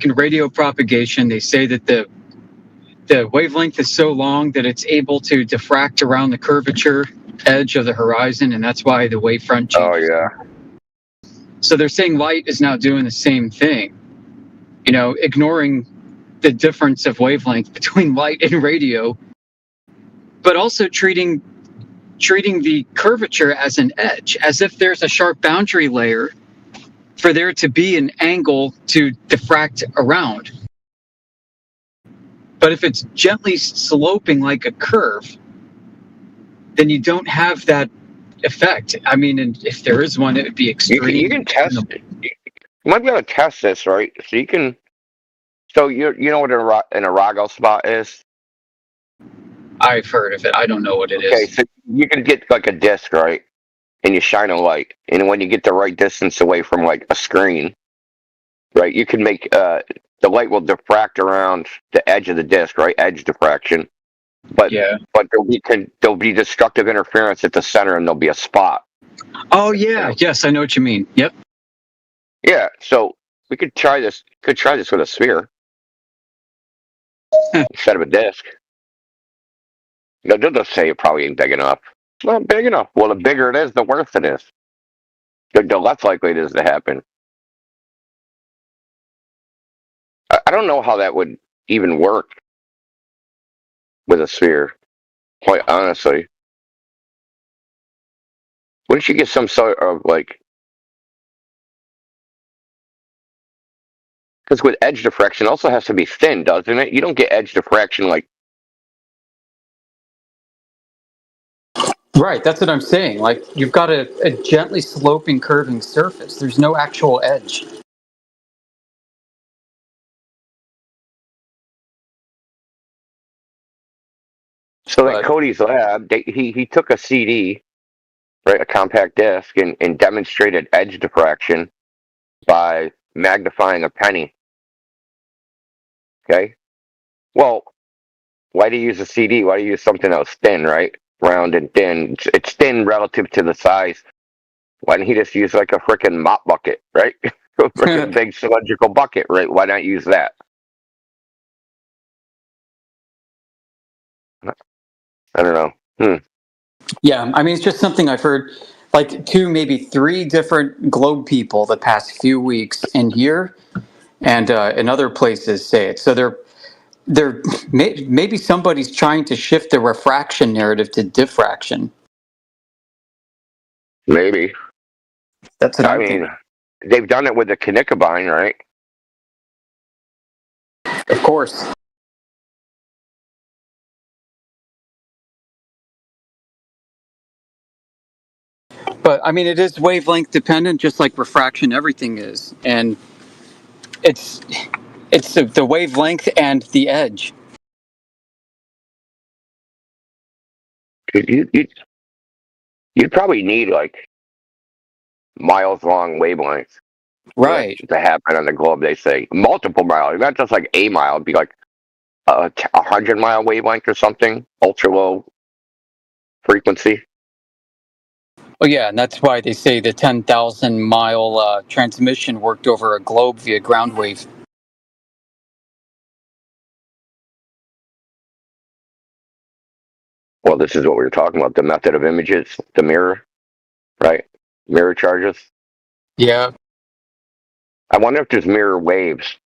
in radio propagation, they say that the wavelength is so long that it's able to diffract around the curvature edge of the horizon, and that's why the wavefront Oh, changes. yeah. So they're saying light is now doing the same thing, ignoring the difference of wavelength between light and radio, but also treating the curvature as an edge, as if there's a sharp boundary layer for there to be an angle to diffract around. But if it's gently sloping like a curve, then you don't have that effect. I mean, and if there is one, it would be extreme. You can test it. You might be able to test this, right? So you can. So you know what an Arago spot is? I've heard of it. I don't know what it is. Okay, so you can get like a disc, right? And you shine a light, and when you get the right distance away from like a screen, right, you can make the light will diffract around the edge of the disc, right? Edge diffraction. But there'll be destructive interference at the center, and there'll be a spot. Oh yeah, yes, I know what you mean. Yep. Yeah, so we could try this. Could try this with a sphere instead of a disc. They'll just say it probably ain't big enough. It's not big enough. Well, the bigger it is, the worse it is. The less likely it is to happen. I don't know how that would even work with a sphere, quite honestly. Wouldn't you get some sort of like... Because with edge diffraction, it also has to be thin, doesn't it? You don't get edge diffraction like... Right, that's what I'm saying. Like, you've got a gently sloping, curving surface. There's no actual edge. So at Cody's lab, he took a CD, right, a compact disc, and demonstrated edge diffraction by magnifying a penny. Okay? Well, why do you use a CD? Why do you use something else thin, right? Round and thin. It's thin relative to the size. Why didn't he just use like a freaking mop bucket, right? A freaking big cylindrical bucket, right? Why not use that? I don't know. Yeah, I mean, it's just something I've heard, like 2, maybe 3 different globe people the past few weeks in here and in other places say it. So maybe somebody's trying to shift the refraction narrative to diffraction. Maybe. That's what I mean, they've done it with the Kinikabine, right? Of course. But I mean, it is wavelength dependent, just like refraction, everything is. And it's the wavelength and the edge. You'd probably need like miles long wavelengths, right, to happen on the globe. They say multiple miles, not just like a mile. It'd be like a 100-mile wavelength or something, ultra low frequency. Oh yeah, and that's why they say the 10,000-mile transmission worked over a globe via ground wave. Well, this is what we were talking about, the method of images, the mirror, right? Mirror charges. Yeah. I wonder if there's mirror waves.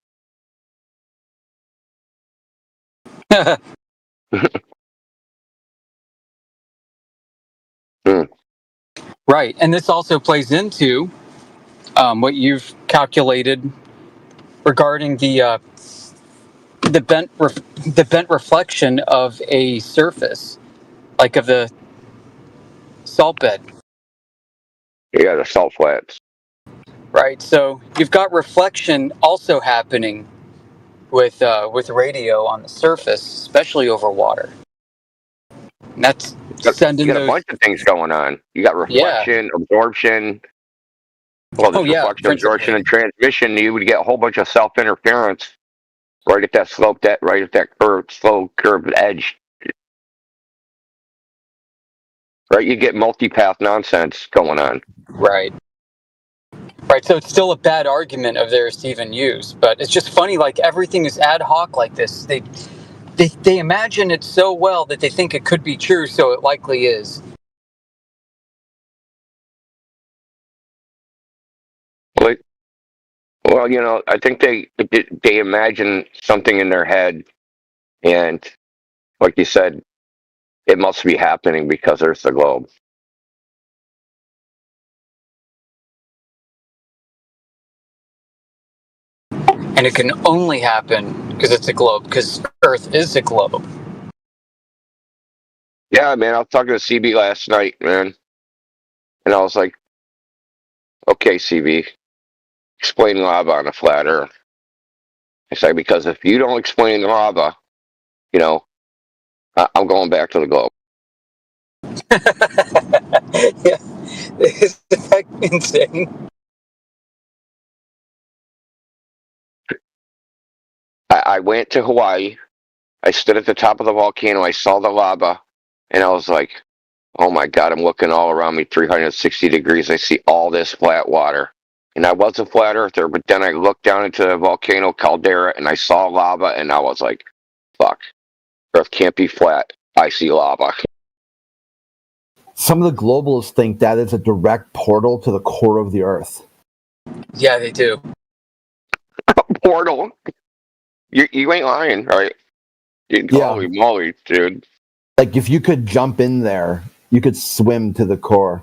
Right, and this also plays into what you've calculated regarding the bent reflection of a surface, like of the salt bed. Yeah, the salt flats. Right, so you've got reflection also happening with radio on the surface, especially over water. And that's sending you got a bunch of things going on. You got reflection, absorption. Well, there's reflection, absorption, and transmission. You would get a whole bunch of self-interference right at that slope, right at that slow curved edge. Right, you get multi-path nonsense going on. Right. Right, so it's still a bad argument of theirs to even use, but it's just funny. Like everything is ad hoc like this. They imagine it so well that they think it could be true, so it likely is. Like, well, I think they imagine something in their head, and like you said, it must be happening because there's the globe. And it can only happen because it's a globe, because Earth is a globe. Yeah, man, I was talking to CB last night, man, and I was like, "Okay, CB, explain lava on a flat Earth." I say because if you don't explain lava, you know, I'm going back to the globe. Yeah, is that insane? I went to Hawaii. I stood at the top of the volcano. I saw the lava, and I was like, "Oh my God!" I'm looking all around me, 360 degrees. I see all this flat water, and I was a flat earther. But then I looked down into the volcano caldera, and I saw lava, and I was like, "Fuck, Earth can't be flat. I see lava." Some of the globalists think that is a direct portal to the core of the Earth. Yeah, they do. Portal. You ain't lying, right? Holy moly, dude. Like if you could jump in there, you could swim to the core.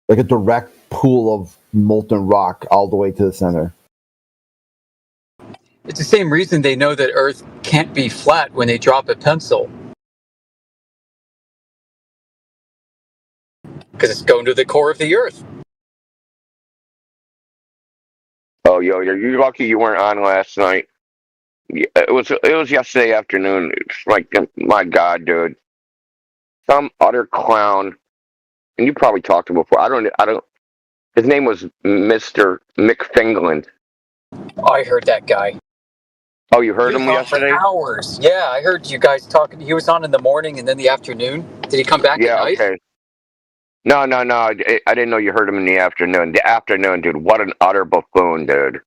Like a direct pool of molten rock all the way to the center. It's the same reason they know that Earth can't be flat when they drop a pencil. Because it's going to the core of the Earth. Oh, yo, you're lucky you weren't on last night. Yeah, it was yesterday afternoon. It's like, my God, dude, some utter clown, and you probably talked to him before. I don't. His name was Mr. McFingland. I heard that guy. Oh, you He heard was him on yesterday? for hours. Yeah, I heard you guys talking. He was on in the morning and then the afternoon. Did he come back at Yeah. night? Okay. No. I didn't know you heard him in the afternoon. The afternoon, dude. What an utter buffoon, dude.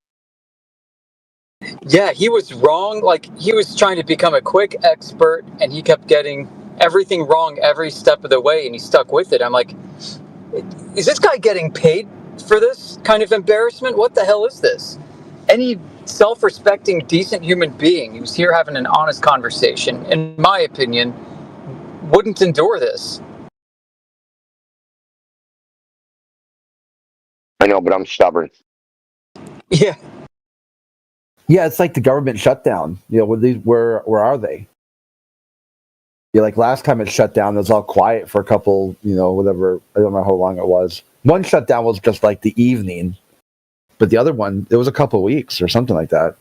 Yeah, he was wrong. Like, he was trying to become a quick expert and he kept getting everything wrong every step of the way and he stuck with it. I'm like, is this guy getting paid for this kind of embarrassment? What the hell is this? Any self-respecting, decent human being who's here having an honest conversation, in my opinion, wouldn't endure this. I know, but I'm stubborn. Yeah. Yeah, it's like the government shutdown. Where are they? Yeah, like last time it shut down, it was all quiet for a couple, whatever. I don't know how long it was. One shutdown was just like the evening, but the other one, it was a couple of weeks or something like that.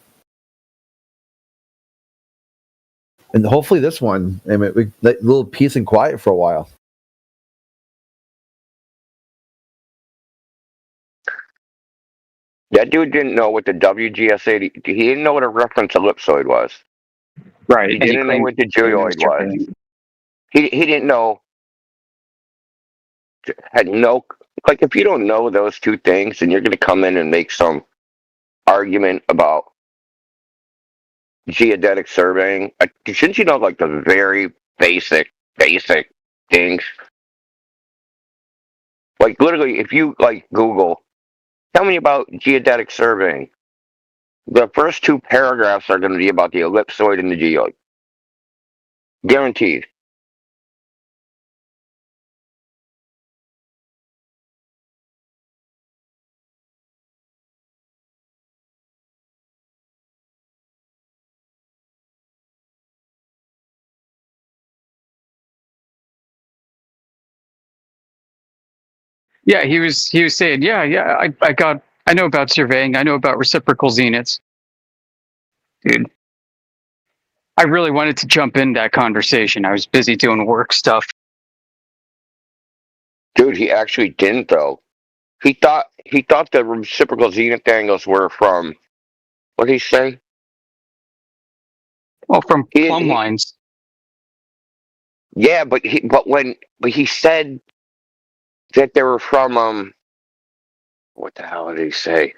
And hopefully this one, we let a little peace and quiet for a while. That dude didn't know what the WGS80. He didn't know what a reference ellipsoid was. Right. He didn't know what the geoid was. He didn't know. Had no, like, if you don't know those two things, and you're going to come in and make some argument about geodetic surveying, shouldn't you know, like, the very basic things? Like, literally, if you, like, Google, tell me about geodetic surveying, the first two paragraphs are going to be about the ellipsoid and the geoid. Guaranteed. Yeah, he was saying, I know about surveying, I know about reciprocal zeniths. Dude, I really wanted to jump in that conversation. I was busy doing work stuff. Dude, he actually didn't, though. He thought the reciprocal zenith angles were from, what did he say? Well, from He- plumb he- lines. Yeah, but he said that they were from What the hell did he say?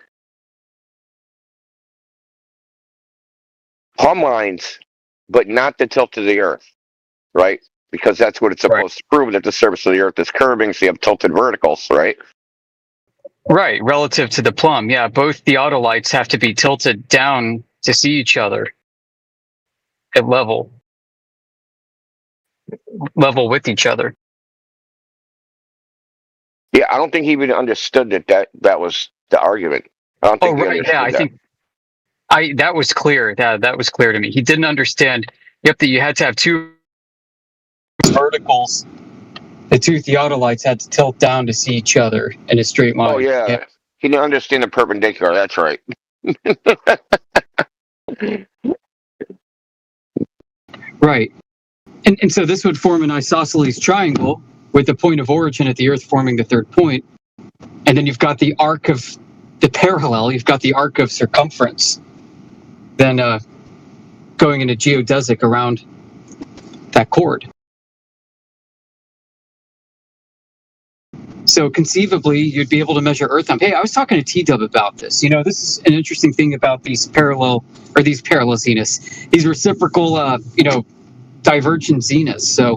Plumb lines, but not the tilt of the Earth, right? Because that's what it's supposed to prove, that the surface of the Earth is curving, so you have tilted verticals, right? Right, relative to the plumb. Yeah, both the autolites have to be tilted down to see each other at level with each other. Yeah, I don't think he even understood that was the argument. I don't think he understood I that. think that was clear. That was clear to me. He didn't understand. Yep, that you had to have two verticals. The two theodolites had to tilt down to see each other in a straight line. Oh yeah, he didn't understand the perpendicular. That's right. Right. And so this would form an isosceles triangle with the point of origin at the Earth forming the third point. And then you've got the arc of the parallel, you've got the arc of circumference, then going in a geodesic around that chord. So conceivably, you'd be able to measure Earth time. Hey, I was talking to T-Dub about this. You know, this is an interesting thing about these parallel zeniths, these reciprocal, divergent zeniths. So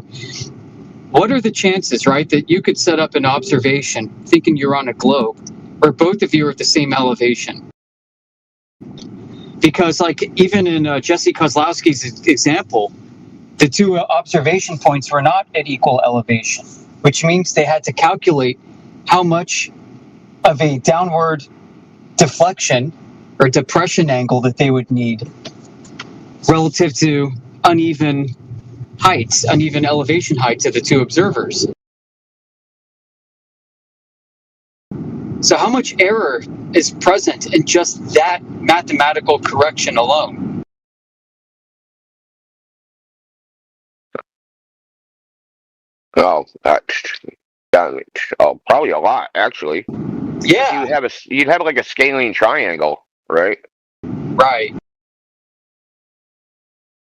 what are the chances, right, that you could set up an observation thinking you're on a globe where both of you are at the same elevation? Because, like, even in Jesse Kozlowski's example, the two observation points were not at equal elevation, which means they had to calculate how much of a downward deflection or depression angle that they would need relative to uneven elevation heights of the two observers. So how much error is present in just that mathematical correction alone? Oh, probably a lot, actually. Yeah. You'd have like a scalene triangle, right? Right.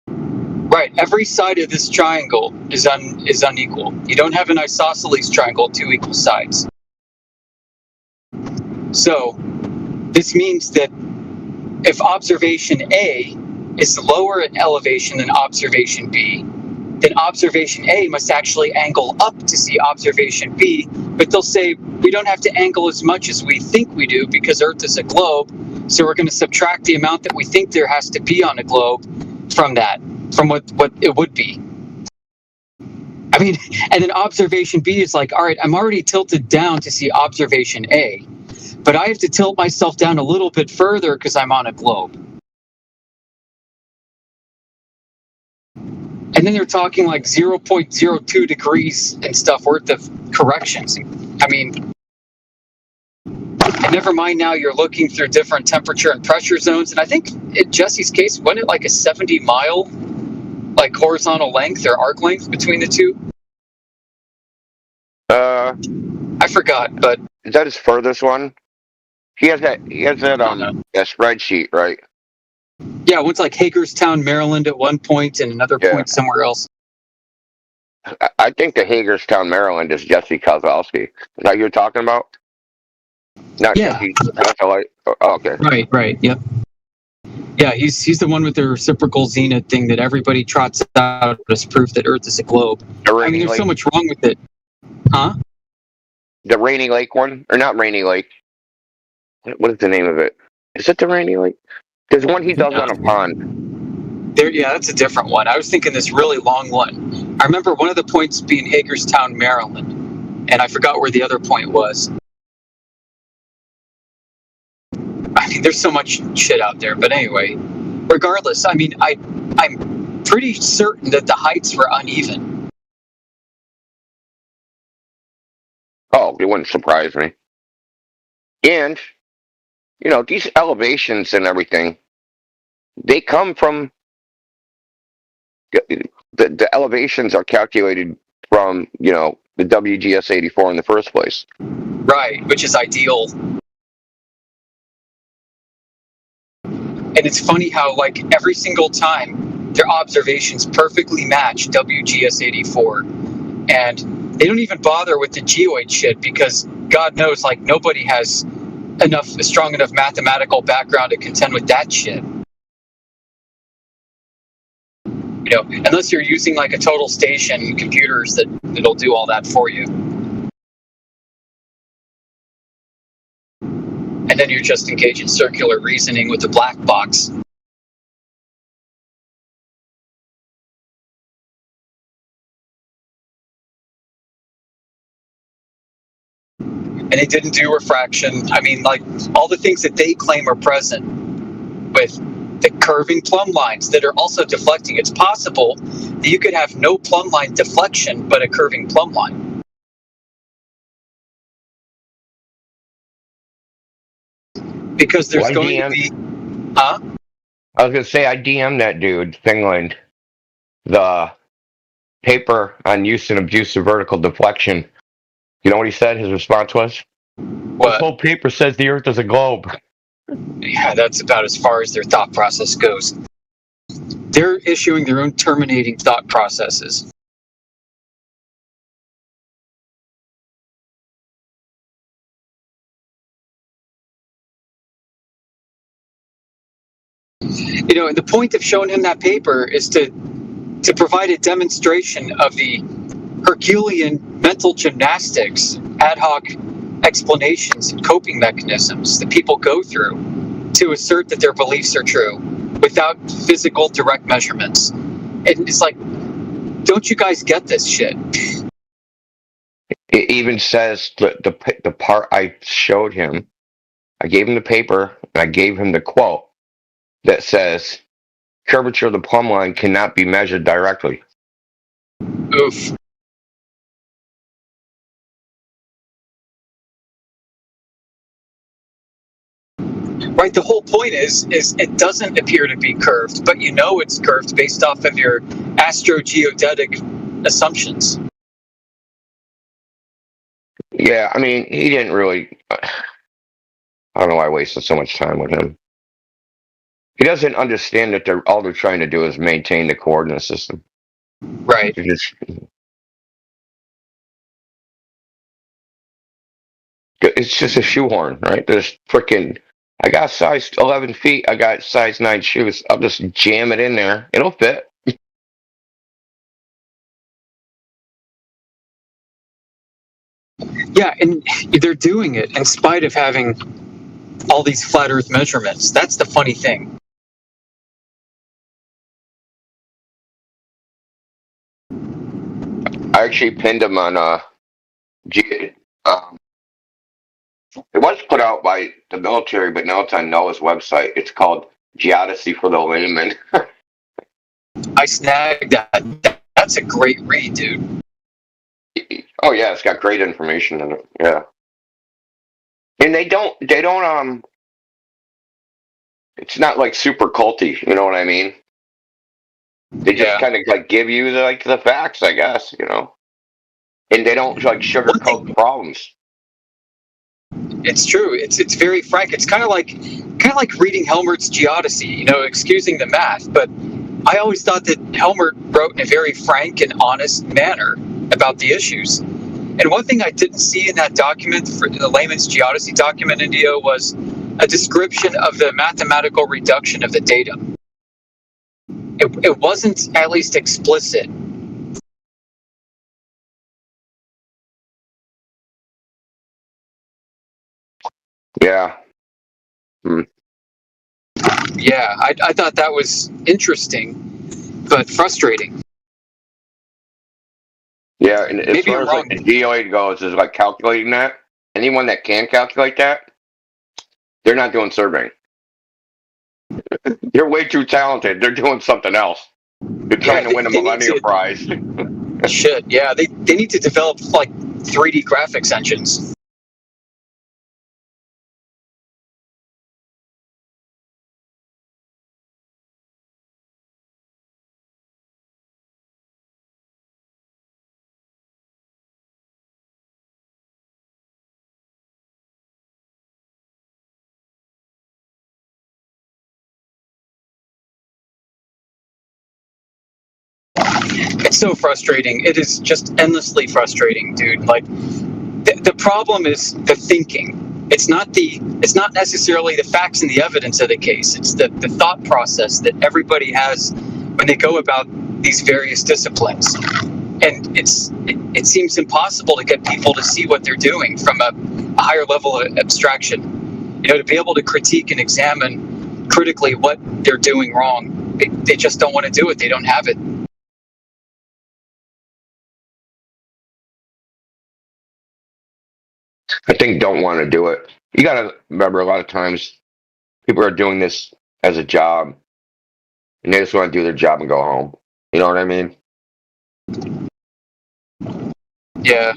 Right. Every side of this triangle is unequal. You don't have an isosceles triangle, two equal sides. So this means that if observation A is lower in elevation than observation B, then observation A must actually angle up to see observation B, but they'll say we don't have to angle as much as we think we do because Earth is a globe, so we're going to subtract the amount that we think there has to be on a globe from what it would be. I mean, and then observation B is like, all right, I'm already tilted down to see observation A, but I have to tilt myself down a little bit further because I'm on a globe. And then they're talking like 0.02 degrees and stuff worth of corrections. I mean, and never mind now you're looking through different temperature and pressure zones. And I think in Jesse's case, wasn't it like a 70-mile like horizontal length or arc length between the two? I forgot, but is that his furthest one? He has that on a spreadsheet, right? Yeah, one's like Hagerstown, Maryland at one point, and another point somewhere else. I think the Hagerstown, Maryland is Jesse Kozlowski. Is that what you're talking about? Not Jesse. Oh, okay. Right. Yep. Yeah, he's the one with the reciprocal zenith thing that everybody trots out as proof that Earth is a globe. I mean, there's so much wrong with it. Huh? The Rainy Lake one? Or not Rainy Lake. What is the name of it? Is it the Rainy Lake? There's one he does on a pond. That's a different one. I was thinking this really long one. I remember one of the points being Hagerstown, Maryland, and I forgot where the other point was. I mean, there's so much shit out there, but anyway, regardless, I mean, I'm pretty certain that the heights were uneven. Oh, it wouldn't surprise me. And, these elevations and everything, they come from, the elevations are calculated from, the WGS 84 in the first place. Right, which is ideal. And it's funny how, like, every single time their observations perfectly match WGS 84. And they don't even bother with the geoid shit because God knows, like, nobody has a strong enough mathematical background to contend with that shit. You know, unless you're using like a total station computers that'll do all that for you. And then you're just engaging circular reasoning with the black box. And they didn't do refraction. I mean, like, all the things that they claim are present with the curving plumb lines that are also deflecting. It's possible that you could have no plumb line deflection, but a curving plumb line. Because there's going to be... Huh? I was going to say, I DM'd that dude, Finland, the paper on use and abuse of vertical deflection. You know what he said? His response was? What? This whole paper says the Earth is a globe. Yeah, that's about as far as their thought process goes. They're issuing their own terminating thought processes. You know, and the point of showing him that paper is to provide a demonstration of the Herculean mental gymnastics, ad hoc explanations and coping mechanisms that people go through to assert that their beliefs are true without physical direct measurements. And it's like, don't you guys get this shit? It even says the part I showed him, I gave him the paper, and I gave him the quote that says, curvature of the plumb line cannot be measured directly. Oof. Right, the whole point is it doesn't appear to be curved, but you know it's curved based off of your astrogeodetic assumptions. Yeah, I mean, he didn't really... I don't know why I wasted so much time with him. He doesn't understand that all they're trying to do is maintain the coordinate system. Right. It's just a shoehorn, right? There's freaking... I got size 11 feet. I got size 9 shoes. I'll just jam it in there. It'll fit. Yeah, and they're doing it in spite of having all these flat Earth measurements. That's the funny thing. I actually pinned him on it was put out by the military, but now it's on NOAA's website. It's called Geodesy for the Layman. I snagged that. That's a great read, dude. Oh yeah, it's got great information in it. Yeah. And they don't it's not like super culty, you know what I mean? They just kind of like give you the facts, I guess, you know. And they don't like sugarcoat problems. It's true. It's very frank. It's kind of like reading Helmert's Geodesy, you know, excusing the math. But I always thought that Helmert wrote in a very frank and honest manner about the issues. And one thing I didn't see in that document, for the Layman's Geodesy document, Indio, was a description of the mathematical reduction of the datum. It wasn't at least explicit. Yeah. Yeah, I thought that was interesting, but frustrating. Yeah, and as Maybe far I'm as wrong. like the DOA goes, is like calculating that. Anyone that can calculate that, they're not doing surveying. They're way too talented. They're doing something else. They're trying to win a Millennium Prize. Shit, yeah, they need to develop like 3D graphics engines. It's so frustrating. It is just endlessly frustrating, dude. Like, the problem is the thinking. It's not necessarily the facts and the evidence of the case. It's the thought process that everybody has when they go about these various disciplines. And it seems impossible to get people to see what they're doing from a higher level of abstraction. To be able to critique and examine critically what they're doing wrong. They just don't want to do it. They don't have it. I think don't want to do it. You got to remember, a lot of times people are doing this as a job, and they just want to do their job and go home. You know what I mean? Yeah.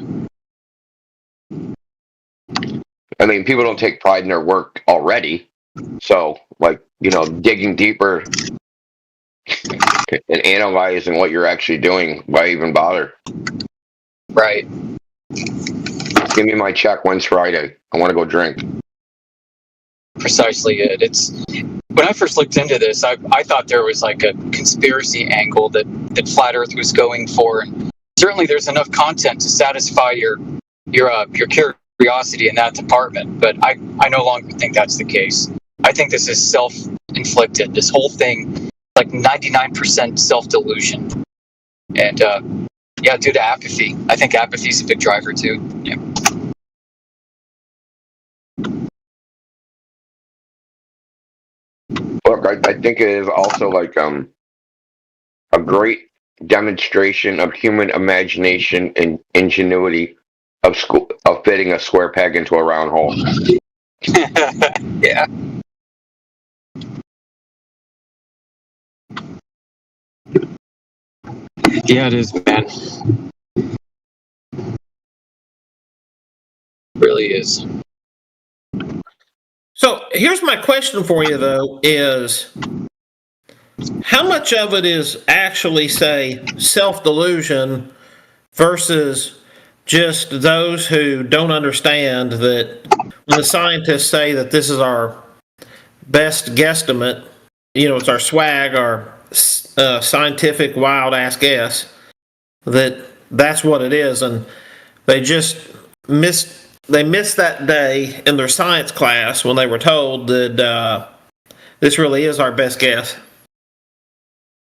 I mean, people don't take pride in their work already. So, digging deeper and analyzing what you're actually doing, why even bother? Right. Give me my check. When's Friday? I want to go drink. Precisely it. It's when I first looked into this, I thought there was like a conspiracy angle that Flat Earth was going for, and certainly there's enough content to satisfy your curiosity in that department. But I no longer think that's the case. I think this is self-inflicted. This whole thing, like 99% self-delusion, and due to apathy. I think apathy is a big driver too. Yeah. Look, I think it is also like a great demonstration of human imagination and ingenuity of fitting a square peg into a round hole. Yeah. Yeah, it is, man. It really is. So here's my question for you, though, is how much of it is actually, say, self-delusion versus just those who don't understand that when the scientists say that this is our best guesstimate, it's our swag, our scientific wild-ass guess, that's what it is, and they just missed that day in their science class when they were told that this really is our best guess.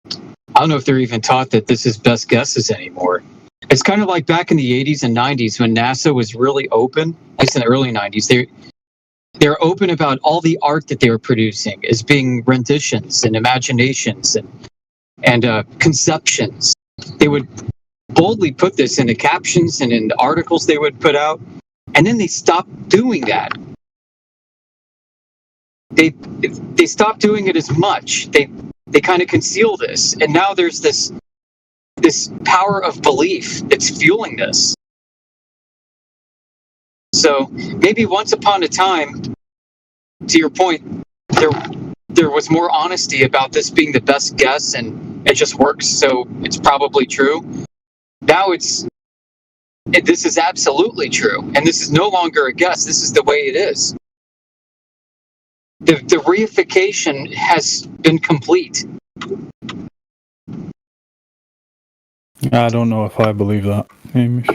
I don't know if they're even taught that this is best guesses anymore. It's kind of like back in the 80s and 90s when NASA was really open, at least in the early 90s. They're open about all the art that they were producing as being renditions and imaginations and conceptions. They would boldly put this in the captions and in the articles they would put out. And then they stopped doing that. They stopped doing it as much. They kind of conceal this, and now there's this power of belief that's fueling this. So maybe once upon a time, to your point, there was more honesty about this being the best guess, and it just works, so it's probably true. Now this is absolutely true, and this is no longer a guess. This is the way it is. The reification has been complete. I don't know if I believe that, Hamish.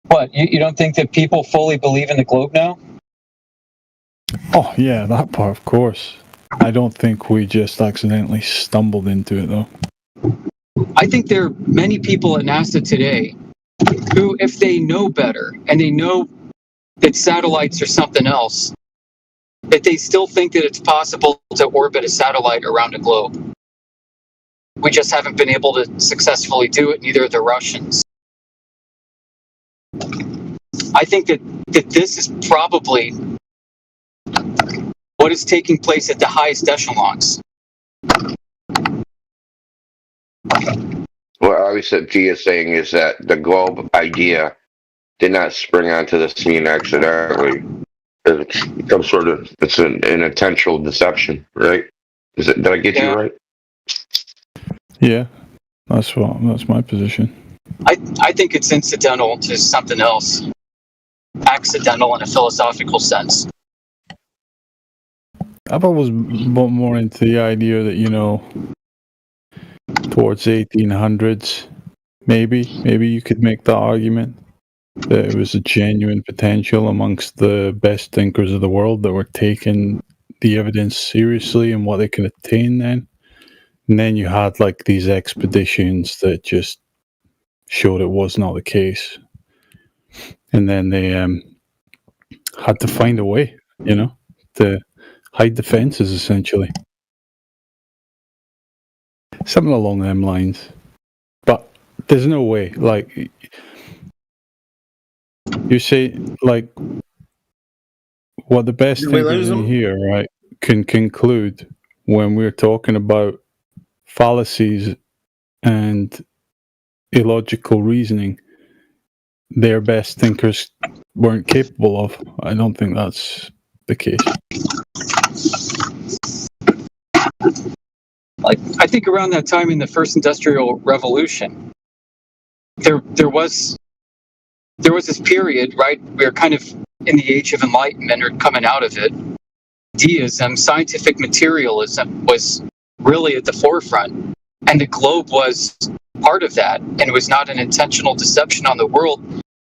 What, you don't think that people fully believe in the globe now? Oh, yeah, that part, of course. I don't think we just accidentally stumbled into it, though. I think there are many people at NASA today who, if they know better and they know that satellites are something else, that they still think that it's possible to orbit a satellite around a globe. We just haven't been able to successfully do it, neither the Russians. I think that this is probably what is taking place at the highest echelons. What obviously G is saying is that the globe idea did not spring onto the scene accidentally. It's some sort of an intentional deception, right? Did I get you right? Yeah, that's my position. I think it's incidental to something else, accidental in a philosophical sense. I've always bought more into the idea that, towards 1800s, maybe you could make the argument There was a genuine potential amongst the best thinkers of the world that were taking the evidence seriously and what they could attain then. And then you had like these expeditions that just showed it was not the case. And then they had to find a way, to hide the fences, essentially. Something along them lines. But there's no way. Like, you say, like, what the best Did we thinkers lose in them? here, right, can conclude when we're talking about fallacies and illogical reasoning, their best thinkers weren't capable of. I don't think that's the case. Like, I think around that time in the first industrial revolution, there was this period, right? We were kind of in the age of enlightenment or coming out of it. Deism, scientific materialism was really at the forefront, and the globe was part of that, and it was not an intentional deception on the world,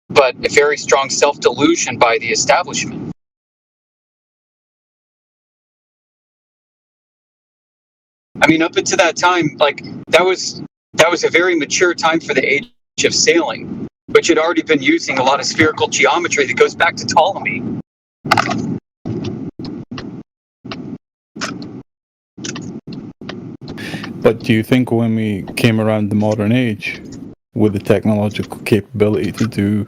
but a very strong self-delusion by the establishment. I mean, up until that time, like, that was a very mature time for the age of sailing, which had already been using a lot of spherical geometry that goes back to Ptolemy. But do you think when we came around the modern age with the technological capability to do,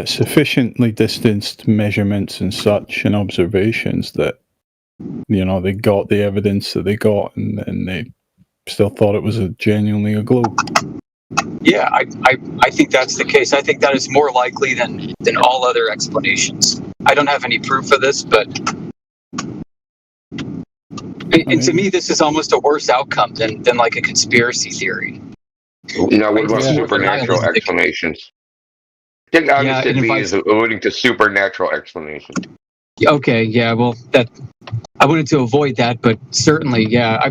sufficiently distanced measurements and such and observations that, they got the evidence that they got and they still thought it was genuinely a globe? Yeah, I think that's the case. I think that is more likely than all other explanations. I don't have any proof of this, but and to me, this is almost a worse outcome than like a conspiracy theory. No, what about It's more supernatural nihilistic. explanations? I think Augustin it B invites- is alluding to supernatural explanations. Okay, yeah, well, that I wanted to avoid that, but certainly, yeah,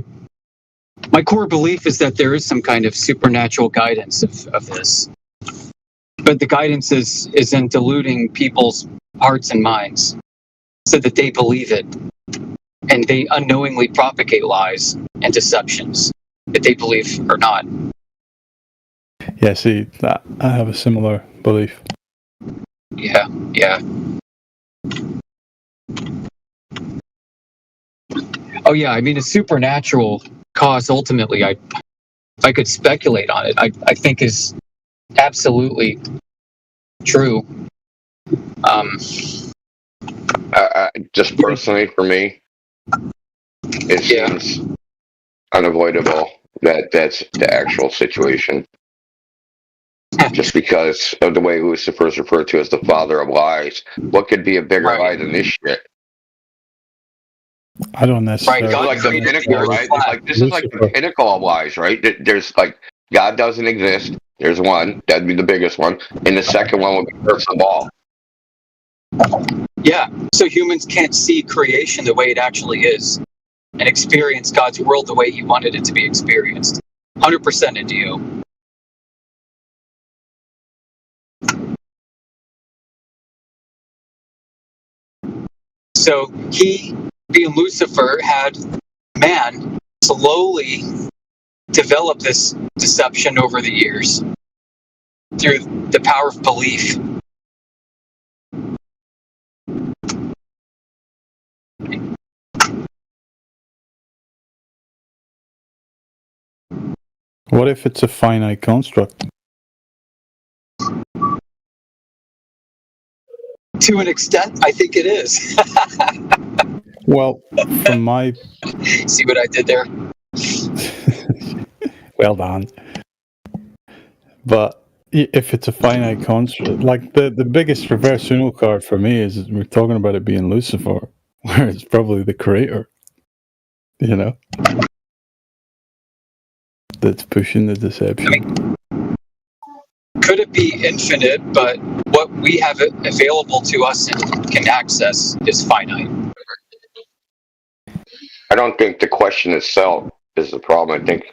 my core belief is that there is some kind of supernatural guidance of this, but the guidance is in deluding people's hearts and minds so that they believe it, and they unknowingly propagate lies and deceptions that they believe are not. Yeah, see, I have a similar belief. Yeah. Oh yeah, I mean, a supernatural cause ultimately, if I could speculate on it, I think is absolutely true. Just personally, for me, it seems unavoidable that that's the actual situation. Just because of the way Lucifer is referred to as the father of lies. What could be a bigger Right. lie than this shit? I don't necessarily. Right, God Like the created pinnacle, the earth right? flat. Like this is like the Lucifer. pinnacle of lies, right? There's like God doesn't exist. There's one that'd be the biggest one, and the second one would be first of all. Yeah, so humans can't see creation the way it actually is and experience God's world the way he wanted it to be experienced. 100% into you. So he, being Lucifer, had man slowly develop this deception over the years through the power of belief. What if it's a finite construct? To an extent, I think it is. Well, from my See what I did there? well done. But if it's a finite construct, like the biggest reverse Uno card for me is we're talking about it being Lucifer, where it's probably the creator, that's pushing the deception. Could it be infinite, but what we have available to us and can access is finite? I don't think the question itself is the problem. I think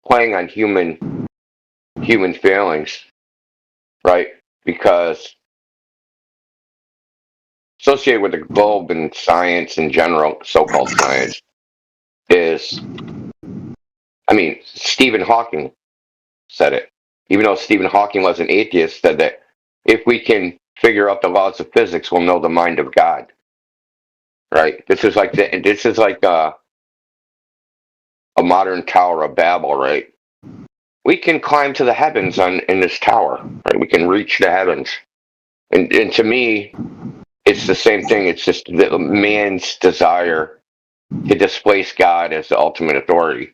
playing on human human failings, right? Because associated with the globe and science in general, so-called science, is, I mean, Stephen Hawking said it. Even though Stephen Hawking was an atheist, said that if we can figure out the laws of physics, we'll know the mind of God. Right? This is like a modern Tower of Babel, right? We can climb to the heavens in this tower, right? We can reach the heavens. And to me, it's the same thing. It's just the man's desire to displace God as the ultimate authority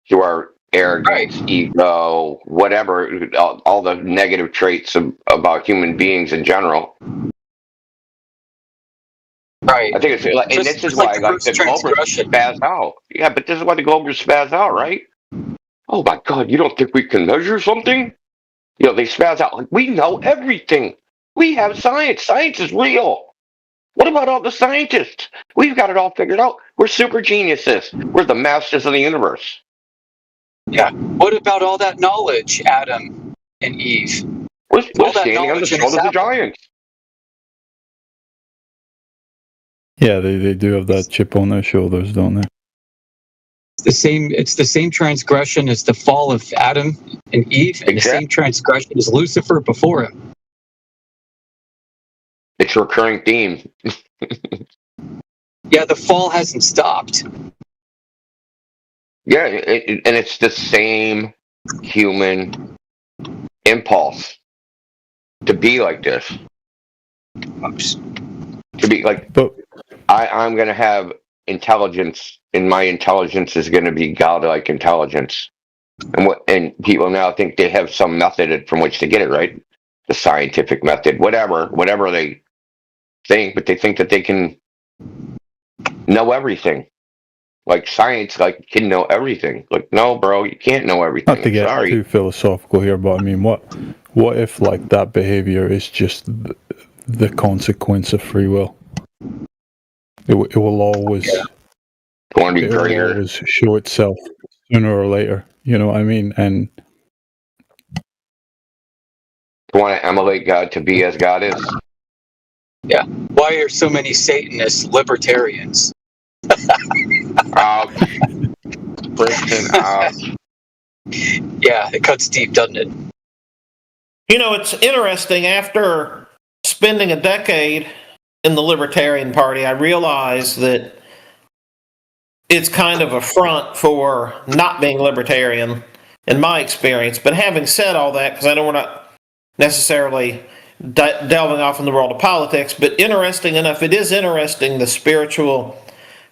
through our arrogance, ego, whatever, all the negative traits about human beings in general. Right. I think it's like, and this is why the Globers spaz out. Yeah, but this is why the Globers spaz out, right? Oh my God, you don't think we can measure something? You know, they spaz out like, we know everything. We have science. Science is real. What about all the scientists? We've got it all figured out. We're super geniuses. We're the masters of the universe. Yeah. What about all that knowledge, Adam and Eve? We're standing on the shoulders of giants. Yeah, they do have that chip on their shoulders, don't they? It's the same transgression as the fall of Adam and Eve, and the same transgression as Lucifer before him. It's a recurring theme. Yeah, the fall hasn't stopped. Yeah, and it's the same human impulse to be like this. To be like, but I'm going to have intelligence, and my intelligence is going to be godlike intelligence. And people now think they have some method from which to get it, right? The scientific method, whatever they think, but they think that they can know everything. Like science, like can know everything. Like, no, bro, you can't know everything. Not to get too philosophical here, but I mean, what if like that behavior is just the consequence of free will? It will always, always show itself sooner or later. You know what I mean? And you want to emulate God to be as God is. Yeah. Why are so many Satanists libertarians? Out. Christian out. Yeah, it cuts deep, doesn't it? You know, it's interesting. After spending a decade in the Libertarian Party, I realized that it's kind of a front for not being libertarian, in my experience. But having said all that, because I know we're not necessarily delving off in the world of politics, but interesting enough, it is interesting, the spiritual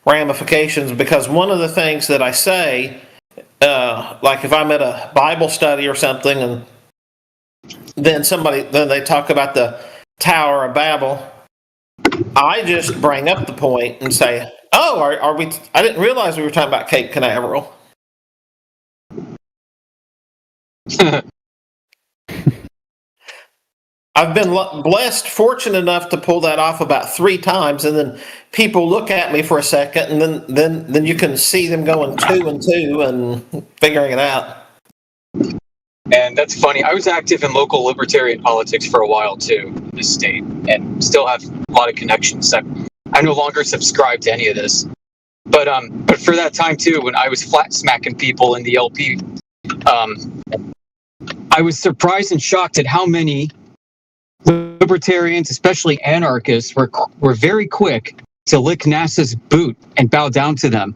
ramifications, because one of the things that I say, like if I'm at a Bible study or something, and then they talk about the Tower of Babel, I just bring up the point and say, oh, are we, I didn't realize we were talking about Cape Canaveral. I've been blessed, fortunate enough to pull that off about 3 times, and then people look at me for a second, and then you can see them going 2 and 2 and figuring it out. And that's funny. I was active in local libertarian politics for a while too in this state, and still have a lot of connections. I no longer subscribe to any of this, but for that time too, when I was flat smacking people in the LP, I was surprised and shocked at how many libertarians, especially anarchists, were very quick to lick NASA's boot and bow down to them.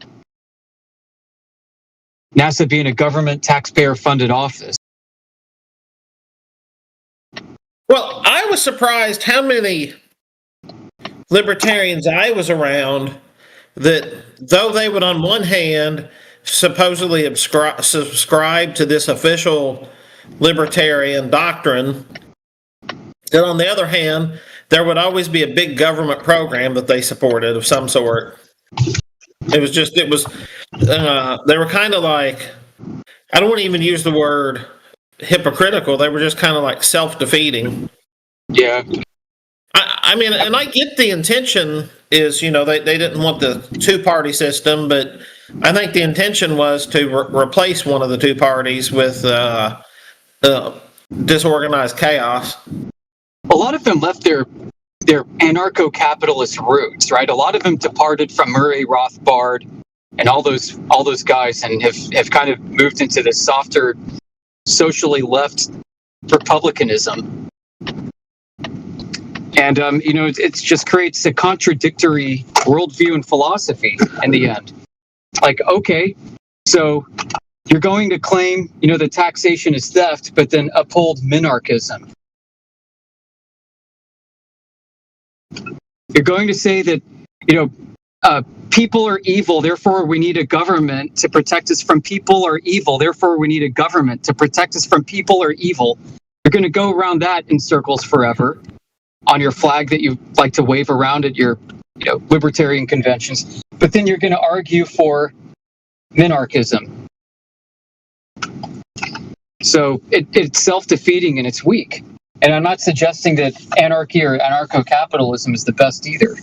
NASA being a government taxpayer-funded office. Well, I was surprised how many libertarians I was around that, though they would on one hand supposedly subscribe to this official libertarian doctrine, that on the other hand, there would always be a big government program that they supported of some sort. They were kind of like, I don't want to even use the word hypocritical. They were just kind of like self-defeating. Yeah. I mean, and I get the intention is, you know, they didn't want the 2-party system, but I think the intention was to replace one of the 2 parties with disorganized chaos. A lot of them left their anarcho-capitalist roots, right? A lot of them departed from Murray Rothbard and all those guys, and have kind of moved into this softer, socially left republicanism. And it just creates a contradictory worldview and philosophy in the end. Like, okay, so you're going to claim, that taxation is theft, but then uphold minarchism. You're going to say that, people are evil, therefore we need a government to protect us from people are evil, therefore we need a government to protect us from people are evil. You're going to go around that in circles forever on your flag that you like to wave around at your libertarian conventions. But then you're going to argue for minarchism. So it's self-defeating and it's weak. And I'm not suggesting that anarchy or anarcho-capitalism is the best either.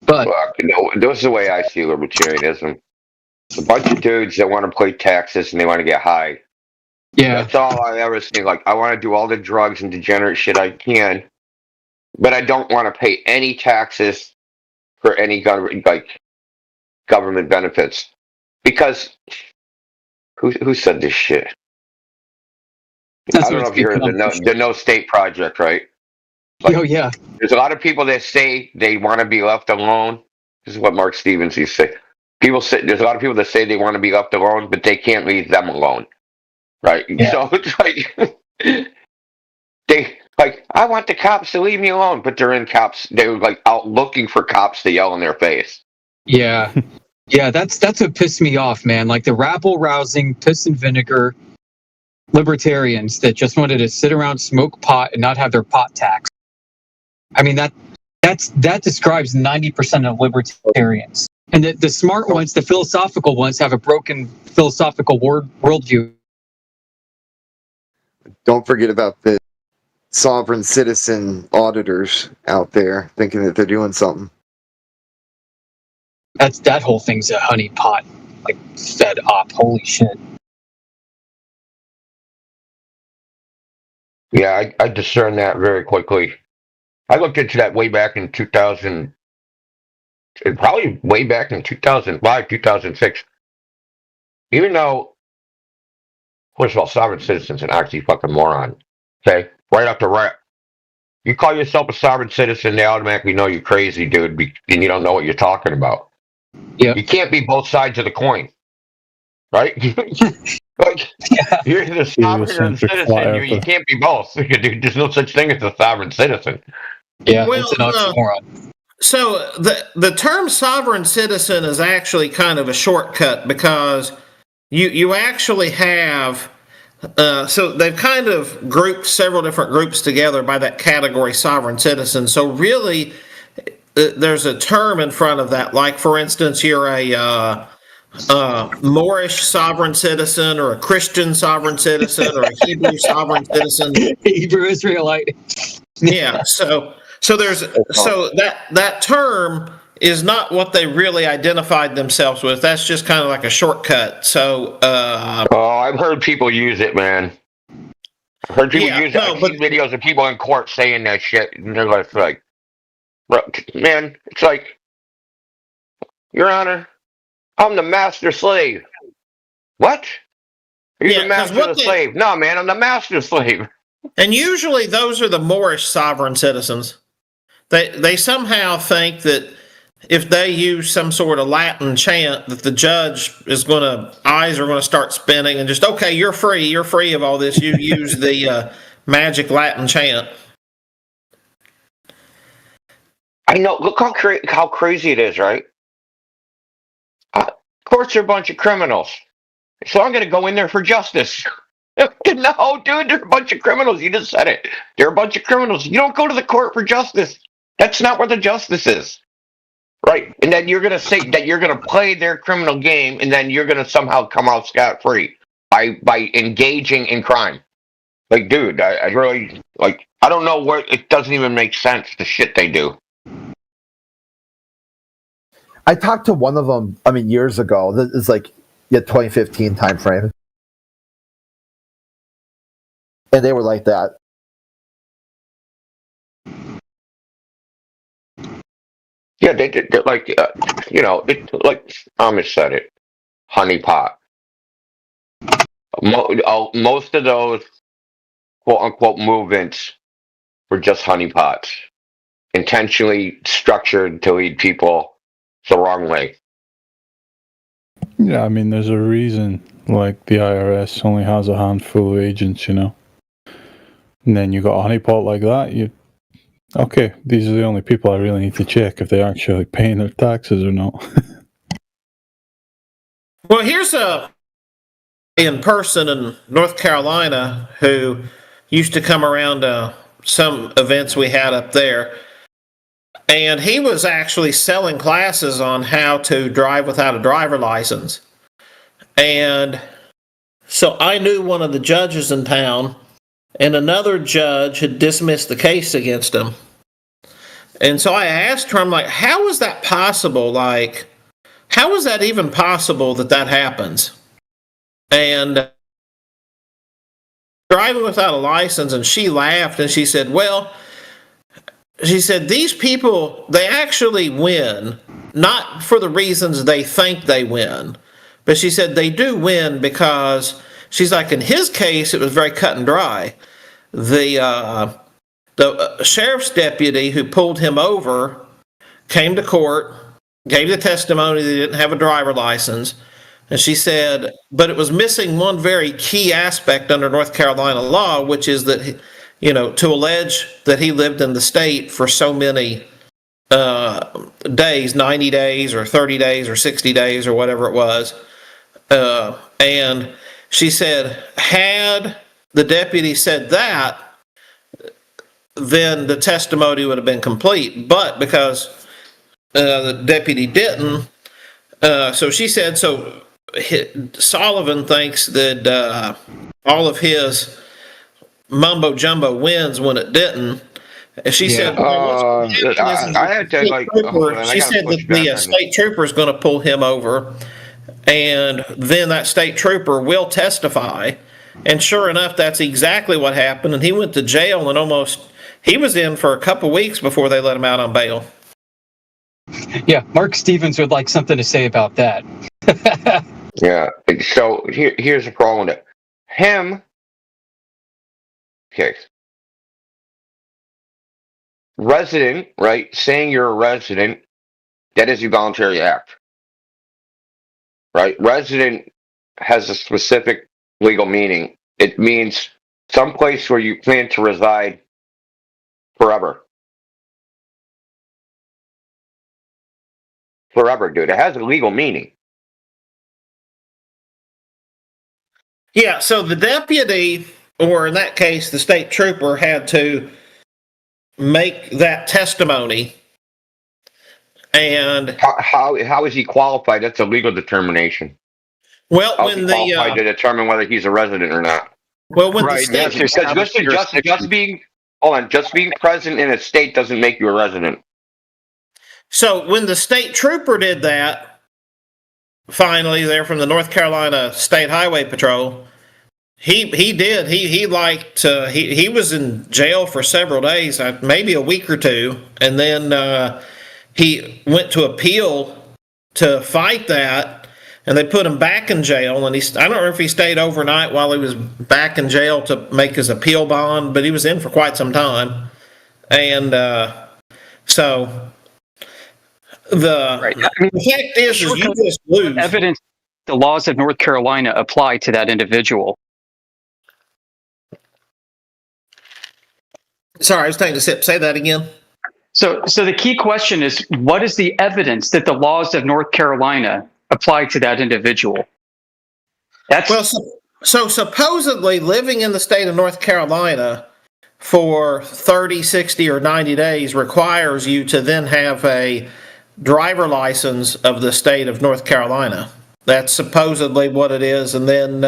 But this is the way I see libertarianism. It's a bunch of dudes that want to play Texas and they want to get high. Yeah. That's all I ever see. Like, I want to do all the drugs and degenerate shit I can, but I don't want to pay any taxes for any government benefits. Because who said this shit? That's I don't know if you heard of the No State Project, right? Oh, yeah. There's a lot of people that say they want to be left alone. This is what Mark Stevens used to say. There's a lot of people that say they want to be left alone, but they can't leave them alone. Right? Yeah. So it's like, I want the cops to leave me alone, but they're out looking for cops to yell in their face. Yeah. Yeah, that's what pissed me off, man. Like the rabble-rousing, piss and vinegar libertarians that just wanted to sit around, smoke pot, and not have their pot taxed. I mean, that describes 90% of libertarians. And the smart ones, the philosophical ones, have a broken philosophical worldview. Don't forget about the sovereign citizen auditors out there thinking that they're doing something. That whole thing's a honeypot, like fed up. Holy shit. Yeah, I discerned that very quickly. I looked into that way back in 2000, probably way back in 2005, 2006. Even though, first of all, sovereign citizen's an actually fucking moron. Okay? Right off the right. You call yourself a sovereign citizen, they automatically know you're crazy, dude, and you don't know what you're talking about. Yeah. You can't be both sides of the coin. Right? Like, you're the sovereign citizen. You can't be both. There's no such thing as a sovereign citizen. Yeah, it's an oxymoron. So the term sovereign citizen is actually kind of a shortcut because you actually have so they've kind of grouped several different groups together by that category sovereign citizen. So really there's a term in front of that. Like for instance, you're a Moorish sovereign citizen or a Christian sovereign citizen or a Hebrew sovereign citizen. Hebrew Israelite. Yeah, so that term is not what they really identified themselves with. That's just kind of like a shortcut. So I've heard people use it, man. I've heard people use it. I've seen videos of people in court saying that shit, and they're like, man, it's like, Your Honor, I'm the master slave. What? Are you the master of the slave? No, man, I'm the master slave. And usually those are the Moorish sovereign citizens. They somehow think that if they use some sort of Latin chant that the judge eyes are going to start spinning and just, okay, you're free of all this. You use the magic Latin chant. I know. Look how crazy it is, right? Courts are a bunch of criminals. So I'm going to go in there for justice. No, dude, they're a bunch of criminals. You just said it. They're a bunch of criminals. You don't go to the court for justice. That's not where the justice is. Right? And then you're going to say that you're going to play their criminal game, and then you're going to somehow come out scot-free by engaging in crime. Like, dude, I really, I don't know where, it doesn't even make sense, the shit they do. I talked to one of them, years ago. This is 2015 time frame. and they were like that. Yeah, they did like like Amish said it, honeypot. Most of those quote unquote movements were just honeypots, intentionally structured to lead people the wrong way. Yeah, I mean, there's a reason, like, the IRS only has a handful of agents, you know? And then you got a honeypot like that, okay, these are the only people I really need to check if they're actually paying their taxes or not. Well, here's a in person in North Carolina who used to come around some events we had up there. And he was actually selling classes on how to drive without a driver license. And so I knew one of the judges in town, and another judge had dismissed the case against him. And so I asked her, I'm like, how is that possible? Like, how is that even possible that happens? And driving without a license, and she laughed and she said, well, she said, these people, they actually win, not for the reasons they think they win, but she said they do win because, she's like, in his case, it was very cut and dry. The sheriff's deputy who pulled him over came to court, gave the testimony that he didn't have a driver license, and she said, but it was missing one very key aspect under North Carolina law, which is that, to allege that he lived in the state for so many days, 90 days or 30 days or 60 days or whatever it was. And she said, had the deputy said that, then the testimony would have been complete. But because the deputy didn't, so she said, so Sullivan thinks that all of his mumbo jumbo wins when it didn't. She said, I had to she said that the state trooper is going to pull him over, and then that state trooper will testify. And sure enough, that's exactly what happened. And he went to jail, and he was in for a couple weeks before they let him out on bail. Yeah, Mark Stevens would like something to say about that. Yeah. So here's the problem with it. Okay. Resident, right? Saying you're a resident, that is a voluntary act. Right? Resident has a specific legal meaning. It means someplace where you plan to reside forever. Forever, dude. It has a legal meaning. Yeah, so the deputy, or in that case, the state trooper, had to make that testimony. And how is he qualified? That's a legal determination. Well, how when qualified to determine whether he's a resident or not. Well, when right, the state just being present in a state doesn't make you a resident. So when the state trooper did that, finally, they're from the North Carolina State Highway Patrol. He was in jail for several days, maybe a week or two, and then he went to appeal to fight that, and they put him back in jail. And I don't know if he stayed overnight while he was back in jail to make his appeal bond, but he was in for quite some time. And so the fact is you just lose. Evidence the laws of North Carolina apply to that individual. Sorry, I was taking a sip. Say that again. So the key question is, what is the evidence that the laws of North Carolina apply to that individual? So supposedly living in the state of North Carolina for 30, 60, or 90 days requires you to then have a driver license of the state of North Carolina. That's supposedly what it is. And then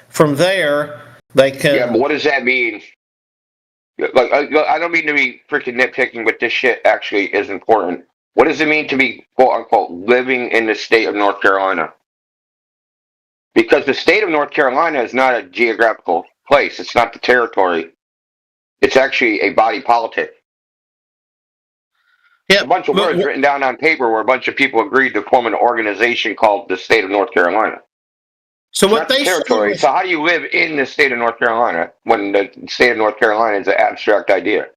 from there, they can... Yeah, but what does that mean? Like, I don't mean to be freaking nitpicking, but this shit actually is important. What does it mean to be, quote unquote, living in the state of North Carolina? Because the state of North Carolina is not a geographical place. It's not the territory. It's actually a body politic. Yeah, A bunch of but- words written down on paper where a bunch of people agreed to form an organization called the state of North Carolina. So It's what not the they showed territory. with, So how do you live in the state of North Carolina when the state of North Carolina is an abstract idea?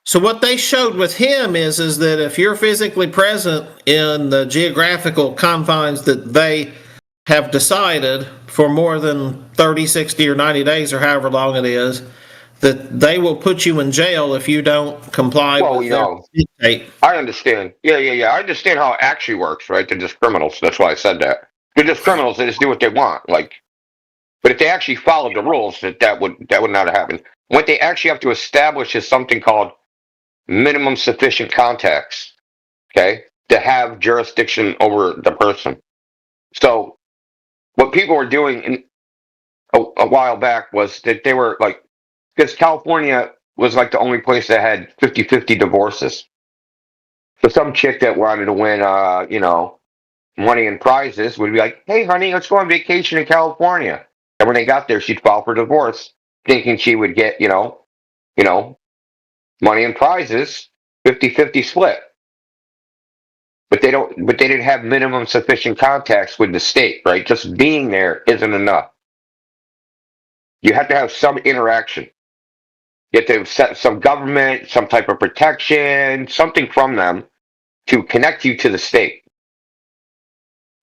so what they showed with him is that if you're physically present in the geographical confines that they have decided for more than 30, 60, or 90 days, or however long it is, that they will put you in jail if you don't comply Well, with we their know. dictate. I understand. Yeah. I understand how it actually works, right? They're just criminals. That's why I said that. They're just criminals. They just do what they want. Like, but if they actually followed the rules, that would not have happened. What they actually have to establish is something called minimum sufficient contacts. Okay, to have jurisdiction over the person. So, what people were doing a while back was that they were like, because California was like the only place that had 50-50 divorces. So some chick that wanted to win, money and prizes would be like, "Hey, honey, let's go on vacation in California." And when they got there, she'd file for divorce, thinking she would get, money and prizes, 50-50 split. But they didn't have minimum sufficient contacts with the state, right? Just being there isn't enough. You have to have some interaction. You have to set some government, some type of protection, something from them to connect you to the state.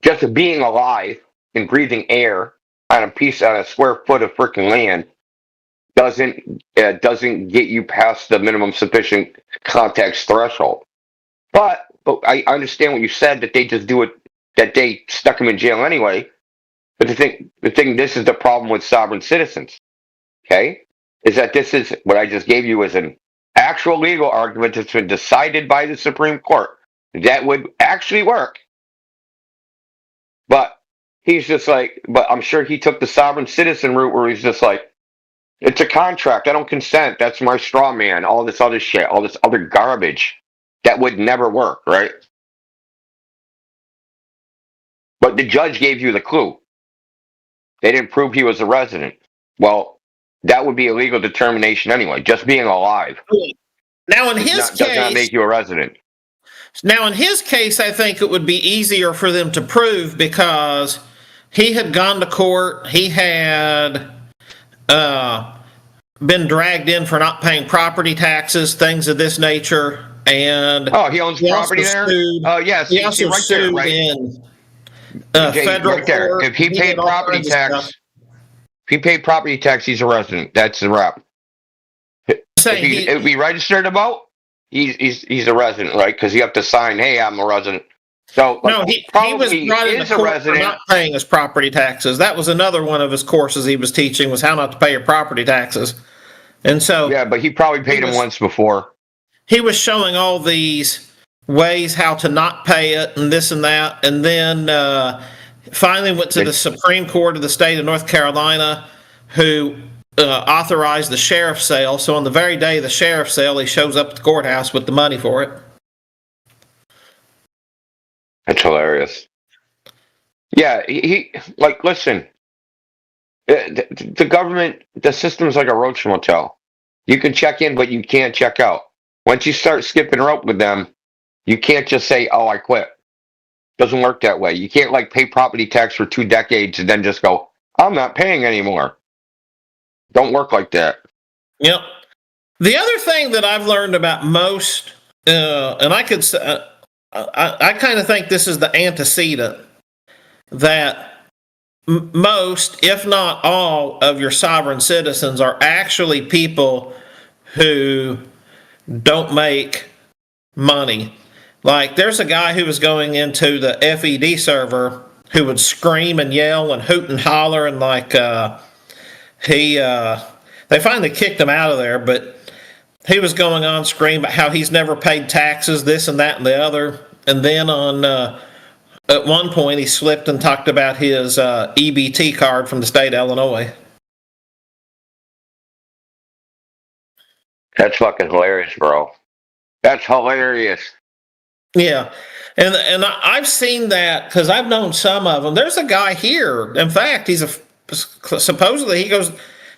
Just being alive and breathing air on a square foot of freaking land doesn't get you past the minimum sufficient contacts threshold. But I understand what you said, that they just do it, that they stuck him in jail anyway. But this is the problem with sovereign citizens. Okay, is that this is what I just gave you as an actual legal argument that's been decided by the Supreme Court that would actually work. But he's just like, but I'm sure he took the sovereign citizen route where he's just like, it's a contract. I don't consent. That's my straw man. All this other shit, all this other garbage that would never work, right? But the judge gave you the clue. They didn't prove he was a resident. Well, that would be a legal determination anyway. Just being alive Now in his does not make case, you a resident. I think it would be easier for them to prove because he had gone to court. He had been dragged in for not paying property taxes, things of this nature, and Oh, he owns property there. Oh, yes, he also right there, sued right? in Jay, federal right there. court. If he did paid all property kinds of tax, stuff. if he paid property tax, he's a resident. That's the wrap. Saying If he registered a boat, he's a resident, right? Because you have to sign, "Hey, I'm a resident." So no, he was brought into is a court for resident. not paying his property taxes. That was another one of his courses he was teaching, was how not to pay your property taxes. And so Yeah, but he probably paid him once before. he was showing all these ways how to not pay it and this and that, and then finally went to the Supreme Court of the state of North Carolina, who authorized the sheriff's sale. So on the very day of the sheriff's sale, he shows up at the courthouse with the money for it. That's hilarious. Yeah, he like, listen, the government, the system's like a roach motel. You can check in, but you can't check out. Once you start skipping rope with them, you can't just say, "Oh, I quit." Doesn't work that way. You can't like pay property tax for 2 decades and then just go, "I'm not paying anymore." Don't work like that. Yep. The other thing that I've learned about most, and I could say, I kind of think this is the antecedent, that most, if not all, of your sovereign citizens are actually people who don't make money. Like, there's a guy who was going into the FED server who would scream and yell and hoot and holler, and like they finally kicked him out of there, but he was going on screaming about how he's never paid taxes, this and that and the other. And then at one point he slipped and talked about his EBT card from the state of Illinois. That's fucking hilarious, bro. That's hilarious. Yeah. And I've seen that because I've known some of them. There's a guy here. In fact, supposedly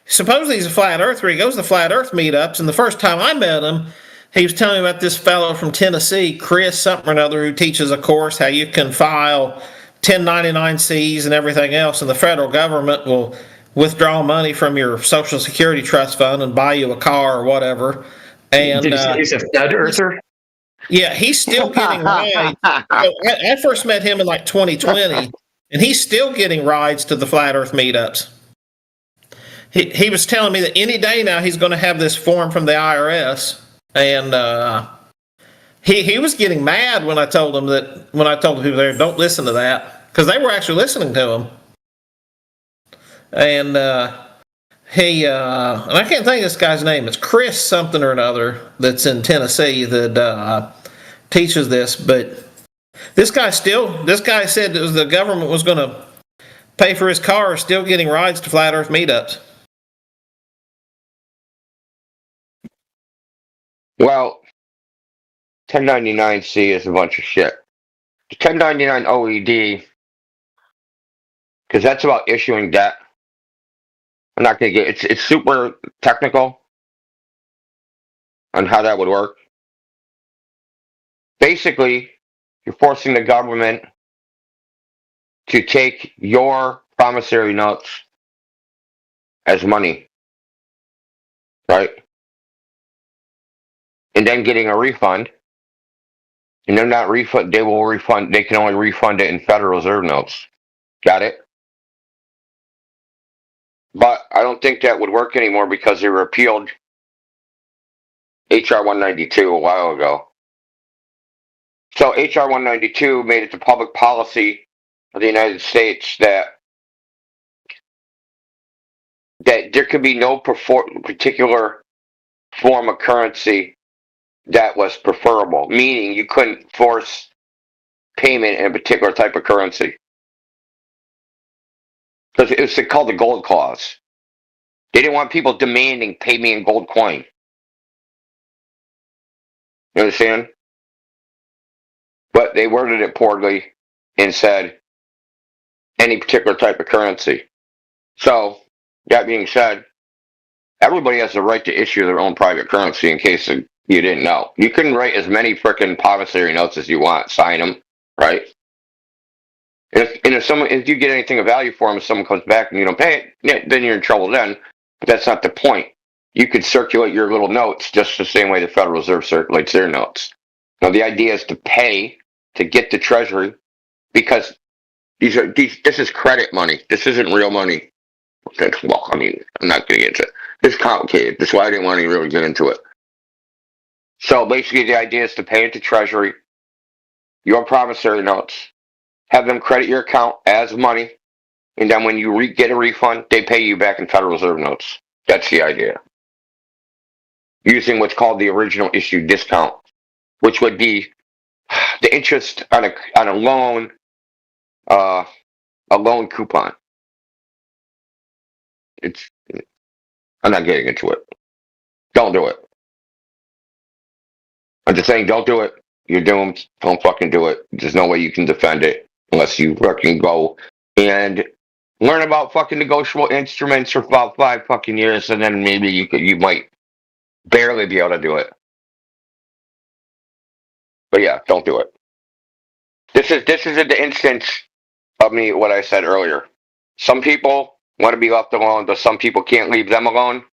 supposedly he's a flat earther. He goes to flat earth meetups, and the first time I met him, he was telling me about this fellow from Tennessee, Chris something or another, who teaches a course how you can file 1099-Cs and everything else, and the federal government will withdraw money from your Social Security trust fund and buy you a car or whatever. And Did you say he's a flat earther? yeah, he's still getting rides. I first met him in like 2020, and he's still getting rides to the flat earth meetups. He was telling me that any day now he's going to have this form from the IRS, and he was getting mad when I told him he was there, don't listen to that, because they were actually listening to him. And and I can't think of this guy's name. It's Chris something or another that's in Tennessee that teaches this. But this guy said that the government was going to pay for his car, still getting rides to flat earth meetups. Well, 1099-C is a bunch of shit. The 1099 OED, because that's about issuing debt. I'm not going to get it's super technical on how that would work. Basically, you're forcing the government to take your promissory notes as money, right? And then getting a refund. And they're not refund. They will refund. They can only refund it in Federal Reserve notes. Got it? But I don't think that would work anymore because they repealed HR 192 a while ago. So HR 192 made it the public policy of the United States that there could be no particular form of currency that was preferable, meaning you couldn't force payment in a particular type of currency. Because it was called the gold clause. They didn't want people demanding pay me in gold coin. You understand? But they worded it poorly and said any particular type of currency. So, that being said, everybody has the right to issue their own private currency in case you didn't know. You can write as many frickin' promissory notes as you want, sign them, right? If you get anything of value for them, if someone comes back and you don't pay it, then you're in trouble then. But that's not the point. You could circulate your little notes just the same way the Federal Reserve circulates their notes. Now, the idea is to pay to get the Treasury because this is credit money. This isn't real money. Well, I mean, I'm not going to get into it. It's complicated. That's why I didn't want to really get into it. So basically, the idea is to pay it to Treasury, your promissory notes, have them credit your account as money, and then when you get a refund, they pay you back in Federal Reserve notes. That's the idea. Using what's called the original issue discount, which would be the interest on a loan coupon. I'm not getting into it. Don't do it. I'm just saying, don't do it. You're doomed. Don't fucking do it. There's no way you can defend it unless you fucking go and learn about fucking negotiable instruments for about 5 fucking years, and then maybe you might barely be able to do it. But yeah, don't do it. This is the instance of me what I said earlier. Some people want to be left alone, but some people can't leave them alone.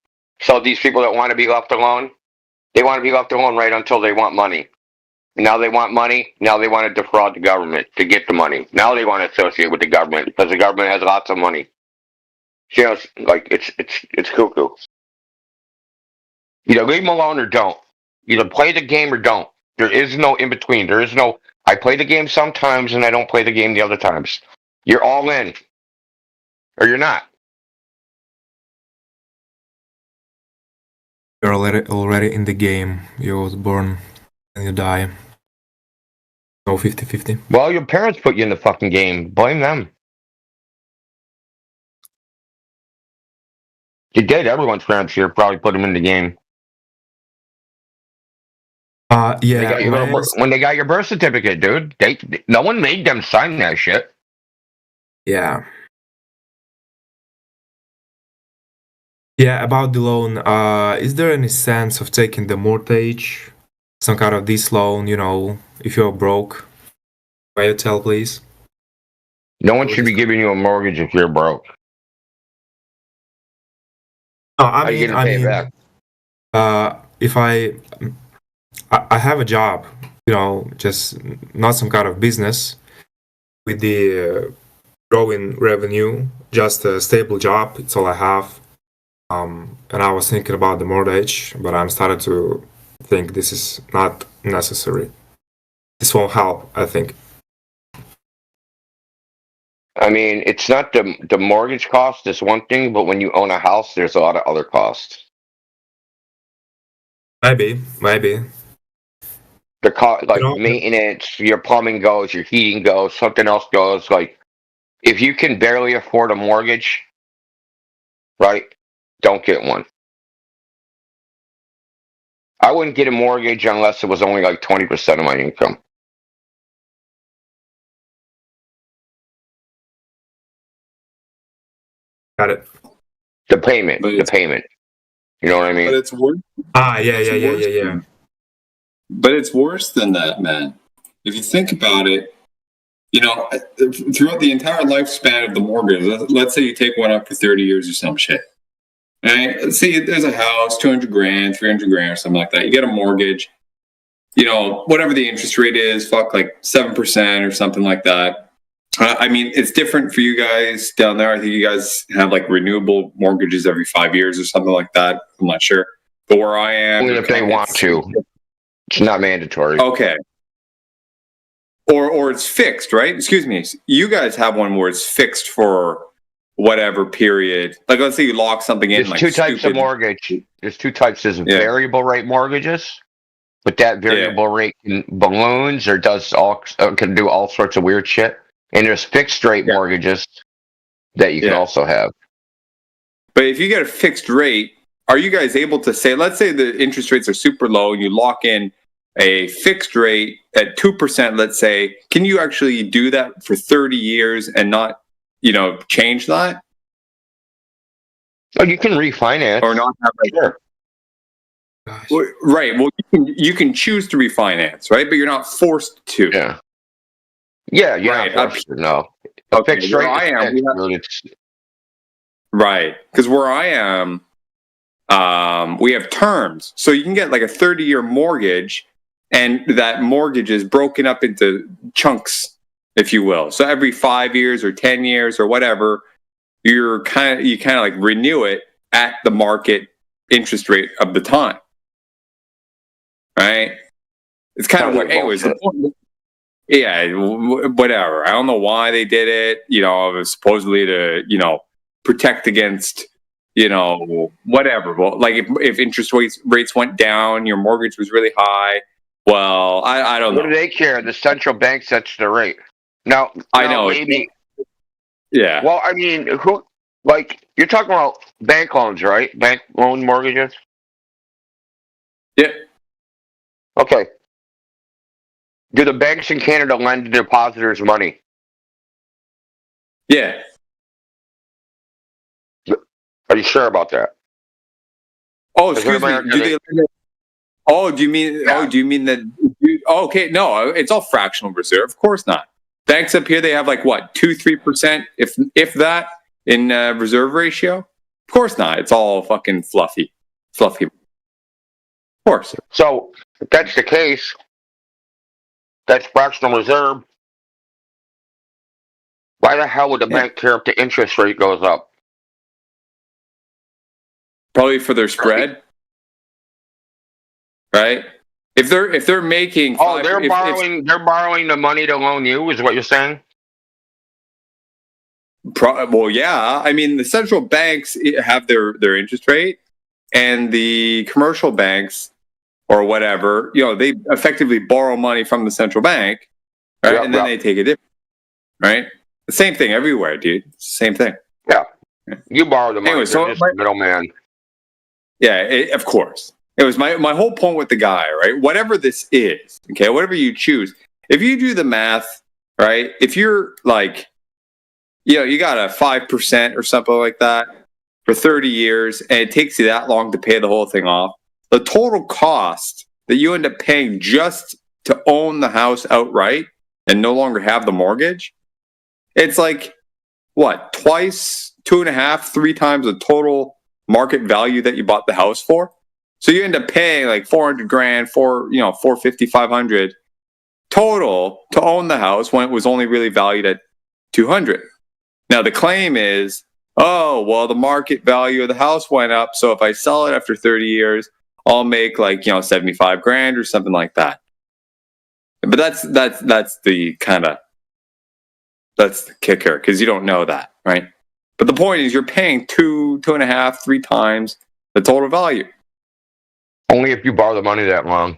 So these people that want to be left alone, they want to be left alone right until they want money. Now they want money. Now they want to defraud the government to get the money. Now they want to associate with the government because the government has lots of money. You know, it's cuckoo. Either leave them alone or don't. Either play the game or don't. There is no in between. There is no, I play the game sometimes and I don't play the game the other times. You're all in. Or you're not. You're already in the game. You was born and you die. No 50-50. Well, your parents put you in the fucking game. Blame them. You did. Everyone's parents here probably put them in the game. Yeah. When they got your birth certificate, dude, no one made them sign that shit. Yeah, Yeah, about the loan, is there any sense of taking the mortgage, some kind of this loan, if you're broke? Why you tell, please? No one should be giving you a mortgage if you're broke. No, How are you going to pay it back? If I have a job, just not some kind of business with the growing revenue, just a stable job. It's all I have. And I was thinking about the mortgage, but I'm starting to think this is not necessary. This won't help, I think. I mean, it's not the mortgage cost is one thing, but when you own a house, there's a lot of other costs. Maybe. The cost, like You know- maintenance, your plumbing goes, your heating goes, something else goes. Like, if you can barely afford a mortgage, right, don't get one. I wouldn't get a mortgage unless it was only like 20% of my income. Got it. The payment. But it's- You know what I mean? But it's worse. Yeah. But it's worse than that, man. If you think about it, throughout the entire lifespan of the mortgage, let's say you take one up for 30 years or some shit. Right? Let's say there's a house, 200 grand, 300 grand or something like that. You get a mortgage, whatever the interest rate is, like 7% or something like that. I mean, it's different for you guys down there. I think you guys have like renewable mortgages every 5 years or something like that. I'm not sure. But where I am, Only if they want to. It's not mandatory. Okay. Or it's fixed, right? Excuse me. You guys have one where it's fixed for whatever period. Like, let's say you lock something in. There's like two types of mortgage. There's two types. There's variable rate mortgages, but that variable rate can balloons or can do all sorts of weird shit. And there's fixed rate mortgages that you can also have. But if you get a fixed rate, are you guys able to say, let's say the interest rates are super low and you lock in a fixed rate at 2%, let's say, can you actually do that for 30 years and not, change that? Oh, you can refinance. Or not have Sure. Well, right. Well, you can choose to refinance, right? But you're not forced to. Yeah. Yeah, you're Right. not forced to, no. Okay, Fixed where rate I is am, fixed, we have- but it's- Right. Because where I am, we have terms. So you can get like a 30-year mortgage, and that mortgage is broken up into chunks, if you will. So every 5 years or 10 years or whatever, you kind of like renew it at the market interest rate of the time. Right? It's kind of Sounds weird. like Anyways, bullshit. yeah, whatever. I don't know why they did it. It was supposedly to, protect against, whatever. Well, like if interest rates went down, your mortgage was really high. Well, I don't What know. do they care? The central bank sets the rate. Now, I know. Maybe. Yeah. Well, I mean, you're talking about bank loans, right? Bank loan mortgages? Yeah. Okay. Do the banks in Canada lend depositors money? Yeah. Are you sure about that? Oh, Is excuse me. America Do they? Oh, do you mean? Yeah. Oh, do you mean that? Okay, no, it's all fractional reserve. Of course not. Banks up here, they have like what 2-3%, if that, in reserve ratio. Of course not. It's all fucking fluffy. Of course. So, if that's the case, that's fractional reserve. Why the hell would the bank care if the interest rate goes up? Probably for their spread, right? If they're making They're borrowing the money to loan you, is what you're saying? well, yeah. I mean, the central banks have their interest rate, and the commercial banks or whatever, they effectively borrow money from the central bank, right? And then they take it, right? The same thing everywhere, dude. Same thing. Yeah. You borrow the money. Anyway, so just a middleman. Yeah, of course. It was my whole point with the guy, right? Whatever this is, okay, whatever you choose, if you do the math, right? If you're like, you got a 5% or something like that, for 30 years and it takes you that long to pay the whole thing off, the total cost that you end up paying just to own the house outright and no longer have the mortgage, it's like, what, twice, 2.5, 3 times the total market value that you bought the house for? So you end up paying like 400 grand, 450, 500 total to own the house when it was only really valued at 200. Now the claim is, oh, well, the market value of the house went up, so if I sell it after 30 years, I'll make like, 75 grand or something like that. But that's the kicker, because you don't know that, right? But the point is, you're paying 2.5, 3 times the total value. Only if you borrow the money that long.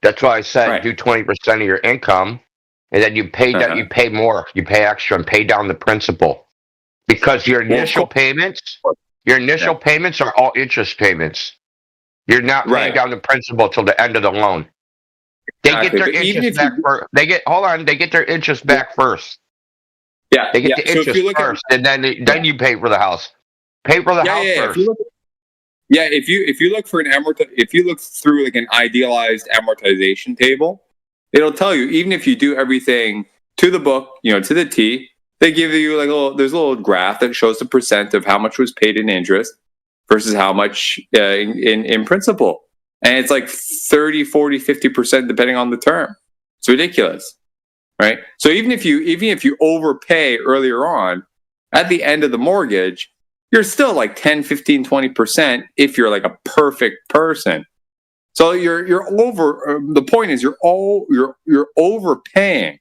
That's why I said Right. do 20% of your income, and then you pay you pay more, you pay extra, and pay down the principal, because your initial payments are all interest payments. You're not paying Right. down the principal till the end of the loan. They Exactly. get their But even interest if back first. They get their interest back first. Yeah, They get the So if interest you look first, and then you pay for the house. Pay for the house first. If you look for if you look through like an idealized amortization table, it'll tell you, even if you do everything to the book, to the T, they give you like there's a little graph that shows the percent of how much was paid in interest versus how much in principal. And it's like 30, 40, 50% depending on the term. It's ridiculous. Right? So even if you overpay earlier on, at the end of the mortgage, you're still like 10, 15, 20% if you're like a perfect person. So you're over. The point is, you're overpaying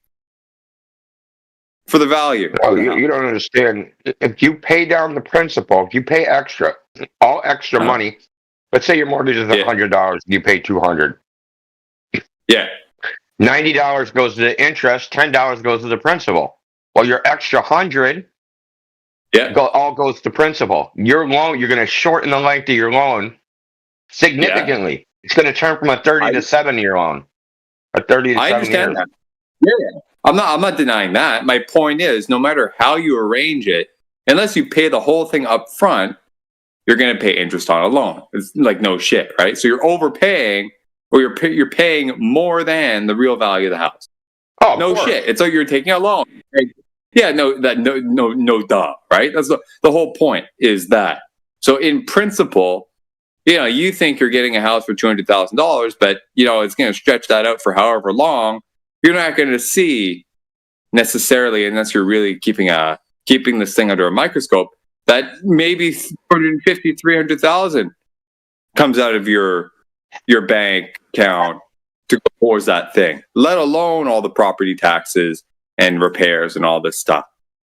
for the value. Oh, you don't understand. If you pay down the principal, if you pay extra, all extra money. Let's say your mortgage is $100, you pay $200. Yeah. $90 goes to the interest, $10 goes to the principal. Well, your extra $100 all goes to principal. Your loan, you're going to shorten the length of your loan significantly. Yeah. It's going to turn from a 30 to 7-year loan. A 30 to 7 years. I understand that. Yeah. I'm not denying that. My point is, no matter how you arrange it, unless you pay the whole thing up front, you're going to pay interest on a loan. It's like no shit, right? So you're overpaying, or you're paying more than the real value of the house. Oh, no shit. It's like you're taking a loan. Yeah, no, duh, right? That's the whole point is that. So in principle, you think you're getting a house for $200,000, but it's going to stretch that out for however long. You're not going to see necessarily, unless you're really keeping this thing under a microscope, that maybe 250, 300,000 comes out of your bank account to go towards that thing, let alone all the property taxes and repairs and all this stuff.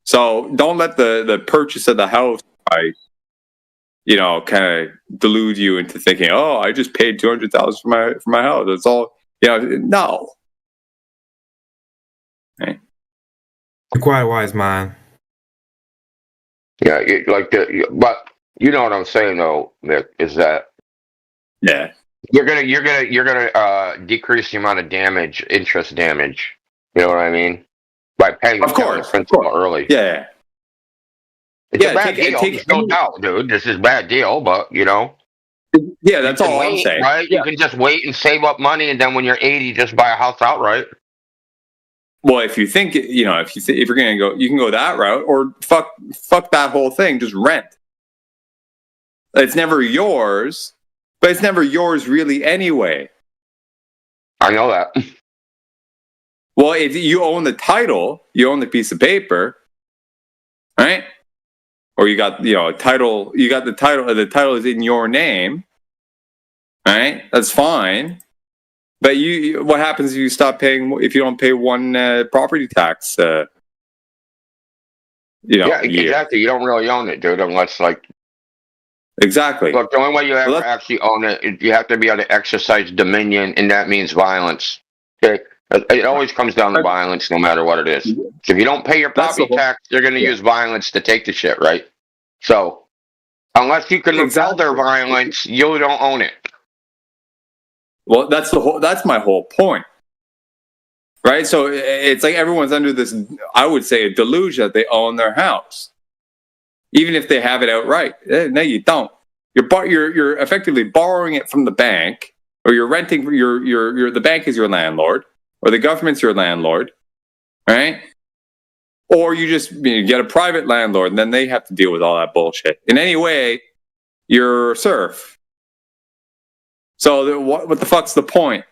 So don't let the purchase of the house price, kind of delude you into thinking, oh, I just paid $200,000 for my house. That's all. No. Right. You're quite wise, man. Yeah, but you know what I'm saying though, Nick, is that you're gonna decrease the amount of interest damage. You know what I mean? By paying the principal early. Yeah. It's a bad deal. No doubt, dude. This is a bad deal, but Yeah, that's all I'm saying. Right? Yeah. You can just wait and save up money, and then when you're 80, just buy a house outright. Well, if you think, if you're gonna go, you can go that route, or fuck that whole thing. Just rent. It's never yours, but it's never yours really anyway. I know that. Well, if you own the title, you own the piece of paper, right? Or you got a title. You got the title. The title is in your name, right? That's fine. But what happens if you stop paying? If you don't pay one property tax? Yeah, exactly. You don't really own it, dude, unless Exactly. Look, the only way you ever actually own it, you have to be able to exercise dominion, and that means violence. Okay, it always comes down to violence, no matter what it is. So if you don't pay your property tax, they're going to use violence to take the shit, right? So unless you can repel their violence, you don't own it. Well, that's my whole point, right? So it's like everyone's under this, I would say, a delusion that they own their house, even if they have it outright. No, you don't. You're effectively borrowing it from the bank, or you're renting. The bank is your landlord, or the government's your landlord, right? Or you just get a private landlord, and then they have to deal with all that bullshit. In any way, you're a serf. So what the fuck's the point?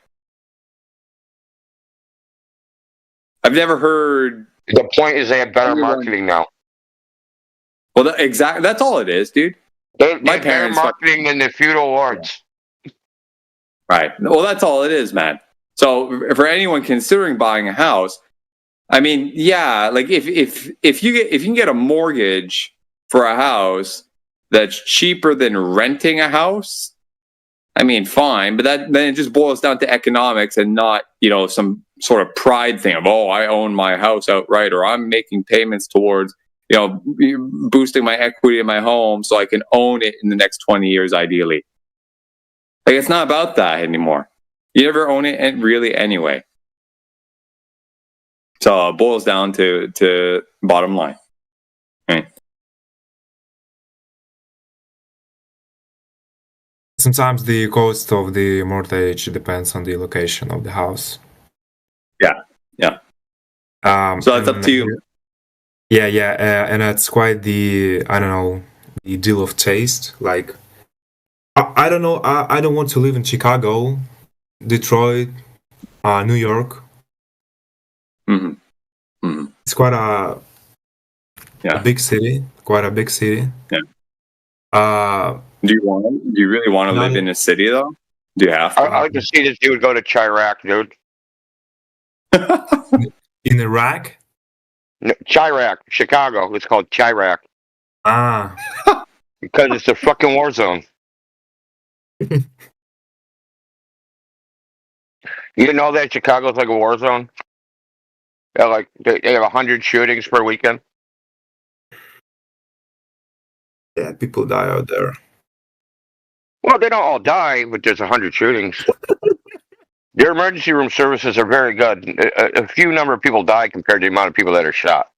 I've never heard. The point is they have better marketing now. Well, exactly. That's all it is, dude. My parents marketing than the feudal lords. Right. Well, that's all it is, man. So for anyone considering buying a house, I mean, yeah, like if you can get a mortgage for a house that's cheaper than renting a house, I mean, fine, but then it just boils down to economics and not, some sort of pride thing of, oh, I own my house outright, or I'm making payments towards, boosting my equity in my home so I can own it in the next 20 years, ideally. Like, it's not about that anymore. You never own it really anyway. So it boils down to bottom line. Right. Sometimes the cost of the mortgage depends on the location of the house. Yeah. So that's up to you. Yeah, and that's quite the deal of taste. Like, I don't know. I don't want to live in Chicago, Detroit, New York. Mm-hmm. Mm-hmm. It's quite a big city. Quite a big city. Yeah. Do you really want to live in a city though? Do you have to? I like to see this dude go to Chirac, dude. In Iraq? No, Chirac, Chicago. It's called Chirac. Because it's a fucking war zone. You know that Chicago's like a war zone? They have 100 shootings per weekend. Yeah, people die out there. Well, they don't all die, but there's 100 shootings. Their emergency room services are very good. A few number of people die compared to the amount of people that are shot.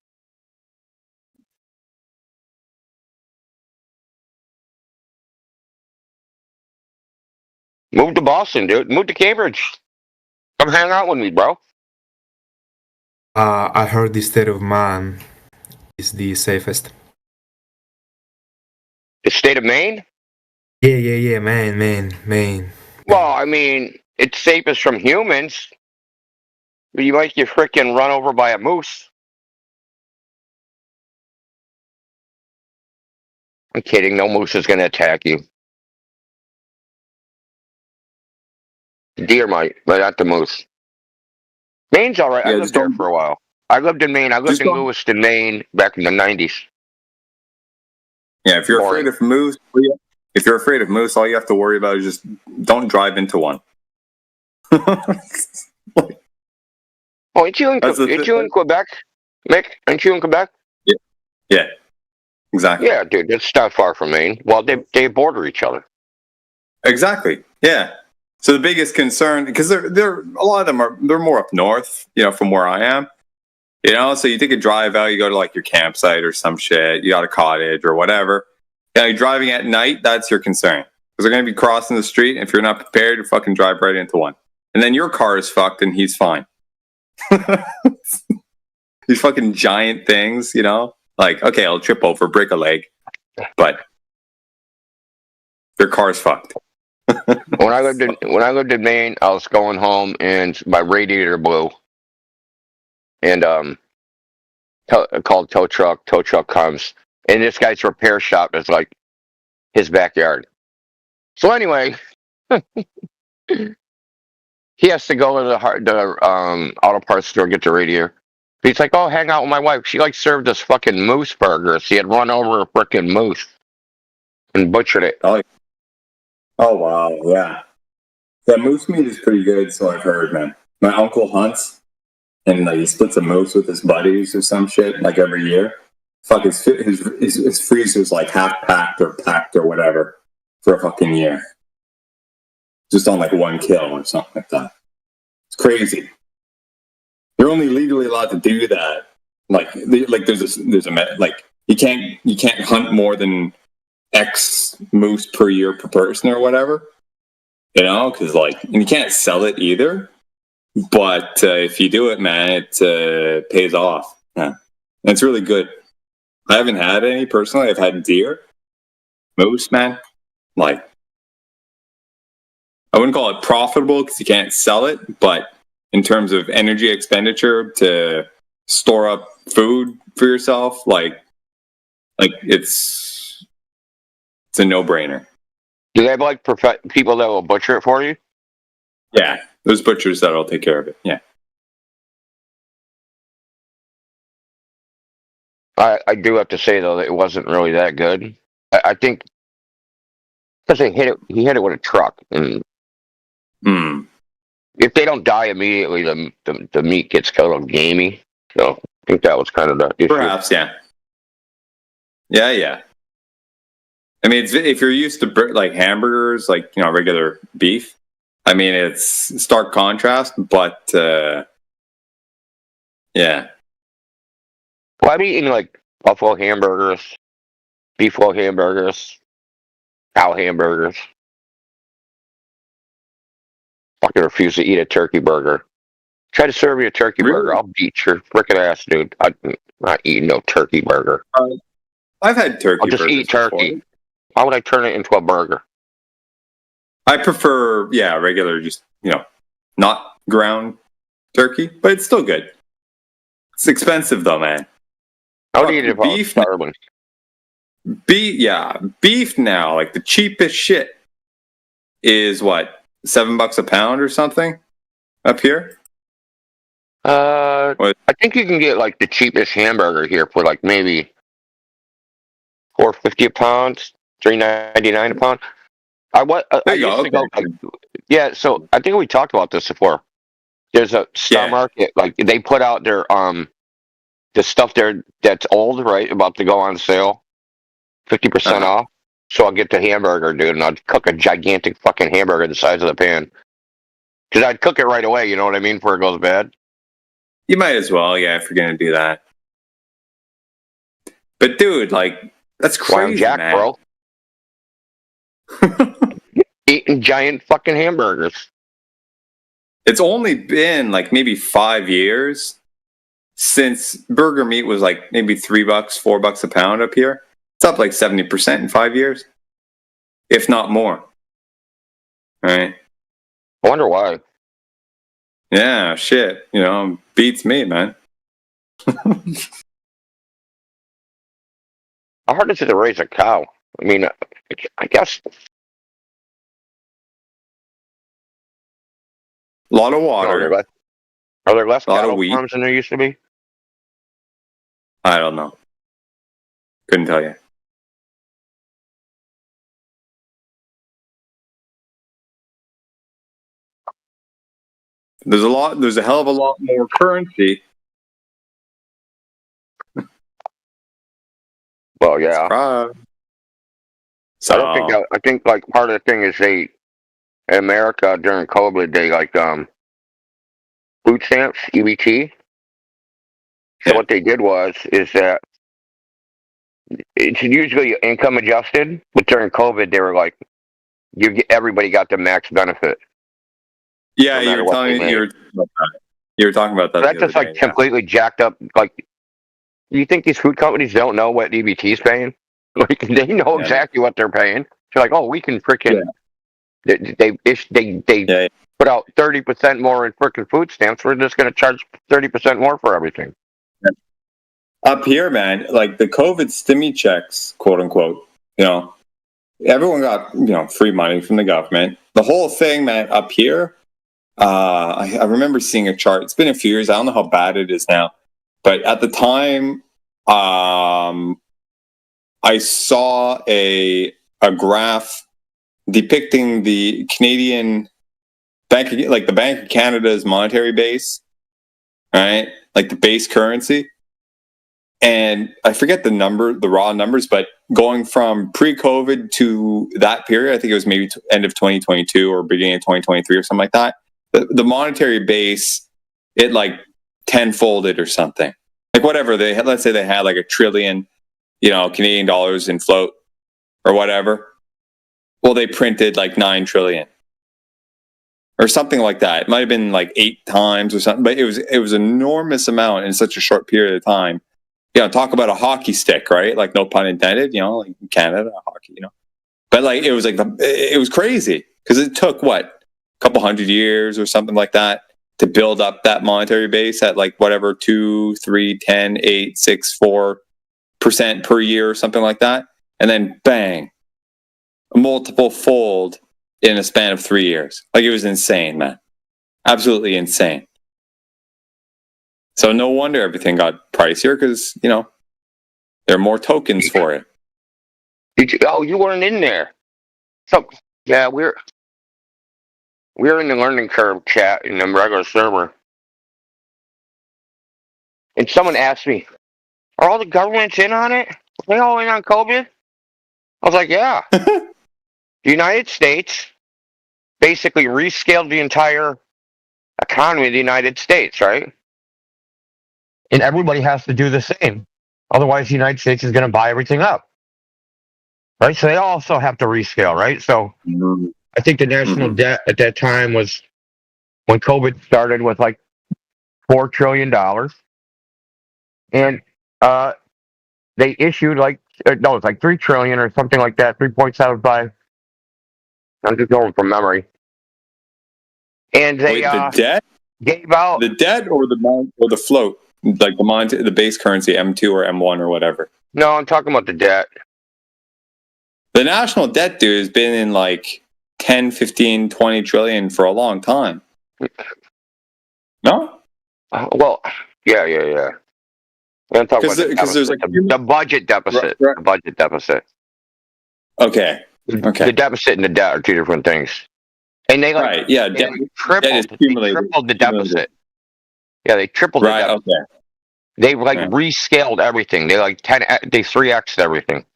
Move to Boston, dude. Move to Cambridge. Come hang out with me, bro. I heard the state of Man is the safest. The state of Maine? Yeah, Maine. Well, I mean, it's safest from humans. You might get frickin' run over by a moose. I'm kidding. No moose is going to attack you. The deer might, but not the moose. Maine's all right. I lived there for a while. I lived in Maine. I lived in Lewiston, Maine back in the 90s. Yeah, if you're afraid of moose, all you have to worry about is just don't drive into one. Aren't you in Quebec, Mick? Aren't you in Quebec? Yeah, exactly. Yeah, dude, it's not far from Maine. Well, they border each other. Exactly. Yeah. So the biggest concern, because they're a lot of them they're more up north, from where I am. So you take a drive out, you go to like your campsite or some shit, you got a cottage or whatever. You're driving at night, that's your concern. Because they're going to be crossing the street, and if you're not prepared, you fucking drive right into one. And then your car is fucked and he's fine. These fucking giant things, like, okay, I'll trip over, break a leg, but your car's fucked. When I lived in Maine, I was going home and my radiator blew. And called tow truck. Tow truck comes, and this guy's repair shop is like his backyard. So anyway, he has to go to the auto parts store, get the radiator. He's like, "Oh, hang out with my wife. She served us fucking moose burgers. He had run over a freaking moose and butchered it." Oh wow, yeah. That moose meat is pretty good, so I've heard, man. My uncle hunts. And he splits a moose with his buddies or some shit every year. Fuck, his freezer's half packed or whatever for a fucking year. Just on one kill or something like that. It's crazy. You're only legally allowed to do that. There's you can't hunt more than X moose per year per person or whatever. You know, because and you can't sell it either. But if you do it, man, it pays off. Yeah, and it's really good. I haven't had any personally. I've had deer, moose, man. I wouldn't call it profitable because you can't sell it, but in terms of energy expenditure to store up food for yourself, it's a no-brainer. Do they have people that will butcher it for you? Yeah, there's butchers that'll take care of it. Yeah. I do have to say though that it wasn't really that good. I think because he hit it with a truck, and if they don't die immediately, the meat gets kind of gamey. So I think that was kind of the issue. Perhaps, yeah. Yeah. I mean, if you're used to hamburgers, regular beef, I mean, it's stark contrast, but yeah. Well, I'm eating buffalo hamburgers, beefalo hamburgers, cow hamburgers. Fucking refuse to eat a turkey burger. Try to serve me a turkey burger, I'll beat your frickin' ass, dude. I'm not eating no turkey burger. I've had turkey. I'll just eat turkey. Before. Why would I turn it into a burger? I prefer, regular, just not ground turkey, but it's still good. It's expensive though, man. I would eat it if beef. Beef now, the cheapest shit is what, $7 a pound or something up here. I think you can get the cheapest hamburger here for maybe $4.50 a pound, $3.99 a pound. I used to go. Yeah, so I think we talked about this before. There's a Star Market, they put out their the stuff there that's old, right, about to go on sale, 50% off. So I'll get the hamburger, dude, and I'll cook a gigantic fucking hamburger the size of the pan. Because I'd cook it right away, you know what I mean, before it goes bad. You might as well, if you're gonna do that. But dude, that's crazy, Jack, man. Bro. Eating giant fucking hamburgers. It's only been maybe 5 years since burger meat was maybe $3, $4 a pound up here. It's up 70% in 5 years, if not more. All right. I wonder why. Yeah, shit. Beats me, man. How hard is it to raise a cow? I mean, I guess a lot of water. Are there less cattle farms than there used to be? I don't know. Couldn't tell you. There's a hell of a lot more currency. Well, yeah. So I think part of the thing is in America during COVID they food stamps, EBT. So what they did is that it's usually income adjusted, but during COVID they were everybody got the max benefit. Yeah, you were talking about that. That just completely jacked up. You think these food companies don't know what EBT is paying? They know exactly what they're paying. They're we can freaking. They put out 30% more in freaking food stamps. We're just going to charge 30% more for everything. Up here, man, the COVID stimmy checks, quote unquote. Everyone got free money from the government. The whole thing, man, up here. I remember seeing a chart. It's been a few years. I don't know how bad it is now, but at the time, I saw a graph depicting the Canadian bank, the Bank of Canada's monetary base, right? The base currency. And I forget the raw numbers, but going from pre-COVID to that period, I think it was maybe end of 2022 or beginning of 2023 or something like that. The monetary base, it 10-folded or something. Whatever, let's say they had $1 trillion Canadian dollars in float or whatever. Well, they printed like 9 trillion or something like that. It might have been like 8 times or something, but it was an enormous amount in such a short period of time. Talk about a hockey stick, right? Like, no pun intended, like in Canada, hockey, But like, it was crazy because it took what, a couple hundred years or something like that to build up that monetary base at like whatever 2, 3, 10, 8, 6, 4% per year or something like that. And then bang, a multiple fold in a span of 3 years. Like, it was insane, man. Absolutely insane. So no wonder everything got pricier because, there are more tokens for it. You weren't in there. So yeah, we're in the learning curve chat in the regular server, and someone asked me, "Are all the governments in on it? Are they all in on COVID?" I was like, "Yeah." The United States basically rescaled the entire economy of the United States, right? And everybody has to do the same. Otherwise, the United States is going to buy everything up, right? So they also have to rescale, right? So I think the national debt at that time was, when COVID started, was like $4 trillion. And they issued it's like 3 trillion or something like that, 3.75. I'm just going from memory. And they Wait, the debt? gave out The debt or the float? Like the base currency, M2 or M1 or whatever. No, I'm talking about the debt. The national debt, dude, has been in like 10, 15, 20 trillion for a long time. No? Well, yeah. I'm talking about the Because there's deficit, like the budget deficit. Right. The budget deficit. Okay. The deficit and the debt are two different things. And they Right. Yeah. they Debt tripled. is They accumulated. tripled the deficit. Yeah, they tripled the Right. deficit. Okay. They Yeah. rescaled everything. They 3x'd everything.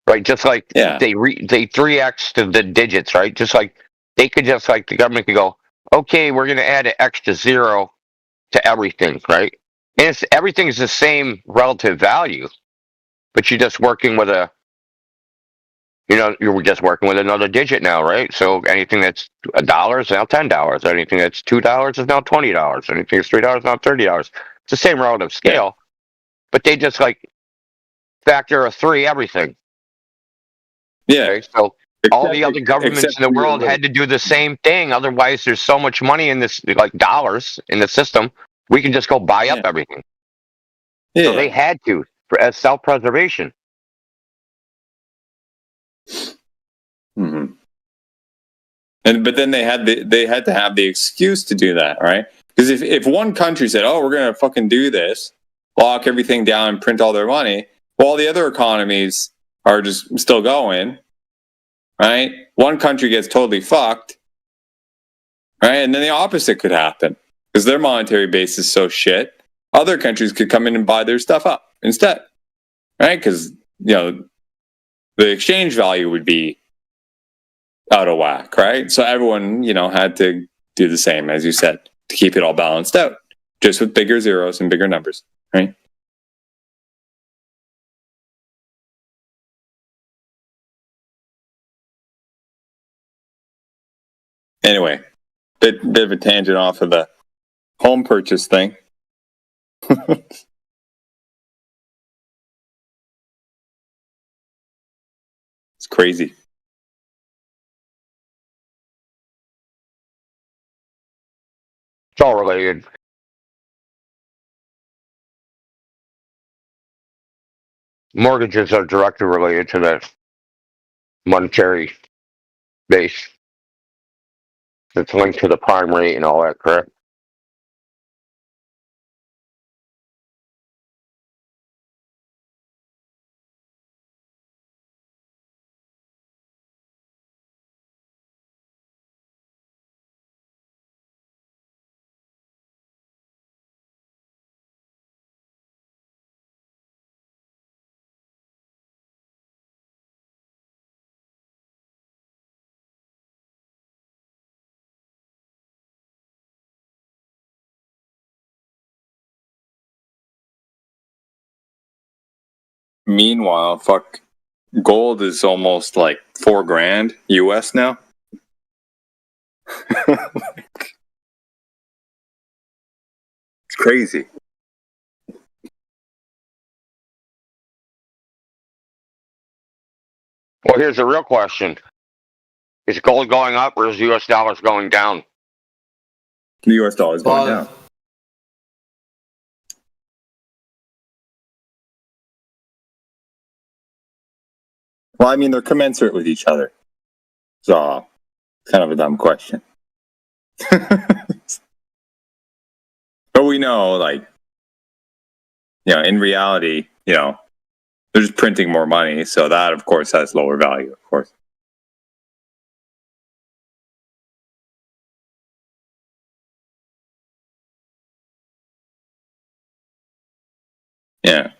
Right, just like Yeah. they 3x to the digits, right? Just like they could the government could go, okay, we're going to add an extra 0 to everything, right? And everything is the same relative value, but you're just working with you're just working with another digit now, right? So anything that's $1 is now $10. Anything that's $2 is now $20. Anything that's $3 is now $30. It's the same relative scale, but they just factor a 3 everything. Yeah. Okay, so all the other governments in the world had to do the same thing. Otherwise, there's so much money in this, like dollars in the system, we can just go buy up everything. Yeah. So they had to, as self-preservation. Mm-hmm. But then they had to have the excuse to do that, right? Because if one country said, "Oh, we're going to fucking do this, lock everything down, and print all their money," well, all the other economies are just still going, right? One country gets totally fucked, right? And then the opposite could happen because their monetary base is so shit. Other countries could come in and buy their stuff up instead, right? Because the exchange value would be out of whack, right? So everyone, had to do the same, as you said, to keep it all balanced out, just with bigger zeros and bigger numbers, right? Anyway, bit of a tangent off of the home purchase thing. It's crazy. It's all related. Mortgages are directly related to that monetary base. It's linked to the prime rate and all that, correct? meanwhile, fuck, gold is almost like $4,000 US now. It's crazy. Well, here's the real question: is gold going up or is U.S. dollars going down? The US dollar is going down. Well, I mean, they're commensurate with each other. So, kind of a dumb question. But we know, like, in reality, they're just printing more money. So that, of course, has lower value, of course. Yeah.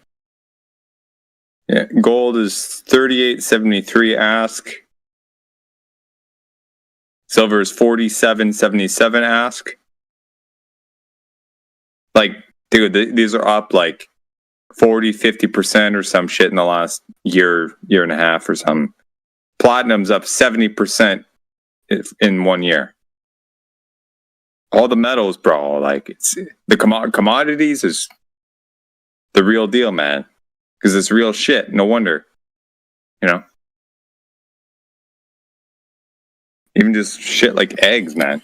Yeah. Gold is 38.73 ask. Silver is 47.77 ask. Like, dude, these are up like 40-50% or some shit in the last year and a half or something. Platinum's up 70% in 1 year. All the metals, bro, like, it's the commodities is the real deal, man, because it's real shit. No wonder, even just shit like eggs, man.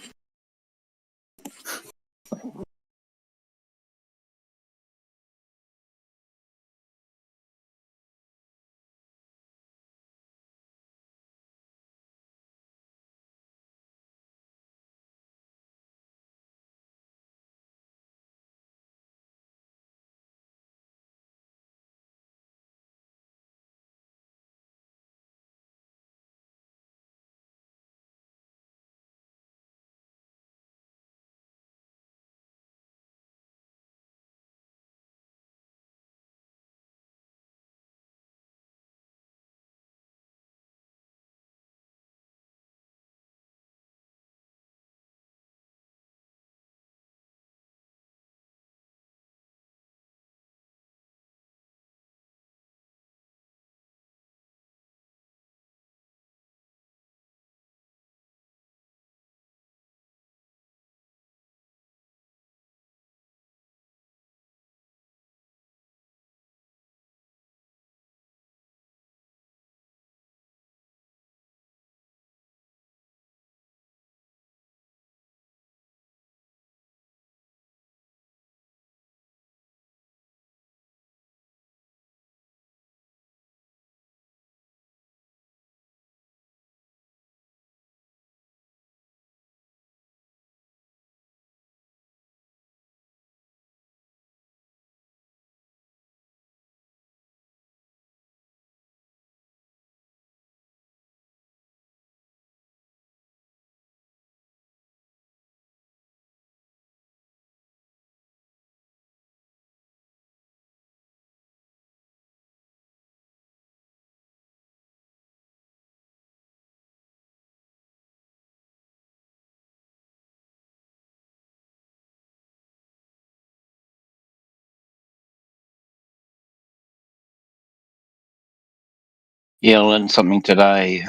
Yeah, I learned something today.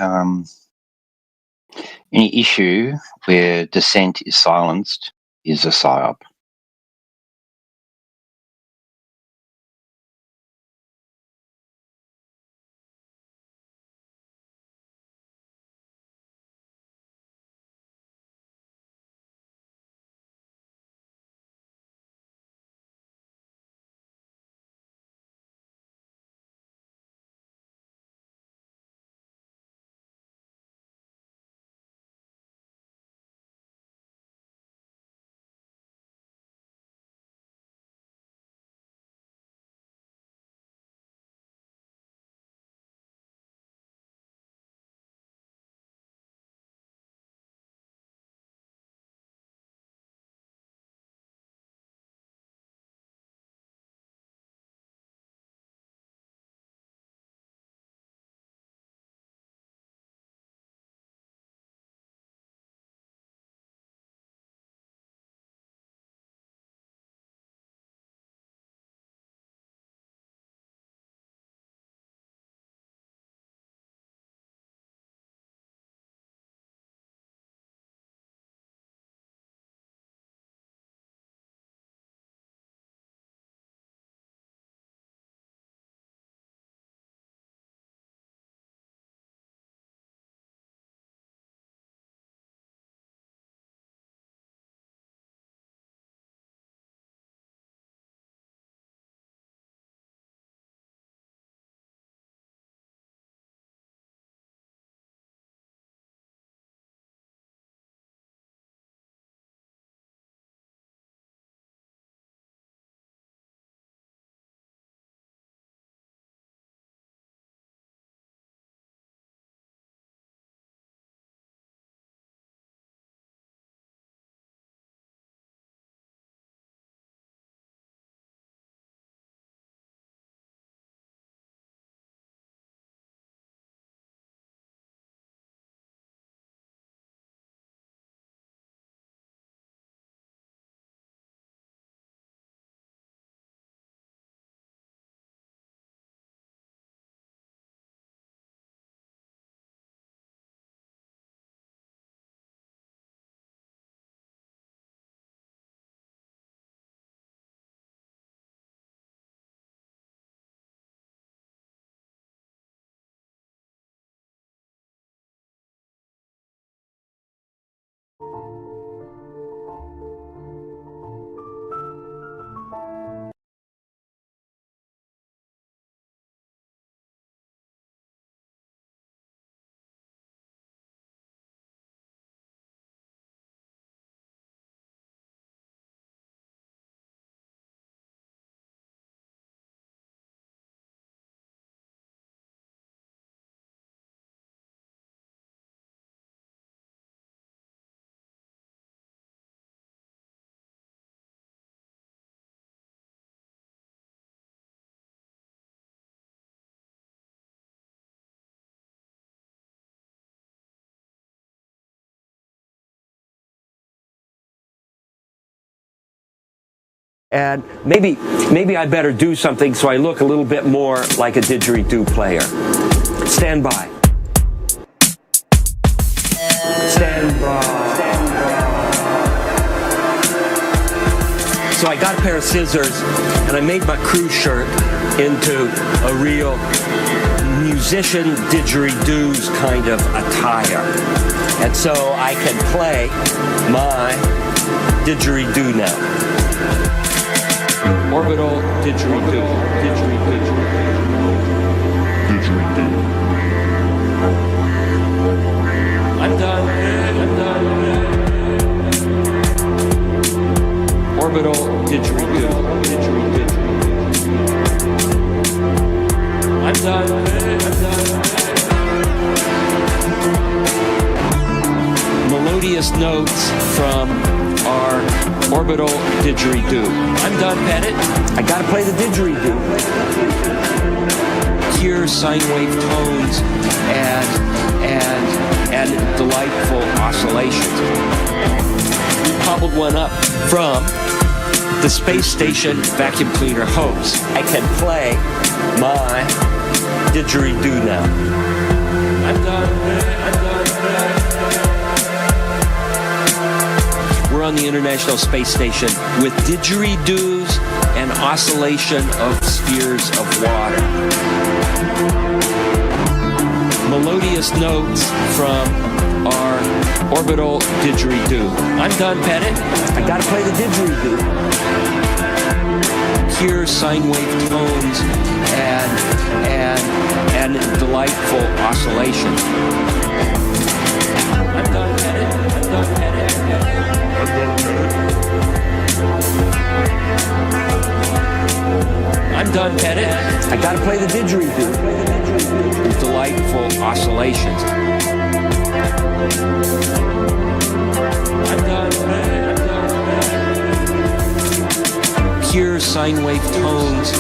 Any issue where dissent is silenced is a psyop. And maybe I better do something so I look a little bit more like a didgeridoo player. Stand by. Stand by. So I got a pair of scissors and I made my crew shirt into a real musician didgeridoos kind of attire. And so I can play my didgeridoo now. Orbital didgeridoo. Didgeridoo. Didgeridoo. I'm done. Orbital didgeridoo. Didgeridoo. I'm done. Melodious notes from our orbital didgeridoo. I'm done, Pettit. I gotta play the didgeridoo. Pure sine wave tones and delightful oscillations. We cobbled one up from the space station vacuum cleaner hose. I can play my didgeridoo now. I'm done. We're on the International Space Station with didgeridoos and oscillation of spheres of water. Melodious notes from our orbital didgeridoo. I'm done, Pettit. I gotta play the didgeridoo. Pure sine wave tones and delightful oscillations. I'm done, Pettit. I'm done, Pettit. I'm done, Pettit. I gotta play the didgeridoo. Delightful oscillations. I'm done. Pure sine wave tones.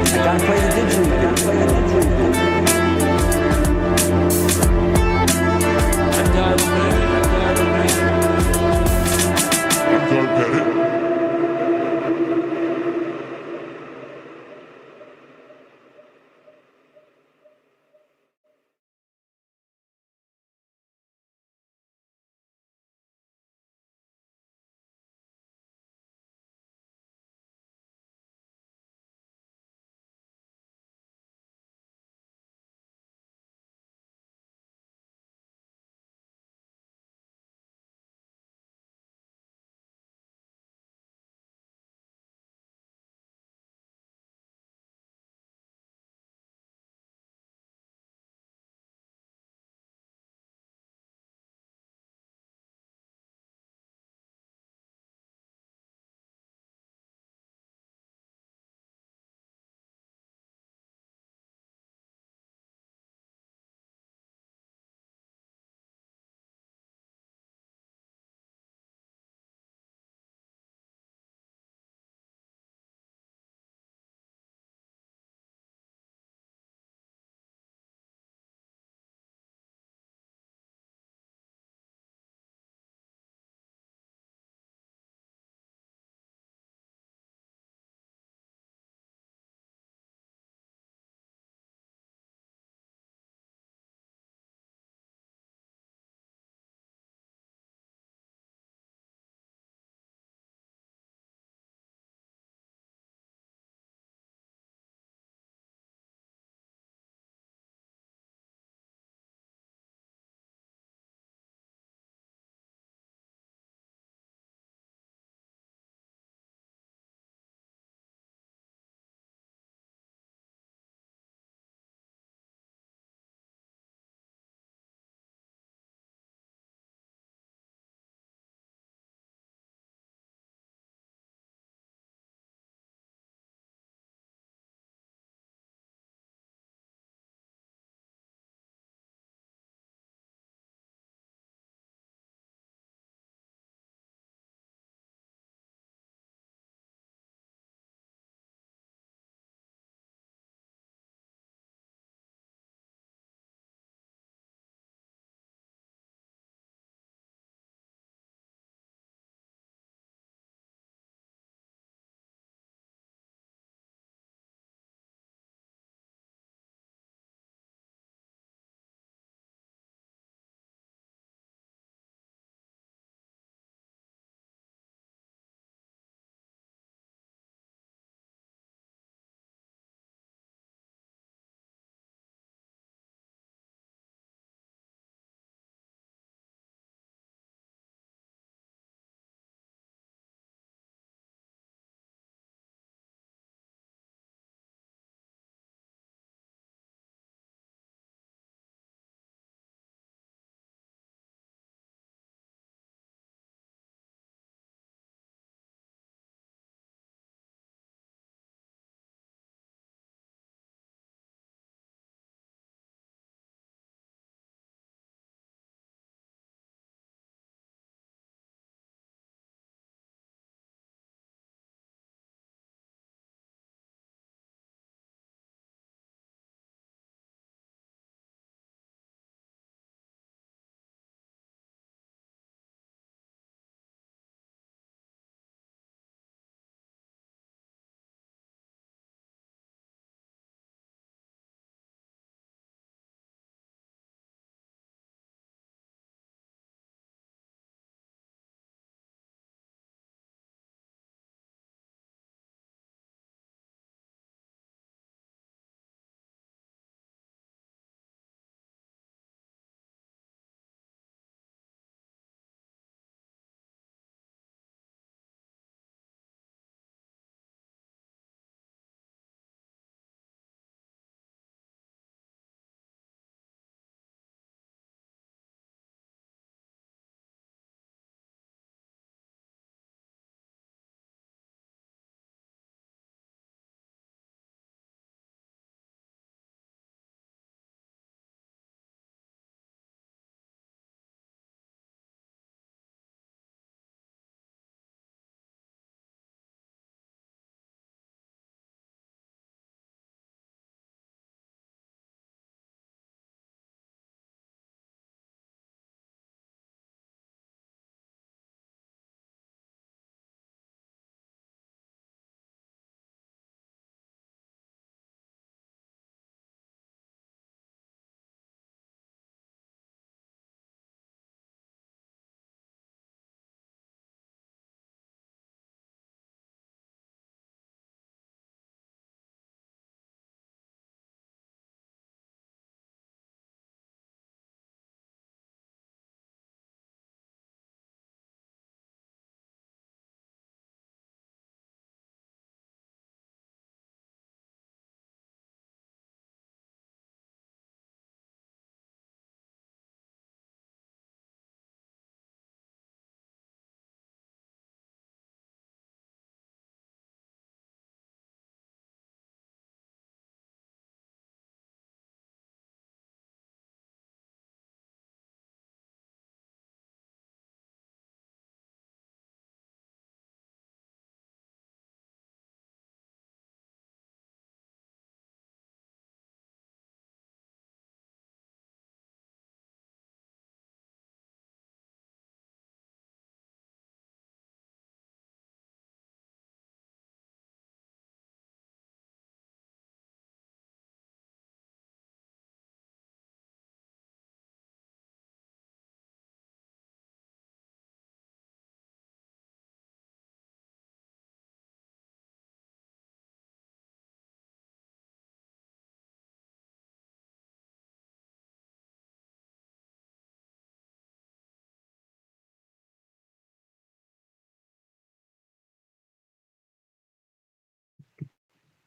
I gotta play the didgeridoo.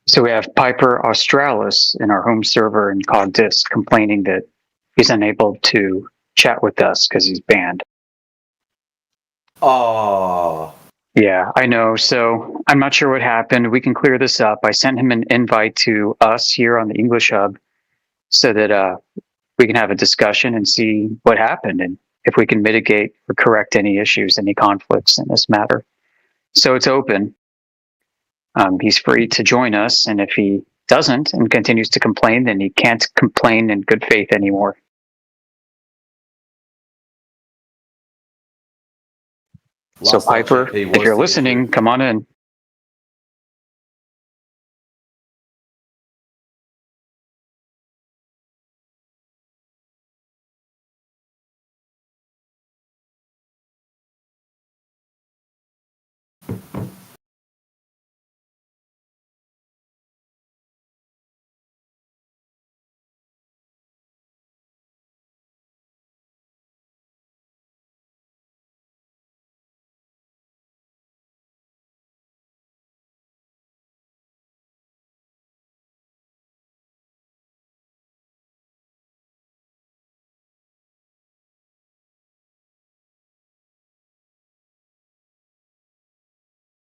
So we have Piper Australis in our home server in Cogdis complaining that he's unable to chat with us because he's banned. Oh, Yeah, I know. So I'm not sure what happened. We can clear this up. I sent him an invite to us here on the English Hub so that we can have a discussion and see what happened and if we can mitigate or correct any issues, any conflicts in this matter. So it's open. He's free to join us, and if he doesn't and continues to complain, then he can't complain in good faith anymore. So last I Piper, checked, he if was you're the listening, issue. come on in.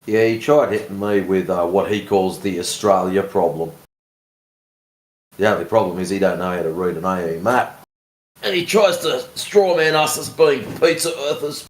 Yeah, he tried hitting me with what he calls the Australia problem. The only problem is he don't know how to read an AE map. And he tries to strawman us as being pizza earthers.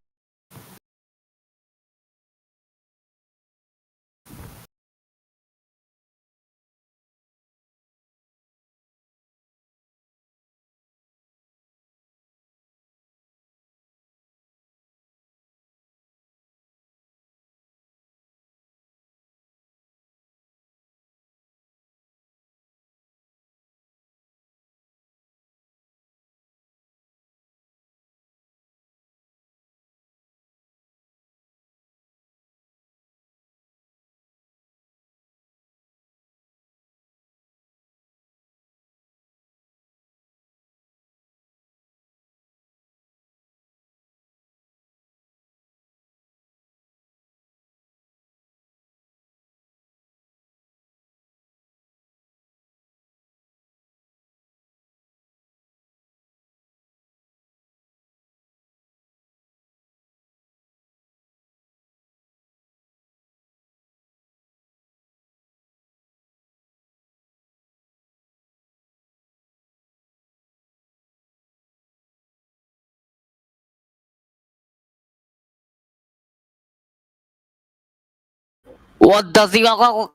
What does he want?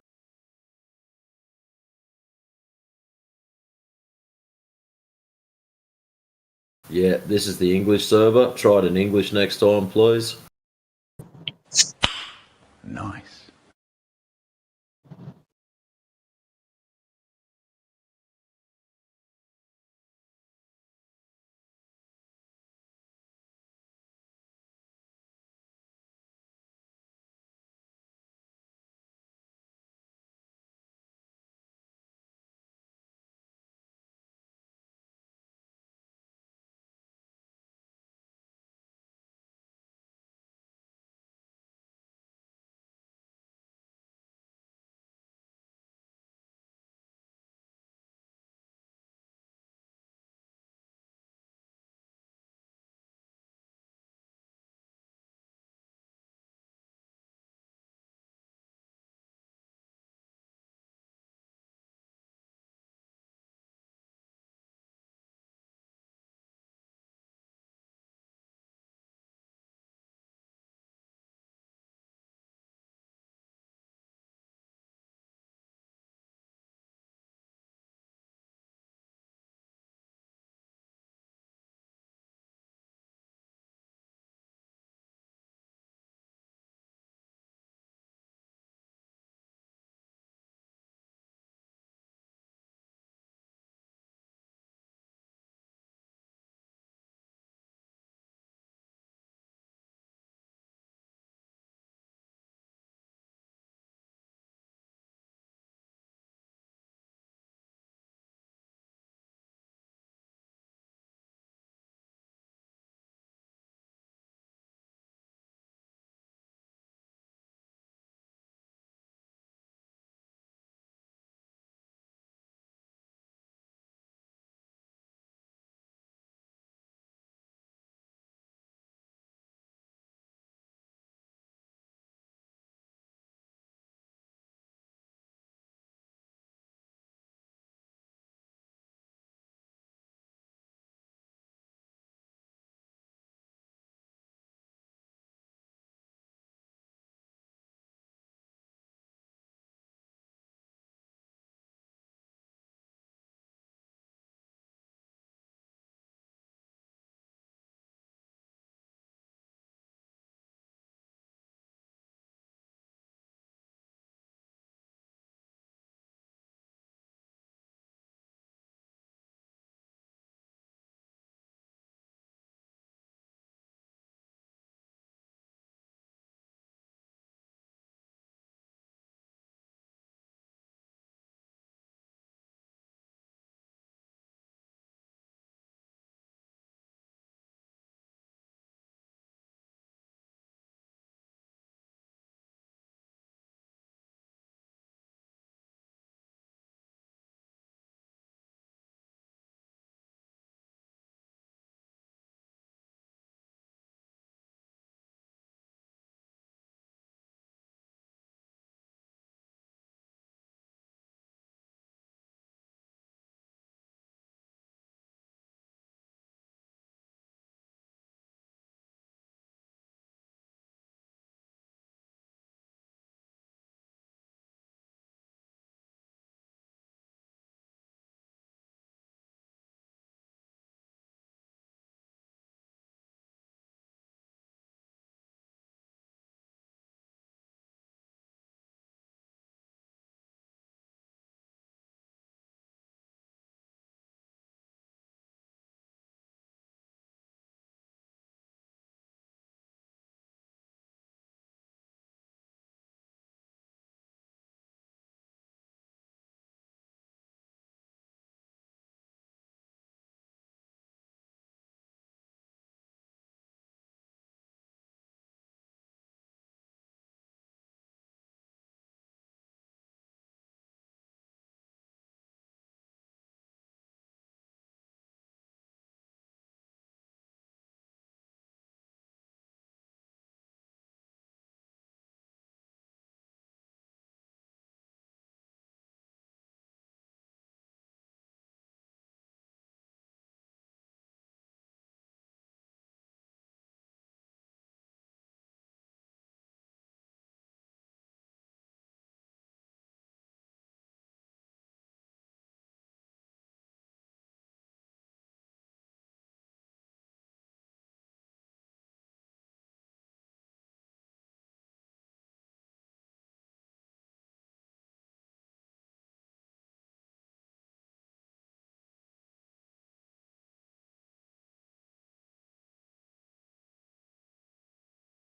Yeah, this is the English server. Try it in English next time, please. Nice.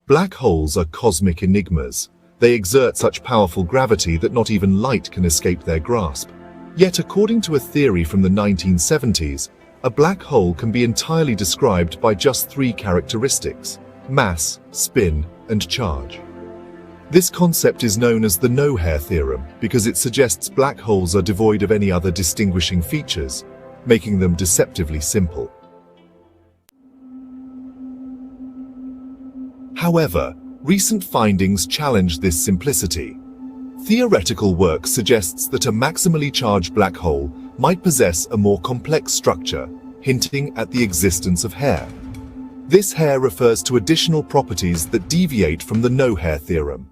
Black holes are cosmic enigmas. They exert such powerful gravity that not even light can escape their grasp. Yet, according to a theory from the 1970s, a black hole can be entirely described by just three characteristics: mass, spin, and charge. This concept is known as the no-hair theorem because it suggests black holes are devoid of any other distinguishing features, making them deceptively simple. However, recent findings challenge this simplicity. Theoretical work suggests that a maximally charged black hole might possess a more complex structure, hinting at the existence of hair. This hair refers to additional properties that deviate from the no-hair theorem.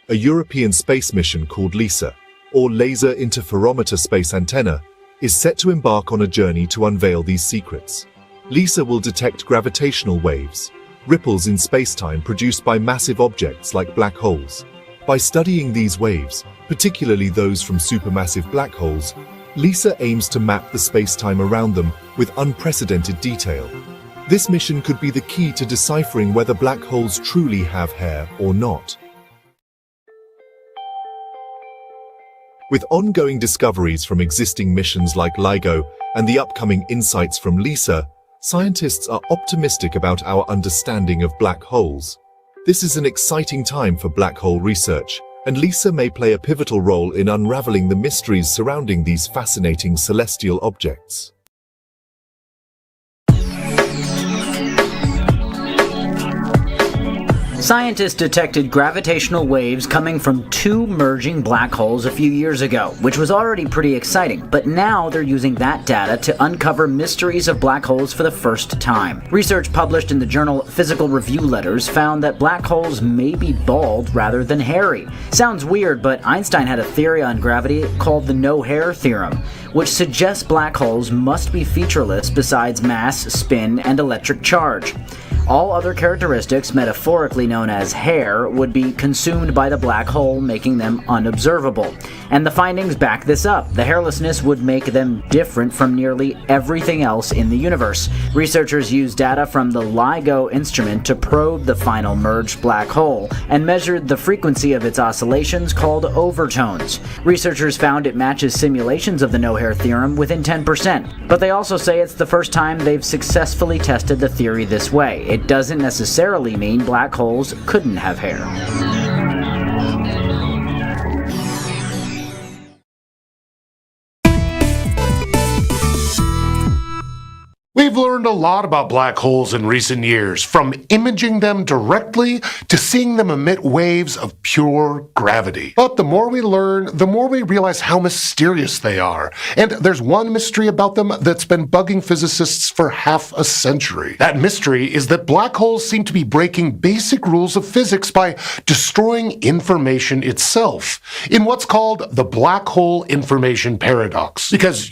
A European space mission called LISA, or Laser Interferometer Space Antenna, is set to embark on a journey to unveil these secrets. LISA will detect gravitational waves, ripples in spacetime produced by massive objects like black holes. By studying these waves, particularly those from supermassive black holes, LISA aims to map the spacetime around them with unprecedented detail. This mission could be the key to deciphering whether black holes truly have hair or not. With ongoing discoveries from existing missions like LIGO and the upcoming insights from LISA, scientists are optimistic about our understanding of black holes. This is an exciting time for black hole research, and LISA may play a pivotal role in unraveling the mysteries surrounding these fascinating celestial objects. Scientists detected gravitational waves coming from two merging black holes a few years ago, which was already pretty exciting, but now they're using that data to uncover mysteries of black holes for the first time. Research published in the journal Physical Review Letters found that black holes may be bald rather than hairy. Sounds weird, but Einstein had a theory on gravity called the no-hair theorem, which suggests black holes must be featureless besides mass, spin, and electric charge. All other characteristics, metaphorically known as hair, would be consumed by the black hole, making them unobservable. And the findings back this up. The hairlessness would make them different from nearly everything else in the universe. Researchers used data from the LIGO instrument to probe the final merged black hole and measured the frequency of its oscillations called overtones. Researchers found it matches simulations of the no-hair theorem within 10%, but they also say it's the first time they've successfully tested the theory this way. It doesn't necessarily mean black holes couldn't have hair. We've learned a lot about black holes in recent years, from imaging them directly to seeing them emit waves of pure gravity. But the more we learn, the more we realize how mysterious they are. And there's one mystery about them that's been bugging physicists for half a century. That mystery is that black holes seem to be breaking basic rules of physics by destroying information itself, in what's called the black hole information paradox. Because,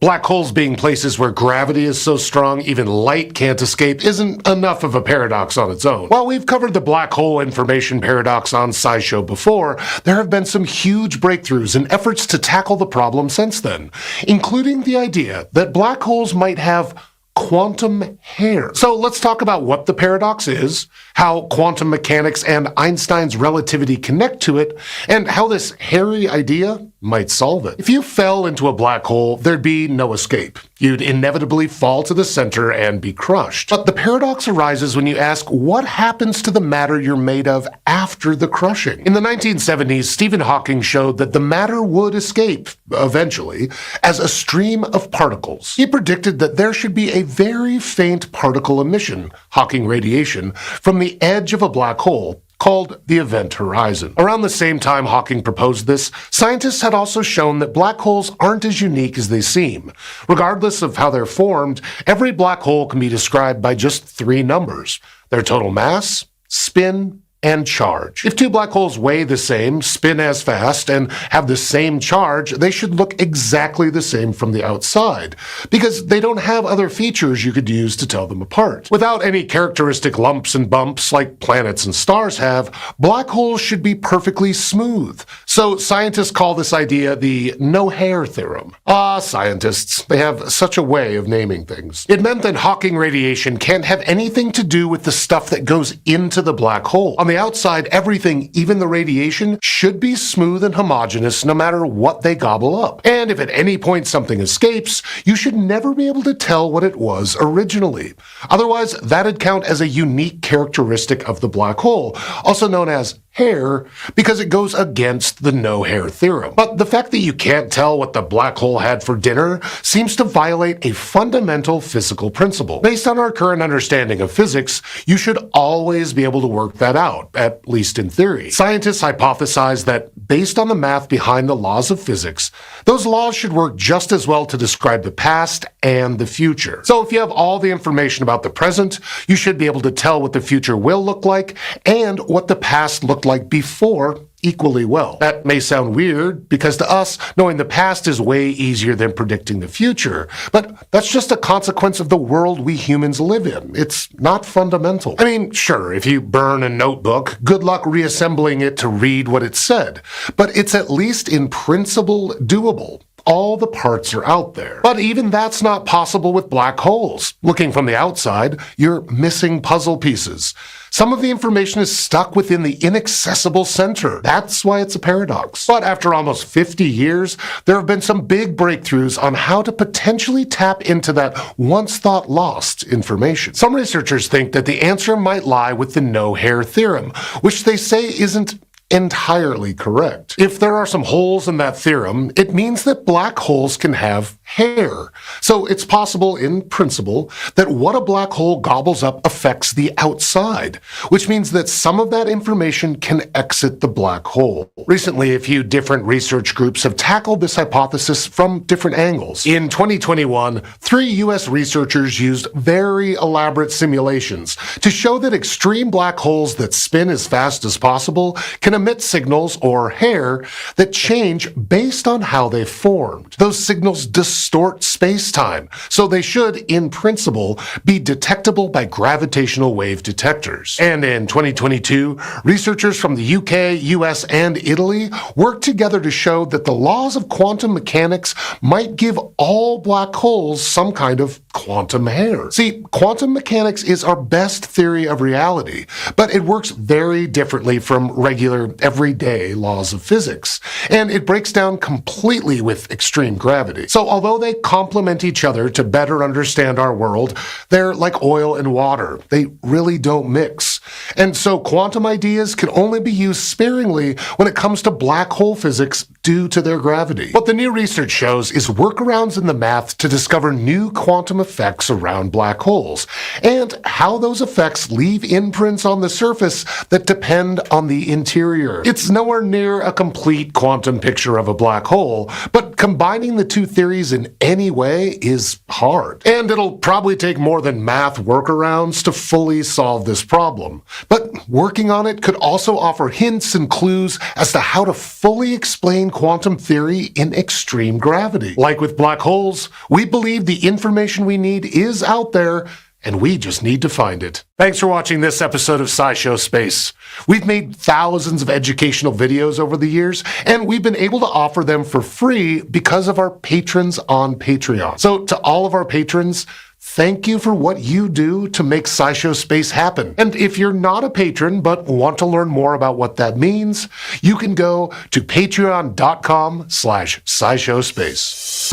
black holes being places where gravity is so strong even light can't escape isn't enough of a paradox on its own. While we've covered the black hole information paradox on SciShow before, there have been some huge breakthroughs in efforts to tackle the problem since then, including the idea that black holes might have quantum hair. So let's talk about what the paradox is, how quantum mechanics and Einstein's relativity connect to it, and how this hairy idea might solve it. If you fell into a black hole, there'd be no escape. You'd inevitably fall to the center and be crushed. But the paradox arises when you ask what happens to the matter you're made of after the crushing. In the 1970s, Stephen Hawking showed that the matter would escape, eventually, as a stream of particles. He predicted that there should be a very faint particle emission, Hawking radiation, from the edge of a black hole, called the event horizon. Around the same time Hawking proposed this, scientists had also shown that black holes aren't as unique as they seem. Regardless of how they're formed, every black hole can be described by just three numbers: their total mass, spin, and charge. If two black holes weigh the same, spin as fast, and have the same charge, they should look exactly the same from the outside, because they don't have other features you could use to tell them apart. Without any characteristic lumps and bumps like planets and stars have, black holes should be perfectly smooth. So scientists call this idea the no-hair theorem. Ah, scientists, they have such a way of naming things. It meant that Hawking radiation can't have anything to do with the stuff that goes into the black hole. On the outside, everything, even the radiation, should be smooth and homogeneous no matter what they gobble up. And if at any point something escapes, you should never be able to tell what it was originally. Otherwise, that'd count as a unique characteristic of the black hole, also known as hair, because it goes against the no-hair theorem. But the fact that you can't tell what the black hole had for dinner seems to violate a fundamental physical principle. Based on our current understanding of physics, you should always be able to work that out, at least in theory. Scientists hypothesize that, based on the math behind the laws of physics, those laws should work just as well to describe the past and the future. So if you have all the information about the present, you should be able to tell what the future will look like and what the past looked like before equally well. That may sound weird, because to us, knowing the past is way easier than predicting the future, but that's just a consequence of the world we humans live in. It's not fundamental. I mean, sure, if you burn a notebook, good luck reassembling it to read what it said, but it's at least in principle doable. All the parts are out there. But even that's not possible with black holes. Looking from the outside, you're missing puzzle pieces. Some of the information is stuck within the inaccessible center. That's why it's a paradox. But after almost 50 years, there have been some big breakthroughs on how to potentially tap into that once thought lost information. Some researchers think that the answer might lie with the no-hair theorem, which they say isn't entirely correct. If there are some holes in that theorem, it means that black holes can have hair. So it's possible, in principle, that what a black hole gobbles up affects the outside, which means that some of that information can exit the black hole. Recently, a few different research groups have tackled this hypothesis from different angles. In 2021, 3 US researchers used very elaborate simulations to show that extreme black holes that spin as fast as possible can emit signals, or hair, that change based on how they formed. Those signals distort space-time, so they should, in principle, be detectable by gravitational wave detectors. And in 2022, researchers from the UK, US, and Italy worked together to show that the laws of quantum mechanics might give all black holes some kind of quantum hair. See, quantum mechanics is our best theory of reality, but it works very differently from regular everyday laws of physics, and it breaks down completely with extreme gravity. So although they complement each other to better understand our world, they're like oil and water. They really don't mix. And so quantum ideas can only be used sparingly when it comes to black hole physics due to their gravity. What the new research shows is workarounds in the math to discover new quantum effects around black holes, and how those effects leave imprints on the surface that depend on the interior. It's nowhere near a complete quantum picture of a black hole, but combining the two theories in any way is hard. And it'll probably take more than math workarounds to fully solve this problem. But working on it could also offer hints and clues as to how to fully explain quantum theory in extreme gravity. Like with black holes, we believe the information we need is out there, and we just need to find it. Thanks for watching this episode of SciShow Space. We've made thousands of educational videos over the years, and we've been able to offer them for free because of our patrons on Patreon. So to all of our patrons, thank you for what you do to make SciShow Space happen. And if you're not a patron but want to learn more about what that means, you can go to patreon.com/SciShowSpace.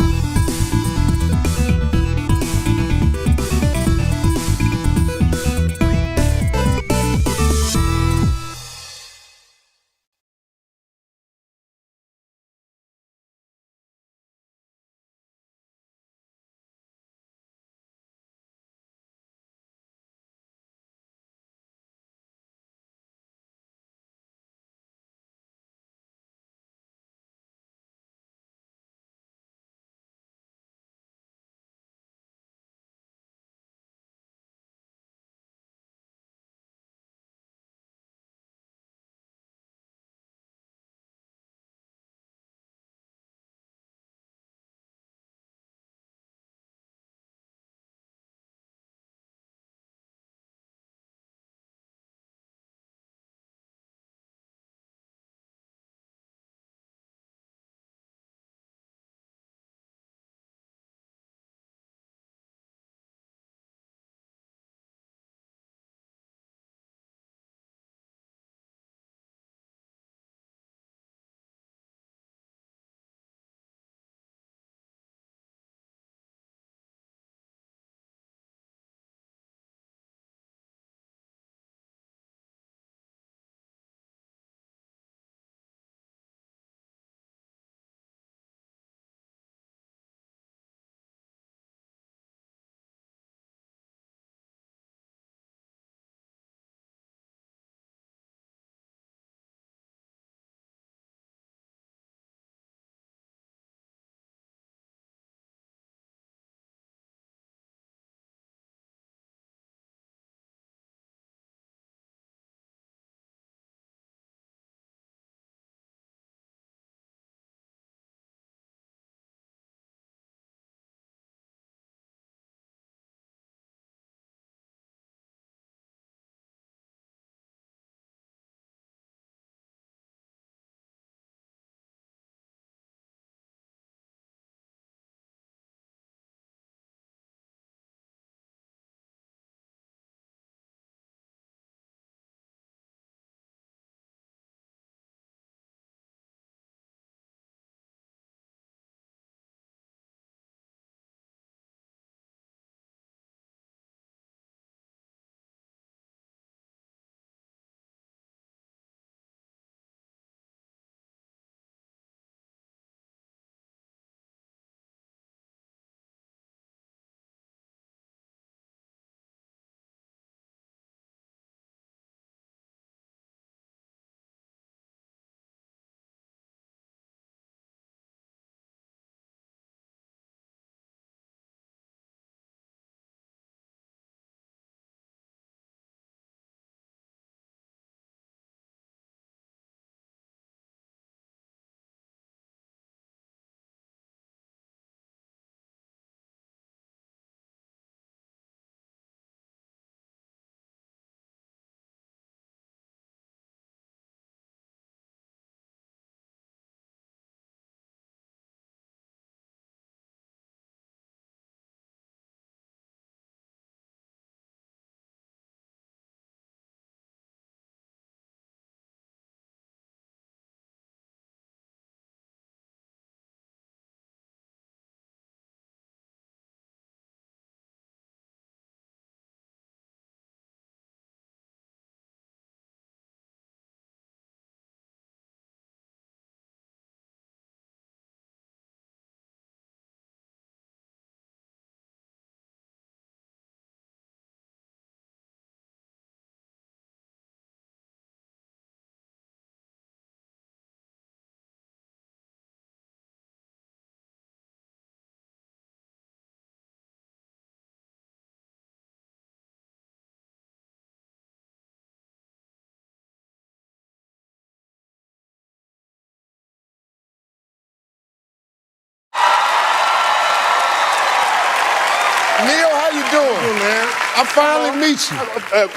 Neil, how you doing? Man. I finally meet you.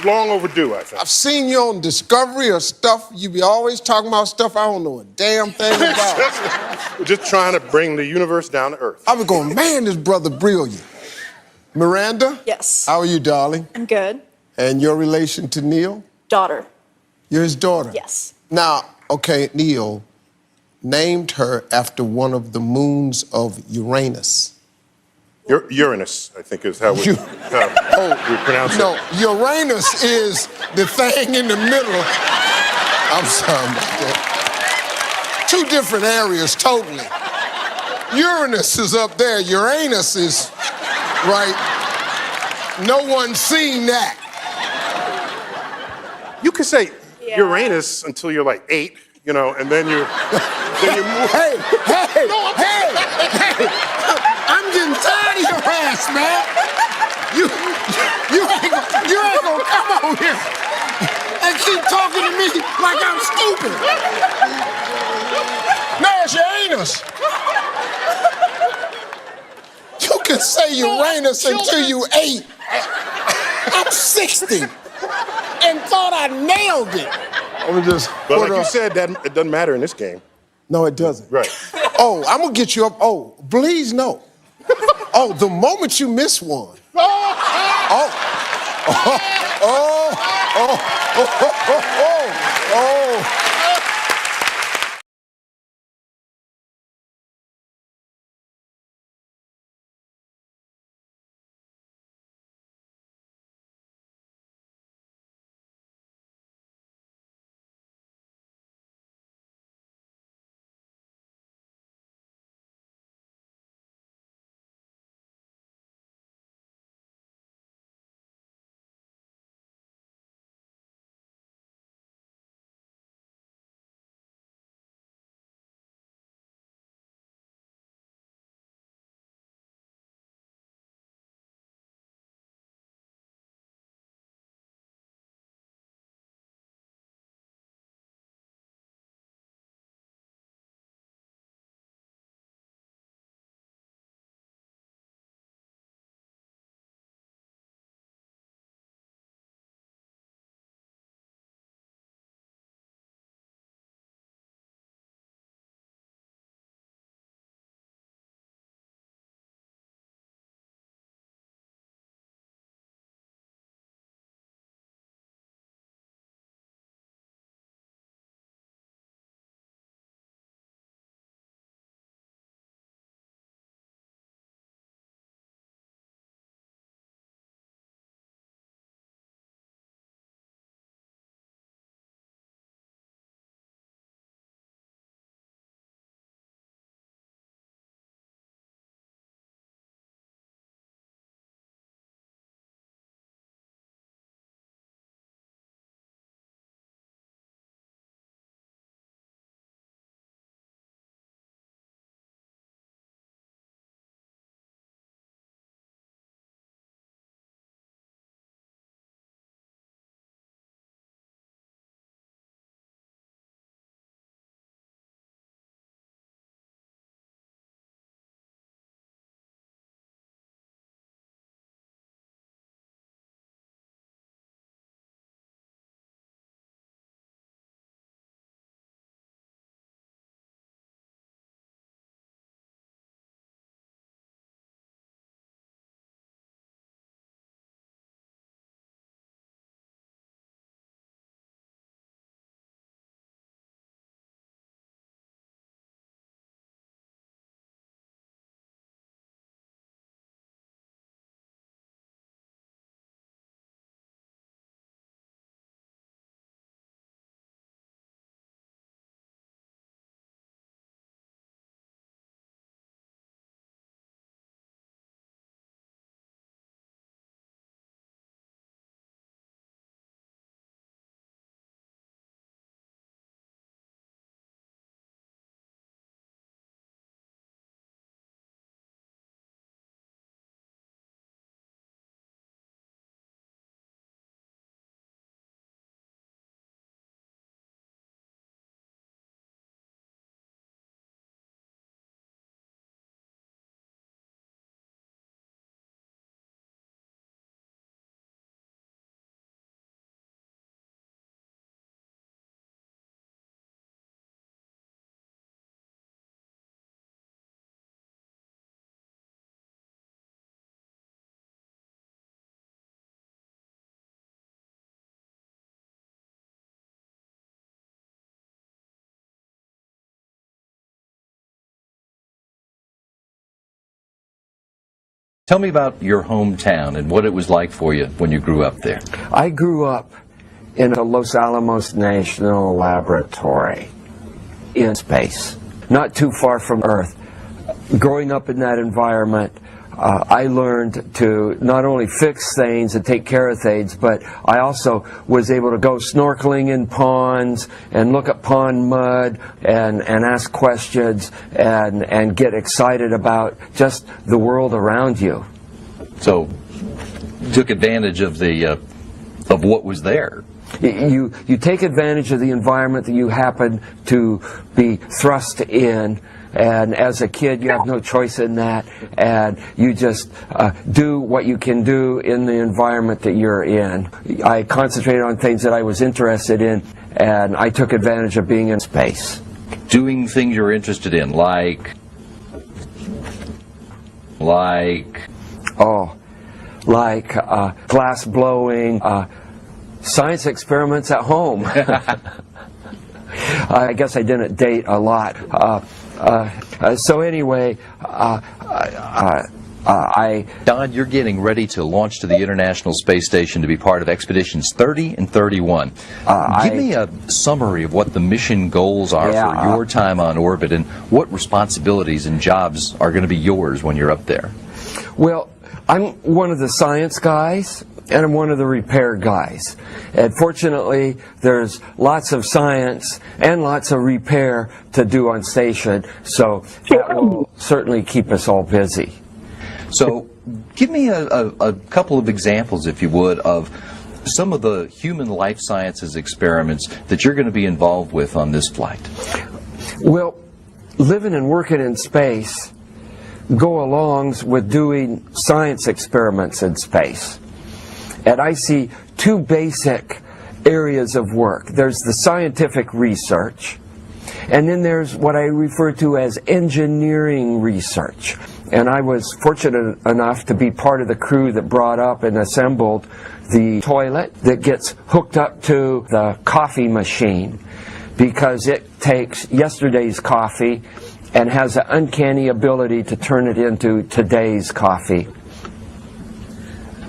Long overdue, I think. I've seen you on Discovery or stuff. You be always talking about stuff I don't know a damn thing about. We're just trying to bring the universe down to earth. I was going, man, this brother brilliant. Miranda? Yes. How are you, darling? I'm good. And your relation to Neil? Daughter. You're his daughter? Yes. Now, okay, Neil named her after one of the moons of Uranus. Uranus, I think, is how we pronounce it. No, Uranus is the thing in the middle. I'm sorry about that. Two different areas, totally. Uranus is up there. Uranus is right. No one's seen that. You could say Uranus until you're like 8, you know, and then you move. Hey! I'm getting tired of your ass, man. You ain't gonna come on here and keep talking to me like I'm stupid. No, it's your anus. You can say Uranus until you 8. I'm 60 and thought I nailed it. Let me just But like you said, it doesn't matter in this game. No, it doesn't. Right. Oh, I'm gonna get you up. Oh, please no. Oh, the moment you miss one. Oh. Oh. Tell me about your hometown and what it was like for you when you grew up there. I grew up in the Los Alamos National Laboratory in space, not too far from Earth. Growing up in that environment, I learned to not only fix things and take care of things, but I also was able to go snorkeling in ponds and look at pond mud and ask questions and get excited about just the world around you. So, you took advantage of of what was there. You take advantage of the environment that you happen to be thrust in. And as a kid, you have no choice in that, and you just do what you can do in the environment that you're in. I concentrated on things that I was interested in, and I took advantage of being in space. Doing things you're interested in, like glass blowing, science experiments at home. I guess I didn't date a lot. So anyway, Don, you're getting ready to launch to the International Space Station to be part of Expeditions 30 and 31. Give me a summary of what the mission goals are for your time on orbit and what responsibilities and jobs are going to be yours when you're up there. Well, I'm one of the science guys, and I'm one of the repair guys. And fortunately, there's lots of science and lots of repair to do on station, so that will certainly keep us all busy. So, give me a couple of examples, if you would, of some of the human life sciences experiments that you're going to be involved with on this flight. Well, living and working in space go along with doing science experiments in space. And I see two basic areas of work. There's the scientific research, and then there's what I refer to as engineering research. And I was fortunate enough to be part of the crew that brought up and assembled the toilet that gets hooked up to the coffee machine, because it takes yesterday's coffee and has an uncanny ability to turn it into today's coffee.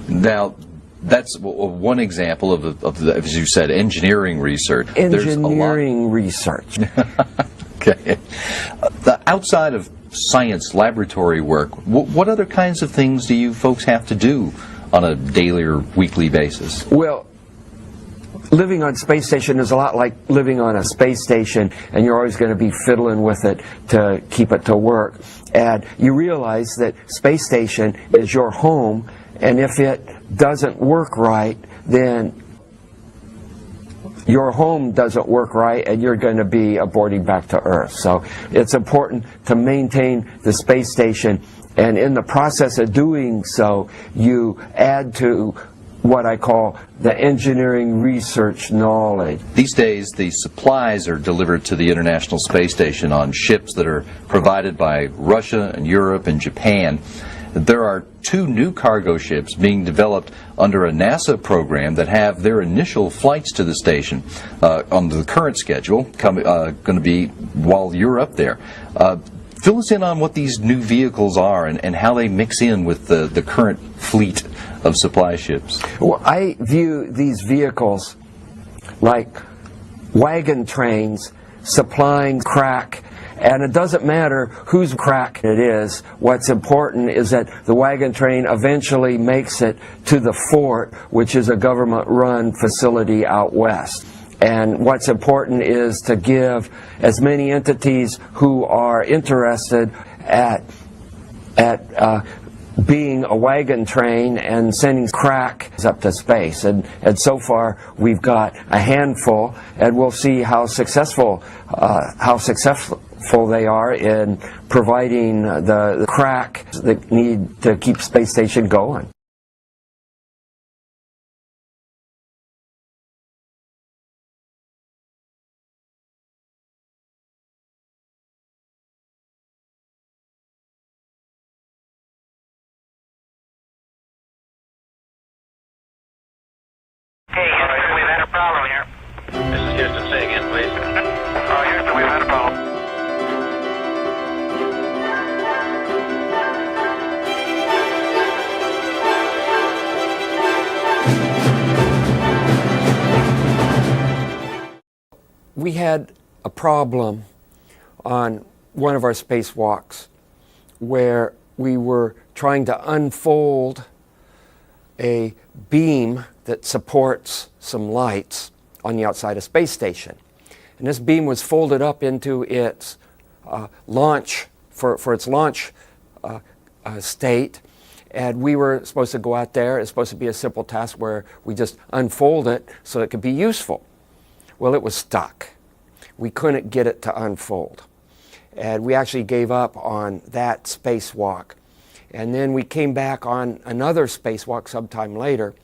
Now, that's one example of the, as you said, engineering research. Engineering research. Okay. Outside of science laboratory work, what other kinds of things do you folks have to do on a daily or weekly basis? Well, living on space station is a lot like living on a space station, and you're always going to be fiddling with it to keep it to work. And you realize that space station is your home, and if it doesn't work right, then your home doesn't work right, and you're going to be aborting back to Earth. So it's important to maintain the space station, and in the process of doing so, you add to what I call the engineering research knowledge. These days, the supplies are delivered to the International Space Station on ships that are provided by Russia and Europe and Japan. There are 2 new cargo ships being developed under a NASA program that have their initial flights to the station on the current schedule, going to be while you're up there. Fill us in on what these new vehicles are and how they mix in with the current fleet of supply ships. Well, I view these vehicles like wagon trains supplying crack, and it doesn't matter whose crack it is. What's important is that the wagon train eventually makes it to the fort, which is a government-run facility out west. And what's important is to give as many entities who are interested at being a wagon train and sending crack up to space. And so far we've got a handful, and we'll see how successful they are in providing the crack that need to keep space station going. Hey, Houston, we've had a problem here. This is Houston. Say again, please. Houston, we've had a problem. we had a problem on one of our spacewalks where we were trying to unfold a beam that supports some lights on the outside of space station. And this beam was folded up into its launch, for its launch state. And we were supposed to go out there. It's supposed to be a simple task where we just unfold it so it could be useful. Well, it was stuck. We couldn't get it to unfold. And we actually gave up on that spacewalk. And then we came back on another spacewalk sometime later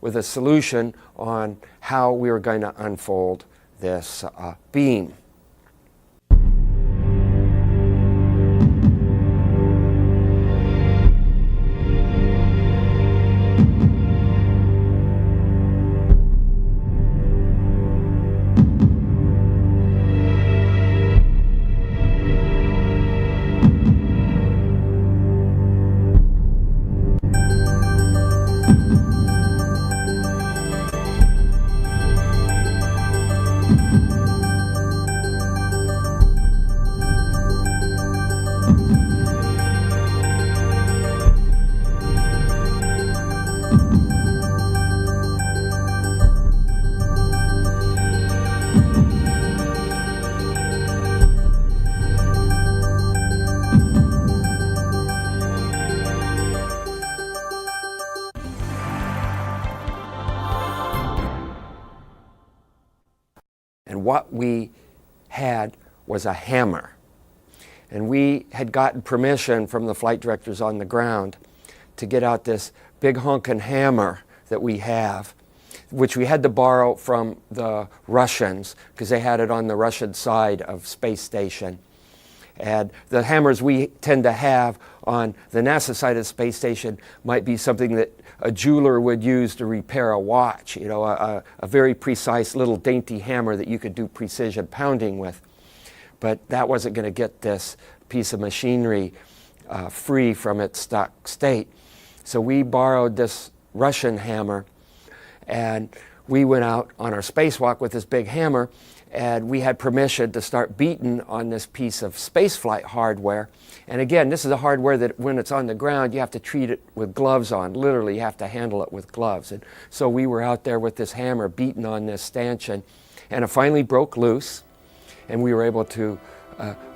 with a solution on how we were going to unfold this beam. And what we had was a hammer. And we had gotten permission from the flight directors on the ground to get out this big honkin' hammer that we have, which we had to borrow from the Russians because they had it on the Russian side of space station. And the hammers we tend to have on the NASA side of the space station might be something that a jeweler would use to repair a watch, you know, a very precise little dainty hammer that you could do precision pounding with. But that wasn't going to get this piece of machinery free from its stuck state. So we borrowed this Russian hammer, and we went out on our spacewalk with this big hammer, and we had permission to start beating on this piece of spaceflight hardware. And again, this is a hardware that when it's on the ground, you have to treat it with gloves on. Literally, you have to handle it with gloves. And so we were out there with this hammer beating on this stanchion, and it finally broke loose, and we were able to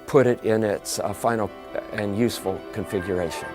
put it in its final and useful configuration.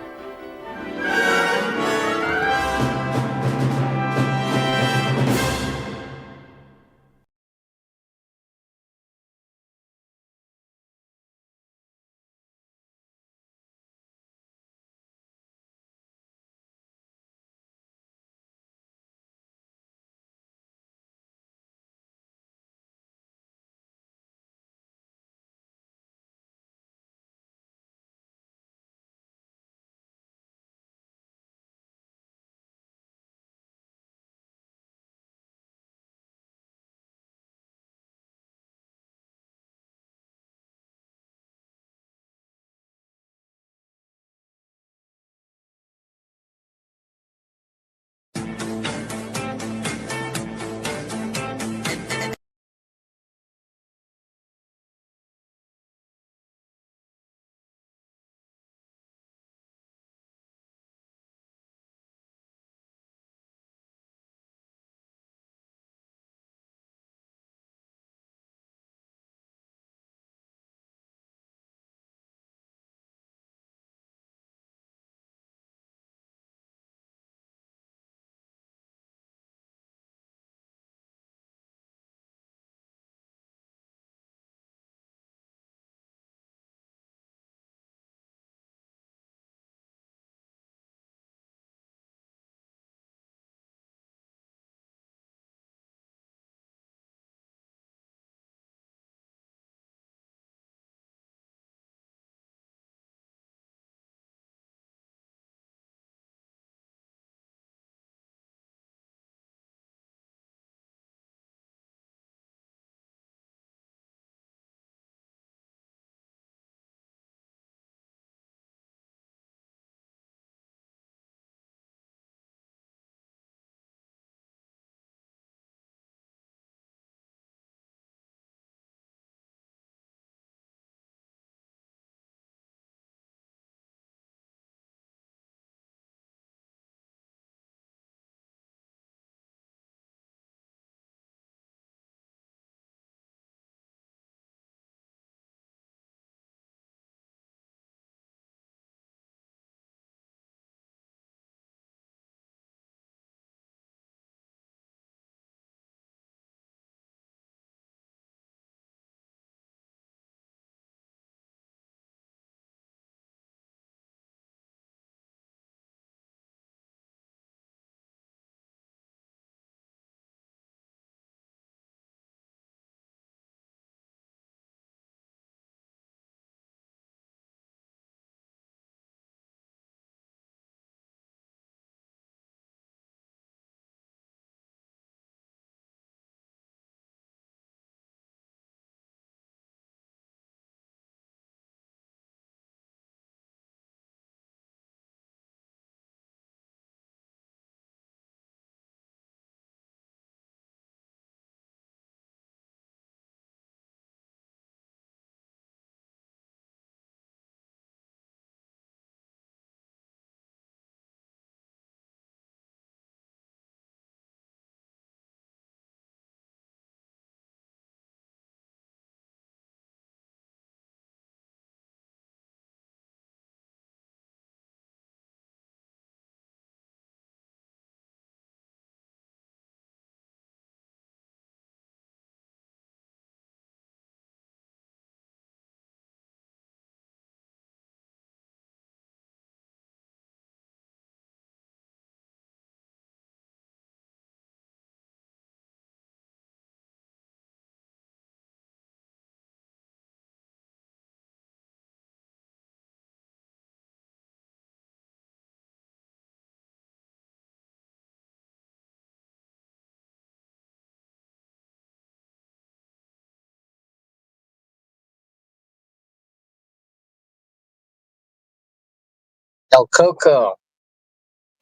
El Coco,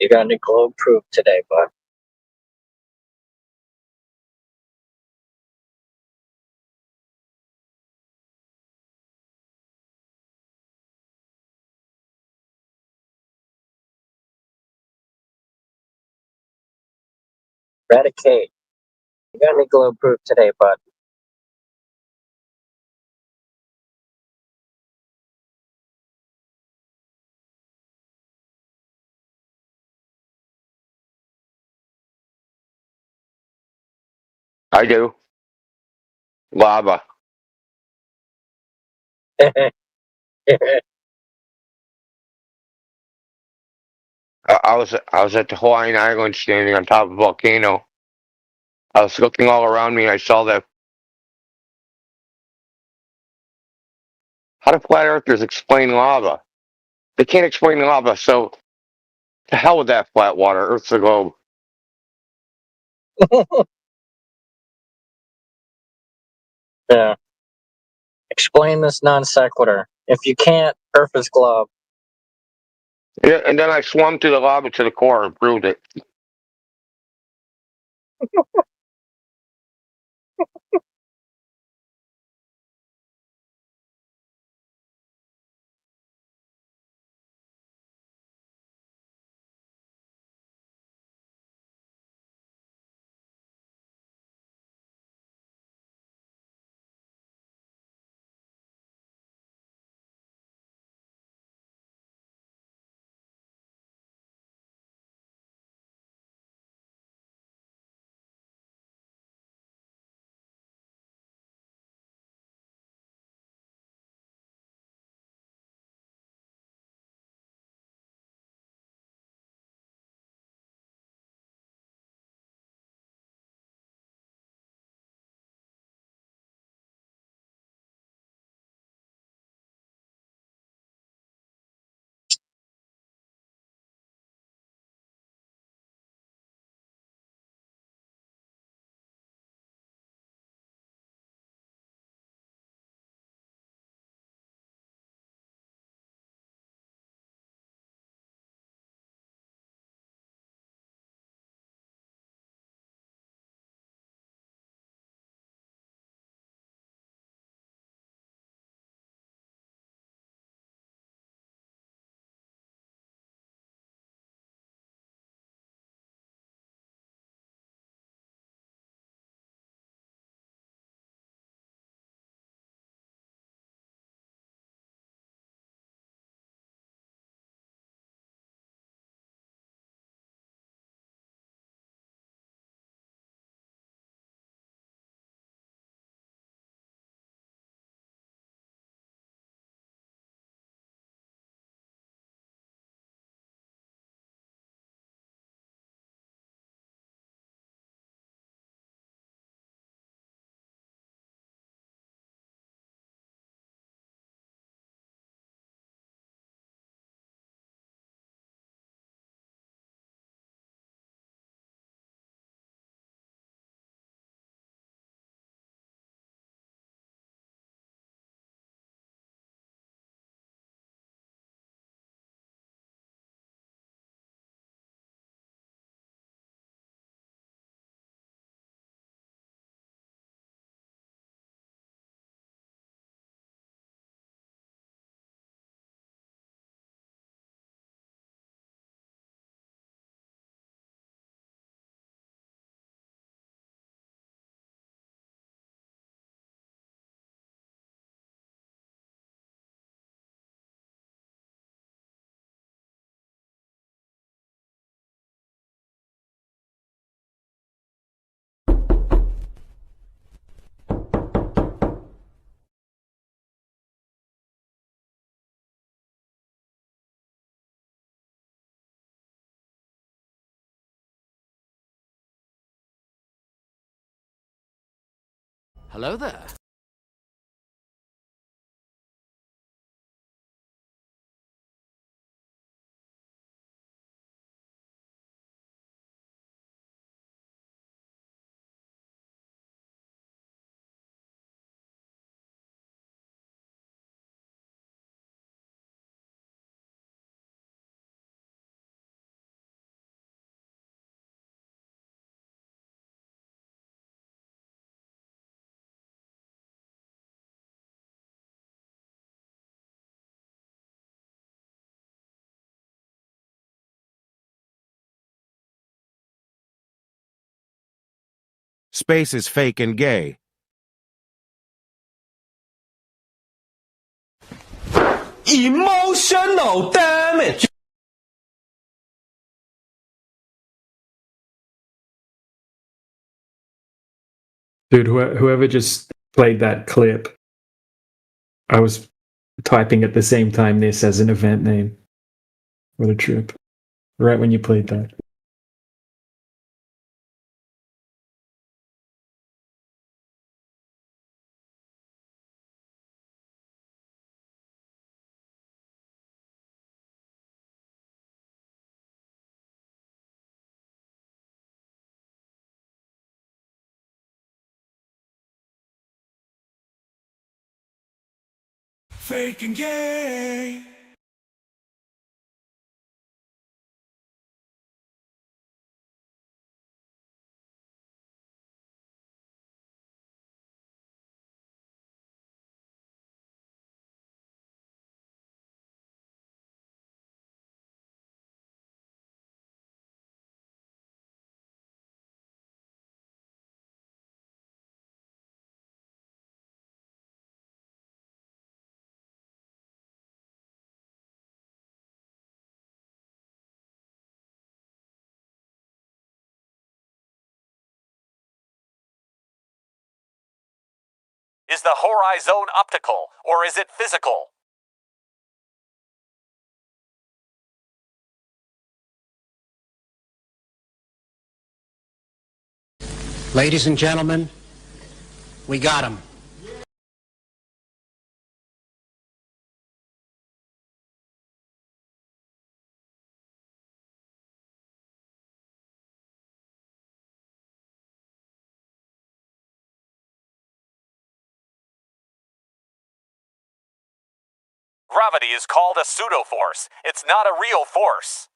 you got any globe proof today, bud? Eradicate. You got any globe proof today, bud? I do. Lava. I was at the Hawaiian Island standing on top of a volcano. I was looking all around me and I saw that. How do flat earthers explain lava? They can't explain lava, so to hell with that flat water. Earth's a globe. Yeah. Explain this non sequitur. If you can't, Earth is globe. Yeah, and then I swam through the lava to the core and proved it. Hello there. Space is fake and gay. Emotional damage. Dude, whoever just played that clip, I was typing at the same time this as an event name. What a trip. Right when you played that. Fake and gay. Is the horizon optical, or is it physical? Ladies and gentlemen, we got him. Gravity is called a pseudoforce. It's not a real force.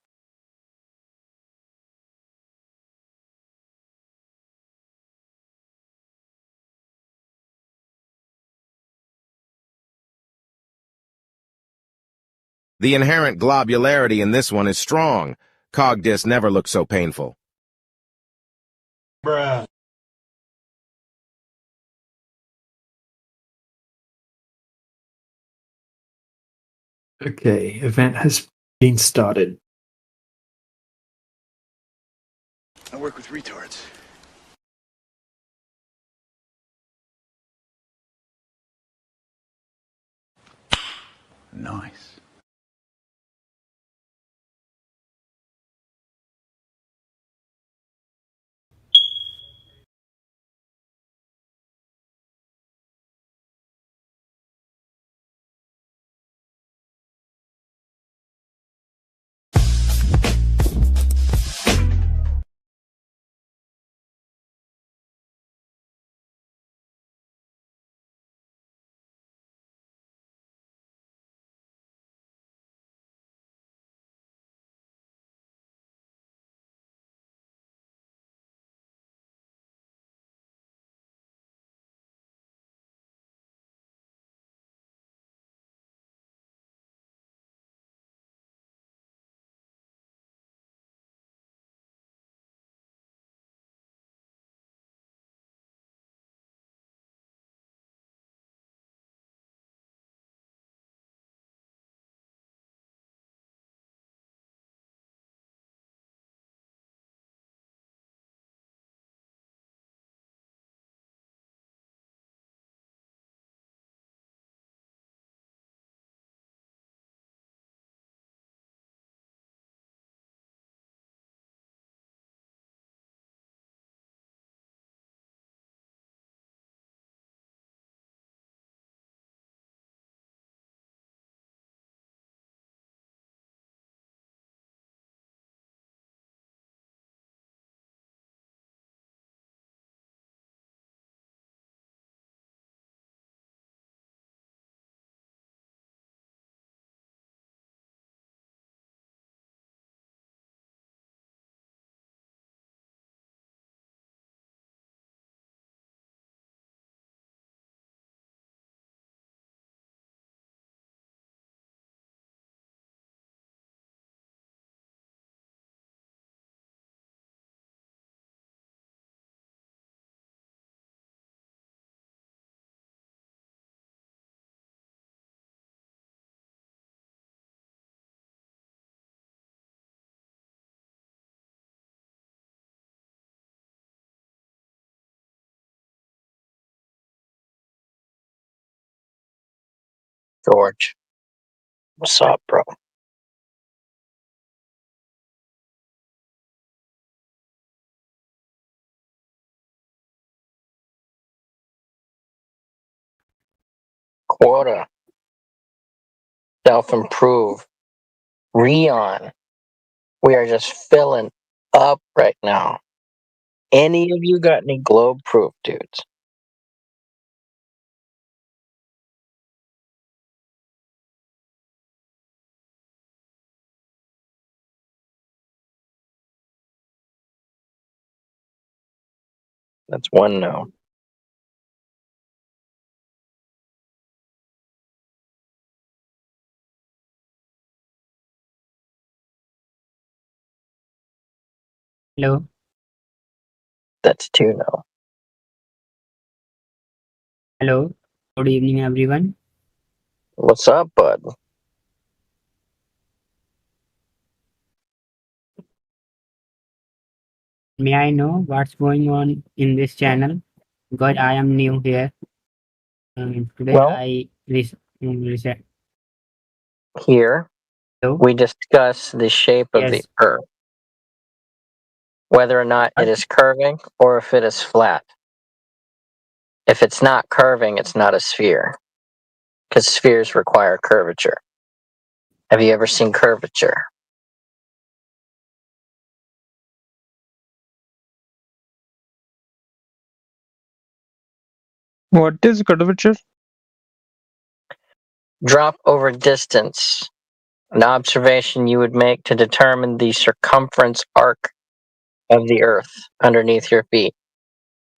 The inherent globularity in this one is strong. Cogdis never looked so painful. Bruh. Okay, event has been started. I work with retards. Nice. George. What's up, bro? Quota. Self-improve. Rion. We are just filling up right now. Any of you got any globe proof, dudes? That's one no. Hello. That's two no. Hello. Good evening, everyone. What's up, bud? May I know what's going on in this channel? Because I am new here. Today Well- I reset. Here, we discuss the shape of the Yes. Earth. Whether or not it is curving or if it is flat. If it's not curving, it's not a sphere. Because spheres require curvature. Have you ever seen curvature? What is curvature? Drop over distance. An observation you would make to determine the circumference arc of the Earth underneath your feet.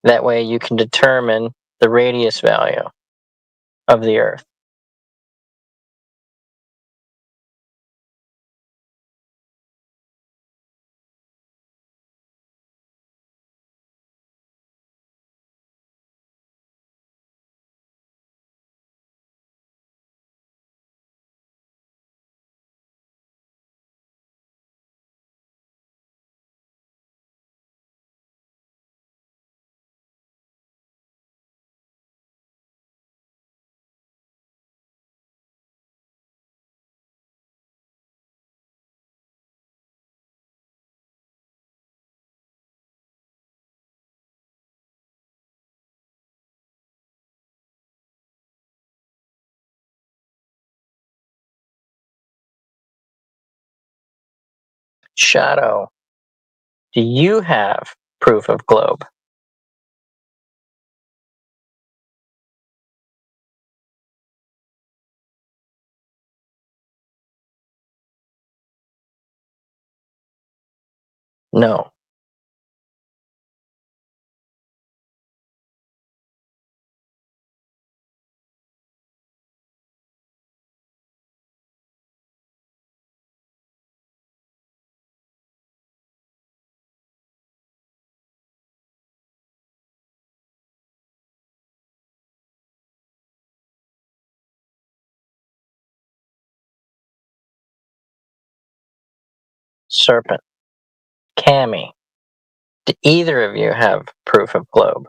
That way you can determine the radius value of the Earth. Shadow, do you have proof of globe? No. Serpent, Cammy, do either of you have proof of globe?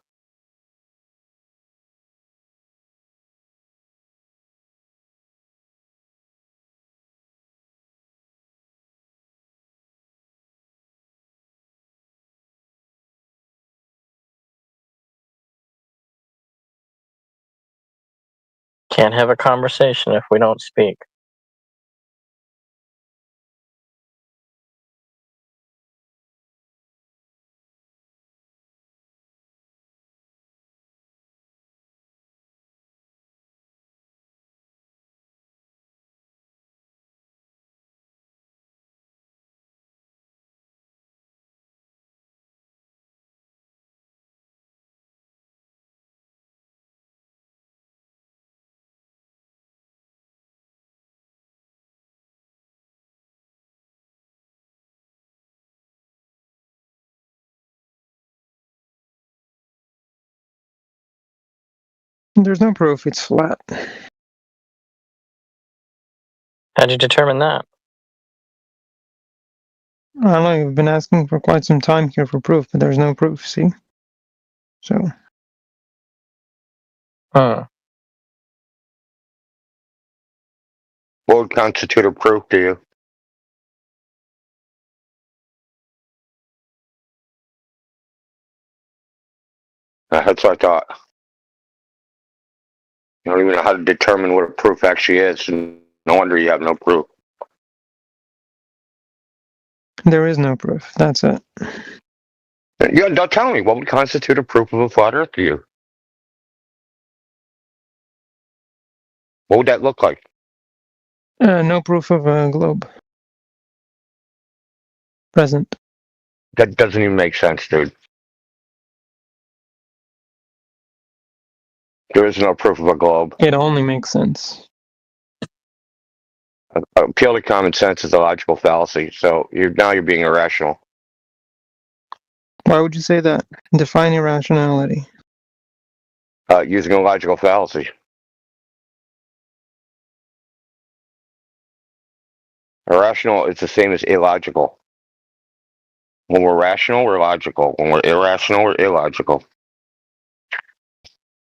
Can't have a conversation if we don't speak. There's no proof it's flat. How'd you determine that? I don't know, you've been asking for quite some time here for proof, but there's no proof, see? So, Huh. What would constitute a proof to you? That's what I thought. You don't even know how to determine what a proof actually is. No wonder you have no proof. There is no proof. That's it. Yeah, don't tell me. What would constitute a proof of a flat Earth to you? What would that look like? No proof of a globe. Present. That doesn't even make sense, dude. There is no proof of a globe. It only makes sense. Appeal to common sense is a logical fallacy. So now you're being irrational. Why would you say that? Define irrationality. Using a logical fallacy. Irrational is the same as illogical. When we're rational, we're logical. When we're irrational, we're illogical.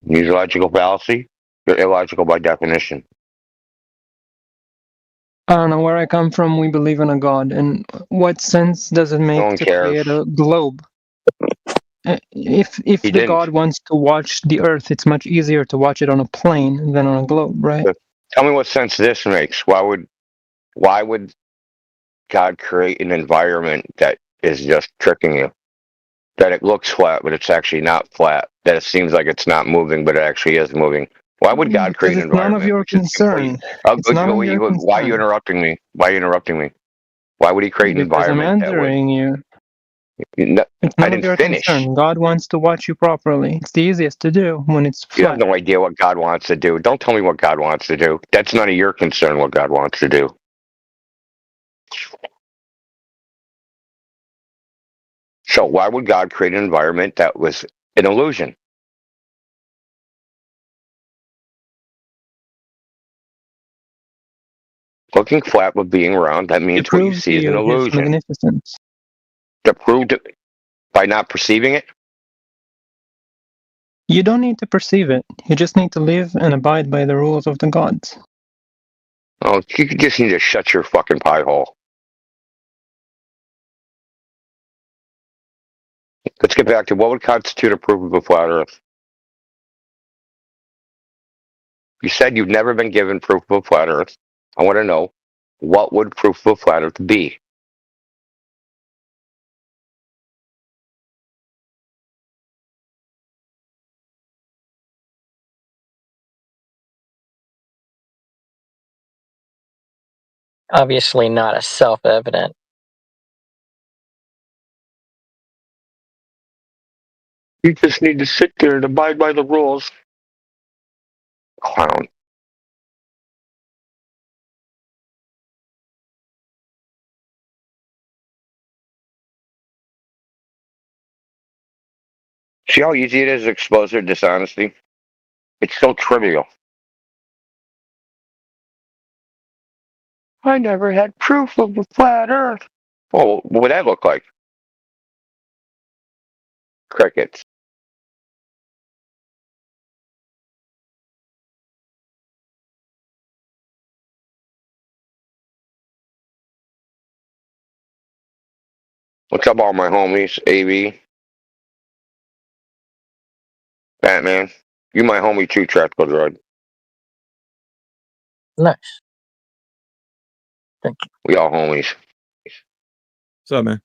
Use a logical fallacy, you're illogical by definition. I don't know where I come from. We believe in a God, and what sense does it make No one to cares. create a globe? If He the didn't. God wants to watch the Earth, it's much easier to watch it on a plane than on a globe, right? Tell me what sense this makes. Why would God create an environment that is just tricking you? That it looks flat, but it's actually not flat. That it seems like it's not moving, but it actually is moving. Why would God create an Because it's none environment? of your which is concern. complete- It's none of your Why are concern. you interrupting me? Why are you interrupting me? Why would he create an Because I'm environment that would... answering you. No, It's I none of didn't your finish. concern. God wants to watch you properly. It's the easiest to do when it's You have flat. no idea what God wants to do. Don't tell me what God wants to do. That's none of your concern what God wants to do. So why would God create an environment that was an illusion? Looking flat but being round, that To means what you prove to see is an you His illusion. magnificence. To prove it by not perceiving it? You don't need to perceive it. You just need to live and abide by the rules of the gods. Oh, you just need to shut your fucking pie hole. Let's get back to what would constitute a proof of a flat Earth. You said you've never been given proof of a flat Earth. I want to know, what would proof of a flat Earth be? Obviously not a self-evident. You just need to sit there and abide by the rules. Clown. See how easy it is to expose their dishonesty? It's so trivial. I never had proof of a flat Earth. Oh, what would that look like? Crickets. What's up, all my homies? AB, Batman. You my homie too, Tropical Drug. Nice. Thank you. We all homies. What's up, man?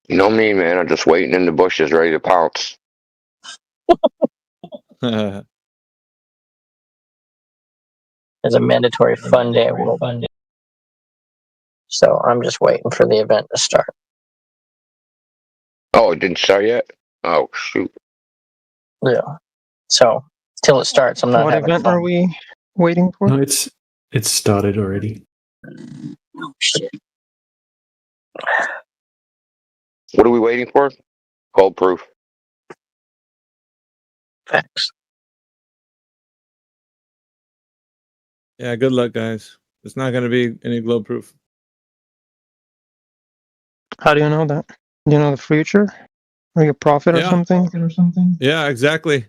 You know me, man. I'm just waiting in the bushes, ready to pounce. It's a mandatory fun day at World Fun Day. So I'm just waiting for the event to start. Oh, it didn't start yet? Oh, shoot. Yeah. So till it starts, I'm not What having event fun. are we waiting for? No, it's started already. Oh shit. What are we waiting for? Cold proof. Facts. Yeah, good luck, guys. It's not going to be any globe proof. How do you know that? Do you know the future? Like a prophet or Yeah. something? Yeah, exactly.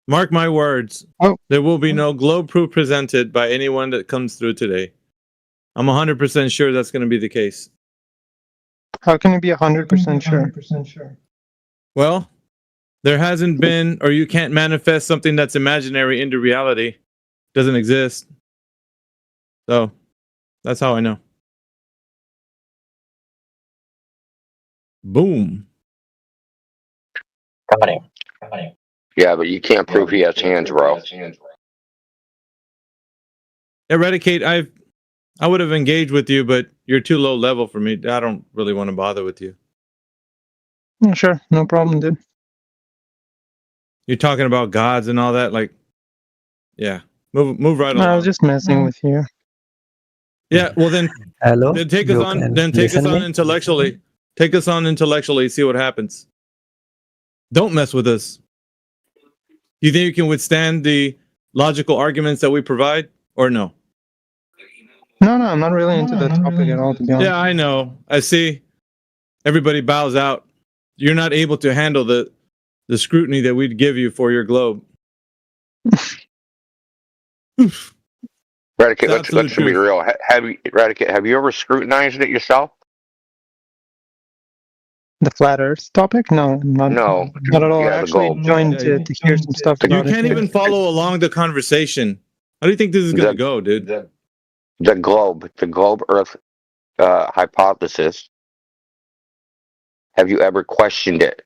Mark my words. Oh. There will be no globe proof presented by anyone that comes through today. I'm 100% sure that's going to be the case. How can you be 100% sure? Well, there hasn't been, or you can't manifest something that's imaginary into reality. Doesn't exist. So, that's how I know. Boom. Got him. Yeah, but you can't prove he has hands, bro. Eradicate, I would have engaged with you, but you're too low level for me. I don't really want to bother with you. Yeah, sure, no problem, dude. You're talking about gods and all that, like, yeah. Move right No, along. I was just messing with you. Yeah, well then, Hello. then take us You on. can Then take us listen on me? intellectually. Take us on intellectually. See what happens. Don't mess with us. You think you can withstand the logical arguments that we provide, or no? No, I'm not really into the topic at all, to be honest. Yeah, I know. I see. Everybody bows out. You're not able to handle the scrutiny that we'd give you for your globe. Eradicate, That's let's be real. Eradicate, have you ever scrutinized it yourself? The flat Earth topic? No, not at all. Yeah, I the actually globe. joined to hear some stuff You about can't it. even follow along the conversation. How do you think this is going to go, dude? The globe Earth hypothesis. Have you ever questioned it?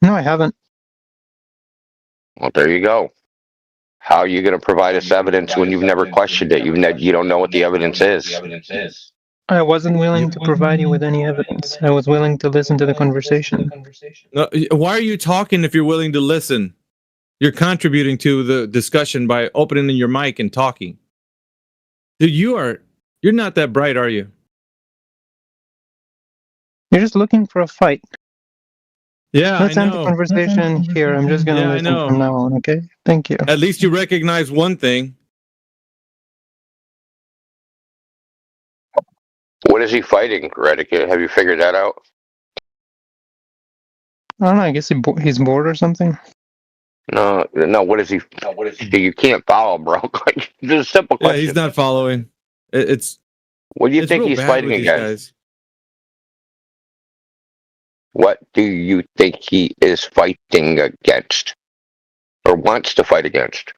No, I haven't. Well, there you go. How are you going to provide us evidence when you've never questioned it? You don't know what the evidence is. I wasn't willing to provide you with any evidence. I was willing to listen to the conversation. No, why are you talking if you're willing to listen? You're contributing to the discussion by opening your mic and talking. Dude, you're not that bright, are you? You're just looking for a fight. Yeah, Let's I end the know. conversation here. I'm just gonna Yeah, I listen know. from now on, okay? Thank you. At least you recognize one thing. What is he fighting, Eradicate? Have you figured that out? I don't know, I guess he's bored or something. No. What is he? You can't follow, bro. Like, just a simple Yeah, question. he's not following. It's. What do you it's think real he's bad fighting with these against? guys. What do you think he is fighting against, or wants to fight against?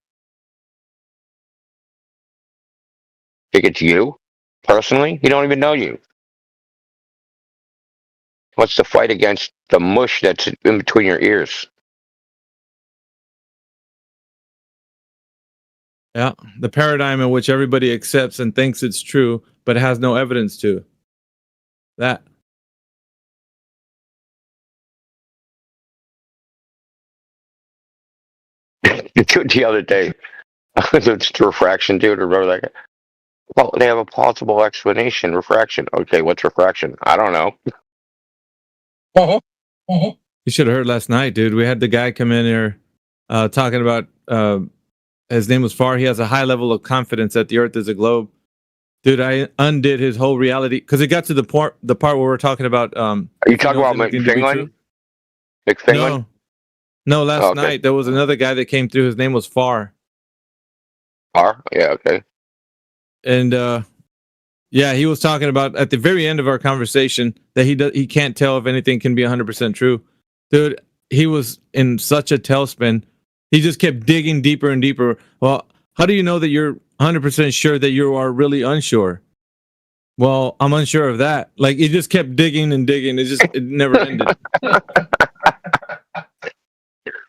Think it's you, personally? He don't even know you. What's the fight against the mush that's in between your ears? Yeah, the paradigm in which everybody accepts and thinks it's true, but has no evidence to. That. The other day, it's the refraction dude, remember that guy? Well, they have a plausible explanation. Refraction. Okay, what's refraction? I don't know. You should have heard last night, dude. We had the guy come in here talking about his name was Far. He has a high level of confidence that the Earth is a globe. Dude, I undid his whole reality because it got to the part where we're talking about. Are you talking about McFinlan? McFinlan? No, last night there was another guy that came through. His name was Far. Far? Yeah, okay. And yeah, he was talking about at the very end of our conversation that he can't tell if anything can be 100% true. Dude, he was in such a tailspin. He just kept digging deeper and deeper. Well, how do you know that you're 100% sure that you are really unsure? Well, I'm unsure of that. Like, he just kept digging and digging. It never ended.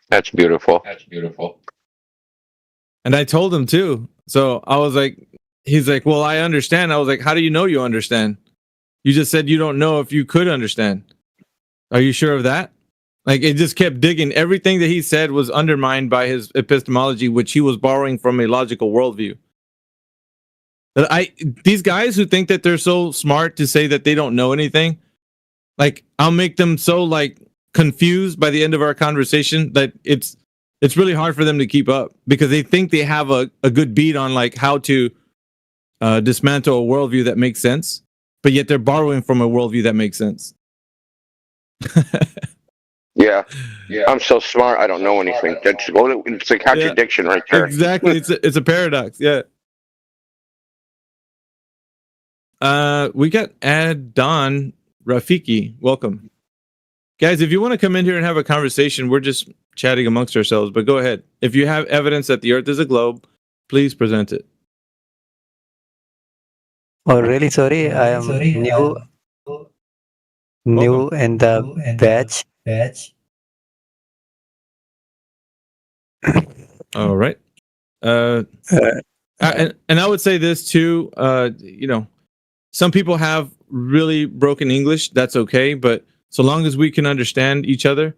That's beautiful. And I told him too. So I was like, he's like, well, I understand. I was like, how do you know you understand? You just said you don't know if you could understand. Are you sure of that? Like, it just kept digging. Everything that he said was undermined by his epistemology, which he was borrowing from a logical worldview. These guys who think that they're so smart to say that they don't know anything, like, I'll make them so like confused by the end of our conversation that it's really hard for them to keep up because they think they have a good beat on like how to dismantle a worldview that makes sense, but yet they're borrowing from a worldview that makes sense. Yeah. I'm so smart. I don't know anything. It's a contradiction right there. Exactly. It's a paradox. Yeah. We got Don Rafiki. Welcome. Guys, if you want to come in here and have a conversation, we're just chatting amongst ourselves, but go ahead. If you have evidence that the Earth is a globe, please present it. Oh, really sorry. I am new in the batch. All right. And I would say this too. Some people have really broken English. That's okay, but so long as we can understand each other.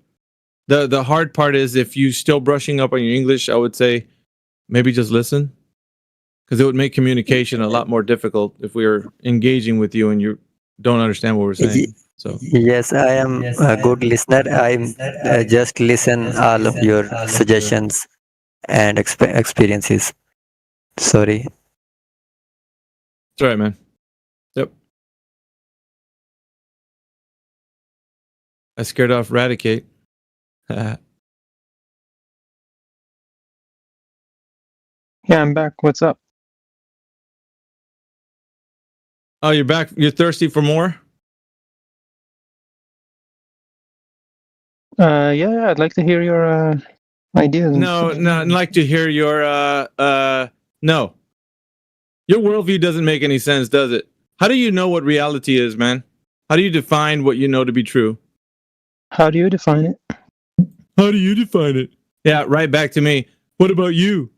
The hard part is if you're still brushing up on your English, I would say maybe just listen, because it would make communication a lot more difficult if we are engaging with you and you don't understand what we're saying. So Yes, I am a good listener. I'm just listen all of your suggestions and experiences. Sorry. it's all right, man. Yep. I scared off Radicate. Yeah, I'm back. What's up? Oh, you're back. You're thirsty for more? Yeah, I'd like to hear your ideas. No, I'd like to hear your no. Your worldview doesn't make any sense, does it? How do you know what reality is, man? How do you define what you know to be true? How do you define it? How do you define it? Yeah, right back to me. What about you?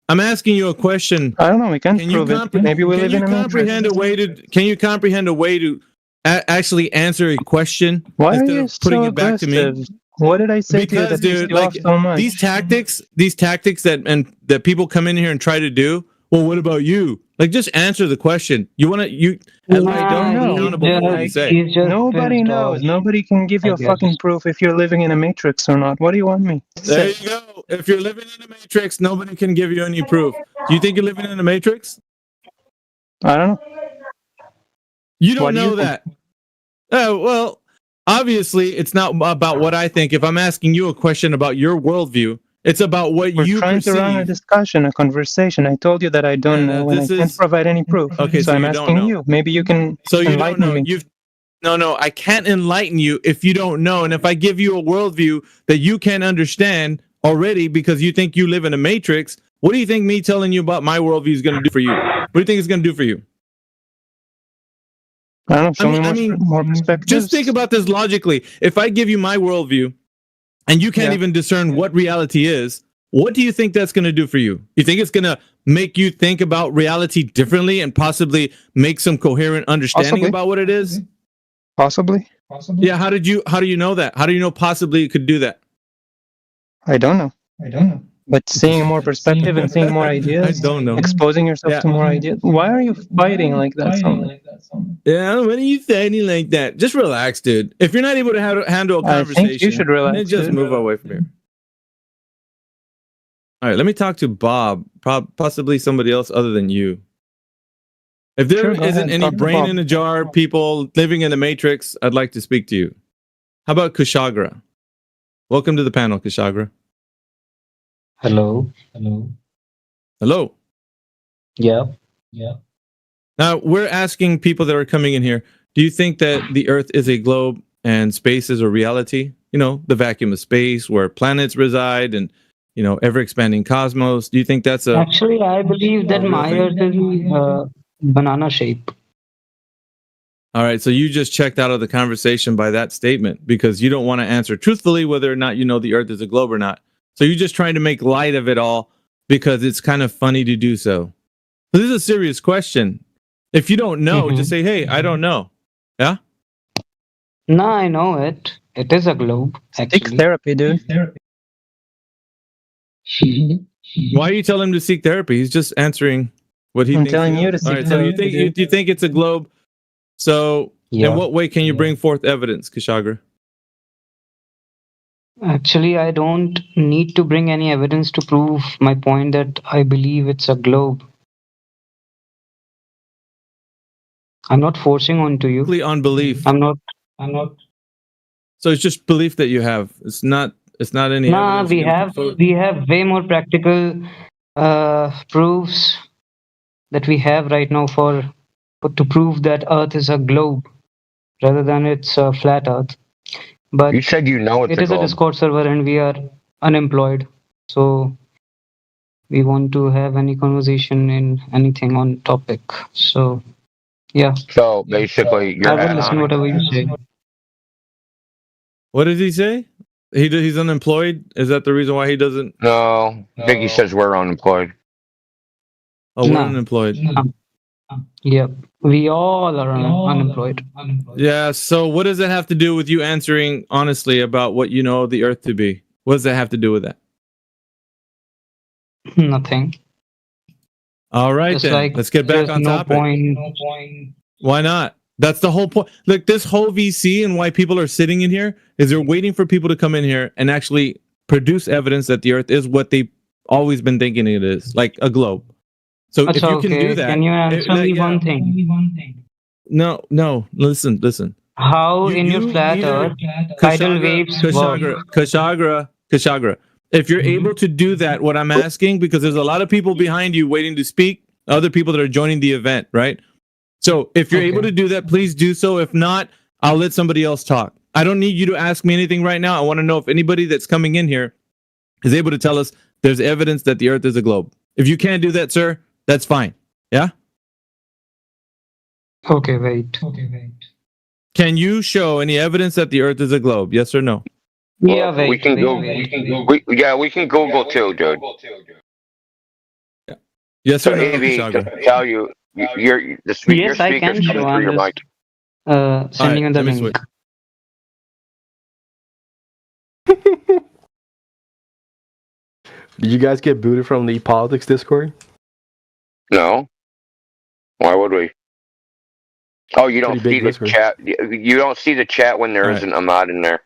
I'm asking you a question. I don't know. We can't prove it. Maybe we live in a comprehend a way to? Can you comprehend a way to actually answer a question Why instead are you of putting so it back to me? aggressive? What did I say to you Because, that pissed dude, you off like so much? these tactics that people come in here and try to do. Well, what about you? Like, just answer the question. You want to I don't know. accountable for what you say. Nobody knows. Nobody can give you a fucking proof if you're living in a matrix or not. What do you want me to There say? you go. If you're living in a matrix, nobody can give you any proof. Do you think you're living in a matrix? I don't know. You don't What do you know think? that. Oh, well, obviously, it's not about what I think. If I'm asking you a question about your worldview, it's about what We're you trying to run a perceive. discussion, a conversation. I told you that I don't know and I can't provide any proof. Okay, so so I'm you don't asking know. you. Maybe you can So you don't enlighten know. me. No, I can't enlighten you if you don't know. And if I give you a worldview that you can't understand already because you think you live in a matrix, what do you think me telling you about my worldview is going to do for you? What do you think it's going to do for you? I don't know. Show me more perspectives. Just think about this logically. If I give you my worldview and you can't even discern what reality is, what do you think that's going to do for you? You think it's going to make you think about reality differently and possibly make some coherent understanding Possibly. about what it is? Possibly. Yeah. How do you know that? How do you know possibly it could do that? I don't know. But seeing more perspective and seeing more ideas, I don't know. exposing yourself to more ideas. Why are you fighting like that? Yeah, what are you saying like that? Just relax, dude. If you're not able to handle a I conversation, think you should relax, then just dude. move away from here. All right, let me talk to Bob, possibly somebody else other than you. If there Sure, go isn't ahead. any Talk to brain Bob. in a jar, people living in the matrix, I'd like to speak to you. How about Kushagra? Welcome to the panel, Kushagra. Hello. Hello. Yeah. Now, we're asking people that are coming in here, do you think that the Earth is a globe and space is a reality? You know, the vacuum of space where planets reside and, you know, ever-expanding cosmos. Do you think that's a... Actually, I believe that real my thing? Earth is banana shape. All right, so you just checked out of the conversation by that statement because you don't want to answer truthfully whether or not you know the Earth is a globe or not. So you're just trying to make light of it all because it's kind of funny to do so. This is a serious question. If you don't know, just say, hey, I don't know. Yeah? No, I know it. It is a globe, Seek actually. therapy, dude. Why are you telling him to seek therapy? He's just answering what he I'm thinks. telling he you knows. to All seek right, so you therapy, think dude. you think it's a globe. So Yeah. in what way can you bring forth evidence, Kushagra? Actually, I don't need to bring any evidence to prove my point that I believe it's a globe. I'm not forcing onto you. On belief. I'm not. So it's just belief that you have. It's not any Nah, evidence. we have way more practical proofs that we have right now for to prove that Earth is a globe rather than it's a flat Earth. But You said you know it's it a is a globe. Discord server and we are unemployed, so we want to have any conversation in anything on topic. So yeah. So basically, I you're will listen add-on. whatever you say. What does he say? He's unemployed. Is that the reason why he doesn't? No, I think he says we're unemployed. Oh, we're No. unemployed. Yep. We all are unemployed. Yeah. So what does that have to do with you answering honestly about what you know the Earth to be? What does that have to do with that? Nothing. All right, Just then. like Let's get back there's on no topic. point. Why not? That's the whole point. Look, this whole VC and why people are sitting in here is they're waiting for people to come in here and actually produce evidence that the Earth is what they've always been thinking it is, like a globe. So if you can do that, can you answer me yeah. one thing? No. Listen. How in your flat Earth tidal waves work? Kshagra. If you're able to do that, what I'm asking, because there's a lot of people behind you waiting to speak, other people that are joining the event, right? So if you're able to do that, please do so. If not, I'll let somebody else talk. I don't need you to ask me anything right now. I want to know if anybody that's coming in here is able to tell us there's evidence that the Earth is a globe. If you can't do that, sir, that's fine. Yeah? Okay, wait. Can you show any evidence that the Earth is a globe? Yes or no? Yeah, wait. We can Google. We can Google too, dude. Yes So or no, AV, Kshagra? to tell you, your Yes, I speaker's can coming show. through your I'm mic. just sending you the let me link. Did you guys get booted from the politics Discord? No. Why would we? Oh, you don't Pretty see big the Discord. chat. You don't see the chat when there isn't a mod in there.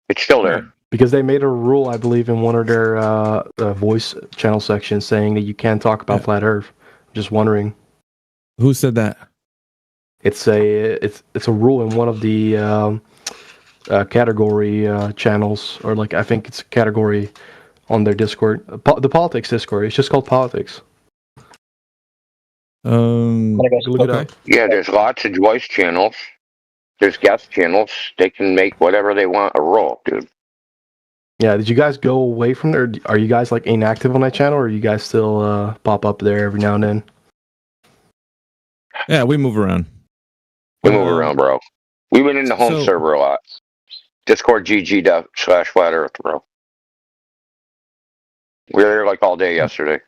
It's still there. Because they made a rule, I believe, in one of their voice channel sections saying that you can't talk about flat Earth. Just wondering. Who said that? It's a rule in one of the category channels, or like I think it's a category on their Discord, the politics Discord. It's just called politics. Look it up. Yeah, there's lots of voice channels. There's guest channels. They can make whatever they want a role, dude. Yeah, did you guys go away from there? Are you guys like inactive on that channel, or you guys still pop up there every now and then? Yeah, we move around. We move around, bro. We went in the home server a lot. Discord GG/Flat Earth, bro. We were there like all day yesterday.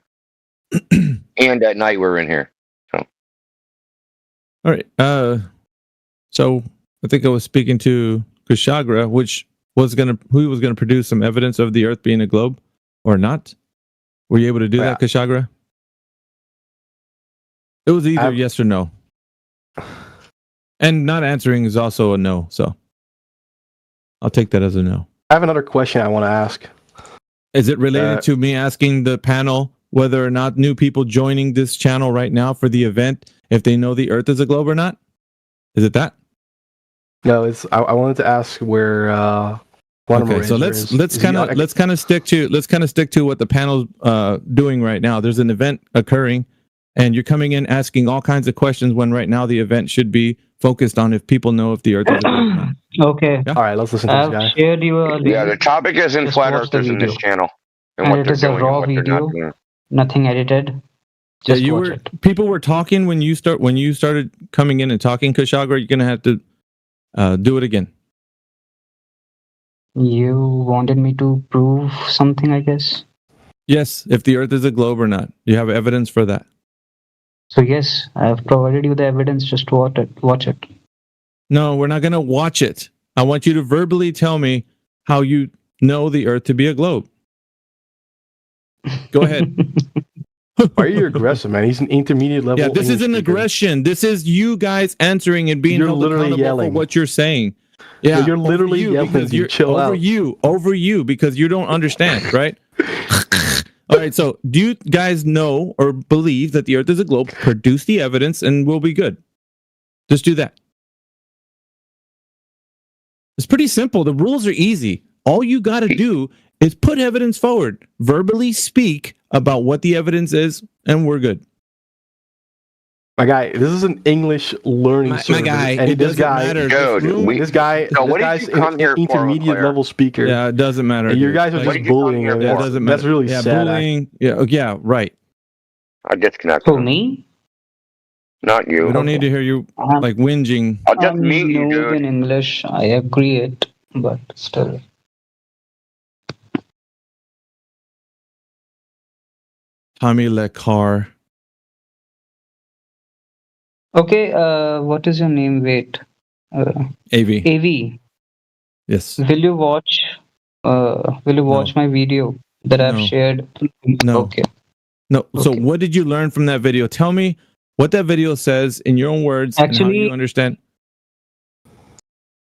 And at night we were in here. So. All right. So I think I was speaking to Kshagra, who was gonna produce some evidence of the Earth being a globe, or not? Were you able to do that, Kshagra? It was either yes or no. And not answering is also a no, so I'll take that as a no. I have another question I want to ask. Is it related to me asking the panel whether or not new people joining this channel right now for the event, if they know the Earth is a globe or not? Is it that? No, it's. I wanted to ask where. Okay, so let's kind of stick to what the panel's doing right now. There's an event occurring, and you're coming in asking all kinds of questions when right now the event should be focused on if people know if the Earth is a globe or not. Okay. All right, let's listen to this guy. Shared you Yeah, the topic isn't Just flat watch the earthers in this video. channel. And what it they're is a doing and raw what they're not video, doing. nothing edited. Yeah, Just watch it. People were talking when you started coming in and talking, Kshagra. You're gonna have to do it again. You wanted me to prove something, I guess. Yes, if the Earth is a globe or not. You have evidence for that. So yes, I have provided you the evidence. Just watch it. No, we're not gonna watch it. I want you to verbally tell me how you know the Earth to be a globe. Go ahead. Why are you aggressive, man? He's an intermediate level. Yeah, this English isn't speaker. aggression. This is you guys answering and being You're held literally accountable yelling. for what you're saying. Yeah, You're literally over you, yelling, because dude. you're Chill over out. over you because you don't understand, right? All right, so do you guys know or believe that the Earth is a globe? Produce the evidence and we'll be good. Just do that. It's pretty simple. The rules are easy. All you got to do is put evidence forward, verbally speak about what the evidence is, and we're good. My guy, this is an English learning service. My guy, and it this doesn't guy, matter. this guy's an intermediate level speaker. Yeah, it doesn't matter. And you guys are Like, just bullying him. That doesn't matter. That's really sad. Bullying. Yeah, right. I disconnect. Who, me? Not you. We don't need to hear you like whinging. I'll just mute you, New dude. in English, I agree it, but still. Tommy Lekar. Okay, what is your name? Wait. AV. AV. Yes. Will you watch my video that I've No. shared? No. Okay. No. So what did you learn from that video? Tell me what that video says in your own words and how Actually- you understand.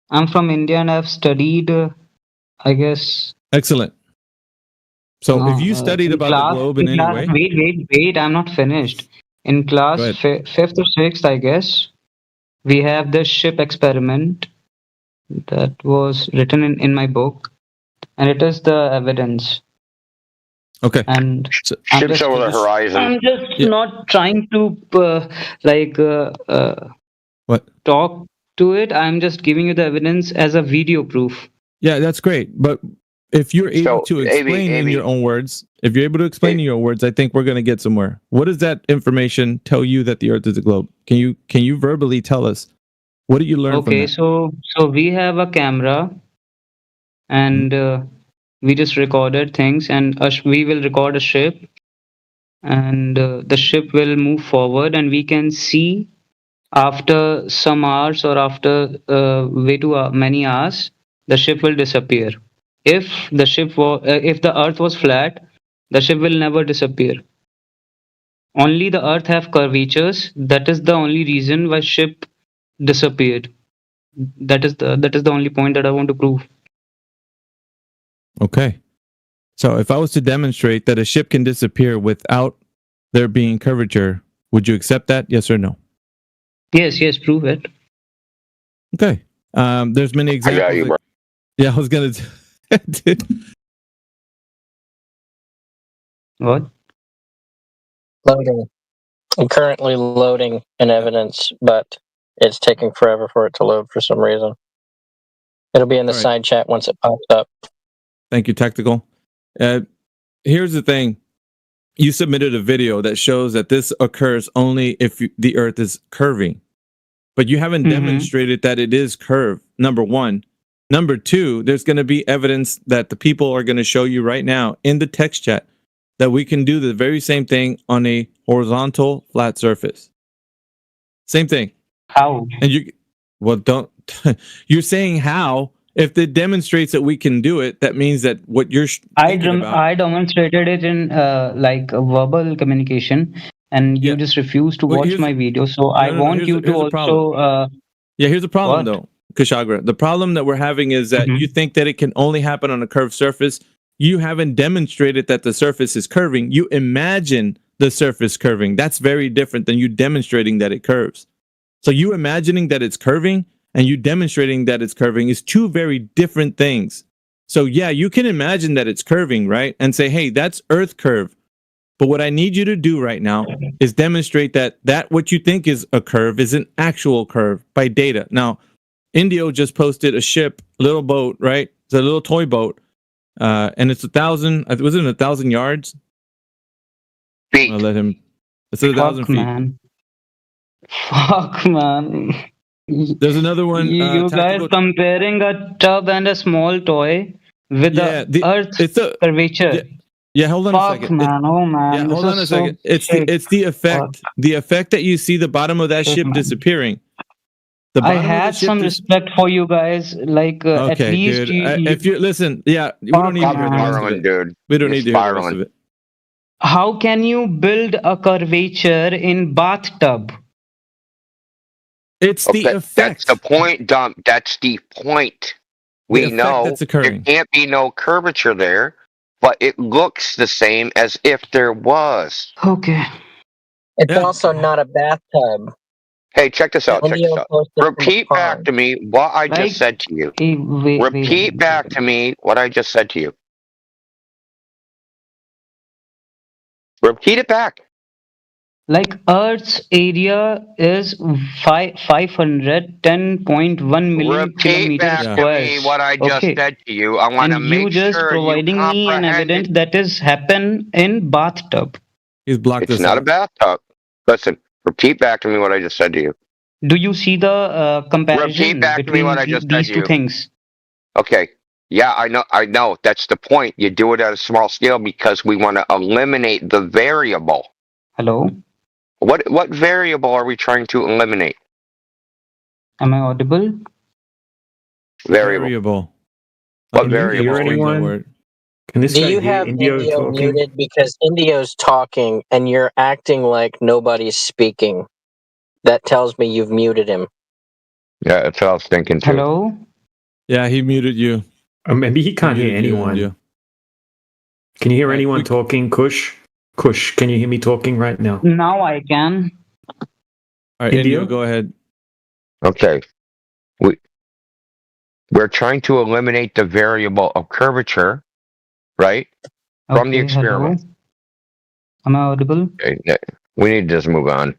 I'm from India and I've studied, I guess. Excellent. So if you studied in about class- the globe in any class- way, Wait, I'm not finished. In class Go ahead. 5th or 6th, I guess, we have the ship experiment that was written in my book, and it is the evidence. Okay. And Ships over the horizon. I'm just not trying to what talk to it. I'm just giving you the evidence as a video proof. yeah, that's great. But if you're able to AV, explain in your own words, if you're able to explain in your own words, I think we're going to get somewhere. What does that information tell you that the Earth is a globe? Can you verbally tell us? What did you learn from Okay, that? so we have a camera, and we just recorded things, and we will record a ship, and the ship will move forward, and we can see after some hours or after way too many hours, the ship will disappear. If if the Earth was flat, the ship will never disappear. Only the Earth have curvatures. That is the only reason why ship disappeared. That is the only point that I want to prove. Okay. So if I was to demonstrate that a ship can disappear without there being curvature, would you accept that? Yes or no? Yes, prove it. Okay. There's many examples. I got you, bro. Yeah, I was gonna. What? Loading. I'm currently loading an evidence, but it's taking forever for it to load for some reason. It'll be in the All right. side chat once it pops up. Thank you, Tactical. Here's the thing. You submitted a video that shows that this occurs only if the Earth is curving. But you haven't demonstrated that it is curved, number one. Number two, there's going to be evidence that the people are going to show you right now in the text chat that we can do the very same thing on a horizontal flat surface. Same thing. How? And you're saying how. If it demonstrates that we can do it, that means that what you're I demonstrated it in like a verbal communication, and you just refused to watch my video. So I want you to also. Here's the problem What? though, Kushagra. The problem that we're having is that you think that it can only happen on a curved surface. You haven't demonstrated that the surface is curving. You imagine the surface curving. That's very different than you demonstrating that it curves. So you imagining that it's curving and you demonstrating that it's curving is two very different things. So yeah, you can imagine that it's curving, right? And say, hey, that's Earth curve. But what I need you to do right now is demonstrate that what you think is a curve is an actual curve by data. Now, Indio just posted a ship, little boat, right? It's a little toy boat. And it's 1,000, was it 1,000 yards? Feet. I'll let him. It's 1,000 feet. Man. Fuck, man. There's another one. You guys comparing a tub and a small toy with the Earth's curvature. Yeah, hold on a Fuck, second. man. Oh, man. Yeah, This hold on is a so second. It's the effect. The effect that you see the bottom of that ship disappearing. The I bottom of the had ship some respect for you guys. Like, at Okay, least dude. If you listen, yeah, we don't need to hear the rest of it. Dude. We don't need to hear the rest of it. How can you build a curvature in bathtub? It's the effect. That's the point, Dump. That's the point. We effect know that's there occurring. can't be no curvature there, but it looks the same as if there was. Okay. It's also not a bathtub. Hey, check this out. Check India this out. posted from Repeat back Pong. to me what I Like, just said to you. wait, Repeat back to me what I just said to you. Repeat it back. Like Earth's area is 510.1 million Repeat kilometer back to squares. me what I just Okay. said to you. I want to And you make just sure you providing me an comprehend evidence it. that is happen in bathtub. He's blocked It's this not a out. bathtub. Listen, repeat back to me what I just said to you. Do you see the comparison Repeat back to me between what I just said these to two you. things? Okay. Yeah, I know. That's the point. You do it at a small scale because we want to eliminate the variable. Hello? What variable are we trying to eliminate? Am I audible? Variable. I What don't Can you hear variable? understand that anyone? word. Can this Do guy you hear have Indio Indio talking? muted? Because Indio's talking and you're acting like nobody's speaking. That tells me you've muted him. Yeah, that's what I was thinking too. Hello? Yeah, he muted you. Or maybe he can't hear muted you, anyone. India. Can you hear Alright, anyone talking? Kush? Kush, can you hear me talking right now? Now I can. All right, Indio? Indio, go ahead. Okay. We're trying to eliminate the variable of curvature, right? From the Okay, hello. experiment. Am I audible? Okay, we need to just move on.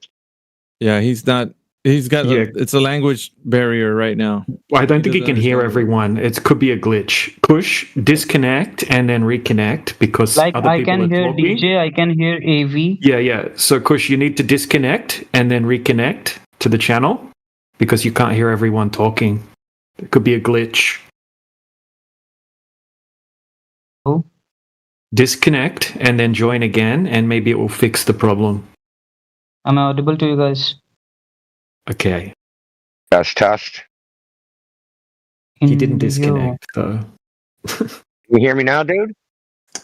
Yeah, he's not. He's got. Yeah. It's a language barrier right now. I don't think he doesn't can hear understand everyone. It could be a glitch. Kush, disconnect and then reconnect because Like other I people can are hear talking. DJ, I can hear AV. Yeah. So Kush, you need to disconnect and then reconnect to the channel because you can't hear everyone talking. It could be a glitch. Oh. Disconnect and then join again, and maybe it will fix the problem. Am I audible to you guys? Okay. Test. He didn't Indio. disconnect though. Can you hear me now, dude?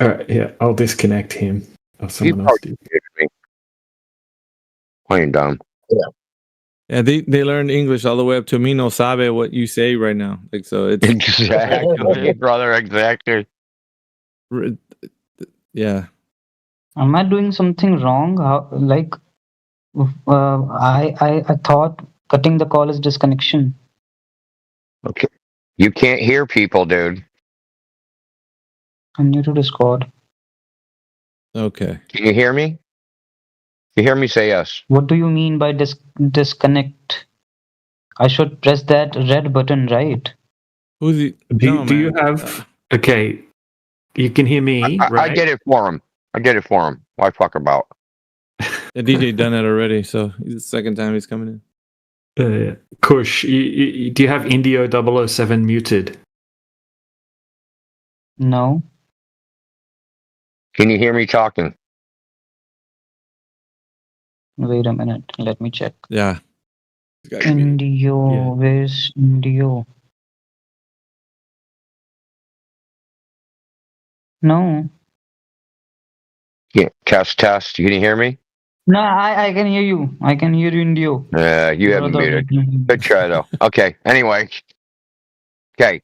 All right. Yeah, I'll disconnect him. Or You someone else probably do. muted me. Plain dumb. Yeah, they learned English all the way up to me no sabe what you say right now. Like so, it's Exactly, brother. Exactly. Yeah. Am I doing something wrong? How, like, I thought cutting the call is disconnection. Okay. You can't hear people, dude. I'm new to Discord. Okay. Can you hear me? You hear me? Say yes. What do you mean by disconnect? I should press that red button, right? Who's he? Do you have? Okay, you can hear me, I right? did it for him. Why fuck about? The DJ done it already, so it's the second time he's coming in. Kush, do you have Indio 007 muted? No. Can you hear me talking? Wait a minute. Let me check. Yeah. Indio. Where's Indio? No. Yeah. Test. You can hear me? No, I can hear you. I can hear you, Indio. Yeah, you haven't Brother, muted. Good try though. Okay. Anyway. Okay.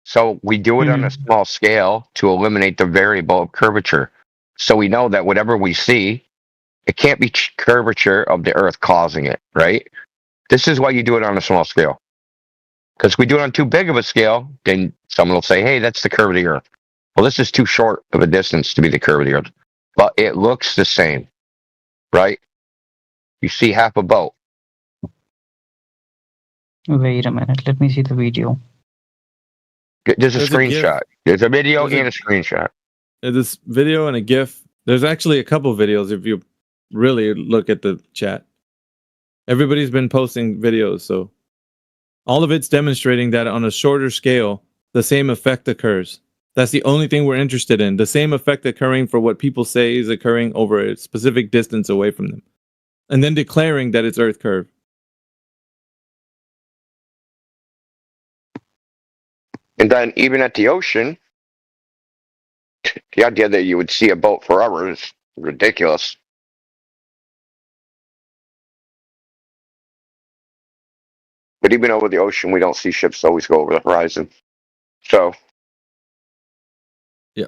So we do it on a small scale to eliminate the variable of curvature. So we know that whatever we see, it can't be curvature of the Earth causing it, right? This is why you do it on a small scale. Because if we do it on too big of a scale, then someone will say, hey, that's the curve of the Earth. Well, this is too short of a distance to be the curve of the Earth. But it looks the same, right? You see half a boat. Wait a minute. Let me see the video. There's a There's a GIF. screenshot. There's a video There's and a screenshot. There's this video and a GIF. There's actually a couple videos if you really look at the chat. Everybody's been posting videos, so all of it's demonstrating that on a shorter scale, the same effect occurs. That's the only thing we're interested in. The same effect occurring for what people say is occurring over a specific distance away from them. And then declaring that it's Earth curve. And then even at the ocean, the idea that you would see a boat forever is ridiculous. But even over the ocean, we don't see ships always go over the horizon. So. Yeah.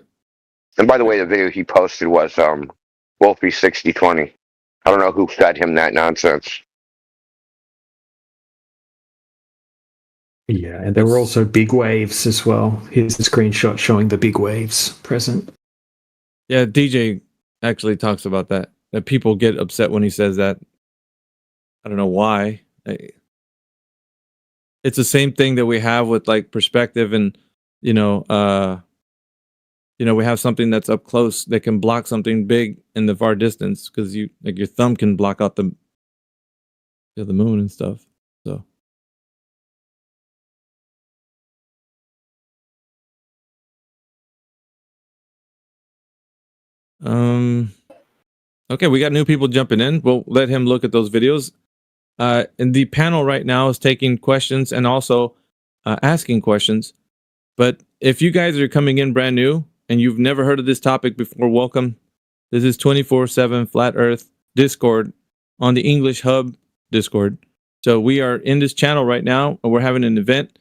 And by the way, the video he posted was Wolfie 6020. I don't know who fed him that nonsense. Yeah, and there were also big waves as well. Here's the screenshot showing the big waves present. Yeah, DJ actually talks about that. That people get upset when he says that. I don't know why. It's the same thing that we have with like perspective, and we have something that's up close that can block something big in the far distance, because your thumb can block out the moon and stuff. So okay, we got new people jumping in. We'll let him look at those videos. And the panel right now is taking questions and also asking questions. But if you guys are coming in brand new and you've never heard of this topic before, welcome. This is 24/7 Flat Earth Discord on the English Hub Discord. So we are in this channel right now, and we're having an event.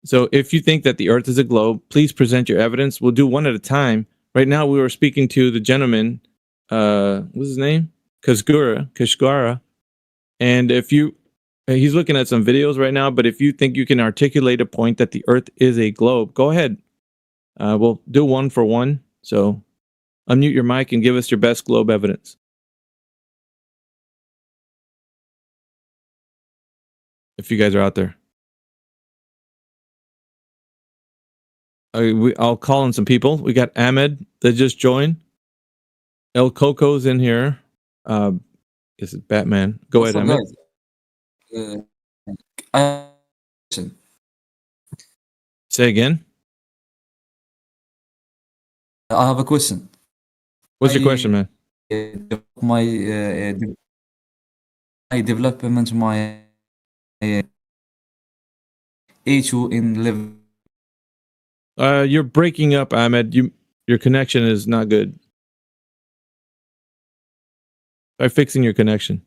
So if you think that the Earth is a globe, please present your evidence. We'll do one at a time. Right now, we were speaking to the gentleman. What's his name? Kashgara. And he's looking at some videos right now, but if you think you can articulate a point that the Earth is a globe, go ahead. We'll do one for one. So unmute your mic and give us your best globe evidence. If you guys are out there. I'll call in some people. We got Ahmed that just joined. El Coco's in here. Is it Batman? Go ahead, Ahmed. Say again. I have a question. What's your question, man? I development my A2 in level. You're breaking up, Ahmed. Your connection is not good. Try fixing your connection.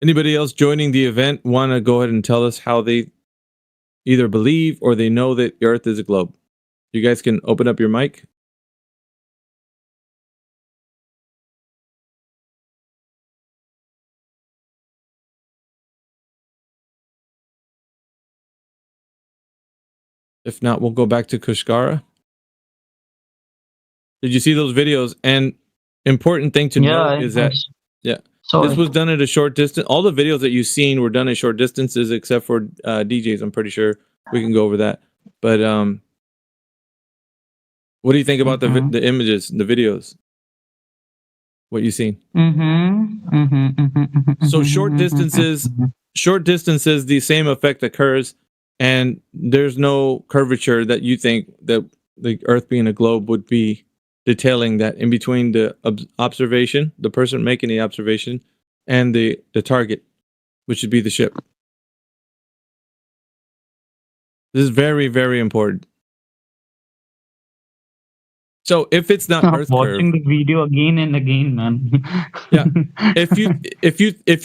Anybody else joining the event want to go ahead and tell us how they either believe or they know that the Earth is a globe? You guys can open up your mic. If not, we'll go back to Kashgara. Did you see those videos? And important thing to note is that, this was done at a short distance. All the videos that you've seen were done at short distances, except for DJs. I'm pretty sure we can go over that. But what do you think about the images, the videos? What you seen? So short distances, the same effect occurs. And there's no curvature that you think that the Earth being a globe would be detailing that in between the observation, the person making the observation, and the target, which would be the ship. This is very, very important. So if it's not Earth watching curve, the video again and again, man. yeah. If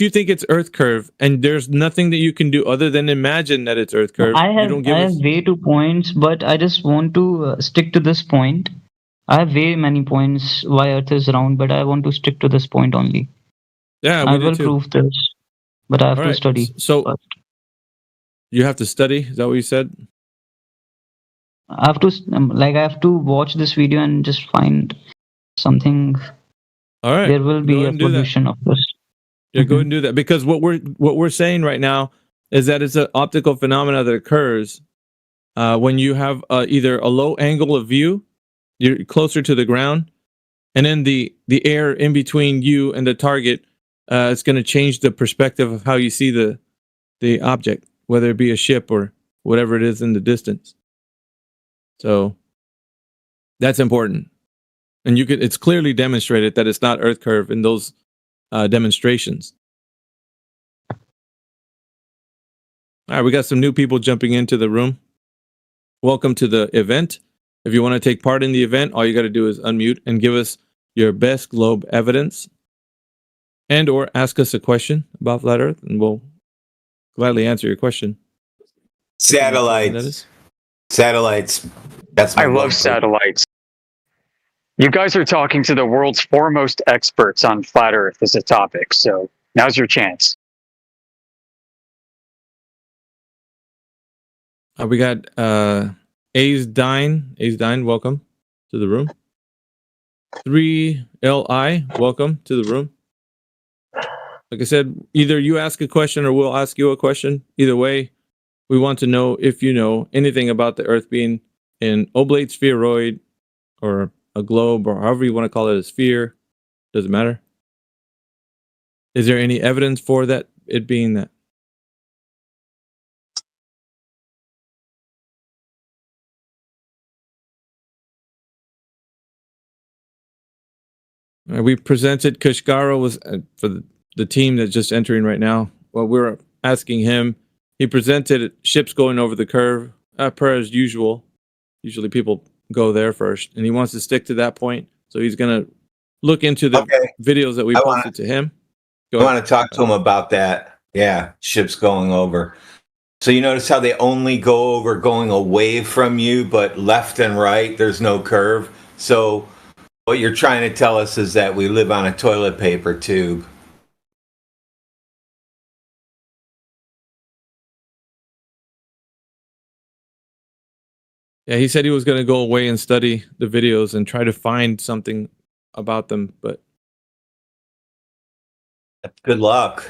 you think it's Earth curve and there's nothing that you can do other than imagine that it's Earth curve, I you have don't give us way too points, but I just want to stick to this point. I have way many points why Earth is round, but I want to stick to this point only. Yeah, I will prove this, but I have to study. So first. You have to study. Is that what you said? I have to I have to watch this video and just find something. All right. There will be Go a and do that. solution of this. Yeah, go ahead and do that, because what we're saying right now is that it's an optical phenomena that occurs when you have either a low angle of view, you're closer to the ground, and then the air in between you and the target is going to change the perspective of how you see the object, whether it be a ship or whatever it is in the distance. So that's important, and it's clearly demonstrated that it's not Earth curve in those demonstrations. All right, we got some new people jumping into the room. Welcome to the event. If you want to take part in the event, all you got to do is unmute and give us your best globe evidence, and or ask us a question about flat Earth, and we'll gladly answer your question. Satellites. Satellites. That's I love satellites. You guys are talking to the world's foremost experts on flat Earth as a topic, so now's your chance. We got A's Dine. A's Dine, welcome to the room. 3LI, welcome to the room. Like I said, either you ask a question or we'll ask you a question. Either way, we want to know if you know anything about the Earth being an oblate spheroid or a globe or however you want to call it, a sphere. Doesn't matter. Is there any evidence for that, it being that? We presented Kashgara was for the team that's just entering right now. Well, we're asking him. He presented ships going over the curve, per as usual. Usually people go there first, and he wants to stick to that point. So he's going to look into the videos that we posted to him. I want to talk to him about that. Yeah, ships going over. So you notice how they only go over going away from you, but left and right, there's no curve. So what you're trying to tell us is that we live on a toilet paper tube. Yeah, he said he was going to go away and study the videos and try to find something about them, but good luck.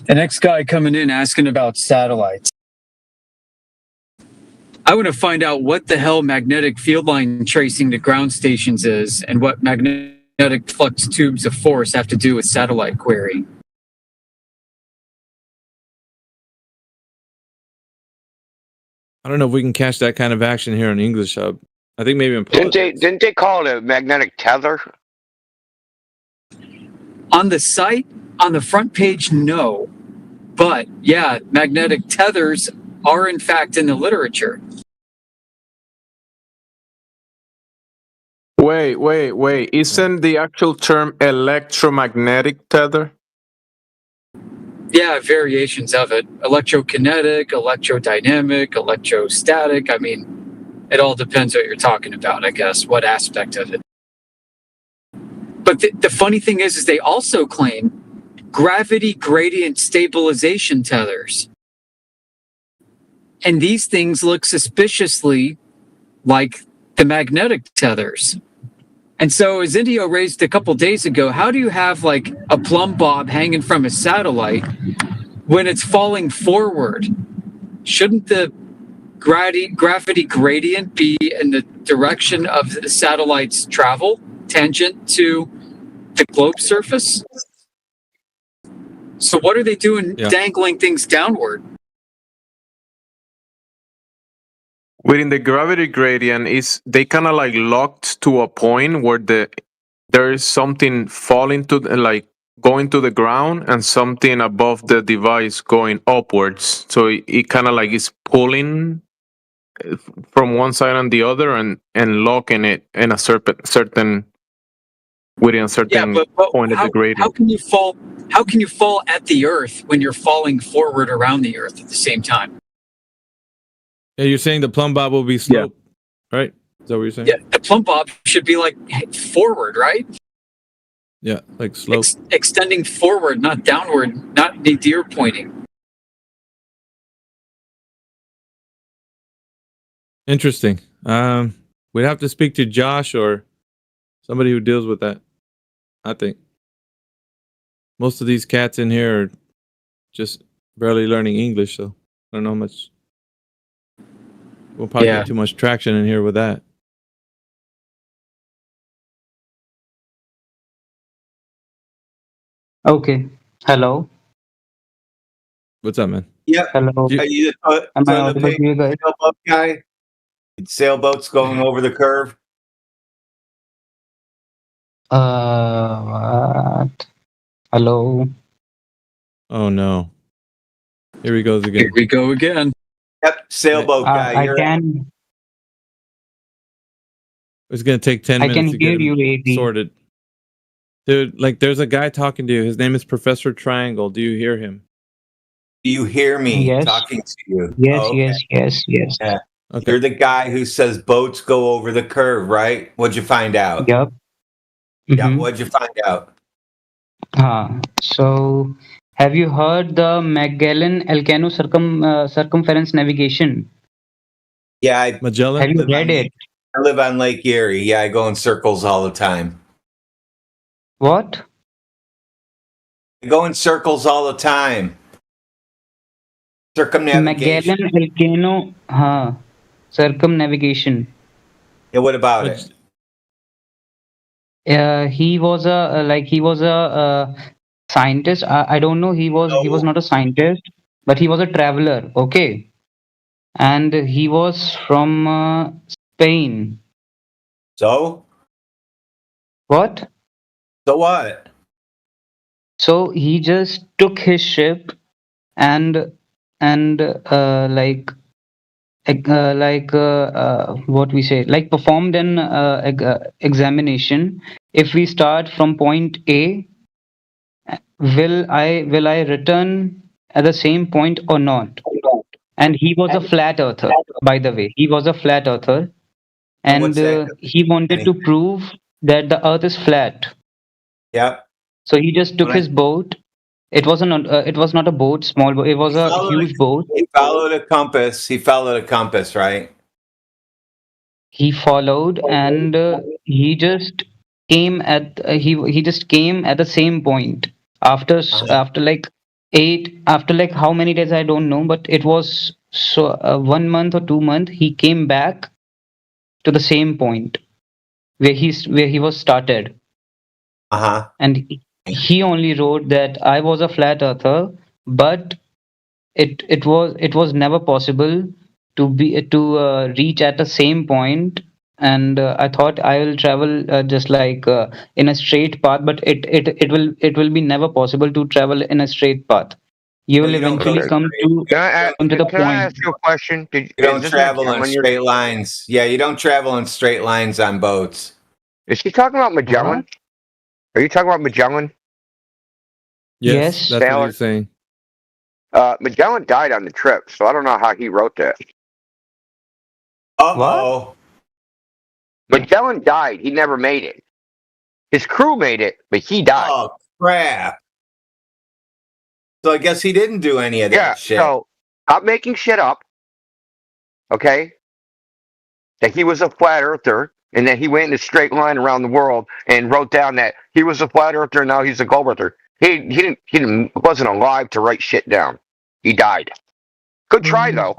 The next guy coming in asking about satellites. I want to find out what the hell magnetic field line tracing to ground stations is and what magnetic flux tubes of force have to do with satellite query. I don't know if we can catch that kind of action here on English Hub. I think maybe in Didn't they call it a magnetic tether? On the site, on the front page, no. But yeah, magnetic tethers are in fact in the literature. Wait. Isn't the actual term electromagnetic tether? Yeah, variations of it. Electrokinetic, electrodynamic, electrostatic. I mean, it all depends what you're talking about, I guess, what aspect of it. But the funny thing is they also claim gravity gradient stabilization tethers. And these things look suspiciously like the magnetic tethers. And so, as Indio raised a couple days ago, how do you have like a plumb bob hanging from a satellite when it's falling forward? Shouldn't the gravity gradient be in the direction of the satellite's travel, tangent to the globe surface? So what are they doing dangling things downward? Within the gravity gradient, is they kind of like locked to a point where there is something falling to like going to the ground and something above the device going upwards. So it kind of like is pulling from one side and the other and locking it in a certain within a certain point of the gradient. How can you fall? How can you fall at the Earth when you're falling forward around the Earth at the same time? Yeah, you're saying the plumb bob will be sloped, right? Is that what you're saying? Yeah, the plumb bob should be like forward, right? Yeah, like slope. Extending forward, not downward, not nadir pointing. Interesting. We'd have to speak to Josh or somebody who deals with that. I think most of these cats in here are just barely learning English, so I don't know how much. We'll probably get too much traction in here with that. Okay. Hello. What's up, man? Yep. Hello. Are you Am I the audible to you guys? sailboat guy? Sailboats going over the curve? What? Hello. Oh no. Here he goes Here again. we go again. Yep, sailboat guy. I You're can. It's gonna take 10 I minutes can to hear get you, him AD. sorted. Dude, like there's a guy talking to you. His name is Professor Triangle. Do you hear him? Do you hear me Yes. talking to you? Yes, Oh, okay. yes. Yeah. Okay. You're the guy who says boats go over the curve, right? What'd you find out? Yup. Yeah, Mhm. what'd you find out? So, have you heard the Magellan-Elcano circumference navigation? Yeah, I Magellan? Have you live read on it? I live on Lake Erie. Yeah, I go in circles all the time. What? I go in circles all the time. Circumnavigation. Magellan-Elcano circumnavigation. Yeah, what about it? He was a scientist. I don't know. He was not a scientist, but he was a traveler. Okay, and he was from Spain. So? What? So what? So he just took his ship and what we say, like performed an examination. If we start from point A, will I return at the same point or not? And he was a flat earther, by the way. He was a flat earther, And and what's that? he wanted to prove that the earth is flat. Yep. So he just took When I- his boat. It was not a boat, small boat. It was a huge boat. He followed a compass. He followed a compass, right? He followed, and he just came at he just came at the same point after after like how many days I don't know, but it was 1 month or 2 months. He came back to the same point where he was started. And he only wrote that I was a flat earther, but it was never possible to reach at the same point. And I thought I will travel just like in a straight path, but it will be never possible to travel in a straight path. You will eventually come to the Can I point. ask you a question? You don't travel in straight lines. Yeah, you don't travel in straight lines on boats. Is he talking about Magellan? Are you talking about Magellan? Yes, that's what he's saying. Magellan died on the trip, so I don't know how he wrote that. Uh-oh. Magellan died. He never made it. His crew made it, but he died. Oh, crap. So I guess he didn't do any of that shit. So stop making shit up. Okay? That he was a flat earther, and that he went in a straight line around the world and wrote down that he was a flat earther and now he's a globe earther. He wasn't alive to write shit down. He died. Good try though.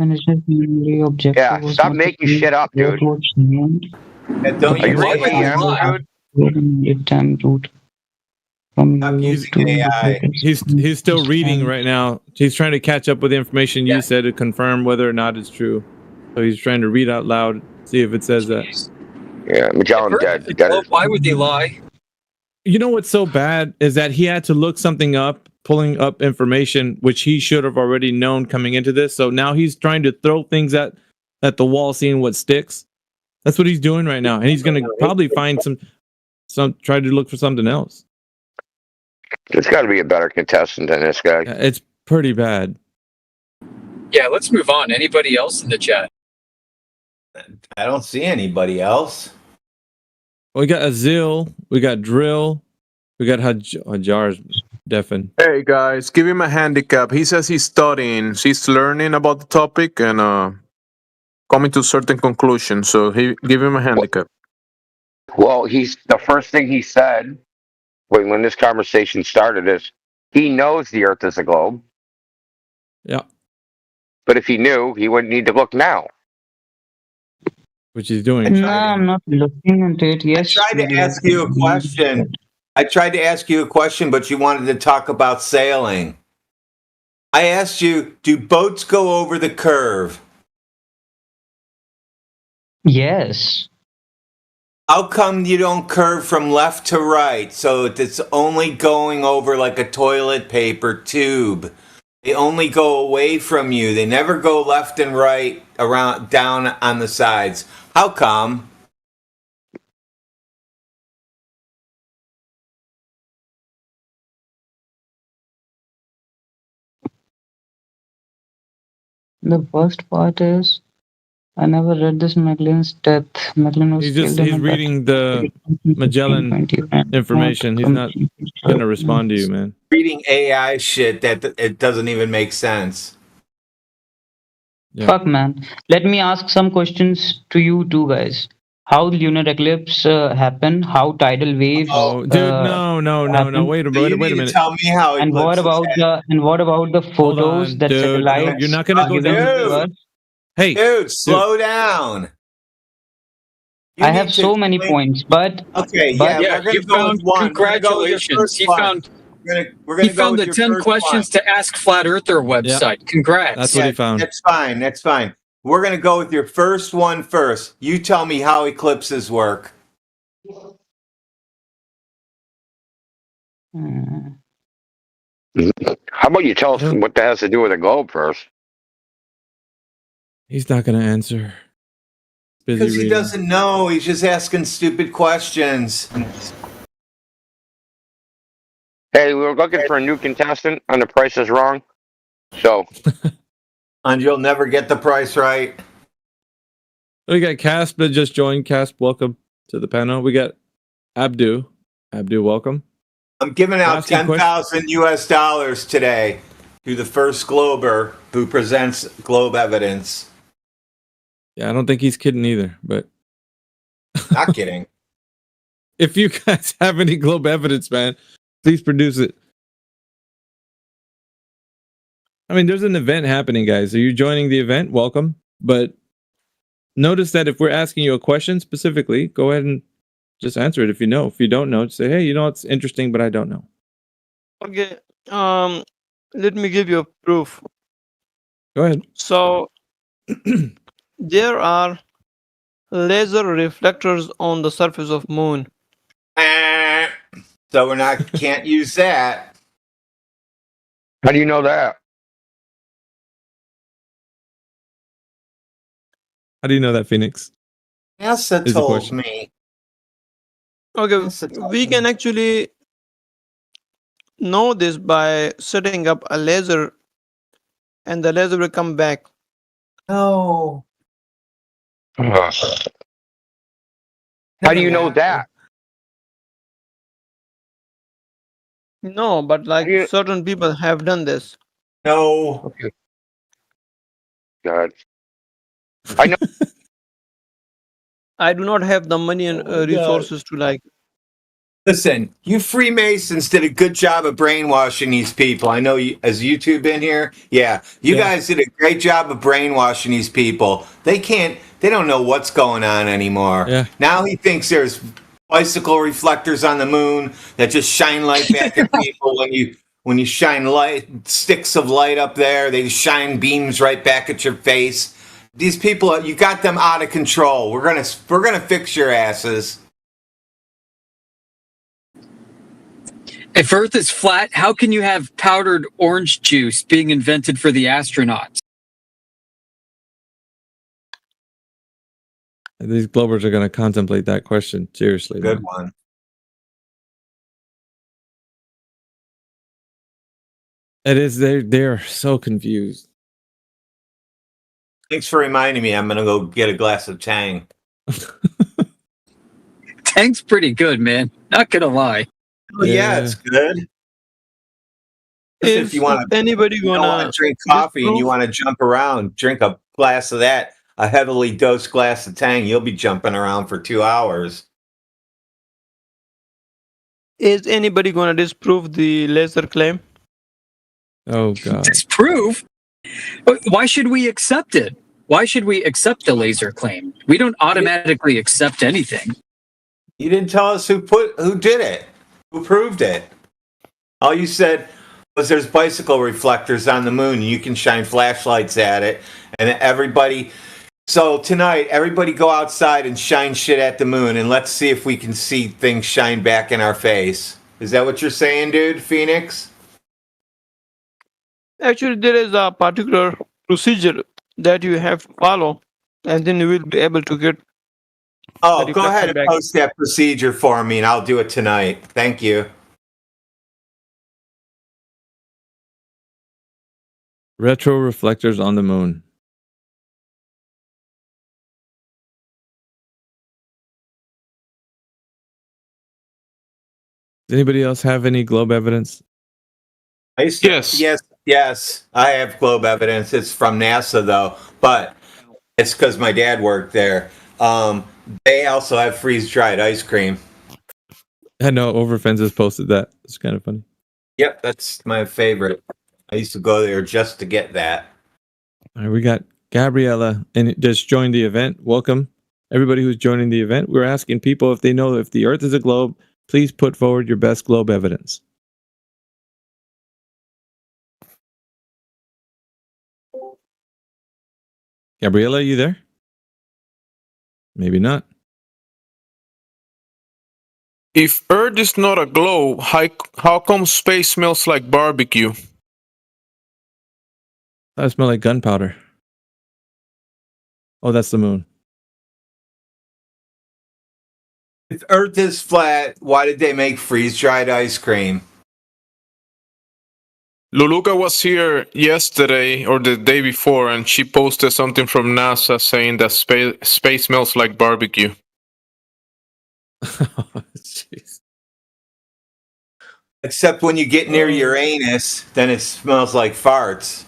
Yeah, stop making shit up, dude. And don't Are you use really AI. dude? Stop using AI. He's still reading right now. He's trying to catch up with the information you said to confirm whether or not it's true. So he's trying to read out loud, see if it says that. Yeah, Magellan dead. Well, why would they lie? You know what's so bad is that he had to look something up, pulling up information which he should have already known coming into this. So now he's trying to throw things at the wall, seeing what sticks. That's what he's doing right now, and he's going to probably find some try to look for something else. There's got to be a better contestant than this guy. It's pretty bad. Yeah, let's move on. Anybody else in the chat? I don't see anybody else. We got Azil, we got Drill, we got Hajar's deafened. Hey guys, give him a handicap. He says he's studying, he's learning about the topic and coming to certain conclusions. So give him a handicap. Well, the first thing he said when this conversation started is he knows the Earth is a globe. Yeah. But if he knew, he wouldn't need to look now. Which he's doing. No, I'm not looking into it. Yes. I tried to ask you a question. I tried to ask you a question, but you wanted to talk about sailing. I asked you, do boats go over the curve? Yes. How come you don't curve from left to right so it's only going over like a toilet paper tube? They only go away from you. They never go left and right around down on the sides. How come? The worst part is I never read this Magellan's death. Magellan was He's killed in a reading the Magellan information. He's not going to respond to you, man. Reading AI shit that it doesn't even make sense. Yeah. Fuck, man. Let me ask some questions to you two guys. How lunar eclipse happen? How tidal waves? Oh, dude, no. Wait a minute. Tell me how. And what about the photos that dude, satellites? no, you're not gonna go down to us? Hey, dude, slow down. I have so many points, but okay, but yeah, Yeah, you found. Congratulations. He found. He found the 10 questions to ask Flat Earther website. Congrats. That's what he found. That's fine. That's fine. We're gonna go with your first one first. You tell me how eclipses work. How about you tell us what that has to do with a globe first? He's not going to answer. Busy Because he reading. doesn't know. He's just asking stupid questions. Hey, we were looking for a new contestant on The Price is Wrong. So. And you'll never get the price right. We got Casp that just joined. Casp, welcome to the panel. We got Abdu. Abdu, welcome. I'm giving out Asking 10,000 US dollars today to the first Glober who presents globe evidence. Yeah, I don't think he's kidding either, but Not kidding. if you guys have any globe evidence, man, please produce it. I mean, there's an event happening, guys. Are you joining the event? Welcome. But notice that if we're asking you a question specifically, go ahead and just answer it if you know. If you don't know, just say, hey, you know, it's interesting, but I don't know. Okay. Let me give you a proof. Go ahead. So there are laser reflectors on the surface of moon. So can't use that. How do you know that? How do you know that, Phoenix? NASA Is the told question. me. Okay, we can actually know this by setting up a laser and the laser will come back. No. How do you know that? No, but like certain people have done this. No. God. I know. I do not have the money and resources to like. Listen, you Freemasons did a good job of brainwashing these people. I know you, as YouTube in here. Yeah, you guys did a great job of brainwashing these people. They don't know what's going on anymore. Yeah. Now he thinks there's bicycle reflectors on the moon that just shine light back at people when you shine sticks of light up there, they just shine beams right back at your face. These people, you got them out of control. We're gonna fix your asses. If Earth is flat, how can you have powdered orange juice being invented for the astronauts? These Globers are going to contemplate that question seriously. Good man. one. It is. They're so confused. Thanks for reminding me. I'm gonna go get a glass of Tang. Tang's pretty good, man. Not gonna lie. Oh, yeah, it's good. If you want to, anybody wanna drink coffee and you want to jump around, drink a glass of that, a heavily dosed glass of Tang. You'll be jumping around for 2 hours. Is anybody going to disprove the laser claim? Oh God! Disprove? Why should we accept it? Why should we accept the laser claim? We don't automatically accept anything. You didn't tell us who did it. Who proved it? All you said was there's bicycle reflectors on the moon. You can shine flashlights at it, and everybody. So tonight, everybody go outside and shine shit at the moon, and let's see if we can see things shine back in our face. Is that what you're saying, dude, Phoenix? Actually, there is a particular procedure that you have to follow, and then you will be able to get. Oh, the go ahead reflection and back. post that procedure for me, and I'll do it tonight. Thank you. Retro reflectors on the moon. Does anybody else have any globe evidence? Yes. I have globe evidence. It's from NASA, though, but it's because my dad worked there. They also have freeze-dried ice cream. I know Overfence has posted that. It's kind of funny. Yep, that's my favorite. I used to go there just to get that. All right, we got Gabriella and just joined the event. Welcome, everybody who's joining the event. We're asking people if they know if the Earth is a globe. Please put forward your best globe evidence. Gabriella, are you there? Maybe not. If Earth is not a globe, how come space smells like barbecue? I smell like gunpowder. Oh, that's the moon. If Earth is flat, why did they make freeze-dried ice cream? Luluka was here yesterday or the day before, and she posted something from NASA saying that space smells like barbecue. Jeez. Except when you get near Uranus, then it smells like farts.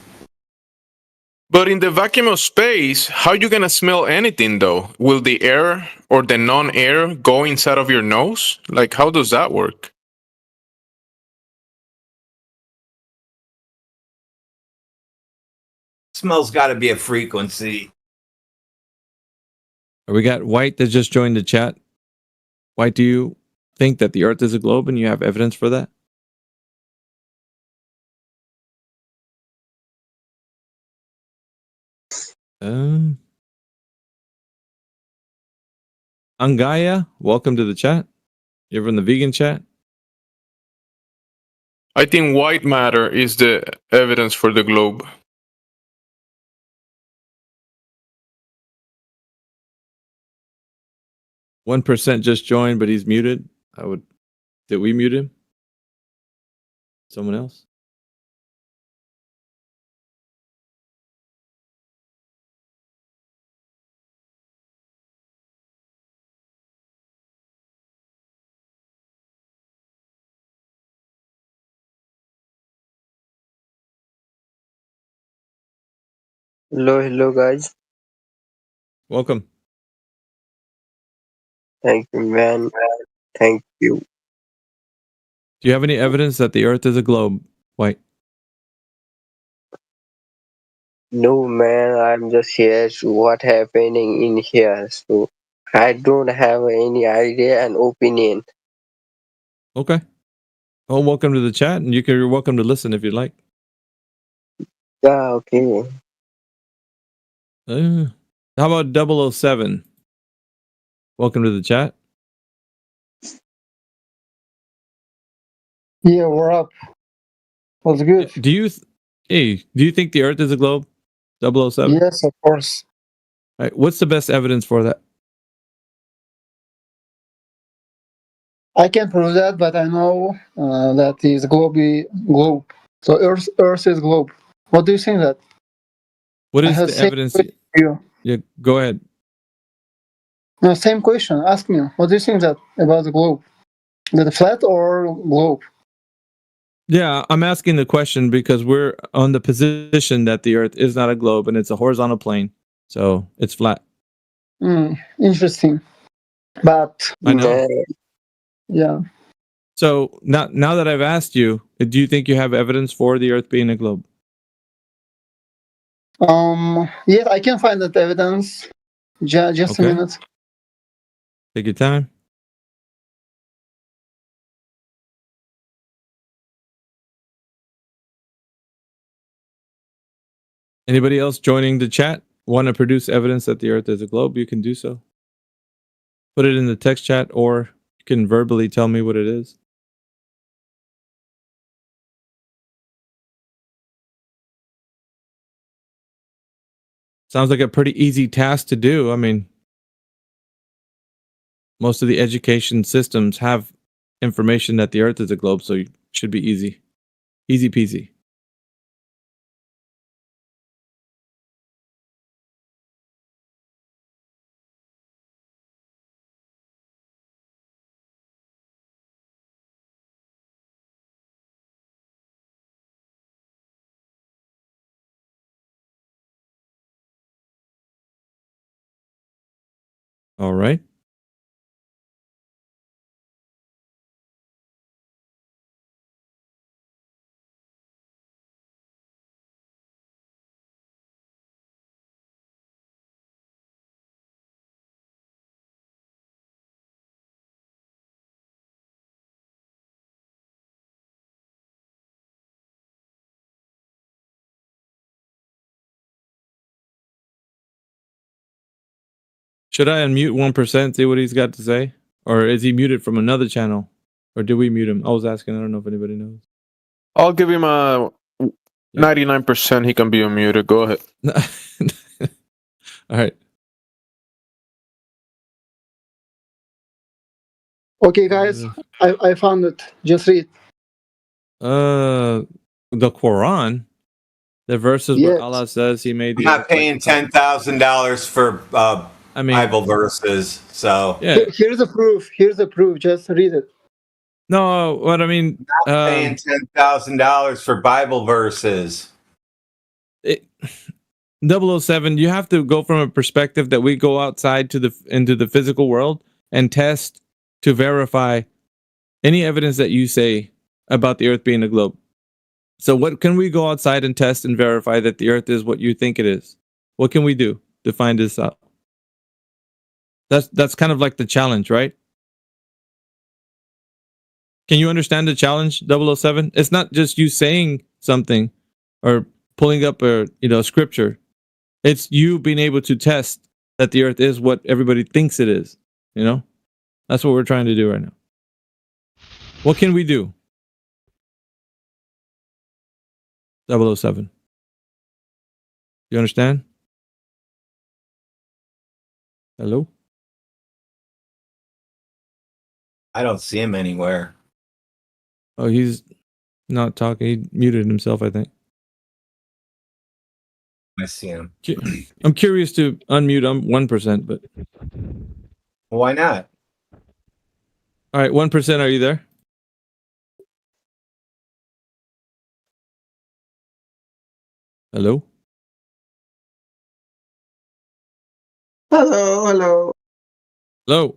But in the vacuum of space, how are you going to smell anything, though? Will the air or the non-air go inside of your nose? Like, how does that work? Smell's got to be a frequency. We got White that just joined the chat. White, do you think that the Earth is a globe and you have evidence for that? Angaya, welcome to the chat. You're from the vegan chat. I think white matter is the evidence for the globe. %1 just joined, but he's muted. Did we mute him? Someone else? Hello guys. Welcome. Thank you, man. Thank you. Do you have any evidence that the Earth is a globe, White? No, man. I'm just here to what happening in here. So I don't have any idea and opinion. Okay. Well, welcome to the chat, and you're welcome to listen if you'd like. Yeah, okay. How about 007? Welcome to the chat. Yeah, we're up. What's good? Do you think the Earth is a globe? 007? Yes, of course. All right. What's the best evidence for that? I can prove that, but I know that is globe. So Earth is globe. What do you think that? What I is have the same evidence? question to you. Yeah, go ahead. No, same question. Ask me. What do you think that about the globe? Is it flat or globe? Yeah, I'm asking the question because we're on the position that the Earth is not a globe and it's a horizontal plane, so it's flat. Interesting. But I know. Yeah. So now that I've asked you, do you think you have evidence for the Earth being a globe? Yes, I can find that evidence. Just a Okay. minute. Take your time. Anybody else joining the chat want to produce evidence that the Earth is a globe? You can do so. Put it in the text chat, or you can verbally tell me what it is. Sounds like a pretty easy task to do. I mean, most of the education systems have information that the Earth is a globe, so it should be easy. Easy peasy. All right. Should I unmute 1%, see what he's got to say? Or is he muted from another channel? Or did we mute him? I was asking. I don't know if anybody knows. I'll give him a 99% he can be unmuted. Go ahead. All right. Okay, guys, I found it. Just read. The Quran, the verses where Allah says He made I'm the not paying $10,000 for Bible verses, so Here's the proof. Here's the proof. Just read it. No, what I mean, not paying $10,000 for Bible verses. 007, you have to go from a perspective that we go outside to into the physical world and test to verify any evidence that you say about the Earth being a globe. So what can we go outside and test and verify that the Earth is what you think it is? What can we do to find this out? That's kind of like the challenge, right? Can you understand the challenge, 007? It's not just you saying something or pulling up a scripture. It's you being able to test that the Earth is what everybody thinks it is. That's what we're trying to do right now. What can we do? 007. You understand? Hello? I don't see him anywhere. Oh, he's not talking. He muted himself, I think. I see him. I'm curious to unmute 1%, but why not? All right, 1%, are you there? Hello? Hello. Hello.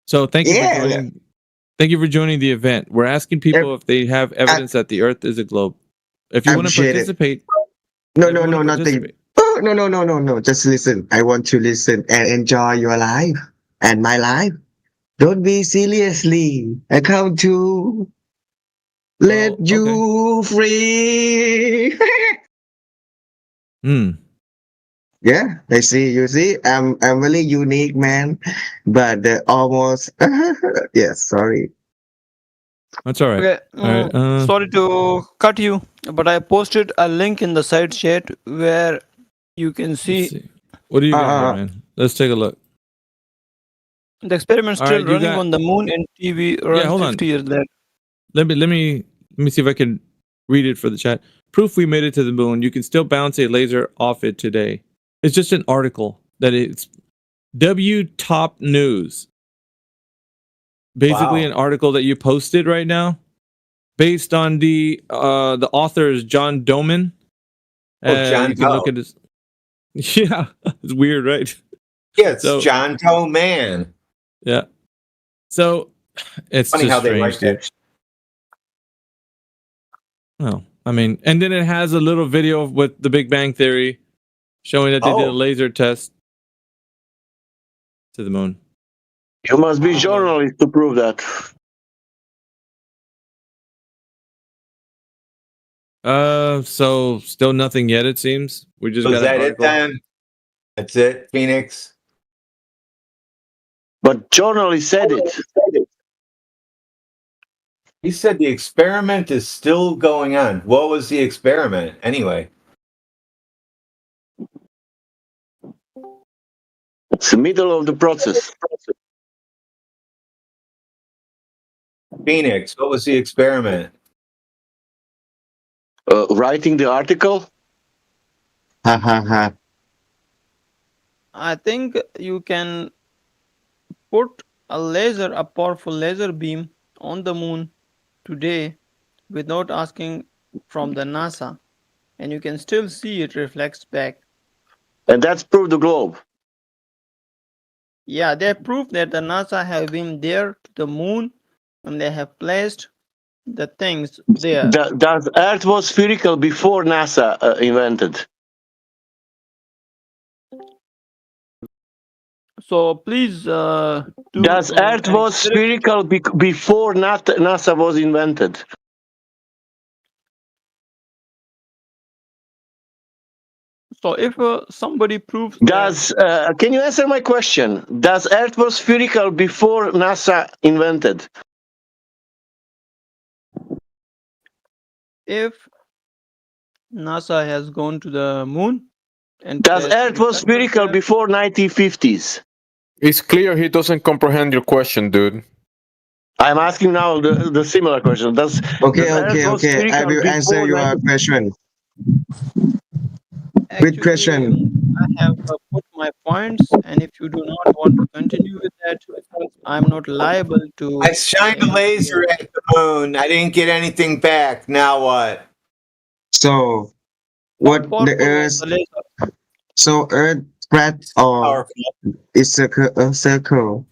So thank you for joining. Thank you for joining the event. We're asking people if they have evidence that the Earth is a globe. If you want to participate. No, nothing. Oh, no. Just listen. I want to listen and enjoy your life and my life. Don't be seriously. I come to let you free. Yeah, I see. You see, I'm really unique, man. But almost. Yes, sorry. That's all right. Okay. All right. Sorry to cut you, but I posted a link in the side chat where you can see. What do you got here, man? Let's take a look. The experiment's All still right, you running got- on the moon and TV around hold on. 50 years later. Let me see if I can read it for the chat. Proof we made it to the moon. You can still bounce a laser off it today. It's just an article that it's W Top News. Basically, an article that you posted right now, based on the author is John Doman. John you can look Doe. at this. Yeah, it's weird, right? Yeah, it's John Doe Man. Yeah. So it's Funny just how they strange, like dude. that. Oh, I mean, and then it has a little video with the Big Bang Theory showing that they did a laser test to the moon. You must be journalist to prove that. So still nothing yet. It seems we just Was got that an it article. then? That's it, Phoenix. But journalist said it. He said the experiment is still going on. What was the experiment anyway? It's the middle of the process. Phoenix, what was the experiment? Writing the article. Ha ha ha. I think you can put a powerful laser beam on the moon today without asking from the NASA, and you can still see it reflects back. And that's proved the globe. Yeah, they proved that the NASA have been there to the moon and they have placed the things there. Does Earth was spherical before NASA invented? So please Does Earth was spherical before NASA was invented? So if somebody proves can you answer my question? Does Earth was spherical before NASA invented? if NASA has gone to the moon and Does Earth was spherical before 1950s? It's clear he doesn't comprehend your question, dude. I'm asking now the similar question. Does Okay, Earth okay, was okay. I spherical will answer before your 19 question. Good question. I have put my points, and if you do not want to continue with that, I'm not liable to. I shined a laser at the moon. I didn't get anything back. Now what? So, what the Earth? So, Earth flat or is a circle?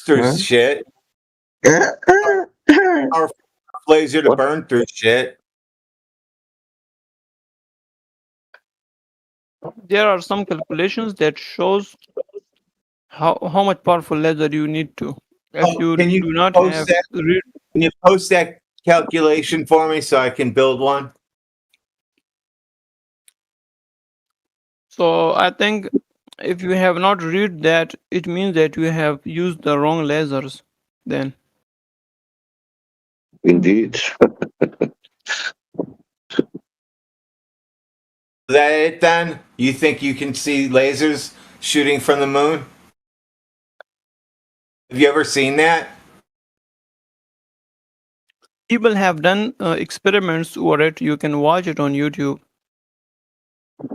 There's shit. Our laser to burn through shit. There are some calculations that shows how much powerful laser you need to. If you Can you do not post have that? Can you post that calculation for me so I can build one? So I think if you have not read that, it means that you have used the wrong lasers. Then indeed. Is that it then? You think you can see lasers shooting from the moon? Have you ever seen that? people have done experiments over it. You can watch it on YouTube.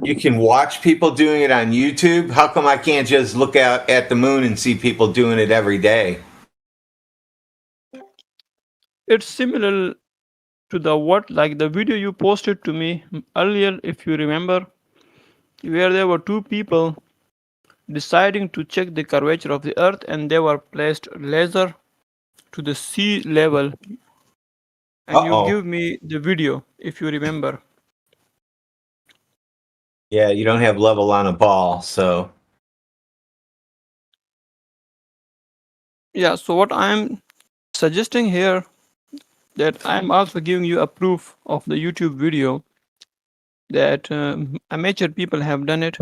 You can watch people doing it on YouTube. How come I can't just look out at the moon and see people doing it every day? It's similar to the video you posted to me earlier, if you remember, where there were two people deciding to check the curvature of the earth, and they were placed laser to the sea level, and you give me the video if you remember. Yeah, you don't have level on a ball, so. Yeah, so what I'm suggesting here, that I'm also giving you a proof of the YouTube video that amateur people have done it.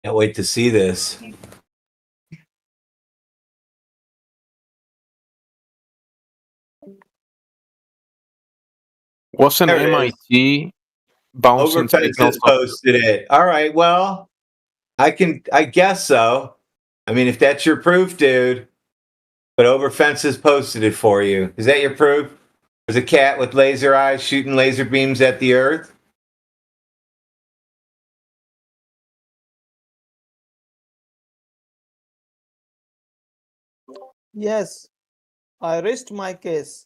Can't wait to see this. Wasn't There it is. MIT bouncing Overfence signals has posted it. All right, well, I guess so. I mean, if that's your proof, dude. But Overfence has posted it for you. Is that your proof? There's a cat with laser eyes shooting laser beams at the earth. Yes, I rest my case.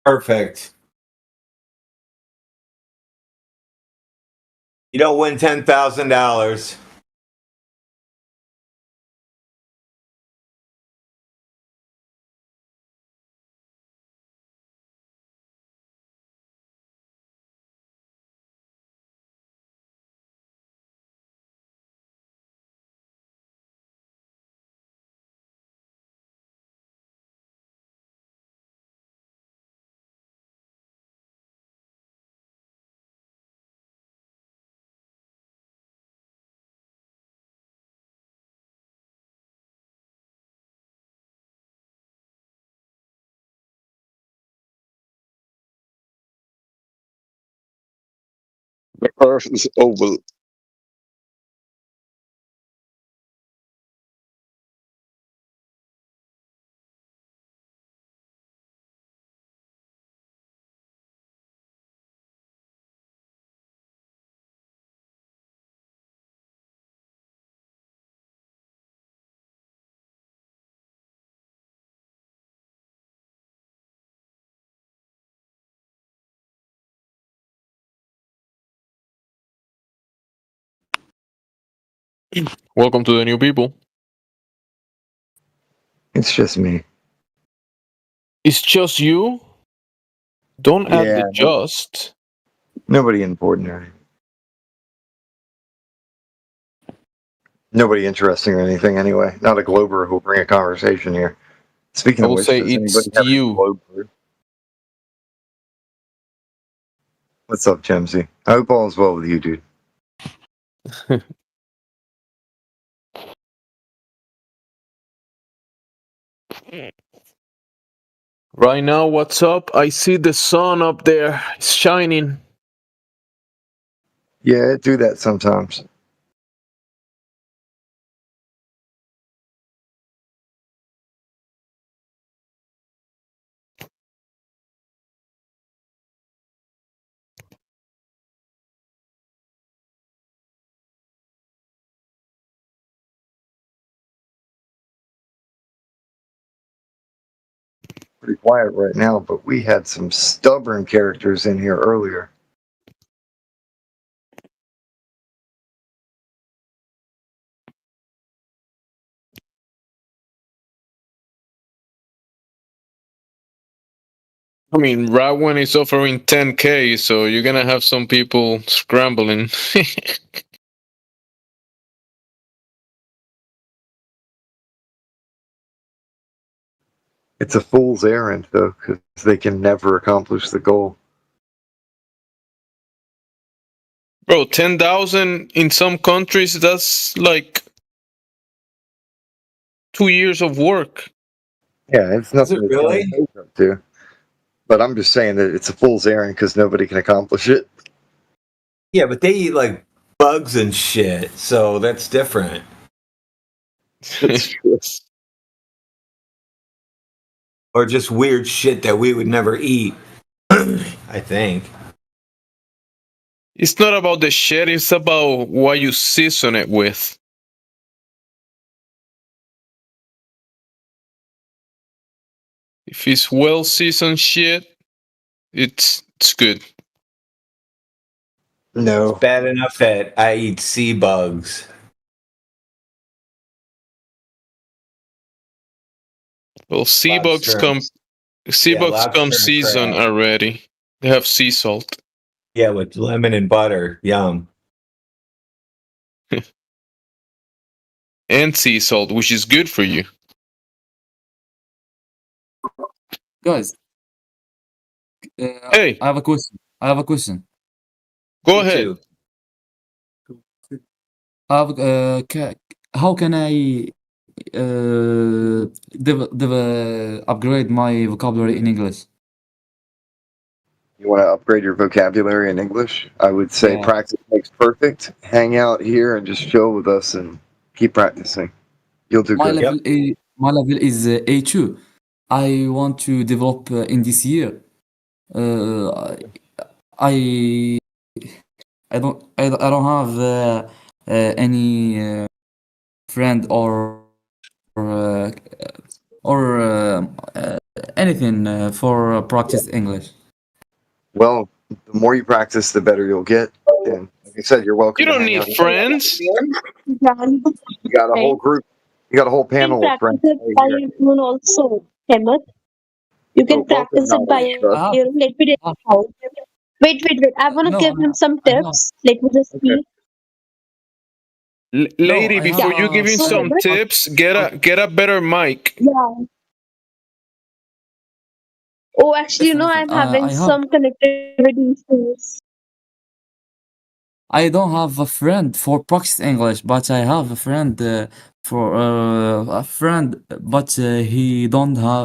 Perfect. You don't win $10,000. The earth is oval. Welcome to the new people. It's just me. It's just you? Don't add Yeah. the just. Nobody important or anything. Nobody interesting or anything anyway. Not a Glober who'll bring a conversation here. Speaking I of will which, say does it's anybody have you. a Glober? What's up, Chemsy? I hope all is well with you, dude. Right now, what's up? I see the sun up there. It's shining. Yeah, do that sometimes. Pretty quiet right now, but we had some stubborn characters in here earlier. I mean, right when it's offering 10K, so you're gonna have some people scrambling. It's a fool's errand, though, because they can never accomplish the goal. Bro, 10,000 in some countries, that's like 2 years of work. Yeah, it's nothing to really? turn your nose up to. But I'm just saying that it's a fool's errand because nobody can accomplish it. Yeah, but they eat like bugs and shit, so that's different. It's true. Or just weird shit that we would never eat. I think. It's not about the shit, it's about what you season it with. If it's well seasoned shit, it's good. No. It's bad enough that I eat sea bugs. Well, sea bugs come lobster and seasoned crab. already. They have sea salt. Yeah, with lemon and butter. Yum. And sea salt, which is good for you. Guys, hey, I have a question. Go ahead. How can I upgrade my vocabulary in English? You want to upgrade your vocabulary in English? I would say Yeah. practice makes perfect. Hang out here and just chill with us and keep practicing. You'll do My good. level is A2. I want to develop in this year. I don't have any friend or anything for practice English. Well, the more you practice, the better you'll get. And Like I said, you're welcome. You don't need friends. You got a whole group. You got a whole panel of friends. Practice it by your own also, Hemant. You can practice it by your own. Let me tell you how. Wait. I want to No, give him some tips. Let me just speak. Lady, I before have, you give him some tips, get a better mic. Yeah. Oh, actually, I'm having I have. some connectivity issues. I don't have a friend for practice English, but I have a friend but he don't have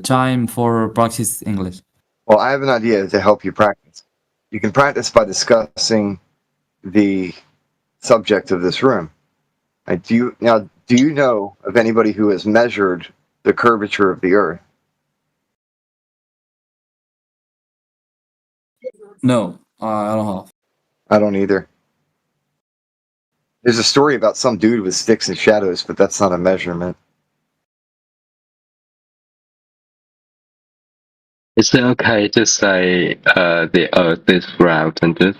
time for practice English. Well, I have an idea to help you practice. You can practice by discussing the subject of this room. Do you know of anybody who has measured the curvature of the Earth? No, I don't have. I don't either. There's a story about some dude with sticks and shadows, but that's not a measurement. Is it okay to say the Earth is round in this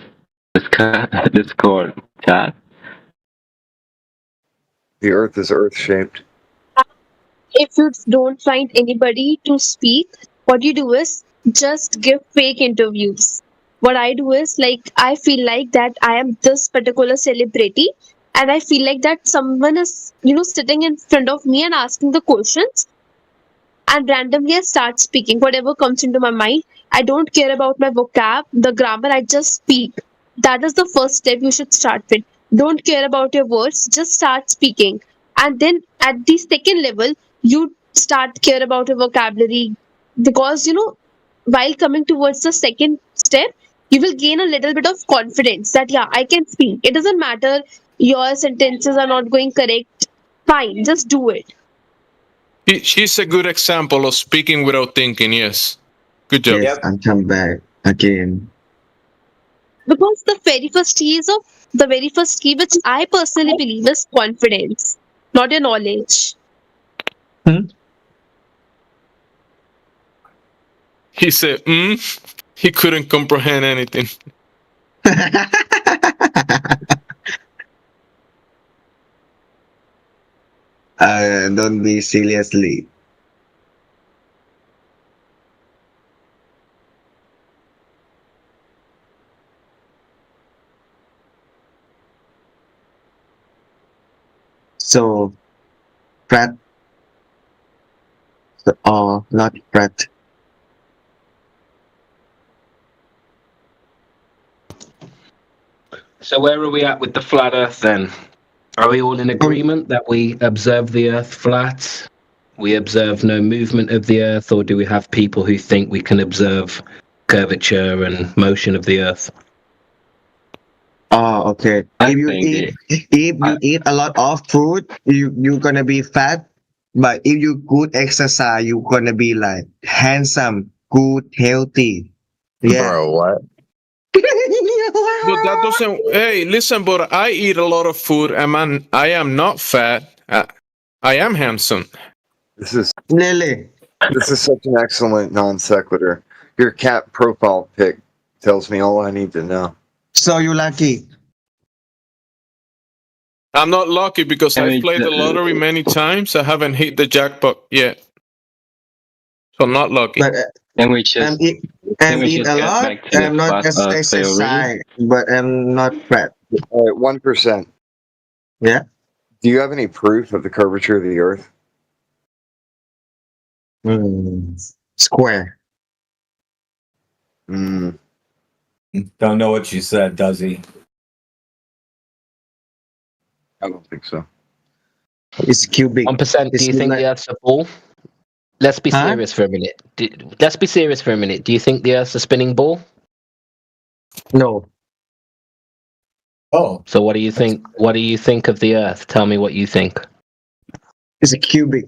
Discord chat? The Earth is Earth-shaped. If you don't find anybody to speak, what you do is just give fake interviews. What I do is I feel like that I am this particular celebrity, and I feel like that someone is sitting in front of me and asking the questions, and randomly I start speaking whatever comes into my mind. I don't care about my vocab, the grammar, I just speak. That is the first step you should start with. Don't care about your words, just start speaking. And then at the second level, you start care about your vocabulary, because while coming towards the second step, you will gain a little bit of confidence that I can speak. It doesn't matter your sentences are not going correct. Fine, just do it. She's a good example of speaking without thinking. Yes, good job. Yes, and come back again. Because the very first key, which I personally believe is confidence, not your knowledge. He said, he couldn't comprehend anything. Don't be seriously. So, Pratt, or not Pratt. So where are we at with the flat Earth then? Are we all in agreement that we observe the Earth flat? We observe no movement of the Earth, or do we have people who think we can observe curvature and motion of the Earth? Oh, okay. If you eat a lot of food, you're gonna be fat. But if you good exercise, you're gonna be like handsome, good, healthy. Yeah. Bro, what? But that doesn't. Hey, listen, but I eat a lot of food, and I am not fat. I am handsome. This is Lily. This is such an excellent non sequitur. Your cat profile pic tells me all I need to know. So you lucky. I'm not lucky because I've played the lottery many times. I haven't hit the jackpot yet, so I'm not lucky. But Can we just eat a lot. I'm not exercise, but I'm not fat. All right, 1%. Yeah. Do you have any proof of the curvature of the Earth? Square. Don't know what you said, does he? I don't think so. It's cubic. 1%. Do you think the Earth's a ball? Let's be serious for a minute. Let's be serious for a minute. Do you think the Earth's a spinning ball? No. Oh. So what do you think? What do you think of the Earth? Tell me what you think. It's a cubic.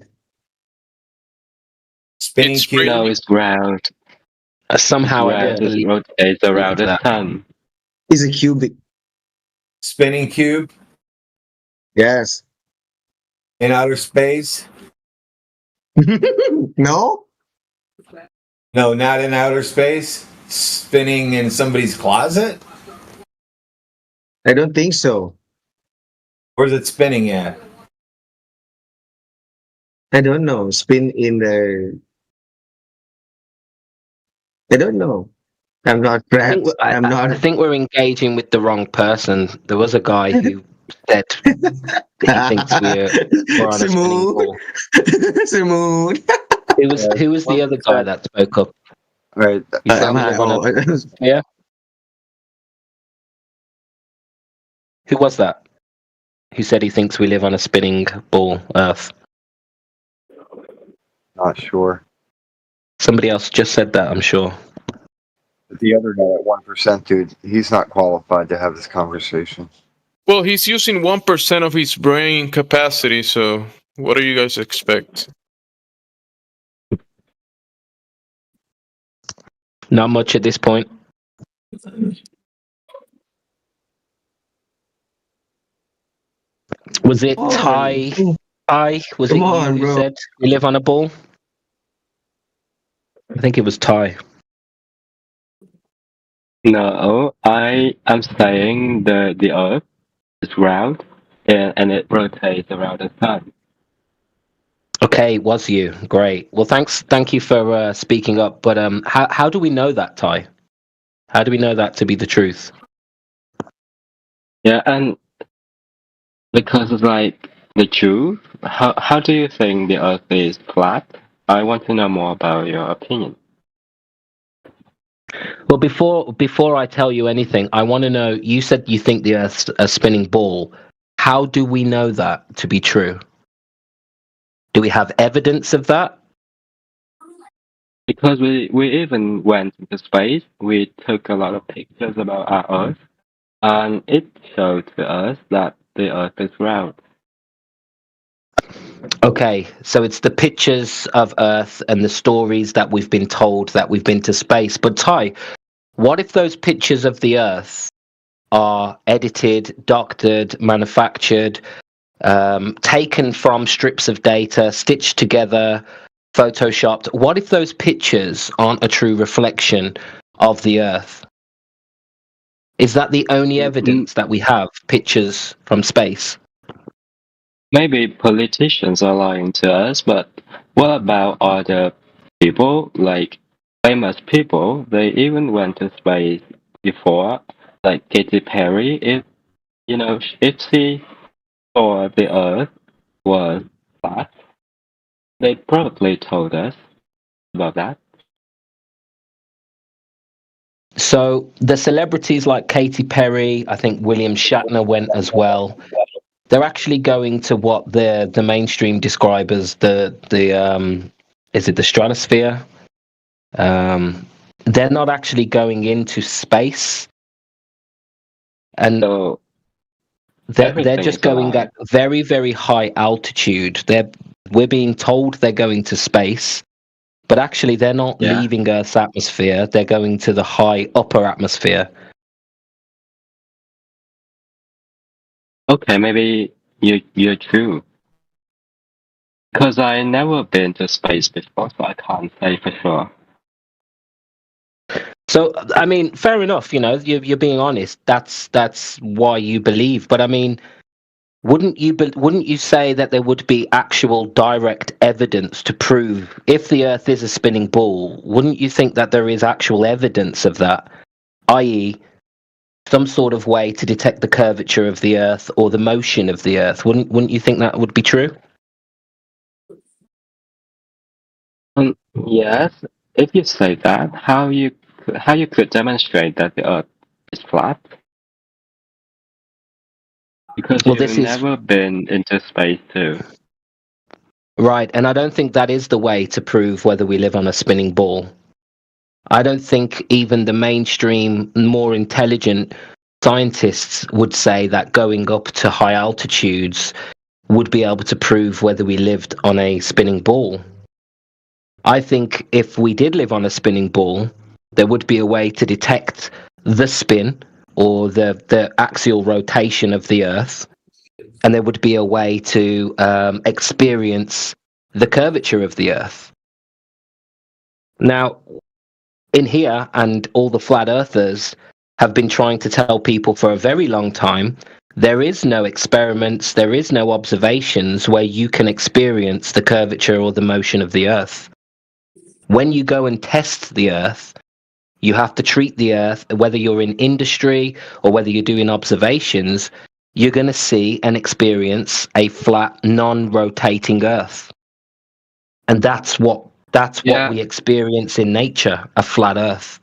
Spinning cube. No, it's round. Somehow I don't believe rotates around the sun. It's a cubic. Spinning cube Yes. in outer space? No? No, not in outer space. spinning in somebody's closet? I don't think so. Where's it spinning at? I don't know. Spin in the. I don't know. I'm not Brad. I'm not. I think we're engaging with the wrong person. There was a guy who said that he thinks we're on a spinning ball. Simone. Who was the other guy that spoke up? Right. You said we live on a sphere? Who was that? Who said he thinks we live on a spinning ball, Earth? Not sure. Somebody else just said that, I'm sure. The other guy at 1%, dude, he's not qualified to have this conversation. Well, he's using 1% of his brain capacity, so what do you guys expect? Not much at this point. Was it Ty? Was it you who said we live on a ball? I think it was Ty. No, I am saying the Earth is round and it rotates around the sun. Okay, it was you. Great. Well, thank you for speaking up. But how do we know that, Ty? How do we know that to be the truth? Yeah, and because it's like the truth, how do you think the Earth is flat? I want to know more about your opinion. Well, before I tell you anything, I want to know. You said you think the Earth's a spinning ball. How do we know that to be true? Do we have evidence of that? Because we even went into space, we took a lot of pictures about our Earth, and it showed to us that the Earth is round. Okay, so it's the pictures of Earth and the stories that we've been told that we've been to space. But Ty, what if those pictures of the Earth are edited, doctored, manufactured, taken from strips of data, stitched together, photoshopped? What if those pictures aren't a true reflection of the Earth? Is that the only evidence that we have, pictures from space? Maybe politicians are lying to us, but what about other people, like famous people? They even went to space before, like Katy Perry. If she saw the Earth was flat, they probably told us about that. So the celebrities like Katy Perry, I think William Shatner went as well. They're actually going to what the mainstream describe as the is it the stratosphere? They're not actually going into space, and they're just going at very, very high altitude. We're being told they're going to space, but actually they're not leaving Earth's atmosphere. They're going to the high upper atmosphere. Okay, maybe you're true. Because I never been to space before, so I can't say for sure. So, I mean, fair enough. You're being honest. That's why you believe. But I mean, wouldn't you say that there would be actual direct evidence to prove if the Earth is a spinning ball? Wouldn't you think that there is actual evidence of that, i.e., some sort of way to detect the curvature of the Earth or the motion of the Earth? Wouldn't you think that would be true? Yes, if you say that, how you could demonstrate that the Earth is flat? Because you've never been into space too. Right, and I don't think that is the way to prove whether we live on a spinning ball. I don't think even the mainstream, more intelligent scientists would say that going up to high altitudes would be able to prove whether we lived on a spinning ball. I think if we did live on a spinning ball, there would be a way to detect the spin or the axial rotation of the Earth, and there would be a way to experience the curvature of the Earth. Now, in here and all the flat earthers have been trying to tell people for a very long time, there is no experiments, there is no observations where you can experience the curvature or the motion of the earth. When you go and test the earth, you have to treat the earth, whether you're in industry or whether you're doing observations, you're going to see and experience a flat, non-rotating earth. And that's what we experience in nature, a flat earth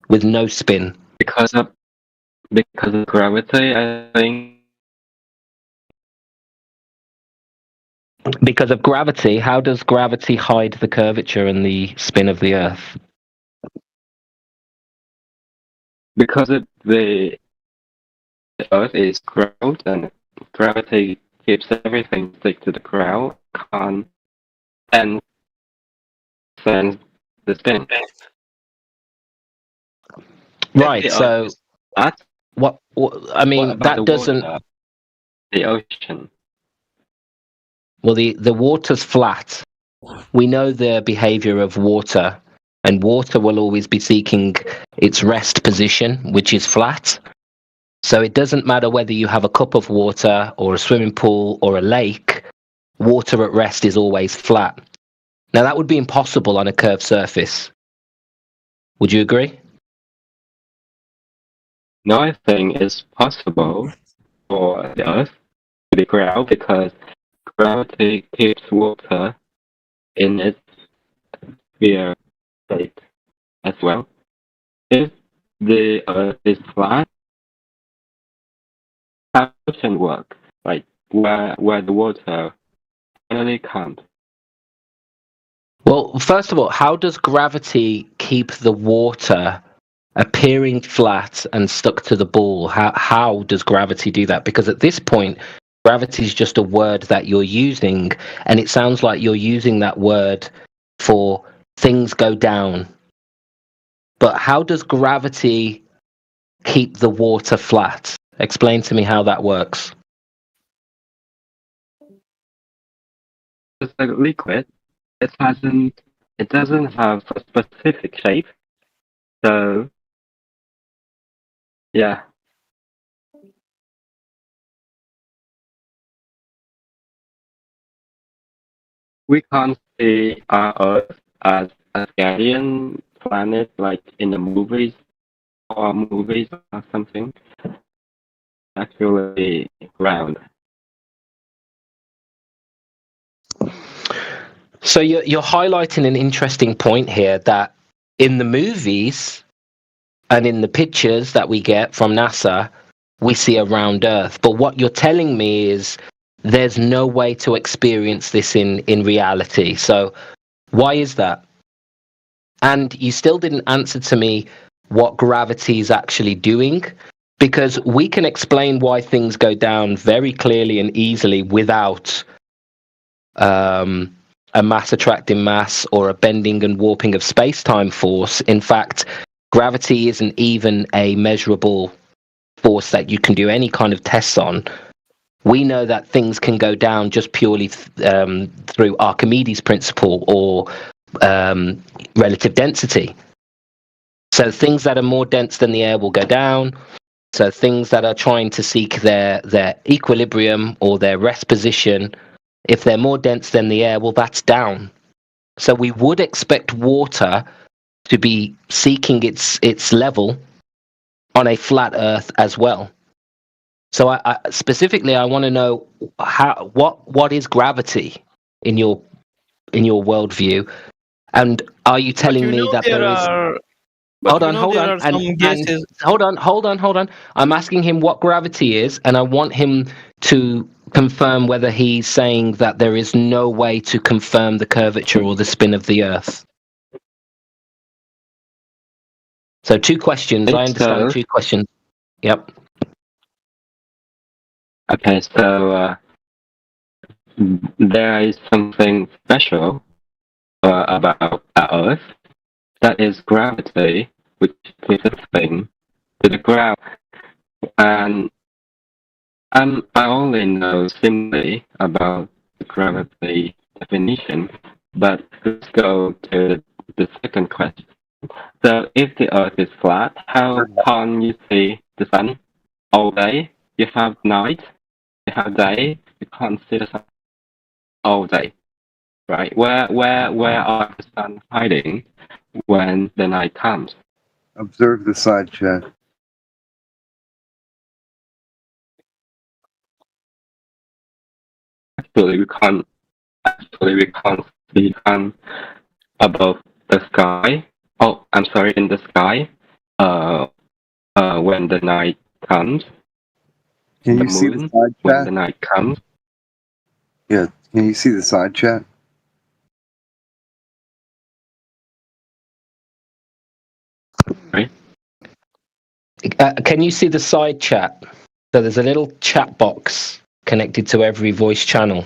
with no spin. Because of gravity, I think. Because of gravity, how does gravity hide the curvature and the spin of the earth? Because of the earth is ground and gravity keeps everything stick to the ground, can't sense the spin. Right, so what I mean, that doesn't... Water, the ocean. Well, the water's flat. We know the behavior of water, and water will always be seeking its rest position, which is flat. So it doesn't matter whether you have a cup of water or a swimming pool or a lake, water at rest is always flat. Now, that would be impossible on a curved surface. Would you agree? No, I think it's possible for the earth to be ground because gravity keeps water in its sphere state as well. If the earth is flat, how ocean work? Like where the water finally comes. Well, first of all, how does gravity keep the water appearing flat and stuck to the ball? How does gravity do that? Because at this point, gravity is just a word that you're using, and it sounds like you're using that word for things go down. But how does gravity keep the water flat? Explain to me how that works. It's like liquid. It doesn't have a specific shape. So yeah. We can't see our Earth as a alien planet like in the movies or something. Actually round. So you're highlighting an interesting point here, that in the movies and in the pictures that we get from NASA, we see a round Earth. But what you're telling me is there's no way to experience this in reality. So why is that? And you still didn't answer to me what gravity is actually doing, because we can explain why things go down very clearly and easily without a mass attracting mass or a bending and warping of space-time force. In fact, gravity isn't even a measurable force that you can do any kind of tests on. We know that things can go down just purely through Archimedes' principle or relative density. So things that are more dense than the air will go down. So things that are trying to seek their equilibrium or their rest position, if they're more dense than the air, well, that's down. So we would expect water to be seeking its level on a flat Earth as well. So I specifically, I want to know what is gravity in your worldview, and are you telling me that there is? Hold on. I'm asking him what gravity is, and I want him to confirm whether he's saying that there is no way to confirm the curvature or the spin of the Earth. So 2 questions. I understand 2 questions. Yep. Okay, so there is something special about our Earth. That is gravity, which keeps a thing to the ground. And I only know simply about the gravity definition, but let's go to the second question. So if the Earth is flat, how can't you see the sun all day? You have night, you have day, you can't see the sun all day, right? Where are the sun hiding when the night comes? Observe the side chat. Actually, we can't see sun above the sky. Oh, I'm sorry, in the sky. When the night comes. Can The you see the moon, side when chat? the night comes. Yeah. Can you see the side chat? Right. Can you see the side chat? So there's a little chat box connected to every voice channel.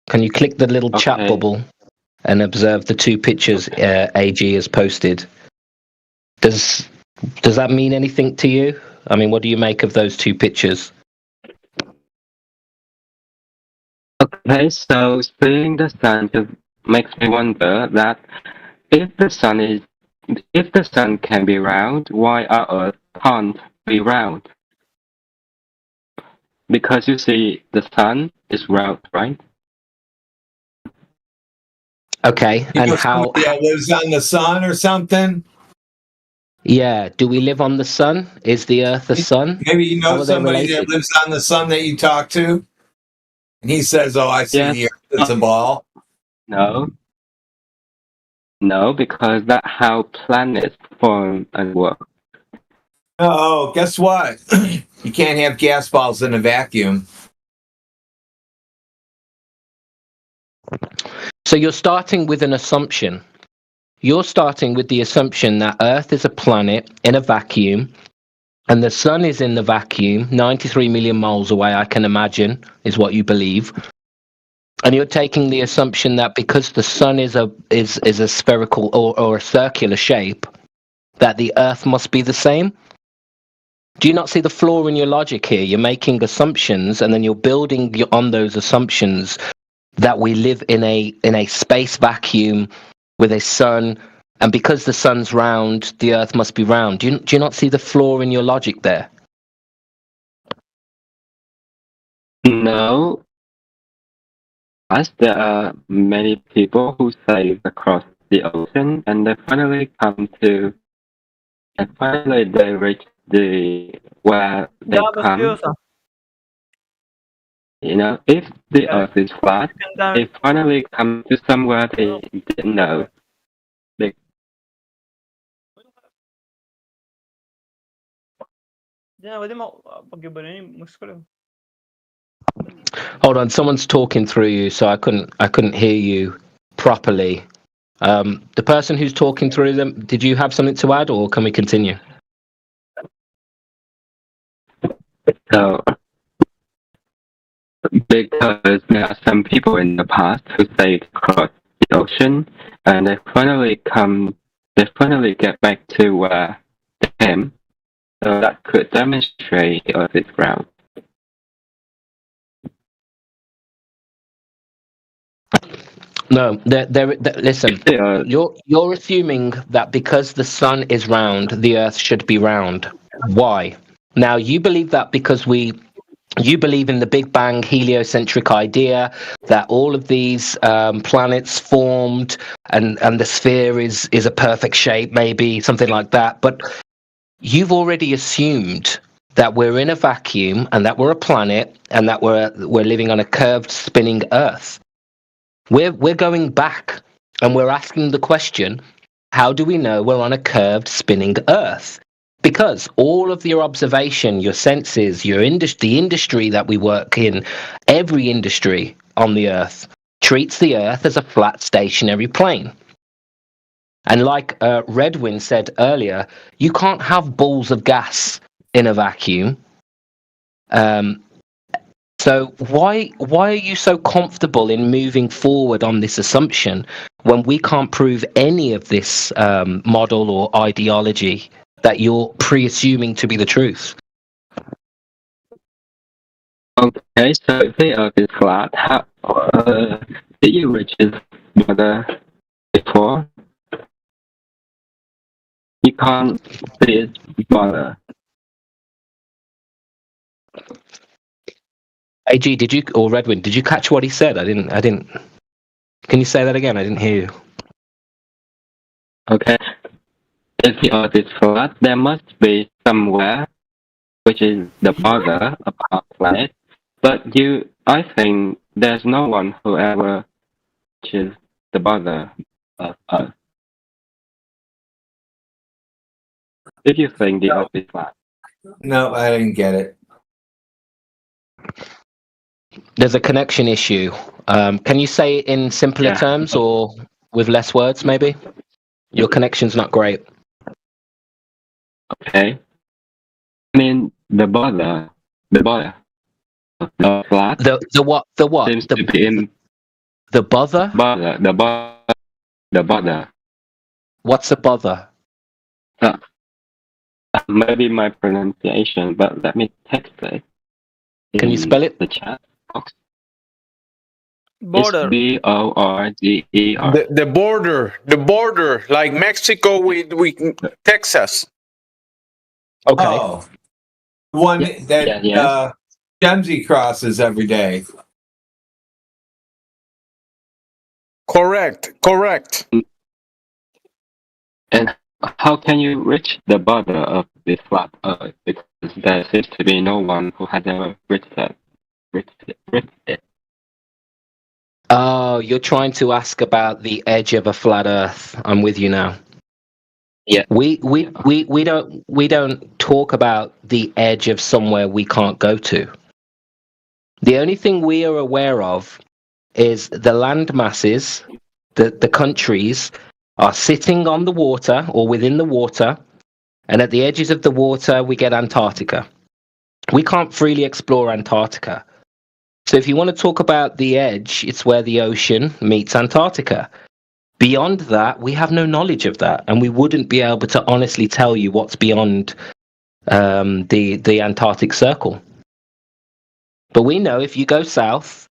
Can you click the little chat Okay. bubble and observe the two pictures AG has posted? Does that mean anything to you? I mean, what do you make of those two pictures? Okay, so seeing the sun just makes me wonder that if the sun can be round, why our Earth can't be round? Because you see, the sun is round, right? Okay, You and know how? somebody that lives on the sun or something? Yeah, do we live on the sun? Is the Earth a sun? Maybe you How know are they somebody related? that lives on the sun that you talk to? And he says, oh, I see Yes. the earth as a ball. No, because that's how planets form and work. Oh, guess what? You can't have gas balls in a vacuum. So you're starting with an assumption. You're starting with the assumption that Earth is a planet in a vacuum, and the sun is in the vacuum, 93 million miles away, I can imagine, is what you believe. And you're taking the assumption that because the sun is a spherical or a circular shape, that the Earth must be the same. Do you not see the flaw in your logic here? You're making assumptions, and then you're building on those assumptions that we live in a space vacuum with a sun, and because the sun's round, the Earth must be round. Do you not see the flaw in your logic there? No, as there are many people who sail across the ocean and they finally they reach where they come. You know, if the Earth is flat, they finally come to somewhere they didn't know. Hold on, someone's talking through you, so I couldn't hear you properly. The person who's talking through them, did you have something to add, or can we continue? So, because there are some people in the past who sailed across the ocean, and they finally get back to where they came, so that could demonstrate the Earth is round. No, listen. You're assuming that because the sun is round, the Earth should be round. Why? Now you believe that because you believe in the Big Bang heliocentric idea that all of these planets formed and the sphere is a perfect shape, maybe something like that. But you've already assumed that we're in a vacuum and that we're a planet and that we're living on a curved spinning Earth. We're going back and we're asking the question, how do we know we're on a curved spinning Earth? Because all of your observation, your senses, the industry that we work in, every industry on the Earth treats the Earth as a flat stationary plane. And like Redwin said earlier, you can't have balls of gas in a vacuum. So why are you so comfortable in moving forward on this assumption when we can't prove any of this model or ideology that you're pre-assuming to be the truth? Okay, so if the Earth is flat, how did you reach this weather before? can't see its border. AG, did you or Redwin? Did you catch what he said? I didn't. Can you say that again? I didn't hear you. Okay. If the Earth is flat, there must be somewhere which is the border of our planet. But I think there's no one who ever reaches the border of Earth. If you think the Earth is flat. No, I didn't get it. There's a connection issue. Can you say it in simpler terms or with less words, maybe? Your connection's not great. Okay. I mean, the border of the flat. The what? The what? Seems to be in the bother? The border. What's a bother? Maybe my pronunciation, but let me text it. Can you spell it? The chat box. Border. It's BORDER. The border, like Mexico with Texas. Okay. Oh, one that Gemsy crosses every day. Correct. And how can you reach the border of this flat Earth? Because there seems to be no one who has ever reached it. Oh, you're trying to ask about the edge of a flat Earth. I'm with you now. Yeah. We don't talk about the edge of somewhere we can't go to. The only thing we are aware of is the land masses, the countries are sitting on the water or within the water, and at the edges of the water we get Antarctica. We can't freely explore Antarctica. So if you want to talk about the edge, it's where the ocean meets Antarctica. Beyond that, we have no knowledge of that, and we wouldn't be able to honestly tell you what's beyond the Antarctic Circle. But we know if you go south,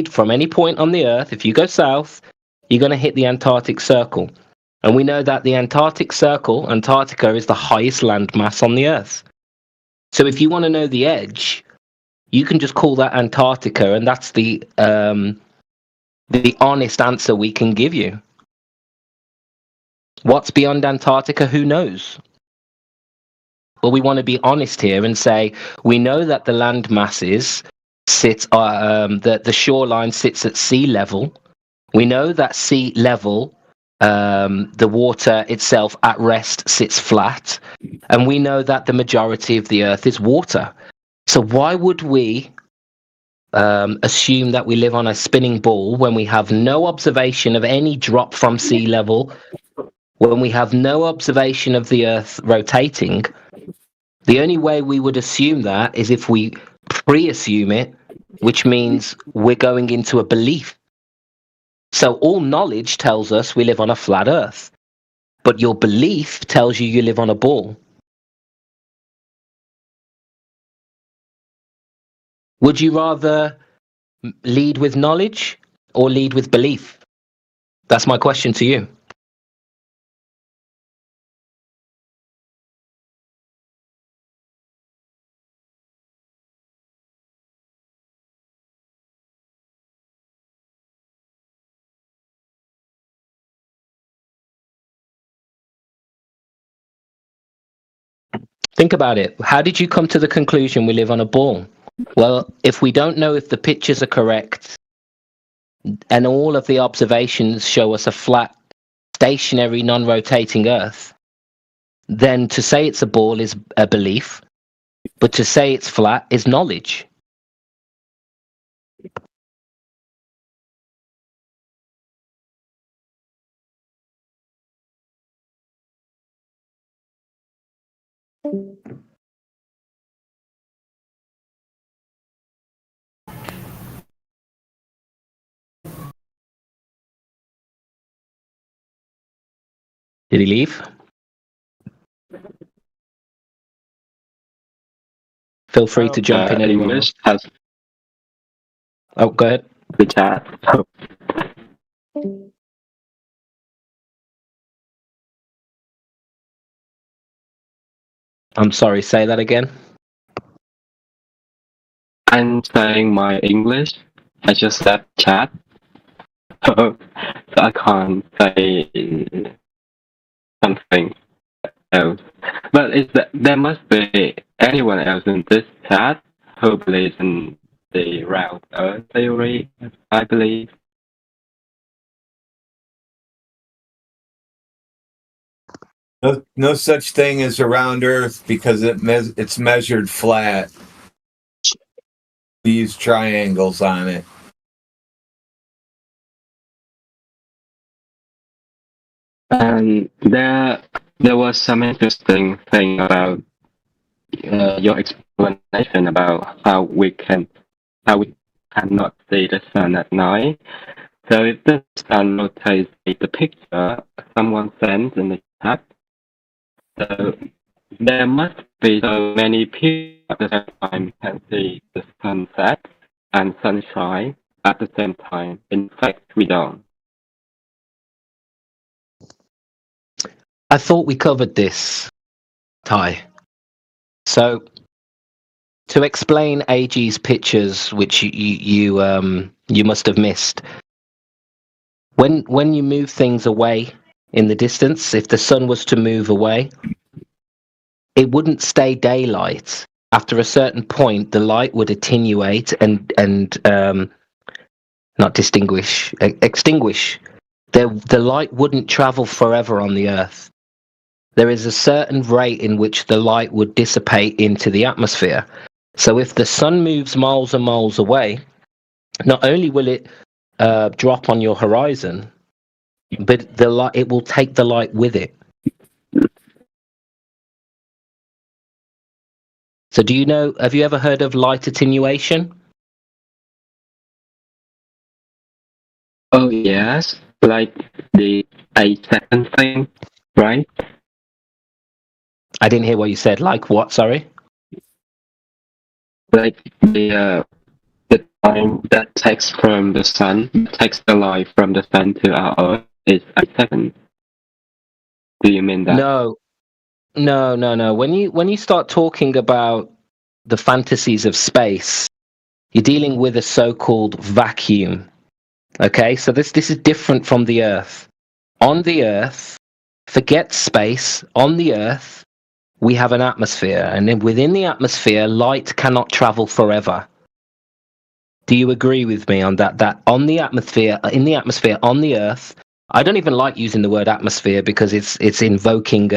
from any point on the Earth, if you go south, you're going to hit the Antarctic Circle. And we know that the Antarctic Circle, Antarctica, is the highest landmass on the Earth. So if you want to know the edge, you can just call that Antarctica, and that's the honest answer we can give you. What's beyond Antarctica? Who knows? But we want to be honest here and say we know that the land masses the shoreline sits at sea level. We know that sea level, the water itself at rest sits flat, and we know that the majority of the Earth is water. So why would we assume that we live on a spinning ball when we have no observation of any drop from sea level, when we have no observation of the Earth rotating? The only way we would assume that is if we pre-assume it, which means we're going into a belief. So all knowledge tells us we live on a flat Earth, but your belief tells you live on a ball. Would you rather lead with knowledge or lead with belief? That's my question to you. Think about it. How did you come to the conclusion we live on a ball? Well, if we don't know if the pictures are correct and all of the observations show us a flat, stationary, non-rotating Earth, then to say it's a ball is a belief, but to say it's flat is knowledge. Did he leave? Feel free to jump in. English has. Oh, go ahead. The chat. I'm sorry, say that again. I'm saying my English. I just left chat, so I can't say something else. But there must be anyone else in this chat who believes in the round Earth theory, I believe. No such thing as a round Earth because it's measured flat. We use triangles on it. And there was some interesting thing about your explanation about how we cannot see the sun at night. So if the sun rotates the picture someone sends in the chat, so there must be so many people at the same time can see the sunset and sunshine at the same time. In fact, we don't. I thought we covered this, Ty. So, to explain AG's pictures, which you must have missed, when you move things away in the distance, if the sun was to move away, it wouldn't stay daylight. After a certain point, the light would attenuate and not distinguish, extinguish. The light wouldn't travel forever on the Earth. There is a certain rate in which the light would dissipate into the atmosphere. So if the sun moves miles and miles away, not only will it drop on your horizon, but it will take the light with it. So have you ever heard of light attenuation? Oh yes, like the 8-second thing, right? I didn't hear what you said. Like what? Sorry. Like the time that takes from the sun, takes the light from the sun to our Earth is 8 seconds. Do you mean that? No. When you start talking about the fantasies of space, you're dealing with a so-called vacuum. Okay, so this is different from the Earth. On the Earth, forget space. On the Earth, we have an atmosphere, and then within the atmosphere, light cannot travel forever. Do you agree with me on that? That on the atmosphere, in the atmosphere, on the Earth, I don't even like using the word atmosphere because it's invoking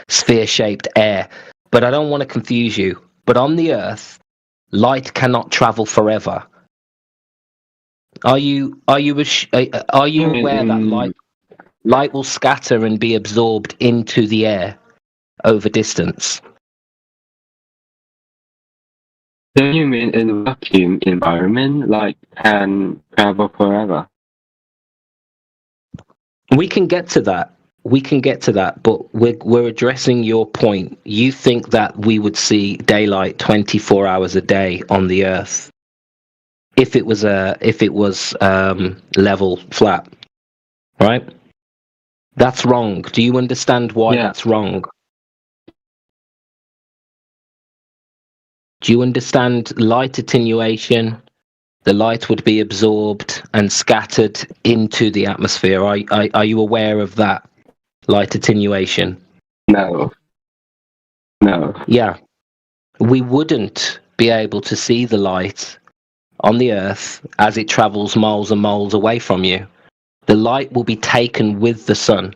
sphere-shaped air. But I don't want to confuse you. But on the Earth, light cannot travel forever. Are you aware that light will scatter and be absorbed into the air over distance? Do you mean in a vacuum environment, light can travel forever? We can get to that. But we're addressing your point. You think that we would see daylight 24 hours a day on the Earth if it was level flat, right? That's wrong. Do you understand why that's wrong? Do you understand light attenuation? The light would be absorbed and scattered into the atmosphere. Are you aware of that? Light attenuation? No. Yeah. We wouldn't be able to see the light on the Earth as it travels miles and miles away from you. The light will be taken with the sun.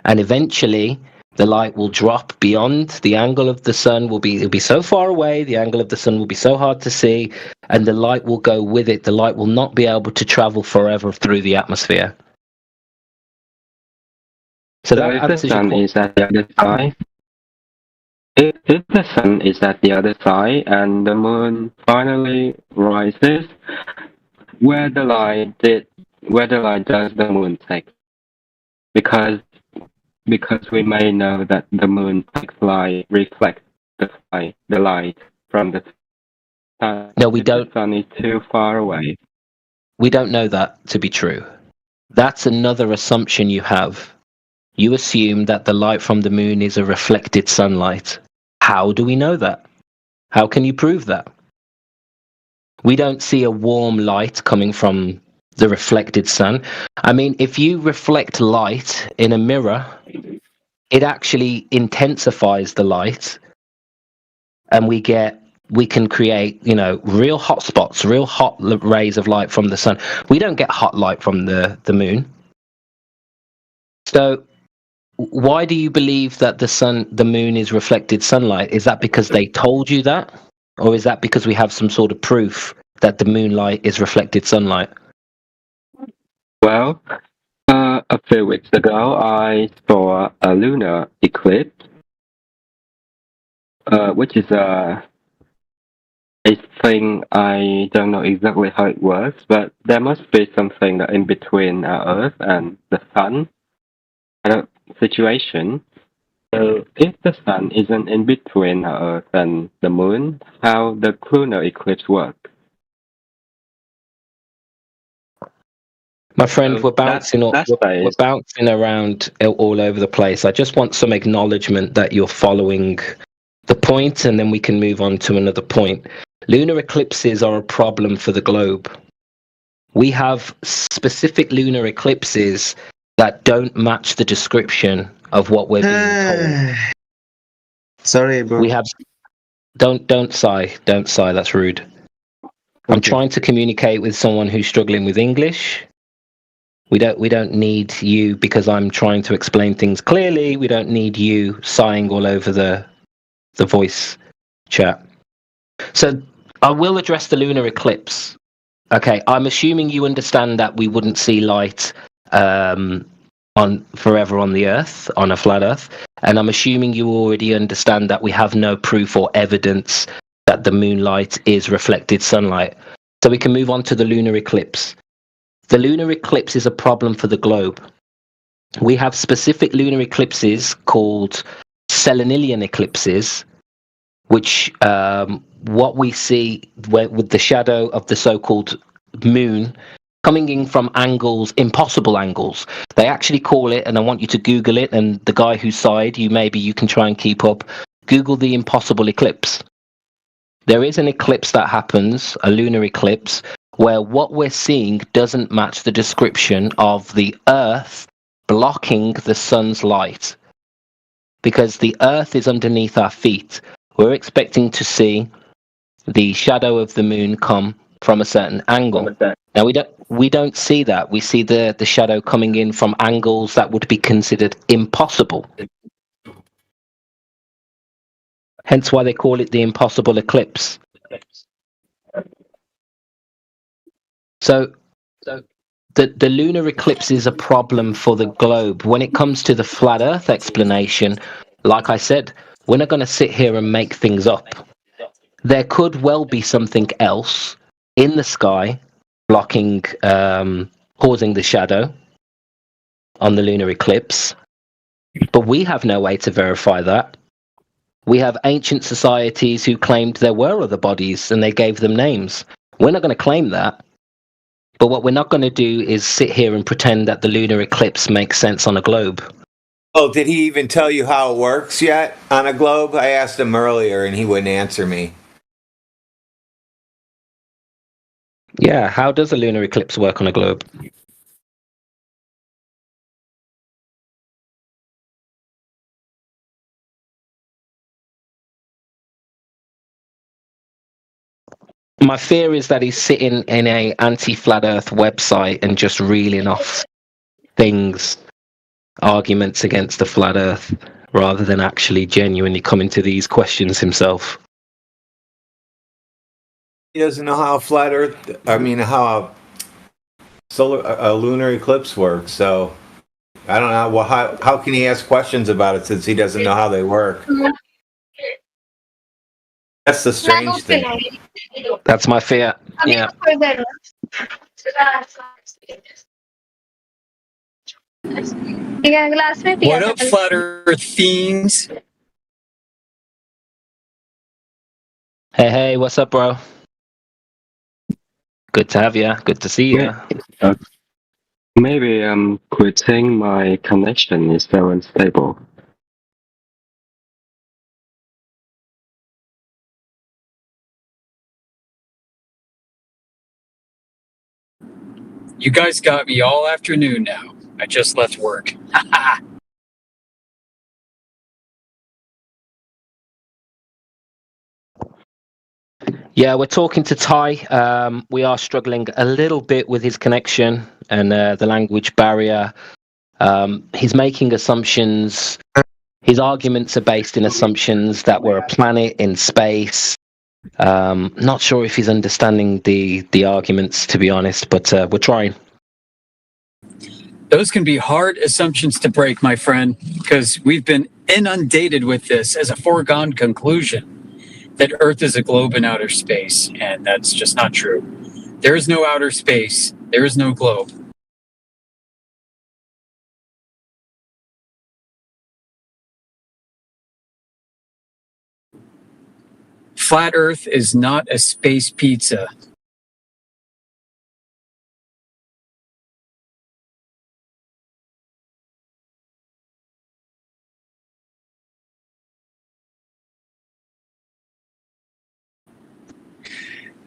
And eventually, the light will drop beyond the angle of the sun. It'll be so far away, the angle of the sun will be so hard to see, and the light will go with it. The light will not be able to travel forever through the atmosphere. So if the sun is at the other side, if the sun is at the other side and the moon finally rises, where the light does the moon take? Because we may know that the moon takes light, reflects the light from the sun. No, we don't. The sun is too far away. We don't know that to be true. That's another assumption you have. You assume that the light from the moon is a reflected sunlight. How do we know that? How can you prove that? We don't see a warm light coming from the reflected sun. I mean, if you reflect light in a mirror, it actually intensifies the light, and we can create, real hot spots, real hot rays of light from the sun. We don't get hot light from the moon. So why do you believe that the moon is reflected sunlight? Is that because they told you that? Or is that because we have some sort of proof that the moonlight is reflected sunlight? Well, a few weeks ago, I saw a lunar eclipse, which is a thing. I don't know exactly how it works, but there must be something that in between our Earth and the sun situation. So if the sun isn't in between our Earth and the moon, how the lunar eclipse work? My friend, we're bouncing around all over the place. I just want some acknowledgement that you're following the point, and then we can move on to another point. Lunar eclipses are a problem for the globe. We have specific lunar eclipses that don't match the description of what we're being told. Sorry, bro. We have. Don't sigh. Don't sigh. That's rude. I'm trying to communicate with someone who's struggling with English. We don't need you, because I'm trying to explain things clearly. We don't need you sighing all over the voice chat. So I will address the lunar eclipse. Okay, I'm assuming you understand that we wouldn't see light on forever on the Earth, on a flat Earth, and I'm assuming you already understand that we have no proof or evidence that the moonlight is reflected sunlight. So we can move on to the lunar eclipse. The lunar eclipse is a problem for the globe. We have specific lunar eclipses called selenilian eclipses, which what we see with the shadow of the so-called moon coming in from angles, impossible angles. They actually call it, and I want you to Google it, and the guy who sighed, you can try and keep up, Google the impossible eclipse. There is an eclipse that happens, a lunar eclipse, where what we're seeing doesn't match the description of the Earth blocking the sun's light. Because the Earth is underneath our feet, we're expecting to see the shadow of the moon come from a certain angle. Now we don't see that. We see the shadow coming in from angles that would be considered impossible. Hence why they call it the impossible eclipse. So the lunar eclipse is a problem for the globe. When it comes to the flat Earth explanation, like I said, we're not going to sit here and make things up. There could well be something else in the sky blocking, causing the shadow on the lunar eclipse, but we have no way to verify that. We have ancient societies who claimed there were other bodies and they gave them names. We're not going to claim that. But what we're not going to do is sit here and pretend that the lunar eclipse makes sense on a globe. Oh, did he even tell you how it works yet on a globe? I asked him earlier and he wouldn't answer me. Yeah, how does a lunar eclipse work on a globe? My fear is that he's sitting in a anti-flat Earth website and just reeling off things, arguments against the flat Earth, rather than actually genuinely coming to these questions himself. He doesn't know how how a lunar eclipse works. So I don't know. Well, how can he ask questions about it since he doesn't know how they work? That's the strange thing. That's my fear. Yeah. What up, flat Earth fiends? Hey, what's up, bro? Good to have you. Good to see you. Maybe quitting my connection is so unstable. You guys got me all afternoon now. I just left work. Yeah, we're talking to Ty. We are struggling a little bit with his connection and the language barrier. He's making assumptions. His arguments are based in assumptions that we're a planet in space. Not sure if he's understanding the arguments, to be honest, but we're trying. Those can be hard assumptions to break, my friend, because we've been inundated with this as a foregone conclusion that Earth is a globe in outer space, and that's just not true. There is no outer space. There is no globe. Flat Earth is not a space pizza.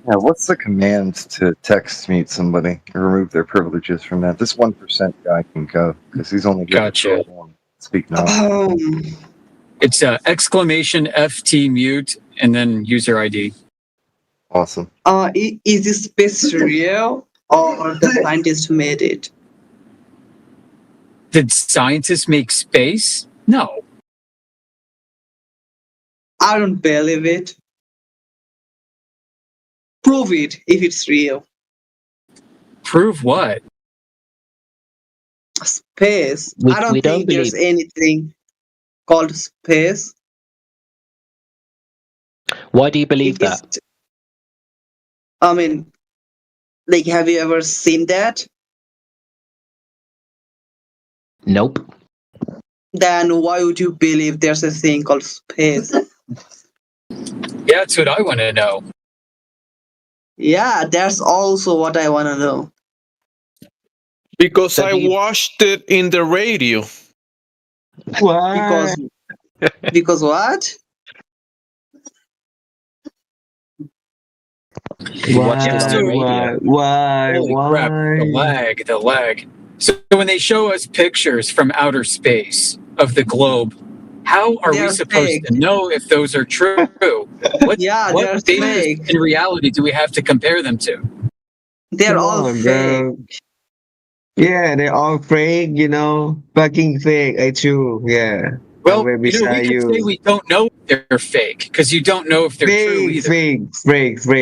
Yeah, what's the command to text mute somebody and remove their privileges from that? This 1% guy can go because he's only good Gotcha. for one. Speak now. It's exclamation FT mute and then user ID. Awesome. Is this space real or the scientist made it? Did scientists make space? No. I don't believe it. Prove it if it's real. Prove what? Space. We I don't don't think there's believe- anything called space. Why do you believe that? I mean, like, have you ever seen that? Nope. Then why would you believe there's a thing called space? Yeah, that's what I want to know. Yeah, that's also what I want to know. Because I watched it in the radio. Because what? You watched it on the radio. Holy crap, the lag. So when they show us pictures from outer space of the globe, how are we They're supposed fake. to know if those are true? What, Yeah, what they're data fake. in reality do we have to compare them to? They're all on, fake. bro. Yeah, they're all fake, you know. Fucking fake, I true. Yeah. Well, We're we beside can say we don't know if they're fake because you don't know if they're true either.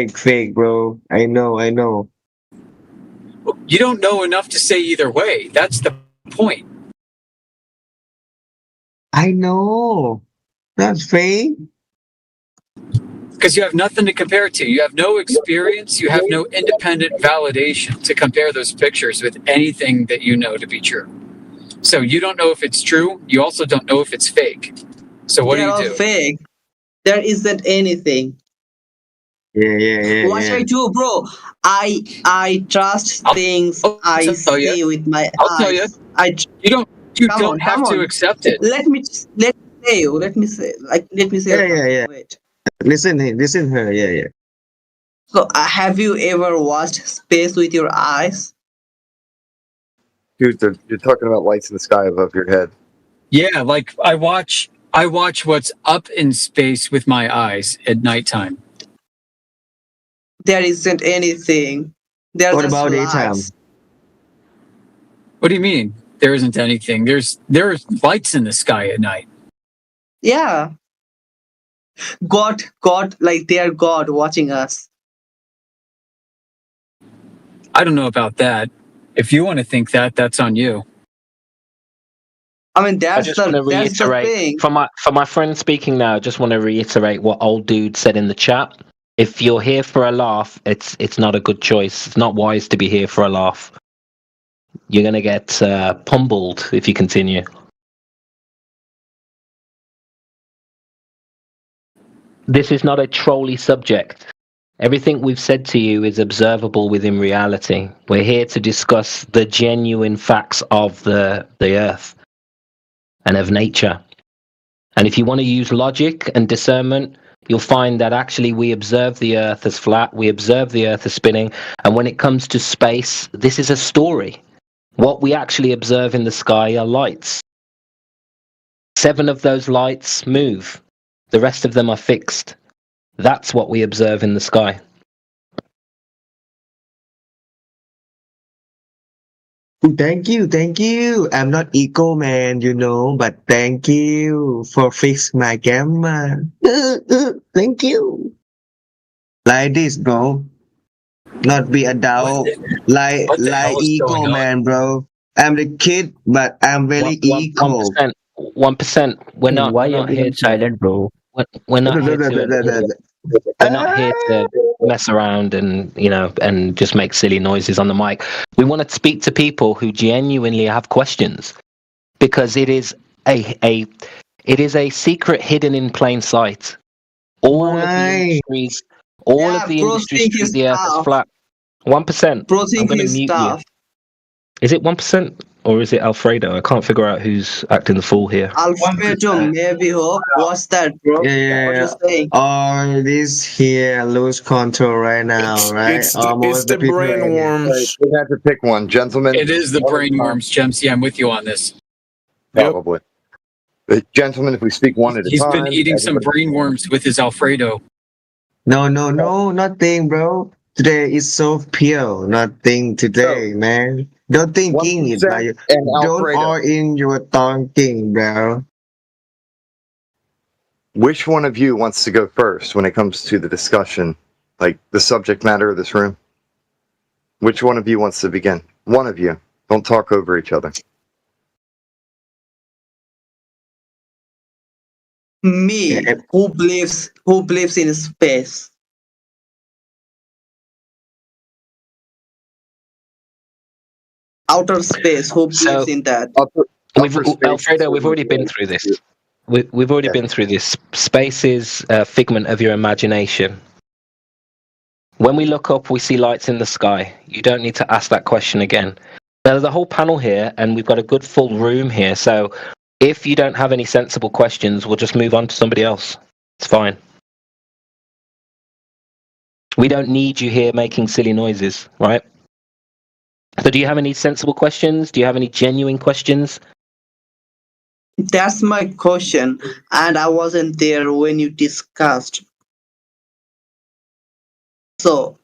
Fake, bro. I know. You don't know enough to say either way. That's the point. I know. That's fake. Because you have nothing to compare it to. You have no experience. You have no independent validation to compare those pictures with anything that you know to be true. So you don't know if it's true. You also don't know if it's fake. So what They're do all you do? fake. There isn't anything. Yeah. What should I do, bro? I trust things I tell see ya. with my I'll eyes. tell you. You Come don't on, have come to on. accept it. Let me say. Let me say. Yeah. Wait. Listen her. Yeah. So, have you ever watched space with your eyes? Dude, you're talking about lights in the sky above your head. Yeah, like I watch what's up in space with my eyes at nighttime. There isn't anything. There's What just about lights. daytime? What do you mean? There isn't anything. There's lights in the sky at night. Yeah. God, like they are God watching us. I don't know about that. If you want to think that, that's on you. I mean, I that's just want to that's the reiterate thing. for my friend speaking now. I just want to reiterate what old dude said in the chat. If you're here for a laugh, it's not a good choice. It's not wise to be here for a laugh. You're gonna get pummeled if you continue. This is not a trolly subject. Everything we've said to you is observable within reality. We're here to discuss the genuine facts of the Earth and of nature. And if you want to use logic and discernment, you'll find that actually we observe the Earth as flat, we observe the Earth as spinning, and when it comes to space, this is a story. What we actually observe in the sky are lights. 7 of those lights move. The rest of them are fixed. That's what we observe in the sky. Thank you. I'm not ego man, but thank you for fix my camera. Thank you. Like this, bro. Not be adult. Like ego man, bro. I'm the kid, but I'm very ego. 1%. We're not. Why we're are not you here being silent, bro? We're not here to. We're not here to mess around and and just make silly noises on the mic. We want to speak to people who genuinely have questions, because it is a secret hidden in plain sight. All of the industries treat the Earth as flat. 1%. Bro, I'm think going to he's mute tough. you. Is it 1%? Or is it Alfredo? I can't figure out who's acting the fool here. Alfredo, maybe hope. What's that, bro? What Yeah. you saying? All this here lose control right now, right? It's Almost the people brain in it. worms. We have to pick one, gentlemen. It is the brain worms, Jemsy. I'm with you on this. Probably. But gentlemen, if we speak one at a He's time. been eating some brain worms with his Alfredo. No, nothing, bro. Today is so pure. Nothing today, man. Don't thinking it, but don't all in your thinking, bro. Which one of you wants to go first when it comes to the discussion, like the subject matter of this room? Which one of you wants to begin? One of you. Don't talk over each other. Me, who believes in space? Outer space, who believes in that? Alfredo, we've already been through this. We've already been through this. Space is a figment of your imagination. When we look up, we see lights in the sky. You don't need to ask that question again. Now, there's a whole panel here, and we've got a good full room here. So if you don't have any sensible questions, we'll just move on to somebody else. It's fine. We don't need you here making silly noises, right? So do you have any sensible questions? Do you have any genuine questions? That's my question, and I wasn't there when you discussed. So,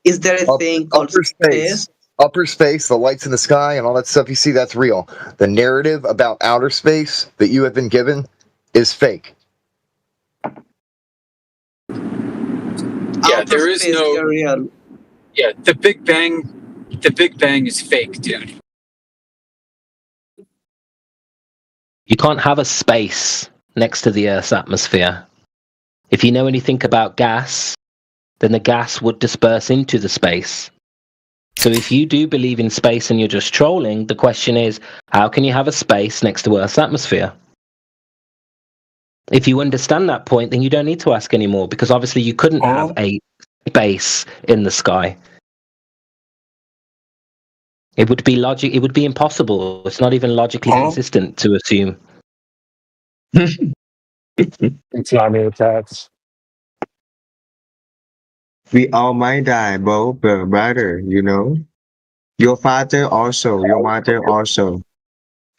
is there a thing called space? Upper space, the lights in the sky, and all that stuff you see, that's real. The narrative about outer space that you have been given is fake. Yeah, there is no real. Yeah, the Big Bang is fake, dude. You can't have a space next to the Earth's atmosphere. If you know anything about gas, then the gas would disperse into the space. So if you do believe in space and you're just trolling, the question is, how can you have a space next to Earth's atmosphere? If you understand that point, then you don't need to ask anymore, because obviously you couldn't have a space in the sky. It would be impossible. It's not even logically consistent to assume. It's not me attacks. We all might die, brother, Your father also, your mother also,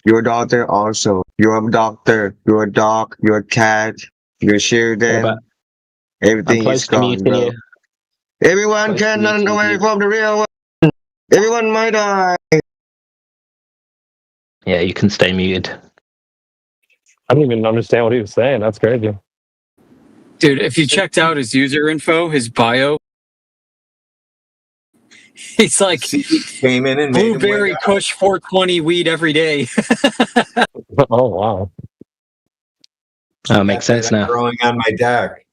your daughter also, your doctor, your dog, your cat, your children. Everything is gone, bro. Everyone can run away from the real world. Everyone might die. Yeah, you can stay muted. I don't even understand what he was saying. That's crazy. Dude, if you checked out his user info, his bio, he's like came in and made blueberry Kush 420 weed every day. Oh wow. Oh, makes sense now. Growing on my deck.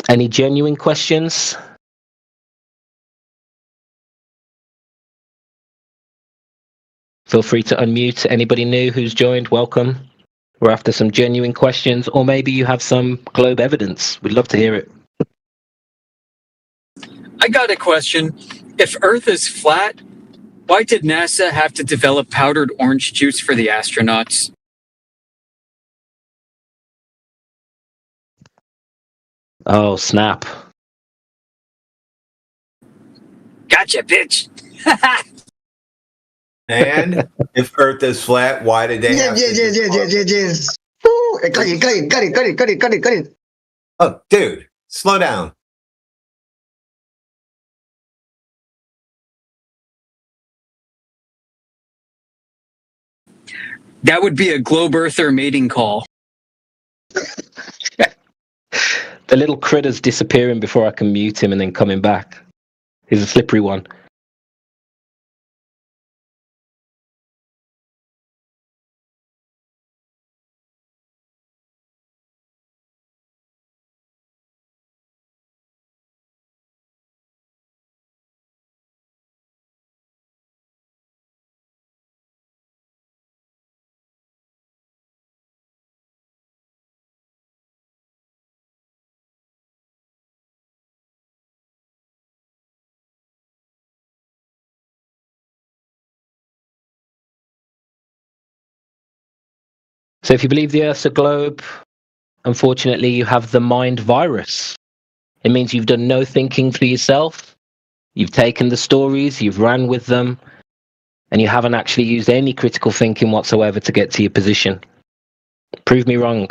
Any genuine questions? Feel free to unmute. Anybody new who's joined, welcome. We're after some genuine questions, or maybe you have some globe evidence. We'd love to hear it. I got a question. If Earth is flat, why did NASA have to develop powdered orange juice for the astronauts? Oh, snap. Gotcha, bitch. And if Earth is flat, why did they have to Yes. Ooh, got it. Oh, dude, slow down. That would be a globe earther mating call. The little critter's disappearing before I can mute him and then coming back. He's a slippery one. So if you believe the Earth's a globe, unfortunately you have the mind virus. It means you've done no thinking for yourself. You've taken the stories, you've ran with them, and you haven't actually used any critical thinking whatsoever to get to your position. Prove me wrong.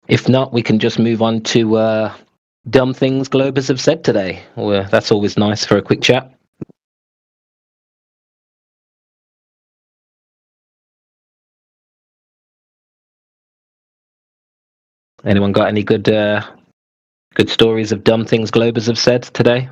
If not, we can just move on to dumb things Globers have said today. Well, that's always nice for a quick chat. Anyone got any good stories of dumb things Globers have said today?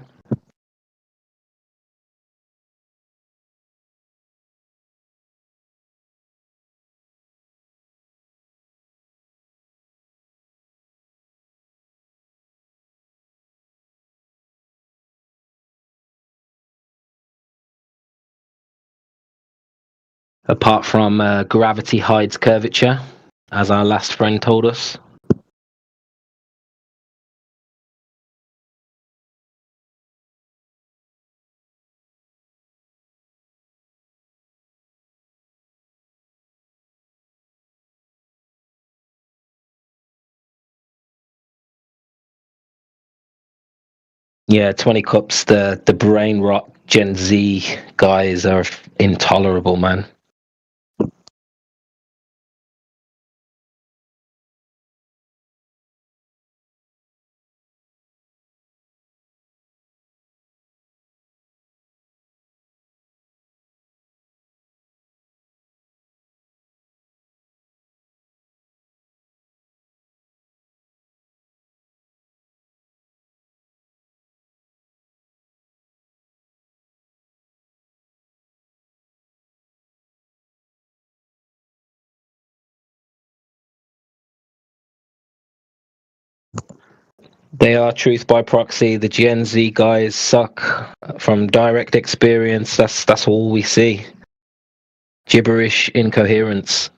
Apart from gravity hides curvature, as our last friend told us. Yeah, 20 cups, the brain rot Gen Z guys are intolerable, man. They are truth by proxy. The Gen Z guys suck. From direct experience, that's all we see. Gibberish, incoherence.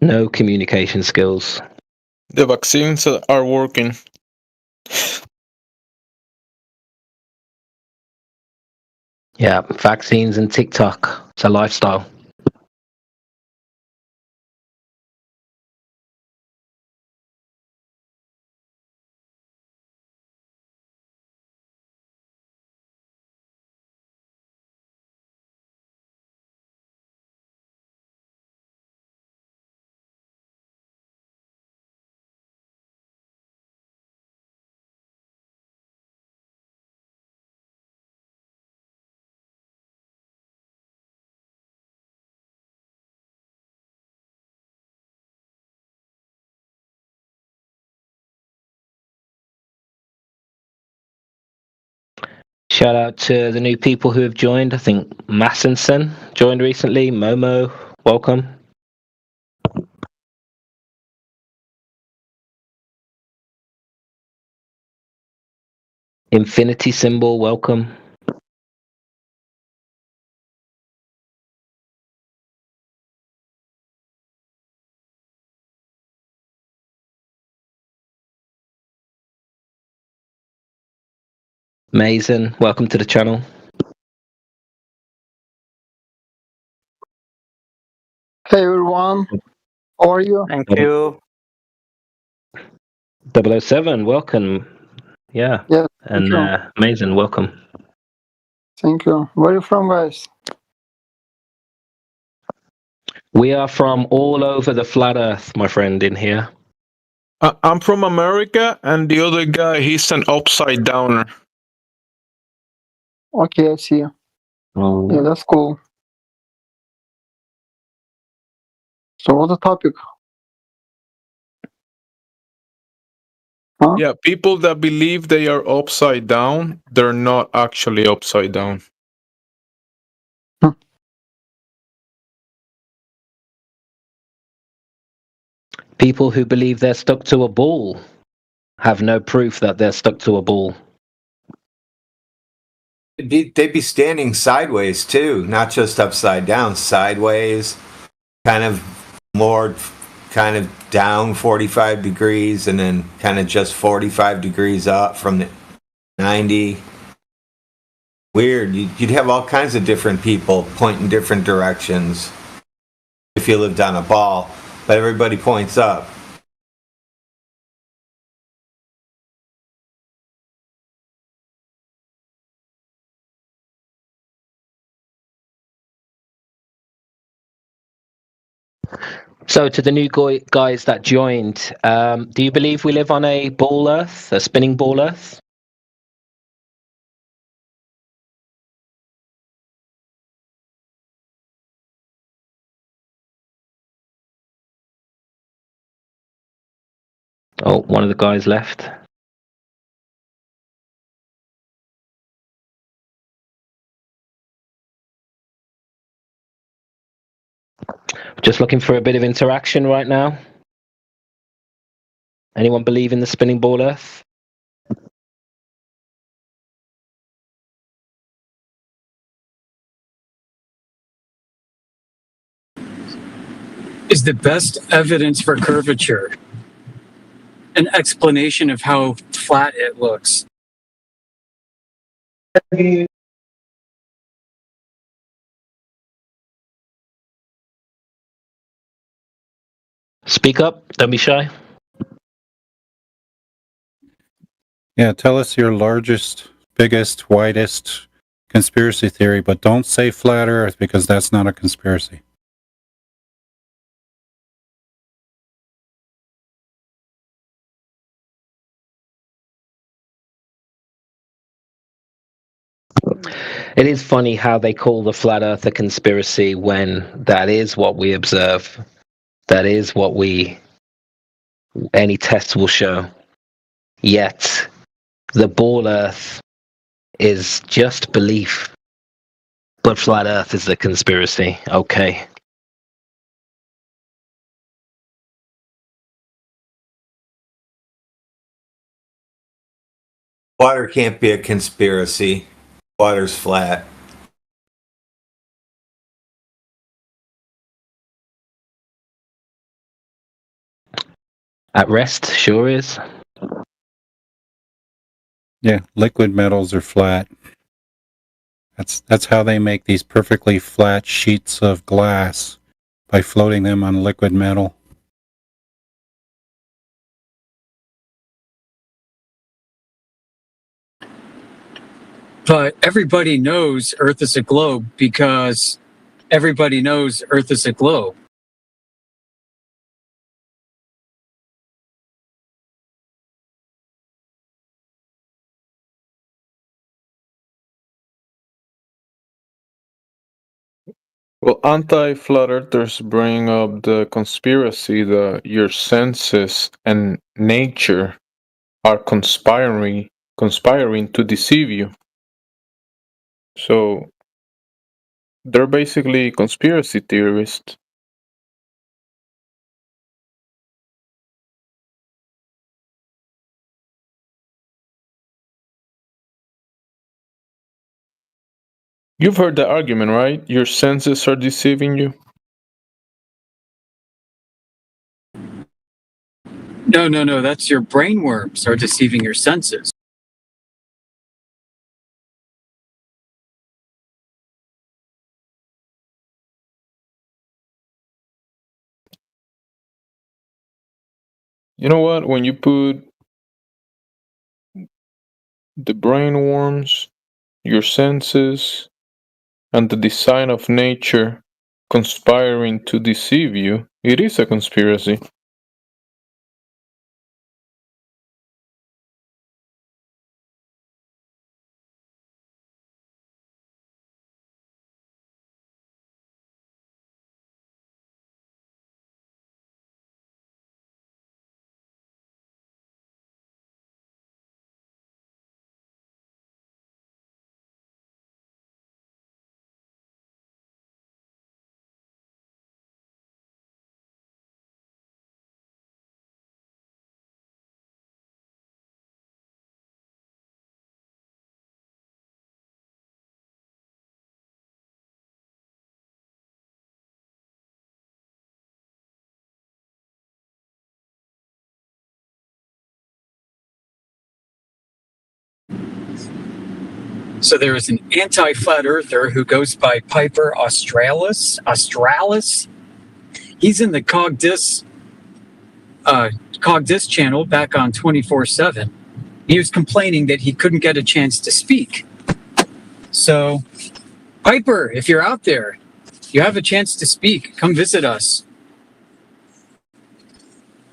No communication skills. The vaccines are working. Yeah, vaccines and TikTok. It's a lifestyle. Shout out to the new people who have joined. I think Massensen joined recently. Momo, welcome. Infinity symbol, welcome. Mason, welcome to the channel. Hey everyone, how are you? Thank you. 007, welcome. Yeah. Yeah, And thank you. Mason, welcome. Thank you. Where are you from, guys? We are from all over the flat earth, my friend, in here. I'm from America, and the other guy, he's an upside downer. Okay, I see. Oh. Yeah, that's cool. So what's the topic? Huh? Yeah, people that believe they are upside down, they're not actually upside down. People who believe they're stuck to a ball have no proof that they're stuck to a ball. They'd be standing sideways too, not just upside down, sideways, kind of down 45 degrees and then kind of just 45 degrees up from the 90. Weird. You'd have all kinds of different people pointing different directions if you lived on a ball, but everybody points up. So, to the new guys that joined, do you believe we live on a ball earth, a spinning ball earth? Oh, one of the guys left. Just looking for a bit of interaction right now. Anyone believe in the spinning ball earth? Is the best evidence for curvature an explanation of how flat it looks? Speak up, don't be shy. Yeah, tell us your largest, biggest, widest conspiracy theory, but don't say flat earth because that's not a conspiracy. It is funny how they call the flat earth a conspiracy when that is what we observe. That is what any tests will show. Yet, the ball earth is just belief. But flat earth is the conspiracy. Okay. Water can't be a conspiracy. Water's flat. At rest, sure is. Yeah, liquid metals are flat. That's how they make these perfectly flat sheets of glass, by floating them on liquid metal. But everybody knows Earth is a globe because everybody knows Earth is a globe. Well, anti-flat earthers bring up the conspiracy that your senses and nature are conspiring to deceive you. So they're basically conspiracy theorists. You've heard the argument, right? Your senses are deceiving you. No. That's your brainworms are deceiving your senses. You know what? When you put the brain worms, your senses, and the design of nature conspiring to deceive you, it is a conspiracy. So there is an anti-flat earther who goes by Piper Australis. He's in the CogDis channel back on 24/7. He was complaining that he couldn't get a chance to speak. So, Piper, if you're out there, you have a chance to speak. Come visit us.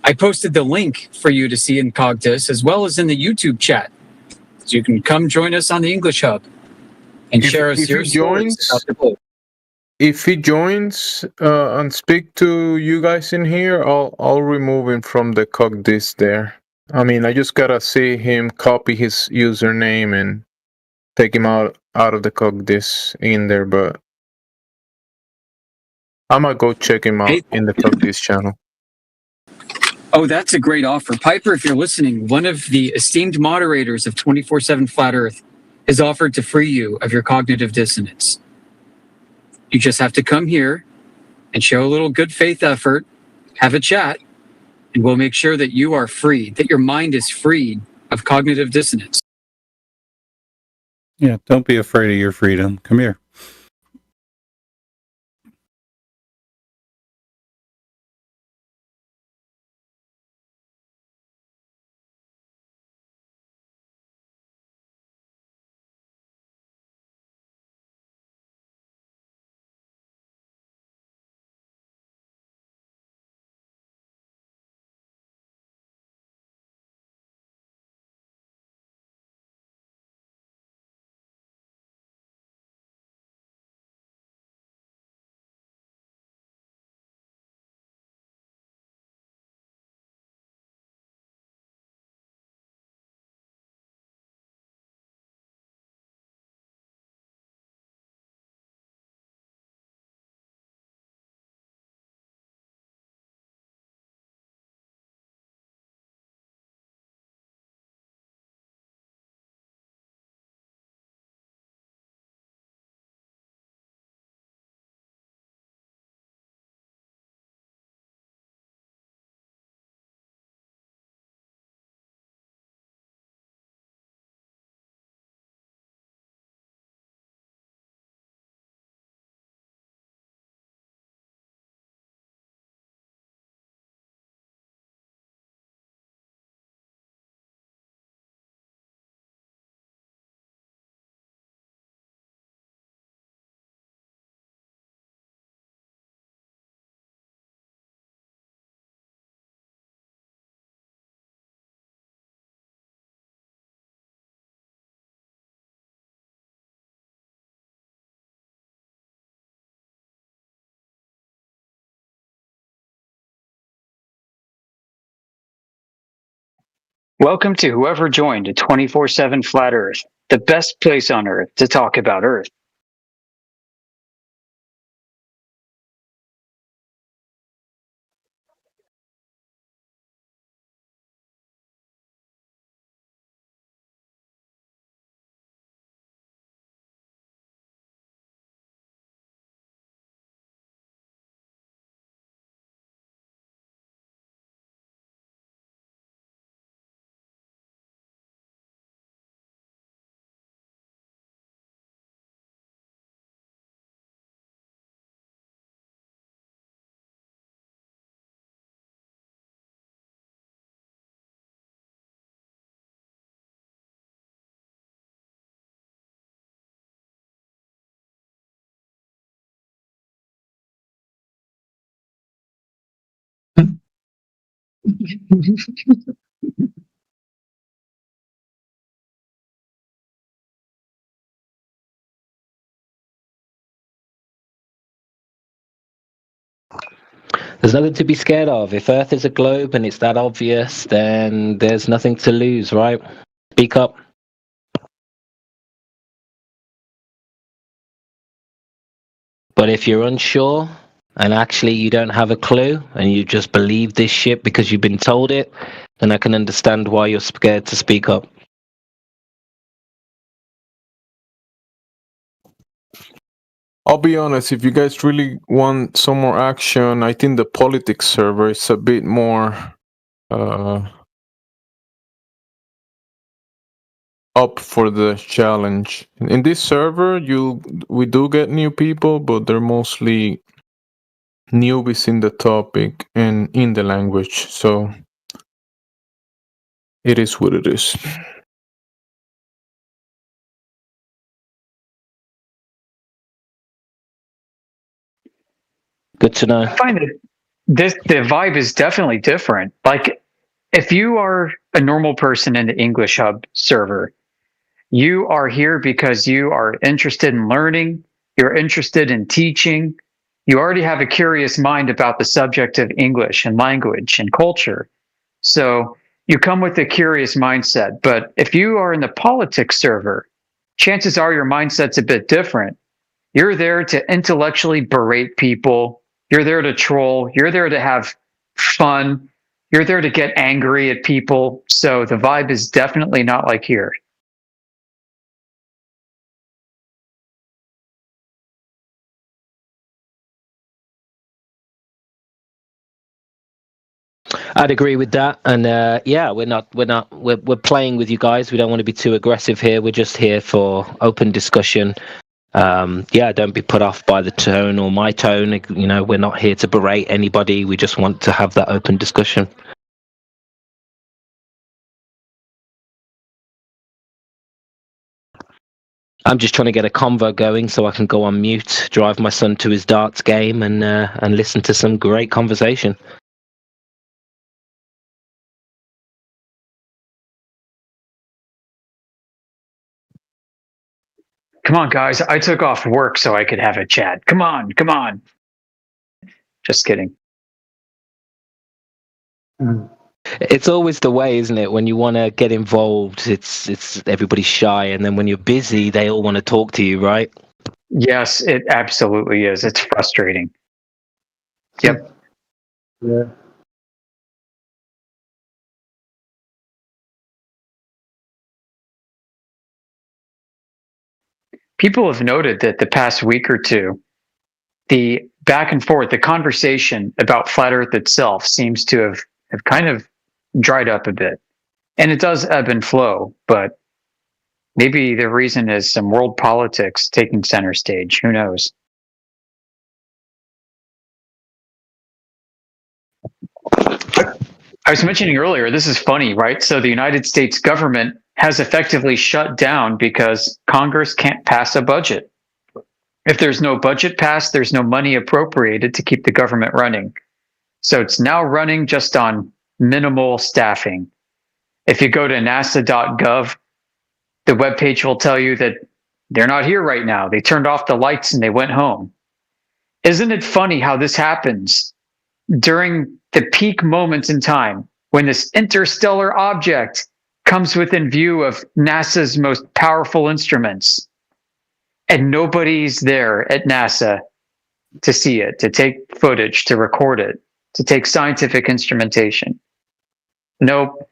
I posted the link for you to see in CogDis as well as in the YouTube chat. So you can come join us on the English Hub and share us your stories about the book. If he joins and speak to you guys in here, I'll remove him from the CogDis there. I mean, I just gotta see him copy his username and take him out of the CogDis in there, but I'm gonna go check him out in the CogDis channel. Oh, that's a great offer. Piper, if you're listening, one of the esteemed moderators of 24/7 Flat Earth has offered to free you of your cognitive dissonance. You just have to come here and show a little good faith effort, have a chat, and we'll make sure that you are free, that your mind is freed of cognitive dissonance. Yeah, don't be afraid of your freedom. Come here. Welcome to whoever joined 24/7 Flat Earth. the best place on Earth to talk about Earth. There's nothing to be scared of. If Earth is a globe and it's that obvious, then there's nothing to lose, right? Speak up. But if you're unsure and actually you don't have a clue and you just believe this shit because you've been told it, then I can understand why you're scared to speak up. I'll be honest, if you guys really want some more action, I think the politics server is a bit more up for the challenge. In this server, we do get new people, but they're mostly newbies in the topic and in the language, so it is what it is. Good to know. I find that the vibe is definitely different. Like, if you are a normal person in the English Hub server, you are here because you are interested in learning, you're interested in teaching, you already have a curious mind about the subject of English and language and culture. So you come with a curious mindset. But if you are in the politics server, chances are your mindset's a bit different. You're there to intellectually berate people. You're there to troll. You're there to have fun. You're there to get angry at people. So the vibe is definitely not like here. I'd agree with that, and yeah, we're playing with you guys. We don't want to be too aggressive here. We're just here for open discussion. Yeah, don't be put off by the tone or my tone. You know, we're not here to berate anybody. We just want to have that open discussion. I'm just trying to get a convo going so I can go on mute, drive my son to his darts game, and listen to some great conversation. Come on, guys. I took off work so I could have a chat. Come on, come on. Just kidding. It's always the way, isn't it? When you want to get involved, it's everybody's shy, and then when you're busy, they all want to talk to you, right? Yes, it absolutely is. It's frustrating. Yep. Yeah. People have noted that the past week or two, the back and forth, the conversation about flat Earth itself seems to have kind of dried up a bit. And it does ebb and flow, but maybe the reason is some world politics taking center stage. Who knows? I was mentioning earlier, this is funny, right? So the United States government has effectively shut down because Congress can't pass a budget. If there's no budget passed, there's no money appropriated to keep the government running. So it's now running just on minimal staffing. If you go to nasa.gov, the webpage will tell you that they're not here right now. They turned off the lights and they went home. Isn't it funny how this happens during the peak moments in time when this interstellar object comes within view of NASA's most powerful instruments, and nobody's there at NASA to see it, to take footage, to record it, to take scientific instrumentation. Nope.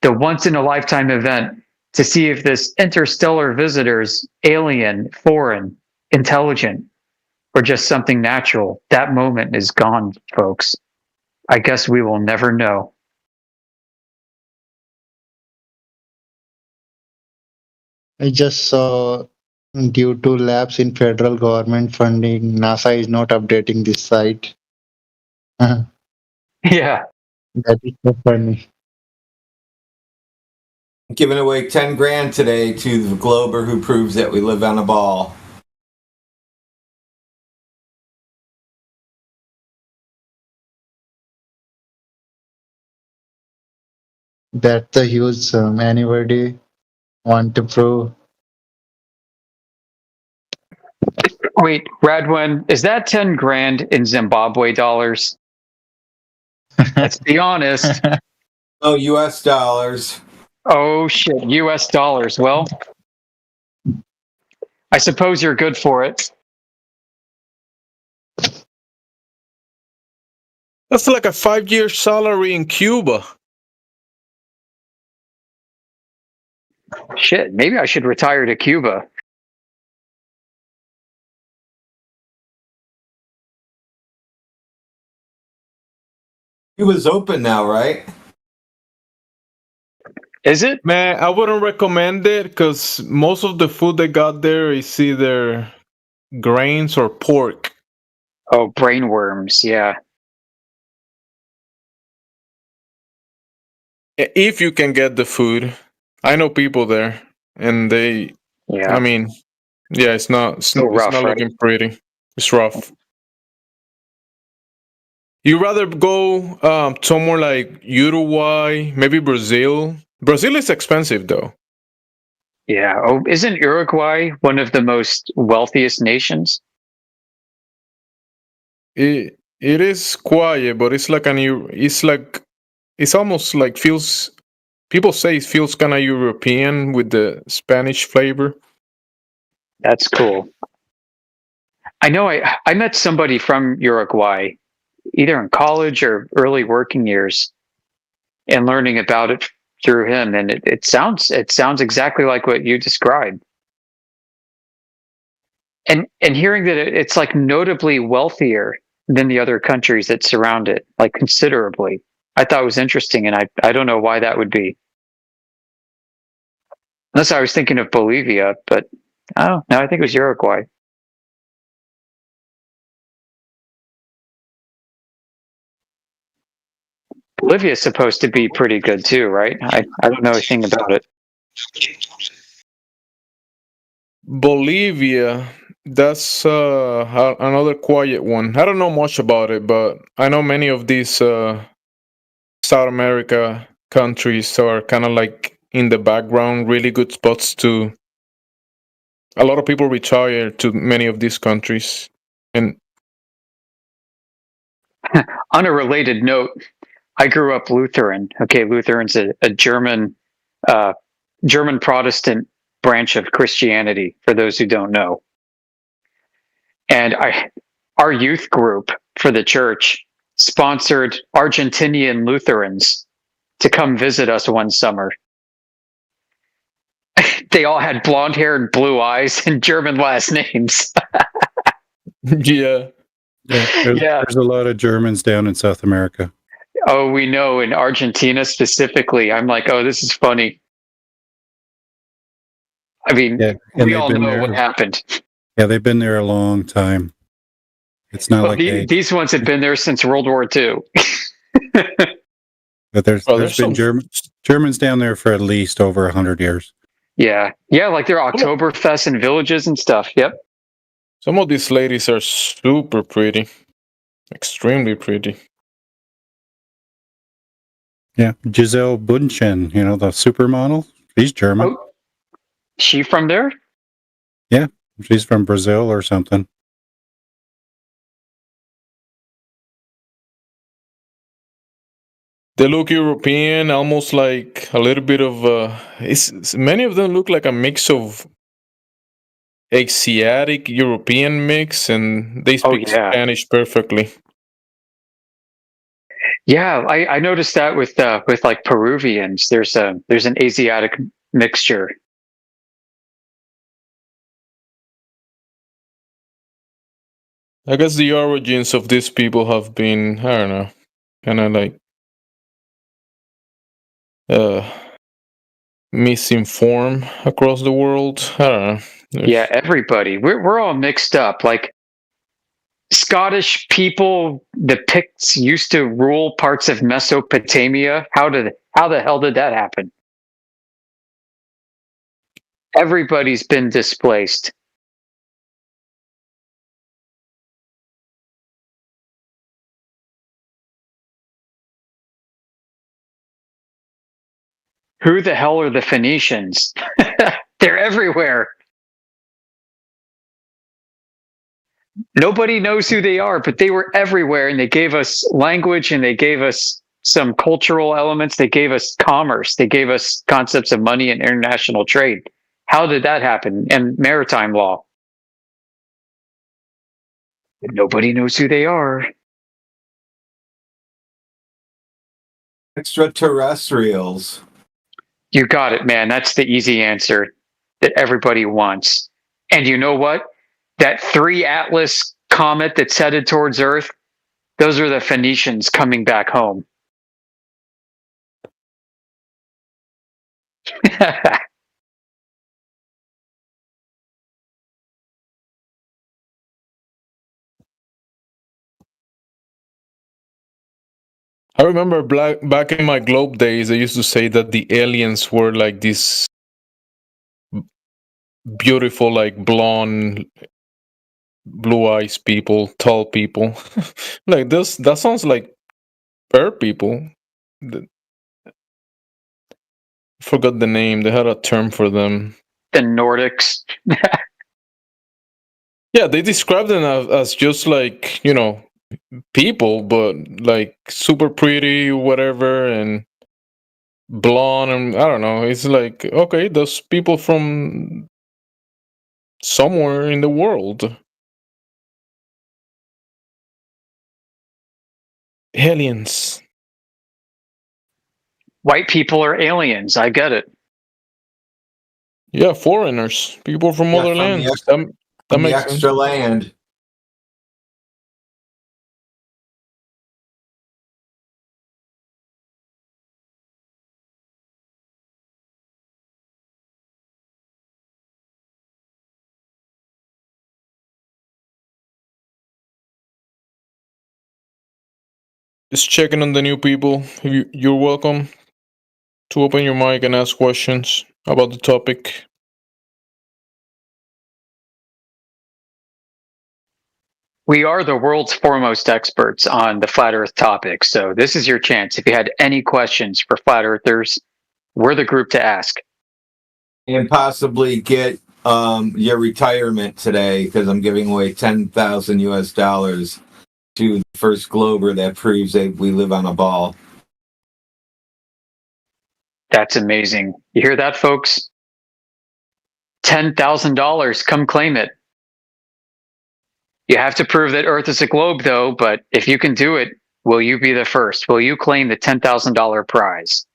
The once in a lifetime event to see if this interstellar visitor's alien, foreign, intelligent, or just something natural, that moment is gone, folks. I guess we will never know. I just saw, due to lapse in federal government funding, NASA is not updating this site. Yeah. That is so funny. Giving away 10 grand today to the Glober who proves that we live on a ball. That's a huge sum. Anybody want to prove? Wait, Radwin, is that 10 grand in Zimbabwe dollars? Let's be honest. Oh, US dollars. Oh, shit. US dollars. Well, I suppose you're good for it. That's like a 5-year salary in Cuba. Shit, maybe I should retire to Cuba. Cuba's open now, right? Is it? Man, I wouldn't recommend it because most of the food they got there is either grains or pork. Oh, brain worms, yeah. If you can get the food. I know people there, and they, yeah. I mean, yeah, it's not rough, right? looking pretty. It's rough. You rather go somewhere like Uruguay, maybe Brazil. Brazil is expensive though. Yeah. Oh, isn't Uruguay one of the most wealthiest nations? It is quiet, but it's like it's almost like feels. People say it feels kind of European with the Spanish flavor. That's cool. I know I met somebody from Uruguay, either in college or early working years, and learning about it through him, and it sounds exactly like what you described. And hearing that it's like notably wealthier than the other countries that surround it, like considerably. I thought it was interesting, and I don't know why that would be. Unless I was thinking of Bolivia, but no, I think it was Uruguay. Bolivia is supposed to be pretty good too, right? I don't know anything about it. Bolivia, that's another quiet one. I don't know much about it, but I know many of these South America countries are kind of like in the background, really good spots to. A lot of people retire to many of these countries, and on a related note, I grew up Lutheran. Okay, Lutheran's a German Protestant branch of Christianity, for those who don't know. And our youth group for the church sponsored Argentinian Lutherans to come visit us one summer. They all had blonde hair and blue eyes and German last names. Yeah. There's a lot of Germans down in South America. Oh, we know, in Argentina specifically. I'm like, oh, this is funny. I mean, we all know what happened. Yeah, they've been there a long time. It's not like these ones have been there since World War II. But there's been Germans down there for at least over 100 years. Yeah, like their Oktoberfest and villages and stuff. Yep. Some of these ladies are super pretty, extremely pretty. Yeah, Giselle Bundchen, the supermodel. She's German. Oh, she from there? Yeah, she's from Brazil or something. They look European, almost like a little bit of. Many of them look like a mix of Asiatic European mix, and they speak Spanish perfectly. Yeah, I noticed that with like Peruvians. There's an Asiatic mixture. I guess the origins of these people have been, I don't know, kind of like misinformed across the world. I don't know. Yeah, everybody. We're all mixed up. Like Scottish people, the Picts used to rule parts of Mesopotamia. How the hell did that happen? Everybody's been displaced. Who the hell are the Phoenicians? They're everywhere. Nobody knows who they are, but they were everywhere, and they gave us language, and they gave us some cultural elements. They gave us commerce. They gave us concepts of money and international trade. How did that happen? And maritime law. Nobody knows who they are. Extraterrestrials. You got it, man. That's the easy answer that everybody wants. And you know what? That 3 Atlas comet that's headed towards Earth, those are the Phoenicians coming back home. I remember back in my Globe days, I used to say that the aliens were like these beautiful, like blonde, blue eyes people, tall people. Like this, that sounds like Earth people. Forgot the name. They had a term for them. The Nordics. Yeah, they described them as just like, you know, people, but like super pretty, whatever, and blonde, and I don't know. It's like, okay, those people from somewhere in the world. Aliens. White people are aliens. I get it. Yeah, foreigners, people from other lands. That makes extra sense. land. Just checking on the new people. You're welcome to open your mic and ask questions about the topic. We are the world's foremost experts on the flat Earth topic. So this is your chance. If you had any questions for flat Earthers, we're the group to ask. And possibly get your retirement today, because I'm giving away $10,000 US to the first Glober that proves that we live on a ball. That's amazing. You hear that, folks? $10,000. Come claim it. You have to prove that Earth is a globe, though, but if you can do it, will you be the first? Will you claim the $10,000 prize?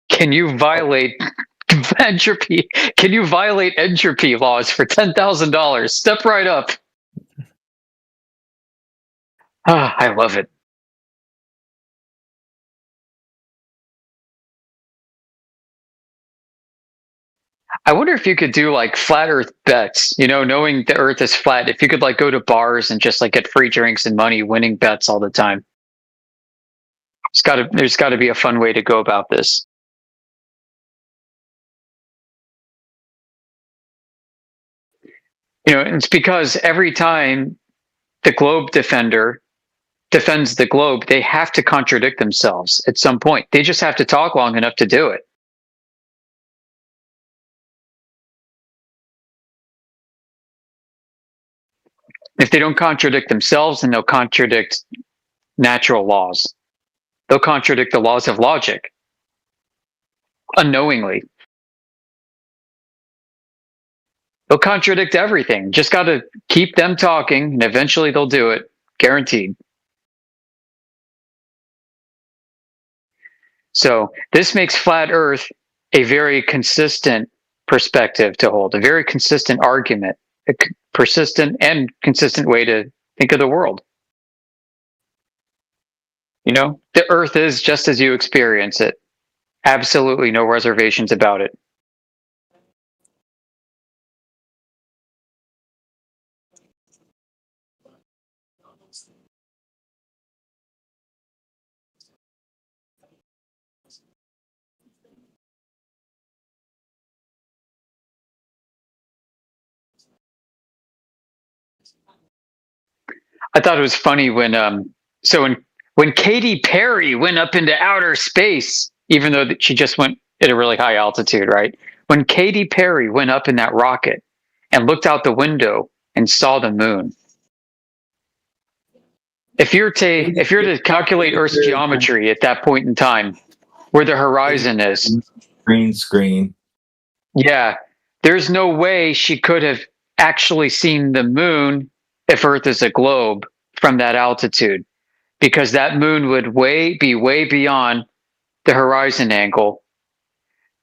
Can you violate entropy? Can you violate entropy laws for $10,000? Step right up. Ah, I love it. I wonder if you could do like flat Earth bets, you know, knowing the Earth is flat. If you could like go to bars and just like get free drinks and money, winning bets all the time. There's got to be a fun way to go about this. You know, it's because every time the Globe Defender defends the globe, they have to contradict themselves at some point. They just have to talk long enough to do it. If they don't contradict themselves, then they'll contradict natural laws. They'll contradict the laws of logic unknowingly. They'll contradict everything. Just got to keep them talking, and eventually they'll do it. Guaranteed. So this makes flat Earth a very consistent perspective to hold, a very consistent argument, a persistent and consistent way to think of the world. You know, the Earth is just as you experience it. Absolutely no reservations about it. I thought it was funny when when Katy Perry went up into outer space, even though she just went at a really high altitude, right? When Katy Perry went up in that rocket and looked out the window and saw the moon. If you're to calculate Earth's geometry at that point in time, where the horizon is, Green screen. yeah, there's no way she could have actually seen the moon if Earth is a globe from that altitude, because that moon would be way beyond the horizon angle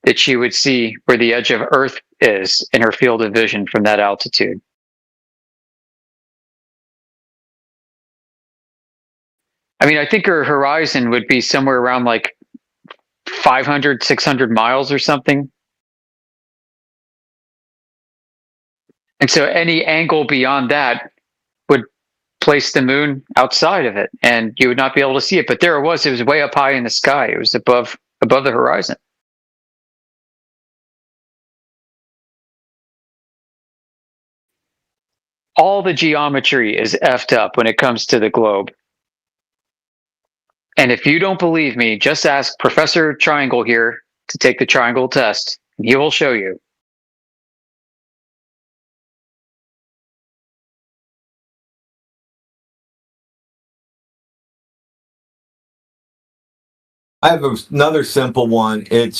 that she would see where the edge of Earth is in her field of vision from that altitude. I mean, I think her horizon would be somewhere around like 500, 600 miles or something. And so any angle beyond that would place the moon outside of it, and you would not be able to see it. But there it was way up high in the sky. It was above the horizon. All the geometry is effed up when it comes to the globe. And if you don't believe me, just ask Professor Triangle here to take the triangle test, and he will show you. I have another simple one. It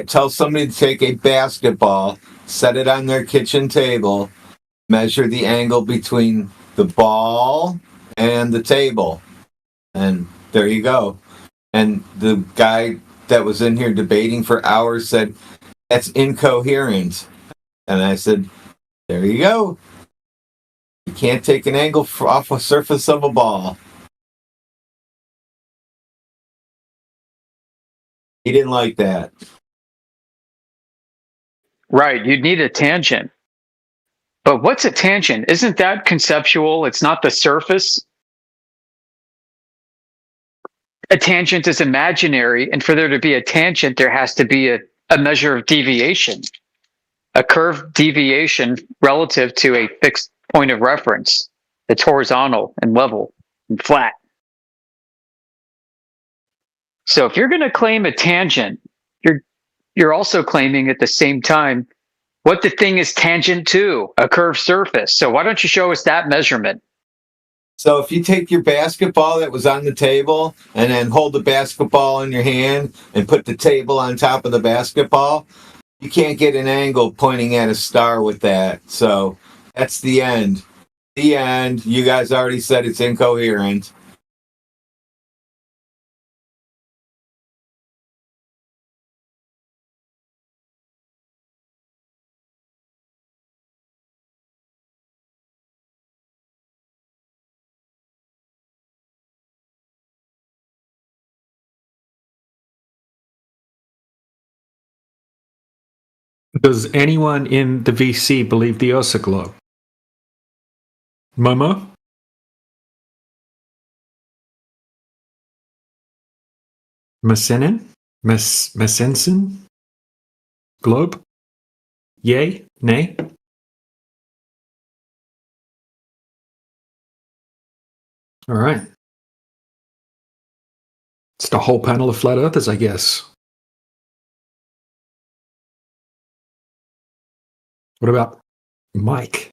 tells somebody to take a basketball, set it on their kitchen table, measure the angle between the ball and the table. And there you go. And the guy that was in here debating for hours said, that's incoherent. And I said, there you go. You can't take an angle off a surface of a ball. He didn't like that. Right, you'd need a tangent. But what's a tangent? Isn't that conceptual? It's not the surface. A tangent is imaginary, and for there to be a tangent, there has to be a measure of deviation, a curved deviation relative to a fixed point of reference that's horizontal and level and flat. So if you're going to claim a tangent, you're also claiming at the same time what the thing is tangent to, a curved surface. So why don't you show us that measurement? So if you take your basketball that was on the table and then hold the basketball in your hand and put the table on top of the basketball, you can't get an angle pointing at a star with that. So that's the end. The end. You guys already said it's incoherent. Does anyone in the VC believe the Earth's a globe? Momo? Massenin? Massensen? Globe? Yay? Nay? All right. It's the whole panel of flat earthers, I guess. What about Mike?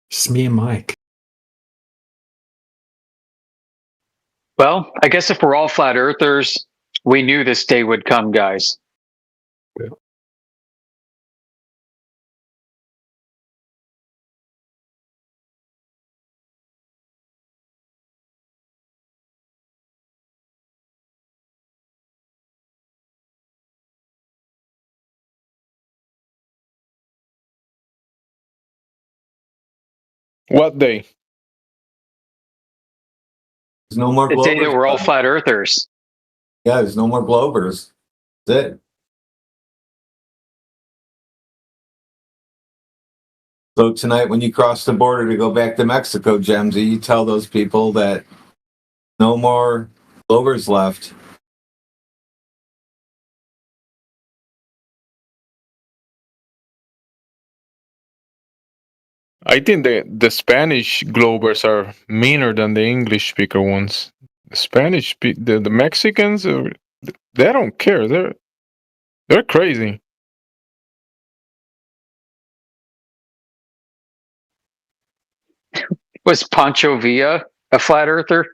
Just me and Mike. Well, I guess if we're all flat earthers, we knew this day would come, guys. Yeah. What day? There's no more The day that Glovers. we're all flat earthers. Yeah, there's no more Glovers. That's it. So tonight, when you cross the border to go back to Mexico, Gemsy, you tell those people that no more Glovers left. I think the Spanish Glovers are meaner than the English speaker ones. The Spanish, the Mexicans, they don't care. They're crazy. Was Pancho Villa a flat earther?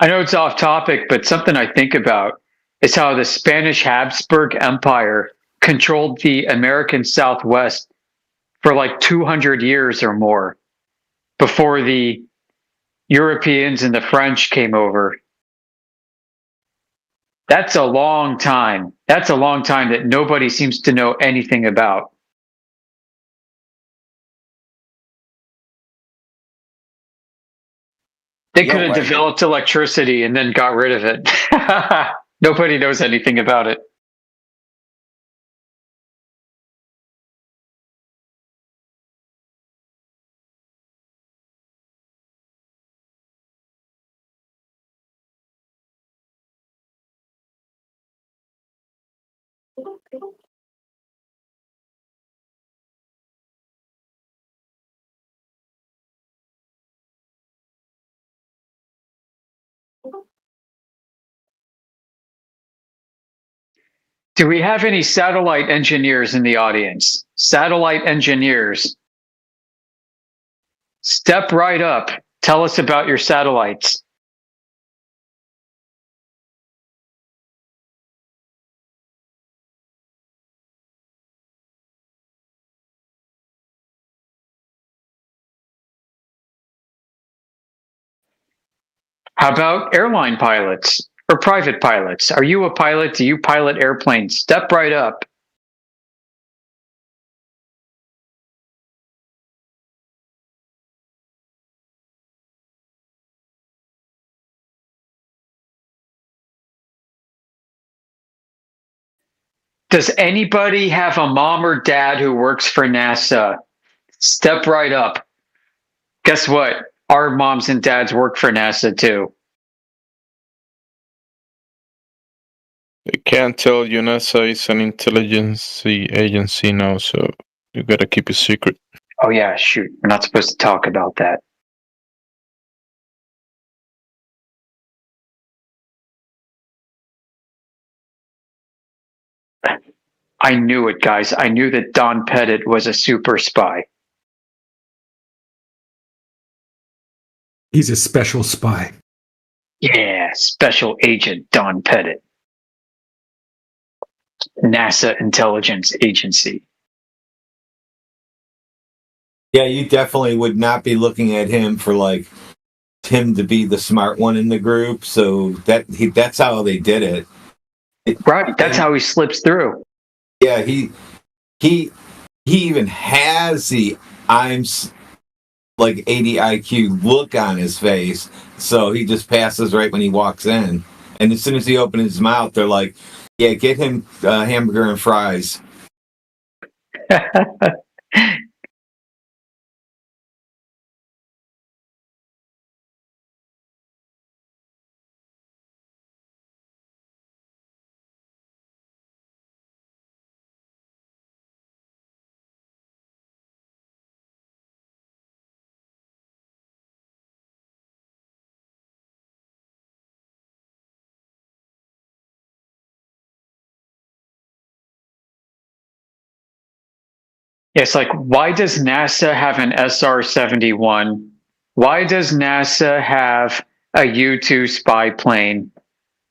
I know it's off topic, but something I think about is how the Spanish Habsburg Empire controlled the American Southwest for like 200 years or more before the Europeans and the French came over. That's a long time. That's a long time that nobody seems to know anything about. They could have developed electricity and then got rid of it. Nobody knows anything about it. Do we have any satellite engineers in the audience? Satellite engineers. Step right up. Tell us about your satellites. How about airline pilots or private pilots? Are you a pilot? Do you pilot airplanes? Step right up. Does anybody have a mom or dad who works for NASA? Step right up. Guess what? Our moms and dads work for NASA too. They can't tell you NASA is an intelligence agency now, so you gotta keep it secret. Oh yeah, shoot. We're not supposed to talk about that. I knew it, guys. I knew that Don Pettit was a super spy. He's a special spy. Yeah, Special Agent Don Pettit. NASA Intelligence Agency. Yeah, you definitely would not be looking at him for like him to be the smart one in the group. So that's how they did it. Right. That's how he slips through. Yeah, he even has the I'm like 80 IQ look on his face, so he just passes right when he walks in, And as soon as he opened his mouth, they're like, "Yeah, get him hamburger and fries." It's like, why does NASA have an SR-71? Why does NASA have a U-2 spy plane?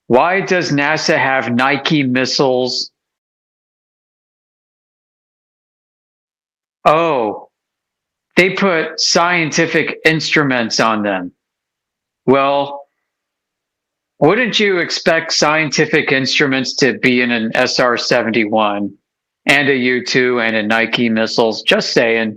Why does NASA have Nike missiles? Oh, they put scientific instruments on them. Well, wouldn't you expect scientific instruments to be in an SR-71 and a U-2 and a Nike missiles? Just saying.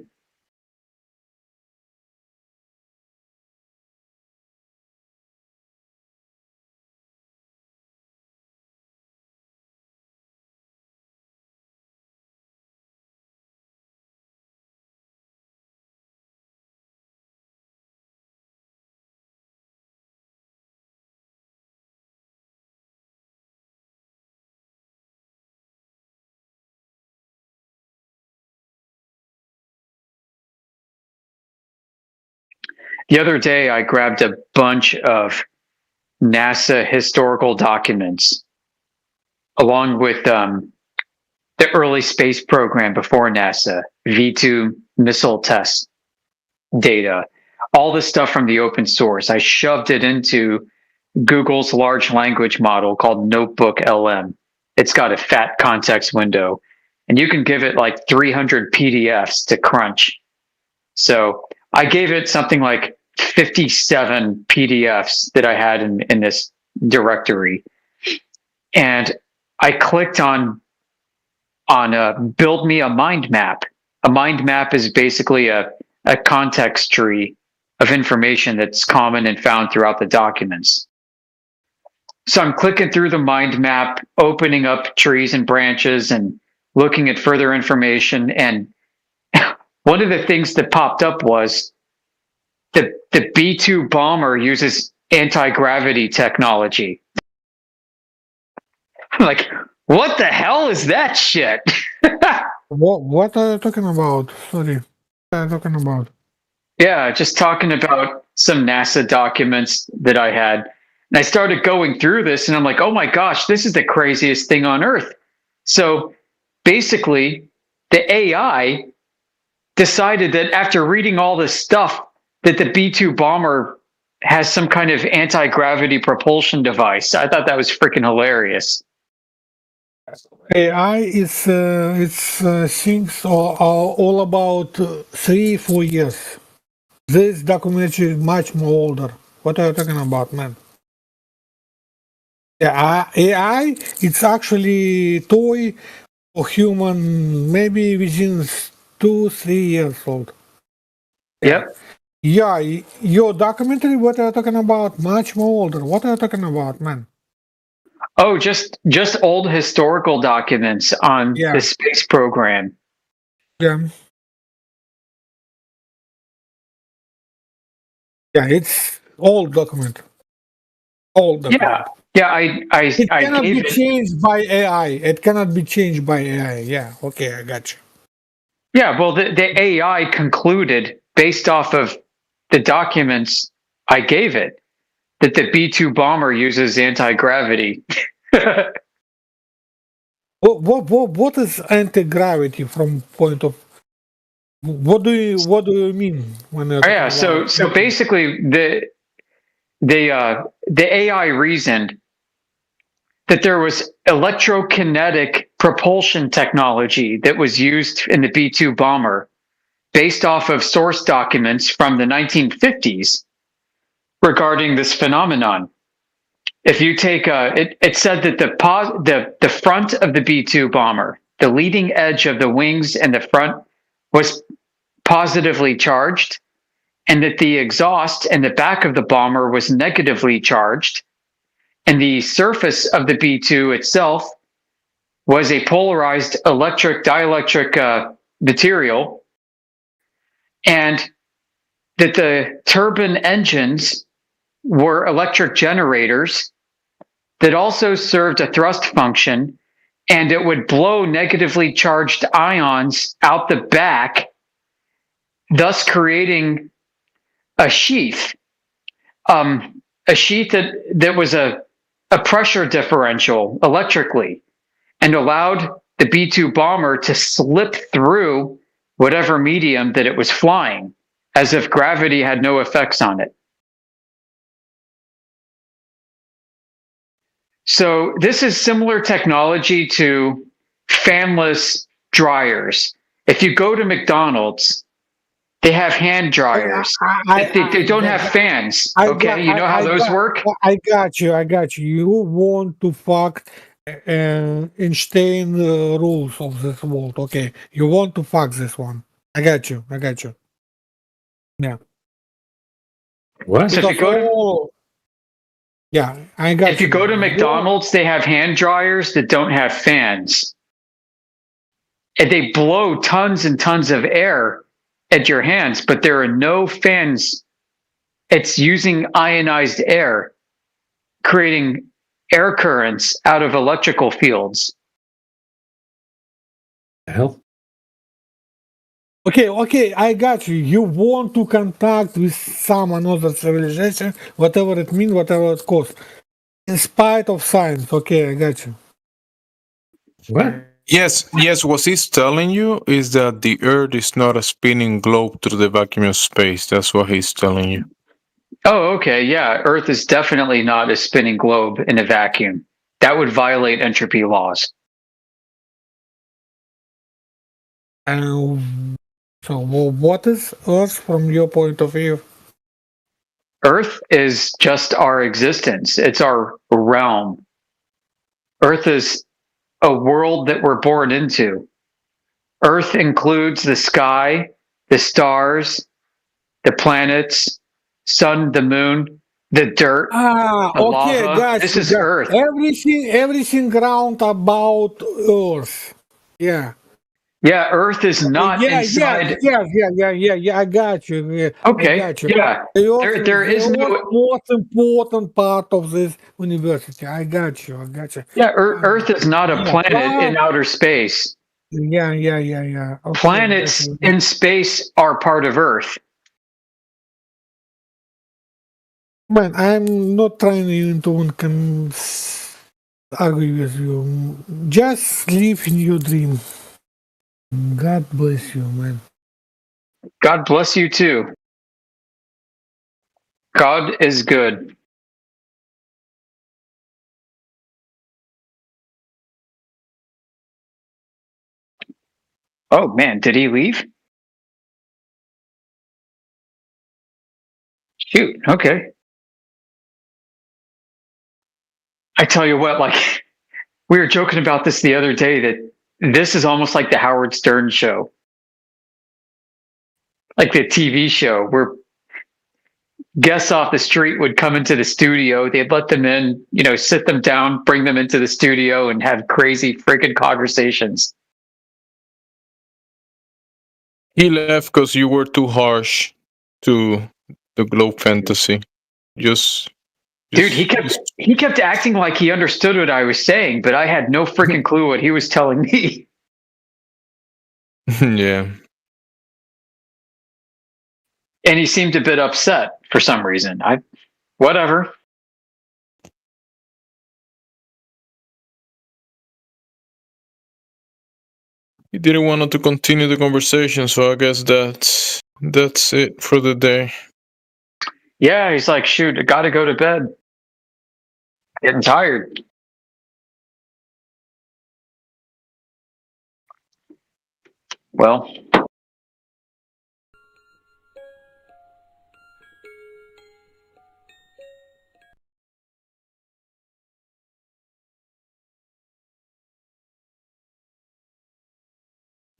The other day, I grabbed a bunch of NASA historical documents, along with the early space program before NASA, V2 missile test data, all this stuff from the open source. I shoved it into Google's large language model called Notebook LM. It's got a fat context window, and you can give it like 300 PDFs to crunch. So I gave it something like 57 PDFs that I had in this directory. And I clicked on build me a mind map. A mind map is basically a context tree of information that's common and found throughout the documents. So I'm clicking through the mind map, opening up trees and branches and looking at further information. And one of the things that popped up was the B-2 bomber uses anti-gravity technology. I'm like, what the hell is that shit? What are you talking about? Sorry. What are you talking about? Yeah, just talking about some NASA documents that I had. And I started going through this and I'm like, oh my gosh, this is the craziest thing on earth. So basically, the AI decided that after reading all this stuff, that the B-2 bomber has some kind of anti-gravity propulsion device. I thought that was freaking hilarious. AI is things all about 3-4 years. This documentary is much more older. What are you talking about, man? Yeah, AI, it's actually toy for human, maybe within 2-3 years old. Yep. Yeah, your documentary, what are you talking about? Much more older. What are you talking about, man? Oh, just old historical documents on the space program. Yeah. Yeah, it's old document. Old document. Yeah, It I cannot gave be it. changed by AI. It cannot be changed by AI. Yeah, okay, I got you. Yeah, well, the AI concluded, based off of the documents I gave it, that the B-2 bomber uses anti-gravity. What is anti-gravity from point of? What do you mean when? So basically, the AI reasoned that there was electrokinetic propulsion technology that was used in the B-2 bomber, based off of source documents from the 1950s regarding this phenomenon. If you take it said that the front of the B-2 bomber, the leading edge of the wings and the front, was positively charged, and that the exhaust and the back of the bomber was negatively charged, And the surface of the B2 itself was a polarized electric dielectric material, and that the turbine engines were electric generators that also served a thrust function, and it would blow negatively charged ions out the back, thus creating a sheath. A sheath that was a pressure differential electrically, and allowed the B-2 bomber to slip through whatever medium that it was flying, as if gravity had no effects on it. So this is similar technology to fanless dryers. If you go to McDonald's, they have hand dryers. They don't have fans. Okay, you know how those work? I got you. You want to fuck Einstein rules of this world. Okay, you want to fuck this one. I got you. Yeah. What? So if you go to, yeah, I got. If you go to McDonald's, they have hand dryers that don't have fans, and they blow tons and tons of air at your hands, but there are no fans. It's using ionized air, creating air currents out of electrical fields. Hell. Okay, I got you. You want to contact with some another civilization, whatever it means, whatever it costs, in spite of science. Okay, I got you. What? Yes. What he's telling you is that the Earth is not a spinning globe through the vacuum of space. That's what he's telling you. Oh, okay, yeah. Earth is definitely not a spinning globe in a vacuum. That would violate entropy laws. So, what is Earth from your point of view? Earth is just our existence. It's our realm. Earth is a world that we're born into. Earth includes the sky, the stars, the planets, sun, the moon, the dirt, the Okay, lava. got This you. is Earth. Everything round about Earth. Yeah. Yeah, Earth is not inside. Yeah. I got you. Yeah, Okay, I got you. yeah. There is no. Most important part of this university. I got you. Yeah, Earth is not a planet in outer space. Yeah. Okay, Planets in space are part of Earth. Man, I'm not trying even to argue with you. Just live in your dream. God bless you, man. God bless you too. God is good. Oh man, did he leave? Shoot, okay. I tell you what, like, we were joking about this the other day, that this is almost like the Howard Stern show. Like the TV show where guests off the street would come into the studio, they'd let them in, sit them down, bring them into the studio and have crazy freaking conversations. He left because you were too harsh to the globe fantasy. Dude, he kept acting like he understood what I was saying, but I had no freaking clue what he was telling me. Yeah. And he seemed a bit upset for some reason. Whatever. He didn't want to continue the conversation, so I guess that's it for the day. Yeah, he's like, shoot, I gotta go to bed. Getting tired. Well.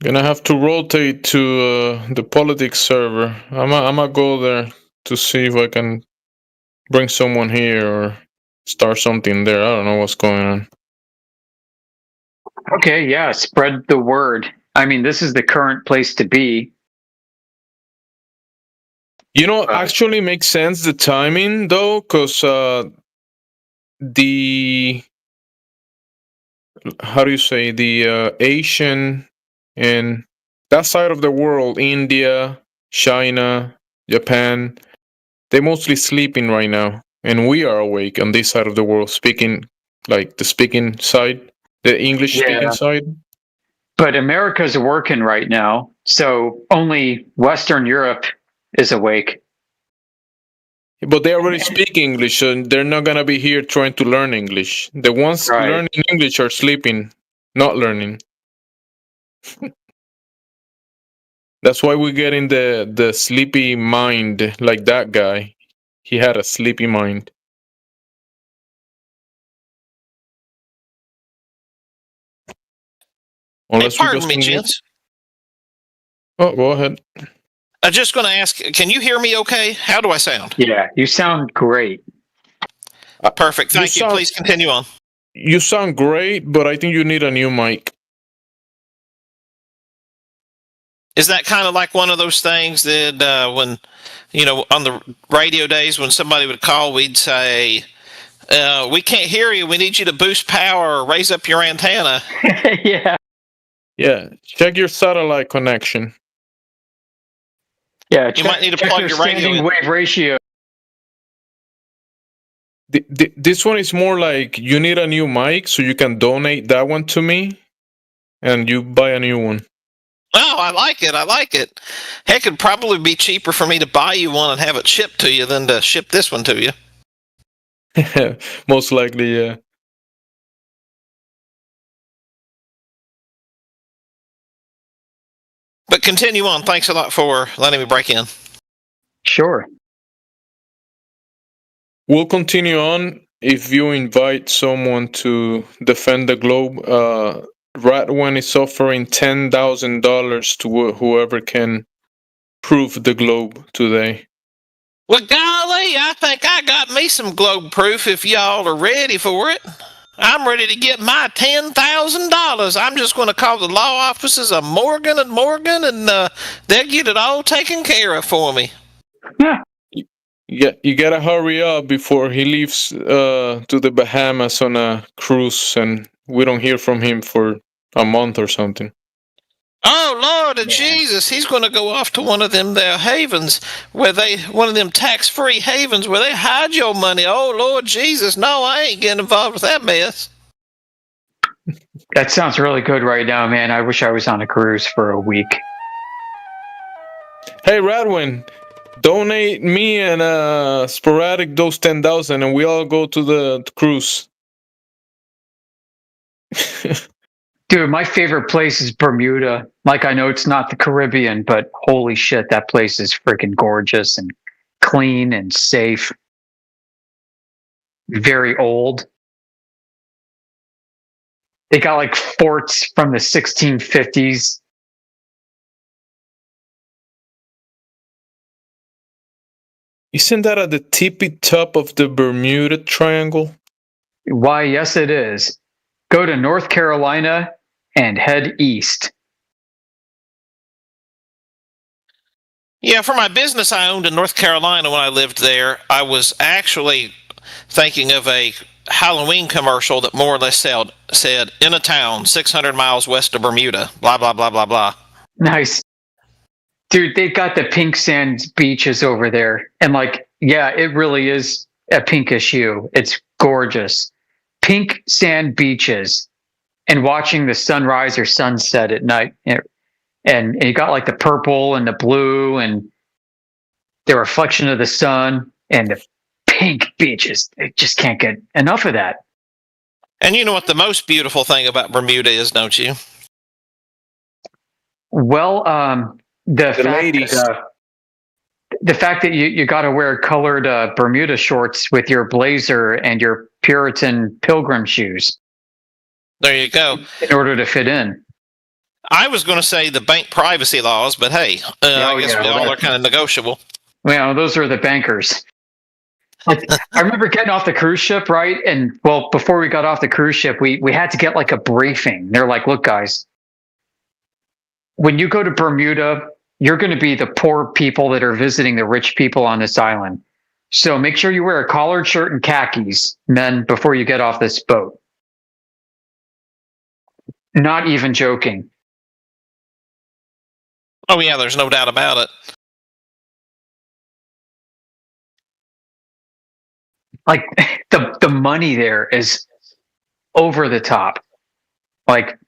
Gonna have to rotate to the politics server. I'm gonna go there to see if I can bring someone here or start something there. I don't know what's going on. Okay, yeah, spread the word. I mean, this is the current place to be. You know, actually makes sense the timing though, because the how do you say the Asian and that side of the world, India, China, Japan, they're mostly sleeping right now, and we are awake on this side of the world, speaking like the speaking side, the English speaking side. But America's working right now, so only Western Europe is awake. But they already speak English, so they're not gonna be here trying to learn English. The ones learning English are sleeping, not learning. That's why we're getting the sleepy mind, like that guy. He had a sleepy mind. Unless we Pardon just me, can- gents. Oh, go ahead. I'm just going to ask, can you hear me okay? How do I sound? Yeah, you sound great. Perfect. Thank you. sound- Please continue on. You sound great, but I think you need a new mic. Is that kind of like one of those things that when, you know, on the radio days when somebody would call, we'd say, we can't hear you. We need you to boost power or raise up your antenna. Yeah. Yeah, check your satellite connection. Yeah, You might need to check plug your your radio standing in. wave ratio. This one is more like you need a new mic, so you can donate that one to me, and you buy a new one. Oh, I like it. I like it. Heck, it'd probably be cheaper for me to buy you one and have it shipped to you than to ship this one to you. Most likely, yeah. But continue on. Thanks a lot for letting me break in. Sure. We'll continue on if you invite someone to defend the globe. Ratwen is offering $10,000 to whoever can prove the globe today. Well, golly, I think I got me some globe proof if y'all are ready for it. I'm ready to get my $10,000. I'm just going to call the law offices of Morgan and Morgan, and they'll get it all taken care of for me. Yeah, you gotta hurry up before he leaves to the Bahamas on a cruise, and we don't hear from him for a month or something. Oh, Lord of Jesus, he's going to go off to one of them there havens one of them tax-free havens where they hide your money. Oh, Lord Jesus, no, I ain't getting involved with that mess. That sounds really good right now, man. I wish I was on a cruise for a week. Hey, Radwin, donate me and Sporadic those 10,000, and we all go to the cruise. Dude, my favorite place is Bermuda. Like, I know it's not the Caribbean, but holy shit, that place is freaking gorgeous and clean and safe. Very old. They got like forts from the 1650s. Isn't that at the tippy top of the Bermuda Triangle? Why, yes, it is. Go to North Carolina and head east. Yeah, for my business I owned in North Carolina when I lived there, I was actually thinking of a Halloween commercial that more or less said, in a town 600 miles west of Bermuda, blah, blah, blah, blah, blah. Nice. Dude, they've got the pink sand beaches over there. And like, yeah, it really is a pinkish hue. It's gorgeous. Pink sand beaches and watching the sunrise or sunset at night. And you got like the purple and the blue and the reflection of the sun and the pink beaches. They just can't get enough of that. And you know what the most beautiful thing about Bermuda is, don't you? Well, the fact that you got to wear colored Bermuda shorts with your blazer and your Puritan pilgrim shoes. There you go. In order to fit in. I was going to say the bank privacy laws, but hey, I guess all are kind of negotiable. Well, those are the bankers. Like, I remember getting off the cruise ship, right? And well, before we got off the cruise ship, we had to get like a briefing. They're like, look, guys, when you go to Bermuda, you're going to be the poor people that are visiting the rich people on this island. So make sure you wear a collared shirt and khakis, men, before you get off this boat. Not even joking. Oh yeah, there's no doubt about it. Like the money there is over the top. Like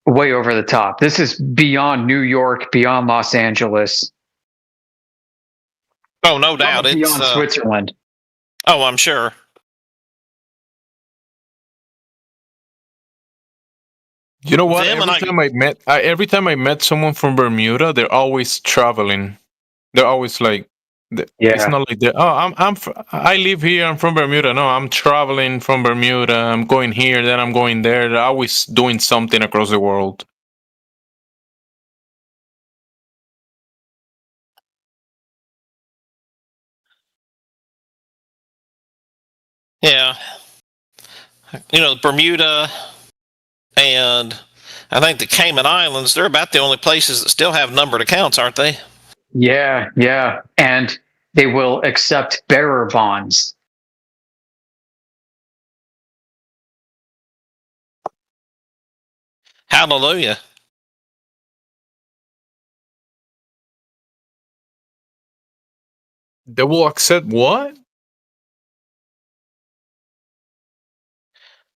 way over the top. This is beyond New York, beyond Los Angeles. Oh, no doubt. It's beyond Switzerland. Oh, I'm sure. You know what? Them and Every time I met someone from Bermuda, they're always traveling. They're always like, it's not like I live here. I'm from Bermuda. No, I'm traveling from Bermuda. I'm going here, then I'm going there. They're always doing something across the world. Yeah. You know, Bermuda and I think the Cayman Islands, they're about the only places that still have numbered accounts, aren't they? Yeah, yeah. And they will accept bearer bonds. Hallelujah. They will accept what?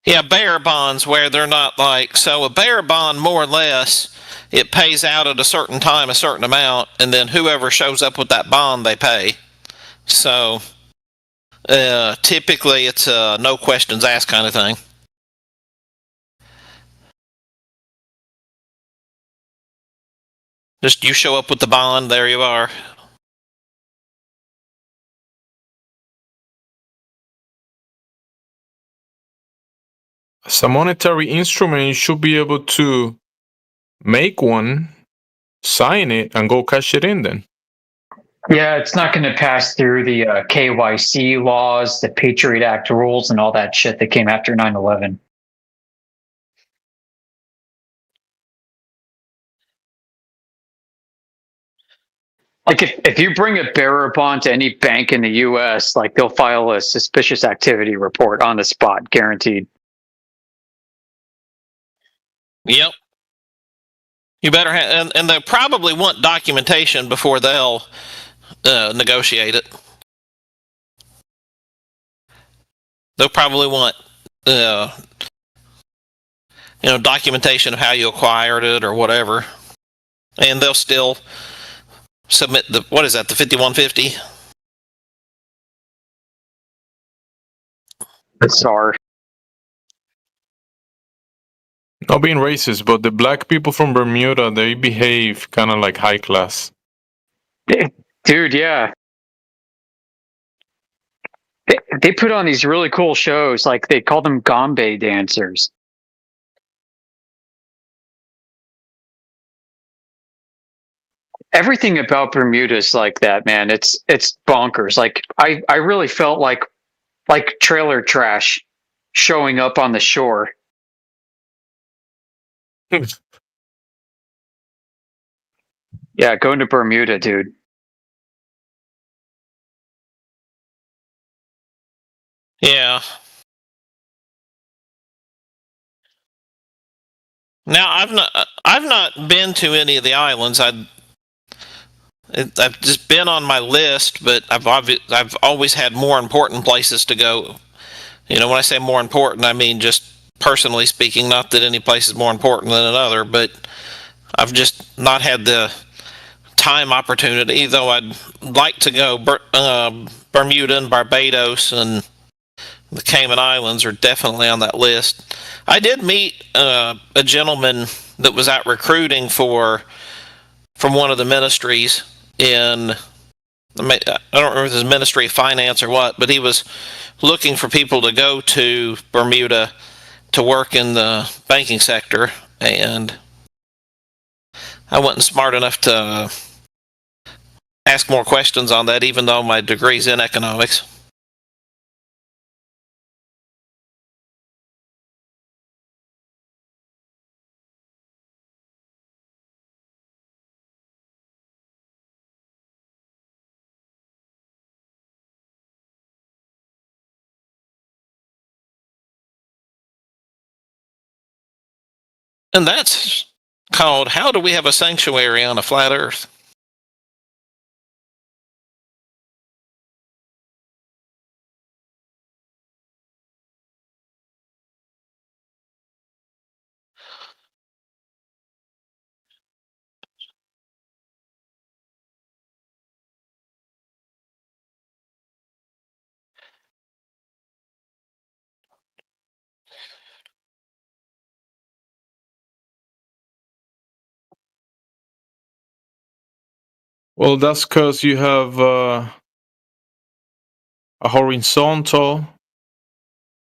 Yeah, bearer bonds where they're not like, so a bearer bond more or less, it pays out at a certain time, a certain amount, and then whoever shows up with that bond, they pay. So typically it's a no questions asked kind of thing. Just you show up with the bond, there you are. As a monetary instrument, you should be able to make one, sign it, and go cash it in then. Yeah, it's not going to pass through the KYC laws, the Patriot Act rules, and all that shit that came after 9/11. Like if you bring a bearer bond to any bank in the U.S., like they'll file a suspicious activity report on the spot, guaranteed. Yep. You better have, and they probably want documentation before they'll negotiate it. They'll probably want, documentation of how you acquired it or whatever, and they'll still submit the 5150. The SAR. Not being racist, but the black people from Bermuda, they behave kind of like high class. Dude, yeah. They put on these really cool shows, like they call them Gombe dancers. Everything about Bermuda is like that, man. It's bonkers. Like I really felt like trailer trash showing up on the shore. Yeah, going to Bermuda, dude. Yeah. Now I've not been to any of the islands. I've just been on my list, but I've always had more important places to go. You know, when I say more important, I mean just personally speaking, not that any place is more important than another, but I've just not had the time opportunity, though I'd like to go. Bermuda and Barbados and the Cayman Islands are definitely on that list. I did meet a gentleman that was out recruiting from one of the ministries in, I don't remember if it was Ministry of Finance or what, but he was looking for people to go to Bermuda to work in the banking sector, and I wasn't smart enough to ask more questions on that, even though my degree's in economics. And that's called How Do We Have a Sanctuary on a Flat Earth? Well, that's because you have a horizontal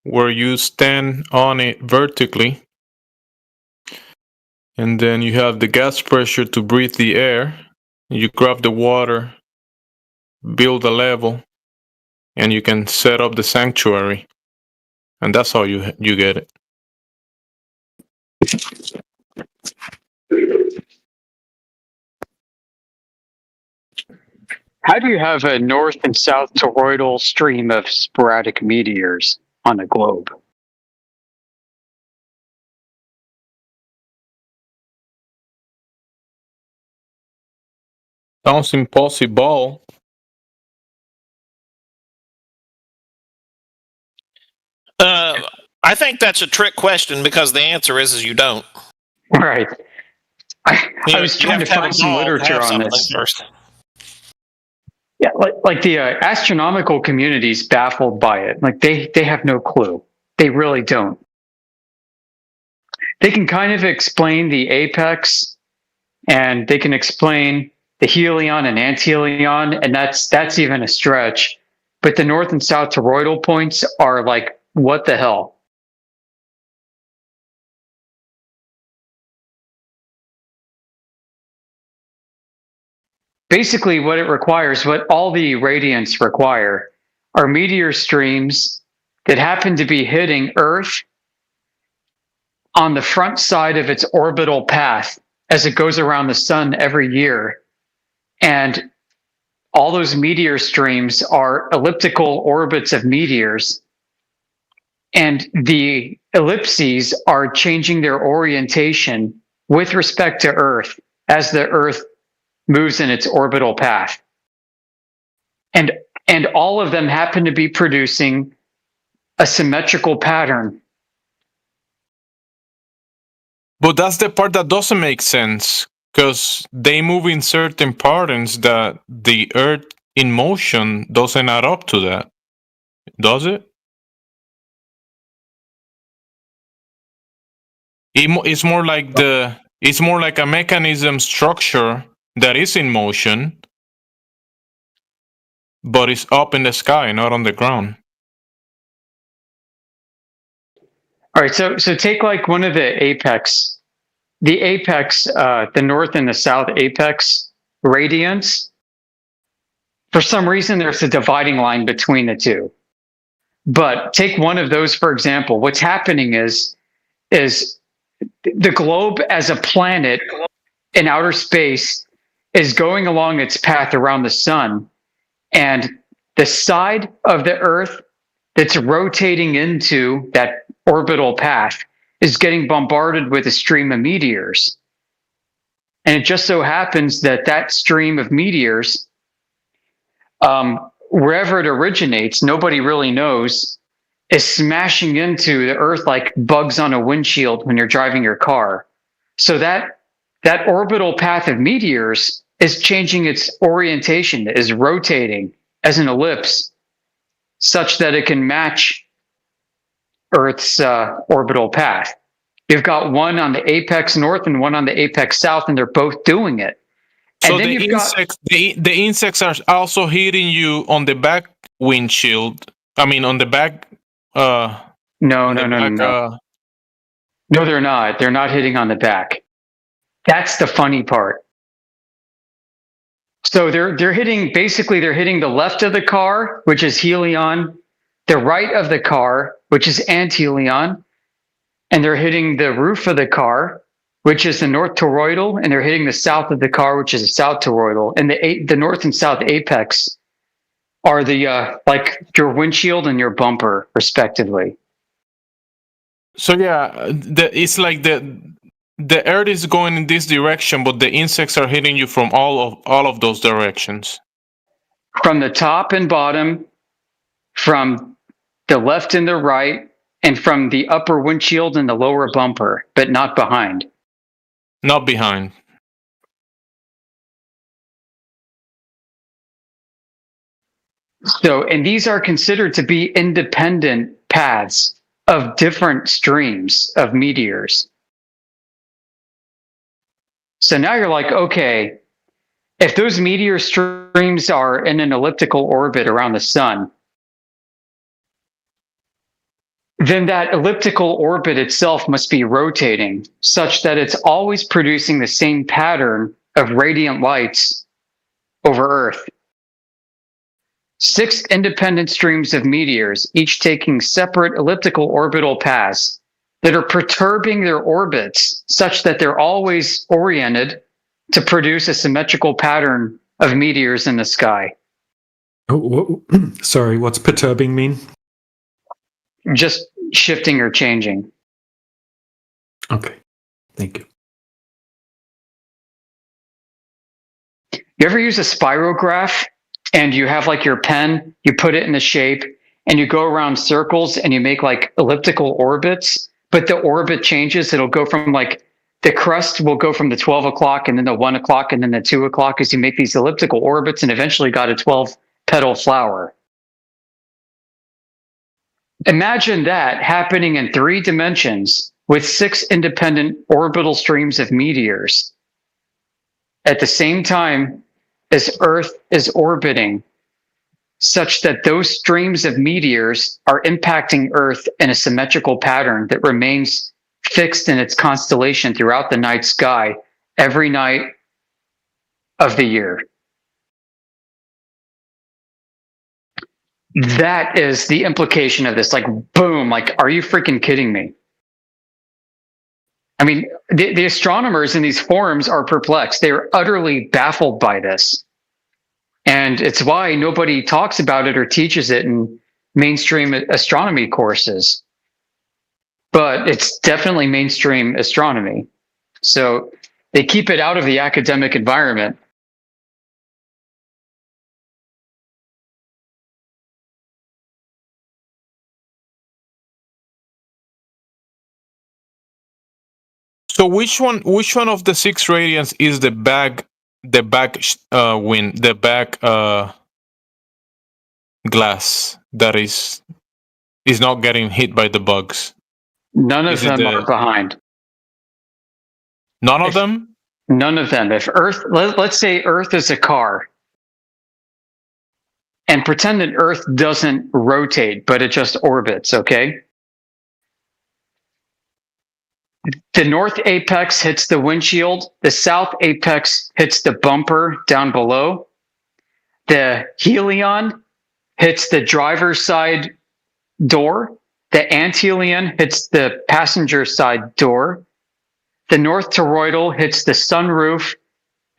where you stand on it vertically, and then you have the gas pressure to breathe the air. You grab the water, build a level, and you can set up the sanctuary, and that's how you get it. How do you have a north and south toroidal stream of sporadic meteors on a globe? Sounds impossible. I think that's a trick question because the answer is you don't. Right. I was trying to find some literature on this. First. Yeah, like the astronomical community is baffled by it. Like they have no clue. They really don't. They can kind of explain the apex, and they can explain the helion and anthelion, and that's even a stretch. But the north and south toroidal points are like, what the hell? Basically, what it requires, what all the radiants require, are meteor streams that happen to be hitting Earth on the front side of its orbital path as it goes around the sun every year. And all those meteor streams are elliptical orbits of meteors. And the ellipses are changing their orientation with respect to Earth as the Earth moves in its orbital path. And all of them happen to be producing a symmetrical pattern. But that's the part that doesn't make sense, because they move in certain patterns that the Earth in motion doesn't add up to that. Does it? It's more like a mechanism structure that is in motion, but it's up in the sky, not on the ground. All right, so take like one of the apex, the north and the south apex radiants. For some reason, there's a dividing line between the two. But take one of those, for example. What's happening is the globe as a planet in outer space is going along its path around the sun, and the side of the Earth that's rotating into that orbital path is getting bombarded with a stream of meteors. And it just so happens that that stream of meteors, wherever it originates, nobody really knows, is smashing into the Earth like bugs on a windshield when you're driving your car. So that orbital path of meteors is changing its orientation, is rotating as an ellipse, such that it can match Earth's orbital path. You've got one on the apex north and one on the apex south, and they're both doing it. And So then the insects, the insects are also hitting you on the back windshield. I mean, on the back. No, they're not. They're not hitting on the back. That's the funny part. So they're hitting the left of the car, which is helion, the right of the car, which is anthelion, and they're hitting the roof of the car, which is the north toroidal, and they're hitting the south of the car, which is the south toroidal. And the north and south apex are the like your windshield and your bumper, respectively. So yeah, it's like the Earth is going in this direction, but the insects are hitting you from all of those directions. From the top and bottom, from the left and the right, and from the upper windshield and the lower bumper, but not behind. Not behind. So, and these are considered to be independent paths of different streams of meteors. So now you're like, okay, if those meteor streams are in an elliptical orbit around the sun, then that elliptical orbit itself must be rotating such that it's always producing the same pattern of radiant lights over Earth. 6 independent streams of meteors, each taking separate elliptical orbital paths that are perturbing their orbits such that they're always oriented to produce a symmetrical pattern of meteors in the sky. Oh, sorry, what's perturbing mean? Just shifting or changing. Okay, thank you. You ever use a spirograph and you have like your pen, you put it in a shape and you go around circles and you make like elliptical orbits, but the orbit changes. It'll go from like the crust will go from the 12 o'clock and then the 1 o'clock and then the 2 o'clock as you make these elliptical orbits and eventually got a 12 petal flower. Imagine that happening in 3 dimensions with 6 independent orbital streams of meteors at the same time as Earth is orbiting, such that those streams of meteors are impacting Earth in a symmetrical pattern that remains fixed in its constellation throughout the night sky every night of the year. That is the implication of this. Like, boom, like, are you freaking kidding me? I mean, the astronomers in these forums are perplexed. They are utterly baffled by this. And it's why nobody talks about it or teaches it in mainstream astronomy courses. But it's definitely mainstream astronomy. So they keep it out of the academic environment. So which one of the 6 radiants is the back glass that is not getting hit by the bugs? None of them are behind. None of them? None of them. If Earth, let's say Earth is a car, and pretend that Earth doesn't rotate, but it just orbits, okay? The north apex hits the windshield. The south apex hits the bumper down below. The helion hits the driver's side door. The anthelion hits the passenger side door. The north toroidal hits the sunroof.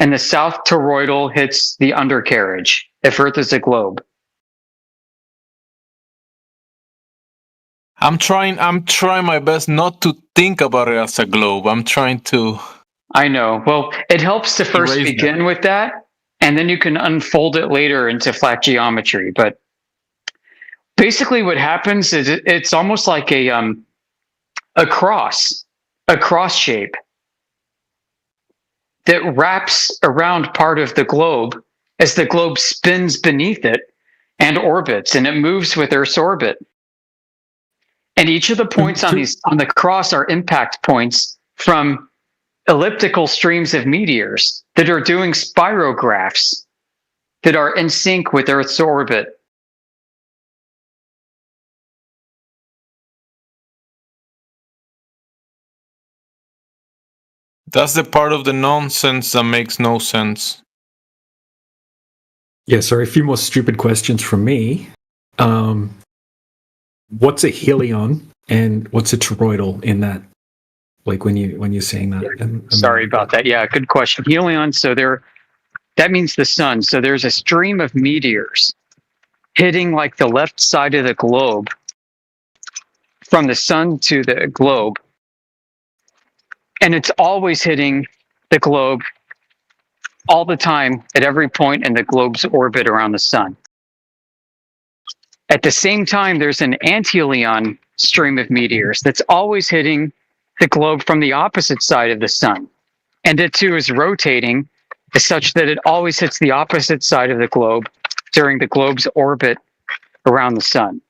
And the south toroidal hits the undercarriage, if Earth is a globe. I'm trying my best not to think about it as a globe. I'm trying to. I know. Well, it helps to first begin with that, and then you can unfold it later into flat geometry. But basically what happens is it's almost like a cross shape that wraps around part of the globe as the globe spins beneath it and orbits, and it moves with Earth's orbit. And each of the points on the cross are impact points from elliptical streams of meteors that are doing spirographs that are in sync with Earth's orbit. That's the part of the nonsense that makes no sense. Yeah, sorry, a few more stupid questions from me. What's a helion and what's a toroidal in that? Like when you're saying that. Sorry about that. Yeah, good question. Helion, so that means the sun. So there's a stream of meteors hitting like the left side of the globe from the sun to the globe. And it's always hitting the globe all the time at every point in the globe's orbit around the sun. At the same time, there's an anthelion stream of meteors that's always hitting the globe from the opposite side of the sun. And it too is rotating such that it always hits the opposite side of the globe during the globe's orbit around the sun.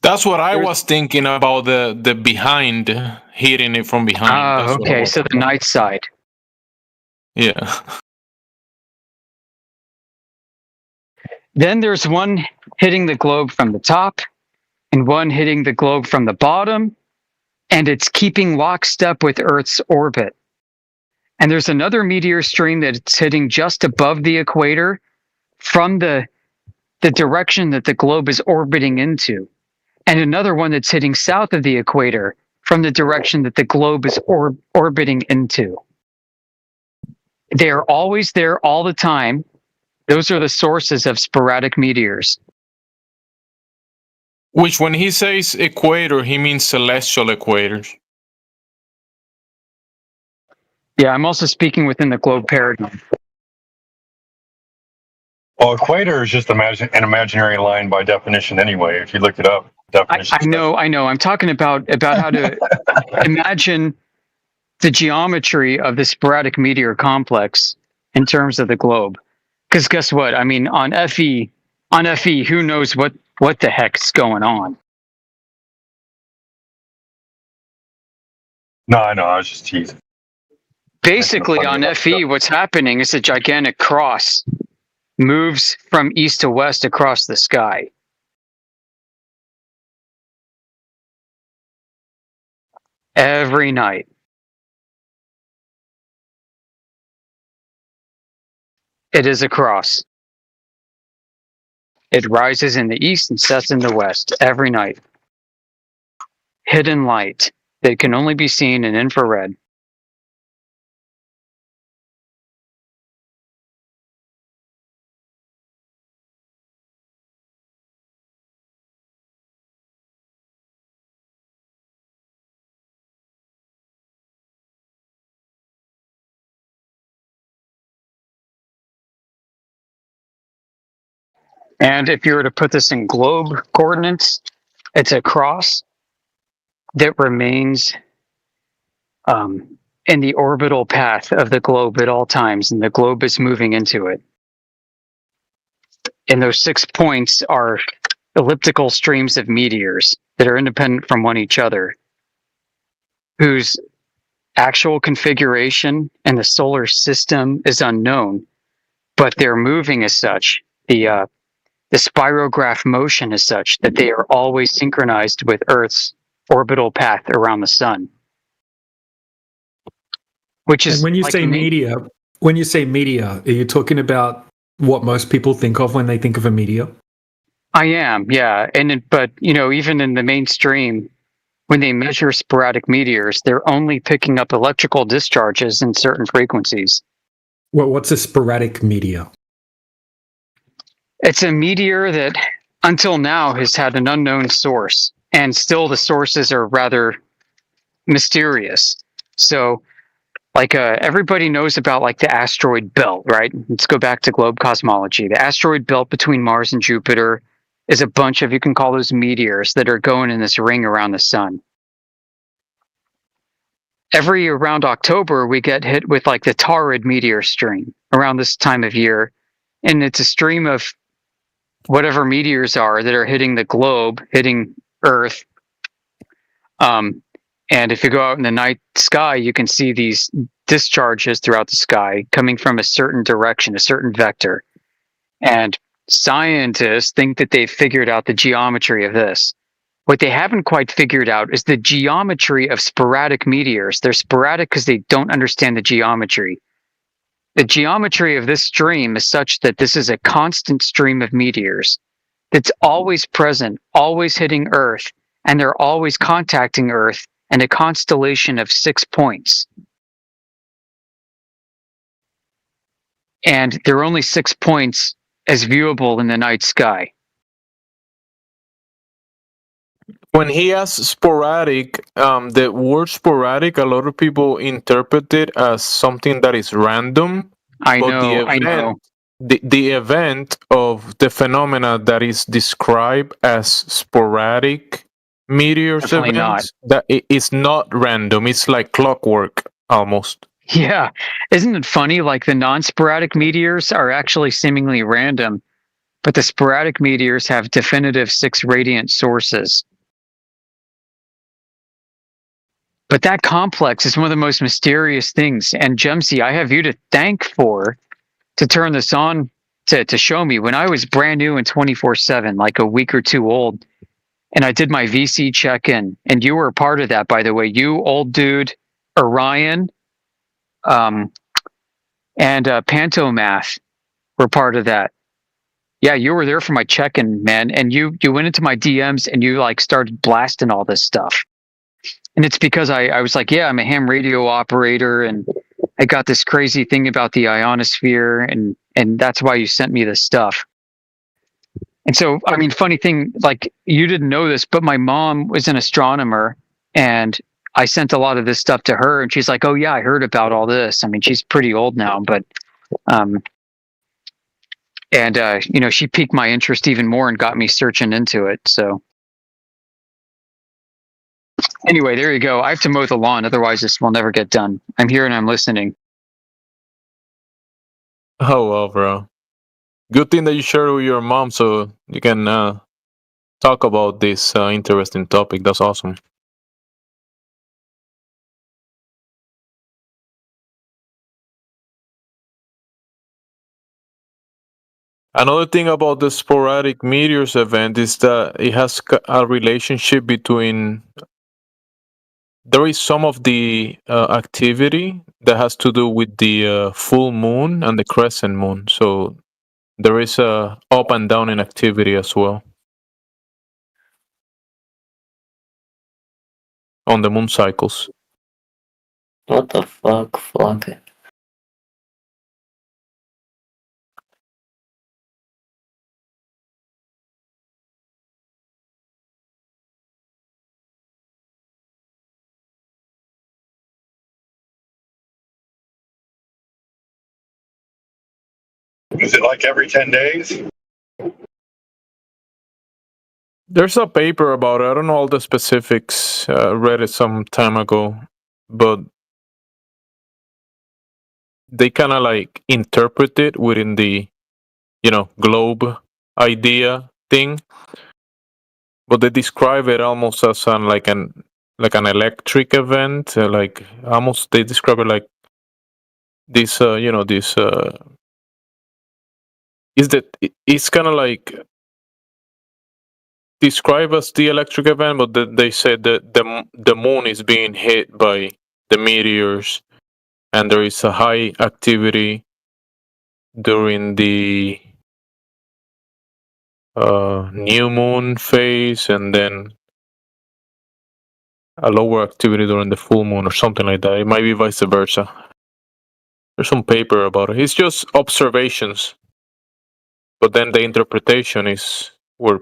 That's what I was thinking about, the behind, hitting it from behind. Oh, okay, so the night side. Yeah. Then there's one hitting the globe from the top and one hitting the globe from the bottom, and it's keeping lockstep with Earth's orbit. And there's another meteor stream that's hitting just above the equator from the direction that the globe is orbiting into, and another one that's hitting south of the equator from the direction that the globe is orbiting into. They are always there all the time. Those are the sources of sporadic meteors. Which, when he says equator, he means celestial equators. Yeah, I'm also speaking within the globe paradigm. Well, equator is just an imaginary line by definition anyway. If you look it up, definition. I know. I'm talking about how to imagine the geometry of the sporadic meteor complex in terms of the globe. Because guess what? I mean, on FE, who knows what the heck's going on? No, I know. I was just teasing. Basically, on FE, what's happening is a gigantic cross moves from east to west across the sky. Every night. It is a cross. It rises in the east and sets in the west every night. Hidden light that can only be seen in infrared. And if you were to put this in globe coordinates, it's a cross that remains in the orbital path of the globe at all times, and the globe is moving into it. And those 6 points are elliptical streams of meteors that are independent from each other, whose actual configuration in the solar system is unknown, but they're moving as such. The spirograph motion is such that they are always synchronized with Earth's orbital path around the sun. Which is, and when you say meteor, are you talking about what most people think of when they think of a meteor? I am, yeah. But even in the mainstream, when they measure sporadic meteors, they're only picking up electrical discharges in certain frequencies. Well, what's a sporadic meteor? It's a meteor that, until now, has had an unknown source, and still the sources are rather mysterious. So, everybody knows about the asteroid belt, right? Let's go back to globe cosmology. The asteroid belt between Mars and Jupiter is a bunch of, you can call those meteors that are going in this ring around the sun. Around October, we get hit with the Taurid meteor stream around this time of year, and it's a stream of whatever meteors are that are hitting the globe, hitting Earth. And if you go out in the night sky, you can see these discharges throughout the sky coming from a certain direction, a certain vector. And scientists think that they've figured out the geometry of this. What they haven't quite figured out is the geometry of sporadic meteors. They're sporadic because they don't understand the geometry. The geometry of this stream is such that this is a constant stream of meteors that's always present, always hitting Earth, and they're always contacting Earth in a constellation of 6 points. And there are only 6 points as viewable in the night sky. When he has sporadic, the word sporadic, a lot of people interpret it as something that is random. I but know, I know. The event of the phenomena that is described as sporadic meteors Definitely events, that it is not random. It's like clockwork almost. Yeah. Isn't it funny? Like the non-sporadic meteors are actually seemingly random, but the sporadic meteors have definitive 6 radiant sources. But that complex is one of the most mysterious things. And Jumsy, I have you to thank for to turn this on to show me. When I was brand new in 24/7, like a week or two old, and I did my VC check-in, and you were a part of that, by the way. You, old dude, Orion, and Pantomath were part of that. Yeah, you were there for my check-in, man, and you went into my DMs and you like started blasting all this stuff. And it's because I was like, yeah, I'm a ham radio operator, and I got this crazy thing about the ionosphere, and that's why you sent me this stuff. And so, I mean, funny thing, like you didn't know this, but my mom was an astronomer, and I sent a lot of this stuff to her, and she's like, oh yeah, I heard about all this. I mean, she's pretty old now, but, you know, she piqued my interest even more and got me searching into it. So anyway, there you go. I have to mow the lawn. Otherwise this will never get done. I'm here and I'm listening. Oh well, bro. Good thing that you shared with your mom, so you can talk about this interesting topic. That's awesome. Another thing about the sporadic meteors event is that it has a relationship between. There is some of the activity that has to do with the full moon and the crescent moon. So there is a up and down in activity as well on the moon cycles. What the fuck, Flunky? Is it like every 10 days? There's a paper about it. I don't know all the specifics. Read it some time ago, but they kind of like interpret it within the, globe idea thing. But they describe it almost as like an electric event. Like almost they describe it like this. It's kind of like described as the electric event, but they said that the moon is being hit by the meteors, and there is a high activity during the new moon phase, and then a lower activity during the full moon, or something like that. It might be vice versa. There's some paper about it. It's just observations, but then the interpretation is where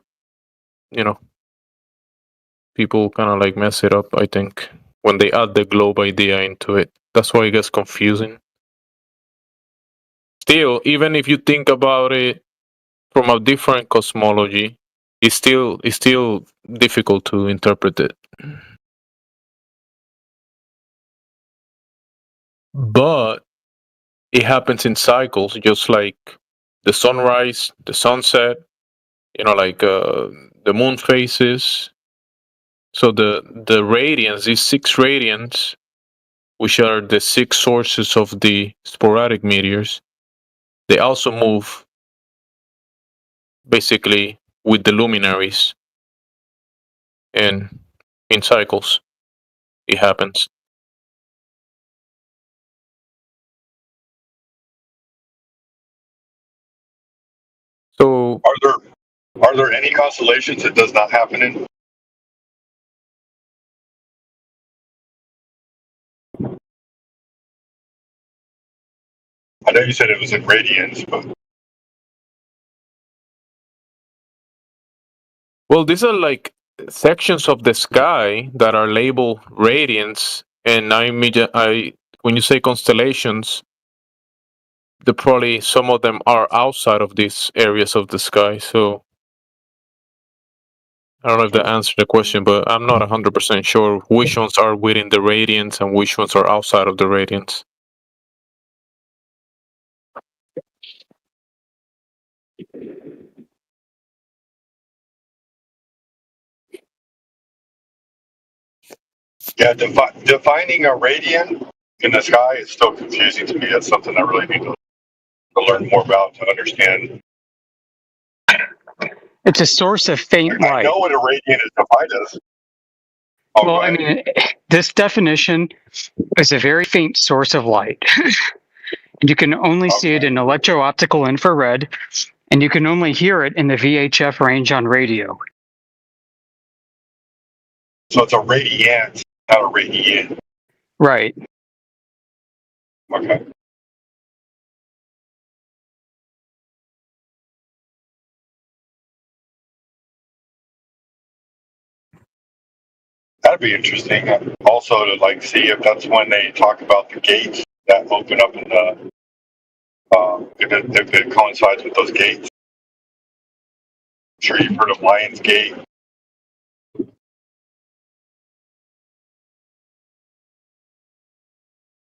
people kind of like mess it up, I think, when they add the globe idea into it. That's why it gets confusing. Still, even if you think about it from a different cosmology, it's still difficult to interpret it. But it happens in cycles, just like the sunrise, the sunset, like the moon phases. So the radiance, these 6 radiants, which are the 6 sources of the sporadic meteors, they also move basically with the luminaries, and in cycles it happens. Are there any constellations it does not happen in? I know you said it was in radians, but Well, these are like sections of the sky that are labeled radiants, and when you say constellations, probably some of them are outside of these areas of the sky. So I don't know if that answered the question, but I'm not 100% sure which ones are within the radiants and which ones are outside of the radiants. yeah, defining a radian in the sky is still confusing to me. That's something I really need to learn more about to understand. It's a source of faint I light. know what a radian is defined as. Well, I mean, this definition is a very faint source of light. And you can only see it in electro-optical infrared, and you can only hear it in the VHF range on radio. So it's a radiant, not a radiant. Right. Okay. That'd be interesting. Also, to like see if that's when they talk about the gates that open up in the, if it coincides with those gates. I'm sure you've heard of Lion's Gate.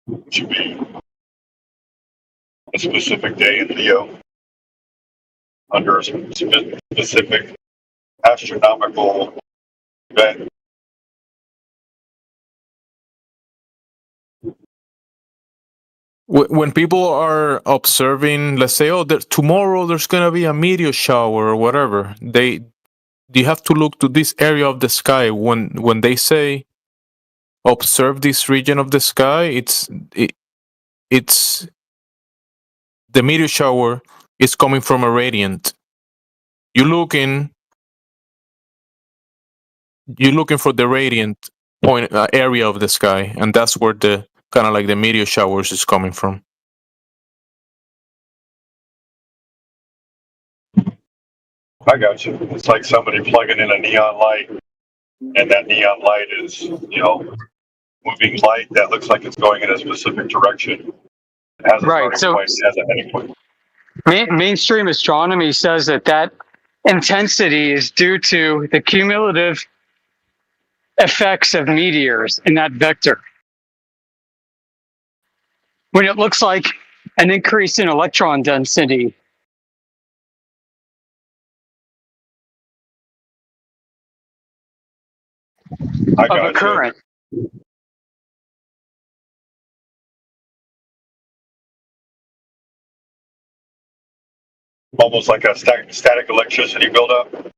Which should be a specific day in Leo under a specific astronomical event. When people are observing, let's say, oh, tomorrow there's gonna be a meteor shower or whatever, you have to look to this area of the sky. When they say observe this region of the sky, it's the meteor shower is coming from a radiant. You're looking for the radiant point area of the sky, and that's where the kind of like the meteor showers is coming from. I got you. It's like somebody plugging in a neon light, and that neon light is, moving light that looks like it's going in a specific direction. It has a Right. starting point, it has an ending point. Mainstream astronomy says that intensity is due to the cumulative effects of meteors in that vector. When it looks like an increase in electron density, of a current. Almost like a static electricity buildup.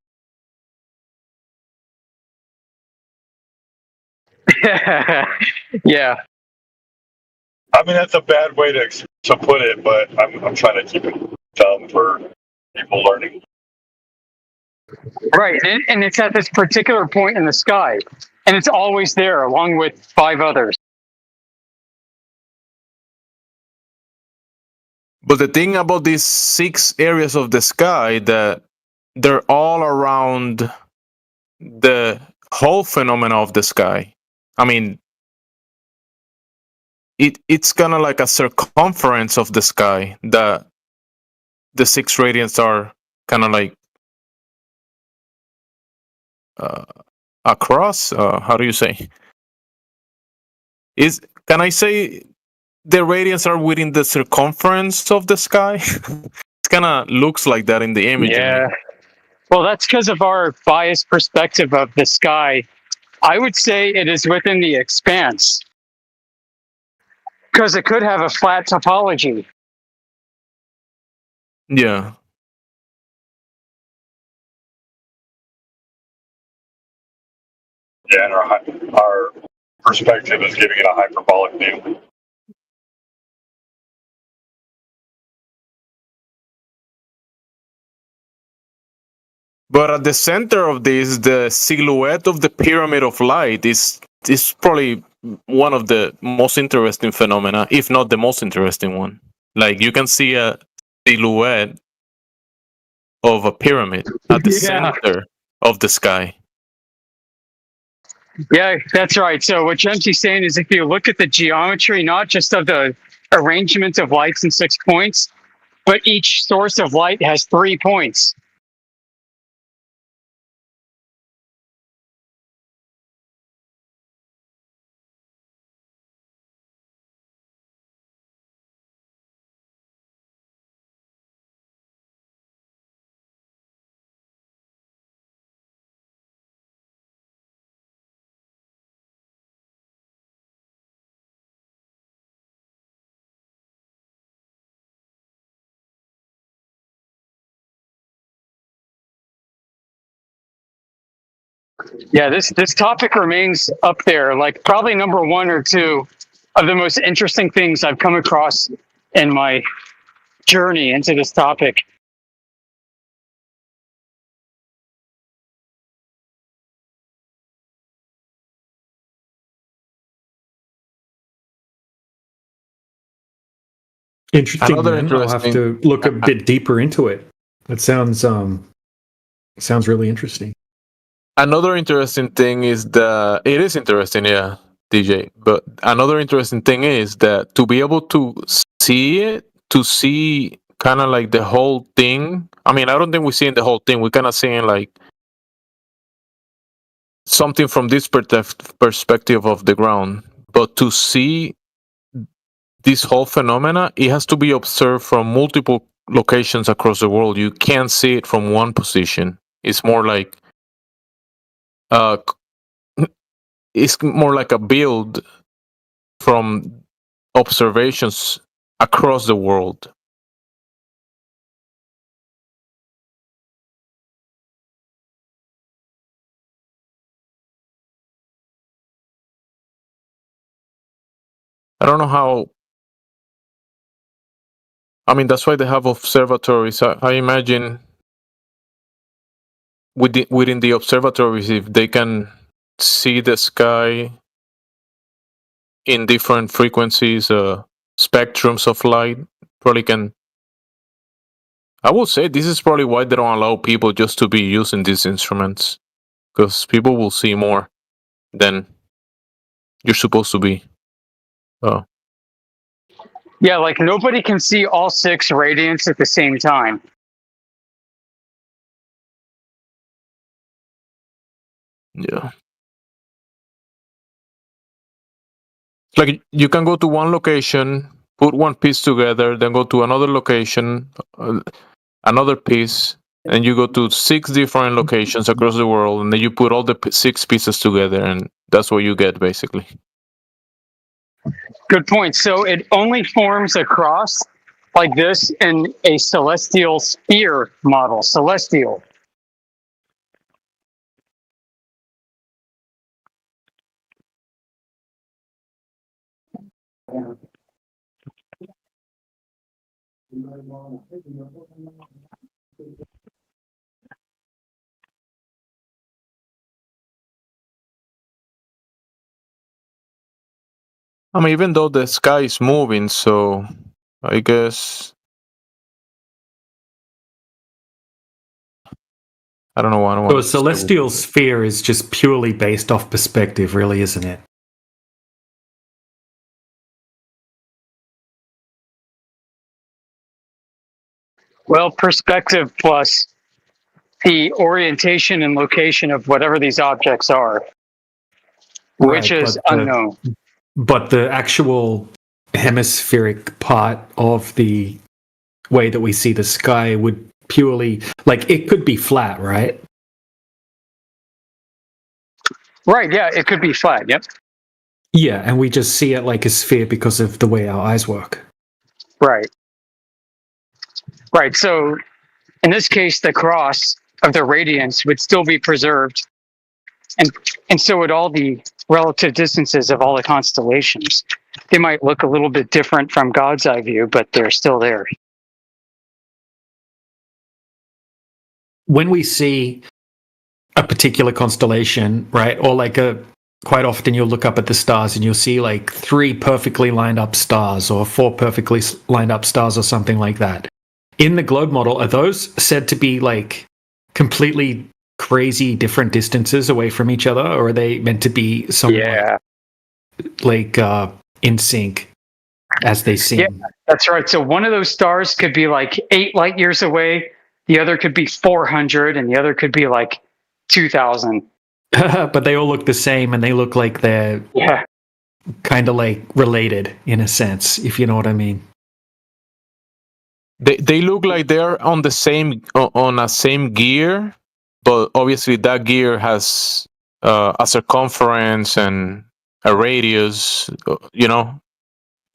Yeah. I mean, that's a bad way to put it, but I'm trying to keep it dumb for people learning. Right, and it's at this particular point in the sky, and it's always there along with 5 others. But the thing about these 6 areas of the sky, that they're all around the whole phenomena of the sky. I mean, it's kind of like a circumference of the sky that the 6 radiants are kind of like across. How do you say? Can I say the radiants are within the circumference of the sky? It kind of looks like that in the image. Yeah. Well, that's because of our biased perspective of the sky. I would say it is within the expanse, because it could have a flat topology. Yeah. Yeah, and our perspective is giving it a hyperbolic view. But at the center of this, the silhouette of the pyramid of light is probably one of the most interesting phenomena, if not the most interesting one. Like you can see a silhouette of a pyramid at the center of the sky. Yeah, that's right. So what Jemsy's saying is if you look at the geometry, not just of the arrangement of lights in 6 points, but each source of light has 3 points. Yeah, this topic remains up there, like probably number 1 or 2 of the most interesting things I've come across in my journey into this topic. Interesting. Another Man. I'll have interesting- to look a bit deeper into it. That sounds really interesting. Another interesting thing is it is interesting, yeah, DJ. But another interesting thing is that to be able to see kind of like the whole thing. I mean, I don't think we're seeing the whole thing. We're kind of seeing like something from this perspective of the ground. But to see this whole phenomena, it has to be observed from multiple locations across the world. You can't see it from one position. It's more like a build from observations across the world. I don't know how. I mean, that's why they have observatories. I imagine within the observatories, if they can see the sky in different frequencies, spectrums of light, probably can. I would say this is probably why they don't allow people just to be using these instruments, because people will see more than you're supposed to be. Yeah, like nobody can see all 6 radiants at the same time. Yeah. Like you can go to one location, put one piece together, then go to another location, another piece, and you go to 6 different locations across the world, and then you put all the 6 pieces together, and that's what you get basically. Good point. So it only forms a cross like this in a celestial sphere model. Celestial. I mean, even though the sky is moving, so I guess I don't know what I want. So a celestial sphere is just purely based off perspective, really, isn't it? Well, perspective plus the orientation and location of whatever these objects are, which Right, is but unknown. But the actual hemispheric part of the way that we see the sky would purely, like, it could be flat, right? Right, yeah, it could be flat, yep. Yeah, and we just see it like a sphere because of the way our eyes work. Right. Right, so in this case, the cross of the radiance would still be preserved, and so would all the relative distances of all the constellations. They might look a little bit different from God's eye view, but they're still there. when we see a particular constellation, right, or like quite often you'll look up at the stars and you'll see like 3 perfectly lined up stars or 4 perfectly lined up stars or something like that. In the globe model, are those said to be like completely crazy different distances away from each other, or are they meant to be somewhat like in sync as they seem? Yeah, that's right. So one of those stars could be like 8 light years away, the other could be 400, and the other could be like 2,000. But they all look the same, and they look like they're kind of like related in a sense, if you know what I mean. They look like they're on the same on a same gear, but obviously that gear has a circumference and a radius, you know.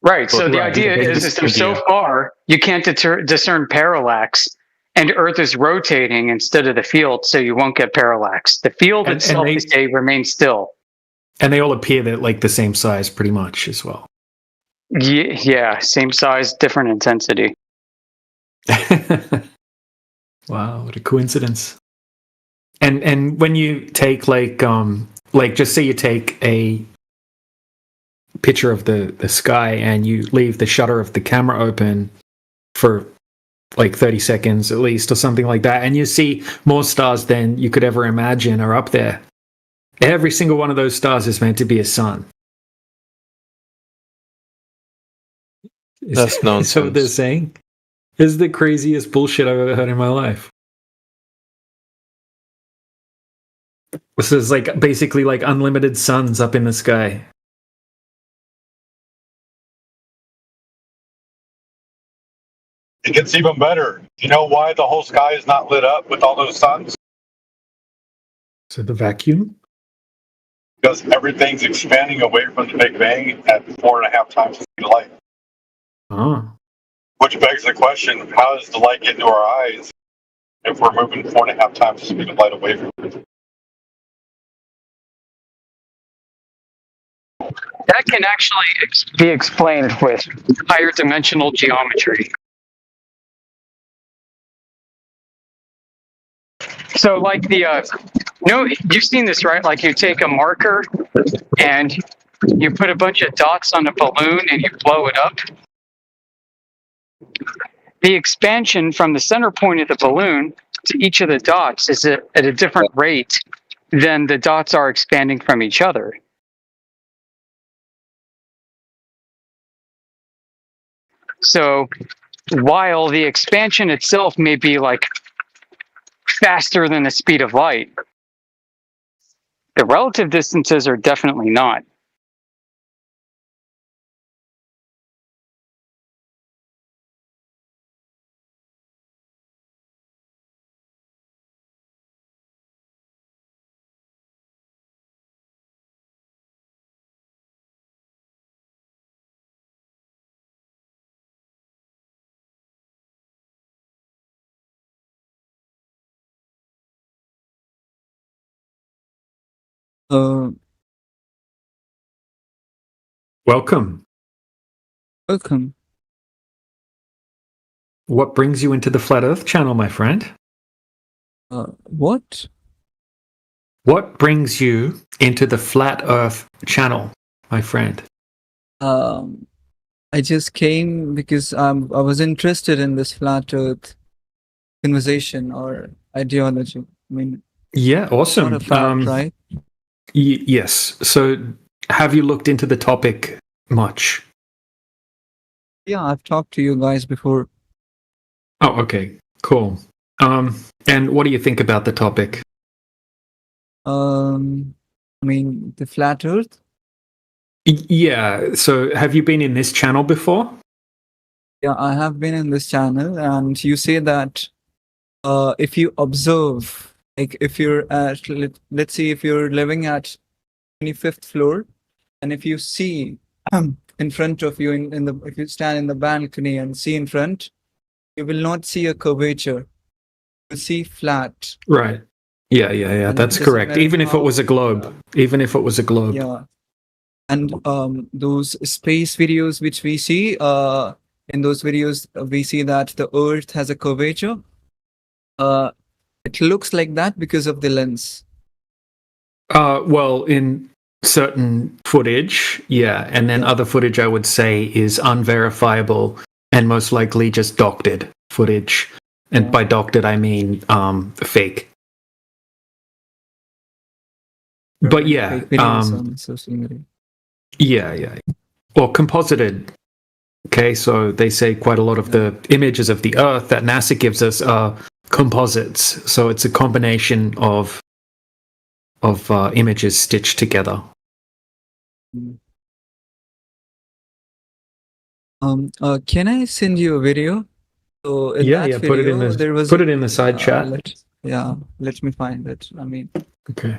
Right. So the idea is they're so far you can't discern parallax, and Earth is rotating instead of the field, so you won't get parallax. The field itself remains still. And they all appear that like the same size, pretty much as well. Yeah, same size, different intensity. Wow, what a coincidence. And when you take like just say you take a picture of the sky and you leave the shutter of the camera open for like 30 seconds at least or something like that, and you see more stars than you could ever imagine are up there. Every single one of those stars is meant to be a sun. That's nonsense. That's what they're saying. This is the craziest bullshit I've ever heard in my life. This is like basically like unlimited suns up in the sky. It gets even better. You know why the whole sky is not lit up with all those suns? So the vacuum? Because everything's expanding away from the Big Bang at 4.5 times the speed of light. Oh. Which begs the question, how does the light get into our eyes if we're moving 4.5 times the speed of light away from it? That can actually be explained with higher dimensional geometry. So like you've seen this, right? Like you take a marker and you put a bunch of dots on a balloon and you blow it up. The expansion from the center point of the balloon to each of the dots is at a different rate than the dots are expanding from each other. So while the expansion itself may be like faster than the speed of light, the relative distances are definitely not. Welcome. Welcome. What brings you into the Flat Earth channel, my friend? What? What brings you into the Flat Earth channel, my friend? I just came because I was interested in this flat Earth conversation or ideology. I mean, Yeah, awesome. not a fact, right? Yes. So, have you looked into the topic much? Yeah, I've talked to you guys before. Oh, okay. Cool. And what do you think about the topic? I mean, the flat Earth. Yeah. So, have you been in this channel before? Yeah, I have been in this channel, and you say that if you observe, like if you're at, let's say if you're living at 25th floor, and if you see in front of you, if you stand in the balcony and see in front, you will not see a curvature. You will see flat. Right. Yeah. And That's it doesn't correct. matter Even if it how- was a globe. Even if it was a globe. Yeah. And those space videos which we see, in those videos we see that the Earth has a curvature. It looks like that because of the lens. Well, in certain footage, yeah, and then other footage I would say is unverifiable and most likely just doctored footage. And by doctored I mean fake. But yeah, Fake videos on social media. yeah. Or composited. Okay, so they say quite a lot of the images of the Earth that NASA gives us are composites. So it's a combination of images stitched together. Can I send you a video? So in Yeah, that yeah. video, Put it in the side chat. Let me find it. I mean, Okay.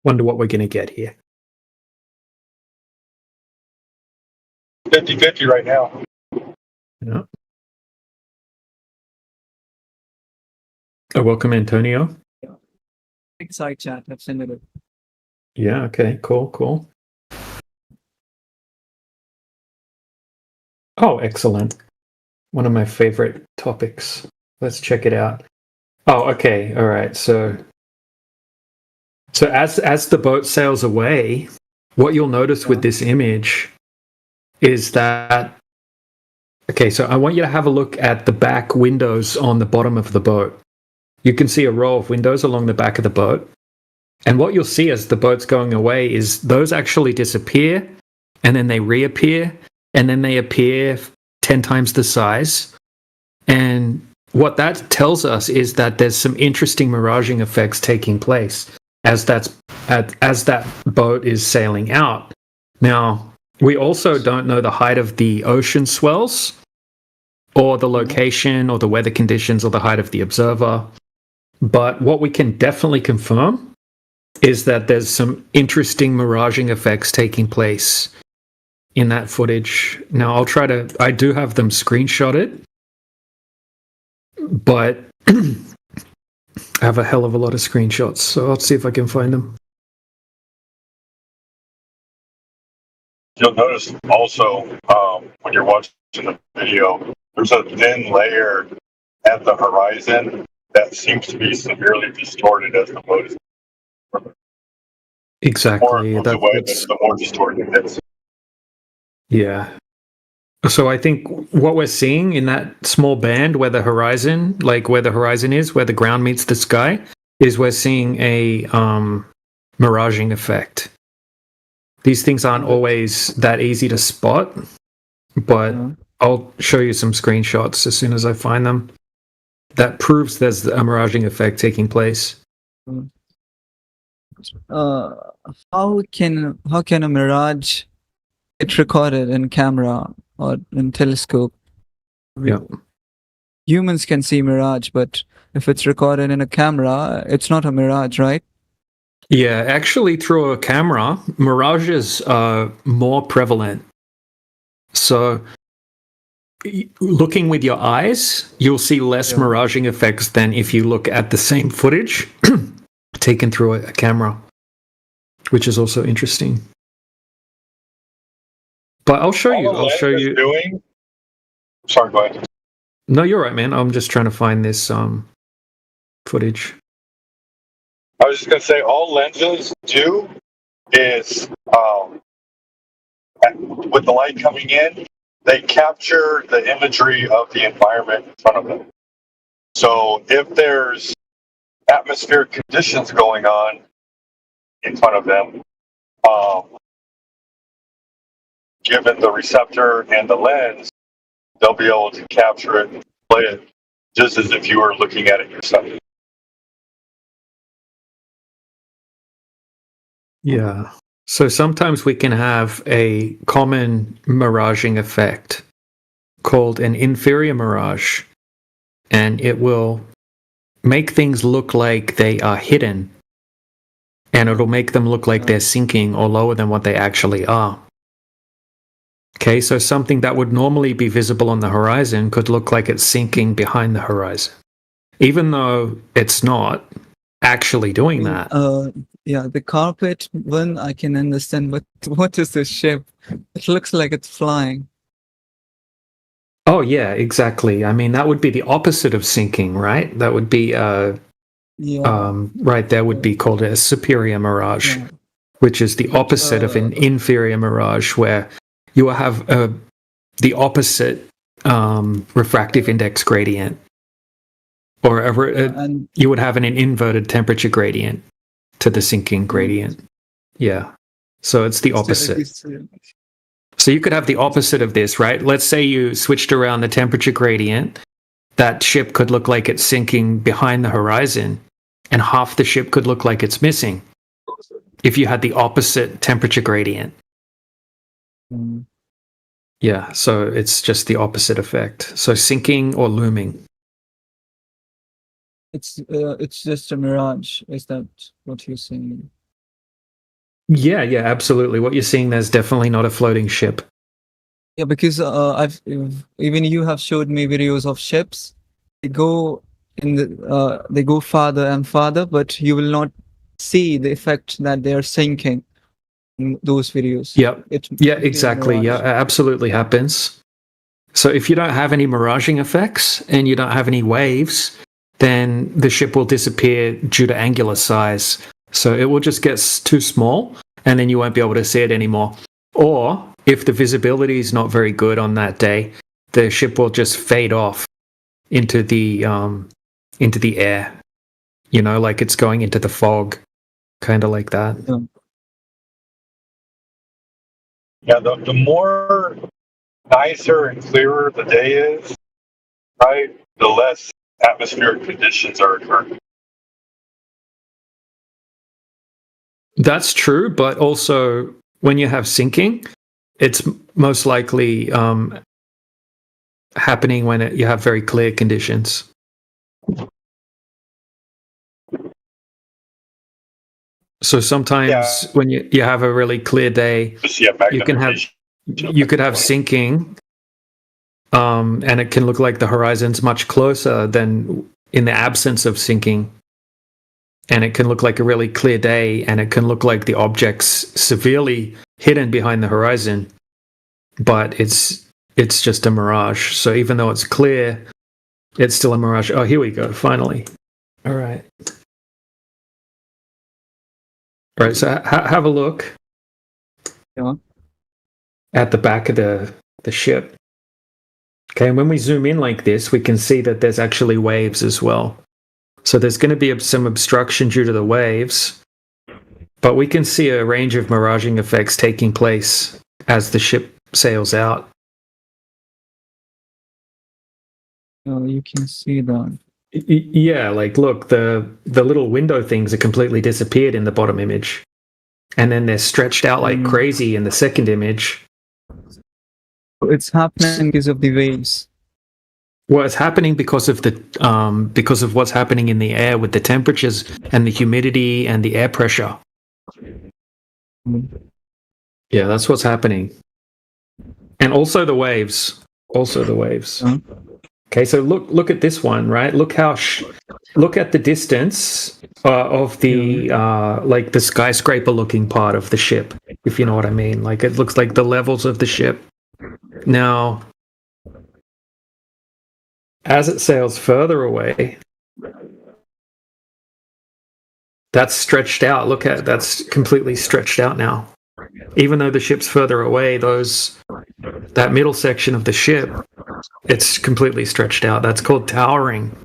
Wonder what we're going to get here. 50-50 right now. Yeah. Oh, welcome, Antonio. big side chat. I've sent it. Yeah. Okay. Cool. Oh, excellent. One of my favorite topics. Let's check it out. Oh, okay. All right. So as the boat sails away, what you'll notice with this image is that, okay, so I want you to have a look at the back windows on the bottom of the boat. You can see a row of windows along the back of the boat. And what you'll see as the boat's going away is those actually disappear, and then they reappear, and then they appear 10 times the size. And what that tells us is that there's some interesting miraging effects taking place as that boat is sailing out. Now, we also don't know the height of the ocean swells, or the location, or the weather conditions, or the height of the observer. But what we can definitely confirm is that there's some interesting miraging effects taking place in that footage. Now, I do have them screenshotted, but I have a hell of a lot of screenshots, so I'll see if I can find them. You'll notice also when you're watching the video, there's a thin layer at the horizon that seems to be severely distorted as the boat is. Exactly. The more distorted it is. Yeah. So I think what we're seeing in that small band where the horizon is, where the ground meets the sky, is we're seeing a miraging effect. These things aren't always that easy to spot, but I'll show you some screenshots as soon as I find them. That proves there's a miraging effect taking place. How can a mirage get recorded in camera or in telescope? Yeah. Humans can see mirage, but if it's recorded in a camera, it's not a mirage, right? Yeah, actually, through a camera, mirages are more prevalent. So, looking with your eyes, you'll see less miraging effects than if you look at the same footage taken through a camera, which is also interesting. But I'll show you. Sorry, go ahead. No, you're right, man. I'm just trying to find this footage. I was just going to say, all lenses do is, with the light coming in, they capture the imagery of the environment in front of them. So if there's atmospheric conditions going on in front of them, given the receptor and the lens, they'll be able to capture it and play it just as if you were looking at it yourself. Yeah. So sometimes we can have a common miraging effect called an inferior mirage, and it will make things look like they are hidden, and it'll make them look like they're sinking or lower than what they actually are. Okay, so something that would normally be visible on the horizon could look like it's sinking behind the horizon. even though it's not actually doing that. Yeah, the carpet one I can understand, but what is the ship? It looks like it's flying. Oh yeah, exactly. I mean, that would be the opposite of sinking, right? That would be right there would be called a superior mirage, which is the opposite of an inferior mirage, where you will have the opposite refractive index gradient, or you would have an inverted temperature gradient to the sinking gradient. Yeah. So it's the opposite. So you could have the opposite of this, right? Let's say you switched around the temperature gradient. That ship could look like it's sinking behind the horizon, and half the ship could look like it's missing if you had the opposite temperature gradient. Yeah, so it's just the opposite effect. So sinking or looming. It's just a mirage. Is that what you're saying? Yeah, absolutely. What you're seeing there's definitely not a floating ship. Yeah, because even you have showed me videos of ships. They go they go farther and farther, but you will not see the effect that they are sinking in those videos. Yeah, exactly. Yeah, absolutely happens. So if you don't have any miraging effects and you don't have any waves, then the ship will disappear due to angular size. So it will just get too small, and then you won't be able to see it anymore. Or if the visibility is not very good on that day, the ship will just fade off into the air. You know, like it's going into the fog, kind of like that. Yeah, the more nicer and clearer the day is, right, the less atmospheric conditions are occurring. That's true, but also when you have sinking, it's most likely happening when you have very clear conditions. So sometimes when you have a really clear day, you could have sinking, and it can look like the horizon's much closer than in the absence of sinking. And it can look like a really clear day, and it can look like the object's severely hidden behind the horizon, but it's just a mirage. So even though it's clear, it's still a mirage. Oh, here we go, finally. All right. All right, so have a look at the back of the ship. Okay, and when we zoom in like this, we can see that there's actually waves as well. So there's going to be some obstruction due to the waves, but we can see a range of miraging effects taking place as the ship sails out. Oh, you can see that. Yeah, like look, the little window things are completely disappeared in the bottom image, and then they're stretched out like crazy in the second image. It's happening because of the waves. Well, it's happening because of what's happening in the air with the temperatures and the humidity and the air pressure. Yeah, that's what's happening. And also the waves. Okay, so look at this one, right? Look at the distance of the like the skyscraper looking part of the ship, if you know what I mean. Like it looks like the levels of the ship. Now, as it sails further away, that's stretched out. That's completely stretched out now. Even though the ship's further away, that middle section of the ship, it's completely stretched out. That's called towering.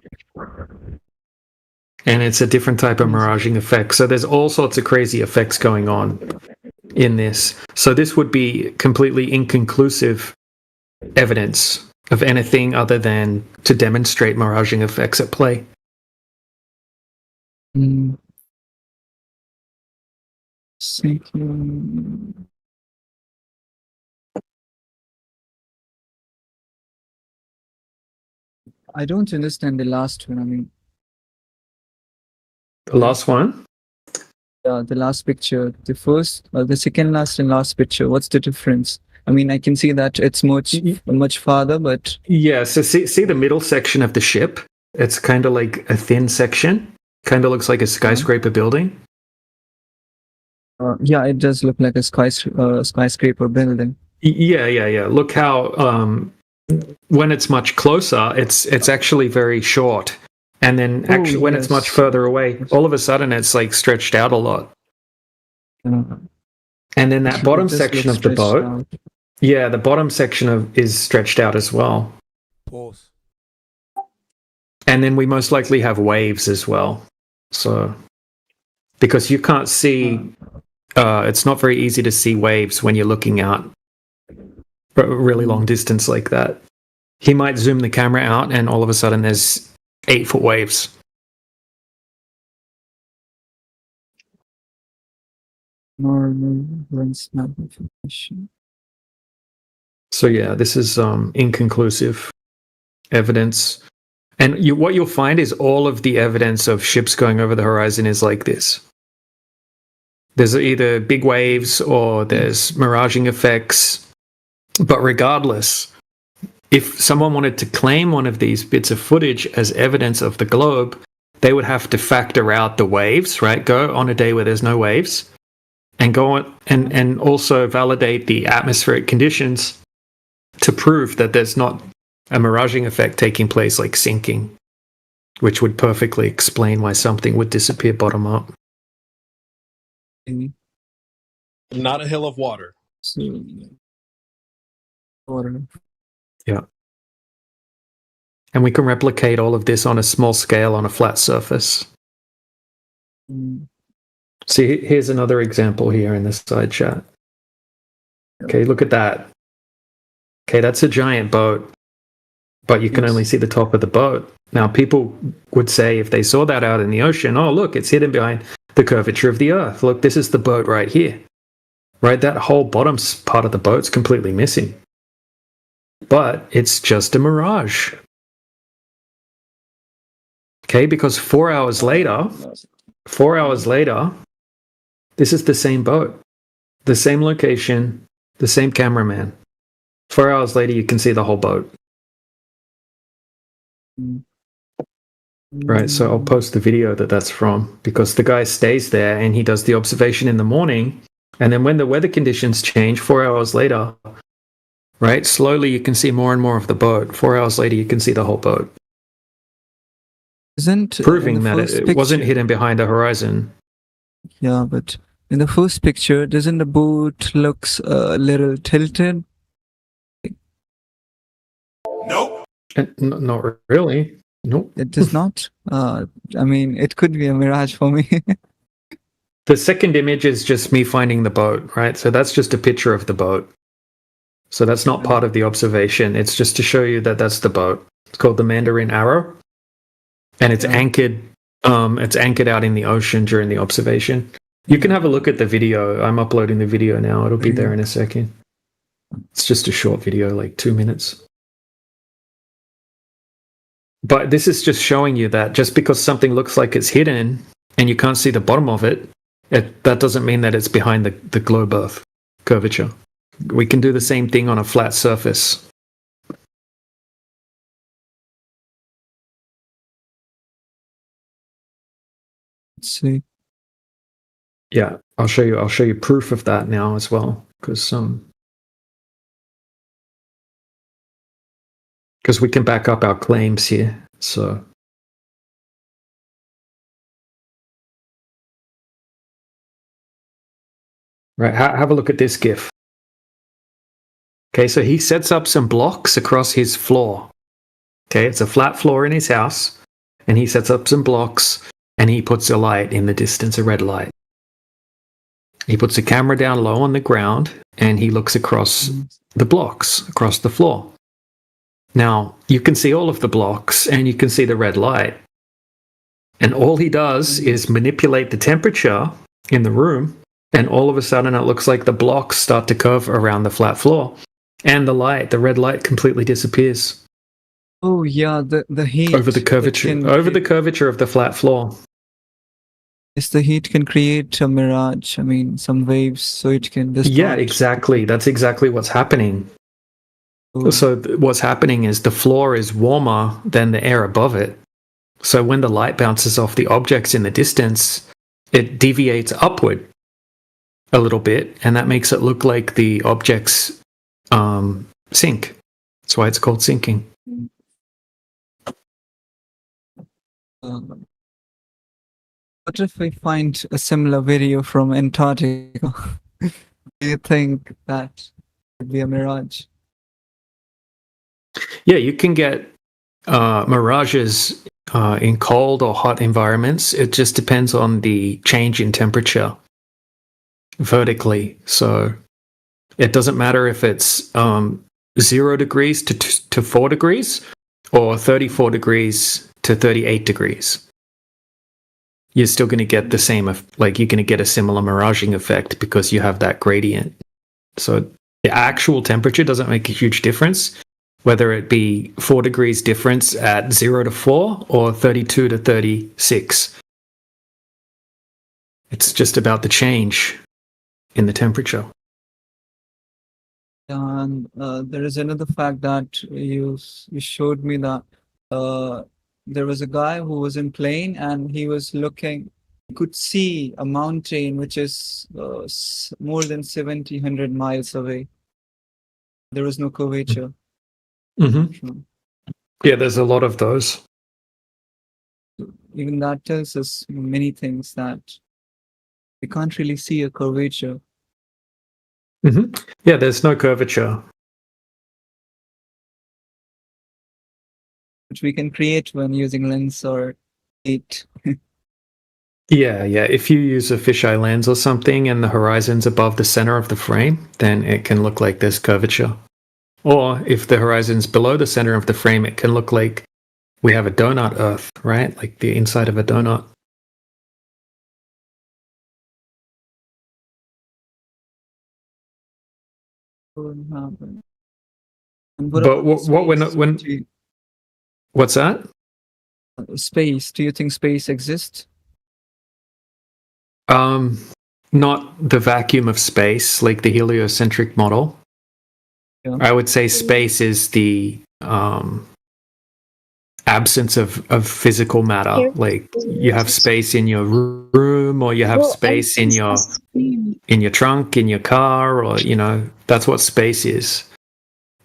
And it's a different type of miraging effect. So there's all sorts of crazy effects going on in this. So this would be completely inconclusive evidence of anything other than to demonstrate miraging effects at play. I don't understand the last one. I mean, the last one? The last picture. The second last and last picture. What's the difference? I mean, I can see that it's much farther, but yeah. So see the middle section of the ship. It's kind of like a thin section. Kind of looks like a skyscraper building. Yeah, it does look like a skyscraper building. Yeah. Look how when it's much closer, it's actually very short, and then actually when it's much further away, all of a sudden it's like stretched out a lot. And then that bottom section of the boat, the bottom section is stretched out as well. Pause. And then we most likely have waves as well. So, because you can't see, it's not very easy to see waves when you're looking out a really long distance like that. He might zoom the camera out and all of a sudden there's 8-foot waves. Normal lens magnification. So yeah, this is inconclusive evidence. And what you'll find is all of the evidence of ships going over the horizon is like this. There's either big waves or there's miraging effects. But regardless, if someone wanted to claim one of these bits of footage as evidence of the globe, they would have to factor out the waves, right? Go on a day where there's no waves and go on and also validate the atmospheric conditions to prove that there's not a miraging effect taking place, like sinking, which would perfectly explain why something would disappear bottom up. Not a hill of water. Water. Yeah. And we can replicate all of this on a small scale on a flat surface. See, here's another example here in this side chat. Okay, look at that. Okay, that's a giant boat, but you can only see the top of the boat. Now, people would say if they saw that out in the ocean, oh, look, it's hidden behind the curvature of the Earth. Look, this is the boat right here. Right, that whole bottom part of the boat's completely missing. But it's just a mirage. Okay, because 4 hours later, this is the same boat, the same location, the same cameraman. 4 hours later, you can see the whole boat. Right, so I'll post the video that's from, because the guy stays there and he does the observation in the morning, and then when the weather conditions change 4 hours later, right, slowly you can see more and more of the boat. 4 hours later, you can see the whole boat. Proving that it wasn't hidden behind the horizon. Yeah, but in the first picture, doesn't the boat looks a little tilted? Nope. Not really. Nope. It does not. I mean, it could be a mirage for me. The second image is just me finding the boat, right? So that's just a picture of the boat. So that's not part of the observation. It's just to show you that that's the boat. It's called the Mandarin Arrow, and it's anchored. It's anchored out in the ocean during the observation. You can have a look at the video. I'm uploading the video now. It'll be there in a second. It's just a short video, like 2 minutes. But this is just showing you that just because something looks like it's hidden and you can't see the bottom of it, that doesn't mean that it's behind the globe Earth curvature. We can do the same thing on a flat surface. Let's see. Yeah, I'll show you proof of that now as well, because we can back up our claims here. So right, have a look at this GIF. Okay, so he sets up some blocks across his floor. Okay, it's a flat floor in his house, and he sets up some blocks, and he puts a light in the distance, a red light. He puts a camera down low on the ground, and he looks across the blocks, across the floor. Now, you can see all of the blocks, and you can see the red light. And all he does is manipulate the temperature in the room, and all of a sudden it looks like the blocks start to curve around the flat floor. And the red light completely disappears. Oh yeah, the heat over the curvature of the flat floor. Yes, the heat can create a mirage. I mean, some waves, so it can distort. Yeah, exactly. That's exactly what's happening. So what's happening is the floor is warmer than the air above it, So when the light bounces off the objects in the distance, it deviates upward a little bit, and that makes it look like the objects sink. That's why it's called sinking. What if we find a similar video from Antarctica? Do you think that would be a mirage? Yeah, you can get mirages in cold or hot environments. It just depends on the change in temperature vertically. So it doesn't matter if it's 0 degrees to 4 degrees or 34 degrees to 38 degrees. You're still going to get the same, like you're going to get a similar miraging effect because you have that gradient. So the actual temperature doesn't make a huge difference, whether it be 4 degrees difference at 0 to 4 or 32 to 36. It's just about the change in the temperature. And there is another fact that you showed me that there was a guy who was in plane and he was looking, he could see a mountain which is more than 1,700 miles away. There was no curvature. Mm-hmm. Yeah, there's a lot of those. Even that tells us many things, that we can't really see a curvature. Mm-hmm. Yeah, there's no curvature. Which we can create when using lens or light. Yeah. If you use a fisheye lens or something and the horizon's above the center of the frame, then it can look like there's curvature. Or if the horizon's below the center of the frame, it can look like we have a donut Earth, right? Like the inside of a donut. But what we're not, what's that? Space. Do you think space exists? Not the vacuum of space, like the heliocentric model. Yeah. I would say space is the absence of physical matter. Like you have space in your room, or you have space in your trunk, in your car, or that's what space is,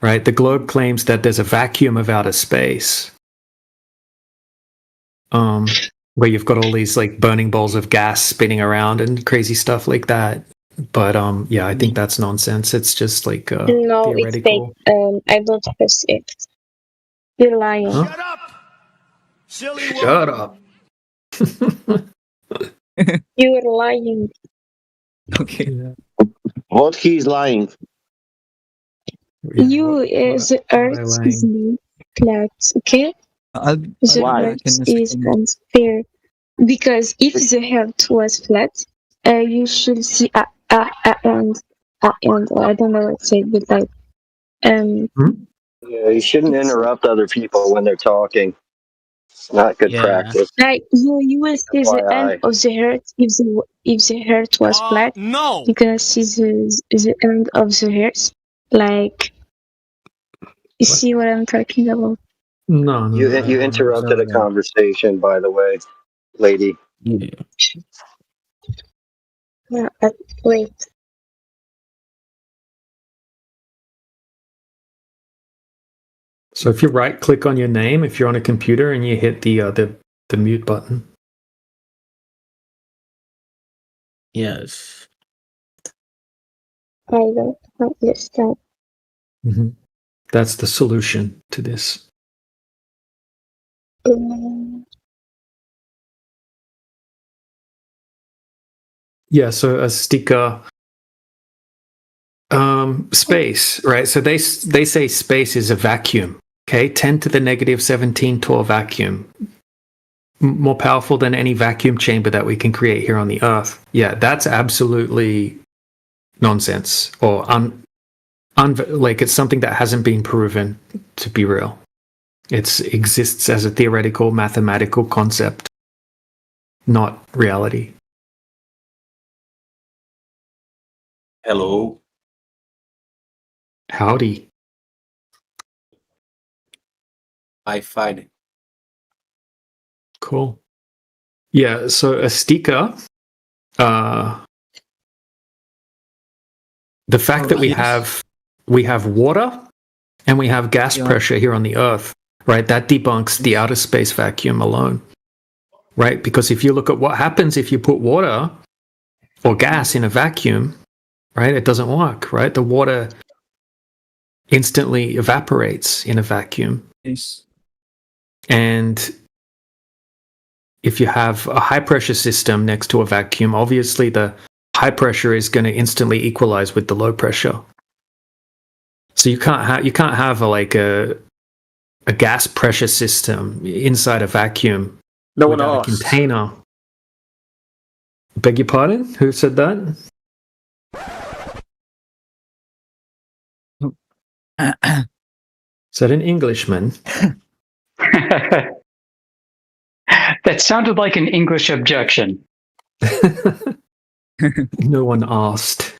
right? The globe claims that there's a vacuum of outer space, where you've got all these like burning balls of gas spinning around and crazy stuff like that. But yeah, I think that's nonsense. It's just like no, it's theoretical. fake. I don't trust it. You're lying. Huh? Shut up! Silly Shut up. You're lying. Okay. What he's lying? The Earth is flat, okay? The Earth is unfair. Because if the Earth was flat, you should see and I don't know what to say, but like Yeah, you shouldn't interrupt other people when they're talking. It's not good practice. like you will see the FYI. end of the Earth if the Earth was flat. No. You're gonna see the end of the Earth. Like, you see what I'm talking about? No. You interrupted a conversation, by the way, lady. Yeah. Yeah, but wait. So if you right click on your name, if you're on a computer and you hit the mute button. Yes. I don't understand. Mm-hmm. That's the solution to this. Yeah, so a sticker space, right? So they say space is a vacuum, okay? 10 to the negative 17 Torr vacuum. More powerful than any vacuum chamber that we can create here on the Earth. Yeah, that's absolutely nonsense, or like it's something that hasn't been proven to be real. It exists as a theoretical mathematical concept, not reality. Hello. Howdy. I fight it. Cool. Yeah, so a sticker, the fact that we have water and we have gas pressure here on the Earth, right? That debunks the outer space vacuum alone, right? Because if you look at what happens if you put water or gas in a vacuum, right? It doesn't work, right? The water instantly evaporates in a vacuum. Yes. And if you have a high pressure system next to a vacuum, obviously the high pressure is going to instantly equalize with the low pressure. So you can't have a gas pressure system inside a vacuum without a container. Beg your pardon? Who said that? Is that an Englishman? That sounded like an English objection. No one asked.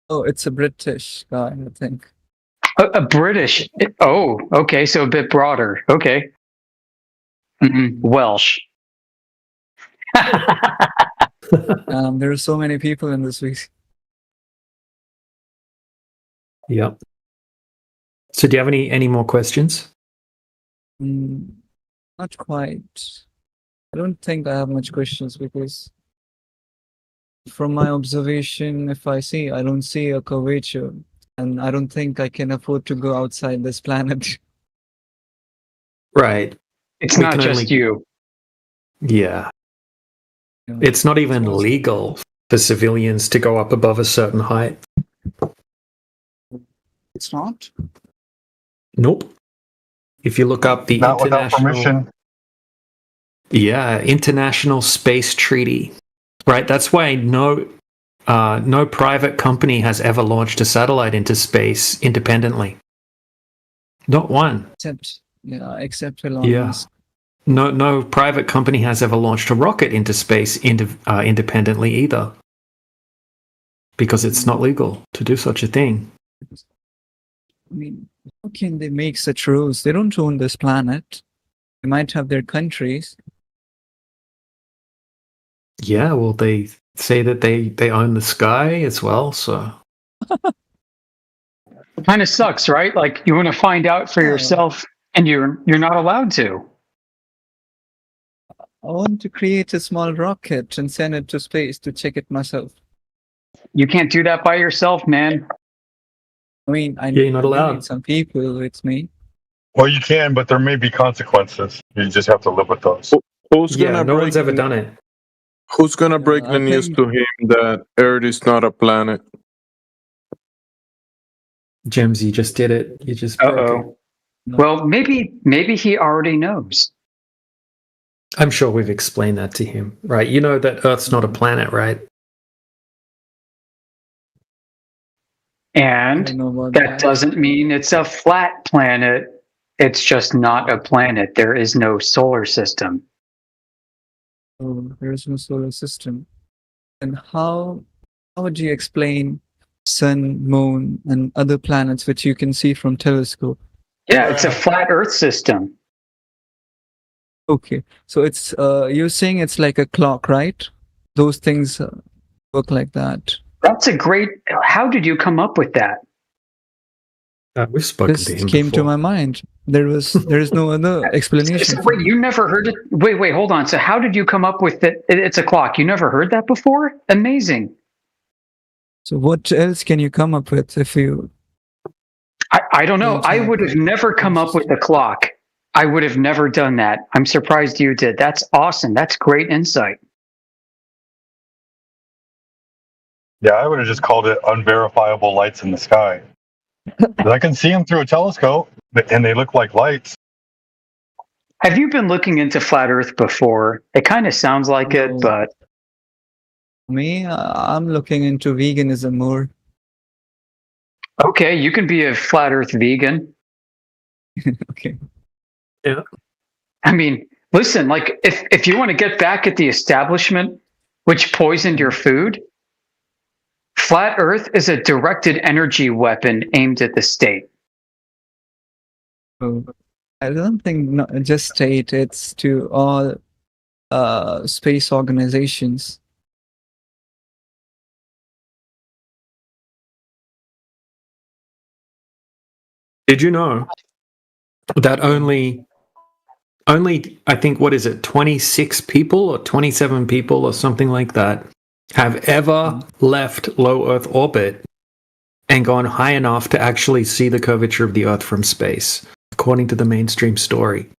Oh, it's a British guy, I think. A British. Oh, okay. So a bit broader. Okay. Welsh. There are so many people in this week. Yep. So do you have any more questions? Not quite. I don't think I have much questions because from my observation, if I don't see a curvature, and I don't think I can afford to go outside this planet. Right. It's not just you. Yeah. It's not even legal for civilians to go up above a certain height. It's not? Nope. If you look up the Not without permission. International Space Treaty, right? That's why no private company has ever launched a satellite into space independently. Not one. Except Elon Musk. No private company has ever launched a rocket into space independently either, because it's not legal to do such a thing. I mean, how can they make such rules? They don't own this planet. They might have their countries. Yeah, well, they say that they own the sky as well, so. Kind of sucks, right? Like you want to find out for yourself, and you're not allowed to. I want to create a small rocket and send it to space to check it myself. You can't do that by yourself, man. I mean, you're not allowed. Some people with me. Well, you can, but there may be consequences. You just have to live with those. No one's ever done it. Who's gonna break the news to him that Earth is not a planet? James, you just did it. You just broke it. Well, maybe he already knows. I'm sure we've explained that to him, right? You know that Earth's not a planet, right? And that doesn't mean it's a flat planet. It's just not a planet. There is no solar system. Oh, there is no solar system. And how would you explain Sun, Moon, and other planets which you can see from telescope? Yeah, it's a flat Earth system. Okay, so it's you're saying it's like a clock, right? Those things work like that. That's a great. How did you come up with that? We've spoken This to him came to before. my mind. There is no other explanation. Wait, you never heard it? Wait, hold on. So how did you come up with it? It's a clock. You never heard that before? Amazing. So what else can you come up with if you? I don't know. I would have never come up with a clock. I would have never done that. I'm surprised you did. That's awesome. That's great insight. Yeah, I would have just called it unverifiable lights in the sky. But I can see them through a telescope, and they look like lights. Have you been looking into flat Earth before? It kind of sounds like it, but Me, I'm looking into veganism more. okay, you can be a flat Earth vegan. Okay. Yeah. I mean, listen, like if you want to get back at the establishment which poisoned your food, flat Earth is a directed energy weapon aimed at the state. Oh. I don't think just state, it's to all space organizations. Did you know that only I think, what is it, 26 people or 27 people or something like that have ever left low Earth orbit and gone high enough to actually see the curvature of the Earth from space, according to the mainstream story.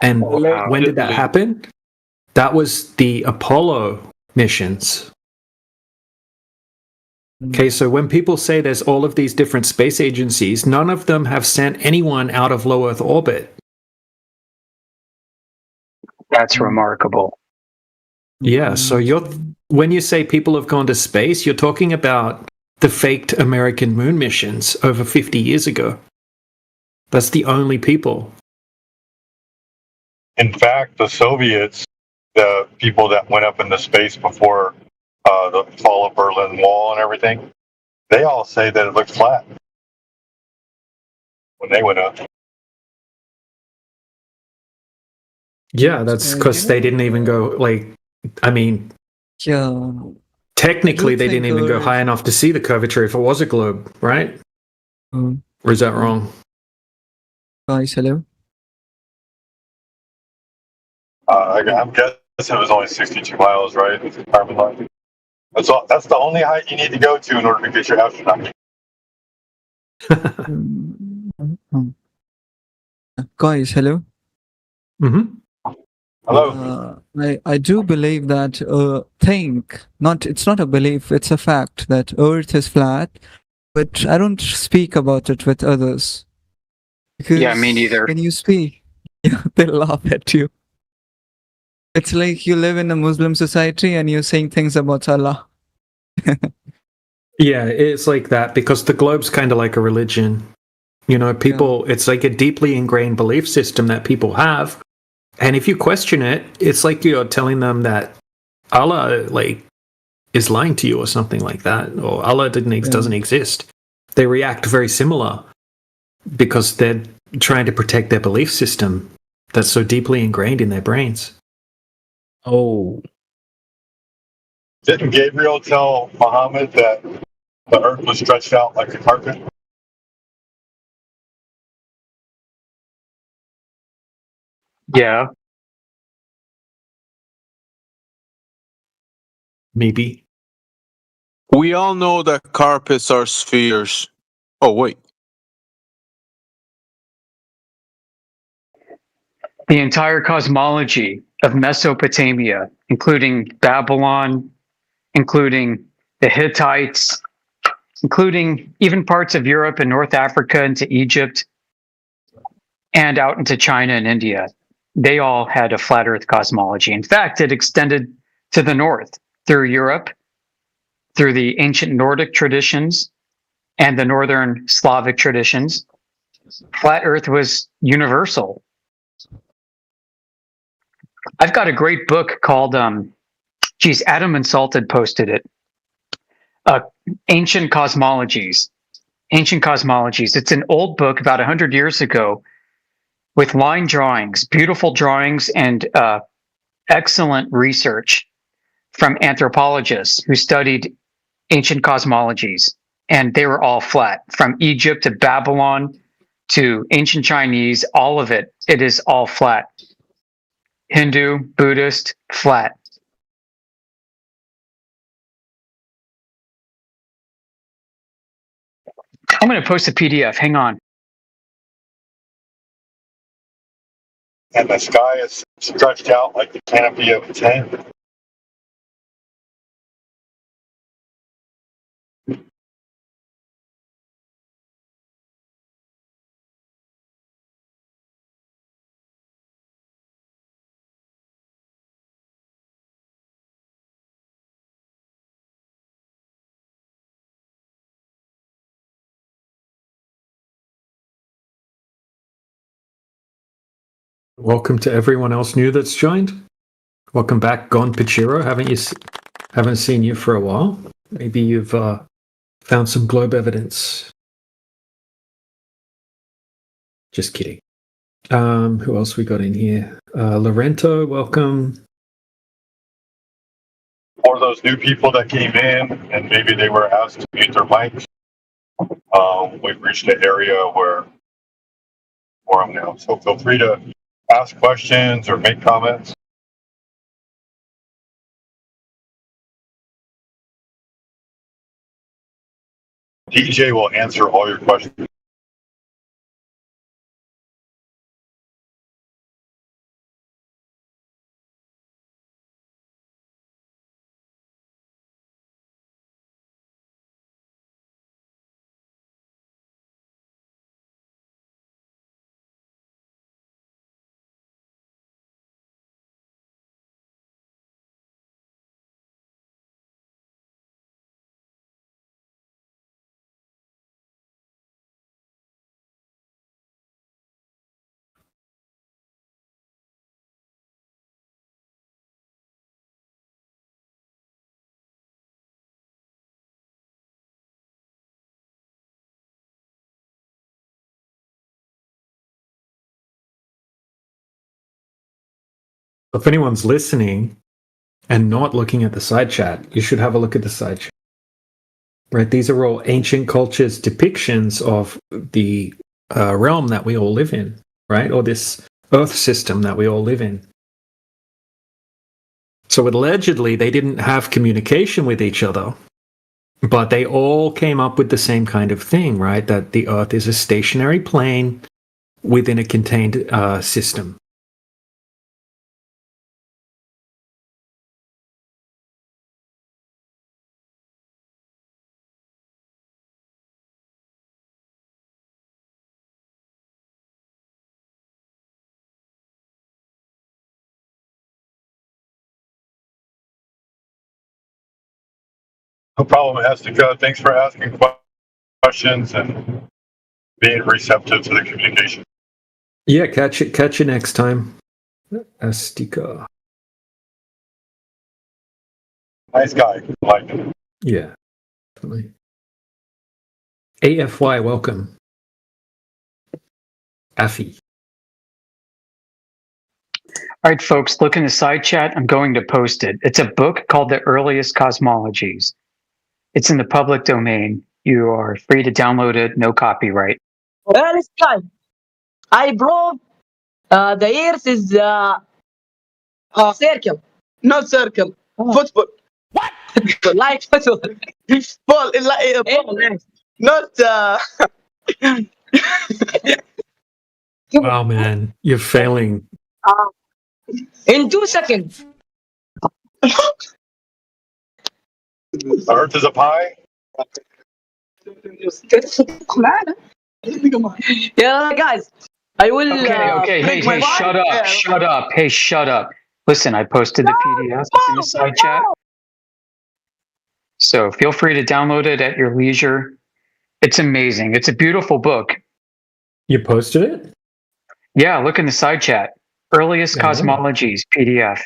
And when did that happen? That was the Apollo missions. Okay, so when people say there's all of these different space agencies, none of them have sent anyone out of low Earth orbit. That's remarkable. Yeah, so when you say people have gone to space, you're talking about the faked American moon missions over 50 years ago. That's the only people. In fact, the Soviets, the people that went up into space before the fall of Berlin Wall and everything, they all say that it looked flat when they went up. Yeah, that's because they didn't even go, technically they didn't even go high enough to see the curvature if it was a globe, right? Or is that wrong? Guys, hello? I'm guessing it was only 62 miles, right? It's a carbon line. That's the only height you need to go to in order to get your astronaut. Guys, hello? Mm-hmm. Hello. I do believe that it's not a belief, it's a fact that Earth is flat, but I don't speak about it with others. Because Yeah, me neither. when you speak, they laugh at you. It's like you live in a Muslim society and you're saying things about Allah. Yeah, it's like that because the globe's kind of like a religion. You know, it's like a deeply ingrained belief system that people have. And if you question it, it's like you're telling them that Allah, is lying to you or something like that, or Allah doesn't exist. They react very similar because they're trying to protect their belief system that's so deeply ingrained in their brains. Oh. Didn't Gabriel tell Muhammad that the earth was stretched out like a carpet? Yeah. Maybe. We all know that carpets are spheres. Oh, wait. The entire cosmology of Mesopotamia, including Babylon, including the Hittites, including even parts of Europe and North Africa into Egypt, and out into China and India, they all had a flat Earth cosmology. In fact, it extended to the north through Europe, through the ancient Nordic traditions and the northern Slavic traditions. Flat Earth was universal. I've got a great book called, Adam Insulted posted it. Ancient Cosmologies. Ancient Cosmologies. It's an old book about 100 years ago with line drawings, beautiful drawings, and excellent research from anthropologists who studied ancient cosmologies. And they were all flat, from Egypt to Babylon to ancient Chinese, all of it. It is all flat. Hindu, Buddhist, flat. I'm going to post a PDF. Hang on. And the sky is stretched out like the canopy of a tent. Welcome to everyone else new that's joined. Welcome back, Gon Pichiro. Haven't seen you for a while. Maybe you've found some globe evidence. Just kidding. Who else we got in here? Lorento, welcome. For those new people that came in and maybe they were asked to mute their mics, we've reached an area where I'm now. So feel free to ask questions or make comments. DJ will answer all your questions. If anyone's listening and not looking at the side chat, you should have a look at the side chat. Right? These are all ancient cultures' depictions of the realm that we all live in, right? Or this Earth system that we all live in. So allegedly, they didn't have communication with each other, but they all came up with the same kind of thing, right? That the Earth is a stationary plane within a contained system. No problem, Estica. Thanks for asking questions and being receptive to the communication. Yeah, catch you next time. Estica. Nice guy. Like him. Yeah, definitely. AFY, welcome. Affy. All right, folks, look in the side chat. I'm going to post it. It's a book called The Earliest Cosmologies. It's in the public domain. You are free to download it, no copyright. Earliest time. I prove the Earth is circle, not circle. Football. What? Like football. Ball, ball. Not. Wow, man, you're failing. In 2 seconds. The Earth is a pie. Yeah, guys. I will. Okay. Hey, shut up. Shut up. Hey, shut up. Listen, I posted the PDF in the side chat. So feel free to download it at your leisure. It's amazing. It's a beautiful book. You posted it? Yeah, look in the side chat. Earliest Cosmologies PDF.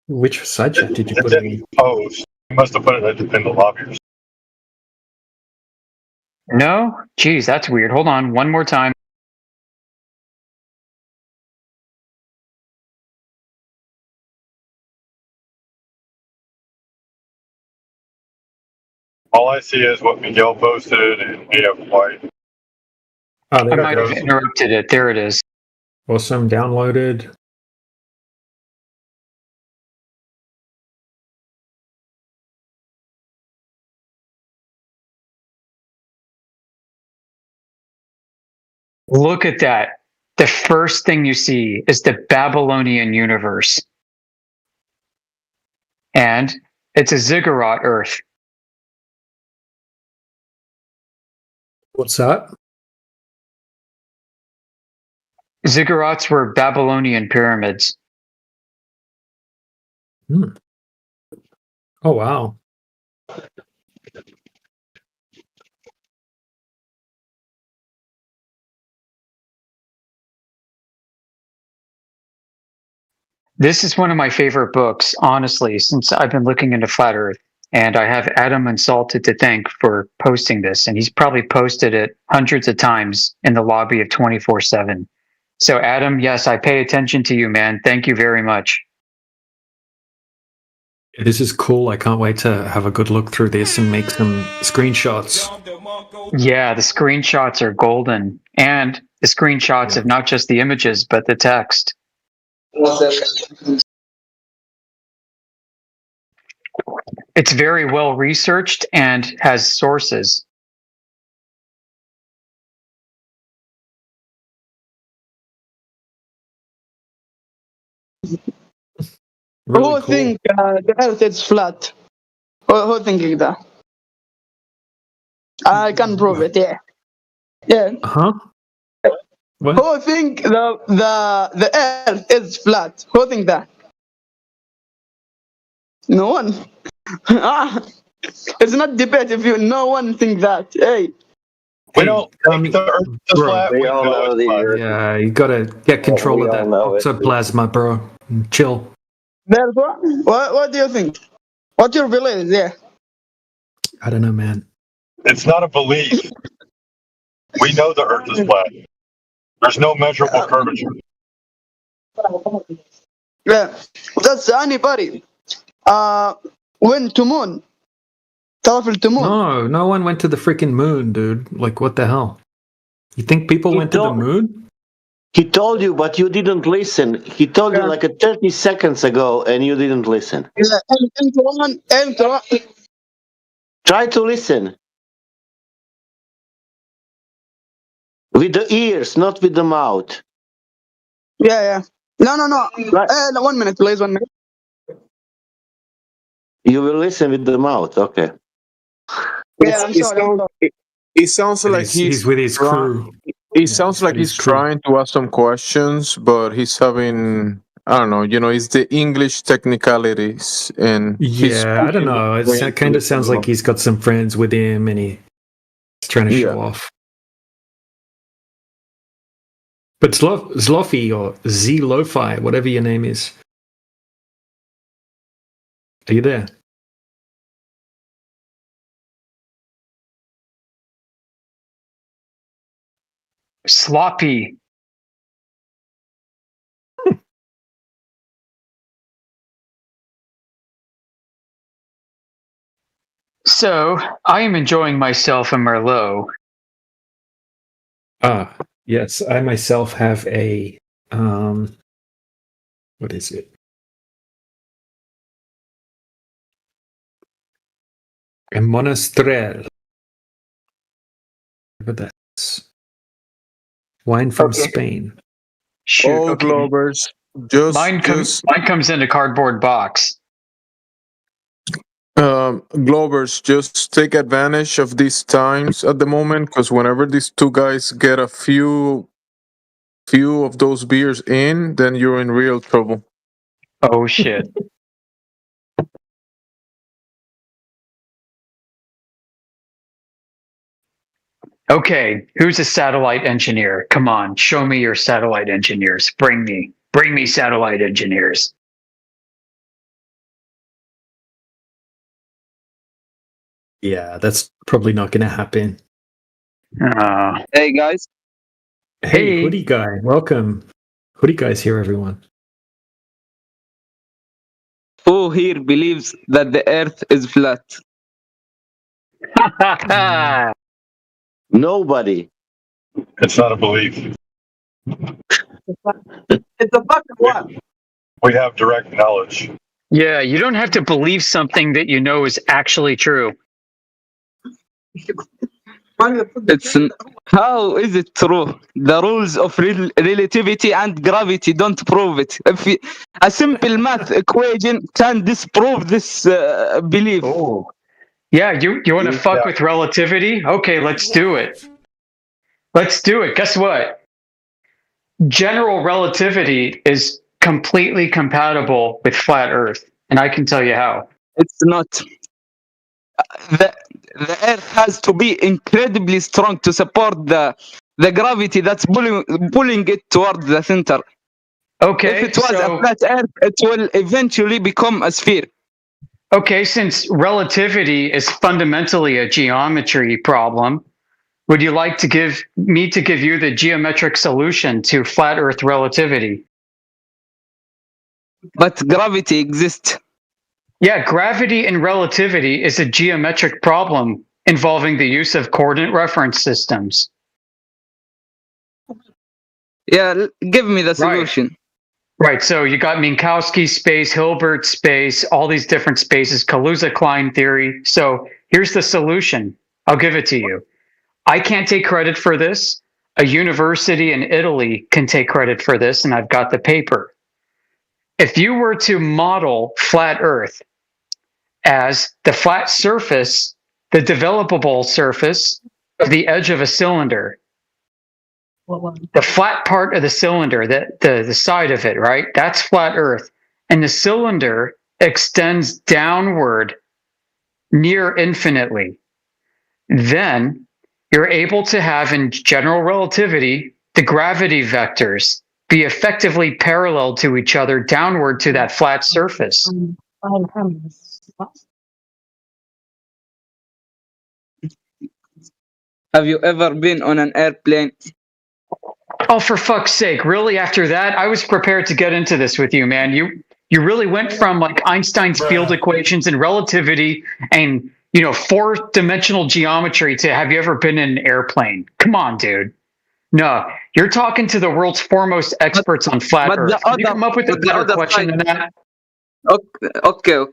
Which side chat did you It put it in? didn't post. You must have put it in the lobby. No? Geez, that's weird. Hold on, one more time. All I see is what Miguel posted and AFY. Oh, I might have interrupted it. There it is. Awesome, downloaded. Look at that. The first thing you see is the Babylonian universe. And it's a ziggurat Earth. What's that? Ziggurats were Babylonian pyramids. Oh, wow. This is one of my favorite books, honestly, since I've been looking into Flat Earth. And I have Adam Insulted to thank for posting this. And he's probably posted it hundreds of times in the lobby of 24/7. So, Adam, yes, I pay attention to you, man. Thank you very much. This is cool. I can't wait to have a good look through this and make some screenshots. Yeah, the screenshots are golden. And the screenshots of not just the images, but the text. It's very well researched and has sources. Who think the Earth is flat? Who thinking that? I can prove it. Yeah. Yeah. Huh? What? Who think the Earth is flat? Who think that? No one. It's not debate if no one think that. Hey. We don't think the Earth is flat. We all know the Earth. Yeah, you gotta get control of that toxoplasma, bro. Chill. Therefore, what do you think? What's your belief? Yeah. I don't know, man. It's not a belief. We know the Earth is flat. There's no measurable curvature. Yeah, that's anybody. Went to moon. Travel to moon. No one went to the freaking moon, dude. Like, what the hell? You think people went to the moon? He told you, but you didn't listen. He told you like 30 seconds ago, and you didn't listen. Yeah, Try to listen. With the ears, not with the mouth. Yeah. No. 1 minute, please. 1 minute. You will listen with the mouth, okay. Yeah, I'm sorry. It sounds like he's with his crew. It sounds like he's trying to ask some questions, but he's having, I don't know, it's the English technicalities. And yeah, I don't know. It kind of sounds like he's got some friends with him and he's trying to show off. But Zlofi or Z-Lo-Fi, whatever your name is. Are you there? Sloppy. So, I am enjoying myself in Merlot. Yes, I myself have a, what is it? A Monastrell. Whatever that's. Wine from Spain. Shoot, Globers. Mine comes in a cardboard box. Globers, just take advantage of these times at the moment, because whenever these two guys get a few of those beers in, then you're in real trouble. Oh shit. Okay, who's a satellite engineer? Come on, show me your satellite engineers. Bring me satellite engineers. Yeah, that's probably not going to happen. Hey guys. Hey, Hoodie Guy, welcome. Hoodie Guy's here, everyone. Who here believes that the Earth is flat? Nobody. It's not a belief. It's a fucking what? We have direct knowledge. Yeah, you don't have to believe something that you know is actually true. How is it true? The rules of relativity and gravity don't prove it. A simple math equation can disprove this belief. Oh. Yeah, you want to fuck with relativity? Okay, let's do it. Guess what? General relativity is completely compatible with flat Earth, and I can tell you how. It's not. The Earth has to be incredibly strong to support the gravity that's pulling it toward the center. Okay, if it was a flat Earth, it will eventually become a sphere. Okay, since relativity is fundamentally a geometry problem, would you like to give you the geometric solution to flat Earth relativity? But gravity exists. Yeah, gravity and relativity is a geometric problem involving the use of coordinate reference systems. Yeah, give me the solution. Right, so you got Minkowski space, Hilbert space, all these different spaces, Kaluza-Klein theory. So here's the solution. I'll give it to you. I can't take credit for this. A university in Italy can take credit for this, and I've got the paper. If you were to model flat Earth as the flat surface, the developable surface of the edge of a cylinder, the flat part of the cylinder, the side of it, right? That's flat Earth. And the cylinder extends downward near infinitely. Then you're able to have, in general relativity, the gravity vectors be effectively parallel to each other downward to that flat surface. Have you ever been on an airplane? Oh, for fuck's sake. Really? After that, I was prepared to get into this with you, man. You really went from like Einstein's field equations and relativity and, you know, four-dimensional geometry to have you ever been in an airplane? Come on, dude. No, you're talking to the world's foremost experts on flat Earth. Can you come up with a better question than that? Okay.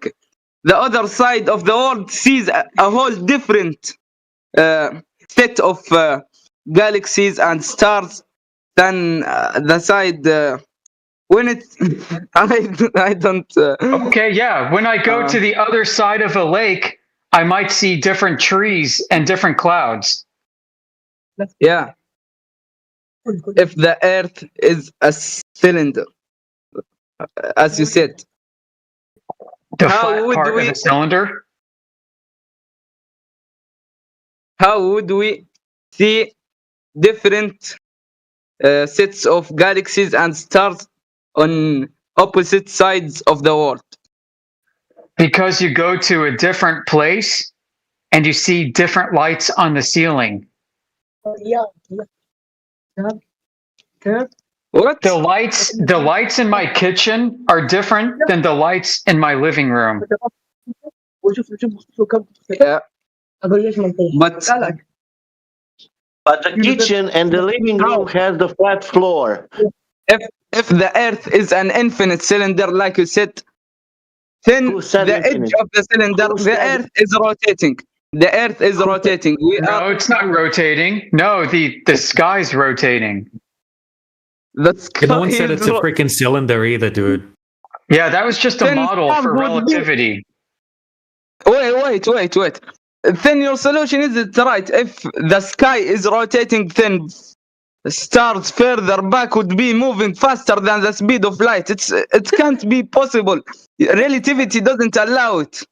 The other side of the world sees a whole different set of galaxies and stars than the side when it I don't okay, yeah, when I go to the other side of a lake, I might see different trees and different clouds. Yeah, if the Earth is a cylinder, as you said, the flat part of the cylinder, how would we see different sets of galaxies and stars on opposite sides of the world? Because you go to a different place and you see different lights on the ceiling. What? The lights in my kitchen are different than the lights in my living room. Yeah. But the kitchen and the living room has the flat floor. If the Earth is an infinite cylinder, like you said, then the edge of the cylinder, the Earth is rotating. The Earth is rotating. No, it's not rotating. No, the sky's rotating. No one said it's a freaking cylinder either, dude. Yeah, that was just a model for relativity. Wait. Then your solution isn't right. If the sky is rotating, then stars further back would be moving faster than the speed of light. It can't be possible. Relativity doesn't allow it.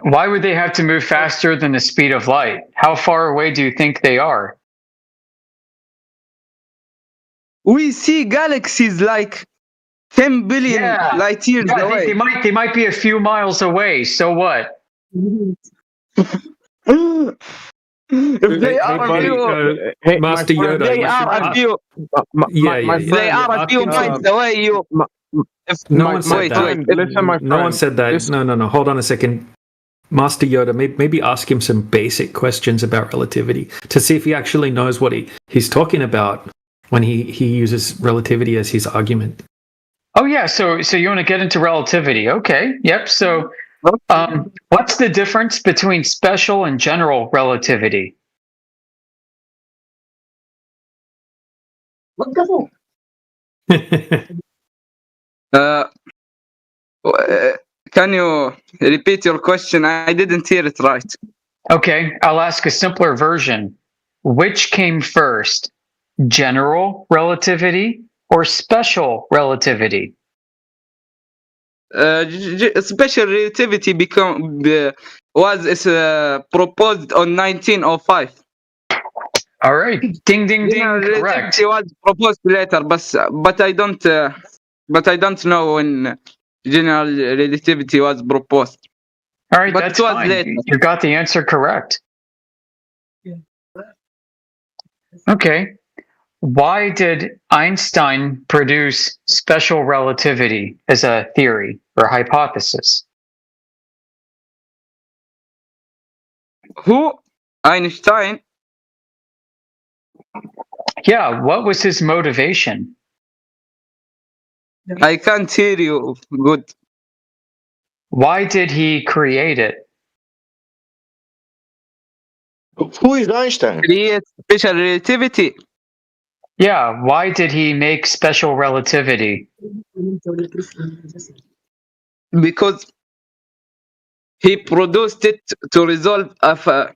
Why would they have to move faster than the speed of light? How far away do you think they are? We see galaxies like 10 billion light years away. They might be a few miles away. So what? If they are a few, Master Yoda, they are a few. They are a few miles away. No one said that. Listen, my friend. No one said that. No. Hold on a second. Master Yoda, maybe ask him some basic questions about relativity to see if he actually knows what he's talking about when he uses relativity as his argument. Oh yeah, so you want to get into relativity? Okay, yep. So, what's the difference between special and general relativity? Can you repeat your question? I didn't hear it right. Okay, I'll ask a simpler version. Which came first, general relativity or special relativity? Special relativity was proposed on 1905. All right, ding ding ding. Correct. Relativity was proposed later, but I don't know when general relativity was proposed. All right, that's fine. You got the answer correct. Okay. Why did Einstein produce special relativity as a theory or hypothesis? Who? Einstein? Yeah, what was his motivation? I can't hear you good. Why did he create it? Who is Einstein? Create special relativity. Yeah, why did he make special relativity? Because he produced it to resolve a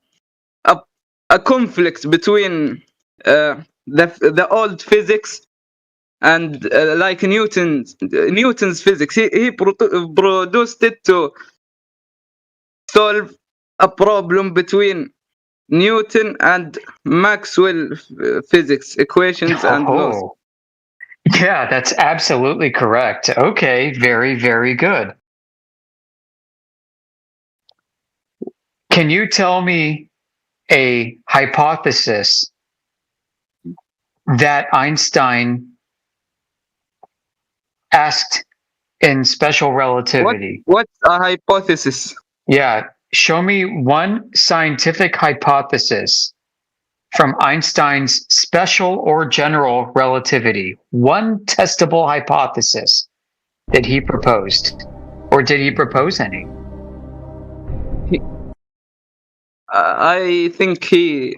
conflict between the old physics and like Newton's physics. He produced it to solve a problem between Newton and Maxwell physics equations and laws. Yeah, that's absolutely correct. Okay, very, very good. Can you tell me a hypothesis that Einstein asked in special relativity? What's a hypothesis? Yeah, show me one scientific hypothesis from Einstein's special or general relativity. One testable hypothesis that he proposed. Or did he propose any? I think he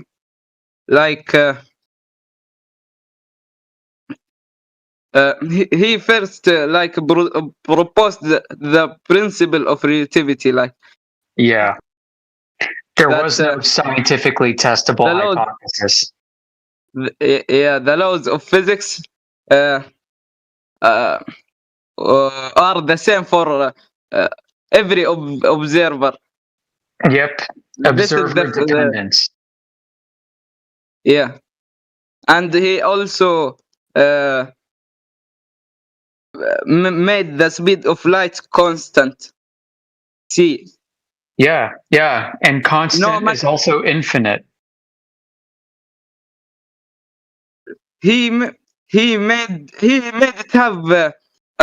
he first proposed the principle of relativity, like. Yeah. There was no scientifically testable hypothesis. The laws of physics are the same for every observer. Yep. Observer dependence. Yeah. And he also made the speed of light constant. C. Yeah, yeah. And constant is also infinite. He made it have a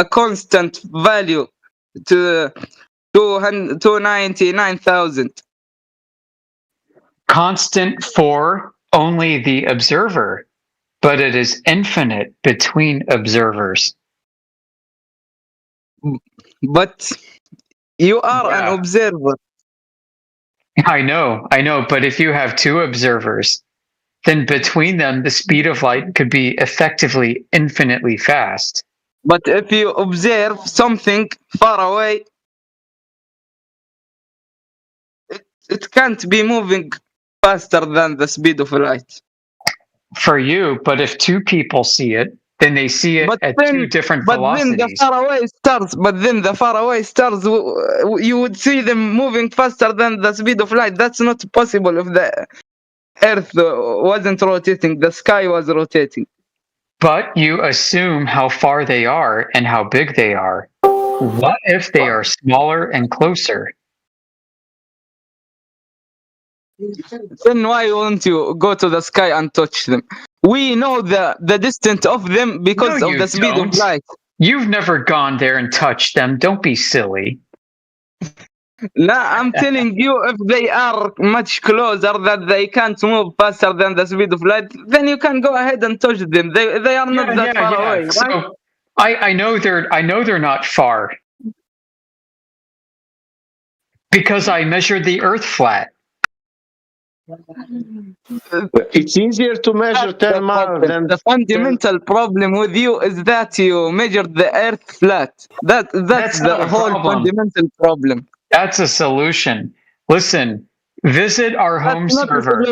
constant value to 299,000. Constant for only the observer, but it is infinite between observers. But you are an observer. I know, but if you have two observers, then between them, the speed of light could be effectively infinitely fast. But if you observe something far away, it can't be moving faster than the speed of light. For you, but if two people see it, then they see it at two different velocities. Then the faraway stars, you would see them moving faster than the speed of light. That's not possible if the Earth wasn't rotating, the sky was rotating. But you assume how far they are and how big they are. What if they are smaller and closer? Then why won't you go to the sky and touch them? We know the distance of them because of the speed of light. You've never gone there and touched them. Don't be silly. No, I'm telling you, if they are much closer that they can't move faster than the speed of light, then you can go ahead and touch them. They are not that far away. Right? So I know they're not far. Because I measured the Earth flat. It's easier to measure 10 miles than the fundamental problem with you is that you measured the Earth flat. That's the whole fundamental problem. That's a solution. Listen, visit our home server.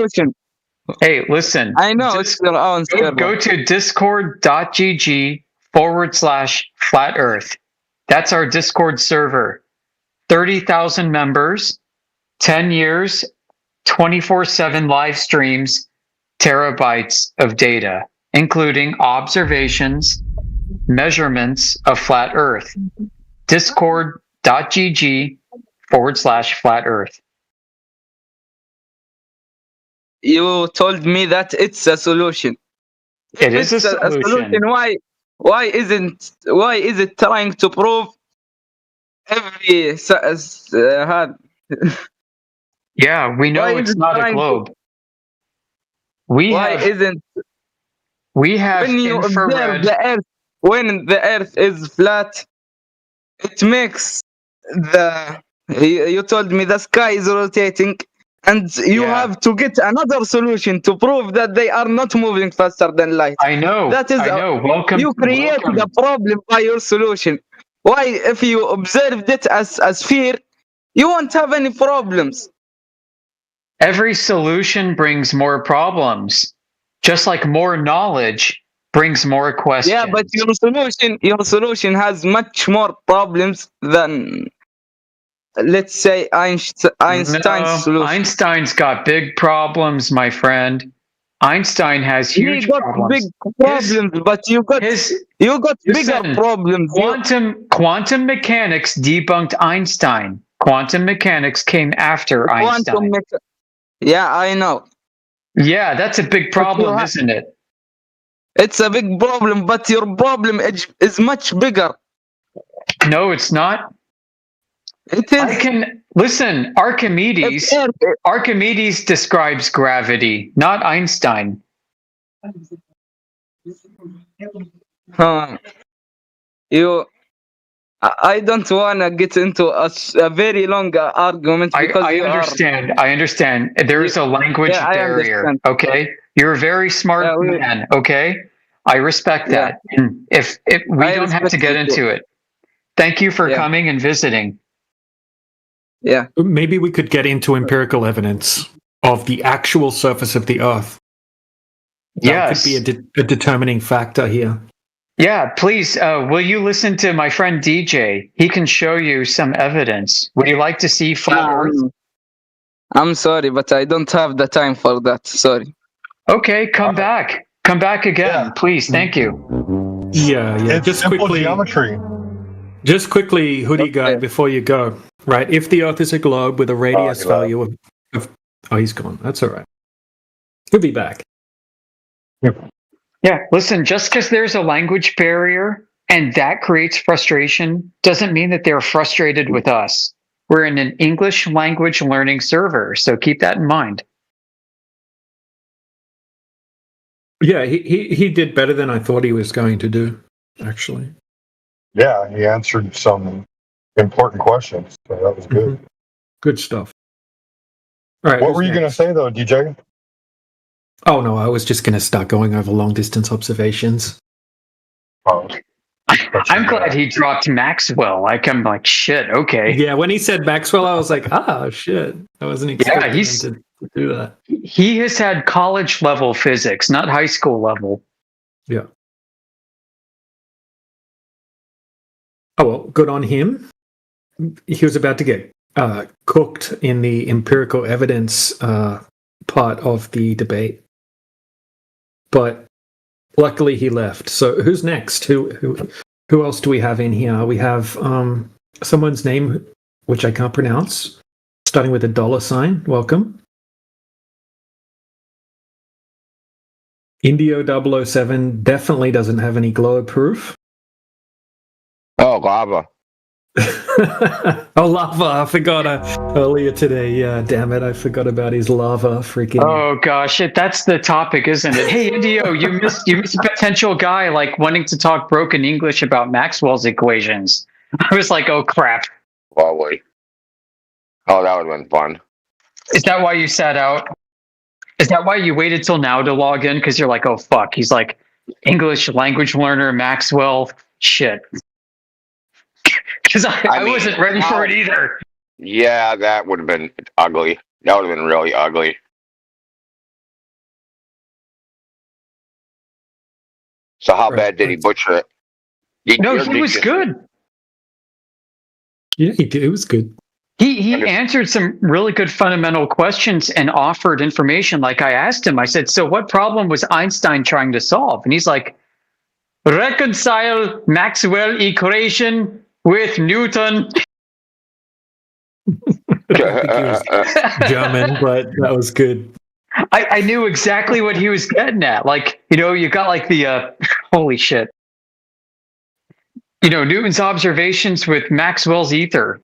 Hey, listen. I know it's your own server. Go to discord.gg/flat earth. That's our Discord server. 30,000 members, 10 years, 24/7 live streams, terabytes of data, including observations, measurements of flat Earth. Discord.gg/flat earth. you told me that it's a solution. It If is a it's solution. why is it trying to prove every Yeah, we know why is it's it not a trying to- globe. We why have isn't we have when you observe infrared. the earth, when the earth is flat, it makes you told me the sky is rotating, and you have to get another solution to prove that they are not moving faster than light. I know. That is, I know. Welcome. you create welcome. the problem by your solution. Why, if you observed it as sphere, you won't have any problems. Every solution brings more problems, just like more knowledge brings more questions. Yeah, but your solution has much more problems than, let's say, Einstein's solution. Einstein's got big problems, my friend. Einstein has huge he got problems. big problems, but you got bigger problems. Quantum mechanics debunked Einstein. Quantum mechanics came after Einstein. Yeah, I know. Yeah, that's a big problem, isn't it? It's a big problem, but your problem is much bigger. No, it's not. It is. I can listen. Archimedes describes gravity, not Einstein. I don't want to get into a very long argument because I understand. I understand. There is a language barrier. Okay, you're a very smart man. Okay, I respect that. And if we don't have to get into it, thank you for coming and visiting. Yeah. Maybe we could get into empirical evidence of the actual surface of the Earth. That could be a determining factor here. Yeah, please. Will you listen to my friend DJ? He can show you some evidence. Would you like to see flat Earth? I'm sorry, but I don't have the time for that. Sorry. Okay, come back. Come back again, please. Thank you. Yeah. It's just simple quickly. geometry. Just quickly, Hoodie Guy, before you go, right? If the Earth is a globe with a radius value of oh, he's gone. That's all right. He'll be back. Yeah, listen, just because there's a language barrier and that creates frustration doesn't mean that they're frustrated with us. We're in an English language learning server, so keep that in mind. Yeah, he did better than I thought he was going to do, actually. Yeah, he answered some important questions, so that was good. Good stuff. All right. What were you going to say, though, DJ? Oh, no, I was just going to start going over long-distance observations. Oh. I'm glad he dropped Maxwell. I'm like, shit, okay. Yeah, when he said Maxwell, I was like, shit. I wasn't expecting him to do that. He has had college-level physics, not high school level. Yeah. Oh, well, good on him. He was about to get cooked in the empirical evidence part of the debate. But luckily he left. So who's next? Who else do we have in here? We have someone's name, which I can't pronounce, starting with a $sign. Welcome. Indio 007 definitely doesn't have any globe proof. Oh, lava. Oh, lava. I forgot earlier today. Yeah, damn it. I forgot about his lava freaking. Oh, gosh. That's the topic, isn't it? Hey, Indio, you missed a potential guy like wanting to talk broken English about Maxwell's equations. I was like, oh, crap. Lovely. Oh, that would have been fun. Is that why you sat out? Is that why you waited till now to log in? Because you're like, oh, fuck. He's like, English language learner, Maxwell. Shit. Because I wasn't ready for it either. Yeah, that would have been ugly. That would have been really ugly. So how bad did he butcher it? He was good. Yeah, he did. It was good. He answered some really good fundamental questions and offered information. Like I asked him, I said, so what problem was Einstein trying to solve? And he's like, reconcile Maxwell equation with Newton. I think he was German, but that was good. I knew exactly what he was getting at. Like, you got like the holy shit. Newton's observations with Maxwell's ether.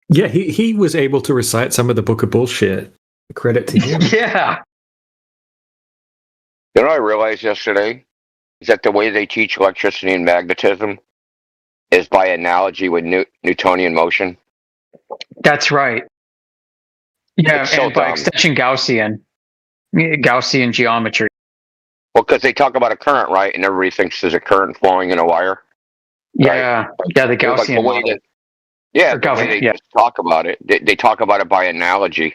Yeah, he was able to recite some of the Book of Bullshit. Credit to him. Yeah. You know what I realized yesterday? Is that the way they teach electricity and magnetism is by analogy with Newtonian motion. That's right. Yeah, It's so and by dumb. extension Gaussian geometry. Well, because they talk about a current, right? And everybody thinks there's a current flowing in a wire. Yeah, yeah, the It was like Gaussian the way model. that, yeah, Or the way Gaussian, they yeah. just talk about it. They talk about it by analogy.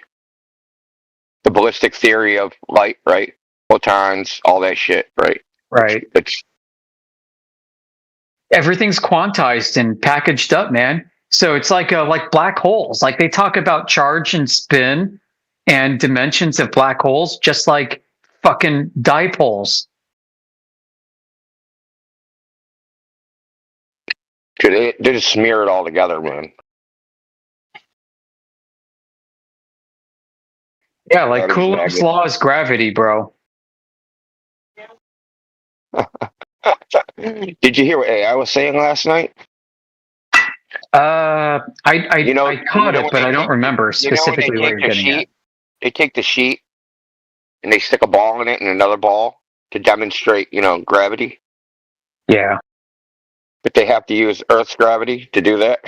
The ballistic theory of light, right? Photons, all that shit, right? Right. It's Everything's quantized and packaged up, man. So it's like black holes. Like they talk about charge and spin and dimensions of black holes, just like fucking dipoles. they just smear it all together, man. Yeah, like That is Coulomb's magnet. law is gravity, bro. Did you hear what AI was saying last night? I caught it, when but they I don't take- remember when specifically they what take you're the getting at. sheet, they take the sheet and they stick a ball in it and another ball to demonstrate, gravity. Yeah. But they have to use Earth's gravity to do that.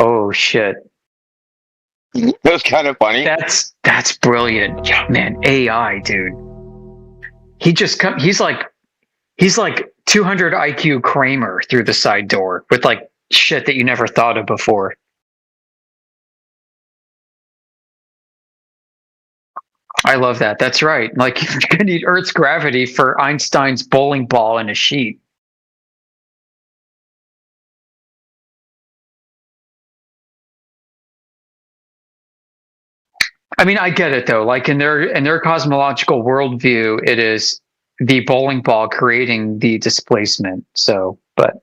Oh shit. That was kind of funny. That's brilliant. Yeah, man, AI, dude. He's like 200 IQ Kramer through the side door with like shit that you never thought of before. I love that. That's right. Like you're gonna need Earth's gravity for Einstein's bowling ball in a sheet. I mean, I get it though. Like in their cosmological worldview, it is the bowling ball creating the displacement. So, but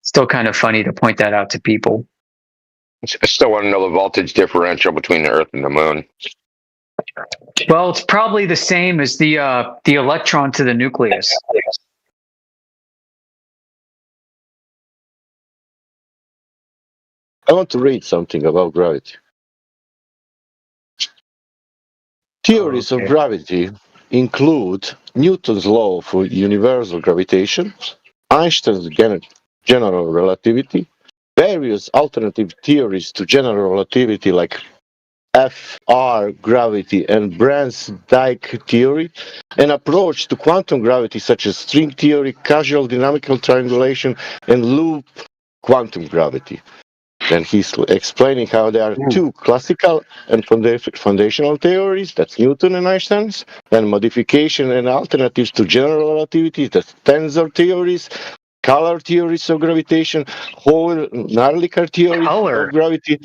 still kind of funny to point that out to people. I still want to know the voltage differential between the Earth and the Moon. Well, it's probably the same as the electron to the nucleus. I want to read something about gravity. Theories of gravity include Newton's law for universal gravitation, Einstein's general relativity, various alternative theories to general relativity like FR gravity and Brans-Dicke theory, an approach to quantum gravity such as string theory, causal dynamical triangulation, and loop quantum gravity. Then he's explaining how there are two classical and foundational theories, that's Newton and Einstein's, then modification and alternatives to general relativity, that's tensor theories, color theories of gravitation, Hoyle-Narlikar theory of gravity,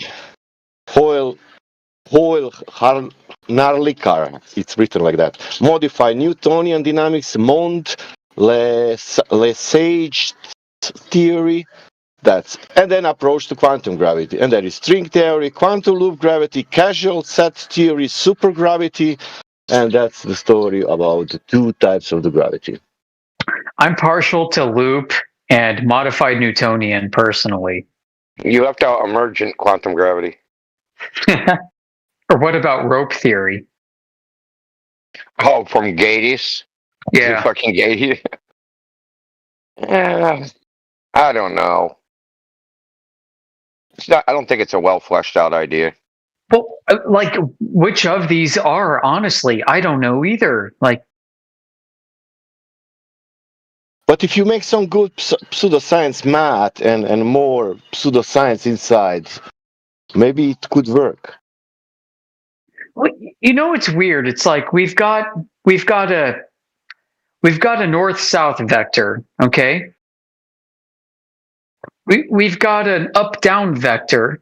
Hoyle-Narlikar, it's written like that, modified Newtonian dynamics, Mond-Lesage theory, and then approach to quantum gravity. And there is string theory, quantum loop gravity, causal set theory, supergravity, and that's the story about the two types of the gravity. I'm partial to loop and modified Newtonian personally. You left out emergent quantum gravity. Or what about rope theory? Oh, from Gades? Yeah. Fucking Gades? I don't know. I don't think it's a well fleshed out idea. Well, like, which of these are, honestly? I don't know either. Like, But if you make some good pseudoscience math and more pseudoscience inside, maybe it could work. well, it's weird. It's like we've got a north-south vector, okay? We've got an up-down vector,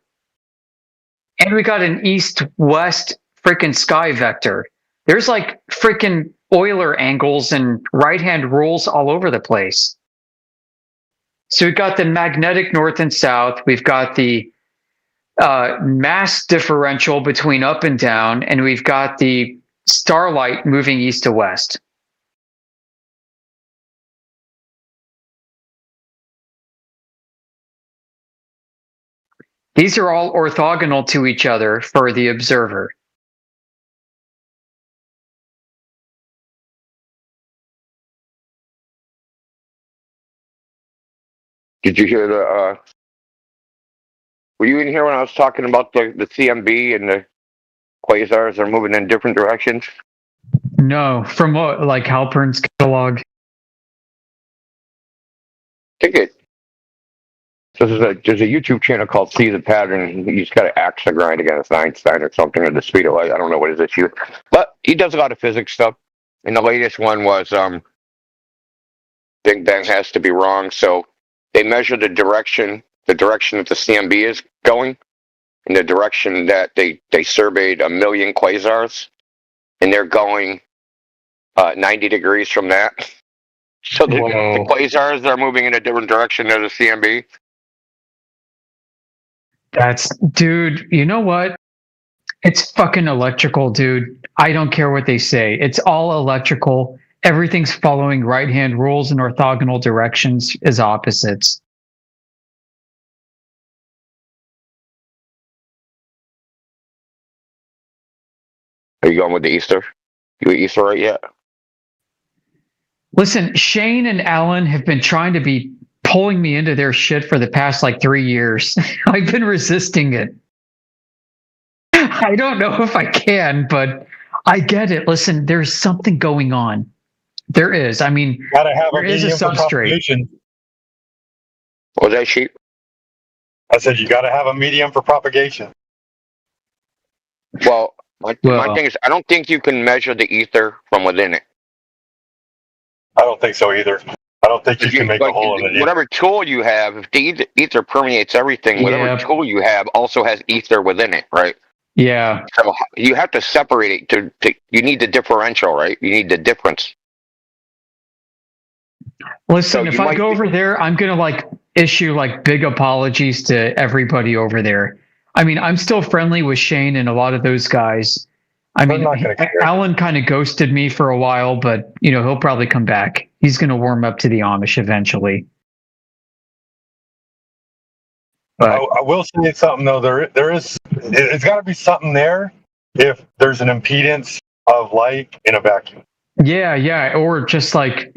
and we got an east-west freaking sky vector. There's like freaking Euler angles and right-hand rules all over the place. So we've got the magnetic north and south. We've got the mass differential between up and down, and we've got the starlight moving east to west. These are all orthogonal to each other for the observer. Did you hear the? Were you in here when I was talking about the CMB and the quasars are moving in different directions? No, from what, like Halpern's catalog? I think it. So there's a YouTube channel called See the Pattern. He's got an axe to grind against Einstein or something, or the speed of light. I don't know what his issue, but he does a lot of physics stuff. And the latest one was Big Bang has to be wrong. So they measure the direction that the CMB is going, in the direction that they surveyed 1 million quasars, and they're going 90 degrees from that. So the quasars are moving in a different direction than the CMB. Dude, you know what? It's fucking electrical, dude. I don't care what they say. It's all electrical. Everything's following right-hand rules and orthogonal directions as opposites. Are you going with the Easter? You at Easter right yet? Listen, Shane and Alan have been trying to be pulling me into their shit for the past like 3 years. I've been resisting it. I don't know if I can, but I get it. Listen, there's something going on. There is. I mean, there is a substrate. Was that sheep? I said you got to have a medium for propagation. Well, my thing is, I don't think you can measure the ether from within it. I don't think so either. I don't think you can make a hole in it. Whatever tool you have, if the ether permeates everything, whatever tool you have also has ether within it, right? Yeah. So you have to separate it. You need the differential, right? You need the difference. Listen, if I go over there, I'm going to like issue like big apologies to everybody over there. I mean, I'm still friendly with Shane and a lot of those guys. I mean, Alan kind of ghosted me for a while, but you know, he'll probably come back. He's going to warm up to the Amish eventually. But I will say something though. It's got to be something there if there's an impedance of light in a vacuum. Yeah, or just like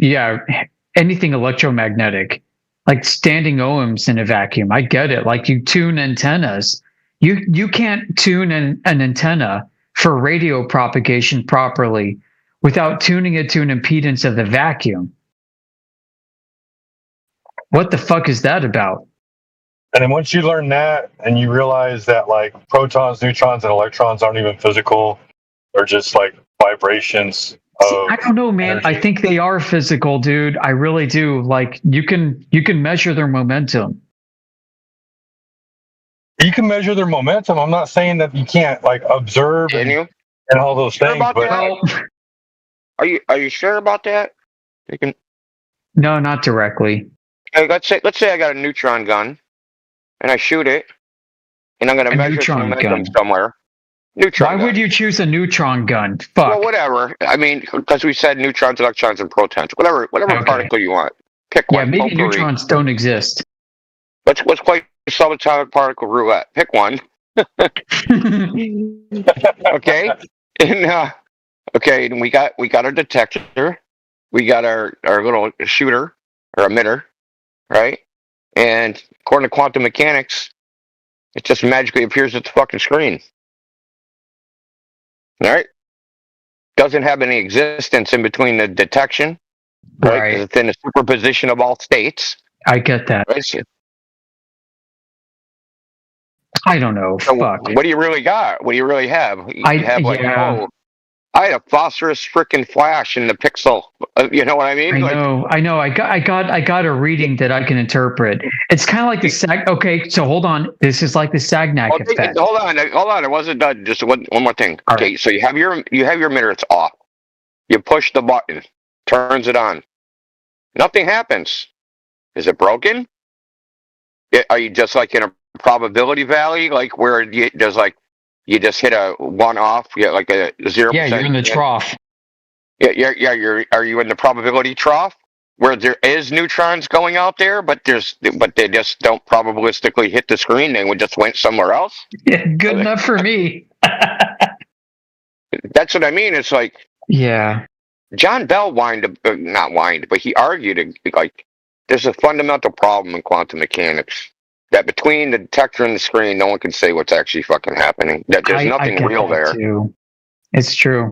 anything electromagnetic, like standing ohms in a vacuum. I get it. Like you tune antennas. You can't tune an antenna for radio propagation properly without tuning it to an impedance of the vacuum. What the fuck is that about? And then once you learn that and you realize that like protons, neutrons, and electrons aren't even physical, they're just like vibrations. I don't know, man. Energy. I think they are physical, dude. I really do. Like you can measure their momentum. You can measure their momentum. I'm not saying that you can't like observe and all those things. But are you sure about that? You can. No, not directly. Let's say I got a neutron gun, and I shoot it, and I'm going to measure some momentum somewhere. Why would you choose a neutron gun? Fuck. Well, whatever. I mean, because we said neutrons, electrons, and protons. Whatever particle you want. Pick one. Yeah, maybe neutrons don't exist. Let's play subatomic particle roulette. Pick one. Okay. And and we got our detector. We got our little shooter or emitter, right? And according to quantum mechanics, it just magically appears at the fucking screen. All right? Doesn't have any existence in between the detection, right? 'Cause it's in a superposition of all states. I get that. Right? I don't know. So fuck. What do you really got? What do you really have? You have like, I had a phosphorus freaking flash in the pixel. You know what I mean? I know. I got a reading that I can interpret. It's kind of like the Sag. Okay, so hold on. This is like the Sagnac effect. Hold on. It wasn't done. Just one more thing. All okay, right. So you have your emitter. It's off. You push the button, turns it on. Nothing happens. Is it broken? Are you just like in a probability value, like where there's like you just hit a one off, you get like a 0%. Yeah, you're in the trough. Yeah. Are you in the probability trough where there is neutrons going out there, but they just don't probabilistically hit the screen? They would just went somewhere else. Yeah, good enough for me. That's what I mean. It's like, yeah, John Bell but he argued like there's a fundamental problem in quantum mechanics that between the detector and the screen, no one can say what's actually fucking happening. That there's nothing real there. Too. It's true.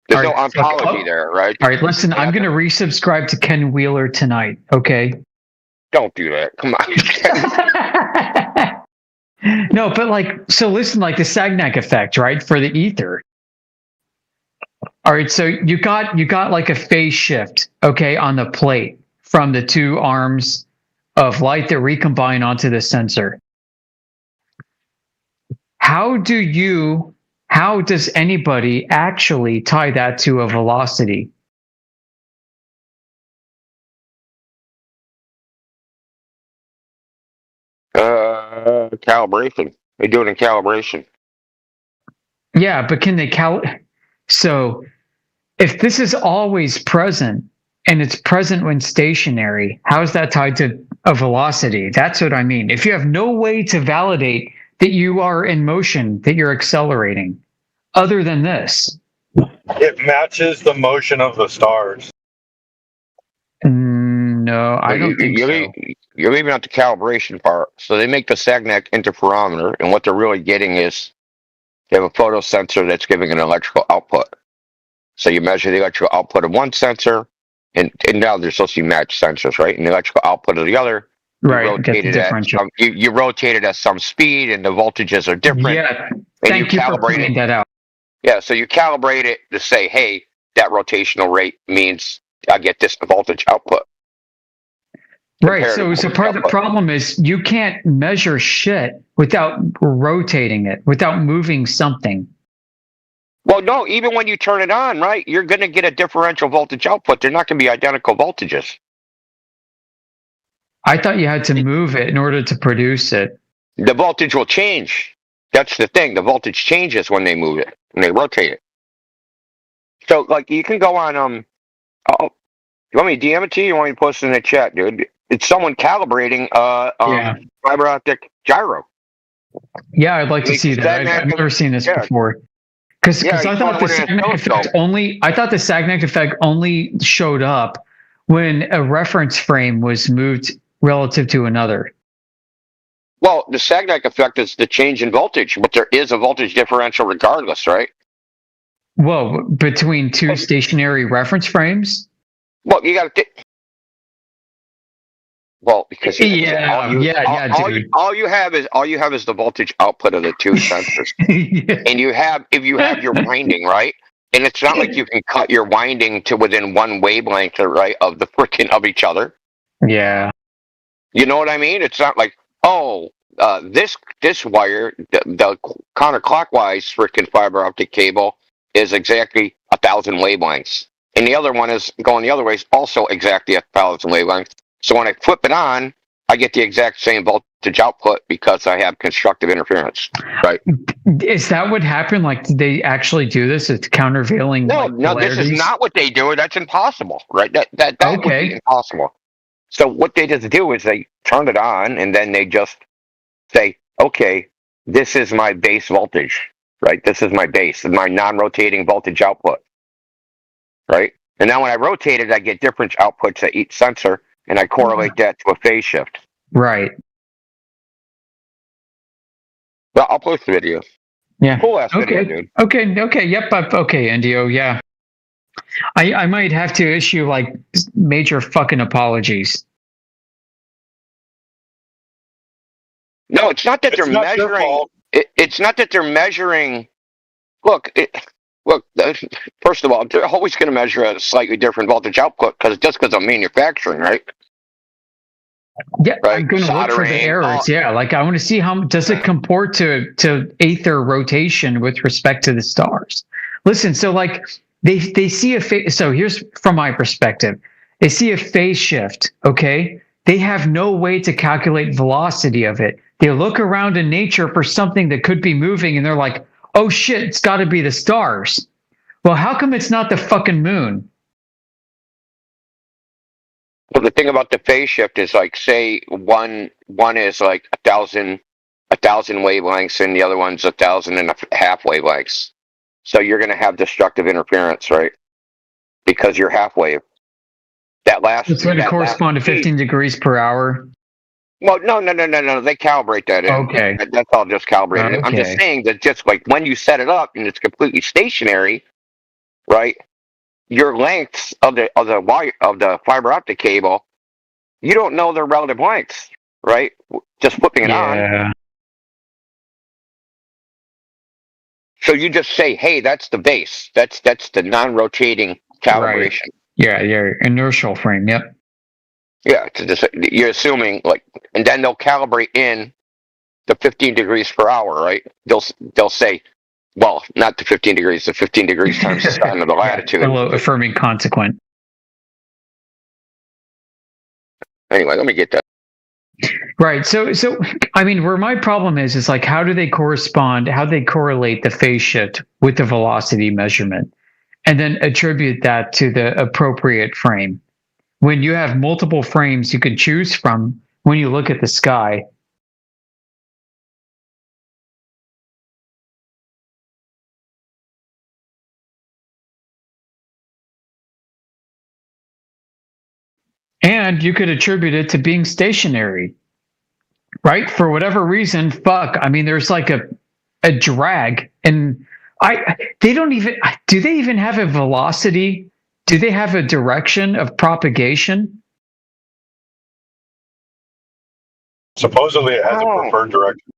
There's no ontology there, right? All right, listen, I'm going to resubscribe to Ken Wheeler tonight, okay? Don't do that. Come on. No, but like, so listen, like the Sagnac effect, right? For the ether. All right, so you got like a phase shift, okay, on the plate from the two arms of light that recombine onto the sensor. How does anybody actually tie that to a velocity? Calibration. They do it in calibration. Yeah, but can they So if this is always present and it's present when stationary, how is that tied to a velocity? That's what I mean. If you have no way to validate that you are in motion, that you're accelerating, other than this. It matches the motion of the stars. No, I don't think so. You're leaving out the calibration part. So they make the Sagnac interferometer, and what they're really getting is they have a photosensor that's giving an electrical output. So you measure the electrical output of one sensor, and now they're supposed to be matched sensors, right? And the electrical output of the other. Right, You rotate it at some speed, and the voltages are different. Yeah, thank you for pointing that out. Yeah, so you calibrate it to say, hey, that rotational rate means I get this voltage output. Right, so part of the problem is you can't measure shit without rotating it, without moving something. Well, no, even when you turn it on, right, you're going to get a differential voltage output. They're not going to be identical voltages. I thought you had to move it in order to produce it. The voltage will change. That's the thing. The voltage changes when they move it, when they rotate it. So, like, you can go on, you want me to DM it to you? You want me to post it in the chat, dude? It's someone calibrating fiber optic gyro. Yeah, I'd like to see that. I've never seen this before. Because I thought the Sagnac effect only showed up when a reference frame was moved relative to another. Well, the Sagnac effect is the change in voltage, but there is a voltage differential regardless, right? Well, between two stationary reference frames? Well, you got to because dude. All you have is the voltage output of the two sensors, and if you have your winding, right, and it's not like you can cut your winding to within one wavelength, right, of the frickin' of each other. Yeah, you know what I mean. It's not like this wire, the counterclockwise frickin' fiber optic cable is exactly 1,000 wavelengths, and the other one is going the other way, is also exactly 1,000 wavelengths. So when I flip it on, I get the exact same voltage output because I have constructive interference, right? Is that what happened? Like, did they actually do this? It's countervailing. No, this is not what they do. That's impossible, right? That would be impossible. So what they just do is they turn it on, and then they just say, okay, this is my base voltage, right? This is my base, my non-rotating voltage output, right? And now when I rotate it, I get different outputs at each sensor, and I correlate that to a phase shift. Right. Well, I'll post the video. Yeah. Cool ass video, dude. Okay. Yep. Okay, Indio. Yeah. I might have to issue like major fucking apologies. No, it's not that they're measuring. It's not that they're measuring. Look. First of all, they're always going to measure at a slightly different voltage output because of manufacturing, right? Yeah, right? I'm going to look for the errors. Yeah, like I want to see how does it comport to aether rotation with respect to the stars. Listen, so like they see a so here's from my perspective, they see a phase shift. Okay, they have no way to calculate velocity of it. They look around in nature for something that could be moving, and they're like, "Oh shit, it's got to be the stars." Well, how come it's not the fucking moon? Well, the thing about the phase shift is like, say one is like 1,000 wavelengths, and the other one's 1,500 wavelengths. So you're going to have destructive interference, right? Because you're half wave. That last. It's going to correspond to 15 degrees per hour. Well, no. They calibrate that in. Okay. That's all just calibrated. Okay. I'm just saying that just like when you set it up and it's completely stationary, right? Your lengths of the wire of the fiber optic cable, you don't know their relative lengths, right? Just flipping it on. So you just say, "Hey, that's the base. That's the non-rotating calibration." Right. Yeah, your inertial frame. Yep. Yeah, you're assuming like, and then they'll calibrate in the 15 degrees per hour, right? They'll say, well, not the 15 degrees, the 15 degrees times the sign of the latitude. Below affirming consequent. Anyway, let me get that. Right. So I mean, where my problem is like, how do they correspond? How they correlate the phase shift with the velocity measurement, and then attribute that to the appropriate frame? When you have multiple frames you can choose from when you look at the sky. And you could attribute it to being stationary, right? For whatever reason, I mean, there's like a drag, and do they even have a velocity? Do they have a direction of propagation? Supposedly it has a preferred direction.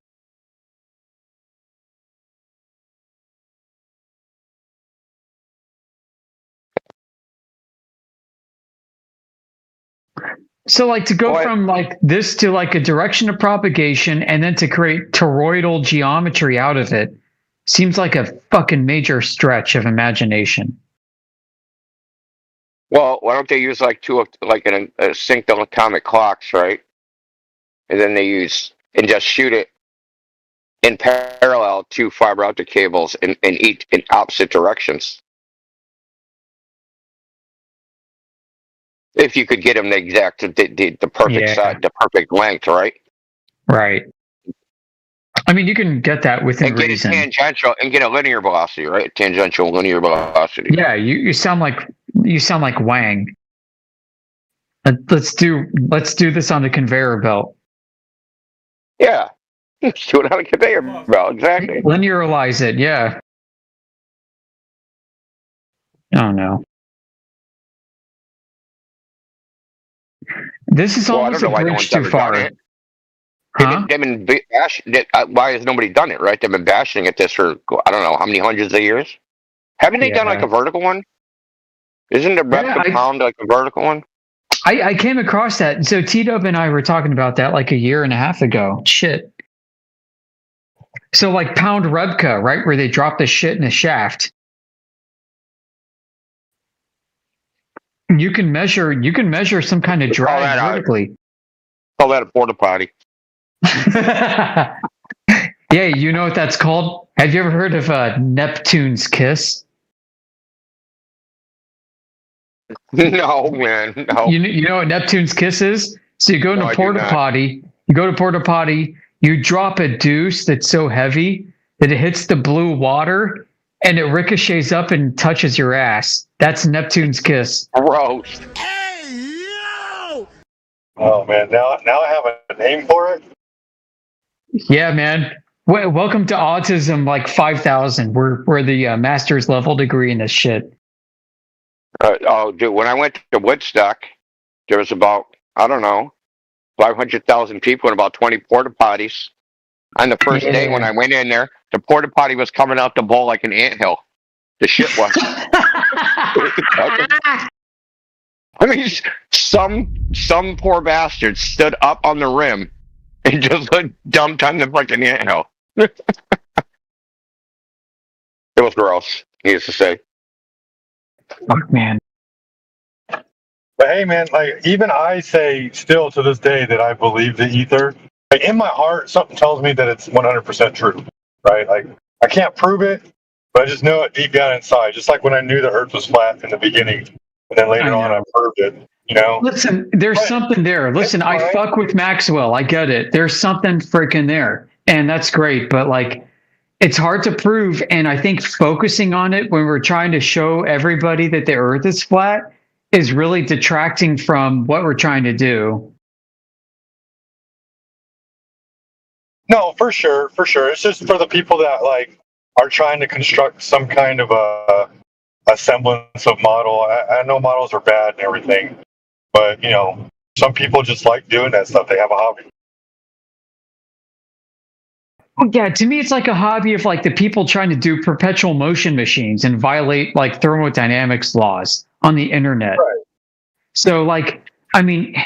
So like to go from like this to like a direction of propagation and then to create toroidal geometry out of it seems like a fucking major stretch of imagination. Well, why don't they use like a synced atomic clocks, right? And then they just shoot it in parallel to fiber optic cables in opposite directions. If you could get them the exact, the perfect size, the perfect length, right? Right. I mean, you can get that within reason. Tangential and get a linear velocity, right? Tangential linear velocity. Yeah, you sound like Wang. Let's do this on the conveyor belt. Yeah, let's do it on a conveyor belt. Exactly. Linearize it. Yeah. Oh no. This is almost a bridge too far. They've been bashing it. Why has nobody done it, right? They've been bashing at this for, I don't know, how many hundreds of years? Haven't they done like a vertical one? Isn't the rep per pound like a vertical one? I came across that. So T-Dub and I were talking about that like a year and a half ago. Shit. So like pound Rebka, right? Where they drop the shit in a shaft. You can measure some kind of drag vertically. Call that a porta potty. Yeah, you know what that's called? Have you ever heard of Neptune's kiss? No, man. No. You know what Neptune's kiss is? So you go to porta potty. You go to porta potty. You drop a deuce that's so heavy that it hits the blue water and it ricochets up and touches your ass. That's Neptune's kiss. Gross. Oh man, now I have a name for it. Yeah, man. Welcome to Autism like 5000. We're the master's level degree in this shit. Dude, when I went to Woodstock, there was about, I don't know, 500,000 people and about 20 porta potties. On the first day when I went in there, the porta potty was coming out the bowl like an anthill. The shit was. I mean, some poor bastard stood up on the rim and just dumped on the fucking anthill. It was gross, needless to say. Fuck, man. But hey, man, like even I say still to this day that I believe the ether. Like, in my heart, something tells me that it's 100% true, right? Like, I can't prove it, but I just know it deep down inside. Just like when I knew the Earth was flat in the beginning, and then later on I proved it. You know. Listen, there's something there. Listen, I fuck with Maxwell. I get it. There's something freaking there, and that's great. But like, it's hard to prove. And I think focusing on it when we're trying to show everybody that the Earth is flat is really detracting from what we're trying to do. No, for sure, for sure. It's just for the people that like are trying to construct some kind of a semblance of model. I know models are bad and everything, but you know, some people just like doing that stuff. They have a hobby. Yeah, to me, it's like a hobby of like the people trying to do perpetual motion machines and violate like thermodynamics laws on the internet. Right. So, like, I mean,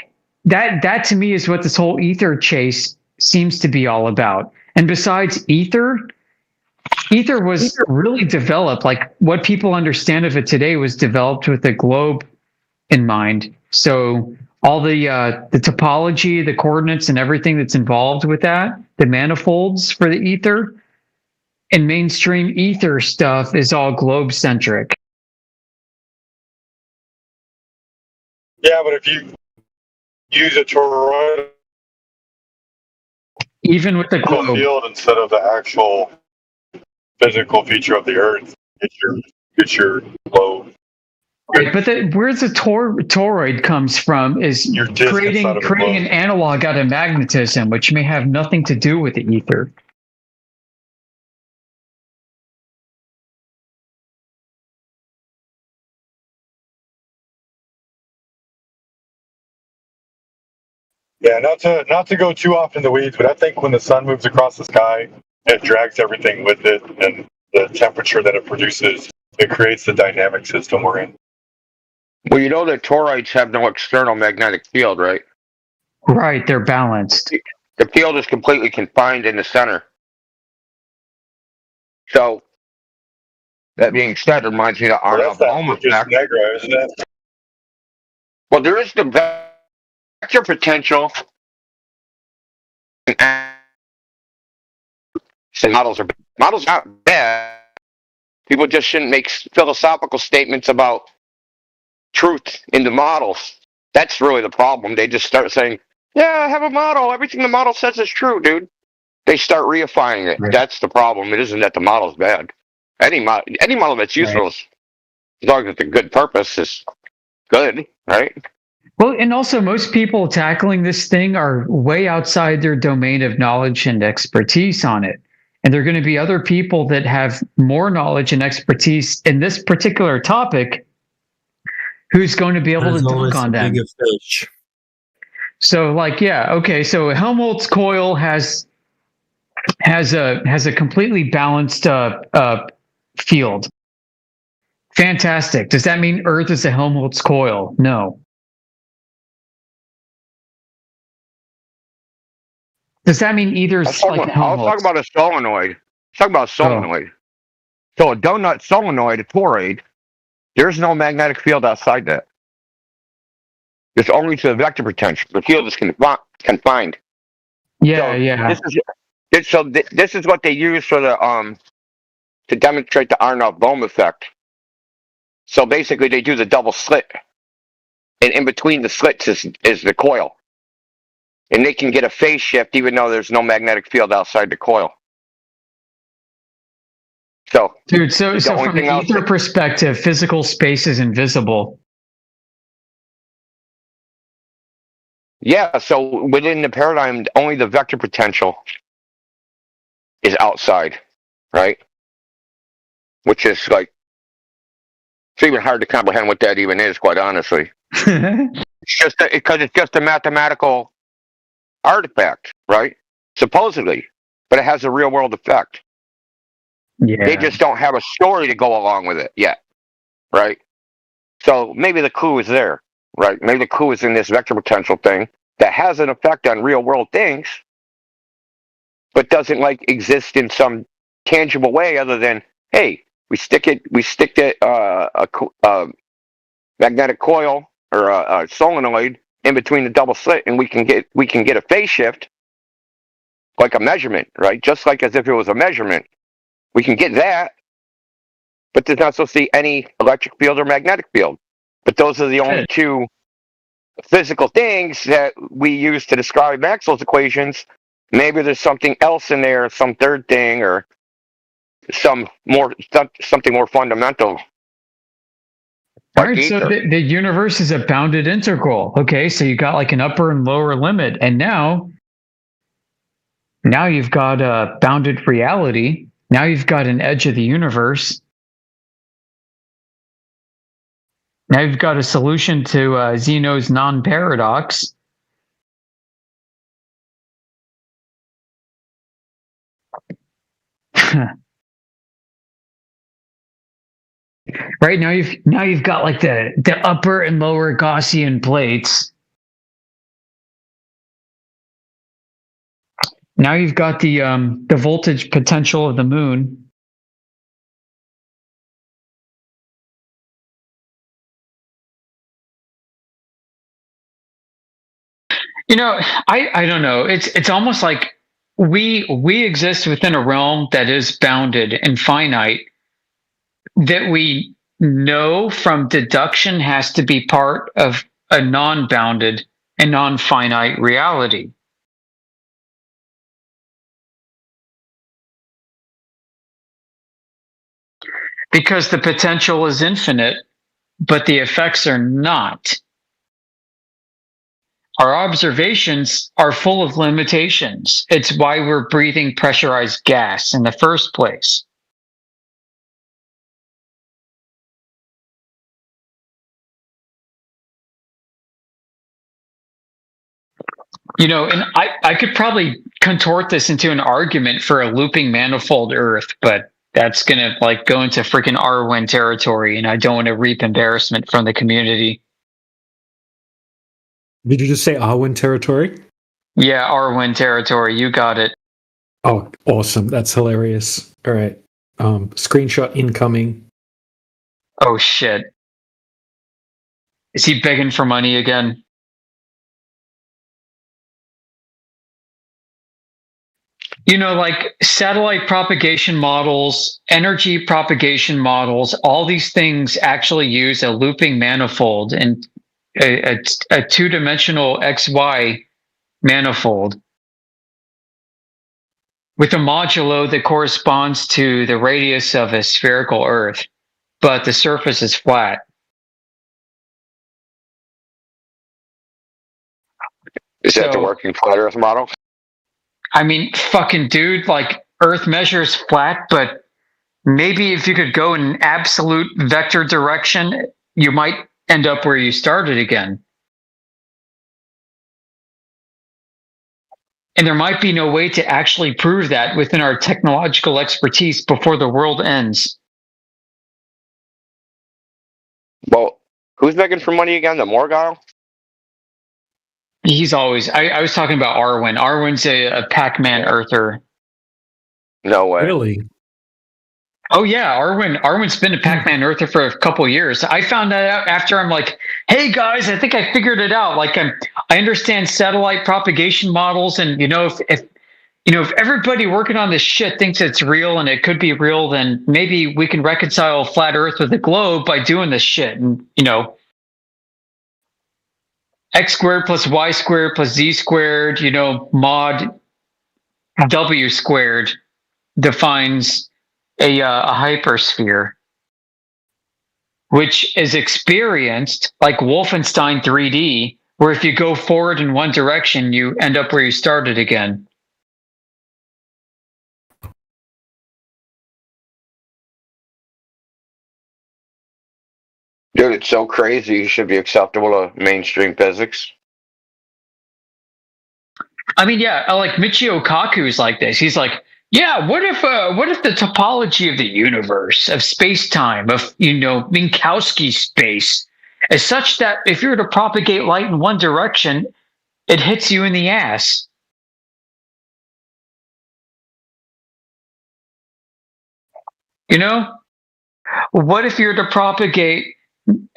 that to me is what this whole ether chase seems to be all about. And besides ether was really developed, like what people understand of it today was developed with the globe in mind. So all the topology, the coordinates and everything that's involved with that, the manifolds for the ether and mainstream ether stuff is all globe centric. Yeah, but if you use a toroid even with the globe field instead of the actual physical feature of the Earth, get your globe. Right, but where the toroid comes from is creating an analog out of magnetism, which may have nothing to do with the ether. Yeah, not to go too off in the weeds, but I think when the sun moves across the sky, it drags everything with it, and the temperature that it produces, it creates the dynamic system we're in. Well, you know that toroids have no external magnetic field, right? Right, they're balanced. The field is completely confined in the center. So, that being said, reminds me of the Arnold Bohm effect. Negra, isn't it? Well, there is the vector potential. Models not bad. People just shouldn't make philosophical statements about truth in the models. That's really the problem. They just start saying, yeah, I have a model. Everything the model says is true, dude. They start reifying it. Right. That's the problem. It isn't that the model's bad. Any model that's useful, as long as it's a good purpose, is good, right? Well, and also most people tackling this thing are way outside their domain of knowledge and expertise on it. And there are going to be other people that have more knowledge and expertise in this particular topic who's going to be able to dunk on them. So, like, yeah, okay. So Helmholtz coil has a completely balanced field. Fantastic. Does that mean Earth is a Helmholtz coil? No. Does that mean either's like Helmholtz? I was talking about a solenoid. So a donut solenoid, a toroid, there's no magnetic field outside that. It's only to the vector potential. The field is confined. Yeah. This is what they use for the to demonstrate the Arnold Bohm effect. So basically, they do the double slit, and in between the slits is the coil, and they can get a phase shift even though there's no magnetic field outside the coil. So, dude, so from an ether perspective, physical space is invisible. Yeah, so within the paradigm, only the vector potential is outside, right? Which is like, it's even hard to comprehend what that even is, quite honestly. It's just because it's just a mathematical artifact, right? Supposedly, but it has a real world effect. Yeah. They just don't have a story to go along with it yet, right? So maybe the clue is there, right? Maybe the clue is in this vector potential thing that has an effect on real world things, but doesn't like exist in some tangible way other than, hey, we stick a magnetic coil or a solenoid in between the double slit, and we can get a phase shift, like a measurement, right? Just like as if it was a measurement. We can get that, but there's not supposed to be any electric field or magnetic field. But those are the only two physical things that we use to describe Maxwell's equations. Maybe there's something else in there, some third thing, or something more fundamental. All right, so the universe is a bounded integral. Okay, so you got like an upper and lower limit, and now you've got a bounded reality. Now you've got an edge of the universe. Now you've got a solution to Zeno's non-paradox. Right, now you've got like the upper and lower Gaussian plates. Now you've got the voltage potential of the moon. You know, I don't know. It's almost like we exist within a realm that is bounded and finite, that we know from deduction has to be part of a non-bounded and non-finite reality. Because the potential is infinite, but the effects are not. Our observations are full of limitations. It's why we're breathing pressurized gas in the first place. You know, and I could probably contort this into an argument for a looping manifold Earth, but that's going to like go into freaking Arwen territory, and I don't want to reap embarrassment from the community. Did you just say Arwen territory? Yeah, Arwen territory. You got it. Oh, awesome. That's hilarious. All right. Screenshot incoming. Oh, shit. Is he begging for money again? You know, like satellite propagation models, energy propagation models, all these things actually use a looping manifold and a two-dimensional XY manifold with a modulo that corresponds to the radius of a spherical Earth, but the surface is flat. Is that the working flat Earth model? I mean, fucking dude, like Earth measures flat, but maybe if you could go in an absolute vector direction, you might end up where you started again. And there might be no way to actually prove that within our technological expertise before the world ends. Well, who's begging for money again? The Morgyle? He's always. I was talking about Arwen. Arwen's a Pac-Man Earther. No way. Really? Oh yeah, Arwen's been a Pac-Man Earther for a couple years. I found that out after I'm like, hey guys, I think I figured it out. Like I understand satellite propagation models, and you know, if everybody working on this shit thinks it's real and it could be real, then maybe we can reconcile flat Earth with the globe by doing this shit. And you know, X squared plus Y squared plus Z squared, you know, mod W squared defines a hypersphere, which is experienced like Wolfenstein 3D, where if you go forward in one direction, you end up where you started again. Dude, it's so crazy. It should be acceptable to mainstream physics. I mean, yeah, like Michio Kaku is like this. He's like, yeah, what if the topology of the universe, of space-time, of, you know, Minkowski space is such that if you were to propagate light in one direction, it hits you in the ass. You know? What if you were to propagate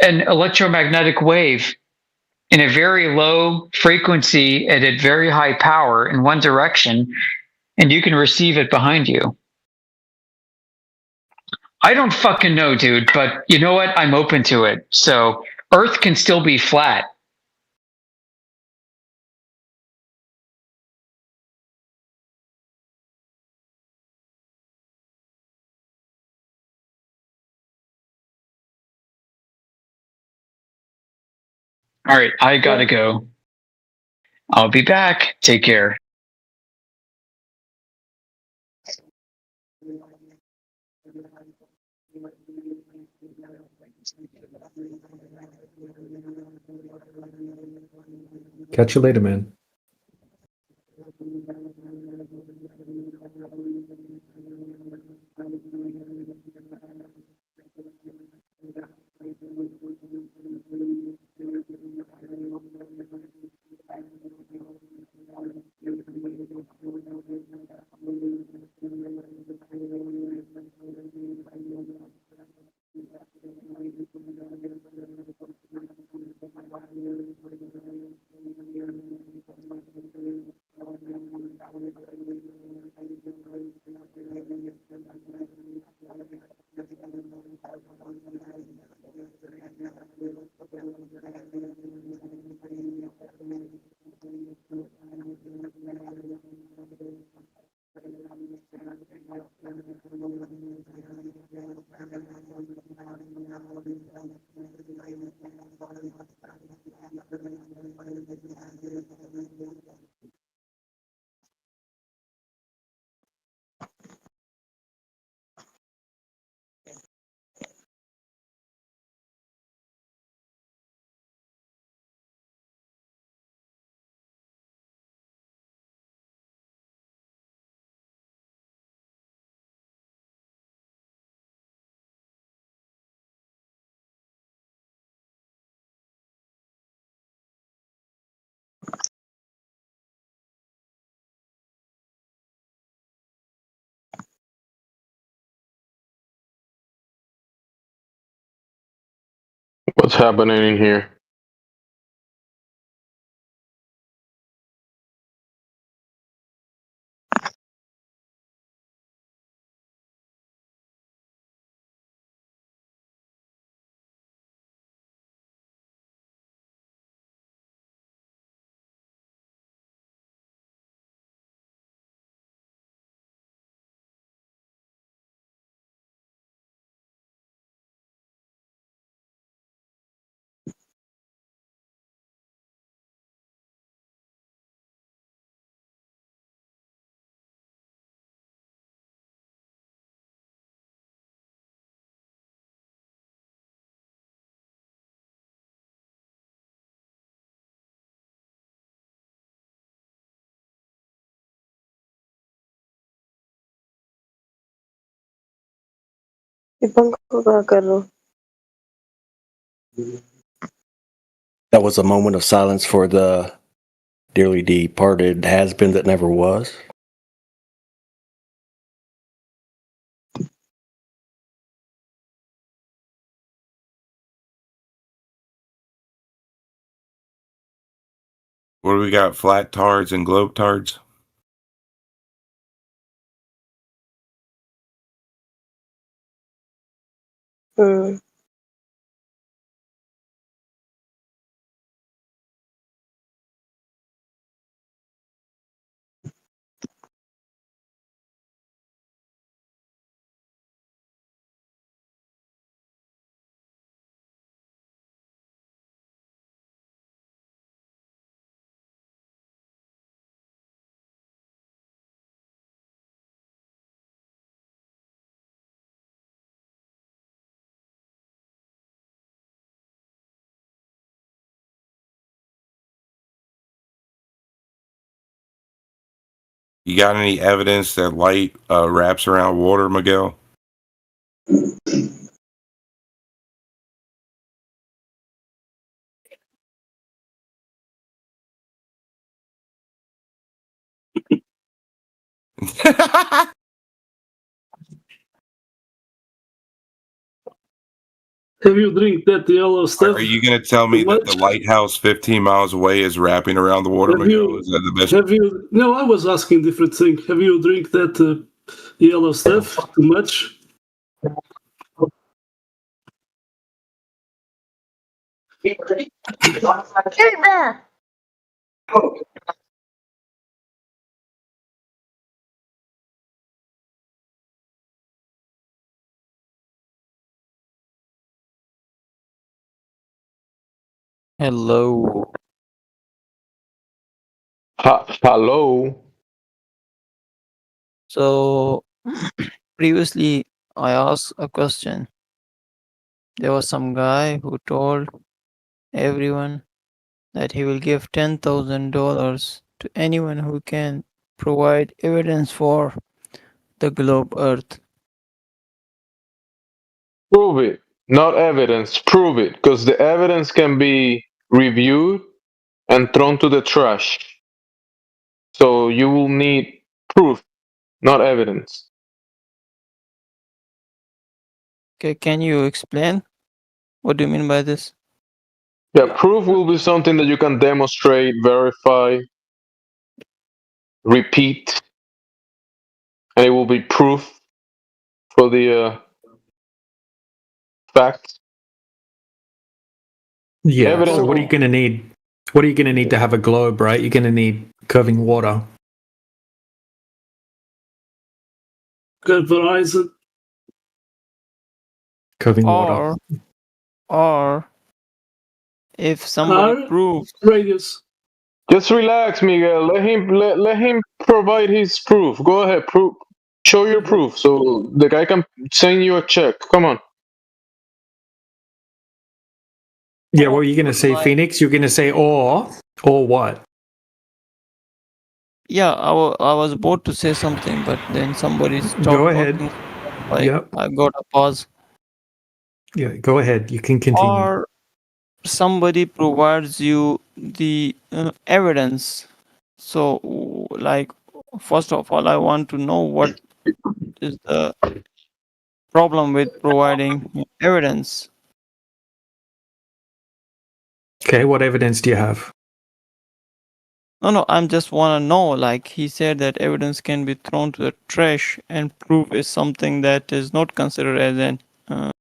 an electromagnetic wave in a very low frequency at a very high power in one direction, and you can receive it behind you. I don't fucking know, dude, but you know what? I'm open to it. So Earth can still be flat. All right, I gotta go. I'll be back. Take care. Catch you later, man. What's happening in here? That was a moment of silence for the dearly departed has-been that never was. What do we got? Flat tards and globe tards? You got any evidence that light wraps around water, Miguel? Have you drink that yellow stuff? Are you going to tell me too that the much? lighthouse 15 miles away is wrapping around the water, Have Miguel? you? Is that the best? Have you? No, I was asking different thing. Have you drink that yellow stuff too much? Hello. Hello. So previously I asked a question. There was some guy who told everyone that he will give $10,000 to anyone who can provide evidence for the globe Earth. Prove it. Not evidence. Prove it. Because the evidence can be reviewed and thrown to the trash. So you will need proof, not evidence. Okay, can you explain? What do you mean by this? Yeah, proof will be something that you can demonstrate, verify, repeat, and it will be proof for the fact. Yeah. Evidence. So what are you going to need? What are you going to need to have a globe, right? You're going to need curving water. Good Verizon. Curving water. Or if somebody proves radius. Just relax, Miguel. Let him provide his proof. Go ahead, proof. Show your proof so the guy can send you a check. Come on. Yeah, what are you going to say, Phoenix? You're going to say or what? yeah, I was about to say something, but then somebody stopped. Go ahead. talking. Like, Yep. I got a pause. Yeah, go ahead. You can continue. Or somebody provides you the evidence. So, like, first of all, I want to know what is the problem with providing evidence. Okay, what evidence do you have? No, I just want to know. Like he said that evidence can be thrown to the trash, and proof is something that is not considered as an.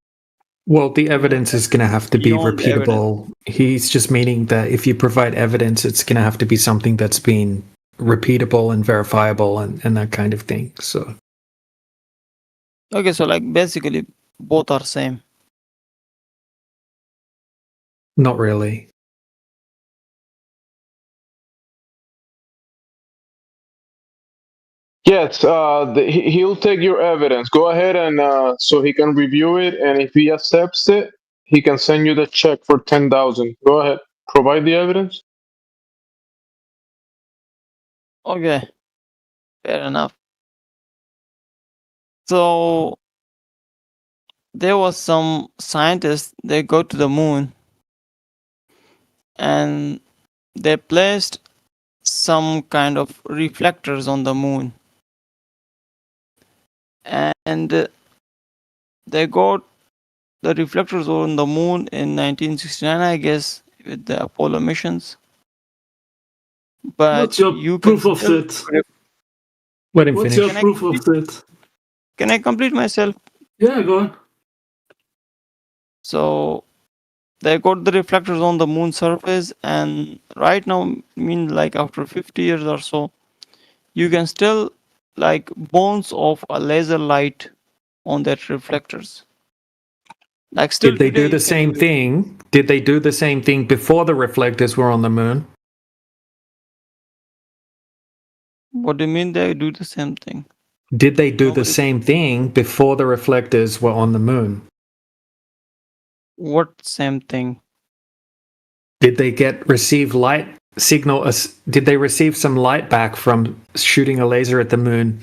Well, the evidence is going to have to be Beyond repeatable. He's just meaning that if you provide evidence, it's going to have to be something that's been repeatable and verifiable and that kind of thing. So, Okay, so like basically both are same. not really. Yes, he'll take your evidence. Go ahead and so he can review it, and if he accepts it, he can send you the check for 10,000. Go ahead, provide the evidence. Okay, fair enough. So there was some scientists. They go to the moon, and they placed some kind of reflectors on the moon, and they got the reflectors on the moon in 1969, I guess, with the Apollo missions. But What's your you proof can of still- that? Let him What's finish. your proof of that? Can I complete myself? Yeah, go on. So they got the reflectors on the moon surface, and right now, like after 50 years or so, you can still like bounce off a laser light on that reflectors. Like still Did they today do the you can same it. thing? Did they do the same thing before the reflectors were on the moon? What do you mean they do the same thing? Did they do the same thing before the reflectors were on the moon? What same thing? Did they receive light signal? Did they receive some light back from shooting a laser at the moon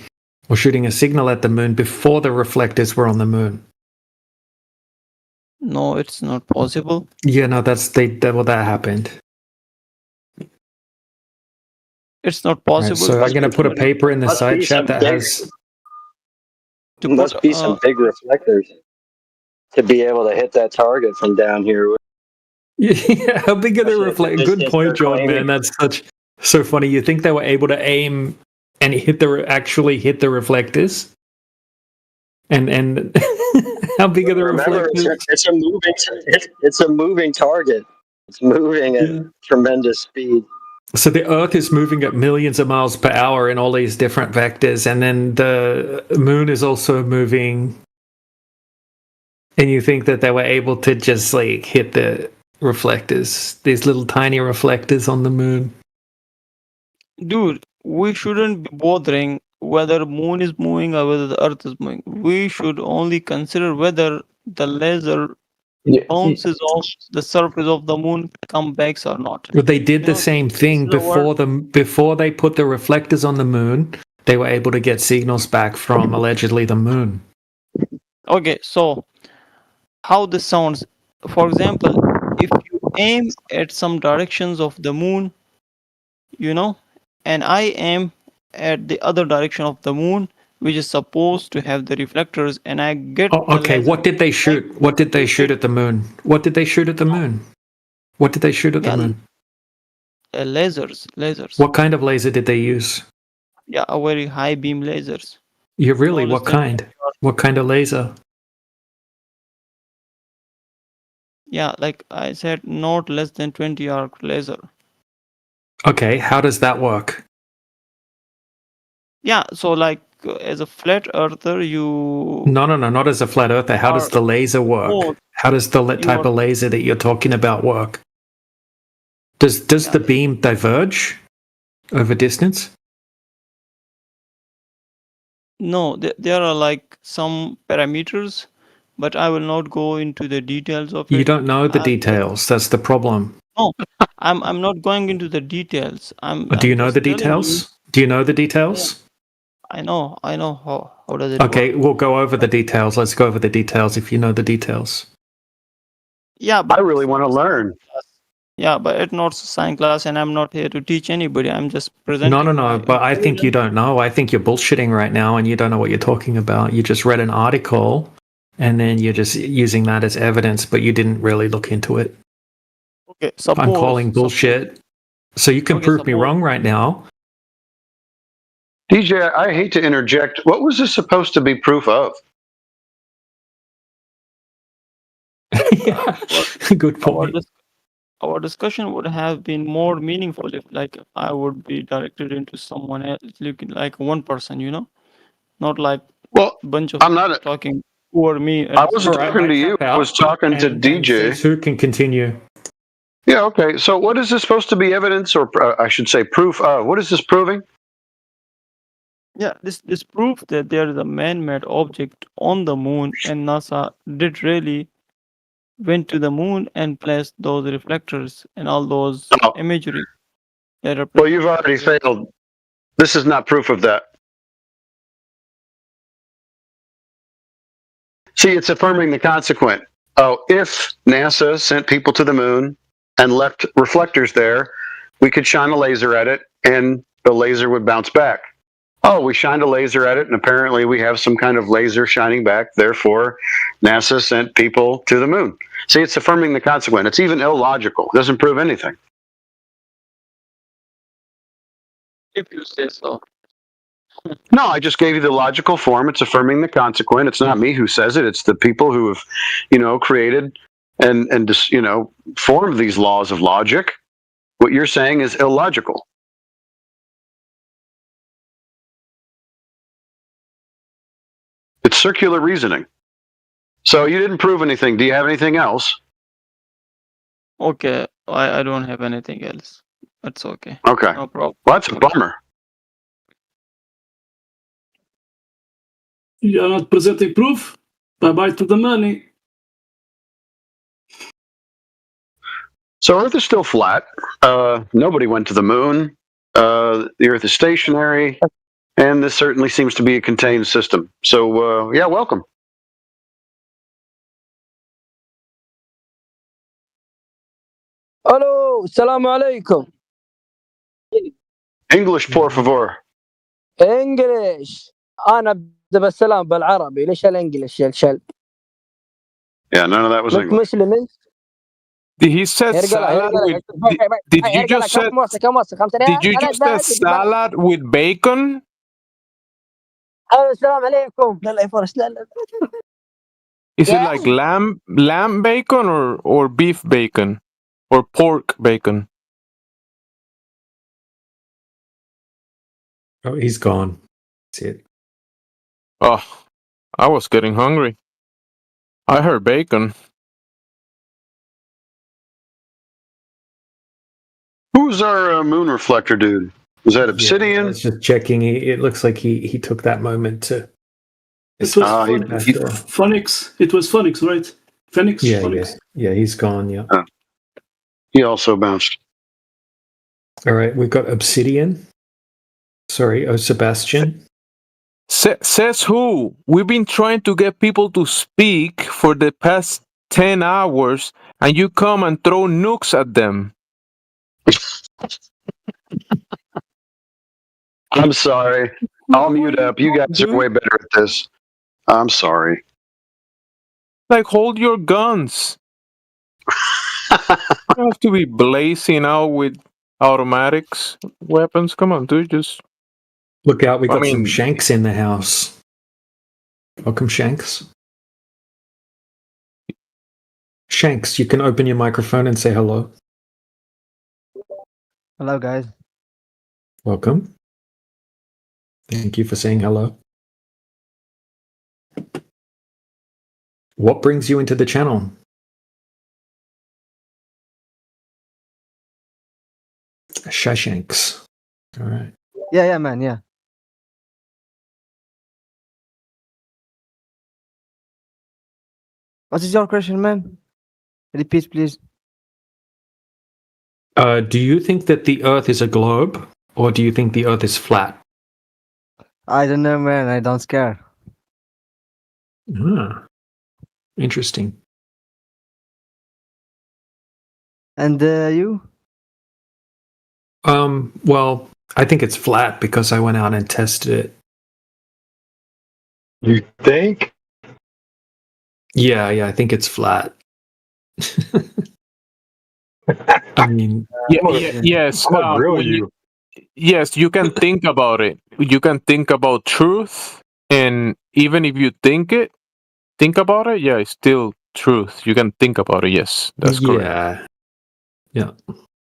or shooting a signal at the moon before the reflectors were on the moon? No, it's not possible. Yeah, no, that happened. It's not Right, possible. so I'm going to put a paper in the side chat that has. Must be some big reflectors. to be able to hit that target from down here. Yeah, how big are the Especially at the reflect? Good distance point, they're John. claiming. Man, that's so funny. You think they were able to aim and actually hit the reflectors? And how big are the Remember, reflectors? it's a moving target. It's moving at tremendous speed. So the Earth is moving at millions of miles per hour in all these different vectors, and then the moon is also moving. And you think that they were able to just like hit the reflectors, these little tiny reflectors on the moon? Dude, we shouldn't be bothering whether moon is moving or whether the earth is moving. We should only consider whether the laser bounces off the surface of the moon, come back or not. But they did the same thing before they put the reflectors on the moon. They were able to get signals back from allegedly the moon. Okay, so how this sounds, for example, if you aim at some directions of the moon, and I aim at the other direction of the moon, which is supposed to have the reflectors, and I get Okay, what did they shoot? What did they shoot at the moon? What did they shoot at the moon? What did they shoot at the moon? Lasers. What kind of laser did they use? Yeah, a very high beam lasers. Yeah, really? What kind? What kind of laser? Yeah, like I said, not less than 20 arc laser. Okay, how does that work? Yeah, so like as a flat earther, you... No, not as a flat earther. How does the laser work? How does the type of laser that you're talking about work? Does the beam diverge over distance? No, there are like some parameters, but I will not go into the details of it. You don't know the details. That's the problem. No, I'm not going into the details. Do you know the details? Do you know the details? I know how does it Okay, work. we'll go over the details. Let's go over the details if you know the details. Yeah, but I really want to learn. Yeah, but it's not science class, and I'm not here to teach anybody. I'm just presenting. No, but I think you don't know. I think you're bullshitting right now and you don't know what you're talking about. You just read an article and then you're just using that as evidence, but you didn't really look into it. Okay, I'm calling bullshit. So you can prove me wrong right now. DJ, I hate to interject. What was this supposed to be proof of? Good point. Our discussion would have been more meaningful if, like, I would be directed into someone else, like one person, not like a bunch of people talking over me. I wasn't talking to you. I was talking to DJ. Who can continue? Yeah, okay. So what is this supposed to be evidence, or I should say proof of? What is this proving? Yeah, this proof that there is a man-made object on the moon, and NASA did really went to the moon and placed those reflectors and all those imagery. Well, you've already failed. This is not proof of that. See, it's affirming the consequent. Oh, if NASA sent people to the moon and left reflectors there, we could shine a laser at it and the laser would bounce back. Oh, we shined a laser at it and apparently we have some kind of laser shining back. Therefore, NASA sent people to the moon. See, it's affirming the consequent. It's even illogical. It doesn't prove anything. If you say so. No, I just gave you the logical form. It's affirming the consequent. It's not me who says it. It's the people who have, created and just, formed these laws of logic. What you're saying is illogical. It's circular reasoning. So you didn't prove anything. Do you have anything else? Okay, I don't have anything else. That's okay. Okay. No problem. Well, that's a bummer. You're not presenting proof? Bye-bye to the money. So Earth is still flat. Nobody went to the moon. The Earth is stationary. And this certainly seems to be a contained system. So, yeah, welcome. الو السلام عليكم. English, por favor. انجلش. انا ابدا بالسلام بالعربي، ليش الانجليش يا الشلب؟ Yeah, none of that was English. He said salad with. Did you just said? Did you just say salad with bacon? Is it like lamb bacon or beef bacon or pork bacon? Oh, he's gone. That's it. Oh, I was getting hungry. I heard bacon. Who's our moon reflector dude? Was that Obsidian? I was just checking. It looks like he took that moment to. It was Phoenix. It was Phoenix, right? Phoenix. Yeah, Phoenix. yeah, he's gone. Yeah. He also bounced. All right, we've got Obsidian. Sorry, Sebastian. Says who? We've been trying to get people to speak for the past 10 hours, and you come and throw nukes at them. I'm sorry. I'll mute up. You guys are way better at this. I'm sorry. Like, hold your guns. You have to be blazing out with automatics weapons. Come on, dude. Just look out. We got some Shanks in the house. Welcome, Shanks. Shanks, you can open your microphone and say hello. Hello, guys. Welcome. Thank you for saying hello. What brings you into the channel? Shashanks. All right. Yeah, man, yeah. What is your question, man? Repeat, please. Do you think that the Earth is a globe, or do you think the Earth is flat? I don't know, man. I don't care. Ah, interesting. And you? Well, I think it's flat because I went out and tested it. You think? Yeah, I think it's flat. I mean, yes. I'm gonna grill you. Yes, you can think about it. You can think about truth, and even if you think about it, yeah, it's still truth. You can think about it. Yes, that's correct. Yeah.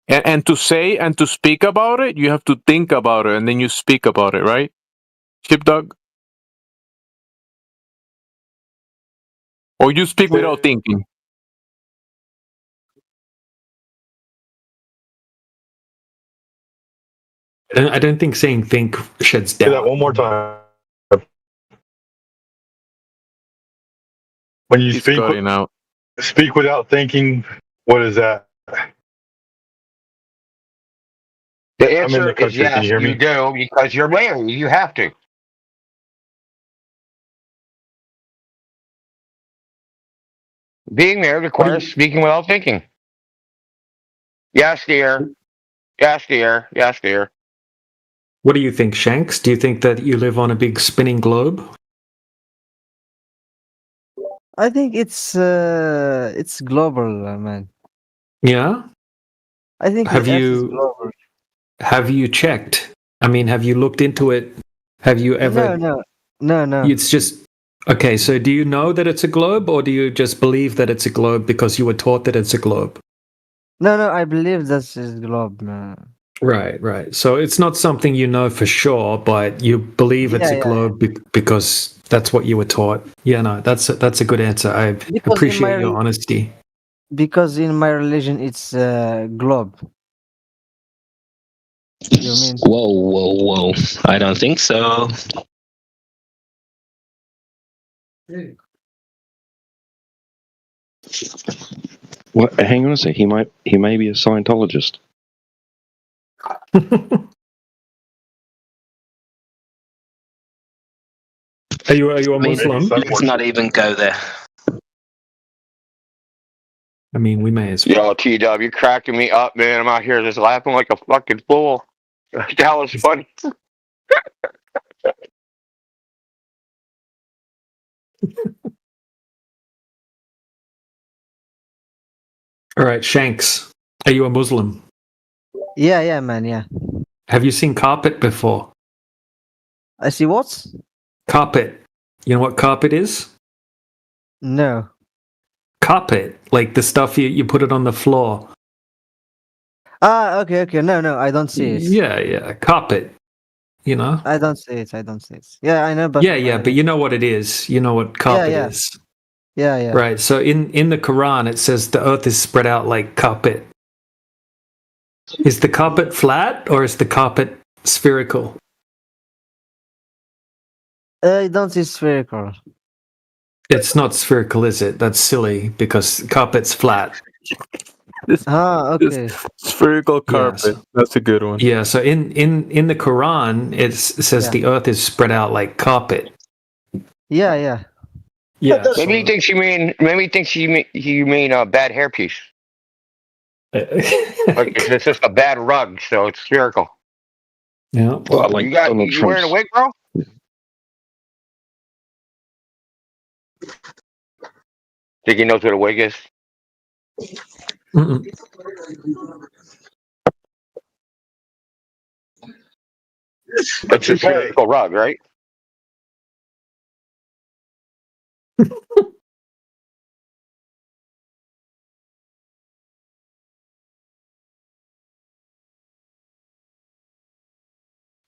And to say and to speak about it, you have to think about it, and then you speak about it, right? Sheepdog? Or you speak without thinking? I don't think saying think sheds doubt. Say that one more time. When you speak without thinking, what is that? The answer is yes, you do, because you're married. You have to. Being married requires speaking without thinking. Yes, dear. Yes, dear. Yes, dear. What do you think, Shanks? Do you think that you live on a big spinning globe? I think it's global, man. Yeah. I think Have the Earth is you global. have you checked? I mean, have you looked into it? Have you ever? No. It's just okay. So, do you know that it's a globe, or do you just believe that it's a globe because you were taught that it's a globe? No. I believe this is globe, man. Right. So it's not something you know for sure, but you believe it's a globe because that's what you were taught. Yeah, no, that's a good answer. I appreciate your honesty. Because in my religion, it's globe. You mean? Whoa. I don't think so. Well, hang on a sec. He may be a Scientologist. Are you a Muslim? Let's not even go there. I mean, we may as well. Yo, T-Dub, you're cracking me up, man. I'm out here just laughing like a fucking fool. That was funny. All right, Shanks, are you a Muslim? Yeah, man, yeah. Have you seen carpet before? I see what? Carpet. You know what carpet is? No. Carpet, like the stuff you put it on the floor. Ah, okay. No, I don't see it. Yeah, carpet. You know? I don't see it. Yeah, I know, but Yeah, but you know what it is. You know what carpet yeah. is. Yeah. Right. So in the Quran it says the earth is spread out like carpet. Is the carpet flat or is the carpet spherical? I don't see spherical. It's not spherical, is it? That's silly because carpet's flat. Okay. Spherical carpet. That's a good one. Yeah, so in the Quran it says the earth is spread out like carpet. Yeah. Yeah. Maybe he thinks you mean bad hairpiece. Like it's just a bad rug, so it's spherical. Yeah. Well, I like you Donald wearing a Trump's. wig, bro? Think he knows what a wig is? Mm-mm. It's a spherical rug, right?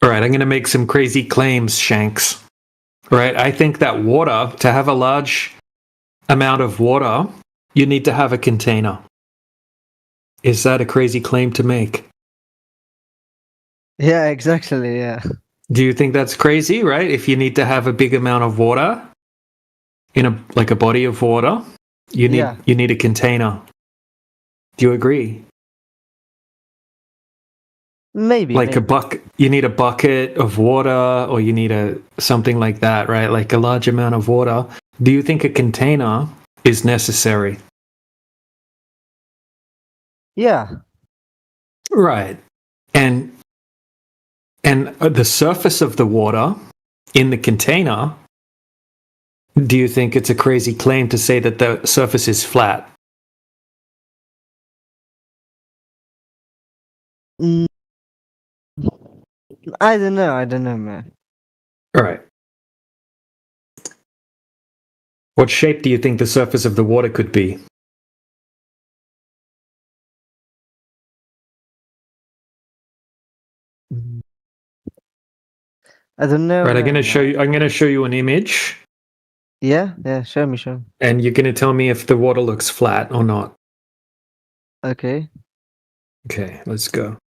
All right, I'm going to make some crazy claims, Shanks. All right, I think that water, to have a large amount of water, you need to have a container. Is that a crazy claim to make? Yeah, exactly. Yeah. Do you think that's crazy, right? If you need to have a big amount of water in a body of water, you need a container. Do you agree? Maybe. A bucket. You need a bucket of water, or you need something like that, right? Like a large amount of water. Do you think a container is necessary? Yeah. Right. And the surface of the water in the container, do you think it's a crazy claim to say that the surface is flat? I don't know, man. All right. What shape do you think the surface of the water could be? I don't know. Right, I'm man. going to show you an image, Yeah, show me. and you're going to tell me if the water looks flat or not. Okay. Okay, let's go.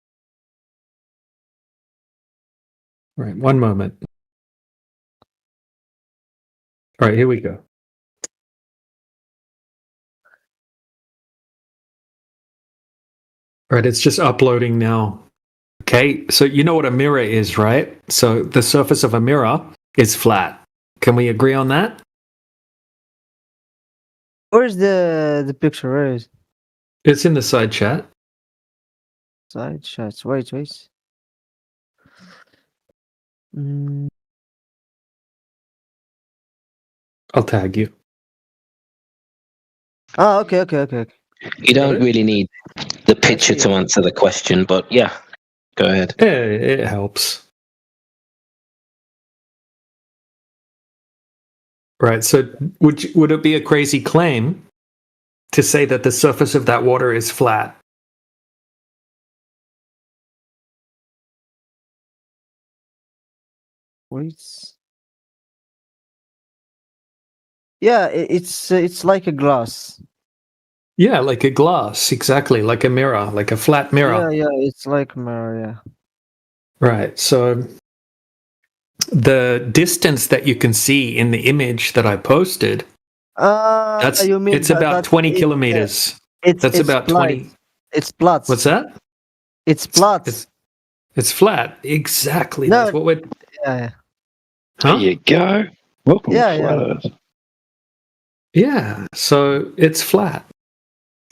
Right, one moment. All right, here we go. All right, it's just uploading now. Okay, so you know what a mirror is, right? So the surface of a mirror is flat. Can we agree on that? Where's the picture? Where is It's in the side chat. side shots? Wait. I'll tag you. Oh, okay. You don't really need the picture to answer the question, but yeah, go ahead. Yeah, it helps. Right, so would it be a crazy claim to say that the surface of that water is flat? Wait. Yeah, it's like a glass. Yeah, like a glass, exactly, like a mirror, like a flat mirror. Yeah, it's like a mirror. Yeah. Right, so the distance that you can see in the image that I posted, it's about 20 kilometers. That's about 20. It's flat. What's that? It's flat. It's flat. Exactly. No, That's what we're. Yeah. Huh? There you go. Welcome Yeah, to Flat Earth. Yeah, so it's flat.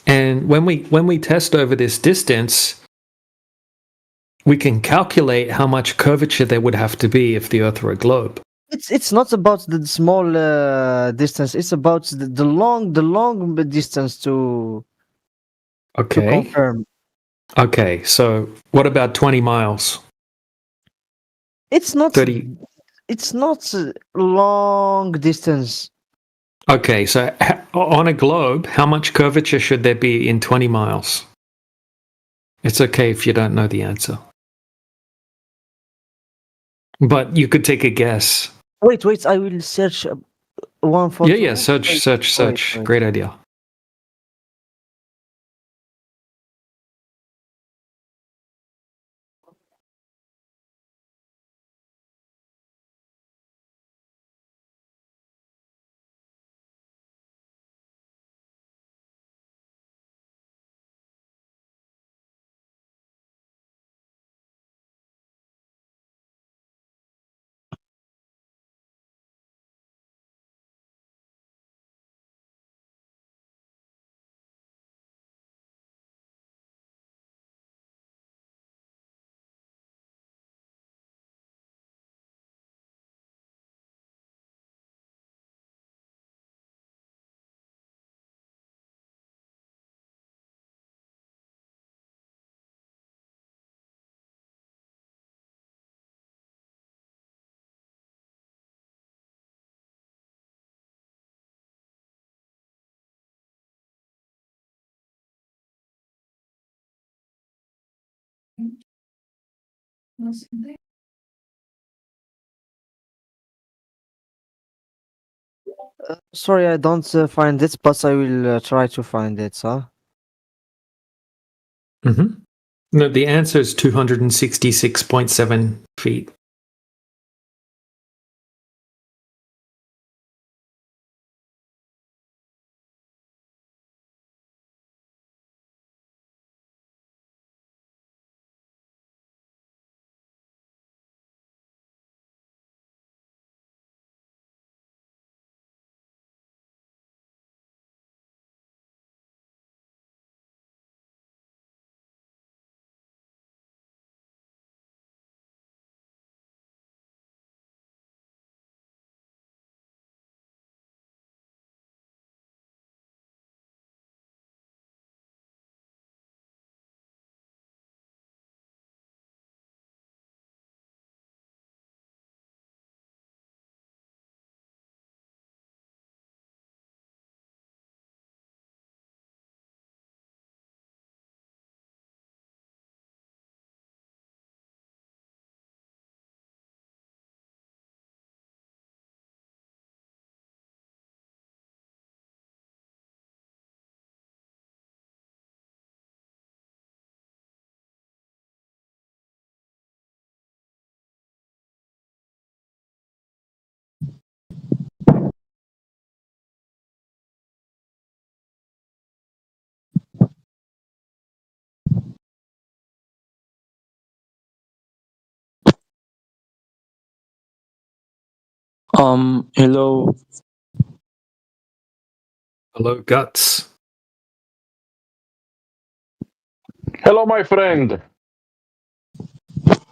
And when we test over this distance, we can calculate how much curvature there would have to be if the Earth were a globe. It's not about the small distance. It's about the long distance to Okay. confirm. Okay, so what about 20 miles? It's not. 30. It's not long distance. Okay, so on a globe, how much curvature should there be in 20 miles? It's okay if you don't know the answer. But you could take a guess. Wait. I will search one photo. Yeah, search. Wait. Great idea. Sorry, I don't find it, but I will try to find it. Huh? Mm-hmm. No, the answer is 266.7 feet. Hello. Hello, Guts. Hello, my friend.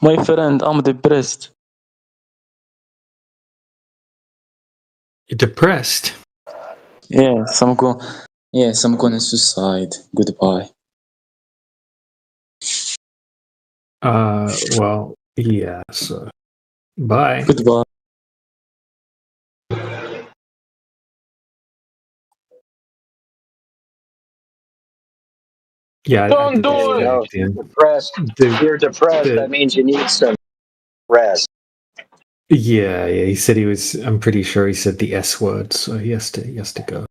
My friend, I'm depressed. You're depressed? Yes, I'm gonna suicide. Goodbye. Well, yeah, so bye. Goodbye. Yeah, I Don't did do it. No, disconnect if you're him. depressed, if you're depressed, The- that means you need some rest. yeah, he said he was, I'm pretty sure he said the S word, so he has to go.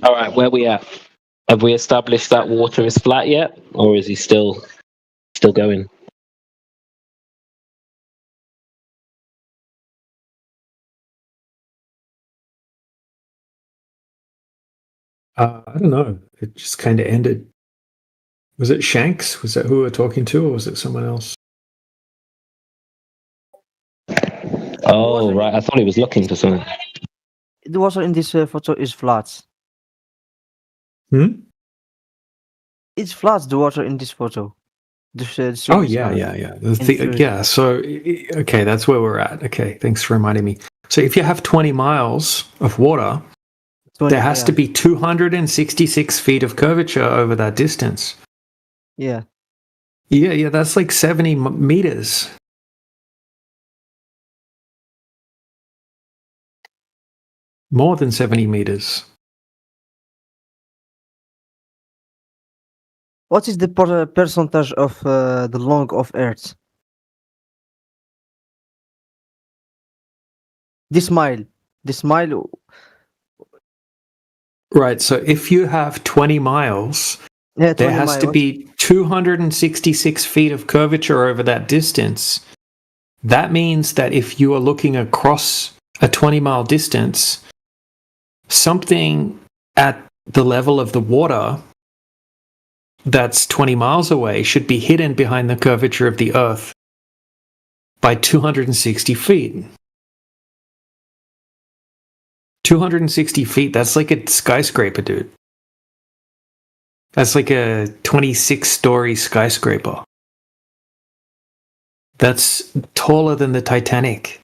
All right, where we at? Have we established that water is flat yet, or is he still going? I don't know. It just kind of ended. Was it Shanks? Was that who we were talking to, or was it someone else? Oh, right. I thought he was looking for something. The water in this photo is flat. Hmm? It's flat, the water in this photo. The Oh, yeah. Yeah. So, okay, that's where we're at. Okay, thanks for reminding me. So, if you have 20 miles of water, there has to be 266 feet of curvature over that distance. Yeah. Yeah, that's like 70 meters. More than 70 meters. What is the percentage of the length of Earth? This mile. Right, so if you have 20 miles, Yeah, there 20 has to miles. be 266 feet of curvature over that distance. That means that if you are looking across a 20-mile distance, something at the level of the water that's 20 miles away should be hidden behind the curvature of the Earth by 260 feet. 260 feet, that's like a skyscraper, dude. That's like a 26-story skyscraper. That's taller than the Titanic.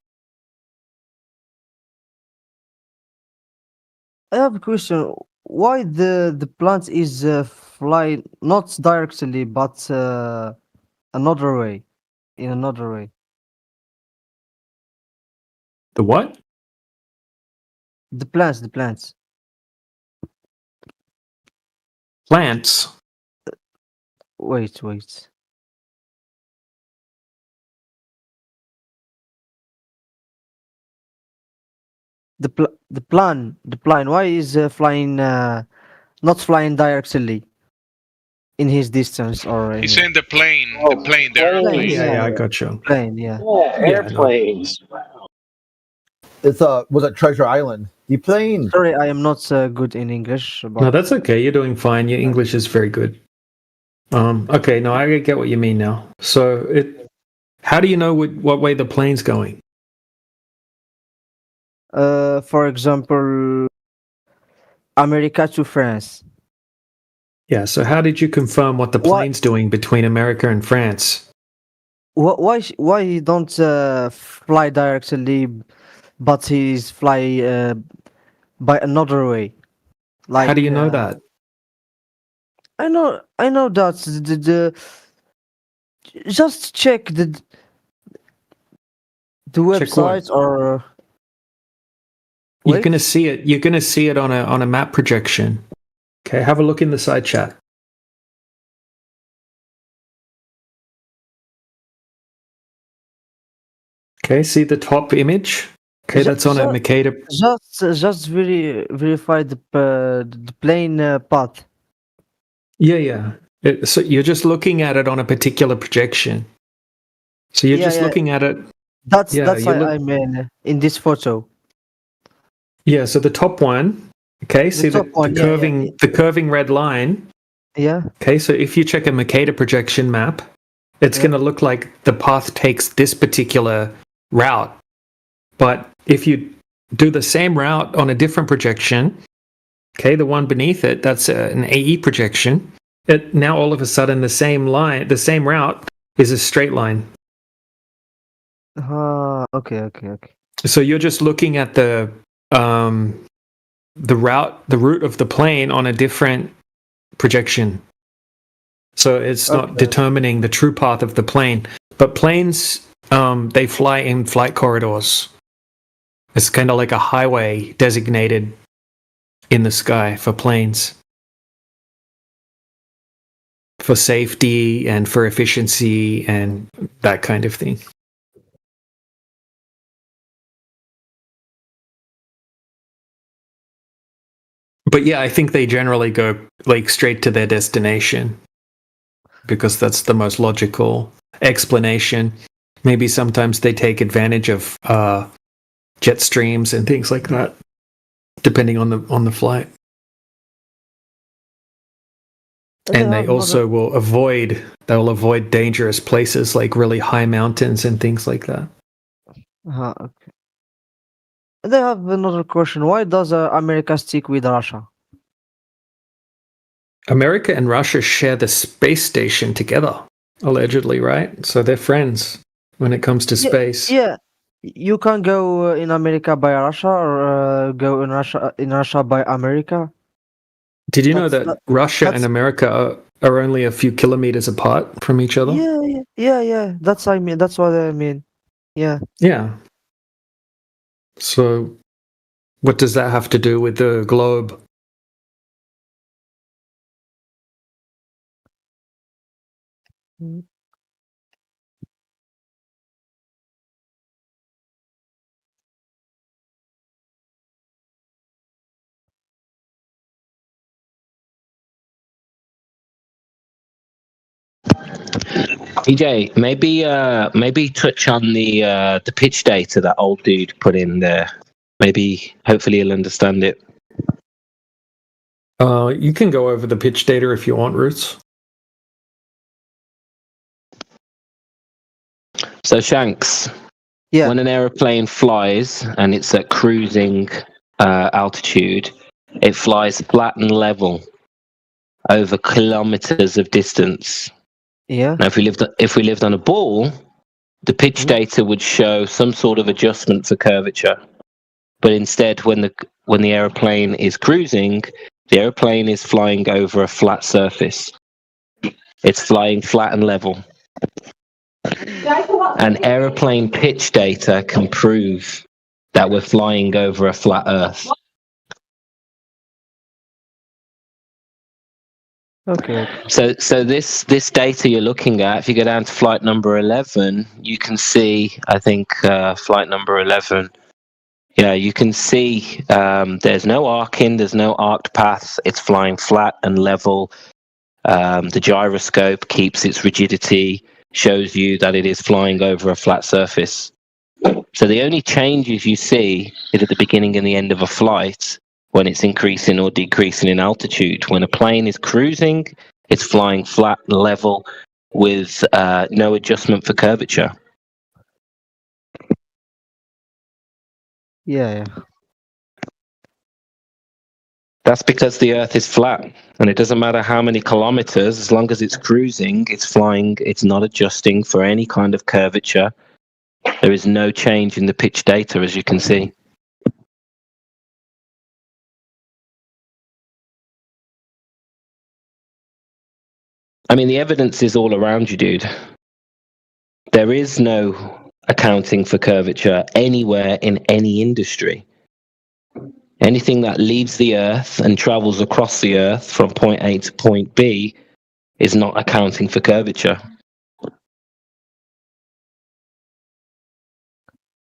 I have a question. Why the plant is fly not directly but another way? In another way. The what? The plants. Plants. Wait. The plan. Why is flying not flying directly in his distance or? He's saying the plane. The airplane. Yeah, I got you. Plane. Yeah. Airplanes. It's was it Treasure Island? The plane. Sorry, I am not good in English. But No, that's okay. You're doing fine. Your English is very good. Okay, no, I get what you mean now. So, how do you know what way the plane's going? For example, America to France. Yeah. So, how did you confirm what the plane's doing between America and France? Why he don't fly directly, but he's fly by another way? Like How do you know that? I know that the just check the website or You're gonna see it. You're gonna see it on a map projection. Okay, have a look in the side chat. Okay, see the top image. Okay, that's on a Makeda. Just verify the plane path. Yeah. So you're just looking at it on a particular projection. So you're just looking at it. That's I mean in this photo. Yeah. So the top one. Okay. See the curving red line. Yeah. Okay. So if you check a Makeda projection map, it's going to look like the path takes this particular route. But if you do the same route on a different projection, okay, the one beneath it, that's an AE projection. Now all of a sudden the same route is a straight line. Okay. So you're just looking at the route of the plane on a different projection. So it's not determining the true path of the plane. But planes, they fly in flight corridors. It's kind of like a highway designated in the sky for planes. For safety and for efficiency and that kind of thing. But yeah, I think they generally go like straight to their destination because that's the most logical explanation. Maybe sometimes they take advantage of jet streams and things like that, depending on the flight. And they also will avoid dangerous places like really high mountains and things like that. Okay. They have another question. Why does America stick with Russia? America and Russia share the space station together, allegedly, right? So they're friends when it comes to space. Yeah. You can go in America by Russia or go in Russia by America. Did you know that Russia and America are only a few kilometers apart from each other? Yeah. That's what I mean. Yeah. Yeah. So, what does that have to do with the globe? EJ, maybe touch on the pitch data that old dude put in there. Maybe, hopefully, he'll understand it. You can go over the pitch data if you want, Roots. So Shanks, when an aeroplane flies and it's at cruising altitude, it flies flat and level over kilometers of distance. Yeah. Now, if we lived on a ball, the pitch data would show some sort of adjustment for curvature. But instead, when the aeroplane is cruising, the aeroplane is flying over a flat surface. It's flying flat and level. And aeroplane pitch data can prove that we're flying over a flat Earth. Okay. So this data you're looking at, if you go down to flight number 11, you can see, I think, flight number 11. Yeah, you can see there's no arcing, there's no arced path. It's flying flat and level. The gyroscope keeps its rigidity, shows you that it is flying over a flat surface. So the only changes you see is at the beginning and the end of a flight, when it's increasing or decreasing in altitude. When a plane is cruising, it's flying flat and level with no adjustment for curvature. Yeah. That's because the Earth is flat, and it doesn't matter how many kilometers, as long as it's cruising, it's flying, it's not adjusting for any kind of curvature. There is no change in the pitch data, as you can see. I mean, the evidence is all around you, dude. There is no accounting for curvature anywhere in any industry. Anything that leaves the Earth and travels across the Earth from point A to point B is not accounting for curvature.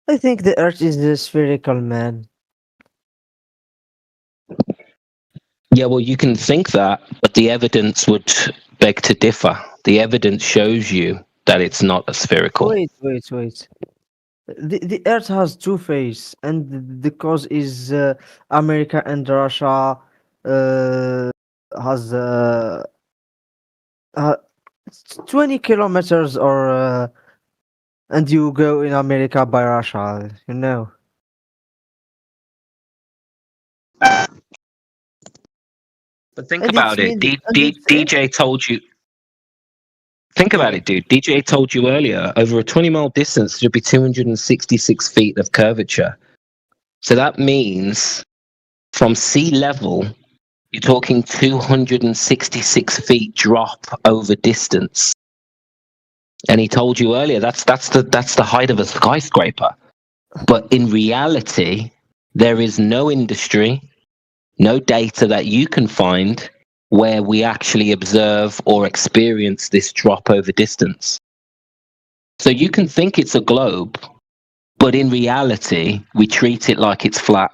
I think the Earth is spherical, man. Yeah, well, you can think that, but the evidence would beg to differ. The evidence shows you that it's not a spherical. Wait. The Earth has two faces, and the cause is America and Russia has 20 kilometers, or and you go in America by Russia, you know. But think about it. DJ told you. Think about it, dude. DJ told you earlier, over a 20-mile distance, there'd be 266 feet of curvature. So that means from sea level, you're talking 266 feet drop over distance. And he told you earlier that's the height of a skyscraper. But in reality, there is no industry, no data that you can find where we actually observe or experience this drop over distance. So you can think it's a globe, but in reality, we treat it like it's flat.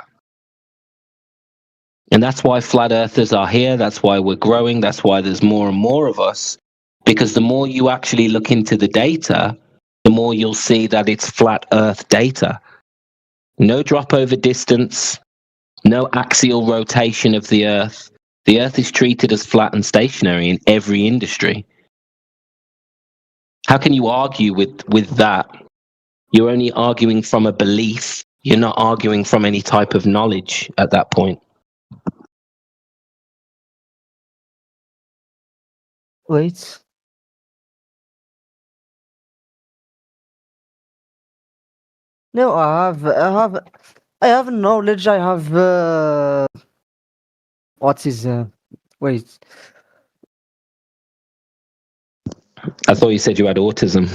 And that's why flat earthers are here. That's why we're growing. That's why there's more and more of us. Because the more you actually look into the data, the more you'll see that it's flat earth data. No drop over distance, no axial rotation of the earth. The earth is treated as flat and stationary in every industry. How can you argue with that? You're only arguing from a belief. You're not arguing from any type of knowledge at that point. Wait. No, I have knowledge. I have what is wait. I thought you said you had autism.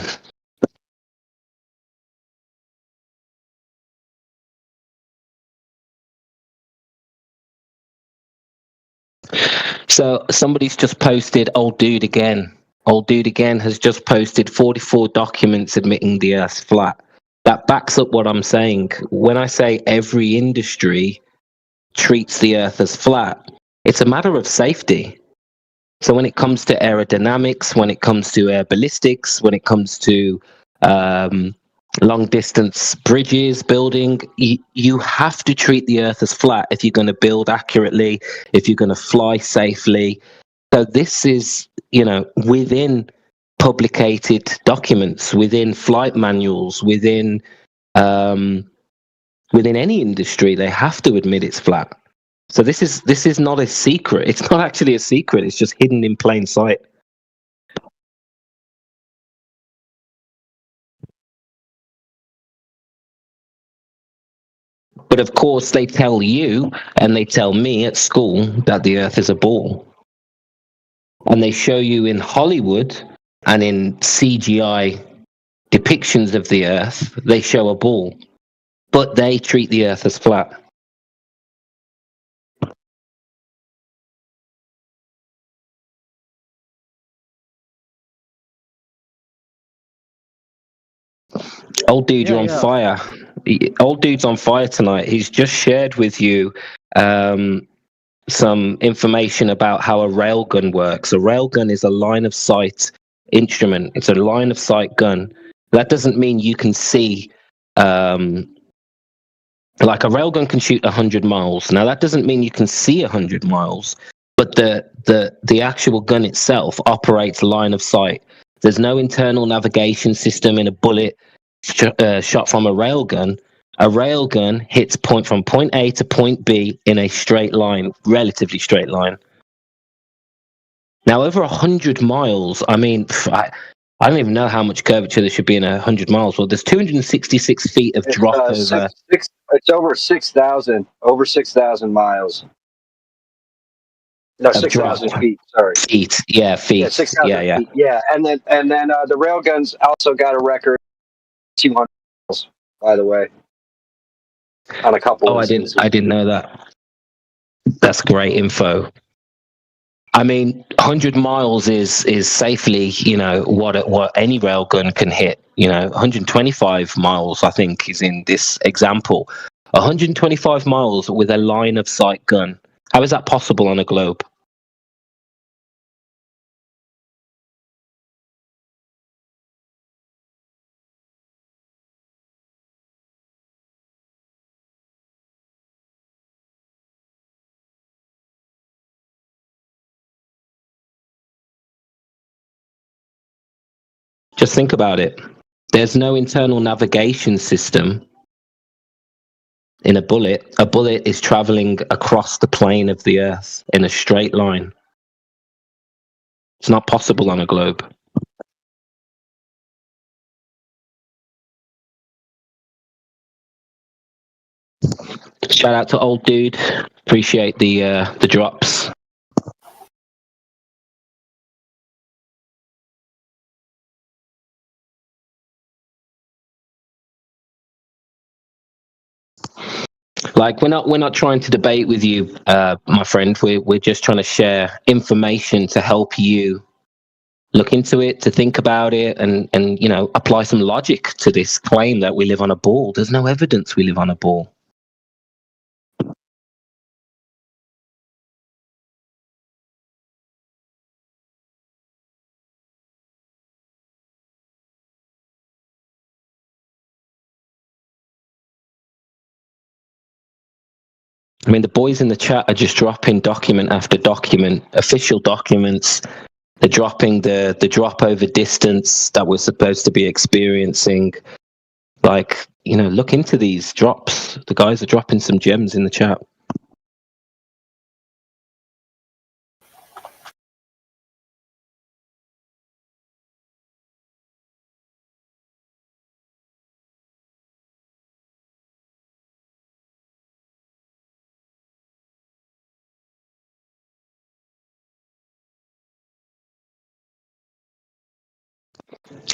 So somebody's just posted Old Dude Again. Old Dude Again has just posted 44 documents admitting the Earth's flat. That backs up what I'm saying. When I say every industry treats the Earth as flat, it's a matter of safety. So when it comes to aerodynamics, when it comes to air ballistics, when it comes to long distance bridges, building, you have to treat the Earth as flat if you're going to build accurately, if you're going to fly safely. So this is, within publicated documents, within flight manuals, within any industry, they have to admit it's flat. So this is not a secret. It's not actually a secret. It's just hidden in plain sight. But of course, they tell you and they tell me at school that the Earth is a ball. And they show you in Hollywood and in CGI depictions of the Earth, they show a ball. But they treat the Earth as flat. Old dude, you're on fire. Old dude's on fire tonight. He's just shared with you some information about how a railgun works. A railgun is a line of sight instrument. It's a line of sight gun. That doesn't mean you can see. Like a railgun can shoot 100 miles. Now that doesn't mean you can see 100 miles, but the actual gun itself operates line of sight. There's no internal navigation system in a bullet shot from a railgun. A railgun hits from point A to point B in a straight line, relatively straight line. Now, over 100 miles, I mean, I don't even know how much curvature there should be in 100 miles. Well, there's 266 feet of drop over. It's over 6,000. Over 6,000 miles. No, 6,000 feet. Sorry. Feet. Yeah, feet. Yeah, 6,000 yeah. feet. Yeah, and then the railguns also got a record 200 miles, by the way, on a couple. Oh, I didn't know that. That's great info. I mean, 100 miles is safely, what any railgun can hit. 125 miles, I think, is in this example. 125 miles with a line of sight gun. How is that possible on a globe? Just think about it. There's no internal navigation system in a bullet. A bullet is traveling across the plane of the Earth in a straight line. It's not possible on a globe. Shout out to Old Dude. Appreciate the drops. Like we're not trying to debate with you, my friend. We're just trying to share information to help you look into it, to think about it, and apply some logic to this claim that we live on a ball. There's no evidence we live on a ball. I mean, the boys in the chat are just dropping document after document, official documents. They're dropping the drop over distance that we're supposed to be experiencing. Like, look into these drops. The guys are dropping some gems in the chat.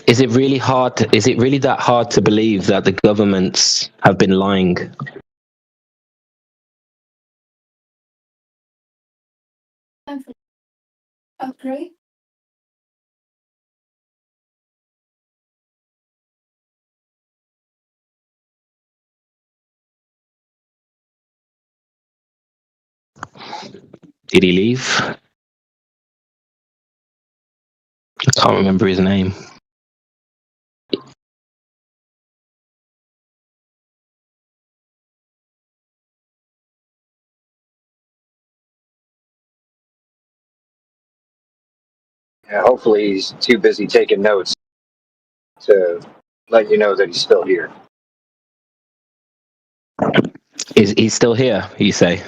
Is it really that hard to believe that the governments have been lying? Okay. Did he leave? I can't remember his name. Yeah, hopefully he's too busy taking notes to let you know that he's still here. Is he still here, you say?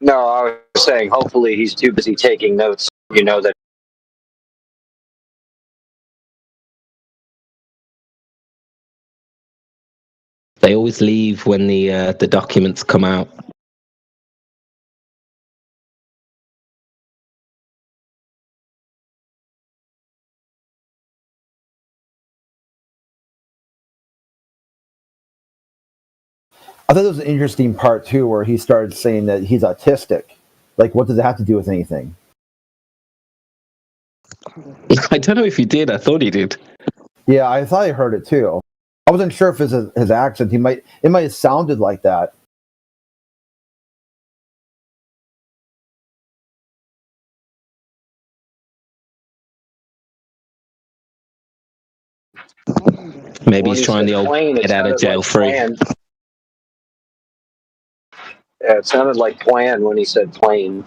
No, I was saying hopefully he's too busy taking notes. You know that. They always leave when the documents come out. I thought there was an interesting part too, where he started saying that he's autistic. Like, what does it have to do with anything? I don't know if he did. I thought he did. Yeah, I thought I heard it too. I wasn't sure if it's his accent. It might have sounded like that. Maybe he's trying the old get out of jail free. Yeah, it sounded like plan when he said plane.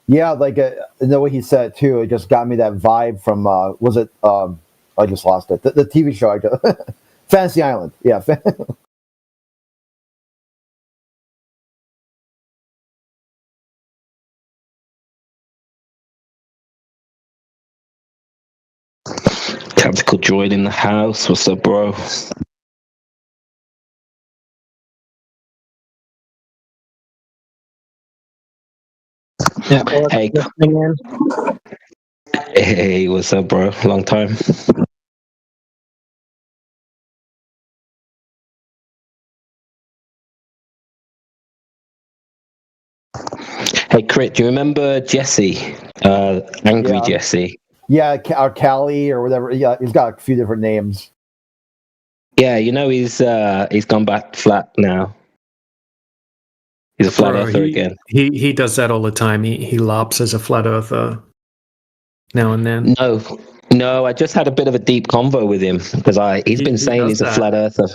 Yeah, like the way he said it too, it just got me that vibe from was it? I just lost it. The TV show, Fantasy Island. Yeah. Tactical droid in the house. What's up, bro? Yeah. Hey, what's up, bro? Long time. Hey, Crit, do you remember Jesse? Angry Jesse. Yeah, or Callie or whatever. Yeah, he's got a few different names. Yeah, he's gone back flat now. He's a flat earther again. He does that all the time. He LARPs as a flat earther now and then. No, I just had a bit of a deep convo with him because he's been saying he's a flat earther.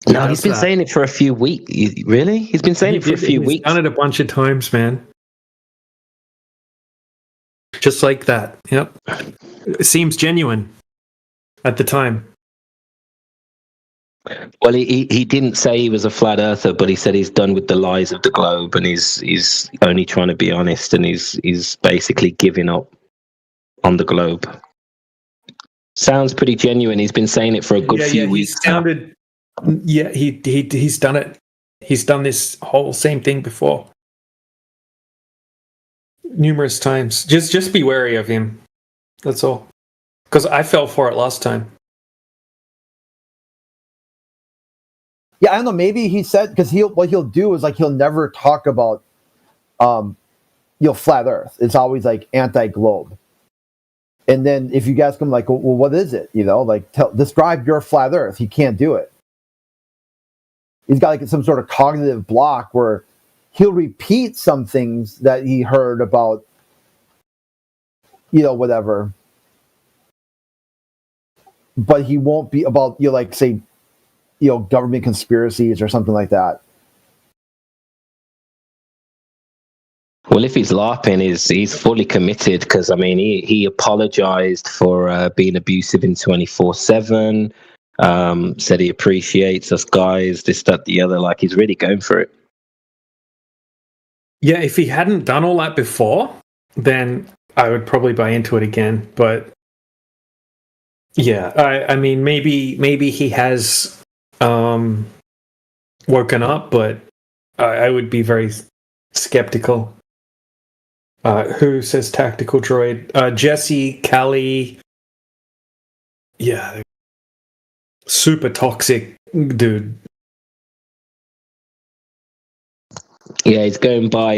No, he's been saying it for a few weeks. Really? He's been saying it for a few weeks. He's done it a bunch of times, man. Just like that. Yep. It seems genuine at the time. Well, he didn't say he was a flat earther, but he said he's done with the lies of the globe and he's only trying to be honest and he's basically giving up on the globe. Sounds pretty genuine. He's been saying it for a good few weeks. He's done it. He's done this whole same thing before. Numerous times. Just be wary of him. That's all. Because I fell for it last time. Yeah, I don't know. Maybe he said because what he'll do is like he'll never talk about flat Earth. It's always like anti-globe. And then if you ask him like, well, what is it? Describe your flat Earth. He can't do it. He's got like some sort of cognitive block where he'll repeat some things that he heard about, whatever. But he won't be about, say, government conspiracies or something like that. Well, if he's LARPing, he's fully committed because I mean he apologized for being abusive in 24/7. Said he appreciates us guys, this, that, the other. Like he's really going for it. Yeah, if he hadn't done all that before, then I would probably buy into it again. But yeah, I mean, maybe he has woken up, but I would be very skeptical. Who says tactical droid? Jesse, Callie. Yeah, super toxic dude. Yeah, he's going by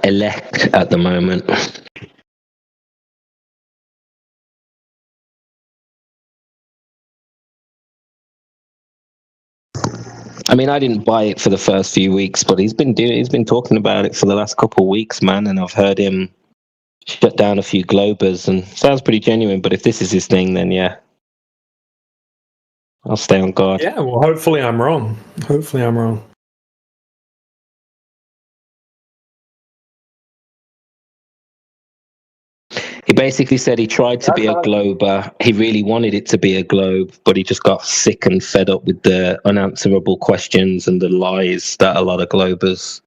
elect at the moment. I mean, I didn't buy it for the first few weeks, but he's been talking about it for the last couple of weeks, man. And I've heard him shut down a few Globers, and sounds pretty genuine. But if this is his thing, then yeah, I'll stay on guard. Yeah, well, hopefully I'm wrong. Hopefully I'm wrong. He basically said he tried to be a Glober. He really wanted it to be a Globe, but he just got sick and fed up with the unanswerable questions and the lies that a lot of Globers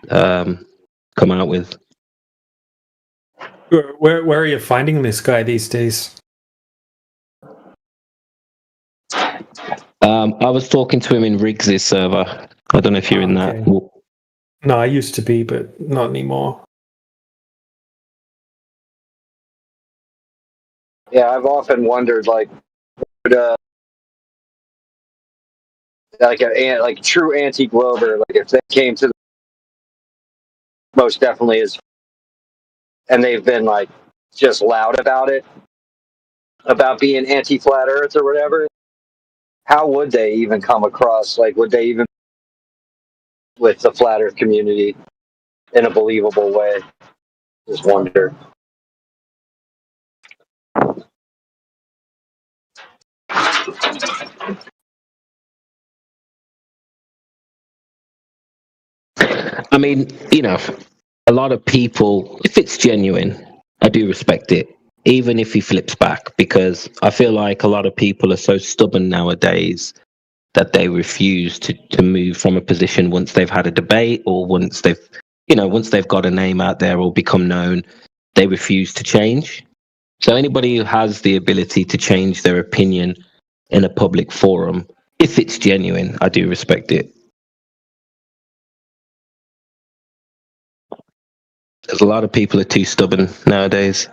come out with. Where are you finding this guy these days? I was talking to him in Riggs' server. I don't know if you're in that. No, I used to be, but not anymore. Yeah, I've often wondered, like, would, like true anti-Glober, like if they came to the, most definitely is, and they've been like just loud about it, about being anti-flat Earth or whatever. How would they even come across? Like, would they even with the flat Earth community in a believable way? Just wonder. I mean, a lot of people, if it's genuine, I do respect it, even if he flips back, because I feel like a lot of people are so stubborn nowadays that they refuse to move from a position once they've had a debate or once they've got a name out there or become known, they refuse to change. So anybody who has the ability to change their opinion in a public forum, if it's genuine, I do respect it. There's a lot of people are too stubborn nowadays.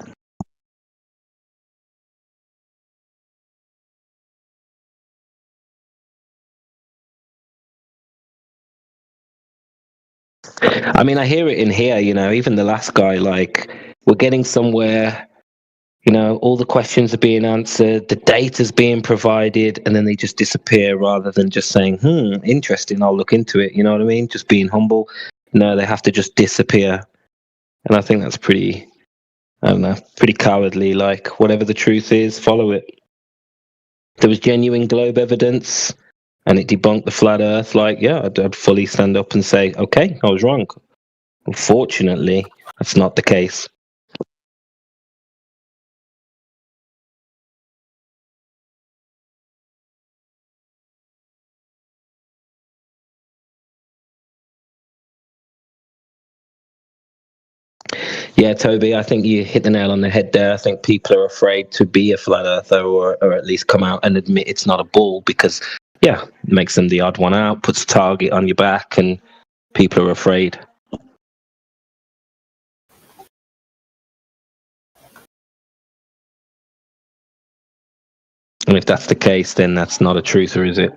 I mean, I hear it in here, even the last guy, like, we're getting somewhere, all the questions are being answered, the data's being provided, and then they just disappear rather than just saying, interesting, I'll look into it, you know what I mean? Just being humble. No, they have to just disappear. And I think that's pretty cowardly. Like, whatever the truth is, follow it. There was genuine globe evidence and it debunked the flat earth. Like, yeah, I'd fully stand up and say, okay, I was wrong. Unfortunately, that's not the case. Yeah, Toby, I think you hit the nail on the head there. I think people are afraid to be a flat earther or at least come out and admit it's not a bull because, yeah, it makes them the odd one out, puts a target on your back, and people are afraid. And if that's the case, then that's not a truther, is it?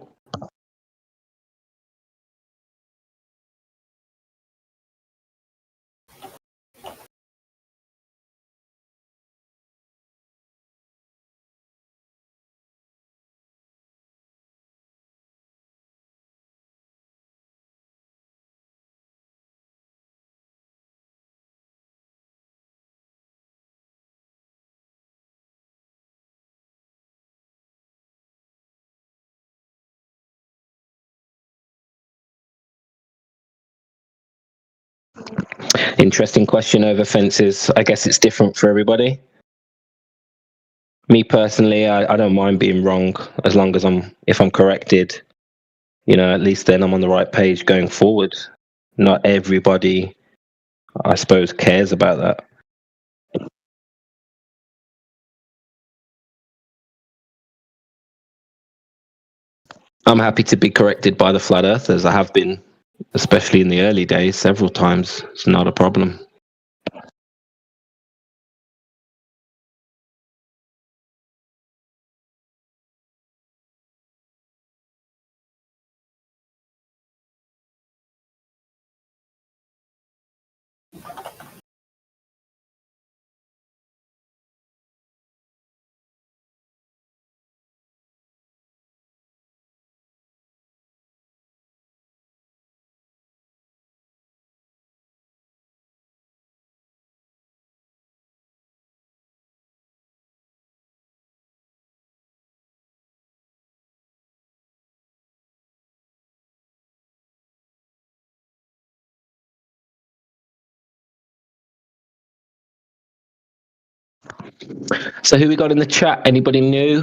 Interesting question over fences. I guess it's different for everybody. Me personally, I don't mind being wrong as long as if I'm corrected. At least then I'm on the right page going forward. Not everybody, I suppose, cares about that. I'm happy to be corrected by the flat earthers. I have been, especially in the early days, several times. It's not a problem. So who we got in the chat? Anybody new?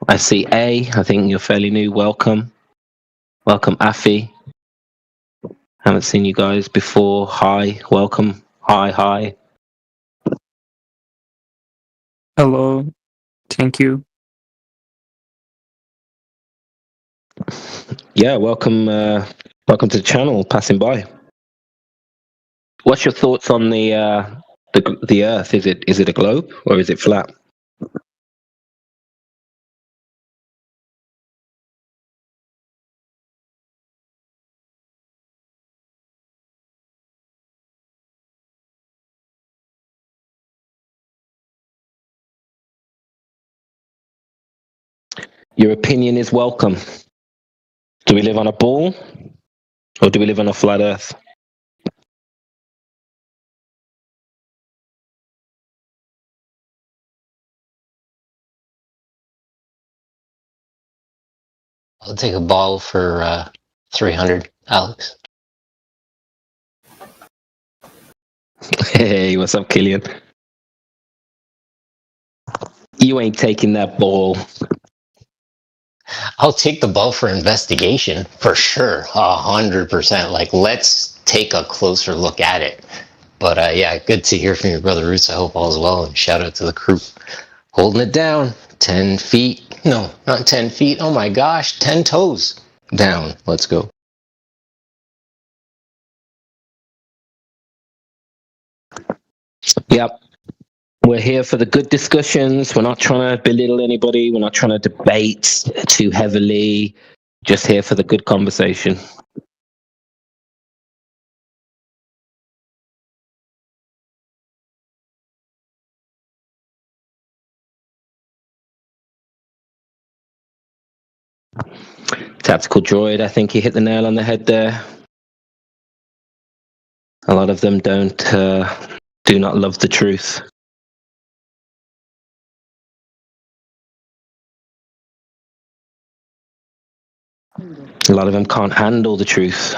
I see A. I think you're fairly new. Welcome. Welcome, Afi. Haven't seen you guys before. Hi. Welcome. Hi. Hello. Thank you. Yeah, welcome to the channel, passing by. What's your thoughts on the Earth? Is it a globe or is it flat? Your opinion is welcome. Do we live on a ball or do we live on a flat Earth? I'll take a ball for 300, Alex. Hey, what's up, Killian? You ain't taking that ball. I'll take the ball for investigation, for sure, 100%. Like, let's take a closer look at it. But yeah, good to hear from your brother Roots. I hope all is well, and shout out to the crew. Holding it down, 10 feet. No, not 10 feet. Oh my gosh, 10 toes down. Let's go. Yep. We're here for the good discussions. We're not trying to belittle anybody. We're not trying to debate too heavily. Just here for the good conversation. Tactical Droid, I think he hit the nail on the head there. A lot of them do not love the truth. A lot of them can't handle the truth.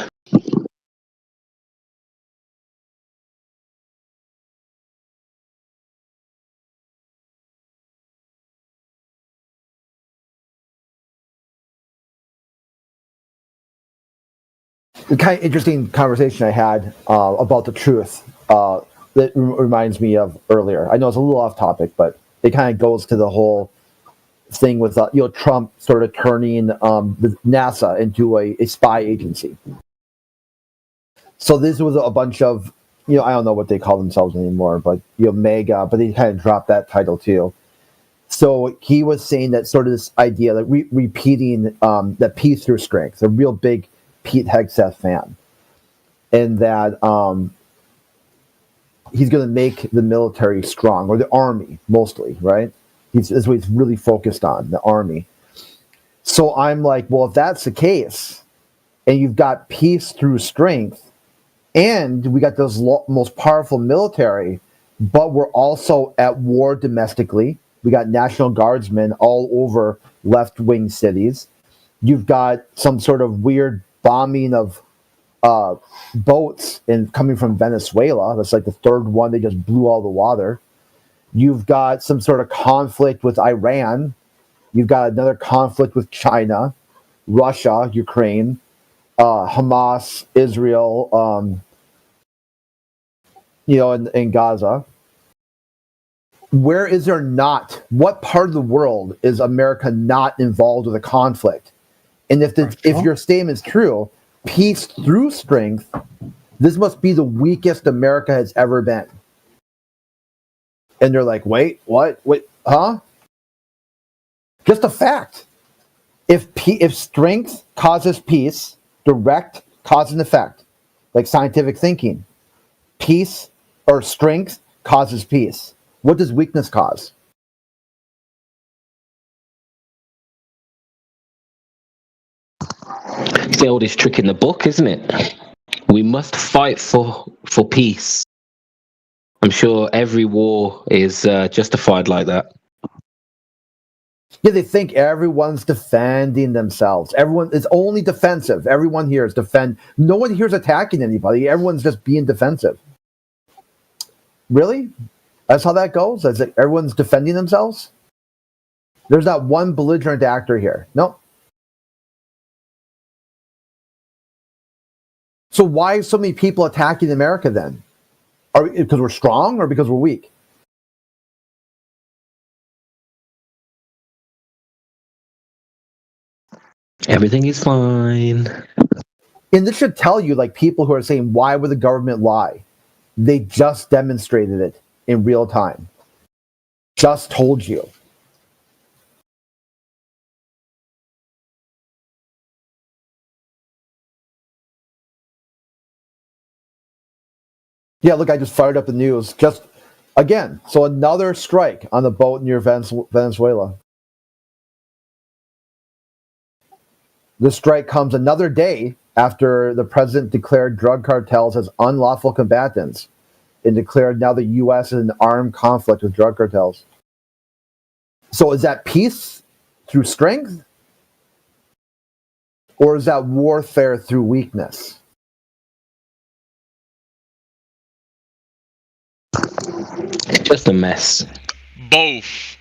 The kind of interesting conversation I had about the truth that reminds me of earlier. I know it's a little off topic, but it kind of goes to the whole thing with Trump sort of turning the NASA into a spy agency. So this was a bunch of, I don't know what they call themselves anymore, but MAGA, but they kind of dropped that title too. So he was saying that sort of this idea, like repeating that peace through strength, a real big Pete Hegseth fan, and that he's going to make the military strong, or the army mostly, right? That's what he's really focused on, the army. So I'm like, well, if that's the case, and you've got peace through strength, and we got those most powerful military, but we're also at war domestically. We got National Guardsmen all over left-wing cities. You've got some sort of weird bombing of boats coming from Venezuela. That's like the third one. They just blew all the water. You've got some sort of conflict with Iran. You've got another conflict with China, Russia, Ukraine, Hamas, Israel, in Gaza. Where is there not? What part of the world is America not involved with a conflict? And if your statement is true, peace through strength, this must be the weakest America has ever been. And they're like, wait, what? Wait, huh? Just a fact. If strength causes peace, direct cause and effect, like scientific thinking, peace or strength causes peace. What does weakness cause? It's the oldest trick in the book, isn't it? We must fight for peace. I'm sure every war is justified like that. Yeah, they think everyone's defending themselves. Everyone is only defensive. Everyone here is defend. No one here is attacking anybody. Everyone's just being defensive. Really? That's how that goes? As everyone's defending themselves? There's not one belligerent actor here. No. So why are so many people attacking America then? Because we're strong or because we're weak? Everything is fine. And this should tell you, like, people who are saying, why would the government lie? They just demonstrated it in real time. Just told you. Yeah, look, I just fired up the news. Just again, so another strike on the boat near Venezuela. The strike comes another day after the president declared drug cartels as unlawful combatants and declared now the U.S. is in an armed conflict with drug cartels. So is that peace through strength? Or is that warfare through weakness? It's just a mess. Both.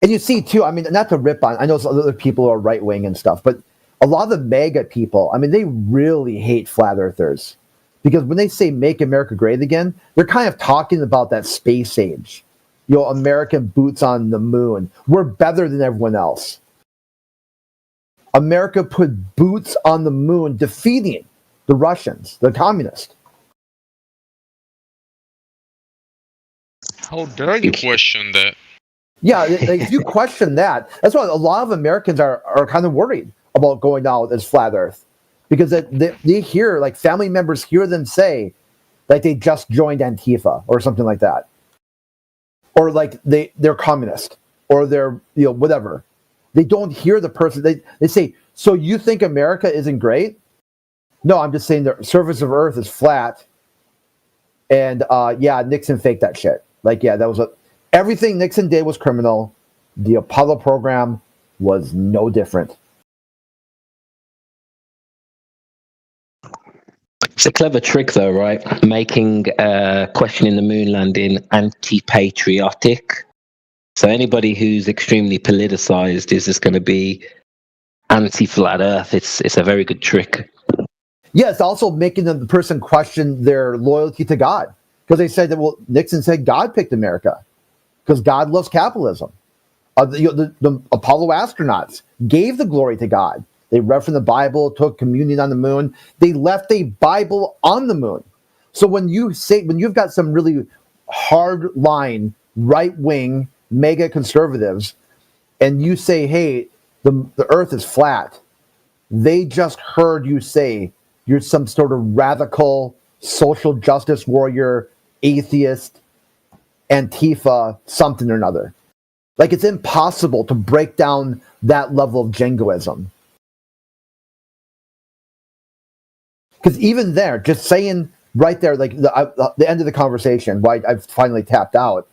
And you see, too, I mean, not to rip on, I know some other people are right-wing and stuff, but a lot of the MAGA people, I mean, they really hate flat earthers. Because when they say make America great again, they're kind of talking about that space age. American boots on the moon. We're better than everyone else. America put boots on the moon, defeating the Russians, the communists. How dare you question that? Yeah, if you question that, that's why a lot of Americans are kind of worried about going down as flat Earth, because they hear, like, family members hear them say, like, they just joined Antifa or something like that, or like they're communist or they're whatever. They don't hear the person. They say, so you think America isn't great? No, I'm just saying the surface of Earth is flat, and yeah, Nixon faked that shit. Like, yeah, that was everything Nixon did was criminal. The Apollo program was no different. It's a clever trick, though, right? Making questioning the moon landing anti-patriotic. So anybody who's extremely politicized is just going to be anti-flat Earth. It's a very good trick. Yeah, it's also making the person question their loyalty to God, because they said that, well, Nixon said God picked America because God loves capitalism. The Apollo astronauts gave the glory to God. They read from the Bible, took communion on the moon. They left a Bible on the moon. So when you've got some really hard line, right wing, mega conservatives, and you say, hey, the earth is flat, they just heard you say you're some sort of radical social justice warrior, atheist, Antifa, something or another. Like, it's impossible to break down that level of jingoism. Because even there, just saying right there, like the end of the conversation, why I've finally tapped out,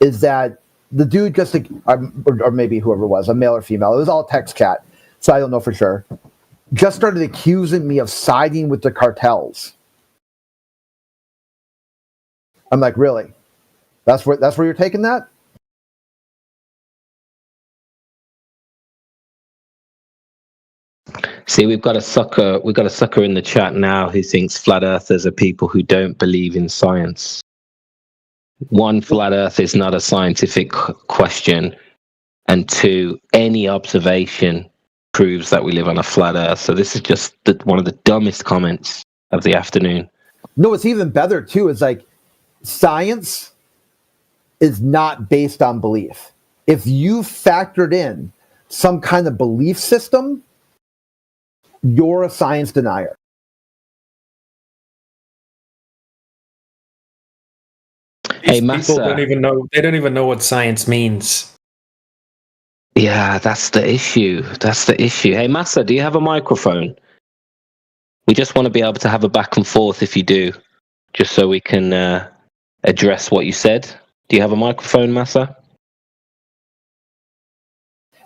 is that the dude just like, or maybe whoever it was, a male or female, it was all text chat, so I don't know for sure, just started accusing me of siding with the cartels. I'm like, really? That's where you're taking that? See, we've got a sucker in the chat now who thinks flat earthers are people who don't believe in science. One, flat earth is not a scientific question, and two, any observation proves that we live on a flat earth. So this is just one of the dumbest comments of the afternoon. No, it's even better too. It's like science is not based on belief. If you factored in some kind of belief system, you're a science denier. These people don't even know. They don't even know what science means. Yeah, that's the issue. Hey, Massa, do you have a microphone? We just want to be able to have a back and forth if you do, just so we can address what you said. Do you have a microphone, Massa?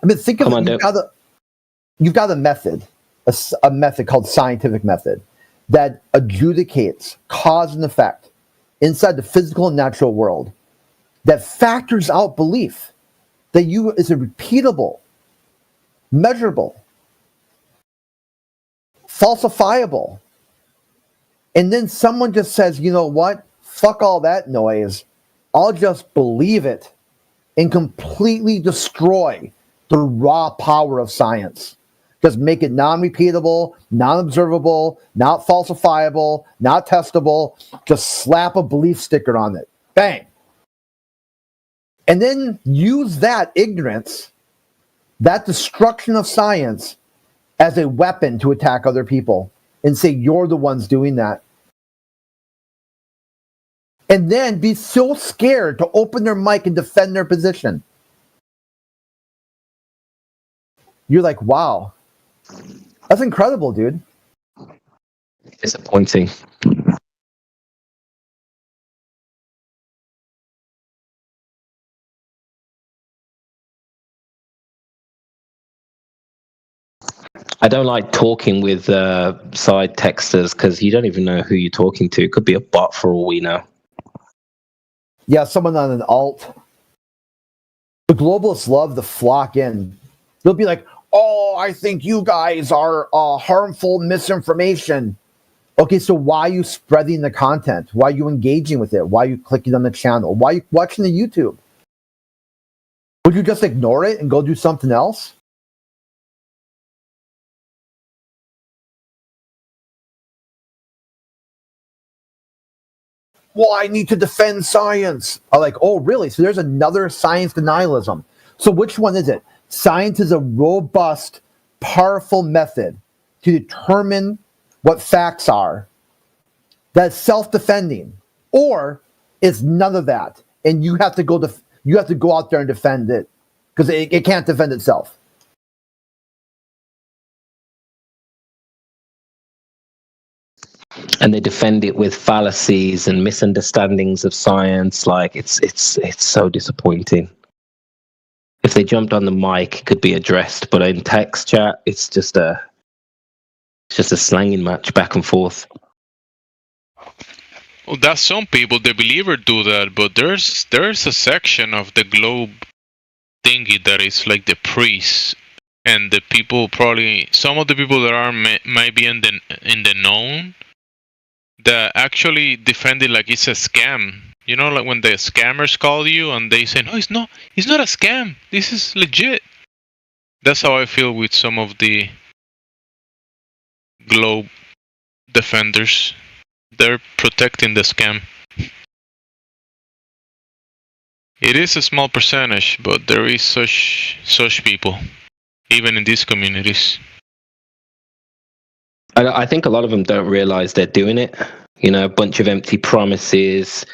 I mean, think of it. You've got a method, a method called scientific method, that adjudicates cause and effect inside the physical and natural world, that factors out belief, that is a repeatable, measurable, falsifiable. And then someone just says, you know what? Fuck all that noise. I'll just believe it and completely destroy the raw power of science. Just make it non-repeatable, non-observable, not falsifiable, not testable. Just slap a belief sticker on it. Bang. And then use that ignorance, that destruction of science, as a weapon to attack other people and say you're the ones doing that. And then be so scared to open their mic and defend their position. You're like, wow. That's incredible, dude. Disappointing. I don't like talking with side texters because you don't even know who you're talking to. It could be a bot for all we know. Yeah, someone on an alt. The globalists love to flock in. They'll be like, oh, I think you guys are harmful misinformation. Okay, so why are you spreading the content? Why are you engaging with it? Why are you clicking on the channel? Why are you watching the YouTube? Would you just ignore it and go do something else? Well, I need to defend science. I'm like, oh, really? So there's another science denialism. So which one is it? Science is a robust, powerful method to determine what facts are. That's self-defending, or it's none of that, and you have to go out there and defend it because it can't defend itself. And they defend it with fallacies and misunderstandings of science. Like it's so disappointing. If they jumped on the mic, it could be addressed, but in text chat, it's just a slanging match back and forth. Well, that's some people, the believers do that, but there's a section of the globe thingy that is like the priests and the people, probably some of the people that are might be in the known, that actually defend it like it's a scam. You know, like when the scammers call you and they say, no, it's not a scam. This is legit. That's how I feel with some of the globe defenders. They're protecting the scam. It is a small percentage, but there is such people, even in these communities. I think a lot of them don't realize they're doing it. You know, a bunch of empty promises,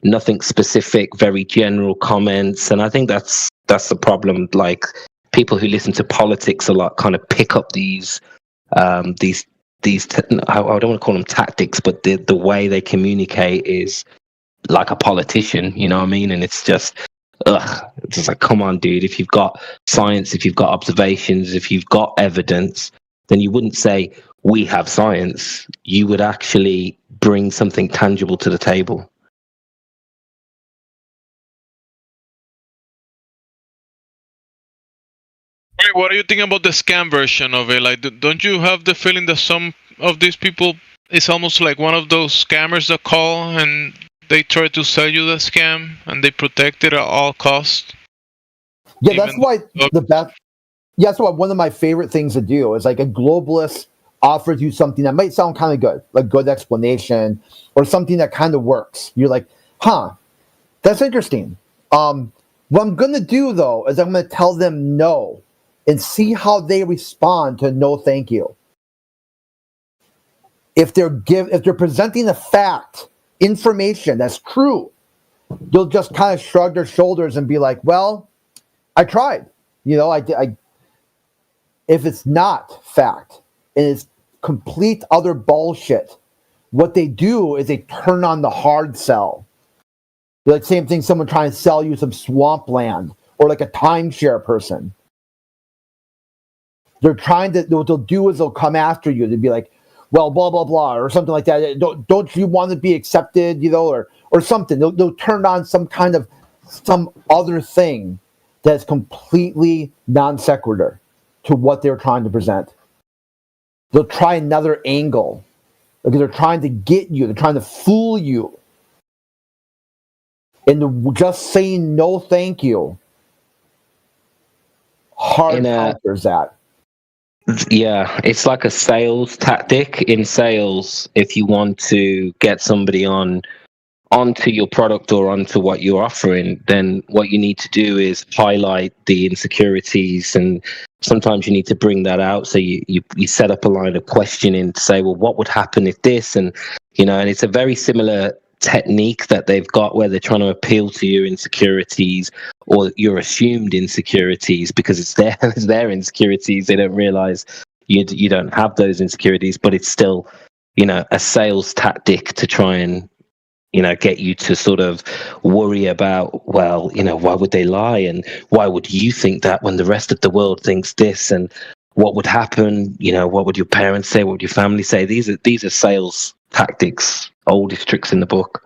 nothing specific, very general comments. And I think that's the problem. Like, people who listen to politics a lot kind of pick up these I don't want to call them tactics, but the way they communicate is like a politician, you know what I mean? And it's just It's just like, come on, dude. If you've got science, if you've got observations, if you've got evidence, then you wouldn't say we have science. You would actually bring something tangible to the table. Wait, what do you think about the scam version of it? Like, don't you have the feeling that some of these people it's almost like one of those scammers that call and they try to sell you the scam and they protect it at all costs? Yeah, that's why the best. Yeah, that's why one of my favorite things to do is like a globalist offers you something that might sound kind of good, like good explanation, or something that kind of works. You're like, huh, that's interesting. What I'm gonna do though is I'm gonna tell them no and see how they respond to no thank you. If they're presenting a fact, information that's true, they'll just kind of shrug their shoulders and be like, well, I tried. You know, I if it's not fact and it's complete other bullshit, what they do is they turn on the hard sell. Like same thing, someone trying to sell you some swampland or like a timeshare person. They're trying to, what they'll do is they'll come after you. They'll be like, well, blah, blah, blah, or something like that. Don't you want to be accepted, you know, or something. They'll turn on some other thing that's completely non sequitur to what they're trying to present. They'll try another angle. Because they're trying to get you. They're trying to fool you. And just saying no thank you hard counters that. Yeah, it's like a sales tactic. In sales, if you want to get somebody onto your product or onto what you're offering, then what you need to do is highlight the insecurities, and sometimes you need to bring that out. So you set up a line of questioning to say, well, what would happen if this? And and it's a very similar technique that they've got where they're trying to appeal to your insecurities or your assumed insecurities, because it's their insecurities. They don't realize you don't have those insecurities, but it's still a sales tactic to try and get you to sort of worry about, well, why would they lie? And why would you think that when the rest of the world thinks this? And what would happen? What would your parents say? What would your family say? These are sales tactics, oldest tricks in the book.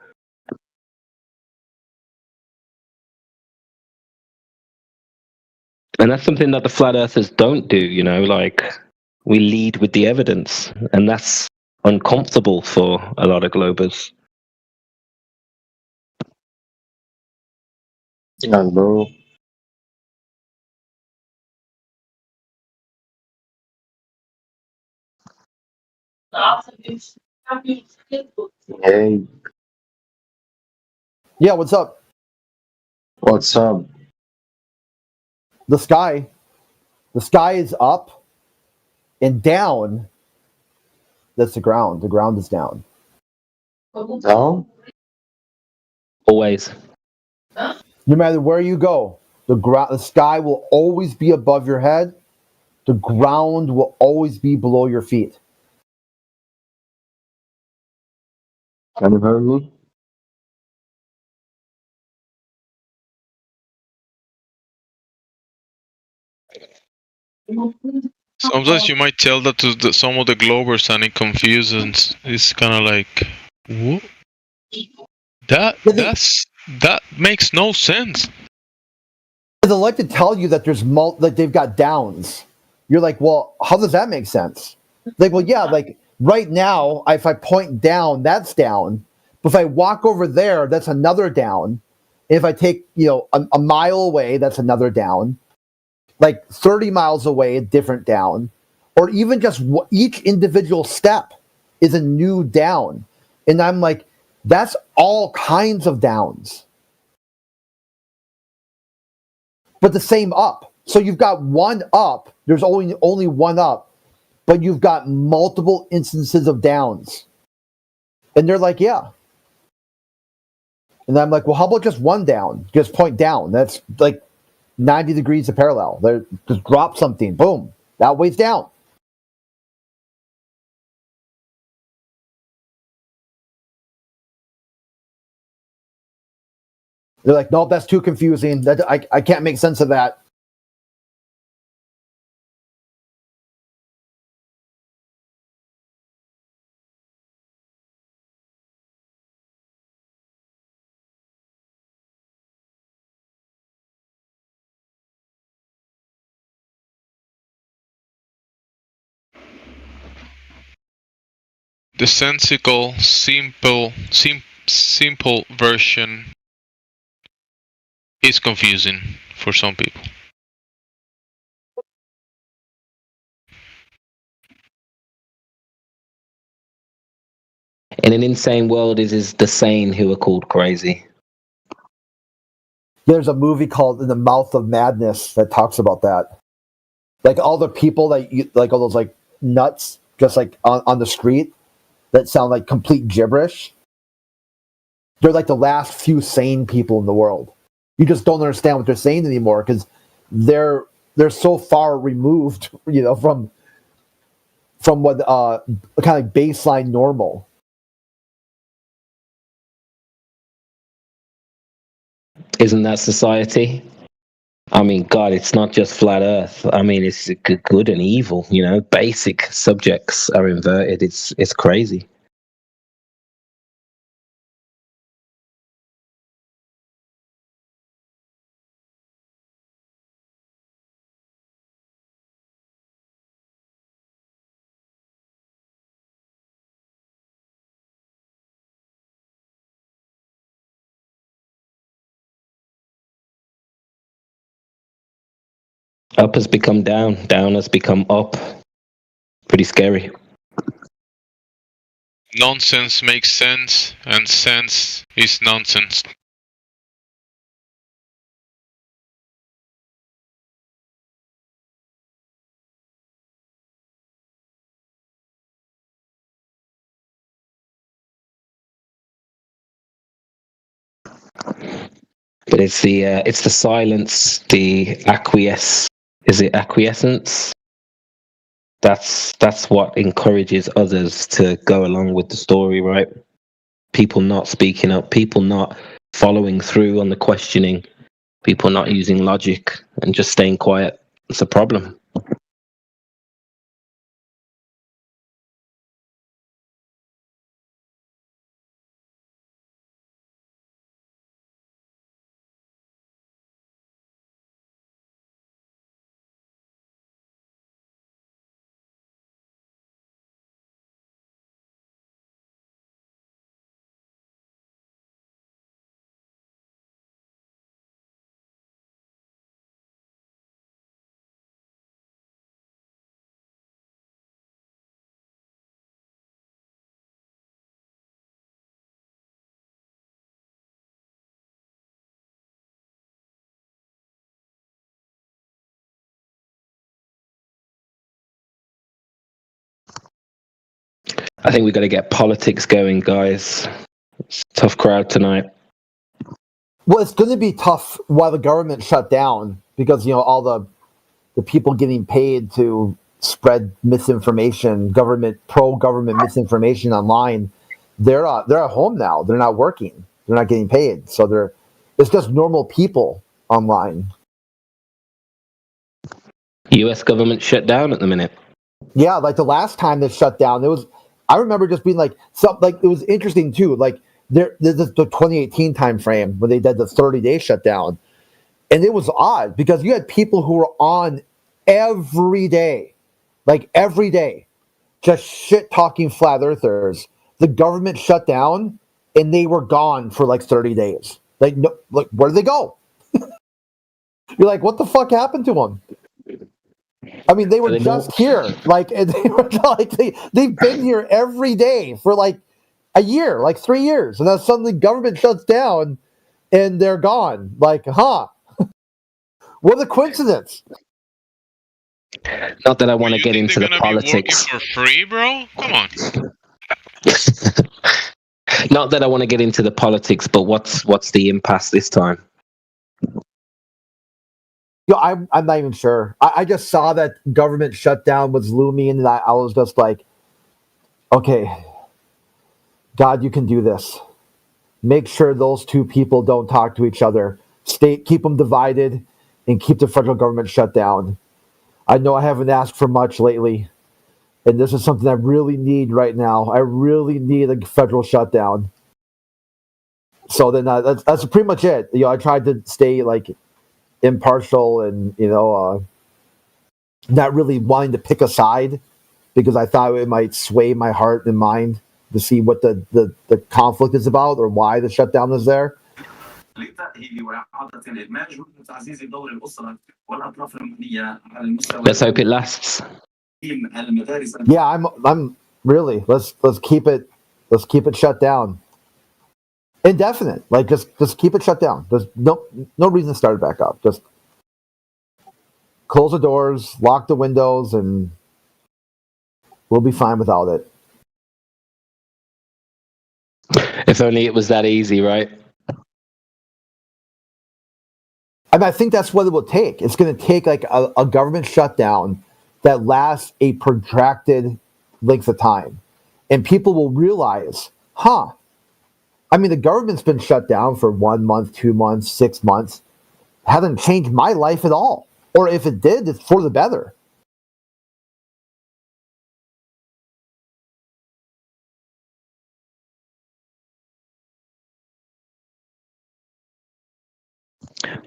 And that's something that the flat earthers don't do, like we lead with the evidence, and that's uncomfortable for a lot of globers. Yeah, bro. Hey, Yeah, what's up? what's up? The sky is up and down. That's the ground. The ground is down. Down? Always. No matter where you go, the sky will always be above your head. The ground will always be below your feet. Can you hear me? Sometimes you might tell that to some of the globers and it confuses. It's kind of like, what? That makes no sense. They like to tell you that there's like they've got downs. You're like, well, how does that make sense? Like, well, yeah, like right now, if I point down, that's down. But if I walk over there, that's another down. If I take, a mile away, that's another down. Like 30 miles away, a different down. Or even just each individual step is a new down. And I'm like, that's all kinds of downs. But the same up. So you've got one up. There's only one up. But you've got multiple instances of downs. And they're like, yeah. And I'm like, well, how about just one down? Just point down. That's like 90 degrees of parallel. Just drop something. Boom. That way's down. They're like, nope, that's too confusing. That I can't make sense of that. The sensical, simple version is confusing for some people. In an insane world, it is the sane who are called crazy. There's a movie called In the Mouth of Madness that talks about that. Like all the people that you, like all those like nuts just like on the street that sound like complete gibberish. They're like the last few sane people in the world. You just don't understand what they're saying anymore because they're so far removed, from what kind of baseline normal. Isn't that society? I mean, God, it's not just flat Earth. I mean, it's good and evil. Basic subjects are inverted. It's crazy. Up has become down. Down has become up. Pretty scary. Nonsense makes sense, and sense is nonsense. But it's the silence, the acquiesce. Is it acquiescence? That's what encourages others to go along with the story, right? People not speaking up, people not following through on the questioning, people not using logic and just staying quiet. It's a problem. I think we got to get politics going, guys. It's a tough crowd tonight. Well, it's going to be tough while the government shut down because all the people getting paid to spread misinformation, pro-government misinformation online. They're at home now. They're not working. They're not getting paid. So it's just normal people online. U.S. government shut down at the minute. Yeah, like the last time they shut down, I remember just being like, it was interesting too. Like there's the 2018 time frame when they did the 30-day shutdown, and it was odd because you had people who were on every day, just shit talking flat earthers. The government shut down, and they were gone for like 30 days. Like, no, like where did they go? You're like, what the fuck happened to them? I mean, they were just here, and they were they've been here every day for like a year, like 3 years, and then suddenly government shuts down, and they're gone. Like, huh? What a coincidence! Not that I want to get into the politics. For free, bro? Come on. Not that I want to get into the politics, but what's the impasse this time? I'm not even sure. I just saw that government shutdown was looming, and I was just like, okay, God, you can do this. make sure those two people don't talk to each other. Keep them divided, and keep the federal government shut down. I know I haven't asked for much lately, and this is something I really need right now. I really need a federal shutdown. So then that's pretty much it. I tried to stay like impartial and not really wanting to pick a side, because I thought it might sway my heart and mind to see what the conflict is about or why the shutdown is there. Let's hope it lasts. Yeah, I'm really let's keep it shut down. Indefinite. Like just keep it shut down. There's no reason to start it back up. Just close the doors, lock the windows, and we'll be fine without it. If only it was that easy, right? I mean, I think that's what it will take. It's going to take like a government shutdown that lasts a protracted length of time. And people will realize, I mean, the government's been shut down for 1 month, 2 months, 6 months. Hasn't changed my life at all. Or if it did, it's for the better.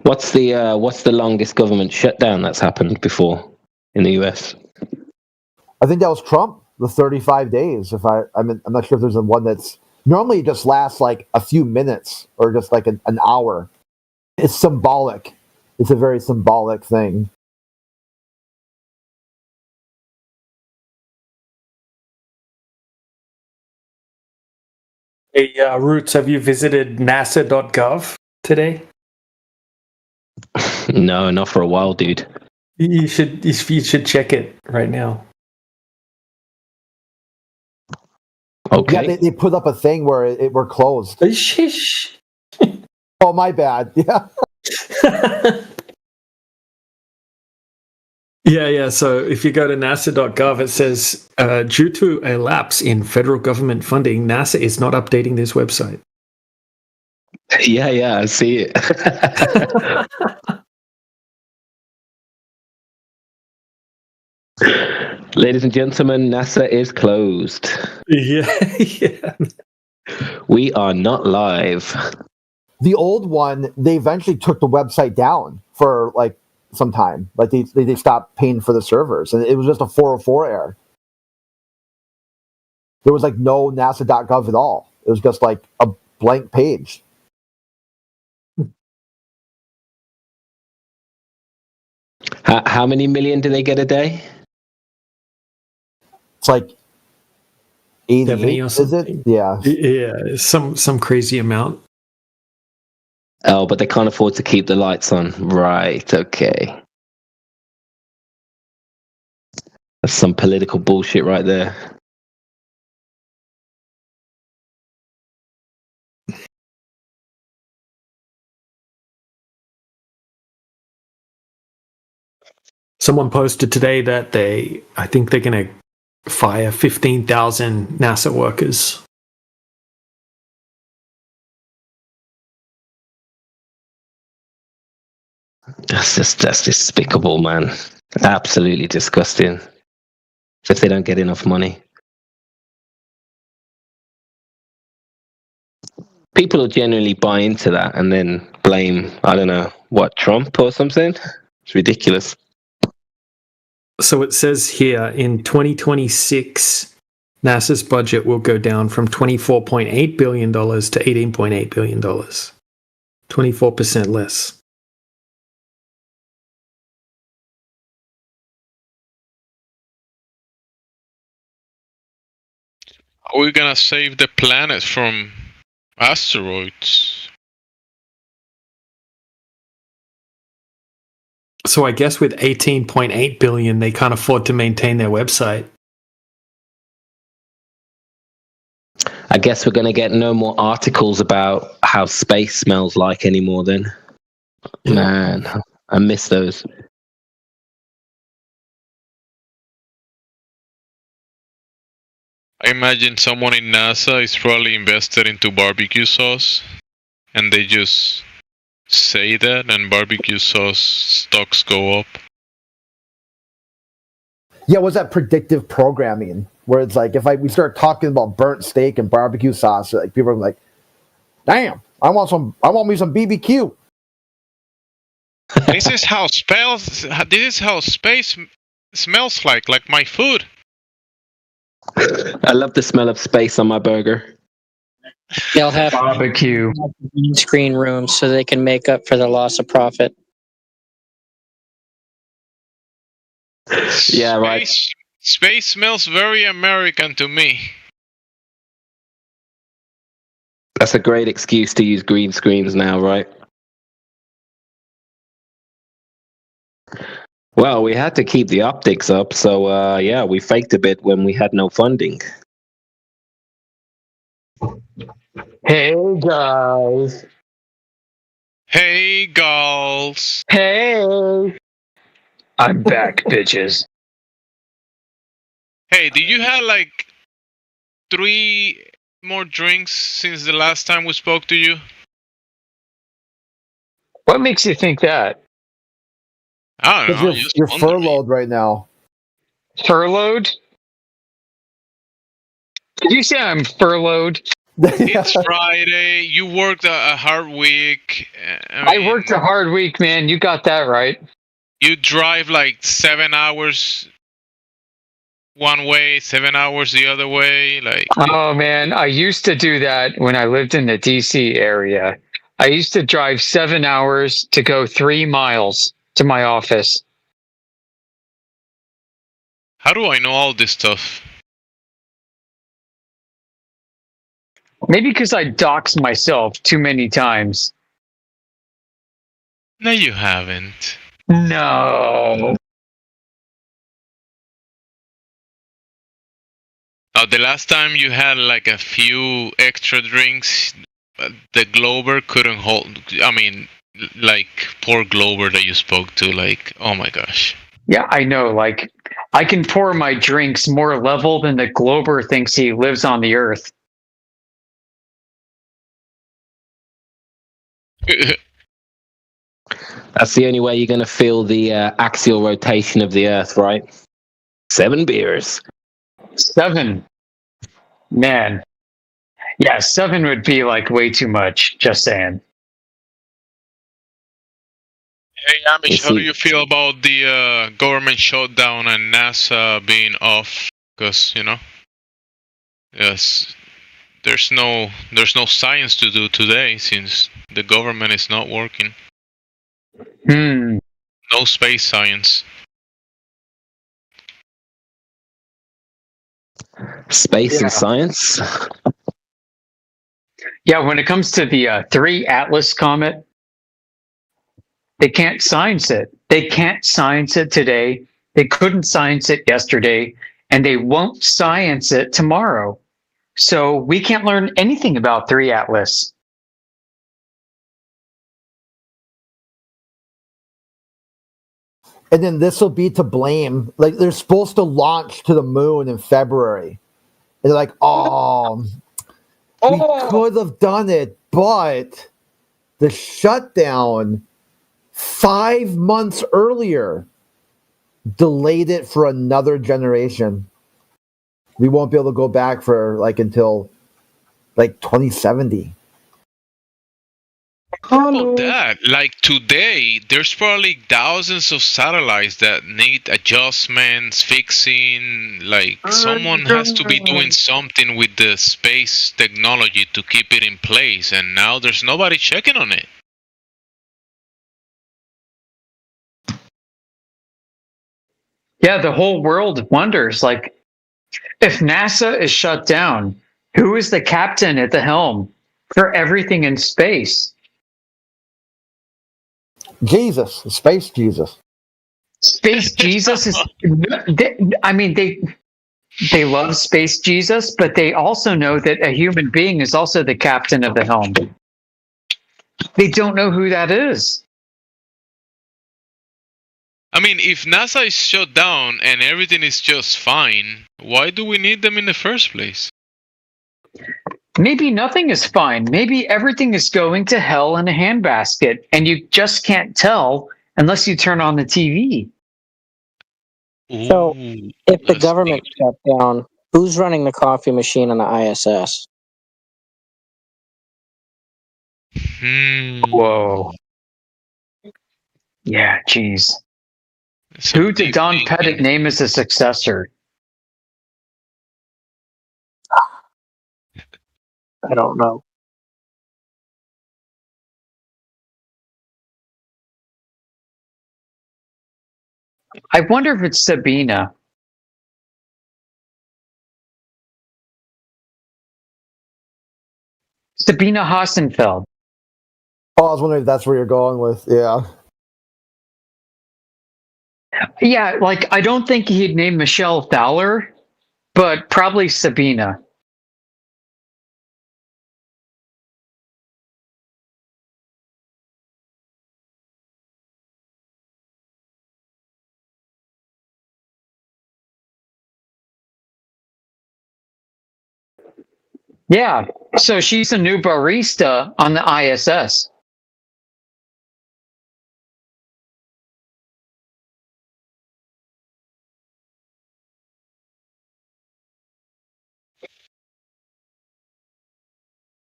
What's the longest government shutdown that's happened before in the US? I think that was Trump, the 35 days. I'm not sure if there's one that's normally it just lasts like a few minutes or just like an hour. It's symbolic. It's a very symbolic thing. Hey, Roots, have you visited nasa.gov today? No, not for a while, dude. You should check it right now. Okay. Yeah, they put up a thing where we're closed. Shish. Oh, my bad. Yeah. Yeah. So if you go to nasa.gov, it says, due to a lapse in federal government funding, NASA is not updating this website. Yeah, I see it. Ladies and gentlemen, NASA is closed. Yeah. We are not live. The old one, they eventually took the website down for like some time. Like they stopped paying for the servers, and it was just a 404 error. There was like no nasa.gov at all. It was just like a blank page. How many million do they get a day? It's like 70 or is something. it? Yeah. Yeah, some crazy amount. Oh, but they can't afford to keep the lights on. Right, okay. That's some political bullshit right there. Someone posted today that I think they're going to fire 15,000 NASA workers. That's despicable, man. Absolutely disgusting. If they don't get enough money. People will generally buy into that and then blame, I don't know, Trump or something? It's ridiculous. So it says here in 2026, NASA's budget will go down from $24.8 billion to $18.8 billion. 24% less. How are we gonna save the planet from asteroids? So I guess with 18.8 billion, they can't afford to maintain their website. I guess we're going to get no more articles about how space smells like anymore then. Man, I miss those. I imagine someone in NASA is probably invested into barbecue sauce, and they just say that, and barbecue sauce stocks go up. Yeah, what's that predictive programming where it's like if we start talking about burnt steak and barbecue sauce, like people are like, "Damn, I want me some BBQ." This is how space smells like my food. I love the smell of space on my burger. They'll have barbecue screen rooms so they can make up for the loss of profit. Yeah, right. Space smells very American to me. That's a great excuse to use green screens now, right? Well, we had to keep the optics up, so yeah, we faked a bit when we had no funding. Hey guys. Hey girls. Hey. I'm back, bitches. Hey, did you have like 3 more drinks since the last time we spoke to you? What makes you think that? I don't know. You're furloughed right now. Furloughed? Did you say I'm furloughed? It's Friday. You worked a hard week. I worked a hard week, man. You got that right. You drive like 7 hours one way, 7 hours the other way. Like, oh man, I used to do that when I lived in the DC area. I used to drive 7 hours to go 3 miles to my office. how do I know all this stuff? Maybe because I doxed myself too many times. No, you haven't. No. The last time you had like a few extra drinks, the Glober couldn't hold. I mean, like poor Glober that you spoke to. Like, oh my gosh. Yeah, I know. Like, I can pour my drinks more level than the Glober thinks he lives on the earth. That's the only way you're going to feel the axial rotation of the Earth, right? 7 beers. 7. Man. Yeah, 7 would be like way too much, just saying. Hey, Amish, how do you feel about the government shutdown and NASA being off? Because, yes, there's no science to do today since the government is not working. No space science. Space and science? Yeah, when it comes to the 3 Atlas comet, they can't science it. They can't science it today. They couldn't science it yesterday, and they won't science it tomorrow. So we can't learn anything about 3 Atlas. And then this will be to blame. Like they're supposed to launch to the moon in February. And they're like, we could have done it, but the shutdown 5 months earlier delayed it for another generation. We won't be able to go back for until 2070. How about that? Like today, there's probably thousands of satellites that need adjustments, fixing. Like someone has to be doing something with the space technology to keep it in place, and now there's nobody checking on it. Yeah, the whole world wonders, like, if NASA is shut down, who is the captain at the helm for everything in space? Jesus, Space Jesus. Space Jesus is. They love Space Jesus, but they also know that a human being is also the captain of the helm. They don't know who that is. I mean, if NASA is shut down and everything is just fine, why do we need them in the first place? Maybe nothing is fine. Maybe everything is going to hell in a handbasket, and you just can't tell unless you turn on the TV. So, if the government shut down, who's running the coffee machine on the ISS? Whoa. Yeah, jeez. Who did Don Pettit name as a successor? I don't know. I wonder if it's Sabina. Sabina Hassenfeld. Oh, I was wondering if that's where you're going with. Yeah. Yeah, like I don't think he'd name Michelle Thaler, but probably Sabina. Yeah, so she's a new barista on the ISS.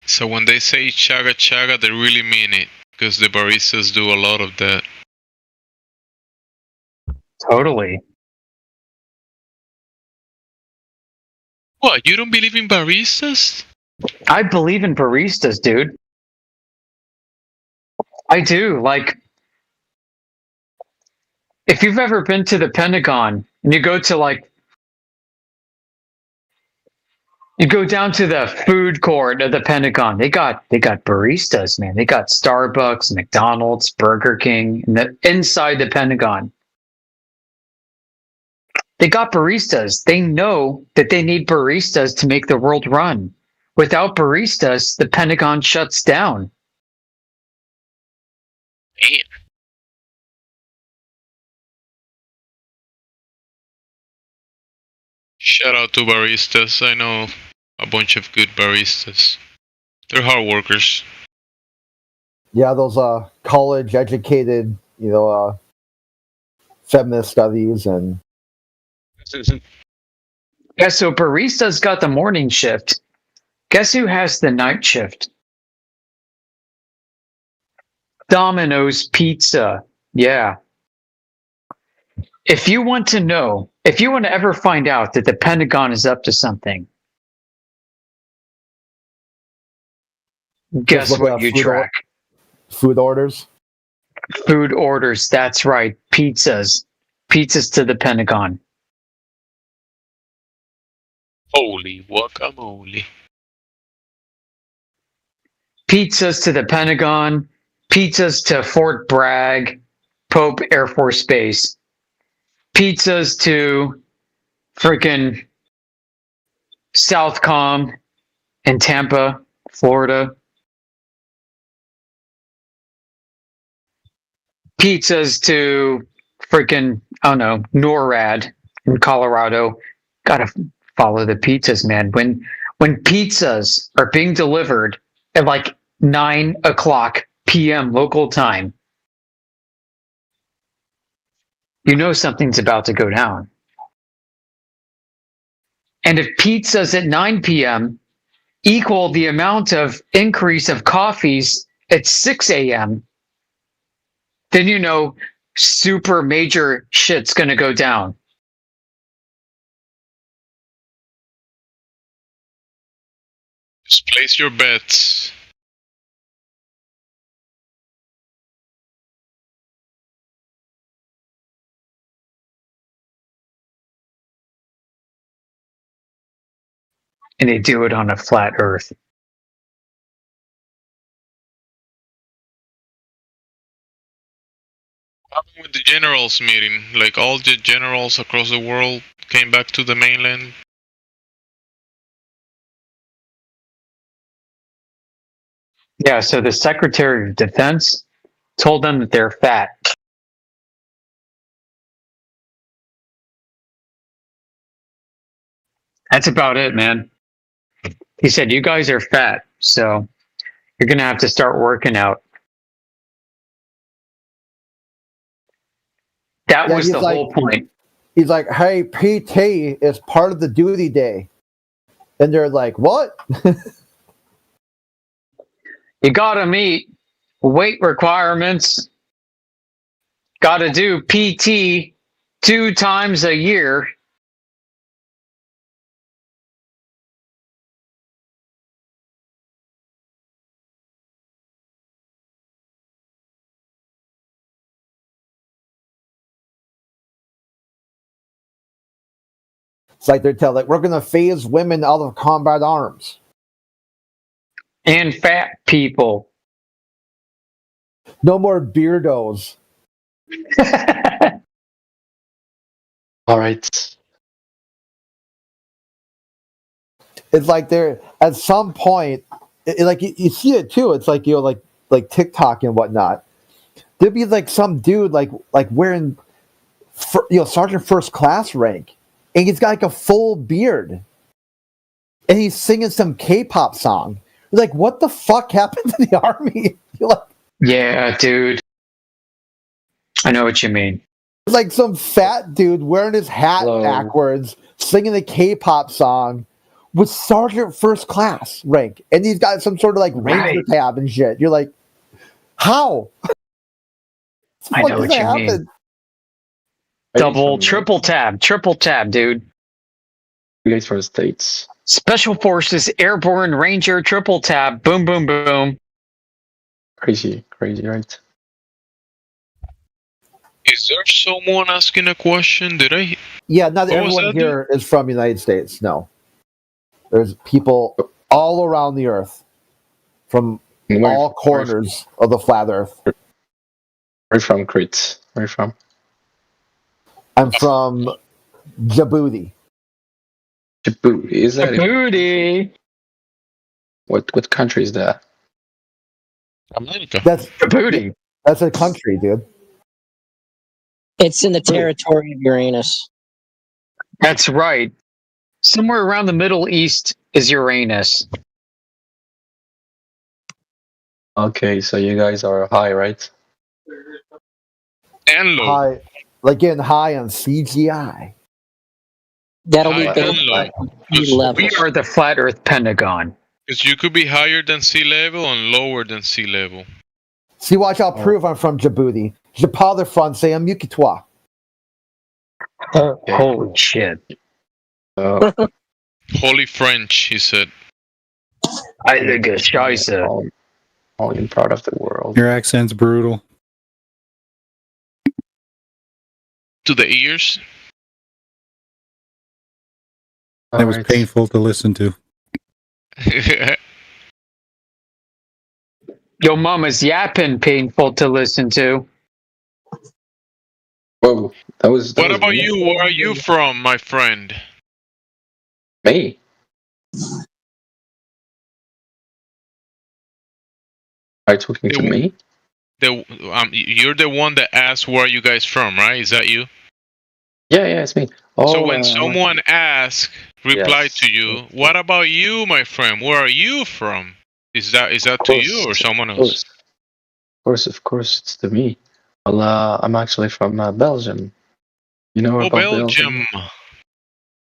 So when they say chaga chaga, they really mean it, because the baristas do a lot of that. Totally. What, you don't believe in baristas? I believe in baristas, dude. I do. Like, if you've ever been to the Pentagon and you go to you go down to the food court of the Pentagon, they got baristas, man. They got Starbucks, McDonald's, Burger King, and inside the Pentagon. They got baristas. They know that they need baristas to make the world run. Without baristas, the Pentagon shuts down. Damn. Shout out to baristas. I know a bunch of good baristas. They're hard workers. Yeah, those college educated, feminist studies and Yeah, so baristas got the morning shift. Guess who has the night shift? Domino's Pizza. Yeah. If you want to ever find out that the Pentagon is up to something, guess what you track? Food orders. Food orders, that's right. Pizzas. Pizzas to the Pentagon. Holy guacamole. Pizzas to the Pentagon. Pizzas to Fort Bragg, Pope Air Force Base. Pizzas to freaking Southcom in Tampa, Florida. Pizzas to freaking, I don't know, NORAD in Colorado. Gotta follow the pizzas, man. When pizzas are being delivered at like 9:00 p.m. local time, you know something's about to go down. And if pizzas at 9 p.m. equal the amount of increase of coffees at 6 a.m., then you know super major shit's gonna go down. Just place your bets. And they do it on a flat earth. What happened with the generals meeting? Like all the generals across the world came back to the mainland? Yeah, so the Secretary of Defense told them that they're fat. That's about it, man. He said, "You guys are fat, so you're gonna have to start working out." That Yeah, was he's the like- whole point. He's like, "Hey, PT is part of the duty day," and they're like, "What?" You gotta meet weight requirements. Gotta do PT 2 times a year. It's like they're telling, like, we're gonna phase women out of combat arms. And fat people. No more beardos. All right. It's like they're at some point, like you see it too. It's like, you know, like TikTok and whatnot. There'd be like some dude like wearing, Sergeant First Class rank, and he's got like a full beard, and he's singing some K-pop song. You're like, what the fuck happened to the army? You're like, Yeah, dude. I know what you mean. it's like some fat dude wearing his hat Hello. backwards, singing the K-pop song with Sergeant First Class rank, and he's got some sort of like Right. razor tab and shit. You're like, how? I know what you mean. Double, triple tab, dude. You guys from the States. Special Forces, Airborne, Ranger, triple tab, boom, boom, boom. Crazy, right? Is there someone asking a question? Did I? Yeah, not What was everyone that, here is from the United States. No, there's people all around the earth, from all corners of the flat Earth. Where you from, Crit? Where you from? I'm from Djibouti. Djibouti. Is that Djibouti. what country is that? America. That's Djibouti. That's a country, dude. It's in the territory of Uranus. That's right. Somewhere around the Middle East is Uranus. Okay, so you guys are high, right? And low. High, like getting high on CGI. That'll High be and big low. We are the flat Earth Pentagon. Because you could be higher than sea level and lower than sea level. See, watch, I'll prove I'm from Djibouti. Je parle français un mieux que toi. Holy shit. Holy French, he said. I think it's scheiße. All in part of the world. Your accent's brutal. To the ears. It was painful to listen to. Your mama's yapping painful to listen to. Whoa, that was. What about you? Where are you from, my friend? Me? Are you talking to me? You're the one that asked where are you guys from, right? Is that you? Yeah, it's me. So when someone asks, reply yes. to you, what about you, my friend? Where are you from? Is that to you or someone else? Of course, it's to me. Well, I'm actually from Belgium. You know about Belgium.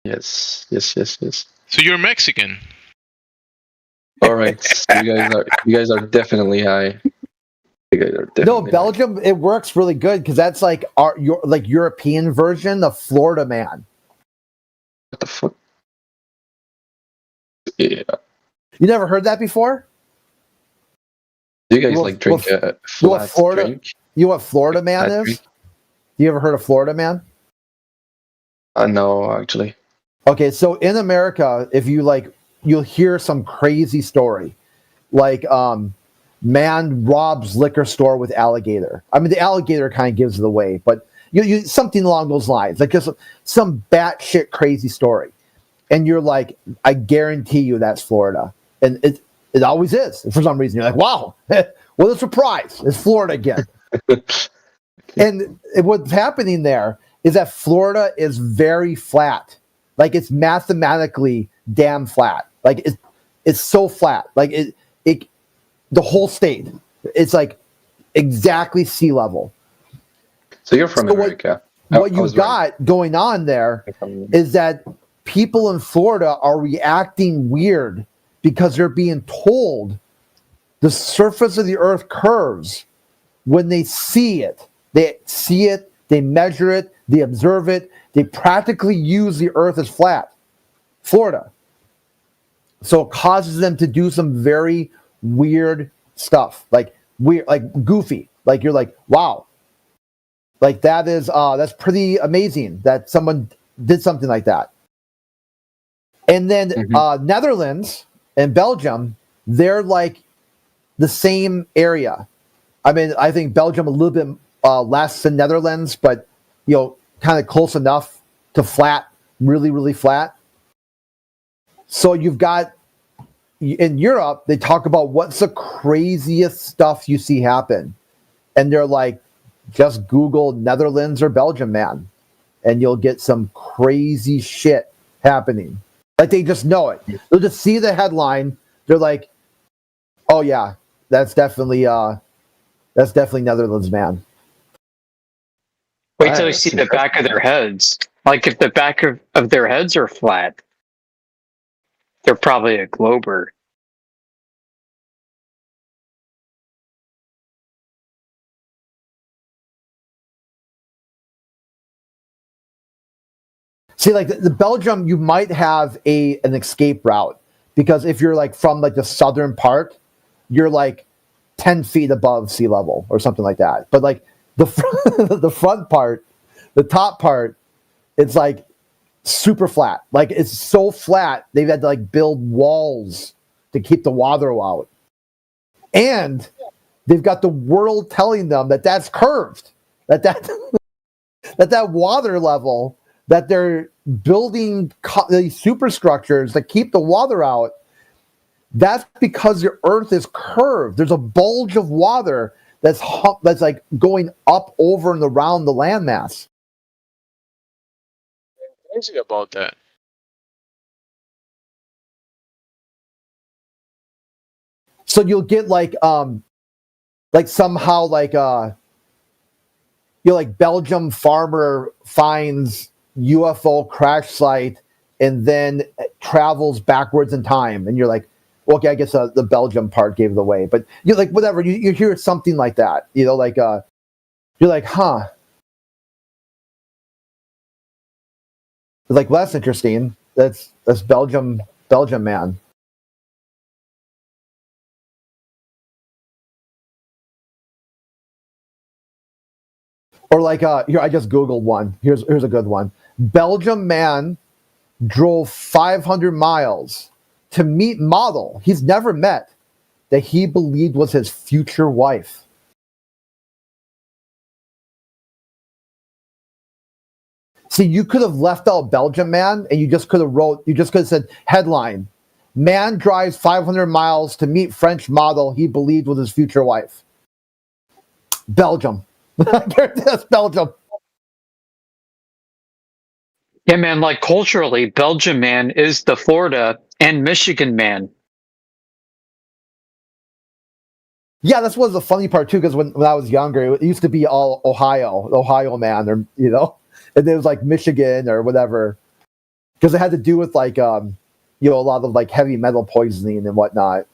Yes. So you're Mexican. All right, you guys are definitely high. You guys are definitely No, Belgium, it works really good because that's like your European version of Florida Man. What the fuck? Yeah. You never heard that before? Do you guys drink a flat drink? You know what Florida Man Flat is? drink? You ever heard of Florida Man? No, actually. Okay, so in America, if you you'll hear some crazy story, like man robs liquor store with alligator. I mean, the alligator kind of gives it away, but you something along those lines, like just some batshit crazy story, and you're like, I guarantee you that's Florida, and it always is. For some reason, you're like, wow, what a surprise! It's Florida again. And what's happening there is that Florida is very flat. Like it's mathematically damn flat. Like it's so flat. Like it the whole state. It's like exactly sea level. So you're from America. What you've got going on there is that people in Florida are reacting weird because they're being told the surface of the earth curves when they see it. They see it, they measure it, they observe it, they practically use the earth as flat. Florida. So it causes them to do some very weird stuff. Like weird, like goofy. Like you're like, wow. Like that is that's pretty amazing that someone did something like that. And then Netherlands and Belgium, they're like the same area. I mean, I think Belgium a little bit less than Netherlands, but kind of close enough to flat, really, really flat. So you've got in Europe, they talk about what's the craziest stuff you see happen, and they're like, just Google Netherlands or Belgium, man, and you'll get some crazy shit happening. Like they just know it. They'll just see the headline. They're like, "Oh yeah, that's definitely Netherlands, man." Wait till you see the back of their heads. Like if the back of their heads are flat, they're probably a glober. See, like the Belgium, you might have an escape route because if you're like from like the southern part, you're like 10 feet above sea level or something like that. But like the front part, the top part, it's like super flat. Like it's so flat they've had to like build walls to keep the water out, and they've got the world telling them that that's curved, that water level. That they're building these superstructures that keep the water out, that's because your earth is curved. There's a bulge of water that's like going up over and around the landmass. Crazy about that. So you'll get like somehow like like Belgium farmer finds UFO crash site and then travels backwards in time, and you're like, okay, I guess the Belgium part gave it away, but you're like, whatever, you hear something like that, like you're like, huh, it's like, well, that's interesting. That's Belgium, man. Or like here, I just Googled one. Here's a good one. Belgium man drove 500 miles to meet model he's never met that he believed was his future wife. See, you could have left out Belgium man and you just could have said headline, man drives 500 miles to meet French model he believed was his future wife. Belgium. That's Belgium. Yeah, man, like culturally, Belgium man is the Florida and Michigan man. Yeah, that's was the funny part too, because when I was younger, it used to be all Ohio man, or and it was like Michigan or whatever, because it had to do with like a lot of like heavy metal poisoning and whatnot.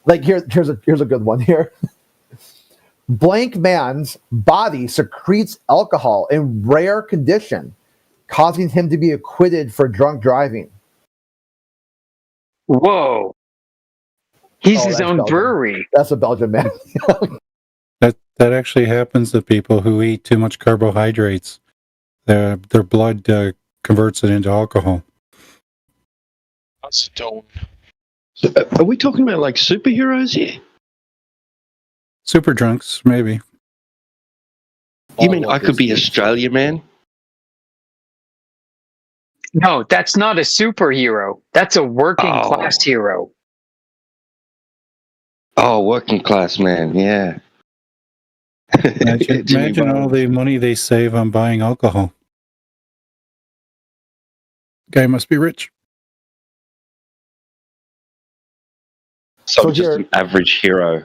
Like here's a good one here. Blank man's body secretes alcohol in rare condition, causing him to be acquitted for drunk driving. Whoa. He's his own Belgium. brewery. That's a Belgian man. That actually happens to people who eat too much carbohydrates. Their blood converts it into alcohol. Stone. So, are we talking about like superheroes here? Super drunks, maybe. You mean I could be Australia, man? No, that's not a superhero. That's a working class hero. Oh, working class man. Yeah. Imagine, Jimmy imagine all Barnes. the money they save on buying alcohol. Guy must be rich. So So I'm just here, an average hero.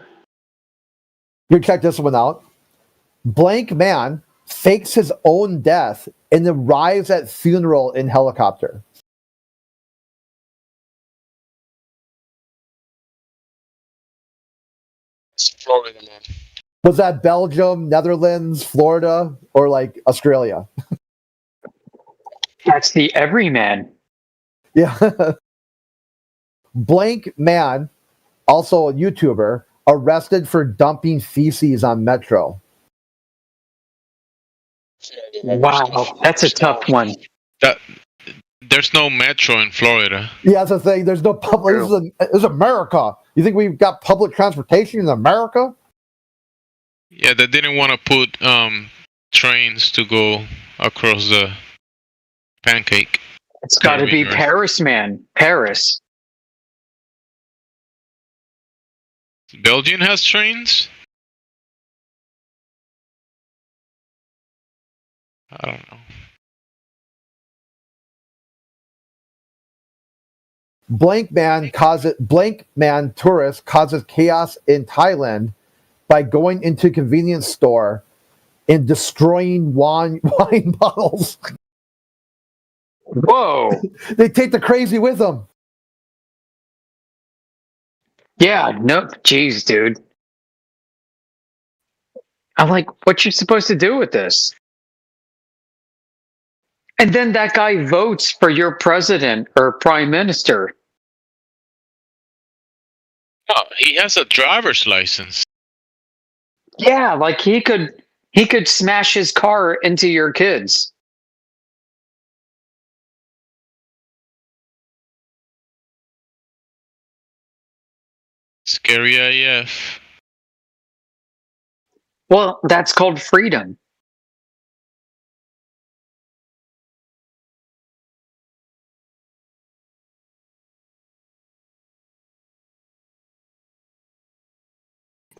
you check this one out. Blank man fakes his own death and arrives at funeral in helicopter. It's Florida, man. Was that Belgium, Netherlands, Florida, or like Australia? That's the everyman. Yeah. Blank man, also a YouTuber, arrested for dumping feces on Metro. Wow, that's a tough one. There's no metro in Florida. Yeah, that's the thing. There's no public. This is America. You think we've got public transportation in America? Yeah, they didn't want to put trains to go across the pancake. It's got to be Paris, man. Paris. Belgium has trains? I don't know. Blank man tourist causes chaos in Thailand by going into a convenience store and destroying wine bottles. Whoa. They take the crazy with them. Yeah, no, geez, dude. I'm like, what you supposed to do with this? And then that guy votes for your president or prime minister. Oh, he has a driver's license. Yeah, like he could smash his car into your kids. Scary AF. Well, that's called freedom.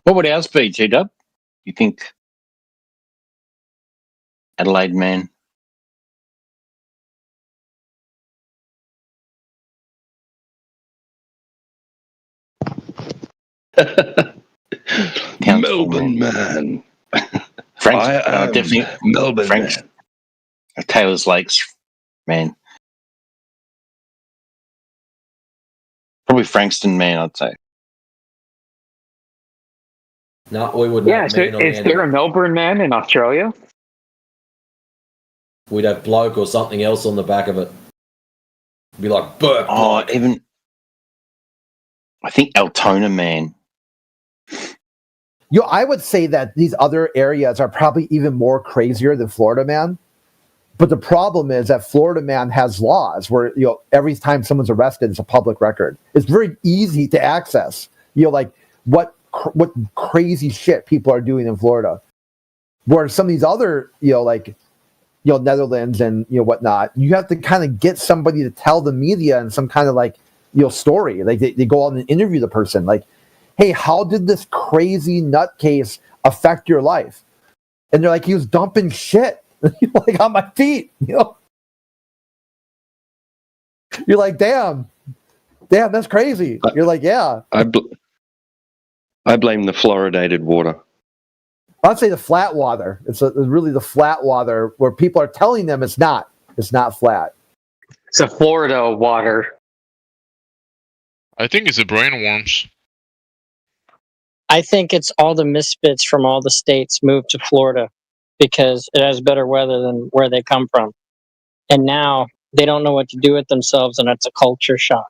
What would ours be, G-Dub? You think Adelaide man? Melbourne man. Frank's, I am definitely Melbourne Frank's, man. Taylor's Lakes man. Probably Frankston man, I'd say. No, we wouldn't. Yeah, have so man on is the there end. a Melbourne man in Australia? We'd have bloke or something else on the back of it. Be like Burke. Oh, even I think Altona man. I would say that these other areas are probably even more crazier than Florida man. But the problem is that Florida man has laws where every time someone's arrested, it's a public record. It's very easy to access. Like what crazy shit people are doing in Florida. Where some of these other Netherlands and whatnot, you have to kind of get somebody to tell the media and some kind of story. Like they go out and interview the person. Like, hey, how did this crazy nutcase affect your life? And they're like, he was dumping shit like on my feet. You're like, damn, that's crazy. You're like, yeah. I blame the fluoridated water. I'd say the flat water. It's really the flat water where people are telling them it's not. It's not flat. It's a Florida water. I think it's the brain worms. I think it's all the misfits from all the states moved to Florida because it has better weather than where they come from. And now they don't know what to do with themselves, and it's a culture shock.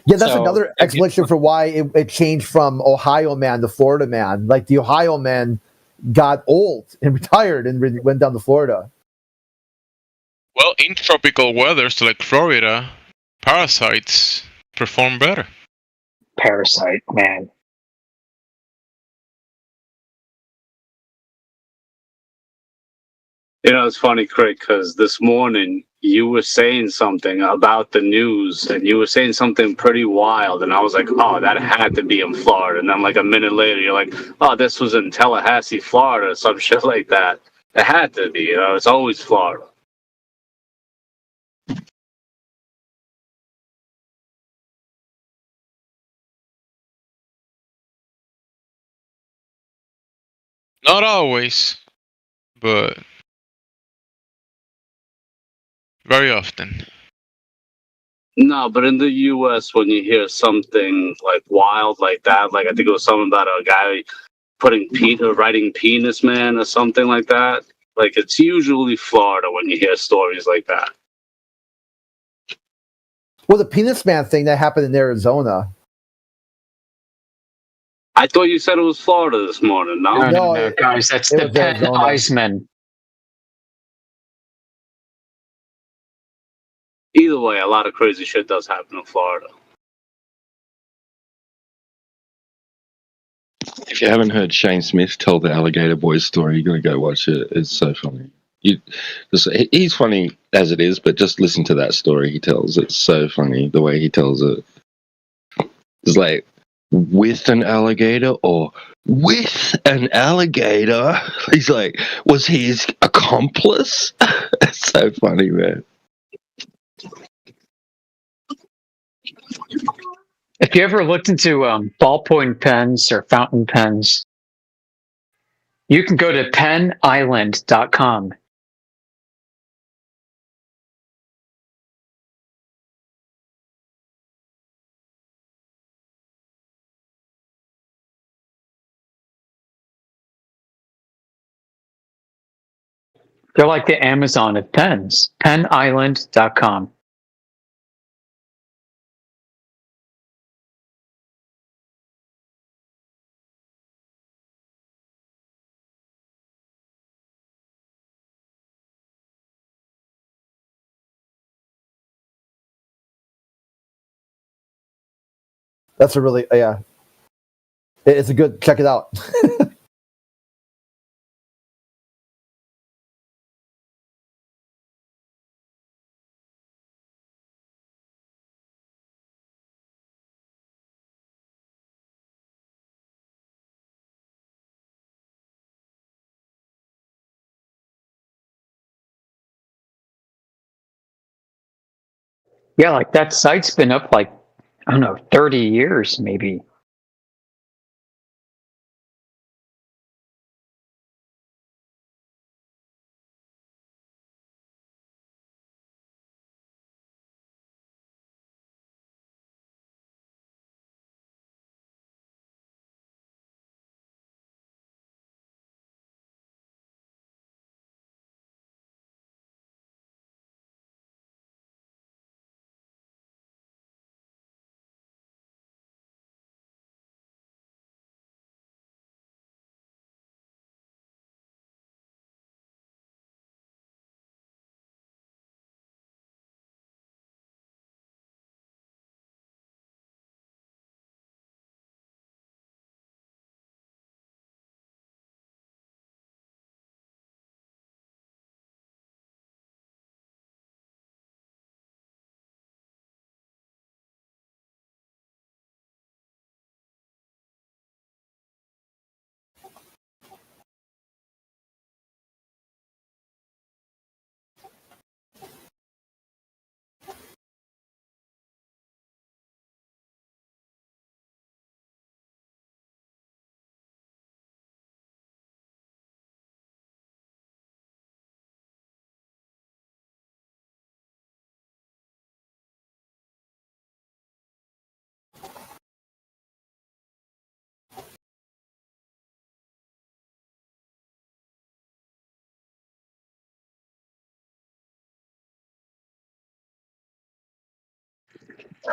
Yeah, that's another explanation for why it changed from Ohio man to Florida man. Like the Ohio man got old and retired and went down to Florida. Well, in tropical weathers like Florida, parasites perform better. Parasite, man. It's funny, Craig, because this morning you were saying something about the news, and you were saying something pretty wild, and I was like, oh, that had to be in Florida. And then like a minute later, you're like, oh, this was in Tallahassee, Florida, or some shit like that. It had to be. It's always Florida. Not always, but very often. No, but in the U.S., when you hear something like wild like that, like I think it was something about a guy writing penis man or something like that. Like it's usually Florida when you hear stories like that. Well, the penis man thing that happened in Arizona. I thought you said it was Florida this morning. No, No, guys, that's the Penn Eisman. Either way, a lot of crazy shit does happen in Florida. If you haven't heard Shane Smith tell the Alligator Boys story, you're gonna go watch it. It's so funny. He's funny as it is, but just listen to that story he tells. It's so funny the way he tells it. It's like with an alligator or with an alligator. He's like, was he his accomplice? It's so funny, man. If you ever looked into ballpoint pens or fountain pens, you can go to penisland.com. They're like the Amazon of pens. Penisland.com. That's a really yeah. It's a good. Check it out. Yeah, like that site's been up like, I don't know, 30 years maybe.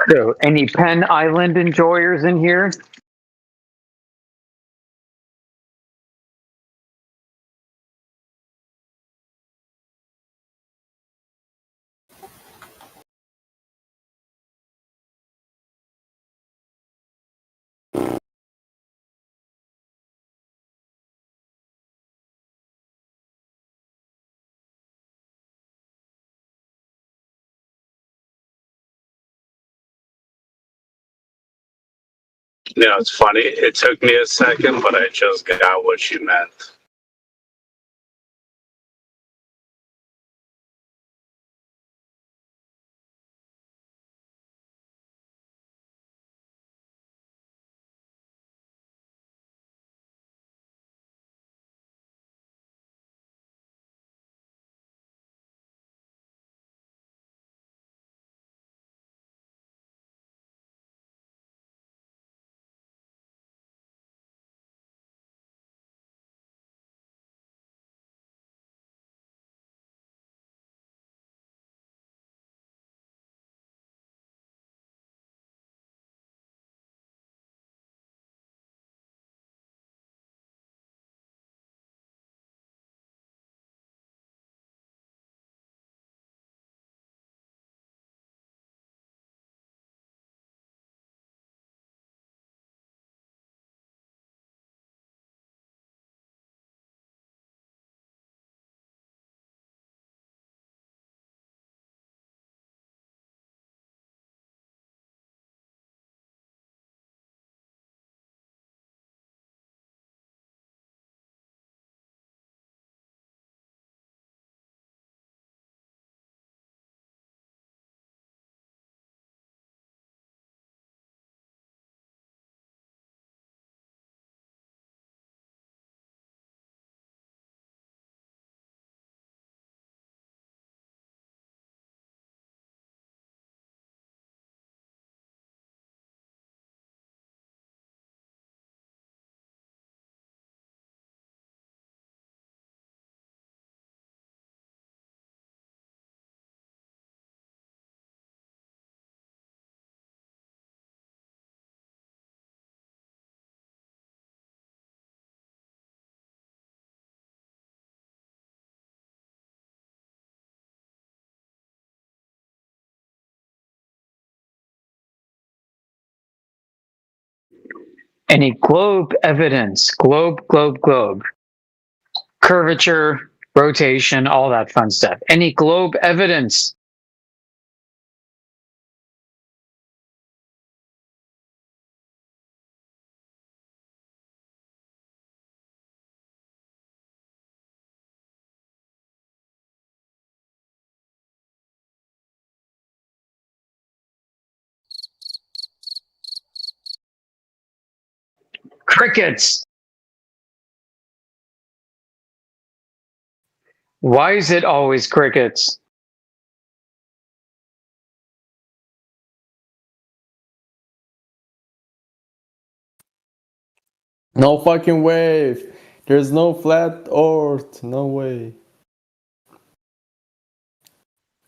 So, any Penn Island enjoyers in here? You know, it's funny. It took me a second, but I just got what she meant. Any globe evidence, globe. Curvature, rotation, all that fun stuff. Any globe evidence? Crickets. Why is it always crickets? No fucking way. There's no flat earth. No way.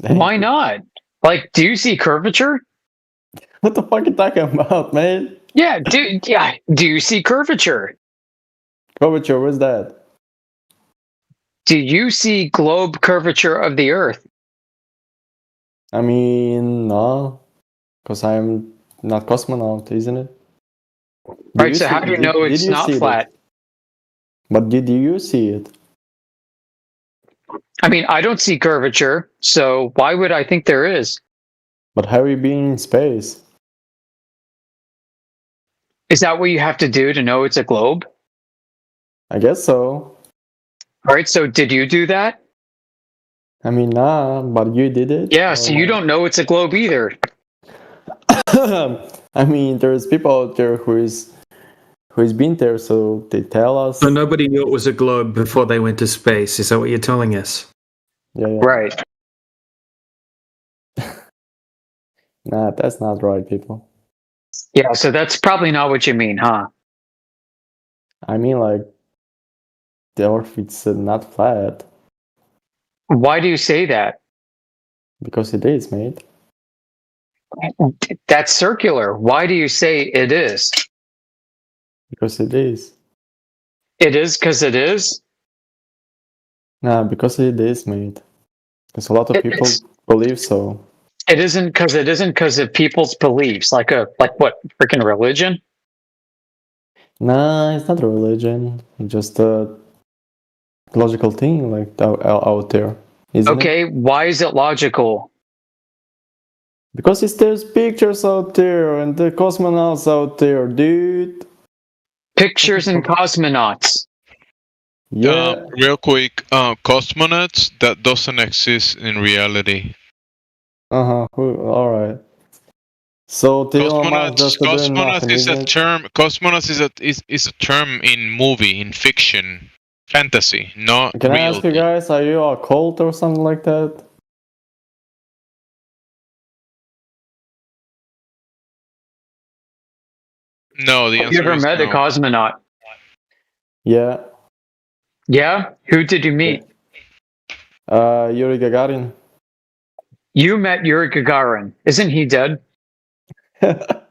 Why not? Like, do you see curvature? What the fuck are you talking about, man? Yeah, do you see curvature? Curvature, what's that? Do you see globe curvature of the Earth? I mean, no. Because I'm not cosmonaut, isn't it? Right, so how do you know it's not flat? But did you see it? I mean, I don't see curvature, so why would I think there is? But have you been in space? Is that what you have to do to know it's a globe? I guess so. All right, so did you do that? I mean, nah, but you did it. Yeah, so you don't know it's a globe either. I mean, there's people out there who's been there, so they tell us. So nobody knew it was a globe before they went to space. Is that what you're telling us? Yeah. Right. Nah, that's not right, people. Yeah, so that's probably not what you mean, huh? I mean, like, the Earth is not flat. Why do you say that? Because it is, mate. That's circular. Why do you say it is? Because it is. It is because it is? Nah, because it is, mate. Because a lot of people believe so. It isn't because of people's beliefs, like what, freaking religion? Nah, it's not a religion. It's just a logical thing, like out there. Isn't Okay, it? why is it logical? Because there's pictures out there and the cosmonauts out there, dude. Pictures and cosmonauts. Yeah. Real quick, cosmonauts, that doesn't exist in reality. All right. So Elon Musk just doing nothing, Cosmonauts is a isn't it? term. Cosmonauts is a term in movie, in fiction, fantasy, not Can I real. ask you guys, are you a cult or something like that? No, the Have you answer ever is met a no. cosmonaut? Yeah. Yeah? Who did you meet? Yuri Gagarin. You met Yuri Gagarin. Isn't he dead? I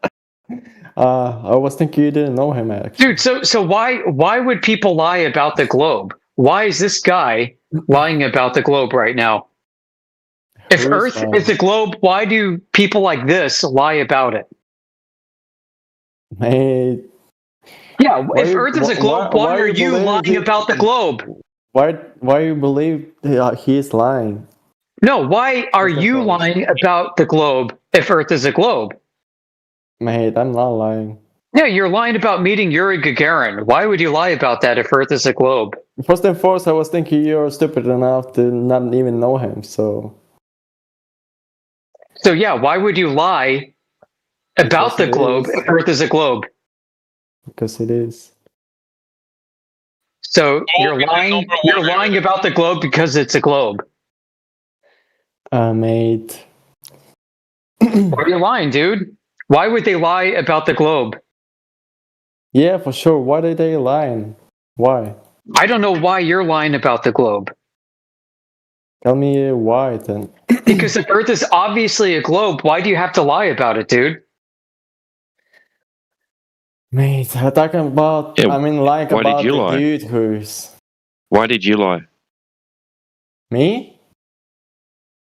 was thinking you didn't know him, actually. Dude, so why would people lie about the globe? Why is this guy lying about the globe right now? If Who is Earth lying? is a globe, why do people like this lie about it? Mate, Yeah, Why if you- Earth is a why- globe, why why are you you believe lying he- about the globe? why you believe he's lying? No, why are What's the you problem? lying about the globe if Earth is a globe? Mate, I'm not lying. Yeah, you're lying about meeting Yuri Gagarin. Why would you lie about that if Earth is a globe? First and foremost, I was thinking you're stupid enough to not even know him, so... So yeah, why would you lie about Because the it globe is. if Earth is a globe? Because it is. So you're lying. You're lying about the globe because it's a globe. Mate. Why are you lying, dude? Why would they lie about the globe? Yeah, for sure. Why are they lying? Why? I don't know why you're lying about the globe. Tell me why then. Because if Earth is obviously a globe, why do you have to lie about it, dude? Mate, I'm talking about... Yeah, I mean, like why did about you the lie? dude who's... Why did you lie? Me?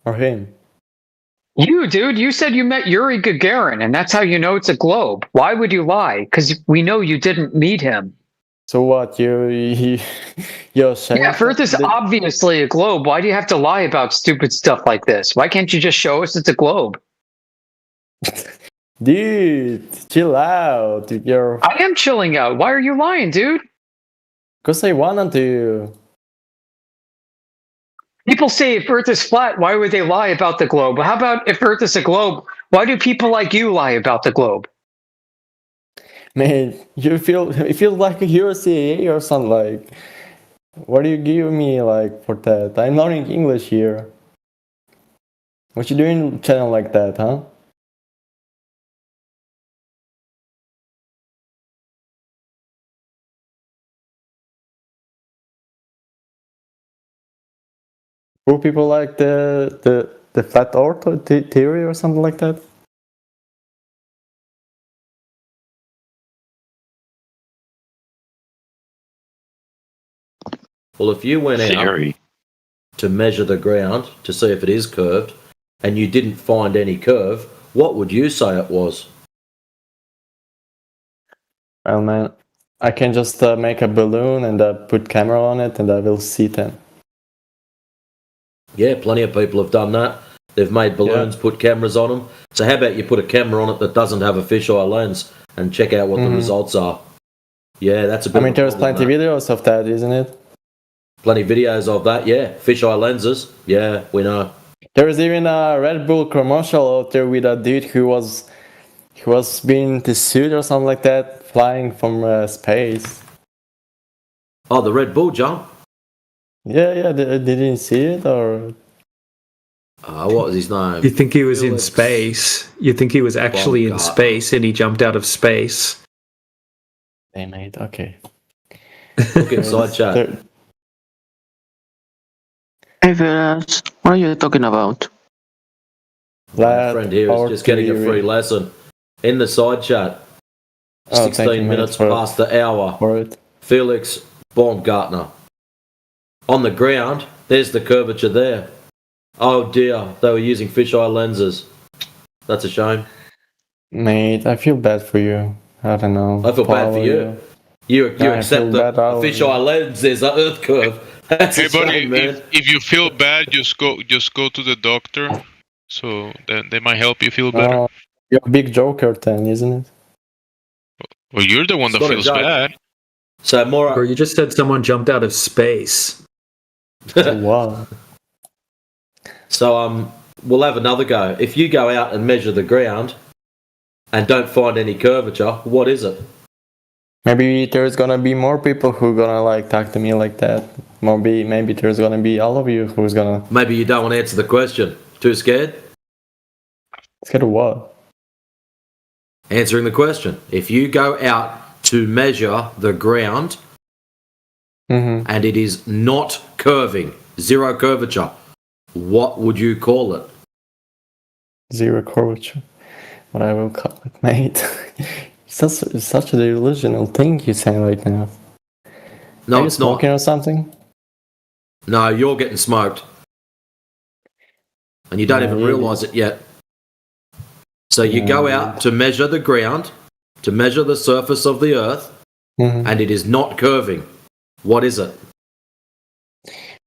Or him? You, dude, you said you met Yuri Gagarin, and that's how you know it's a globe. Why would you lie? Because we know you didn't meet him. So what? You're saying... Yeah, if Earth is that- obviously a globe, why do you have to lie about stupid stuff like this? Why can't you just show us it's a globe? Dude, chill out. You're... I am chilling out. Why are you lying, dude? Because I wanted to. People say if Earth is flat, why would they lie about the globe? How about if Earth is a globe, why do people like you lie about the globe? Man, it feels like you're CIA or something like. What do you give me like for that? I'm learning English here. What you doing channel like that, huh? Do people like the flat earth theory or something like that? Well, if you went out Theory. to measure the ground to see if it is curved and you didn't find any curve, what would you say it was? Well, man, I can just make a balloon and put camera on it, and I will see them. Yeah, plenty of people have done that. They've made balloons, put cameras on them. So how about you put a camera on it that doesn't have a fisheye lens and check out what the results are? Yeah, that's a bit I mean, of a there's problem, plenty mate. videos of that, isn't it? Plenty of videos of that, yeah. Fisheye lenses, yeah, we know. There was even a Red Bull commercial out there with a dude who was being suit or something like that, flying from space. Oh, the Red Bull jump? Yeah, didn't you see it or? What was his name? You think he was in Felix space? You think he was actually in Baumgartner. space and he jumped out of space? Hey mate, okay. Look inside chat. There- Hey Veras, what are you talking about? My Flat friend here Earth is just getting a theory. free lesson. In the side chat, Oh, thank 16 you, minutes mate, past the hour. for it. Felix Baumgartner. On the ground, there's the curvature there. Oh dear, they were using fisheye lenses. That's a shame. Mate, I feel bad for you. I don't know. I feel bad for Follow you. You Yeah, I accept feel that bad, a fisheye lens is an earth curve. That's Hey a buddy, shame, man. if you feel bad, just go to the doctor. so then they might help you feel better. Oh, you're a big joker then, isn't it? Well, you're the one It's that not a feels joke. bad. So more. Or you just said someone jumped out of space. Wow. So we'll have another go. If you go out and measure the ground and don't find any curvature, what is it? Maybe there's gonna be more people who gonna like talk to me like that. Maybe there's gonna be all of you who's gonna. Maybe you don't want to answer the question. Too scared? Scared of what? Answering the question. If you go out to measure the ground and it is not curving, zero curvature, what would you call it? Zero curvature. What I will call it, mate. It's such a delusional thing you're saying right now. No, Are you it's not. smoking or something? No, you're getting smoked. And you don't Yeah, even yeah, realise it yet. So you go out to measure the ground, to measure the surface of the earth, and it is not curving. What is it?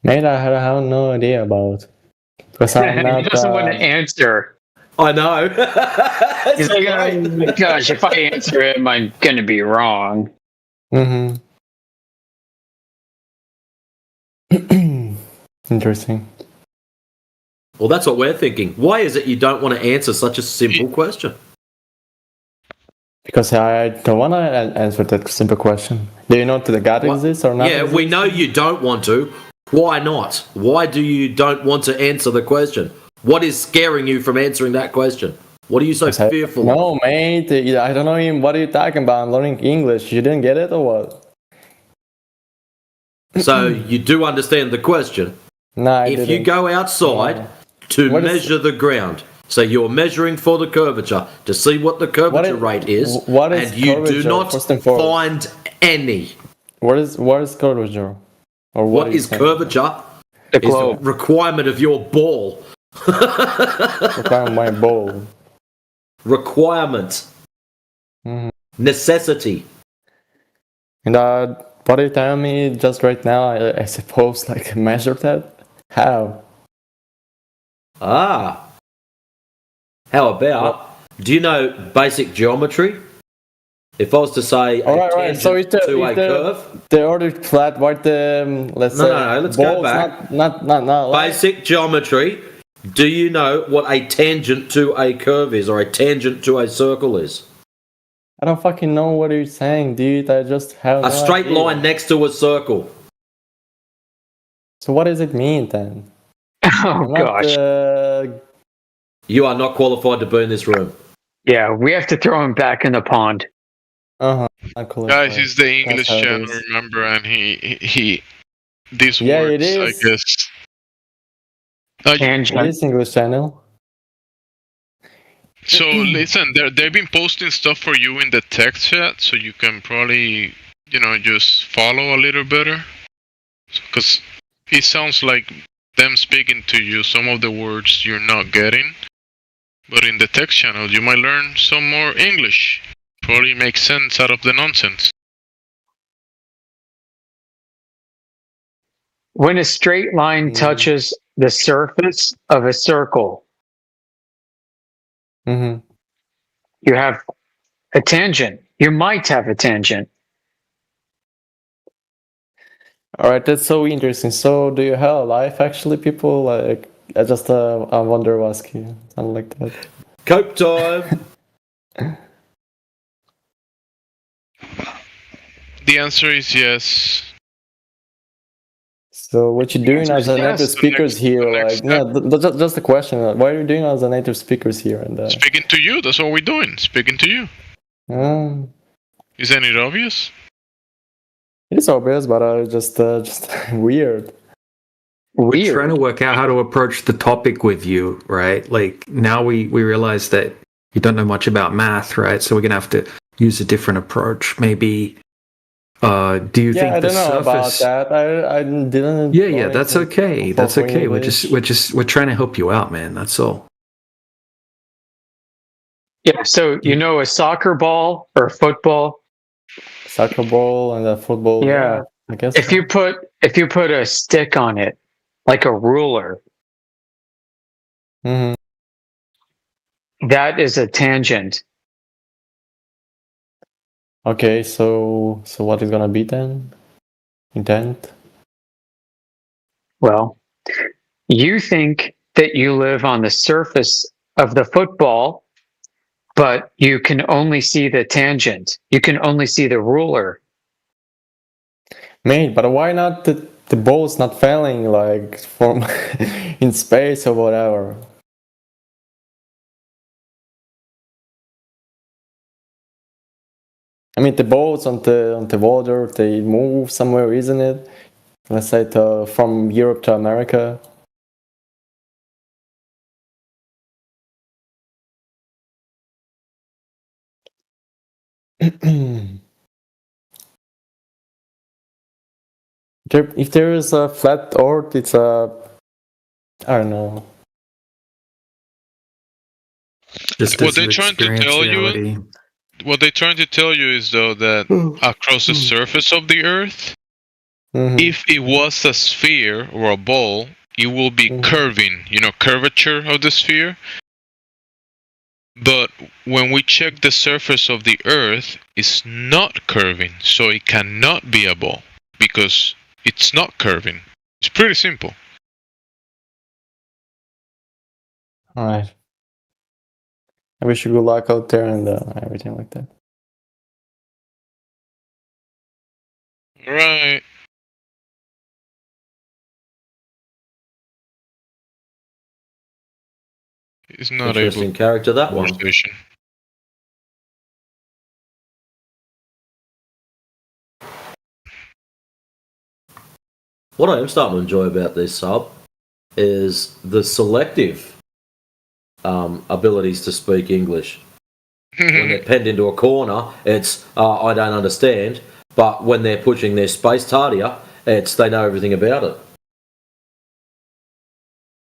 Mate, I have no idea about. Because I'm not. He doesn't want to answer. I know. He's like, oh my gosh, if I answer it, I'm going to be wrong. Interesting. Well, that's what we're thinking. Why is it you don't want to answer such a simple question? Because I don't want to answer that simple question. Do you know if the God exists or not? Yeah, we know you don't want to. Why not? Why do you don't want to answer the question? What is scaring you from answering that question? What are you so fearful of? No, mate. I don't know even what are you talking about. I'm learning English. You didn't get it or what? So you do understand the question. No, I If didn't. you go outside to measure the ground, so you're measuring for the curvature to see what the curvature rate is, what is and you do curvature, not first and foremost? find any. What is curvature? Or What are you is saying? curvature? The is the requirement of your ball. Requirement my ball. Requirement. Necessity. And what are you telling me just right now? I suppose like measure that? How? Ah. How about, do you know basic geometry? If I was to say a tangent So it's to a curve. the order flat, what the let's say. No, let's go balls, back. Not Basic geometry. Do you know what a tangent to a curve is, or a tangent to a circle is? I don't fucking know what you're saying, dude. I just have A no straight idea. line next to a circle. So what does it mean then? Oh, gosh. You are not qualified to be in this room. Yeah, we have to throw him back in the pond. Guys, it's the English how it channel, is. remember, and he these Yeah, words, it I is. guess. It is English channel. So listen, they've been posting stuff for you in the text chat, so you can probably, just follow a little better. Because it sounds like them speaking to you, some of the words you're not getting. But in the text channel, you might learn some more English. Probably make sense out of the nonsense. When a straight line touches the surface of a circle, you have a tangent. You might have a tangent. All right, that's so interesting. So, do you have a life actually, people? Like, I just I wonder ask you something like that. Cope time. The answer is yes. So, what you doing as a native speakers here? Like, just a question. What are you doing as a native speakers here? And Speaking to you, that's what we're doing. Speaking to you. Isn't it obvious? It's obvious, but just weird. We're trying to work out how to approach the topic with you, right? Like now we realize that you don't know much about math, right? So we're gonna have to use a different approach. Maybe do you think I the don't know surface about that. I didn't. Yeah, that's okay. That's proper okay. English. We're trying to help you out, man. That's all. Yeah, so you know a soccer ball or a football? Soccer ball and a football. Yeah. I guess. If you put a stick on it, like a ruler, That is a tangent. Okay, so what is gonna be then? Intent? Well, you think that you live on the surface of the football, but you can only see the tangent. You can only see the ruler. Mate, but why not the ball's not falling like from in space or whatever? I mean, the boats on the water, they move somewhere, isn't it? Let's say from Europe to America. If there is a flat earth, it's a, I don't know. Just What as they're you trying to experience tell reality. you, what they're trying to tell you is though that across the surface of the Earth, if it was a sphere or a ball, it will be curving. You know, curvature of the sphere. But when we check the surface of the Earth, it's not curving, so it cannot be a ball because it's not curving. It's pretty simple. Alright. I wish you good luck out there and everything like that. Right. It's not Interesting able. character, that one. Conversation. What I am starting to enjoy about this sub is the selective abilities to speak English. When they're penned into a corner, it's I don't understand. But when they're pushing their space tardia, it's they know everything about it.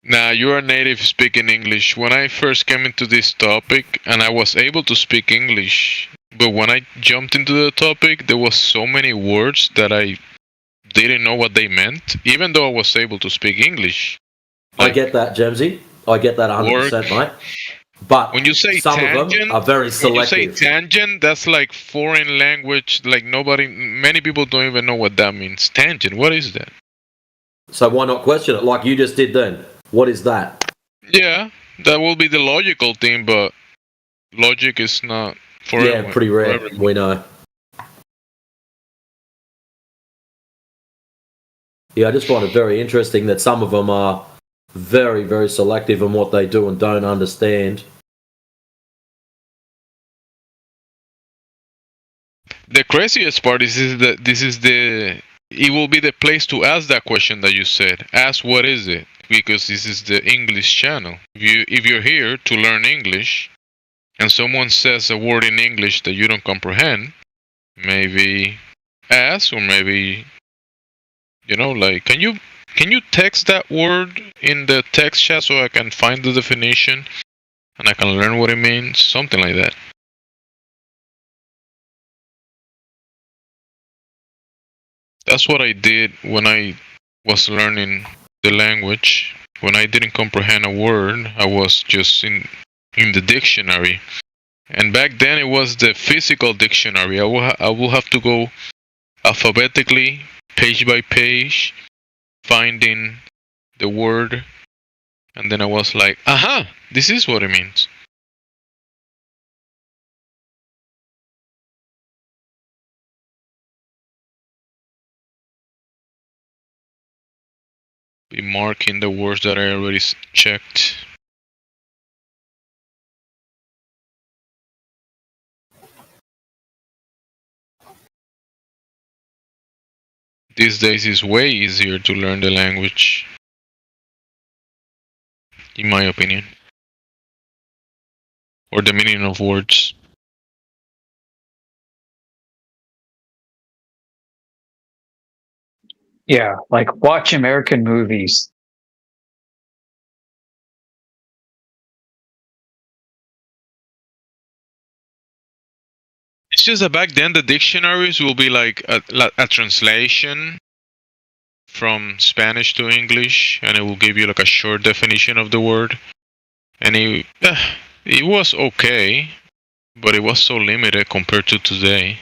Now, you are native speaking English. When I first came into this topic, and I was able to speak English, but when I jumped into the topic, there was so many words that I didn't know what they meant, even though I was able to speak English. I get that, Gemsy. I get that 100%, mate. But when you say some tangent, of them are very when you say selective. tangent, that's like foreign language. Like many people don't even know what that means. Tangent, what is that? So why not question it like you just did then? What is that? Yeah, that will be the logical thing, but logic is not for Yeah, everyone. pretty for rare. everyone. We know. Yeah, I just find it very interesting that some of them are very, very selective in what they do and don't understand. The craziest part is that this is it will be the place to ask that question that you said. Ask what is it? Because this is the English channel. If you're here to learn English and someone says a word in English that you don't comprehend, maybe ask, or maybe like can you text that word in the text chat so I can find the definition and I can learn what it means? Something like that. That's what I did when I was learning the language. When I didn't comprehend a word, I was just in the dictionary. And back then it was the physical dictionary. I will have to go alphabetically, page by page, finding the word. And then I was like, aha, this is what it means. Be marking the words that I already checked. These days it's way easier to learn the language, in my opinion, or the meaning of words. Yeah, like watch American movies. It's just that back then the dictionaries will be like a translation from Spanish to English, and it will give you like a short definition of the word. And It was okay, but it was so limited compared to today.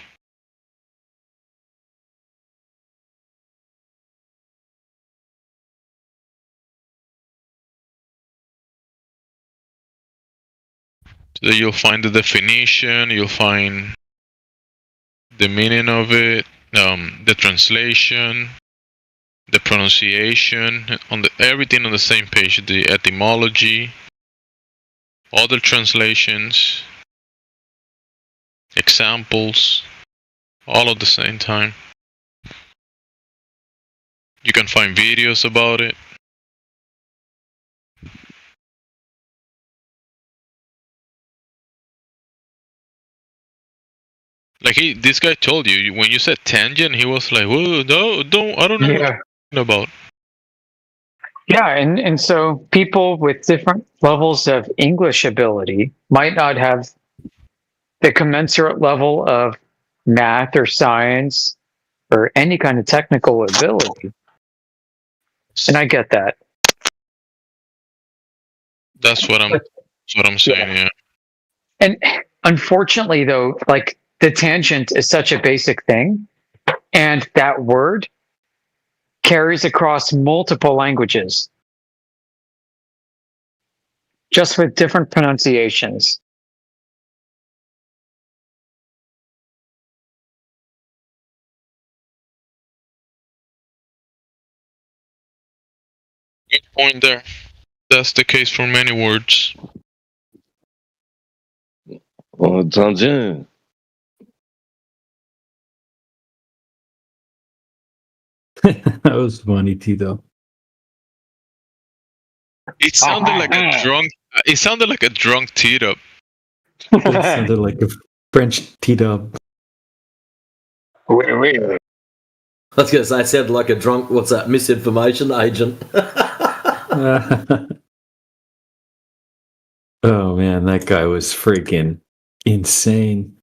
Today you'll find the definition, you'll find the meaning of it, the translation, the pronunciation, everything on the same page, the etymology, other translations, examples, all at the same time. You can find videos about it. Like this guy told you when you said tangent, he was like, "Whoa, no, don't, I don't know what you're talking about." Yeah, and so people with different levels of English ability might not have the commensurate level of math or science or any kind of technical ability. And I get that. That's what I'm saying. Yeah. And unfortunately, though, like the tangent is such a basic thing, and that word carries across multiple languages, just with different pronunciations. Good point there. That's the case for many words. Oh, tangent. That was funny, Tito. It sounded like a drunk. It sounded like a drunk Tito. It sounded like a French T-dub. Wait. I was going to say, it sounded like a drunk, what's that, misinformation agent. Oh man, that guy was freaking insane.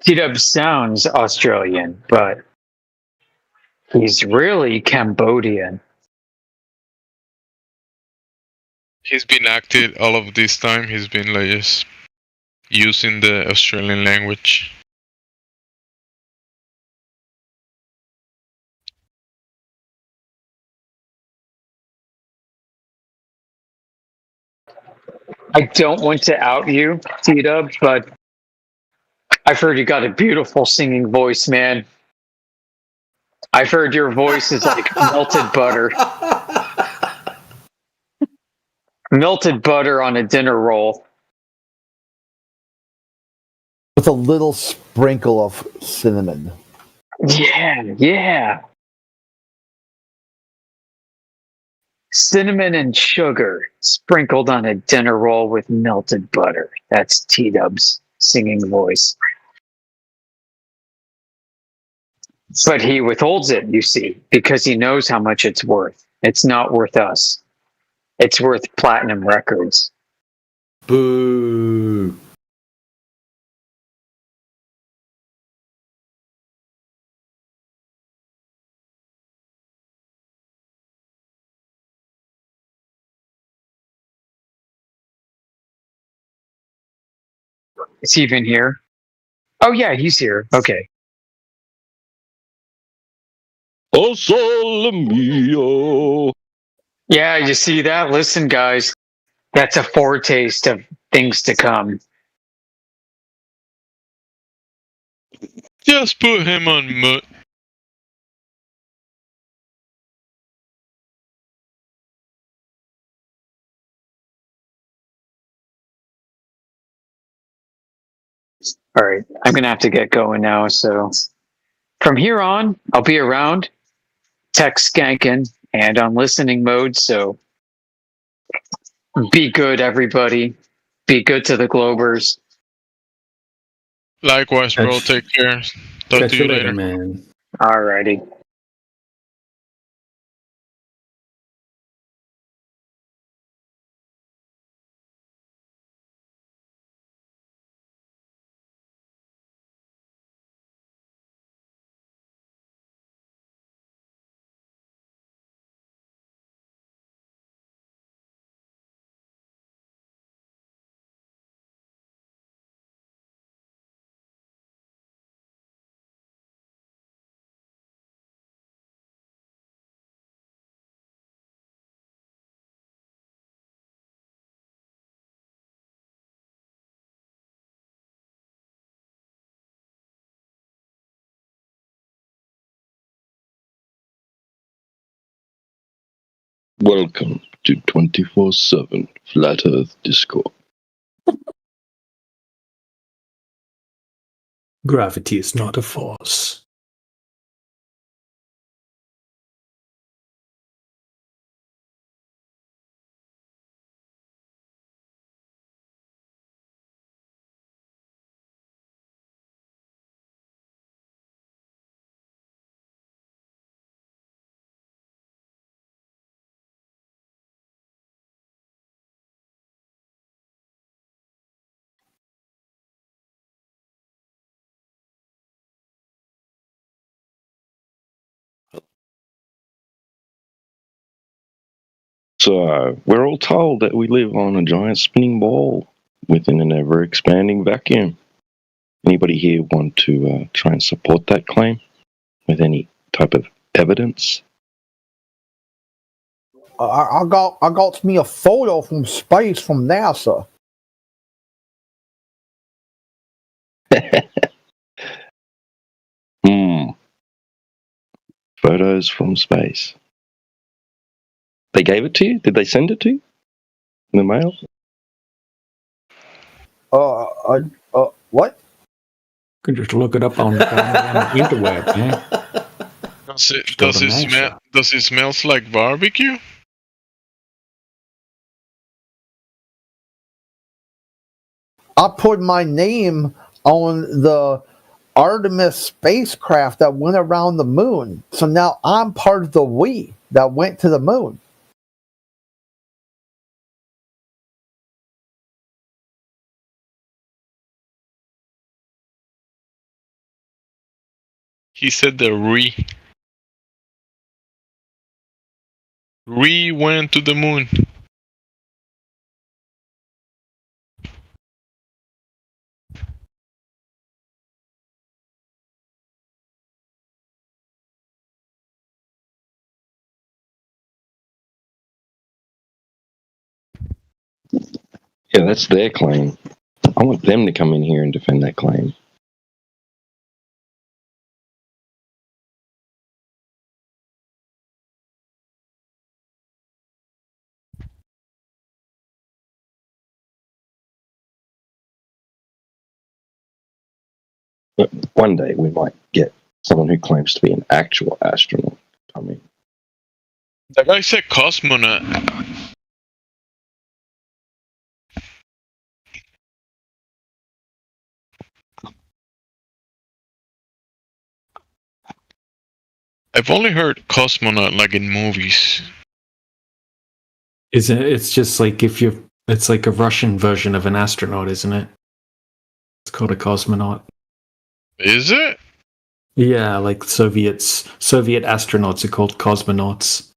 T-Dub sounds Australian, but he's really Cambodian. He's been active all of this time. He's been like just using the Australian language. I don't want to out you, T-Dub, but I've heard you got a beautiful singing voice, man. I've heard your voice is like melted butter. Melted butter on a dinner roll. With a little sprinkle of cinnamon. Yeah. Cinnamon and sugar sprinkled on a dinner roll with melted butter. That's T-Dub's singing voice. But he withholds it, you see, because he knows how much it's worth. It's not worth us. It's worth platinum records. Boo. Is he even here? Oh, yeah, he's here. Okay. Oh, sole mio. Yeah, you see that? Listen, guys, that's a foretaste of things to come. Just put him on mute. All right, I'm going to have to get going now. So from here on, I'll be around, tech skanking, and on listening mode. So be good, everybody. Be good to the Globers. Likewise, bro. Take care. Talk Catch to you you later, later. man. All righty. Welcome to 24/7 Flat Earth Discord. Gravity is not a force. So, we're all told that we live on a giant spinning ball within an ever-expanding vacuum. Anybody here want to try and support that claim with any type of evidence? I got me a photo from space from NASA. Photos from space. They gave it to you? Did they send it to you? In the mail? What? You can just look it up on the interweb, man. Does it smells like barbecue? I put my name on the Artemis spacecraft that went around the moon. So now I'm part of the we that went to the moon. He said the Re went to the moon. Yeah, that's their claim. I want them to come in here and defend that claim. But one day we might get someone who claims to be an actual astronaut. I mean, That guy said cosmonaut. I've only heard cosmonaut like in movies. Isn't it? It's just like it's like a Russian version of an astronaut, isn't it? It's called a cosmonaut. Is it? Yeah, like Soviet astronauts are called cosmonauts.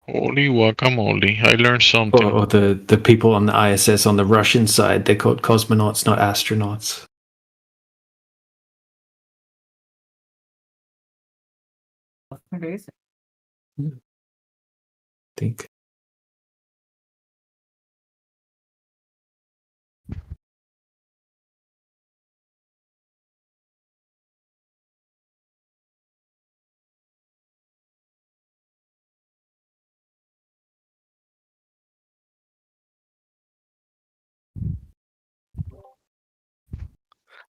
Holy guacamole! I learned something. Or the people on the ISS on the Russian side, they're called cosmonauts, not astronauts. What is it? I think.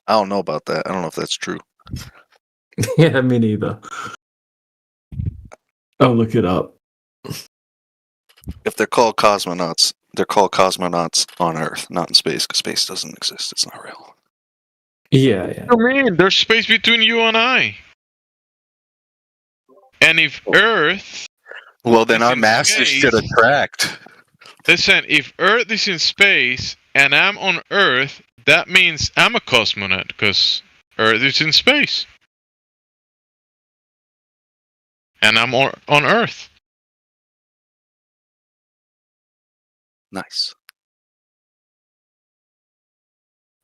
I don't know about that. I don't know if that's true. Yeah, me neither. I'll look it up. If they're called cosmonauts, they're called cosmonauts on Earth, not in space, because space doesn't exist. It's not real. Yeah. Oh man, there's space between you and I. And if Earth... Well, then our masses should attract. Listen, if Earth is in space and I'm on Earth, that means I'm a cosmonaut, because Earth is in space. And I'm on Earth. Nice.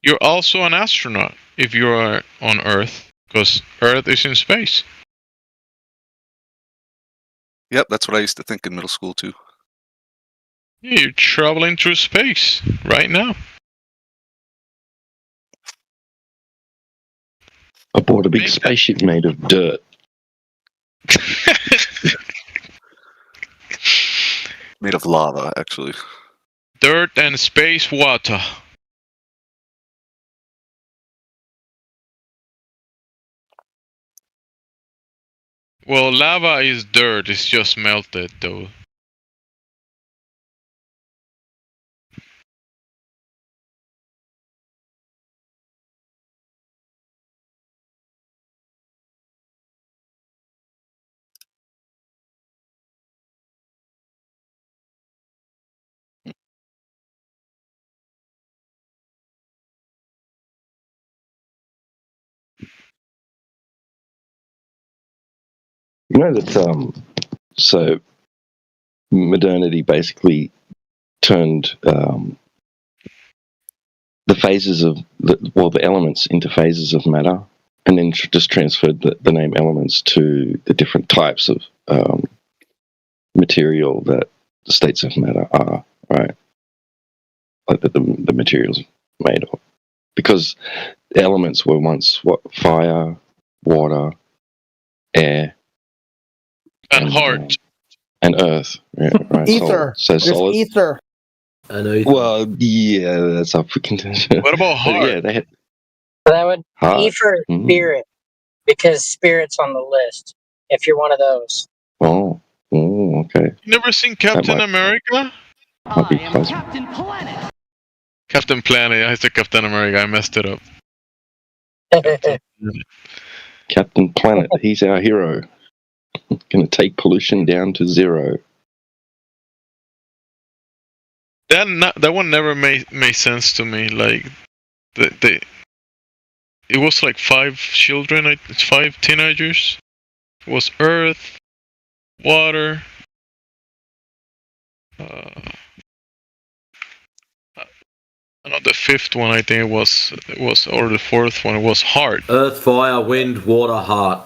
You're also an astronaut if you are on Earth, because Earth is in space. Yep, that's what I used to think in middle school too. Yeah, you're traveling through space right now. aboard a big spaceship made of dirt. Made of lava, actually. Dirt and space water. Well, lava is dirt. It's just melted, though. You know that so modernity basically turned the phases of the elements into phases of matter, and then just transferred the name elements to the different types of material that the states of matter are, right? Like the materials made of, because the elements were once fire, water, air, and heart, and earth. Yeah, right. Ether. So There's solid. ether. I know. Well, yeah, that's up for contention. What about But heart? yeah, they had That would heart. Ether is spirit, because spirit's on the list. If you're one of those. Oh, okay. You never seen Captain might- America? Might be close. Captain Planet. I said Captain America. I messed it up. Captain Planet, he's our hero. Gonna take pollution down to zero. That one never made sense to me. Like it was like 5 children, 5 teenagers. It was Earth, water, the 5th one I think it was, or the 4th one. It was heart. Earth, fire, wind, water, heart.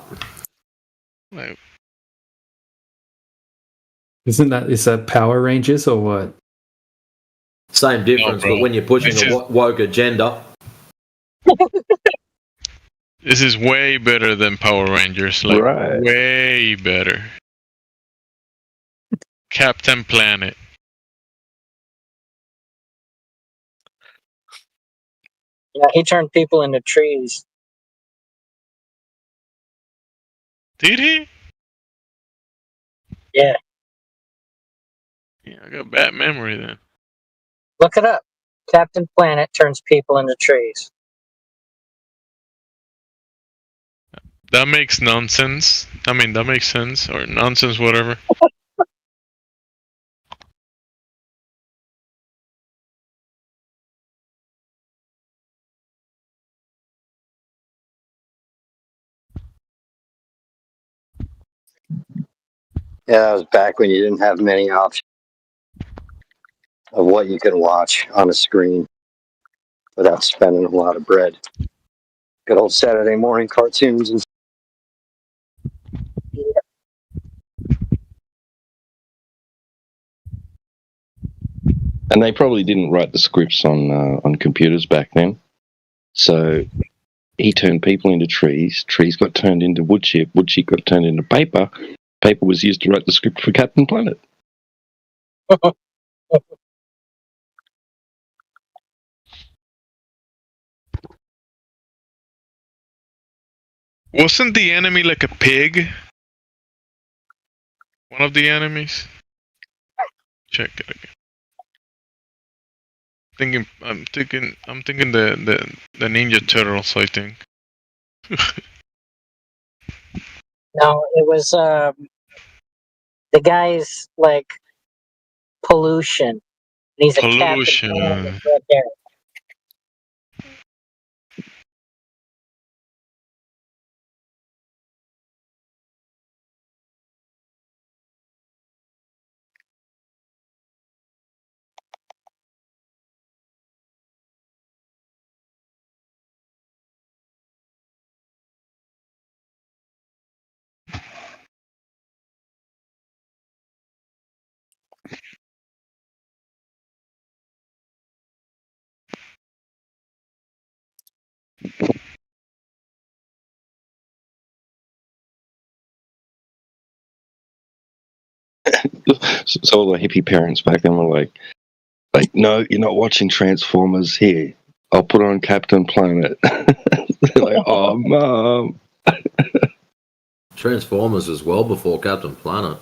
Like, Is that Power Rangers or what? Same difference, bro. but when you're pushing This a is- woke agenda, This is way better than Power Rangers. Like Right. way better. Captain Planet. Yeah, he turned people into trees. Did he? Yeah, Yeah, I got bad memory then. look it up. Captain Planet turns people into trees. That makes nonsense. I mean, that makes sense, or nonsense, whatever. Yeah, that was back when you didn't have many options of what you could watch on a screen without spending a lot of bread. Good old Saturday morning cartoons and And they probably didn't write the scripts on computers back then. So he turned people into trees. Trees got turned into wood chip. Wood chip got turned into paper. Paper was used to write the script for Captain Planet. Wasn't the enemy like a pig? One of the enemies? Check it again. I'm thinking the Ninja Turtles, I think. No, it was the guy's like pollution. And he's a Pollution. captain with red hair. So all the hippie parents back then were like, no, you're not watching Transformers. Here, I'll put on Captain Planet. They're like, oh, Mom. Transformers was well before Captain Planet.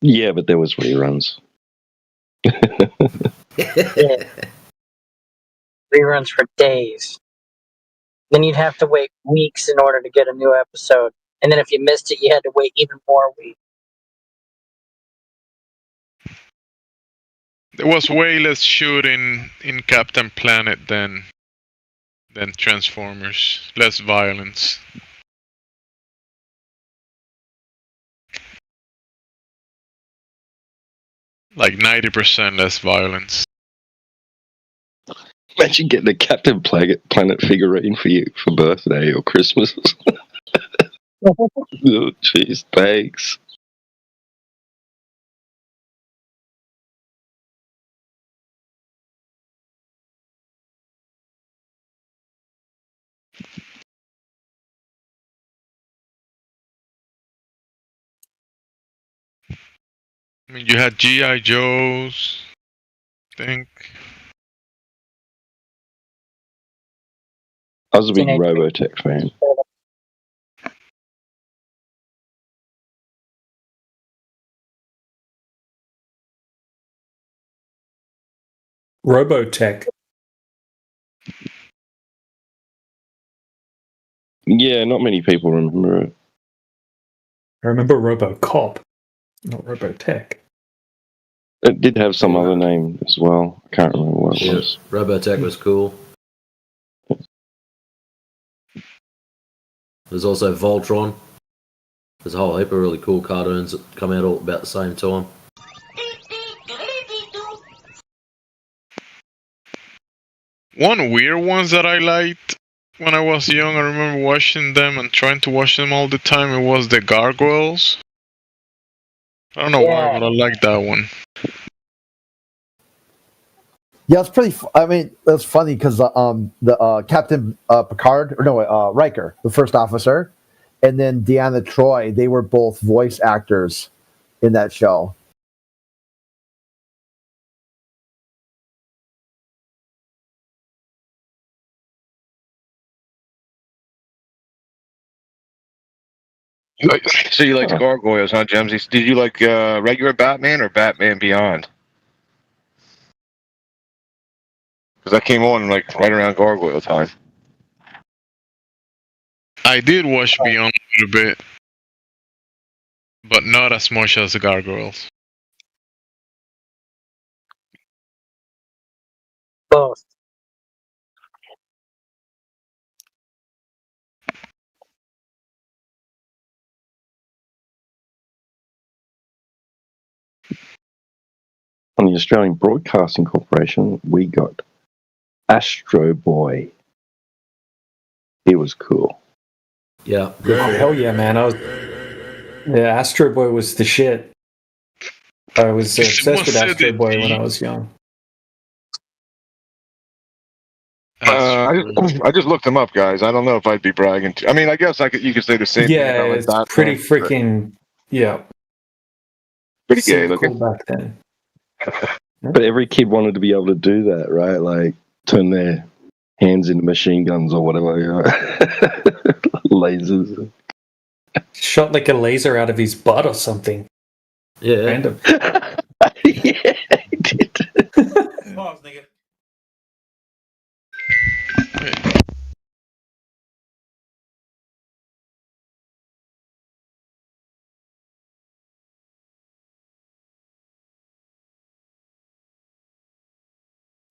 Yeah, but there was reruns. Yeah. Reruns for days. Then you'd have to wait weeks in order to get a new episode. And then if you missed it, you had to wait even more weeks. There was way less shooting in Captain Planet than Transformers. Less violence. Like 90% less violence. Imagine getting a Captain Planet figurine for you for birthday or Christmas. Oh, jeez, thanks. I mean, you had G.I. Joes, I think. I was a big Robotech fan. Robotech. Yeah, not many people remember it. I remember RoboCop, not Robotech. It did have some other name as well. I can't remember what it was. Robotech was cool. There's also Voltron. There's a whole heap of really cool cartoons that come out all about the same time. One weird ones that I liked when I was young, I remember watching them and trying to watch them all the time. It was the Gargoyles. I don't know why, but I like that one. Yeah, it's pretty. I mean, it's funny because the Captain Picard, or no, Riker, the first officer, and then Deanna Troy, they were both voice actors in that show. So you like the Gargoyles, huh, Gemsy? Did you like regular Batman or Batman Beyond? Because that came on like right around Gargoyle time. I did watch Beyond a little bit, but not as much as the Gargoyles. Both. On the Australian Broadcasting Corporation, we got Astro Boy. He was cool. Yeah. Oh, hell yeah, man. Astro Boy was the shit. I was obsessed with Astro Boy when I was young. I just looked him up, guys. I don't know if I'd be bragging. I mean, I guess you could say the same thing. Yeah, about, it's like, pretty Batman, freaking, yeah. pretty gay Super looking. cool back then. But every kid wanted to be able to do that, right? Like turn their hands into machine guns or whatever. You know? Lasers. Shot like a laser out of his butt or something. Yeah. Random. Yeah, he did. Pause, nigga.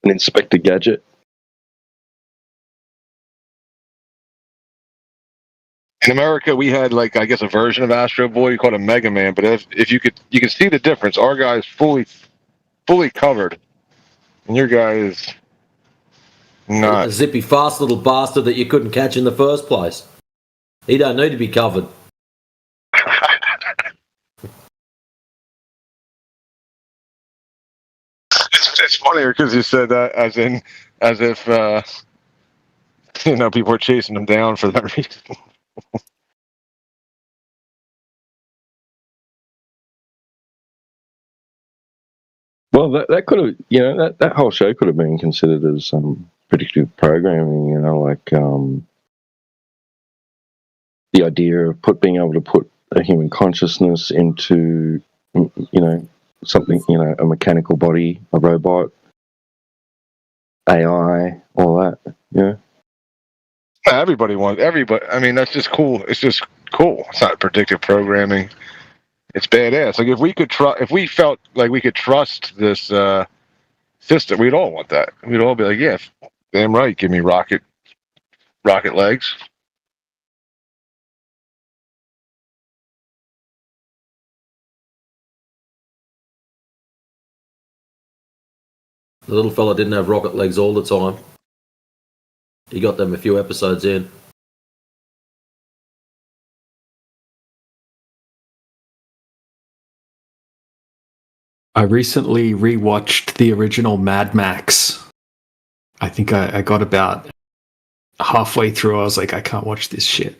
An Inspector Gadget. In America, we had like I guess a version of Astro Boy. You called him Mega Man, but if you could see the difference. Our guy is fully covered, and your guy is not. A zippy fast little bastard that you couldn't catch in the first place. He don't need to be covered. It's funnier because you said that as if people are chasing him down for that reason. Well, that could have, that whole show could have been considered as predictive programming. The idea of being able to put a human consciousness into, something, a mechanical body, a robot, AI, all that. Yeah. Everybody. I mean, that's just cool. It's just cool. It's not predictive programming. It's badass. Like if we felt like we could trust this system, we'd all want that. We'd all be like, yeah, damn right. Give me rocket legs. The little fella didn't have rocket legs all the time. He got them a few episodes in. I recently rewatched the original Mad Max. I think I got about halfway through. I was like, I can't watch this shit.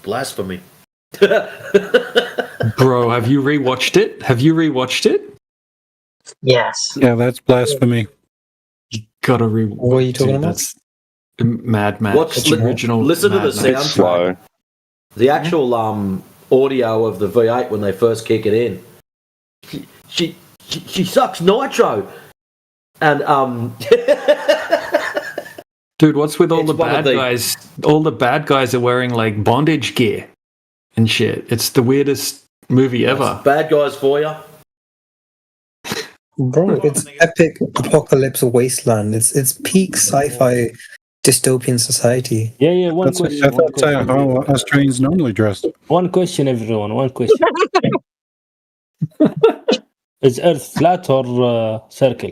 Blasphemy. Bro, have you rewatched it? Yes. Yeah, that's blasphemy. Gotta What are you talking about? That's Mad Max. Original. Listen Mad to the Max. soundtrack. The actual audio of the V8 when they first kick it in. She sucks nitro, and Dude, what's with all the bad guys? All the bad guys are wearing like bondage gear and shit. It's the weirdest movie ever. Bad guys for you. Bro, it's epic apocalypse wasteland. It's peak sci-fi dystopian society. Yeah. One question. That's how Australians normally dressed. One question, everyone. One question. Is Earth flat or circle?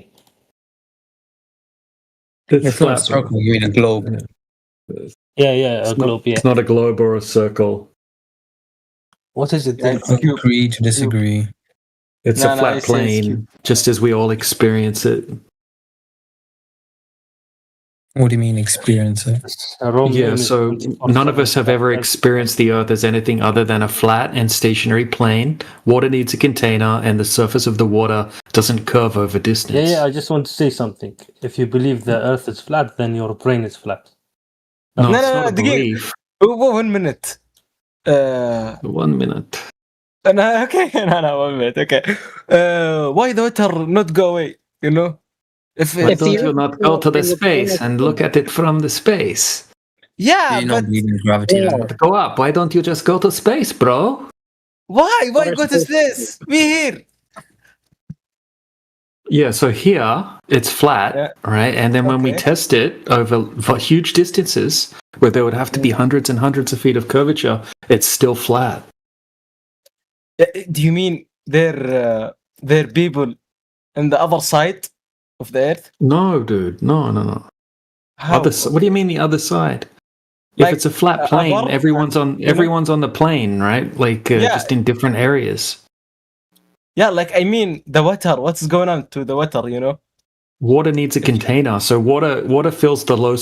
It's not a circle. You mean a globe? Yeah, a globe. Yeah. It's not a globe or a circle. What is it then? Agree to disagree. It's a flat plane, just as we all experience it. What do you mean experience it? Yeah, so none of us have ever experienced the Earth as anything other than a flat and stationary plane. Water needs a container, and the surface of the water doesn't curve over distance. Yeah, I just want to say something. If you believe the Earth is flat, then your brain is flat. No, it's not a belief. 1 minute. 1 minute. Okay, no, 1 minute. Okay. Why the water not go away? Why don't you not go to the space and look at it from the space? Yeah, but gravity. Go up. Why don't you just go to space, bro? Why go to space? Me here. Yeah, so here it's flat, right? And then when we test it over huge distances, where there would have to be hundreds and hundreds of feet of curvature, it's still flat. Do you mean there people on the other side of the Earth? No, dude. No. How? What do you mean the other side? Like, if it's a flat plane, above, everyone's on the plane, right? Just in different areas. Yeah, I mean the water. What's going on to the water? Water needs a container, so water fills the low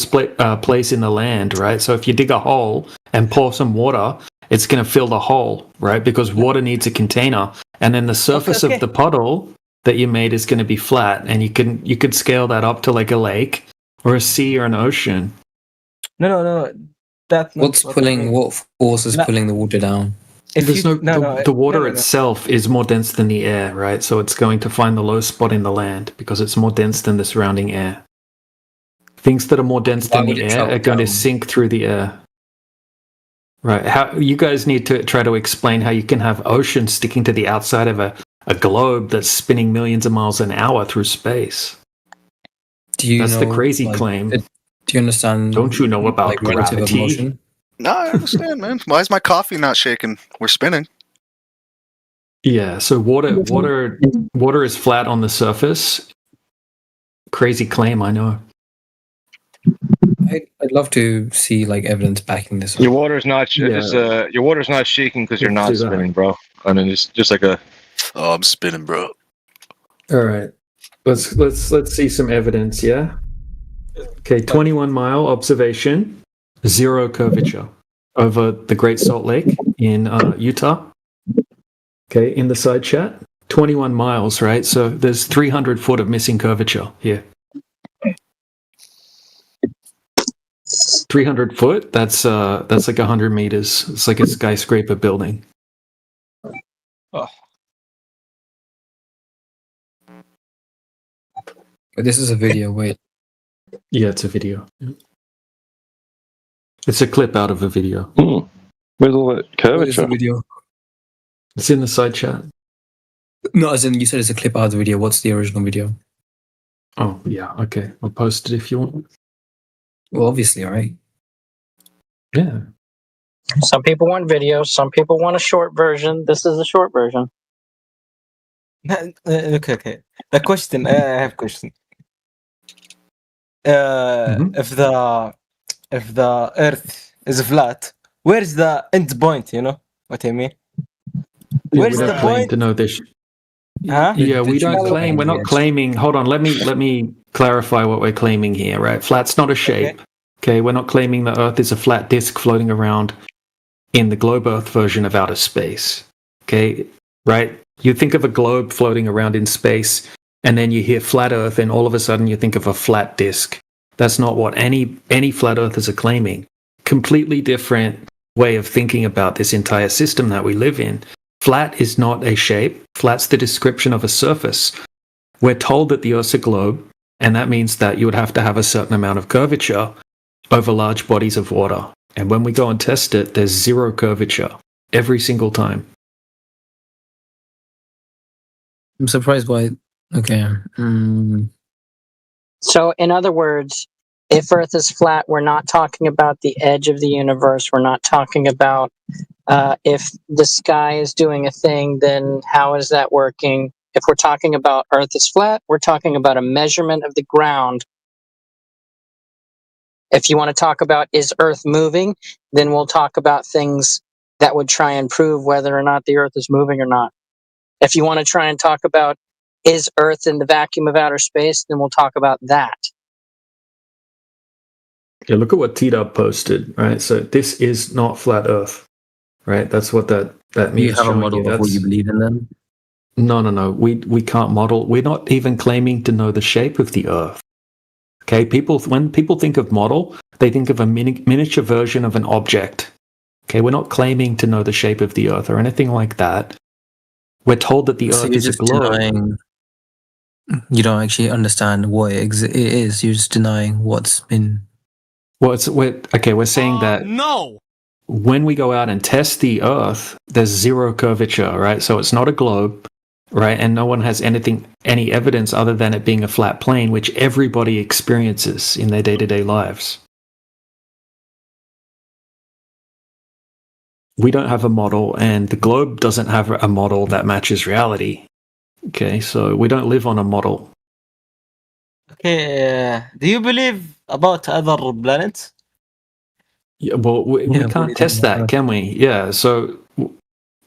place in the land, right? So if you dig a hole and pour some water, it's going to fill the hole, right? Because water needs a container, and then the surface of the puddle that you made is going to be flat, and you could scale that up to like a lake or a sea or an ocean. No. What force is pulling the water down? The water itself is more dense than the air, right? So it's going to find the low spot in the land because it's more dense than the surrounding air. Things that are more dense than the air are going to sink through the air. Right. How you guys need to try to explain how you can have oceans sticking to the outside of a globe that's spinning millions of miles an hour through space. That's the crazy claim. Do you understand? Don't you know about gravity? No, I understand, man. Why is my coffee not shaking? We're spinning. Yeah, so water is flat on the surface. Crazy claim, I know. I'd love to see evidence backing this up. Your water's not shaking because you're not spinning, bro. I mean, it's just like a. Oh, I'm spinning, bro. All right, let's see some evidence. Yeah. Okay, 21-mile observation, 0 curvature over the Great Salt Lake in Utah. Okay, in the side chat, 21 miles, right? So there's 300 foot of missing curvature here. 300 foot, that's like 100 meters. It's like a skyscraper building. Oh. But this is a video, wait. Yeah, it's a video. Yeah. It's a clip out of a video. Where's all that What is the curvature? video? It's in the side chat. No, as in you said it's a clip out of the video. What's the original video? Oh, yeah, okay. I'll post it if you want. Well, obviously, right? Yeah. Some people want video. Some people want a short version. This is a short version. Okay. The question, I have a question. If the Earth is flat, where is the end point? You know what I mean? Where is we the don't claim point? to know this. Huh? Yeah, we don't claim. We're not claiming. Hold on. Let me clarify what we're claiming here. Right, flat's not a shape. Okay, we're not claiming the Earth is a flat disk floating around in the globe Earth version of outer space. Okay, right? You think of a globe floating around in space, and then you hear flat Earth, and all of a sudden you think of a flat disk. That's not what any flat earthers are claiming. Completely different way of thinking about this entire system that we live in. Flat is not a shape. Flat's the description of a surface. We're told that the Earth's a globe, and that means that you would have to have a certain amount of curvature over large bodies of water. And when we go and test it, there's zero curvature every single time. I'm surprised by. Okay. So, in other words, if Earth is flat, we're not talking about the edge of the universe. We're not talking about if the sky is doing a thing, then how is that working? If we're talking about Earth is flat, we're talking about a measurement of the ground. If you want to talk about is Earth moving, then we'll talk about things that would try and prove whether or not the Earth is moving or not. If you want to try and talk about is Earth in the vacuum of outer space, then we'll talk about that. Yeah, look at what T-Dub posted, right? So this is not flat Earth, right? That's what that means. Do you have a showing model you. of what you believe in then? No. We can't model. We're not even claiming to know the shape of the Earth. Okay, when people think of model, they think of a miniature version of an object. Okay, we're not claiming to know the shape of the Earth or anything like that. We're told that the So Earth you're is a just globe. denying. You don't actually understand what it is. You're just denying what's been. Well, we're saying that No. when we go out and test the Earth, there's zero curvature, right? So it's not a globe, right? And no one has any evidence other than it being a flat plane, which everybody experiences in their day-to-day lives. We don't have a model, and the globe doesn't have a model that matches reality. Okay, so we don't live on a model. Okay. Do you believe about other planets? Yeah, well, we can't test that, can we? Yeah. So,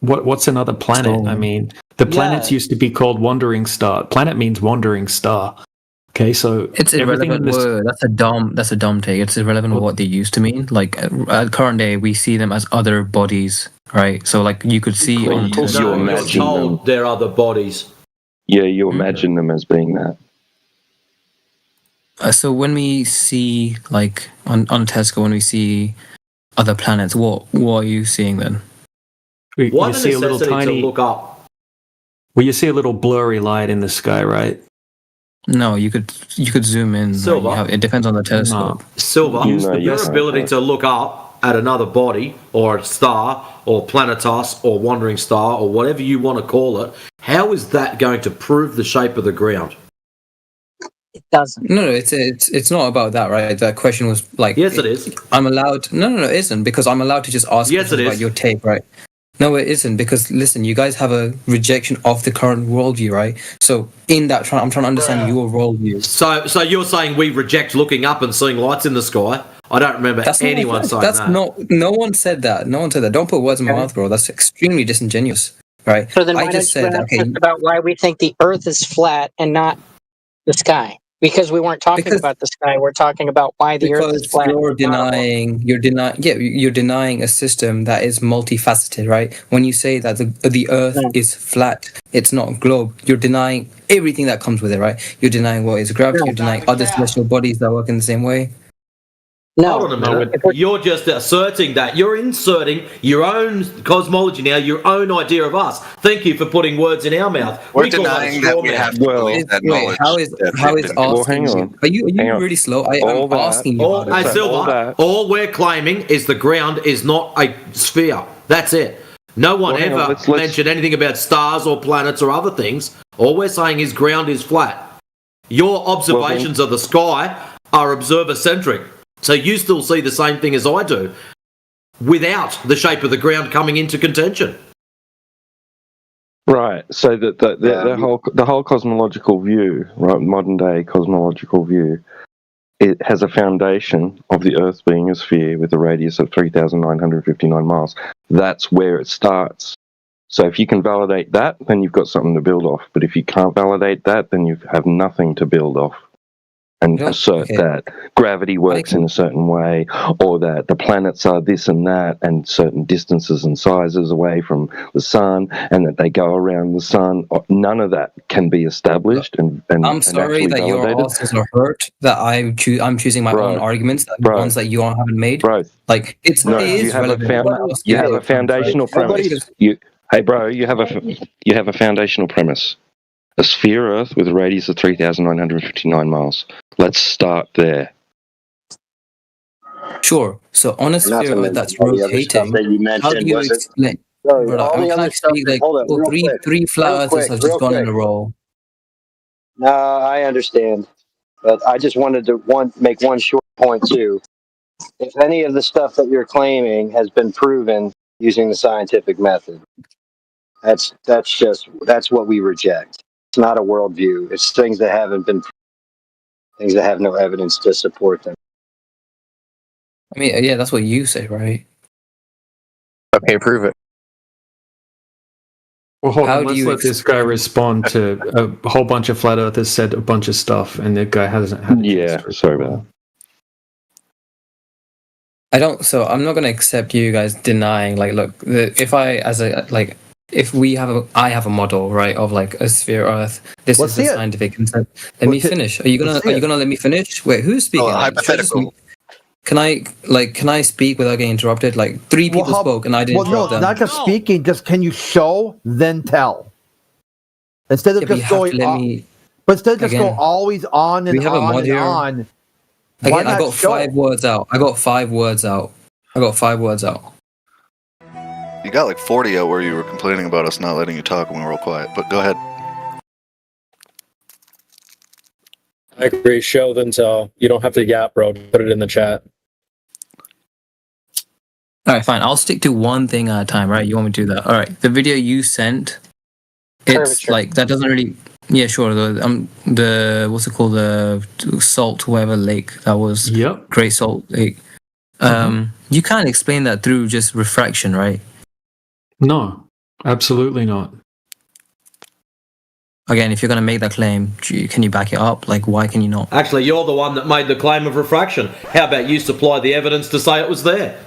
what's another planet? I mean, the planets used to be called wandering star. Planet means wandering star. Okay, so It's irrelevant word. That's a dumb take. It's irrelevant what they used to mean. Like at current day, we see them as other bodies, right? So like you could see on. You're told there are other bodies. Yeah, you imagine them as being that. So when we see like on Tesco, when we see other planets, what are you seeing then? Why You the see a little necessity tiny. to look up? Well, you see a little blurry light in the sky, right? No, you could zoom in. right? Silver? It depends on the telescope. Silver, your ability to look up at another body or a star or planetas or wandering star or whatever you want to call it, how is that going to prove the shape of the ground? It doesn't. No, it's not about that, right? That question was like. Yes, it is. I'm allowed. No, it isn't because I'm allowed to just ask Yes, questions it about is. your take, right? No, it isn't because listen, you guys have a rejection of the current worldview, right? So in that, I'm trying to understand your worldview. So you're saying we reject looking up and seeing lights in the sky? I don't remember anyone saying That's that. no one said that. No one said that. Don't put words in my mouth, bro. That's extremely disingenuous, right? So then why I just don't you said, ask okay, us about why we think the Earth is flat and not the sky? Because we weren't talking about the sky. We're talking about why the Earth is Because flat. you're denying a system that is multifaceted, right? When you say that the Earth is flat, it's not a globe. You're denying everything that comes with it, right? You're denying what is gravity. You're denying other celestial bodies that work in the same way. Hold on a minute. You're just asserting that. You're inserting your own cosmology now, your own idea of us. Thank you for putting words in our mouth. We're call that a denying straw that we man. have to believe that knowledge. How is asking you? Are you really slow? I'm asking you. Hey, Silver, all we're claiming is the ground is not a sphere. That's it. No one Well, hang on, ever let's- mentioned anything about stars or planets or other things. All we're saying is ground is flat. Your observations of the sky are observer-centric. So you still see the same thing as I do, without the shape of the ground coming into contention. Right. So the whole cosmological view, right, modern day cosmological view, it has a foundation of the Earth being a sphere with a radius of 3,959 miles. That's where it starts. So if you can validate that, then you've got something to build off. But if you can't validate that, then you have nothing to build off. And assert that gravity works in a certain way, or that the planets are this and that, and certain distances and sizes away from the sun, and that they go around the sun. None of that can be established and I'm sorry and that actually your validated. answers are hurt. That I'm choosing my own arguments, that the ones that you all haven't made. Like it No, is you have relevant. you have a foundational premise. Hey, bro, you have a foundational premise. A sphere Earth with a radius of 3,959 miles. Let's start there. Sure. So on a Not to sphere mention that's all the other stuff rotating, that you how do mentioned, you was it? explain? No, Brother, all I the mean, can other I stuff. speak like Hold on, real quick. three flat Real earthers quick, have real just gone in quick. a row. No, I understand, but I just wanted to make one short point too. If any of the stuff that you're claiming has been proven using the scientific method, that's what we reject. It's not a worldview. It's things that haven't been, things that have no evidence to support them. I mean, yeah, that's what you say, right? Okay, prove it. Well, hold How on. do Let's you let this guy respond to a whole bunch of flat earthers said a bunch of stuff, and the guy hasn't had. Sorry about that. I don't. So I'm not going to accept you guys denying. Like, look, if I if I have a model, right, of like a sphere Earth. This Let's is the see it. scientific concept. Let me finish. Are you let's see gonna let me finish? Wait, who's speaking? Like, should I just- Can I speak without getting interrupted? Like three people spoke and I didn't Well, no, interrupt them. not just speaking. Just can you show, then tell, instead of Yeah, but you just have going. to let me- But instead of just Again, go always on and we have a on mod and here. on. Why Again, I not got show? 5 words out. I got 5 words out. You got like 40 out where you were complaining about us not letting you talk when we were all quiet. But go ahead. I agree. Show then tell. You don't have to yap, bro. Put it in the chat. All right, fine. I'll stick to one thing at a time, right? You want me to do that? All right. The video you sent, it's Curvature. like that doesn't really. Yeah, sure. The what's it called? The salt, whatever lake that was. Yep. Great Salt Lake. You can't explain that through just refraction, right? No, absolutely not. Again, if you're going to make that claim, can you back it up? Like, why can you not? Actually, you're the one that made the claim of refraction. How about you supply the evidence to say it was there?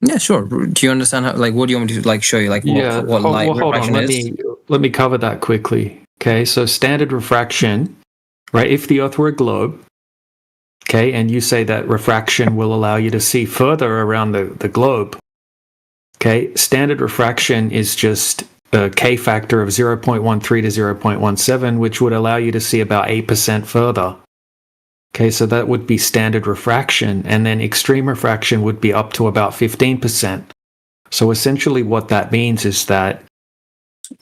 Yeah, sure. Do you understand how? Like, what do you want me to like show you? Like, Yeah. what light Hold on. refraction Let is? me cover that quickly. Okay. So standard refraction, right? If the Earth were a globe, okay, and you say that refraction will allow you to see further around the globe. Okay, standard refraction is just a K factor of 0.13 to 0.17, which would allow you to see about 8% further. Okay, so that would be standard refraction, and then extreme refraction would be up to about 15%. So essentially what that means is that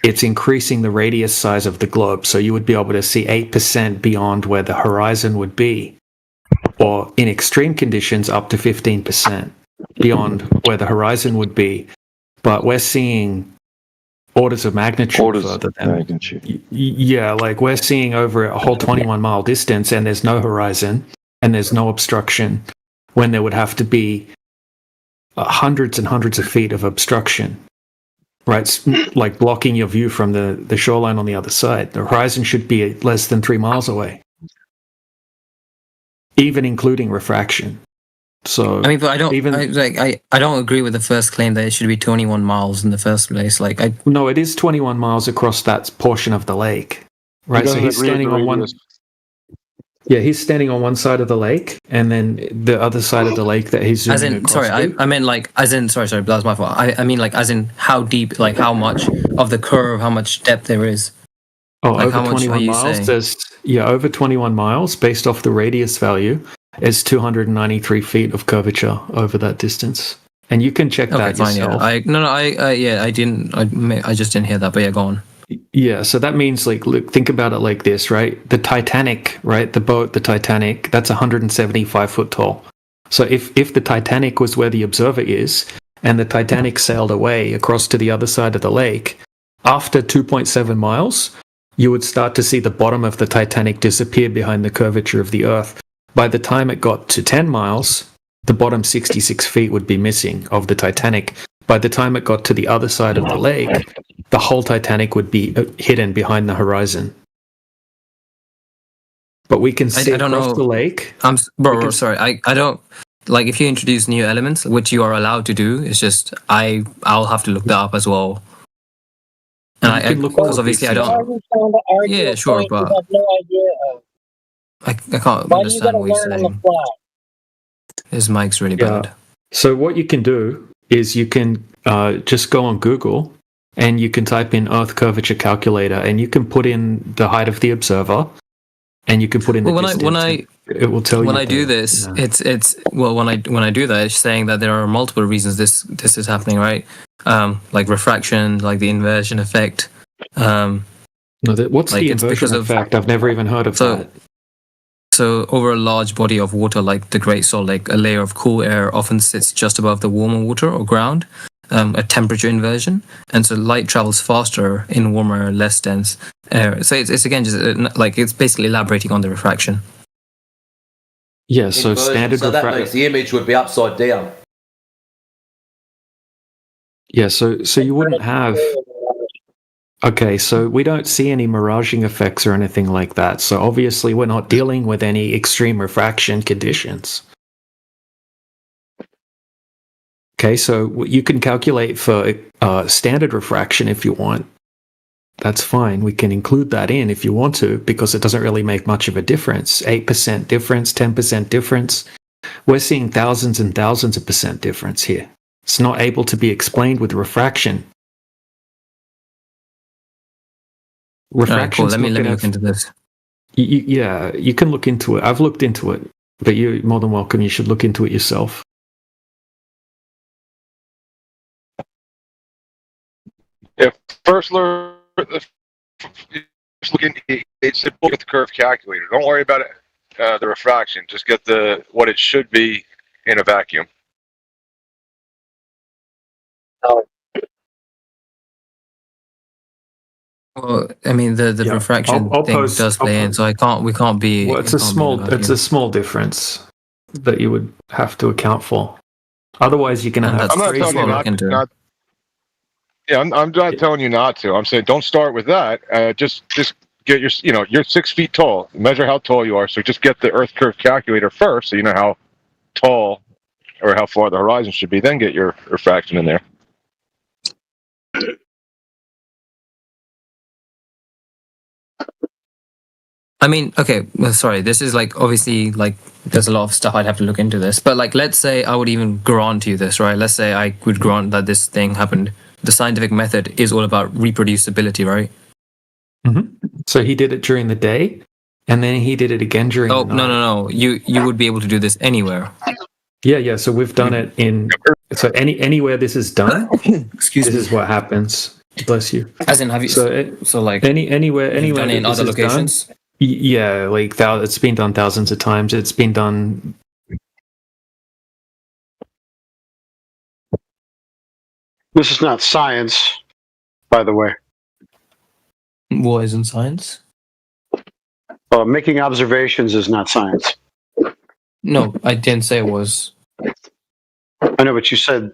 it's increasing the radius size of the globe, so you would be able to see 8% beyond where the horizon would be, or in extreme conditions up to 15% beyond where the horizon would be. But we're seeing orders of magnitude further than yeah, like we're seeing over a whole 21-mile distance, and there's no horizon and there's no obstruction, when there would have to be hundreds and hundreds of feet of obstruction, right? Like blocking your view from the shoreline on the other side. The horizon should be less than 3 miles away. even including refraction. So I mean, but I don't even I don't agree with the first claim that it should be 21 miles in the first place. Like, no, it is 21 miles across that portion of the lake, right? So doesn't he's agree with standing the on one. radius. Yeah, he's standing on one side of the lake, and then the other side of the lake that he's zooming as in, across sorry, to. I meant like, as in, sorry, that was my fault. I mean, like, as in how deep, like how much of the curve, how much depth there is. Oh, Like, how over much are 21 you miles. saying? There's over 21 miles based off the radius value is 293 feet of curvature over that distance, and you can check Okay, that fine. yourself. Yeah, I just didn't hear that, but yeah, go on. Yeah, so that means, like, look, think about it like this, right? The Titanic, right? The boat, the Titanic, that's 175 foot tall. So if the Titanic was where the observer is, and the Titanic sailed away across to the other side of the lake, after 2.7 miles, you would start to see the bottom of the Titanic disappear behind the curvature of the Earth. By the time it got to 10 miles, the bottom 66 feet would be missing of the Titanic. By the time it got to the other side of the lake, the whole Titanic would be hidden behind the horizon. But we can see I don't across know. the lake. Bro, sorry. I don't like if you introduce new elements, which you are allowed to do. It's just I'll have to look that up as well. And You can look because all obviously I these Why are don't. you trying to argue Yeah, a sure, point you but have no idea of? I can't Why do you gotta understand what you're learn on the saying. fly? His mic's really Yeah. bad. So what you can do is you can just go on Google and you can type in Earth curvature calculator, and you can put in the height of the observer, and you can put in the Well, distance. when I it will tell you. when I do this, yeah. it's well when I do that, it's saying that there are multiple reasons this is happening, right? Like refraction, like the inversion effect. No, what's like the it's inversion because of effect? I've never even heard of that. So over a large body of water like the Great Salt Lake, a layer of cool air often sits just above the warmer water or ground, a temperature inversion, and so light travels faster in warmer, less dense air. So it's again just like it's basically elaborating on the refraction. Yeah, so Inversion, standard so that means the image would be upside down. Yeah, so you wouldn't have. Okay, so we don't see any miraging effects or anything like that. So obviously we're not dealing with any extreme refraction conditions. Okay, so you can calculate for standard refraction if you want. That's fine. We can include that in if you want to, because it doesn't really make much of a difference. 8% difference, 10% difference. We're seeing thousands and thousands of percent difference here. It's not able to be explained with refraction. Alright, cool. Let me look into this. Yeah, you can look into it. I've looked into it, but you're more than welcome. You should look into it yourself. First learn. Just look into it's simple with the curve calculator. Don't worry about it. The refraction. Just get what it should be in a vacuum. Well, I mean the refraction I'll thing post- does play I'll in, so we can't be. Well, it's a small difference that you would have to account for. Otherwise, you're going to have I'm not crazy. telling you not. Yeah, I'm not telling you not to. I'm saying don't start with that. Just get you're 6 feet tall. Measure how tall you are. So just get the Earth curve calculator first, so you know how tall or how far the horizon should be. Then get your refraction in there. I mean, okay, well, sorry. This is like obviously like there's a lot of stuff I'd have to look into this, but like let's say I would even grant you this, right? Let's say I would grant that this thing happened. The scientific method is all about reproducibility, right? Mm-hmm. So he did it during the day, and then he did it again during the night. No. You would be able to do this anywhere. Yeah. So we've done it in. So anywhere this is done, this is what happens. Bless you. As in, have you? So like anywhere done it in that this other is done, locations. Yeah, like it's been done thousands of times. It's been done. This is not science, by the way. What isn't science? Making observations is not science. No, I didn't say it was. I know, but you said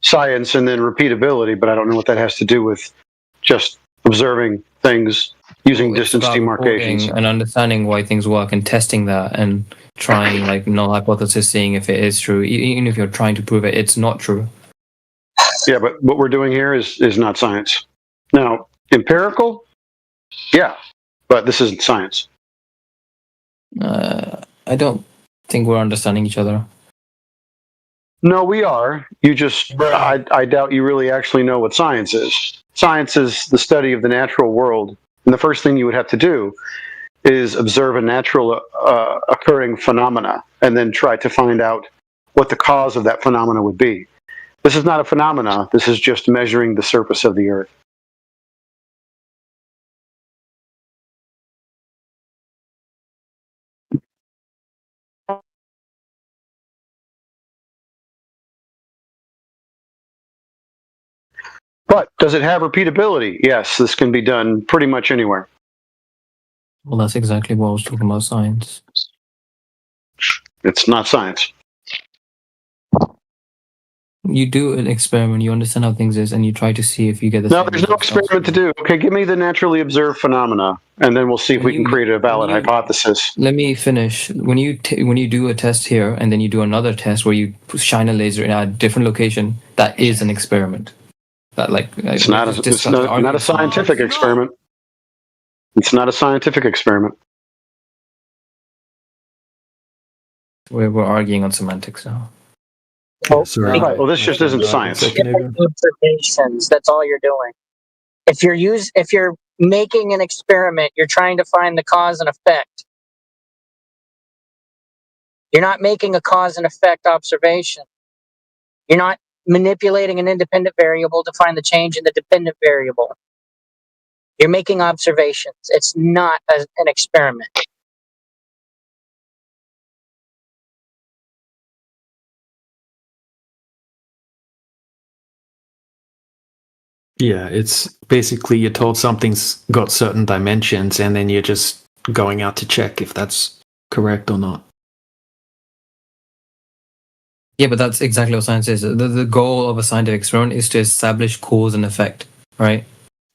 science and then repeatability, but I don't know what that has to do with just observing things using It's distance about demarcations. reporting and understanding why things work and testing that and trying like null hypothesis, seeing if it is true. Even if you're trying to prove it, it's not true. Yeah, but what we're doing here is not science. Now, empirical, yeah, but this isn't science. I don't think we're understanding each other. No, we are. You just, I doubt you really actually know what science is. Science is the study of the natural world. And the first thing you would have to do is observe a natural occurring phenomena and then try to find out what the cause of that phenomena would be. This is not a phenomena. This is just measuring the surface of the Earth. But does it have repeatability? Yes, this can be done pretty much anywhere. Well, that's exactly what I was talking about, science. It's not science. You do an experiment, you understand how things is, and you try to see if you get the No, same there's no results. experiment to do. Okay, give me the naturally observed phenomena, and then we'll see if we can create a valid hypothesis. Let me finish. When you do a test here, and then you do another test where you shine a laser in a different location, that is an experiment. That It's not a scientific experiment. It's not a scientific experiment. We're arguing on semantics now. Sorry. Right. Well, this just isn't science. Different observations. That's all you're doing. If you're making an experiment, you're trying to find the cause and effect. You're not making a cause and effect observation. You're not manipulating an independent variable to find the change in the dependent variable. You're making observations. It's not an experiment. Yeah, it's basically you're told something's got certain dimensions and then you're just going out to check if that's correct or not. Yeah, but that's exactly what science is. The goal of a scientific experiment is to establish cause and effect, right?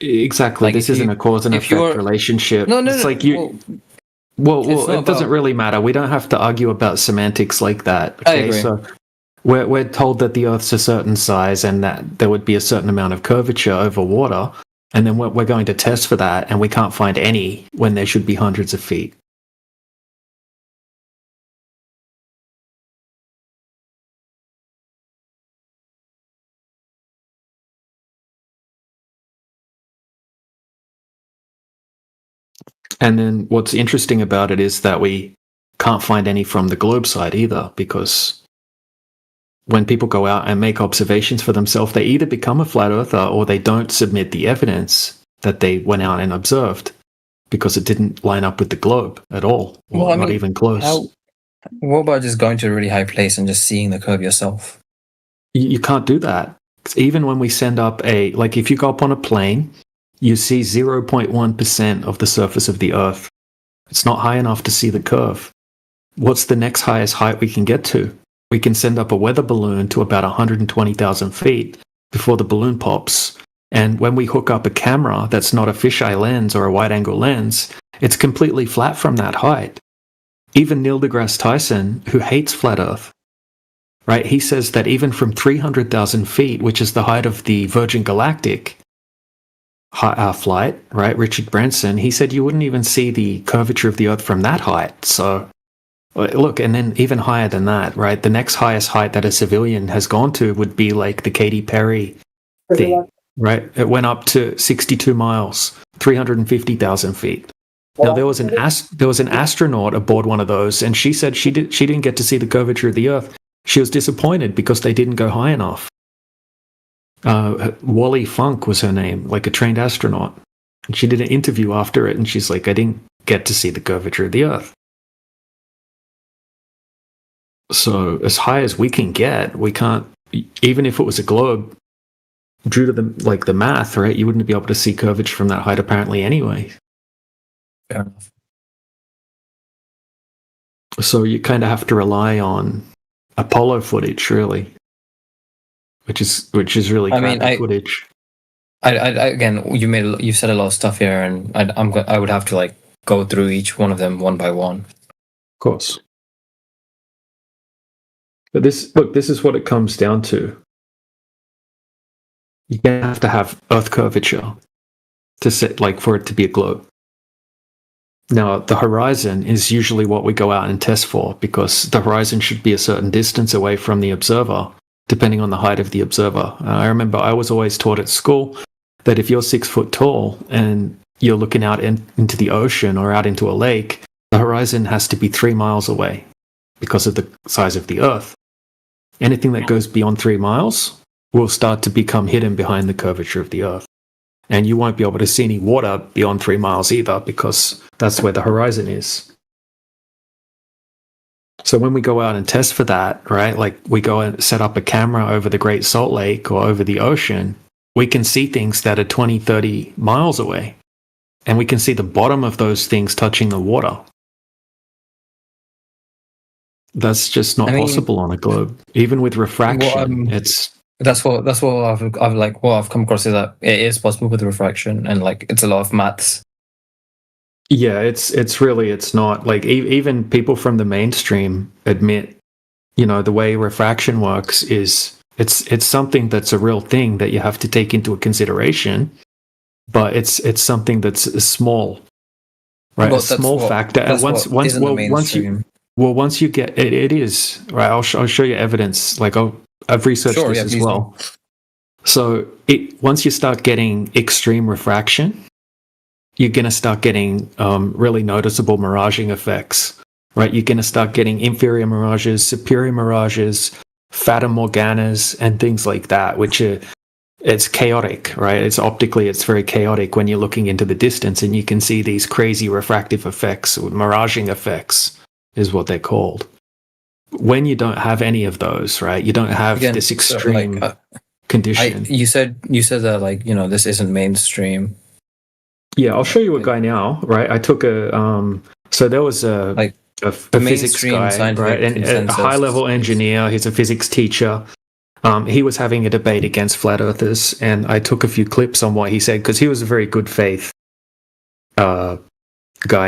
Exactly. Like this isn't a cause and effect relationship. No, it's like you. Well, it doesn't really matter. We don't have to argue about semantics like that. I Okay, agree. so we're told that the Earth's a certain size and that there would be a certain amount of curvature over water, and then we're going to test for that, and we can't find any when there should be hundreds of feet. And then what's interesting about it is that we can't find any from the globe side either, because when people go out and make observations for themselves, they either become a flat earther or they don't submit the evidence that they went out and observed because it didn't line up with the globe at all, or not even close. What about just going to a really high place and just seeing the curve yourself? You can't do that. Even when we send up if you go up on a plane, you see 0.1% of the surface of the Earth. It's not high enough to see the curve. What's the next highest height we can get to? We can send up a weather balloon to about 120,000 feet before the balloon pops. And when we hook up a camera that's not a fisheye lens or a wide-angle lens, it's completely flat from that height. Even Neil deGrasse Tyson, who hates flat Earth, right? He says that even from 300,000 feet, which is the height of the Virgin Galactic flight, right? Richard Branson, he said you wouldn't even see the curvature of the Earth from that height. So, look, and then even higher than that, right? The next highest height that a civilian has gone to would be like the Katy Perry thing, right? It went up to 62 miles, 350,000 feet. Now there was an astronaut aboard one of those, and she said she didn't get to see the curvature of the Earth. She was disappointed because they didn't go high enough. Wally Funk was her name, like a trained astronaut. And she did an interview after it, and she's like, I didn't get to see the curvature of the Earth. So as high as we can get, we can't, even if it was a globe, due to the math, right, you wouldn't be able to see curvature from that height apparently anyway. Fair enough. So you kind of have to rely on Apollo footage, really, which is really crappy footage. Again, you said a lot of stuff here, and I would have to like go through each one of them one by one. Of course. But this is what it comes down to. You have to have Earth curvature to set, like, for it to be a globe. Now, the horizon is usually what we go out and test for, because the horizon should be a certain distance away from the observer, depending on the height of the observer. I remember I was always taught at school that if you're 6 foot tall and you're looking out into the ocean or out into a lake, the horizon has to be 3 miles away because of the size of the Earth. Anything that goes beyond 3 miles will start to become hidden behind the curvature of the Earth. And you won't be able to see any water beyond 3 miles either, because that's where the horizon is. So when we go out and test for that, right, like we go and set up a camera over the Great Salt Lake or over the ocean, we can see things that are 20, 30 miles away. And we can see the bottom of those things touching the water. That's just not possible on a globe. Even with refraction, That's what I've come across is that it is possible with refraction, and like it's a lot of maths. Yeah, it's not like even people from the mainstream admit, the way refraction works is it's something that's a real thing that you have to take into consideration, but it's something that's small, right? But a small factor. And once you get it is right. I'll show you evidence. Like I've researched this as well. So once you start getting extreme refraction, you're going to start getting really noticeable miraging effects, right? You're going to start getting inferior mirages, superior mirages, fata morganas, and things like that, which it's chaotic, right? It's very chaotic when you're looking into the distance, and you can see these crazy refractive effects, miraging effects is what they're called. When you don't have any of those, right? You don't have this extreme condition. You said that this isn't mainstream. Yeah, I'll show you a guy now, right? I took so there was a physics guy, right? And a high-level engineer. He's a physics teacher. He was having a debate against flat earthers, and I took a few clips on what he said, because he was a very good faith guy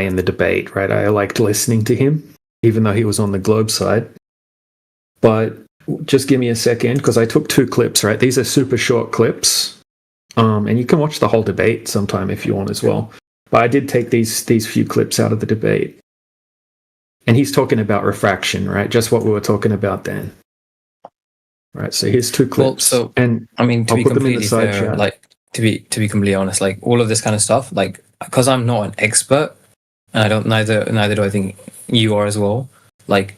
in the debate, right? I liked listening to him, even though he was on the globe side. But just give me a second, because I took 2 clips, right? These are super short clips. And you can watch the whole debate sometime if you want as well. But I did take these few clips out of the debate. And he's talking about refraction, right? Just what we were talking about then. Right, so here's 2 clips. Well, so, and I mean, to I'll be put them in the completely side fair, chat. like to be completely honest, like all of this kind of stuff, like because I'm not an expert, and I don't neither do I think you are as well. Like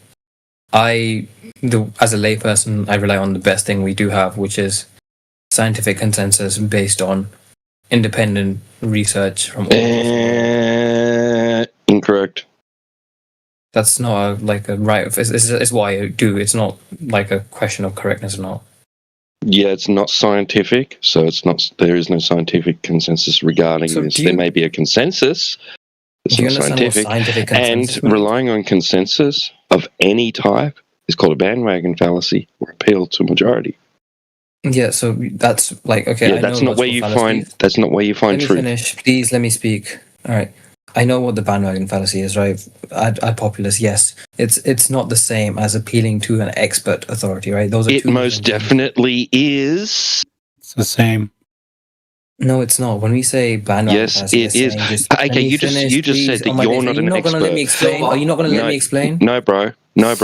as a layperson, I rely on the best thing we do have, which is scientific consensus based on independent research from all. Incorrect. That's not a right. It's why I do. It's not like a question of correctness or not. Yeah, it's not scientific, so it's not. There is no scientific consensus regarding this. There may be a consensus. It's not scientific, and relying on consensus of any type is called a bandwagon fallacy or appeal to majority. Yeah, so that's like okay. Yeah, I that's know not where you find. That's not where you find Let me truth. finish, please. Let me speak. All right. I know what the bandwagon fallacy is, right? Ad populus, yes. It's not the same as appealing to an expert authority, right? Those are It most definitely is. It's the same. No, it's not. When we say bandwagon fallacy, Yes, it is. Okay, you just said that you're not an expert. Are you not going to let me explain? Are you not going to let me explain? No, bro,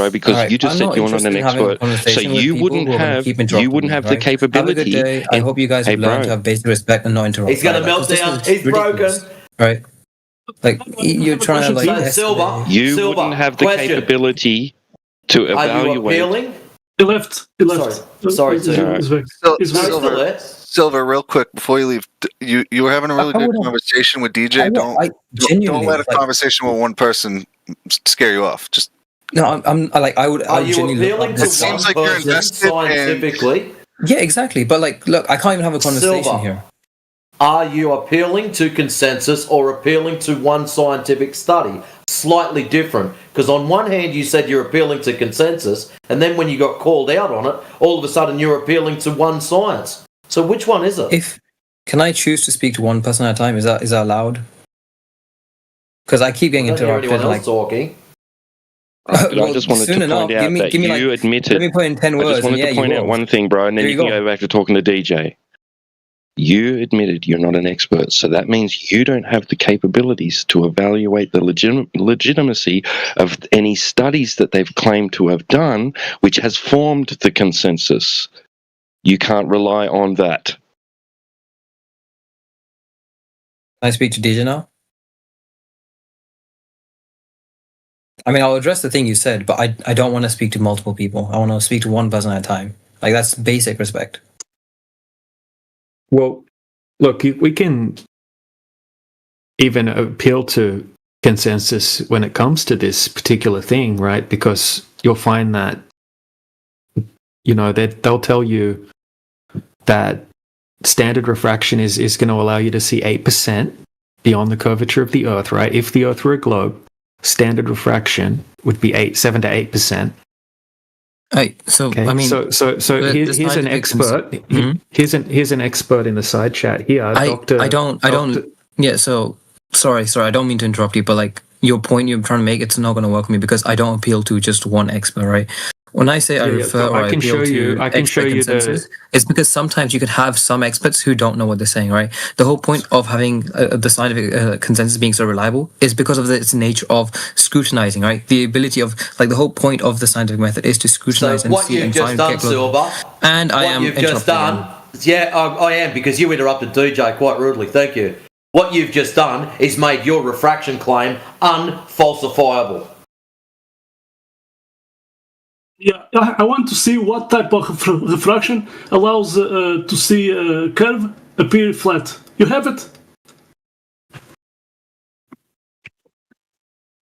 because Right, you just I'm said not you're not an interested in having a expert, so conversation with you people wouldn't who are gonna have keep interrupting me, the right? capability. Have a good day. I hope you guys have learned to have basic respect and not interrupt. He's going to melt down. He's broken. Right. Like you're trying to like Silver. You Silver. wouldn't have the Question. capability to Are you evaluate. appealing? He left. Sorry, Silver, real quick before you leave, you were having a really good conversation with DJ. Don't let a conversation with one person scare you off. Just no, I would. Are you appealing to It seems like you're invested scientifically? Yeah, exactly. But like, look, I can't even have a conversation Silver. here. Are you appealing to consensus or appealing to one scientific study? Slightly different. Because on one hand you said you're appealing to consensus, and then when you got called out on it, all of a sudden you're appealing to one science. So which one is it? Can I choose to speak to one person at a time? Is that allowed? Because I keep getting interrupted. Anyone else talking? I just wanted to point out that you admitted. Let me put in 10 words. I just wanted to point out one thing, bro, and then you can go back to talking to DJ. You admitted you're not an expert, so that means you don't have the capabilities to evaluate the legitimacy of any studies that they've claimed to have done, which has formed the consensus. You can't rely on that. Can I speak to DJ now? I mean, I'll address the thing you said, but I don't want to speak to multiple people. I want to speak to one person at a time. Like, that's basic respect. Well, look, we can even appeal to consensus when it comes to this particular thing, right? Because you'll find that, you know, they'll tell you that standard refraction is going to allow you to see 8% beyond the curvature of the Earth, right? If the Earth were a globe, standard refraction would be 7 to 8%. Right. So okay. I mean, so here's an expert. Mm-hmm. Here's an expert in the side chat here. I don't. Yeah. So sorry. I don't mean to interrupt you, but like your point you're trying to make, it's not going to work for me because I don't appeal to just one expert, right? When I say I refer or I appeal to expert consensus, it's because sometimes you could have some experts who don't know what they're saying, right? The whole point of having the scientific consensus being so reliable is because of its nature of scrutinizing, right? The ability of, like, the whole point of the scientific method is to scrutinize and see and find done, Silver, and I am you've just done. Yeah, I am, because you interrupted DJ quite rudely. Thank you. What you've just done is made your refraction claim unfalsifiable. Yeah, I want to see what type of refraction allows to see a curve appear flat. You have it?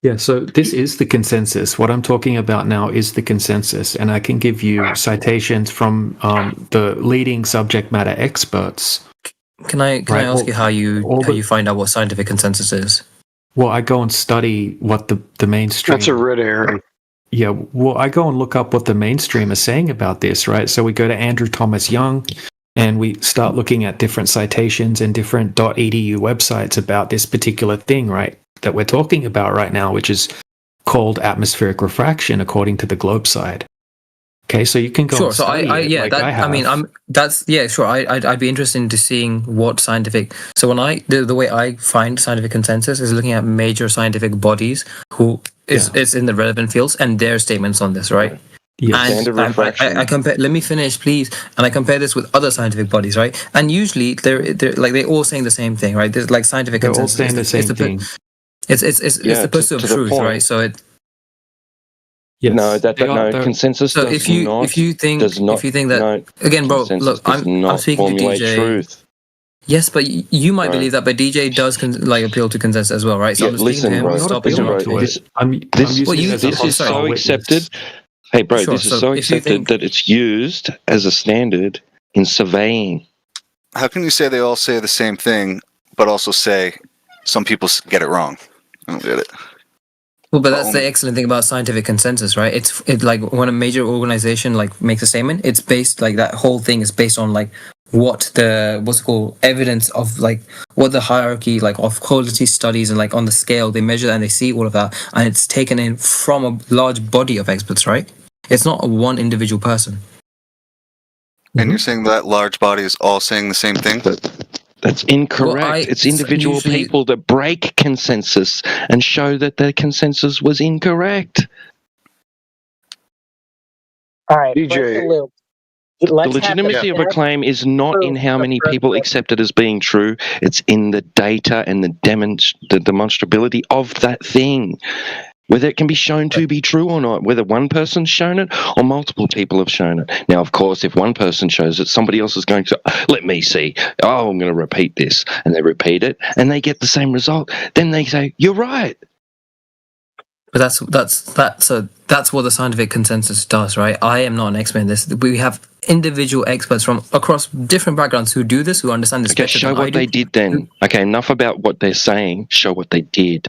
Yeah, so this is the consensus. What I'm talking about now is the consensus, and I can give you citations from the leading subject matter experts. Can I ask you how you find out what scientific consensus is? Well, I go and study what the mainstream. That's a red herring. Yeah, well, I go and look up what the mainstream is saying about this, right? So we go to Andrew Thomas Young, and we start looking at different citations and different .edu websites about this particular thing, right, that we're talking about right now, which is called atmospheric refraction, according to the GlobeSide. Okay, so you can go. Sure. So I'd be interested into seeing what scientific. So when the way I find scientific consensus is looking at major scientific bodies who is in the relevant fields and their statements on this, right? Yes. And I compare. Let me finish, please. And I compare this with other scientific bodies, right? And usually they're all saying the same thing, right? There's like scientific consensus. They're all saying the same thing. It's the pursuit of truth, right? So it. Yes. No, consensus. So if you think that again, bro, look, I'm speaking to DJ. Truth. Yes, but you might believe that, but DJ does appeal to consensus as well, right? So I'm listen, to him, bro. This is so accepted. Hey, bro, Sure, this is so so if you accepted that it's used as a standard in surveying. How can you say they all say the same thing, but also say some people get it wrong? I don't get it. Well, but that's the excellent thing about scientific consensus, right? It's like when a major organization like makes a statement, it's based, like, that whole thing is based on like what's it called, evidence of like what the hierarchy like of quality studies and like on the scale they measure and they see all of that, and it's taken in from a large body of experts, right? It's not one individual person. And you're saying that large body is all saying the same thing? That's incorrect. It's individual people that break consensus and show that their consensus was incorrect. All right, DJ. The legitimacy of a claim is not in how many people accept it as being true. It's in the data and the demonstrability of that thing. Whether it can be shown to be true or not, whether one person's shown it or multiple people have shown it. Now, of course, if one person shows it, somebody else is going to, let me see. Oh, I'm going to repeat this. And they repeat it and they get the same result. Then they say, you're right. But that's what the scientific consensus does, right? I am not an expert in this. We have individual experts from across different backgrounds who do this, who understand this. Okay, show what they did then. Okay, enough about what they're saying. Show what they did.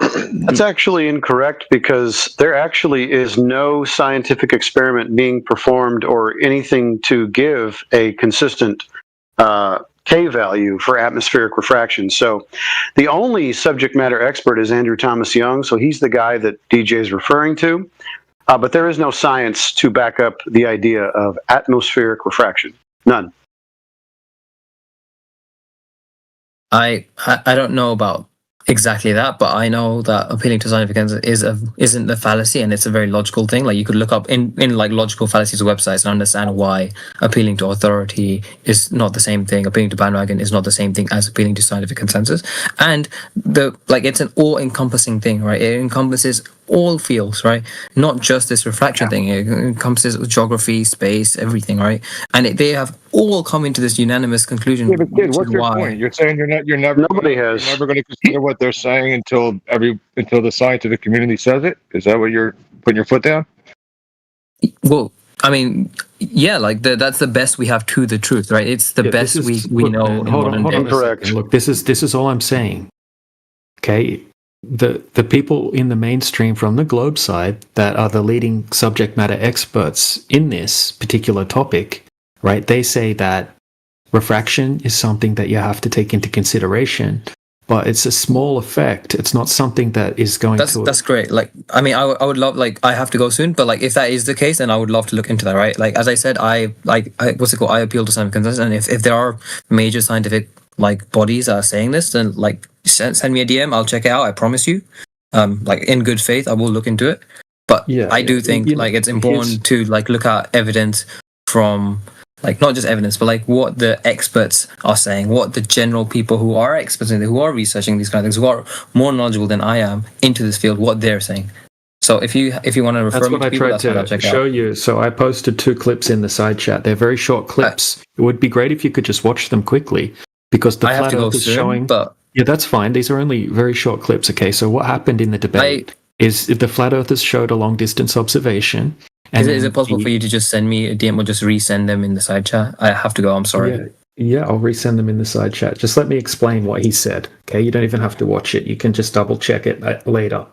That's actually incorrect, because there actually is no scientific experiment being performed or anything to give a consistent K value for atmospheric refraction. So the only subject matter expert is Andrew Thomas Young. So he's the guy that DJ is referring to. But there is no science to back up the idea of atmospheric refraction. None. I don't know about exactly that, but I know that appealing to scientific consensus isn't a fallacy, and it's a very logical thing. Like you could look up in like logical fallacies websites and understand why appealing to authority is not the same thing. Appealing to bandwagon is not the same thing as appealing to scientific consensus. And it's an all-encompassing thing, right? It encompasses all fields, right? Not just this refraction thing. It encompasses geography, space, everything, right? And they have all come into this unanimous conclusion. Yeah, but kid, what's your point? You're saying you're never going to consider what they're saying until the scientific community says it. Is that what you're putting your foot down? Well, I mean, yeah, like that's the best we have to the truth, right? It's the best we know. Man, hold on. Correct. Look, this is all I'm saying. Okay. The people in the mainstream from the Globe side that are the leading subject matter experts in this particular topic, right? They say that refraction is something that you have to take into consideration, but it's a small effect. It's not something that is going to... That's great. Like, I mean, I would love, like, I have to go soon, but like, if that is the case, then I would love to look into that, right? Like, as I said, I appeal to scientific consensus, and if there are major scientific like bodies that are saying this, then like send me a DM. I'll check it out. I promise you. Like in good faith, I will look into it. But I do think like it's important to like look at evidence from like not just evidence, but like what the experts are saying, what the general people who are experts in it, who are researching these kind of things, who are more knowledgeable than I am into this field, what they're saying. So if you want to refer me to people, that's what I'll check out. Show you. So I posted 2 clips in the side chat. They're very short clips. It would be great if you could just watch them quickly. Because the flat earth is showing... But yeah, that's fine. These are only very short clips, okay? So what happened in the debate is the flat earthers showed a long-distance observation. And is it possible for you to just send me a DM or just resend them in the side chat? I have to go, I'm sorry. Yeah, I'll resend them in the side chat. Just let me explain what he said, okay? You don't even have to watch it. You can just double-check it later.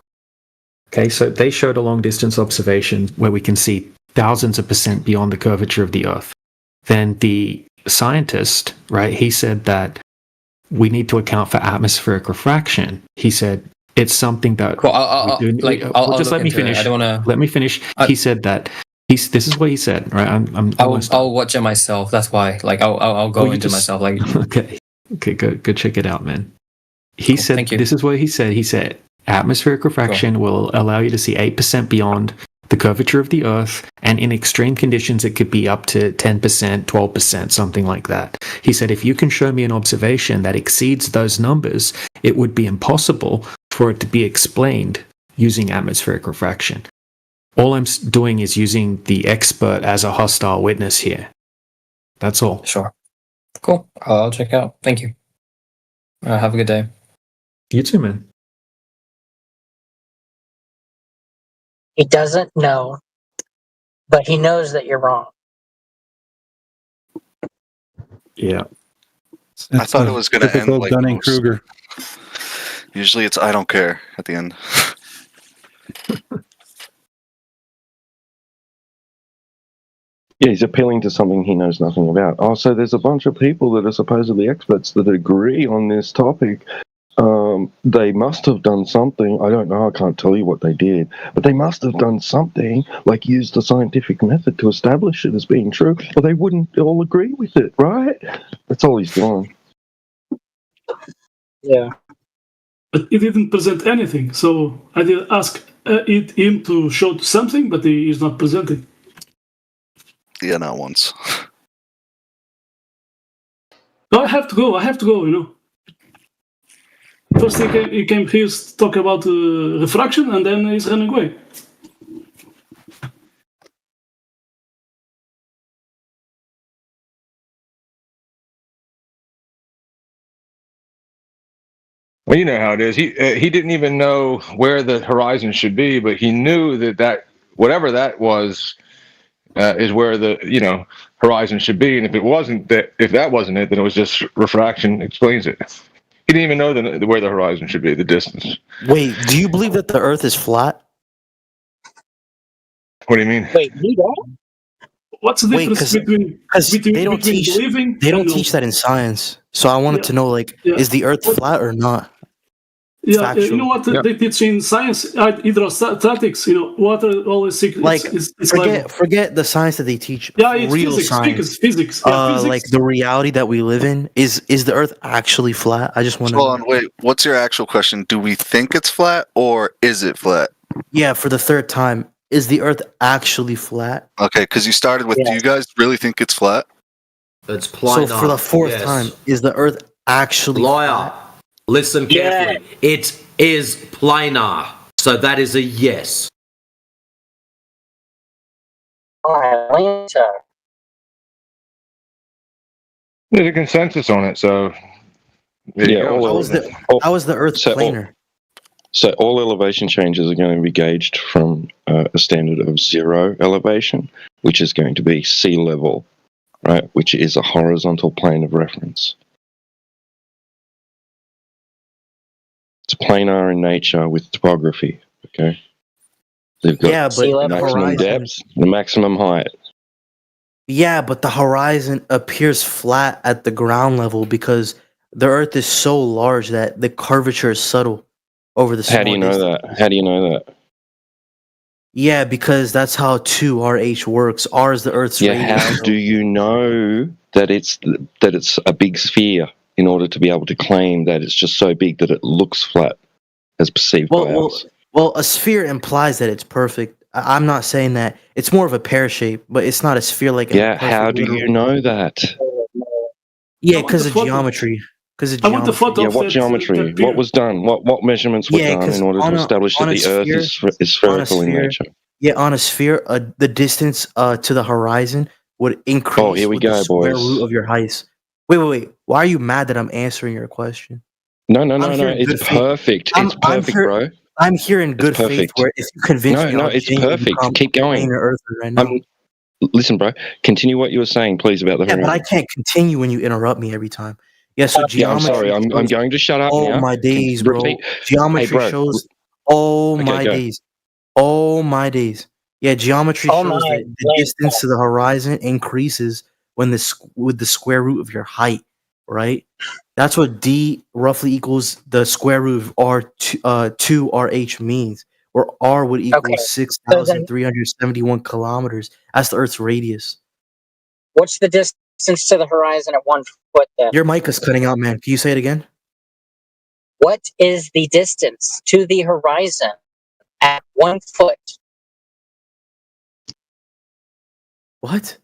Okay, so they showed a long-distance observation where we can see thousands of % beyond the curvature of the Earth. Then the scientist, right, he said that we need to account for atmospheric refraction. He said it's something that just let me finish. I don't want to. Let me finish. He said that this is what he said. Right, I'll watch it myself. That's why. Like I'll go into myself. Like okay, go check it out, man. He said this is what he said. He said atmospheric refraction will allow you to see 8% beyond the curvature of the Earth, and in extreme conditions, it could be up to 10%, 12%, something like that. He said, if you can show me an observation that exceeds those numbers, it would be impossible for it to be explained using atmospheric refraction. All I'm doing is using the expert as a hostile witness here. That's all. Sure. Cool. I'll check out. Thank you. Have a good day. You too, man. He doesn't know, but he knows that you're wrong. Yeah. I thought it was going to end like Dunning-Kruger. Usually it's I don't care at the end. Yeah, he's appealing to something he knows nothing about. Oh, so there's a bunch of people that are supposedly experts that agree on this topic. They must have done something. I don't know. I can't tell you what they did, but they must have done something, like used the scientific method to establish it as being true, or they wouldn't all agree with it, right? That's all he's doing. Yeah. But he didn't present anything, so I did ask him to show something, but he is not presenting. Yeah, not once. No, I have to go, you know. First he came here to talk about refraction, and then he's running away. Well, you know how it is. He didn't even know where the horizon should be, but he knew that whatever that was is where the horizon should be. And if that wasn't it, then it was just refraction explains it. He didn't even know where the horizon should be, the distance. Wait, do you believe that the Earth is flat? What do you mean? Wait, you don't? What's the Wait, difference because they don't between teach believing they don't and teach that in science. So I wanted to know, like, is the Earth flat or not? Yeah, you know what they teach in science, hydrostatics. You know, water always secret. Like, forget the science that they teach. Yeah, it's real physics. science. Physics. Yeah, physics. Like the reality that we live in is the Earth actually flat? I just want to. Hold on, wait. What's your actual question? Do we think it's flat or is it flat? Yeah, for the third time, is the Earth actually flat? Okay, because you started with, do you guys really think it's flat? It's planar. So for the fourth time, is the Earth actually liar? Flat? Listen carefully. It is planar. So that is a yes. Atlanta. There's a consensus on it, so all how is the Earth planar? So all elevation changes are going to be gauged from a standard of 0 elevation, which is going to be sea level, right? Which is a horizontal plane of reference. It's planar in nature with topography. Okay, they've got but maximum depth, the maximum height. Yeah, but the horizon appears flat at the ground level because the Earth is so large that the curvature is subtle over the. How do you know that? How do you know that? Yeah, because that's how 2RH works. R is the Earth's radius. How do you know that it's a big sphere? In order to be able to claim that it's just so big that it looks flat as perceived by us. Well, a sphere implies that it's perfect. I'm not saying that. It's more of a pear shape, but it's not a sphere like. How do you know that? Yeah, because of geometry. I want the photo. Yeah, what geometry? What was done? What measurements were done in order to establish that the Earth is spherical in nature? Yeah, on a sphere, the distance to the horizon would increase. Oh, here we go, the square boys. root of your height. Wait. Why are you mad that I'm answering your question? No. It's perfect. It's perfect, bro. I'm here in good faith. Where if you convince me, it's perfect. Keep going. Right now. Listen, bro. Continue what you were saying, please, about the horizon. But I can't continue when you interrupt me every time. Yeah, so geometry. I'm sorry. I'm going to shut up now. Oh my days, bro. Geometry shows. Days. Oh my days. Yeah, geometry shows that the distance to the horizon increases when with the square root of your height, right? That's what D roughly equals the square root of R2RH means, where R would equal 6,371 kilometers. That's the Earth's radius. What's the distance to the horizon at 1 foot then? Your mic is cutting out, man. Can you say it again? What is the distance to the horizon at 1 foot? What?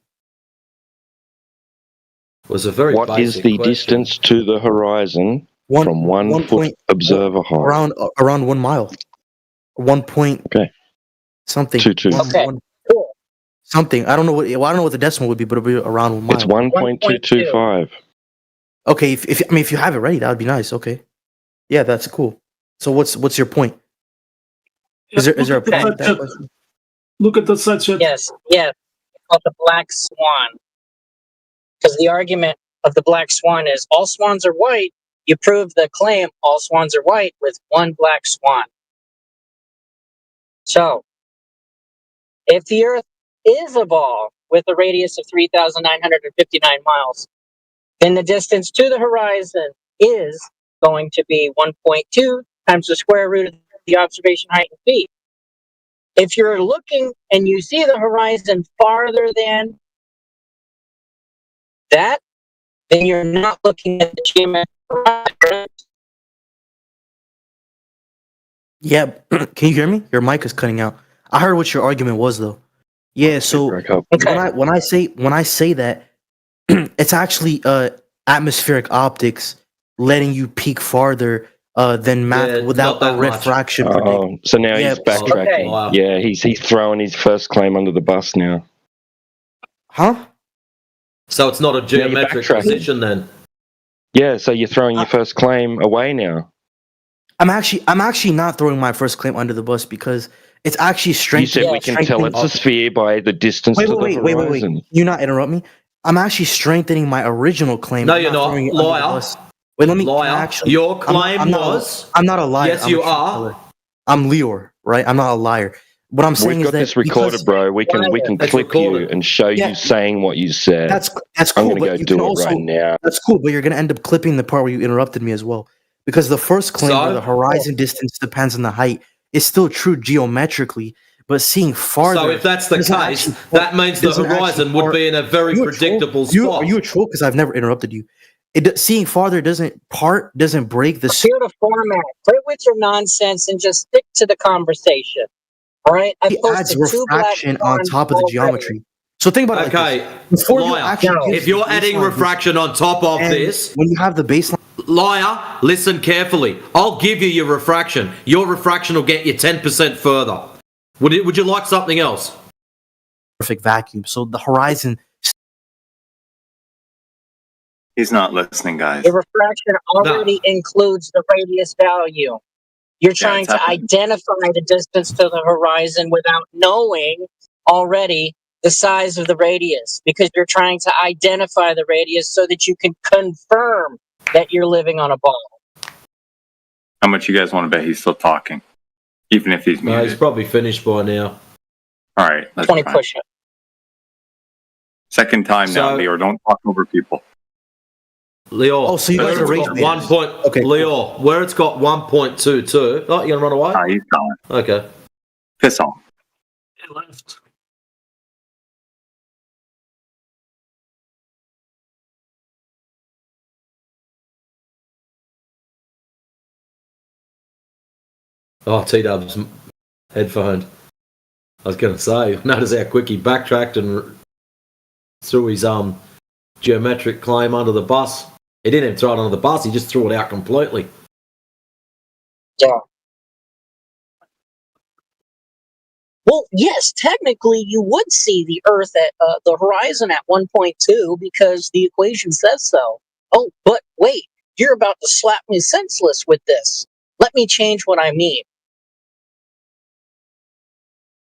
Was a very What is the distance to the horizon from 1 foot observer height? Around 1 mile. 1 point. Okay. Something. 2. Cool. Something. I don't know what the decimal would be, but it'll be around 1 mile. It's 1.225. Okay, if you have it ready, that would be nice. Okay. Yeah, that's cool. So what's your point? Is there a point? Look at the side chat. Yes. It's called the black swan. Because the argument of the black swan is all swans are white. You prove the claim all swans are white with one black swan. So, if the Earth is a ball with a radius of 3,959 miles, then the distance to the horizon is going to be 1.2 times the square root of the observation height in feet. If you're looking and you see the horizon farther than that, then you're not looking at the geometric horizon. Yeah, can you hear me? Your mic is cutting out. I heard what your argument was though. Yeah, so when I say that, it's actually atmospheric optics letting you peek farther than math without a refraction. So now he's backtracking. Okay. Yeah, he's throwing his first claim under the bus now. Huh? So it's not a geometric position then? Yeah, so you're throwing your first claim away now. I'm actually not throwing my first claim under the bus because it's actually strengthening. You said we can tell it's a sphere by the distance to the horizon. Wait. You not interrupt me. I'm actually strengthening my original claim. No, you're not. Liar. Wait, let me. Liar. Your claim was. I'm not a liar. Yes, you are. I'm Leor, right? I'm not a liar. What I'm saying We've is got that this recorded, bro. We can It's clip recorded. you and show Yeah. you saying what you said. that's I'm cool, gonna but go you do can it also right now. that's cool, but you're gonna end up clipping the part where you interrupted me as well, because the first claim where So? the horizon distance depends on the height is still true geometrically, but seeing farther. So if that's the doesn't case, actually that means the doesn't actually horizon would part- be in a very You a troll? predictable Are spot. you a troll? Because I've never interrupted you. Seeing farther doesn't break the. Clear the format. Quit with your nonsense and just stick to the conversation. All right? I It adds posted 2 black refraction on swans top of the already. geometry. So think about it Okay, like this. Before you liar. actually give If you're the adding baseline refraction on top of and this, when you have the baseline, liar, listen carefully. I'll give you your refraction. Your refraction will get you 10% further. Would you like something else? perfect vacuum. So the horizon. He's not listening, guys. The refraction already includes the radius value. You're trying it's to happening. identify the distance to the horizon without knowing already the size of the radius, because you're trying to identify the radius so that you can confirm that you're living on a ball. How much you guys want to bet he's still talking? Even if he's No, muted. he's probably finished by now. All right, let's 20 try. push-ups. Second time now, So- Leo. Don't talk over people. Leo. Oh, so you guys are rage baiters. 1 point. Okay, cool. Leo, where it's got 1.22. Oh, you gonna run away? He's gone. Okay. Piss off. He left. Oh, T-Dub's headphone. I was gonna say, notice how quick he backtracked and threw his geometric claim under the bus. He didn't even throw it under the bus, he just threw it out completely. Yeah. Well, yes, technically you would see the Earth at the horizon at 1.2 because the equation says so. Oh, but wait, you're about to slap me senseless with this. Let me change what I mean.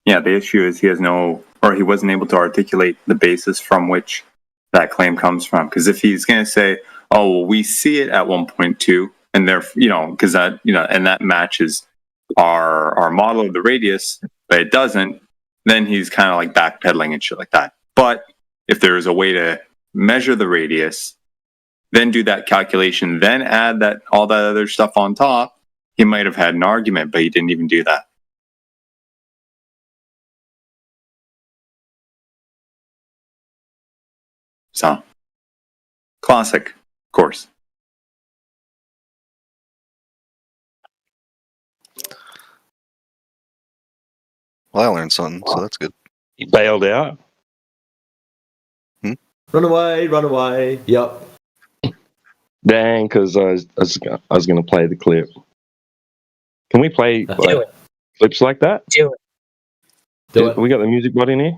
Yeah, the issue is he wasn't able to articulate the basis from which that claim comes from. Because if he's going to say, "Oh, well, we see it at 1.2," and because that and that matches our model of the radius, but it doesn't, then he's kind of like backpedaling and shit like that. But if there's a way to measure the radius, then do that calculation, then add all that other stuff on top, he might have had an argument, but he didn't even do that. So, classic, of course. Well, I learned something, so that's good. He bailed out. Run away. Yep. Dang, because I was going to play the clip. Can we play clips like that? Do it. Do it. We got the music bot in here?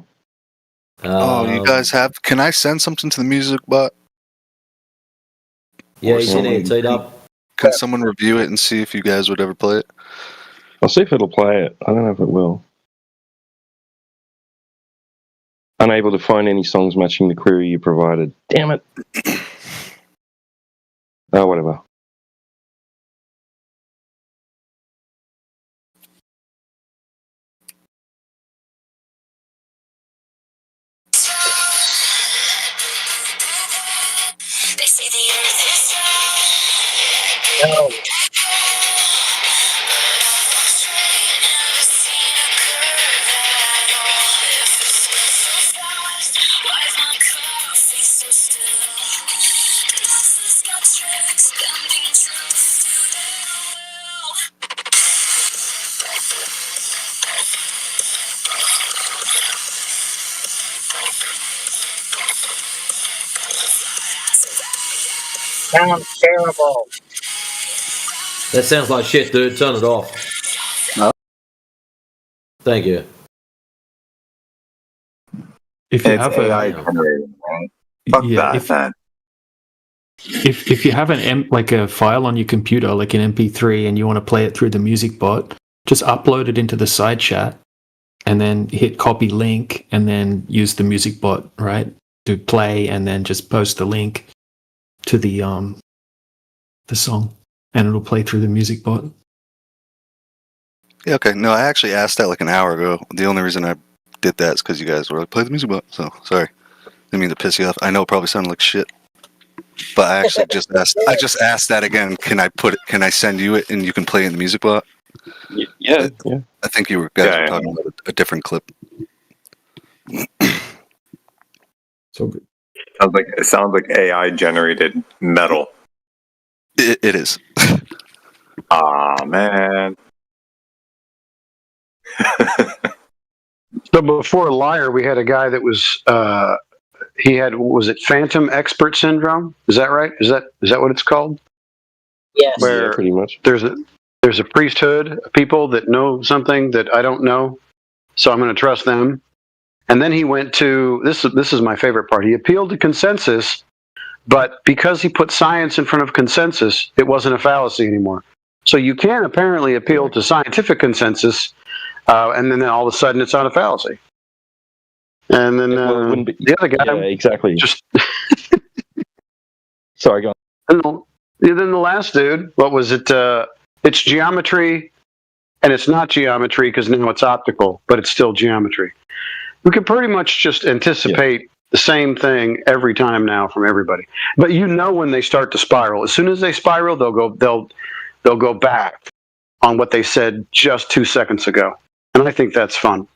You guys have? Can I send something to the music bot? Yeah, Or you did someone- it, T-Dub. Can someone review it and see if you guys would ever play it? I'll see if it'll play it. I don't know if it will. Unable to find any songs matching the query you provided. Damn it. Oh, whatever. No. Sounds terrible. That sounds like shit, dude. Turn it off. No. Thank you. If you It's have AI generated, right? Fuck that, man. If you have like a file on your computer, like an MP3, and you want to play it through the music bot, just upload it into the side chat, and then hit copy link, and then use the music bot, right, to play, and then just post the link to the song, and it'll play through the music bot. Yeah, okay. No, I actually asked that like an hour ago. The only reason I did that is because you guys were like, play the music bot. So, sorry. Didn't mean to piss you off. I know it probably sounded like shit. But I actually just asked that again. Can I send you it and you can play in the music bot? Yeah. I think you guys were talking about a different clip. So good. It sounds like AI generated metal. It is. Ah, man. So before Liar, we had a guy that was was it Phantom Expert Syndrome? Is that right? Is that what it's called? Yes. Where pretty much. There's a priesthood of people that know something that I don't know, so I'm going to trust them. And then he went to this is my favorite part. He appealed to consensus, but because he put science in front of consensus, it wasn't a fallacy anymore. So you can apparently appeal to scientific consensus, and then all of a sudden it's not a fallacy. And then the other guy, exactly. Just sorry, go on. And then the last dude, what was it? It's geometry, and it's not geometry because now it's optical, but it's still geometry. We can pretty much just anticipate the same thing every time now from everybody. But you know when they start to spiral. As soon as they spiral, they'll go back on what they said just 2 seconds ago, and I think that's fun.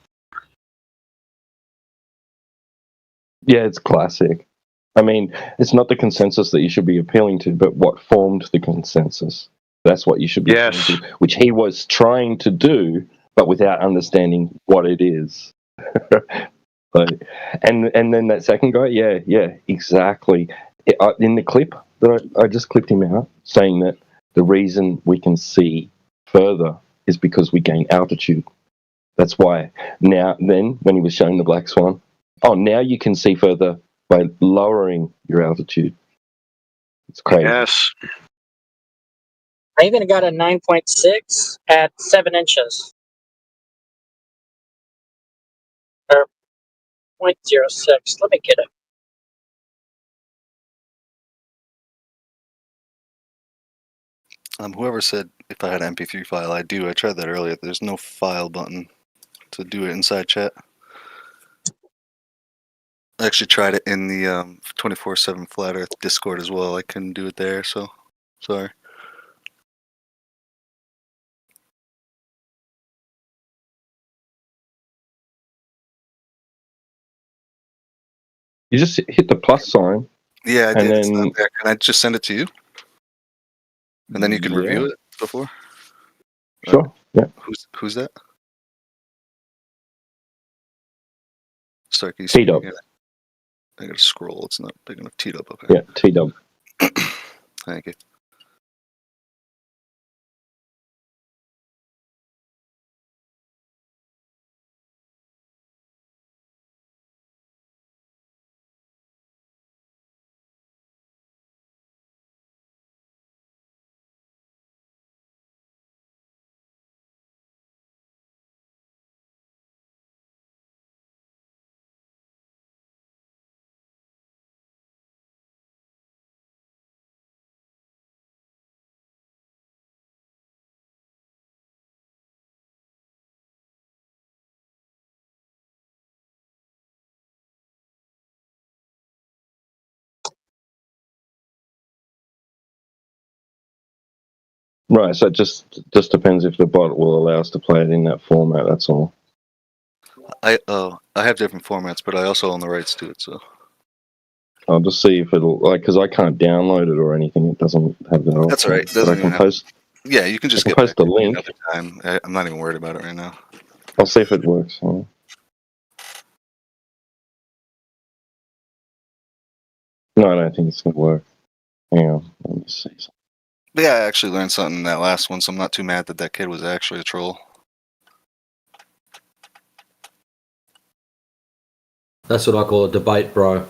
Yeah, it's classic. I mean, it's not the consensus that you should be appealing to, but what formed the consensus. That's what you should be appealing to, which he was trying to do, but without understanding what it is. And then that second guy, yeah, exactly. In the clip that I just clipped him out, saying that the reason we can see further is because we gain altitude. That's why. Then when he was showing the black swan, now you can see further by lowering your altitude. It's crazy. Yes. I even got a 9.6 at 7 inches. Or 0.06. Let me get it. Whoever said if I had an MP3 file, I do. I tried that earlier. There's no file button to do it inside chat. I actually tried it in the 24/7 Flat Earth Discord as well. I couldn't do it there, so sorry. You just hit the plus sign. Yeah, I did. Then, it's not there. Can I just send it to you? And then you can review it before? Sure. Yeah. Who's that? Sorry, can you T-Dub. I gotta scroll. It's not big enough. T-Dub, okay. Yeah, T-Dub. Thank you. Right, so it just depends if the bot will allow us to play it in that format, that's all. I have different formats, but I also own the rights to it, so. I'll just see if it'll, because I can't download it or anything, it doesn't have that option. That's all right. But I can post. Yeah, you can just get post the back to me link. another time. I'm not even worried about it right now. I'll see if it works. No, I don't think it's going to work. Hang on, let me see. But yeah, I actually learned something in that last one, so I'm not too mad that kid was actually a troll. That's what I call a debate, bro.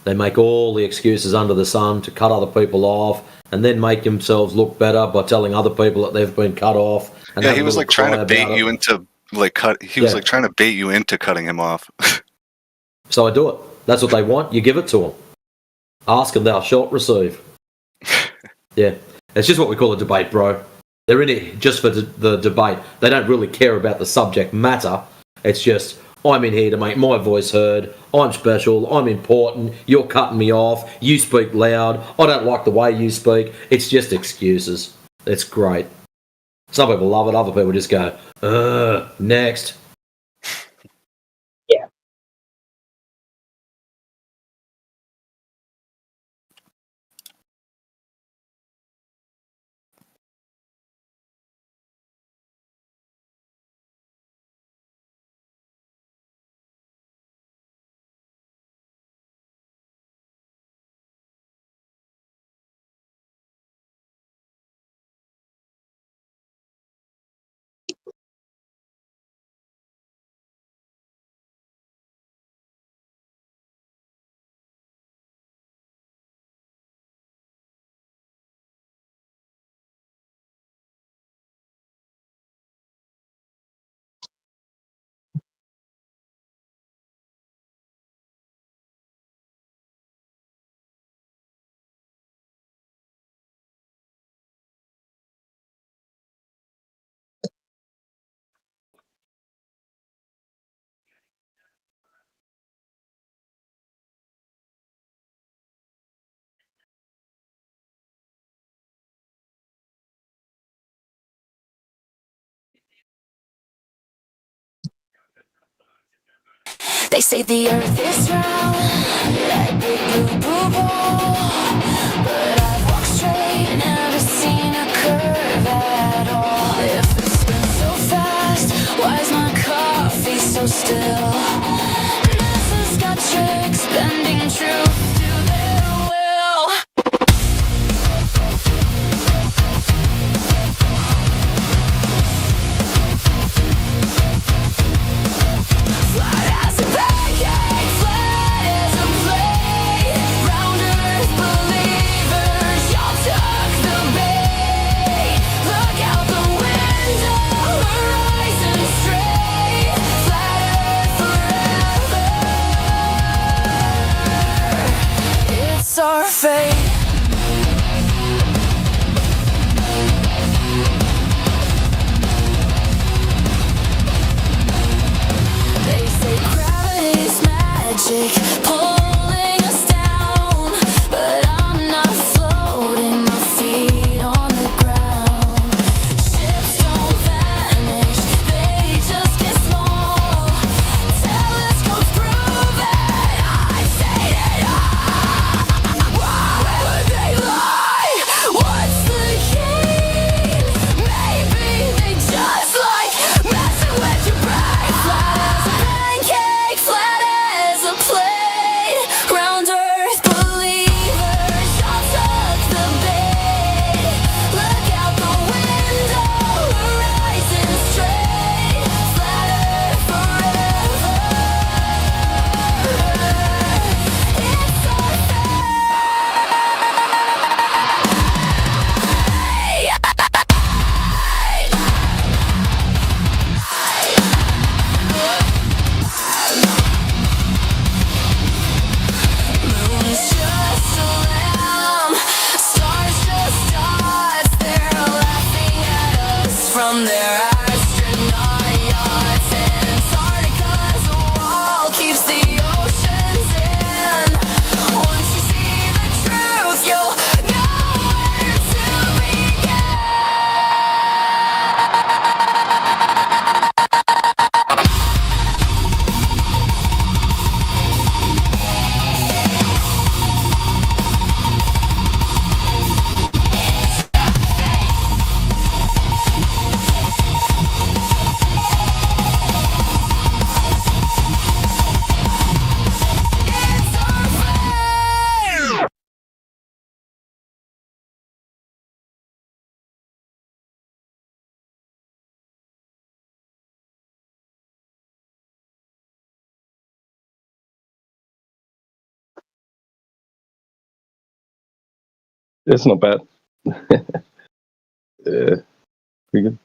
They make all the excuses under the sun to cut other people off and then make themselves look better by telling other people that they've been cut off. And yeah, he was like trying to bait you into was like trying to bait you into cutting him off. So I do it. That's what they want. You give it to them. Ask and thou shalt receive. Yeah. It's just what we call a debate, bro. They're in it just for the debate. They don't really care about the subject matter. It's just, I'm in here to make my voice heard. I'm special. I'm important. You're cutting me off. You speak loud. I don't like the way you speak. It's just excuses. It's great. Some people love it. Other people just go, next. Yeah. They say the earth is round, like big blue ball. But I've walked straight, never seen a curve at all. If it spins so fast, why is my coffee so still? NASA's got tricks, bending truth to their will. Flat as a pancake, flat as a plate. Round earth believers, y'all took the bait. Look out the window, horizon straight. Flat earth forever. It's our fate. They say gravity's magic, pulling us down. But I'm not floating, my feet on the ground. Ships don't vanish, they just get small. Telescopes prove it, I've seen it all. Why would they lie? What's the key? Maybe they just like messing with your brain. Flat as a pancake, flat as a plate. Round earth believers, y'all took the bait. Look out the window, horizon straight. Flat earth forever. It's our Moon's just a lamb, stars just dots. They're laughing at us from their astronaut yachts. Antarctica's a wall, keeps the oceans in. Once you see the truth, you'll know where to begin. It's not bad. Pretty good.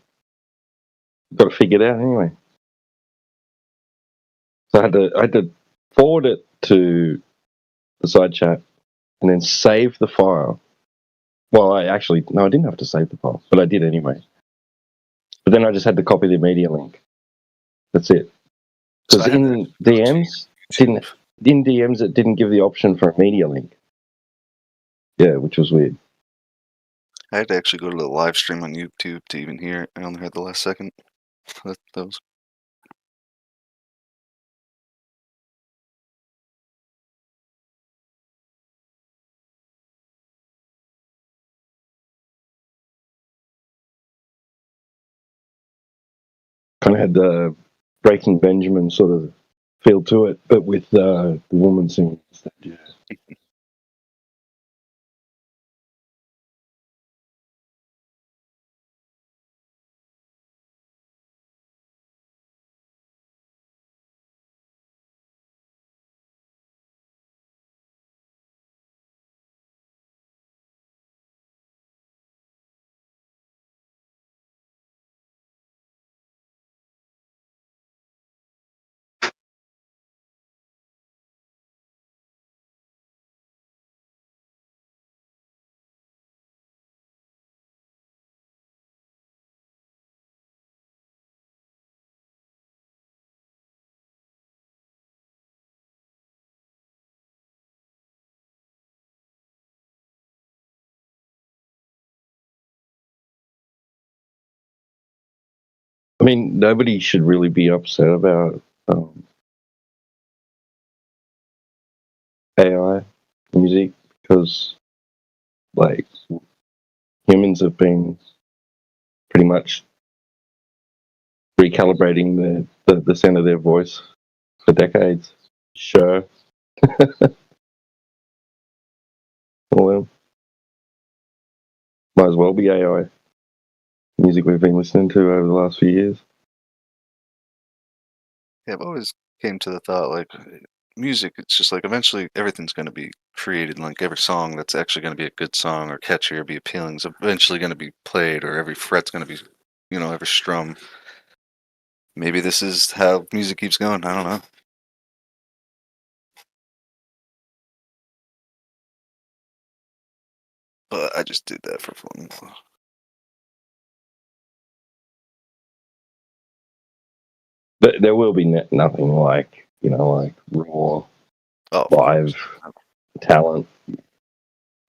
Got to figure it out anyway. So I had to forward it to the side chat and then save the file. Well, I didn't have to save the file, but I did anyway. But then I just had to copy the media link. That's it. Because in DMs it didn't give the option for a media link. Yeah, which was weird. I had to actually go to the live stream on YouTube to even hear it. I only heard the last second. That was. Kind of had the Breaking Benjamin sort of feel to it, but with the woman singing instead. Yeah. I mean, nobody should really be upset about AI music because, like, humans have been pretty much recalibrating the sound of their voice for decades. Sure. Well, might as well be AI music we've been listening to over the last few years. Yeah, I've always came to the thought like music. It's just like eventually everything's going to be created. Like every song that's actually going to be a good song or catchy or be appealing is eventually going to be played, or every fret's going to be, every strum. Maybe this is how music keeps going. I don't know. But I just did that for fun. But there will be nothing like, like raw live talent.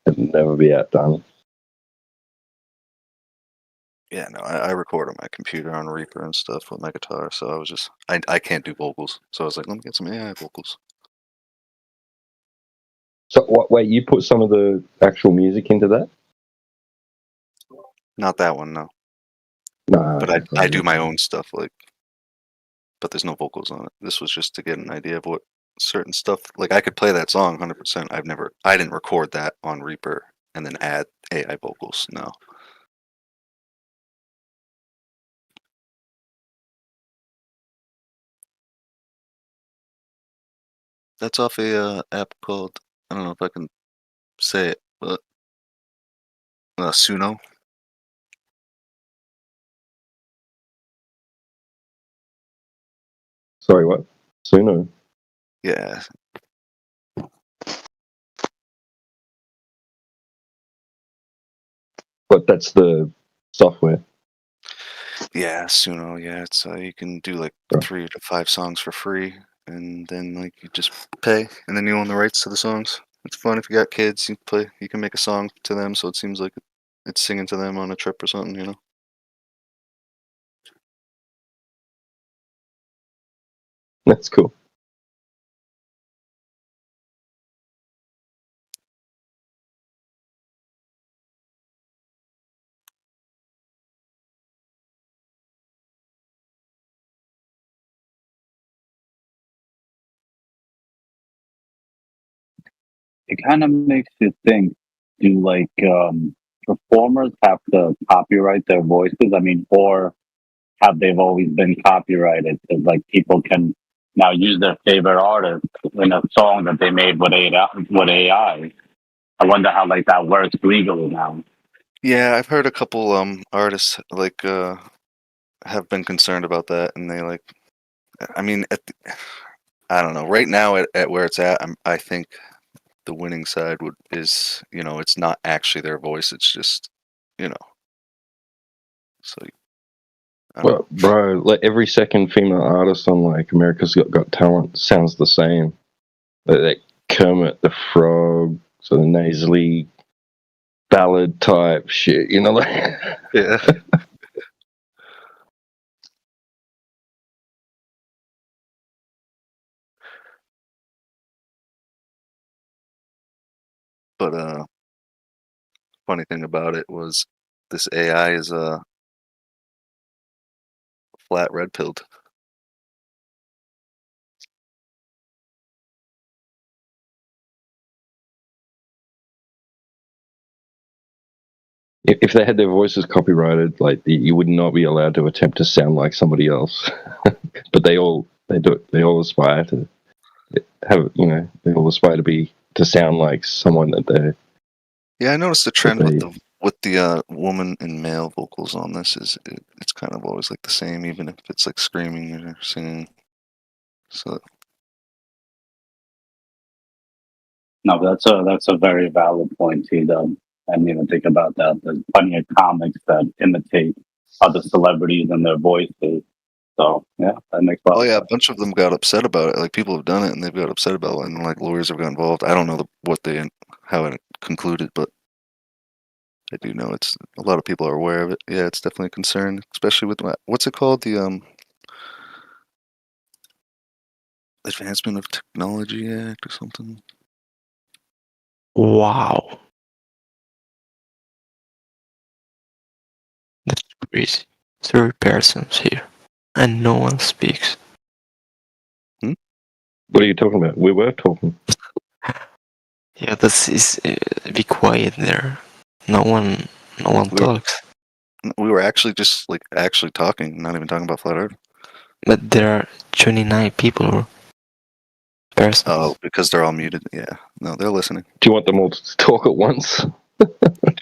It'll never be outdone. Yeah, no, I record on my computer on Reaper and stuff with my guitar. So I was just, I can't do vocals. So I was like, let me get some AI vocals. So wait, you put some of the actual music into that? Not that one, no. No. But I do my own stuff, but there's no vocals on it. This was just to get an idea of what certain stuff, like I could play that song 100%. I didn't record that on Reaper and then add AI vocals, no. That's off a app called, I don't know if I can say it, but Suno. Sorry, what? Suno? Yeah. But that's the software. Yeah, Suno. Yeah, it's you can do like 3 to 5 songs for free, and then like you just pay, and then you own the rights to the songs. It's fun if you got kids. You can make a song to them, so it seems like it's singing to them on a trip or something. That's cool. It kind of makes you think, do performers have to copyright their voices? I mean, or have they've always been copyrighted? Because like people can now use their favorite artist in a song that they made with AI. I wonder how like that works legally now. Yeah, I've heard a couple artists have been concerned about that, and they I mean, I don't know. Right now, at where it's at, I think the winning side is it's not actually their voice. It's just So Well, bro, like every second female artist on like America's Got Talent sounds the same. Like Kermit the Frog, sort of nasally ballad type shit, you know, like Yeah. But funny thing about it was this AI is flat red pilled. if they had their voices copyrighted, like you would not be allowed to attempt to sound like somebody else. But they all aspire to have, you know, they all aspire to sound like someone that they. Yeah, I noticed the trend with the woman and male vocals on this it's kind of always like the same, even if it's like screaming or singing. So No, but that's a very valid point, T-Dub. I didn't even think about that. There's plenty of comics that imitate other celebrities and their voices. So yeah, that makes a lot oh of yeah, a sense. bunch of them got upset about it. Like people have done it and they've got upset about it, and like lawyers have got involved. I don't know how it concluded, but I do know it's a lot of people are aware of it. Yeah, it's definitely a concern, especially with what's it called, the Advancement of Technology Act or something. Wow. That's crazy. 3 persons here, and no one speaks. What are you talking about? We were talking. Yeah, this is be quiet there. No one talks. We were actually just like actually talking, not even talking about flat Earth. But there are 29 people. Persons. Oh, because they're all muted. Yeah, no, they're listening. Do you want them all to talk at once?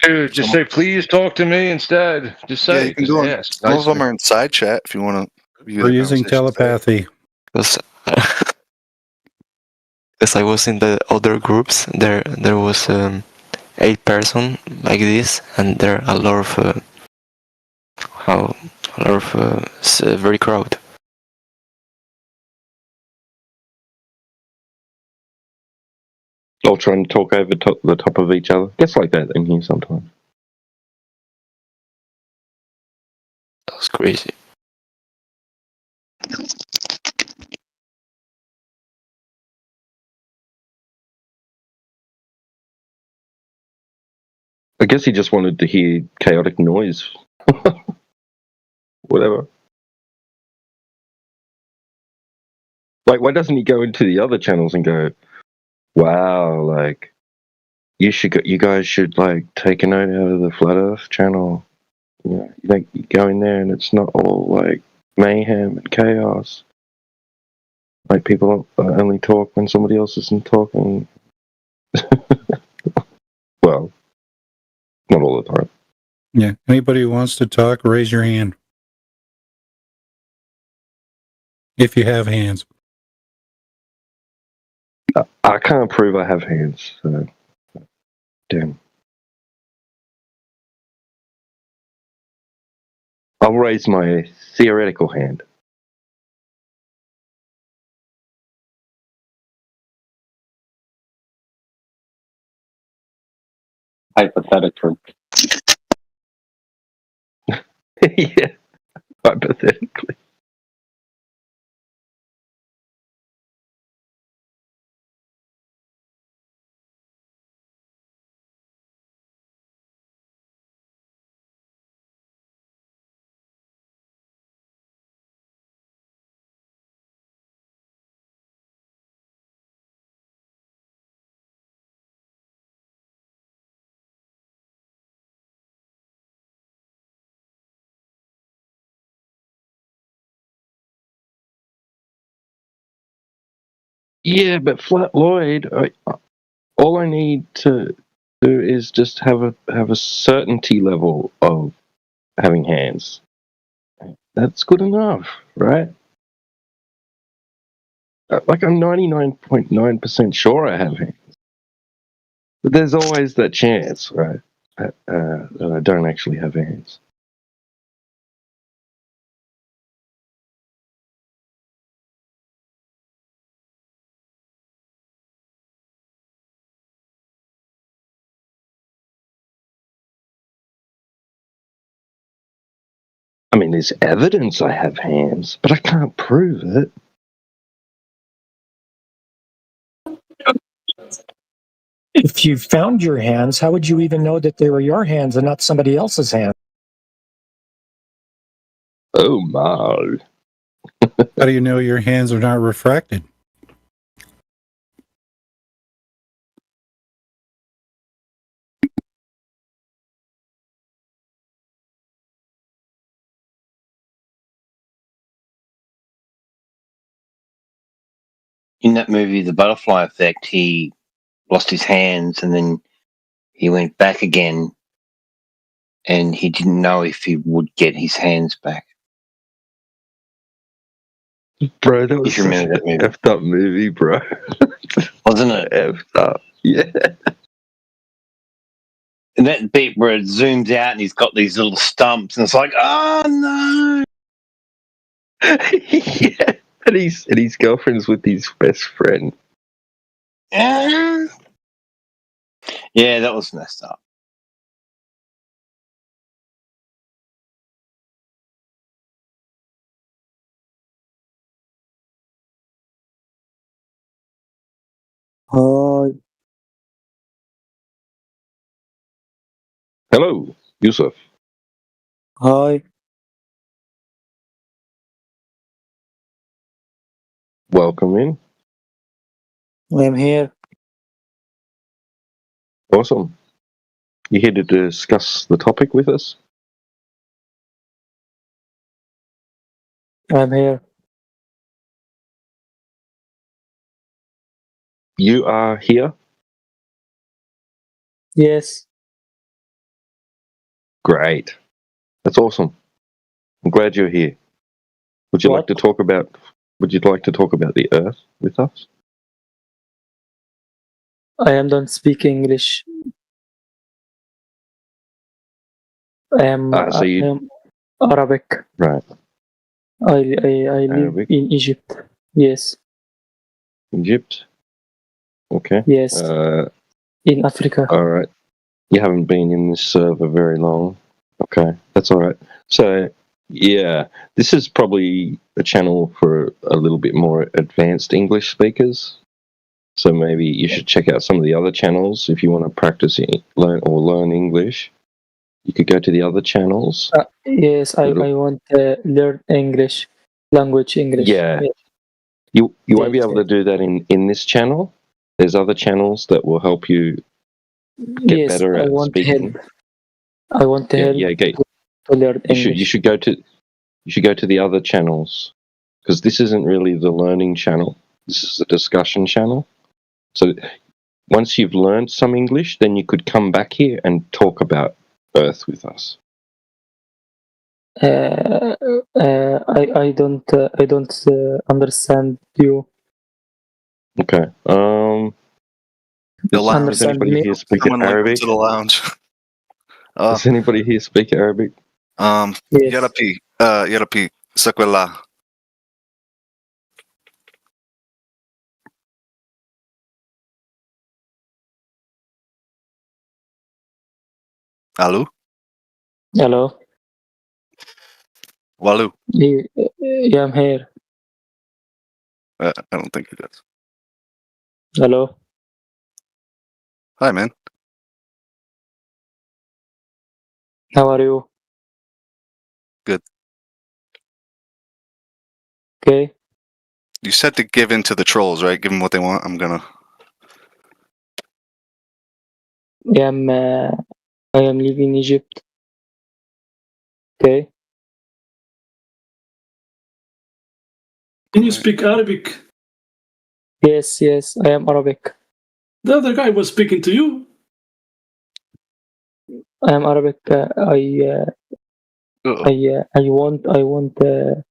Dude, just say, please talk to me instead. Just say, yeah, you can go on. Some of them are in side chat if you want to. We're using telepathy. Because I was in the other groups, there was 8 person like this, and there are a lot of very crowd. All trying to talk over the top of each other. It's like that in here sometimes. That's crazy. I guess he just wanted to hear chaotic noise. Whatever. Like, why doesn't he go into the other channels and go, wow, like, you guys should, like, take a note out of the Flat Earth channel. You go in there and it's not all, like, mayhem and chaos. Like, people only talk when somebody else isn't talking. Well, not all the time. Yeah. Anybody who wants to talk, raise your hand. If you have hands. I can't prove I have hands, so damn. I'll raise my theoretical hand. Hypothetically. Yeah, hypothetically. Yeah, but Flat Lloyd, all I need to do is just have a certainty level of having hands. That's good enough, right? Like, I'm 99.9% sure I have hands. But there's always that chance, right? That I don't actually have hands. I mean, there's evidence I have hands, but I can't prove it. If you found your hands, how would you even know that they were your hands and not somebody else's hands? Oh my. How do you know your hands are not refracted? In that movie, The Butterfly Effect, he lost his hands and then he went back again and he didn't know if he would get his hands back. Bro, that was If you such remember that an movie. effed up movie, bro. Wasn't it? Effed up. Yeah. And that bit where it zooms out and he's got these little stumps and it's like, oh no. Yeah. And his girlfriend's with his best friend. Yeah, that was messed up. Hi. Hello, Yusuf. Hi. Welcome in. I'm here. Awesome. You here to discuss the topic with us? I'm here. You are here? Yes. Great. That's awesome. I'm glad you're here. Would you like to talk about the Earth with us? I don't speak English. I am Arabic. Right. I live Arabic. in Egypt. Yes. Egypt? Okay. Yes. In Africa. All right. You haven't been in this server very long. Okay, that's all right. So, yeah, this is probably a channel for a little bit more advanced English speakers. So maybe you should check out some of the other channels if you want to practice learn English. You could go to the other channels. Yes, I want to learn English, language English. Yeah. You won't be able to do that in this channel. There's other channels that will help you get better at speaking. I want to help to learn English. You should go to the other channels, because this isn't really the learning channel. This is a discussion channel. So once you've learned some English, then you could come back here and talk about Earth with us. I don't understand you. Okay. Does anybody here speak Arabic? To the lounge. Does anybody here speak Arabic? Yarapi, Sakwela. Hello? Hello. Walu. Yeah, I'm here. I don't think he does. Hello. Hi, man. How are you? Good. Okay. You said to give in to the trolls, right? Give them what they want. I'm gonna. I am living in Egypt. Okay. Can you speak Arabic? Yes, I am Arabic. The other guy was speaking to you. I am Arabic. I want to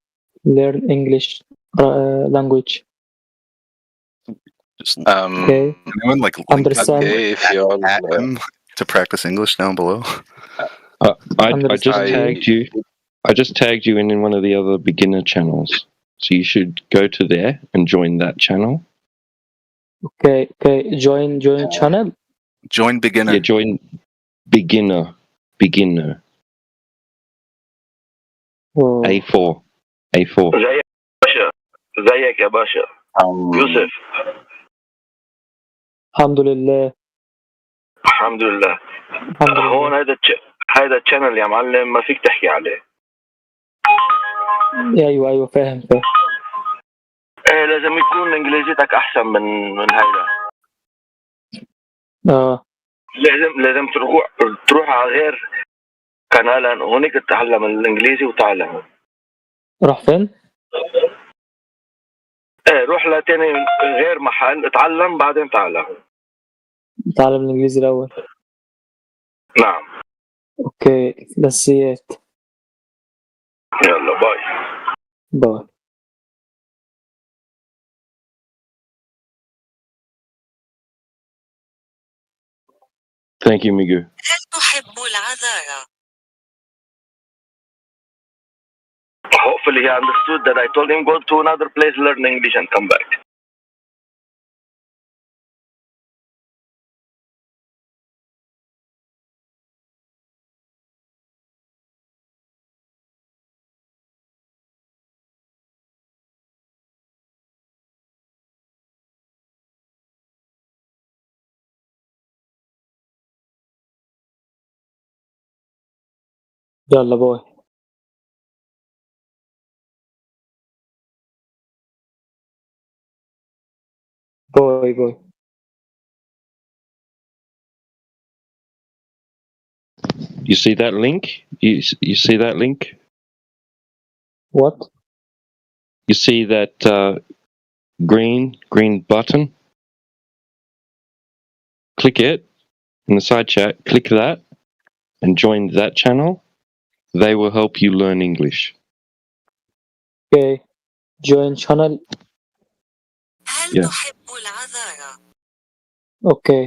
learn English language. Okay. Anyone Understand? if you at him to practice English down below? I just tagged you. I just tagged you in one of the other beginner channels. So you should go to there and join that channel. Okay. Join channel. Join beginner. Yeah, join beginner. A4. A4. زيك يا باشا زيك يا باشا يوسف. الحمد لله. الحمد لله. هون هذا الشانل يا معلم ما فيك تحكي عليه. ايوه فاهم. ايه لازم يكون انجليزيتك احسن من هيدا. لازم تروح على غير قناه هونيك تتعلم الانجليزي وتعلمه. راح فين؟ ايه روح لتاني غير محل اتعلم بعدين تعلم. تعلم الانجليزي الاول. نعم. اوكي بسيات. يلا باي. باي. Thank you, Migu. هل تحب العذارى؟ Hopefully he understood that I told him go to another place, learn English and come back. يلا باي. باي. You see that link? You see that link? What? You see that green button? Click it in the side chat. Click that and join that channel. They will help you learn English. Okay. Join channel. هل Yeah. تحب العذارى؟ Okay.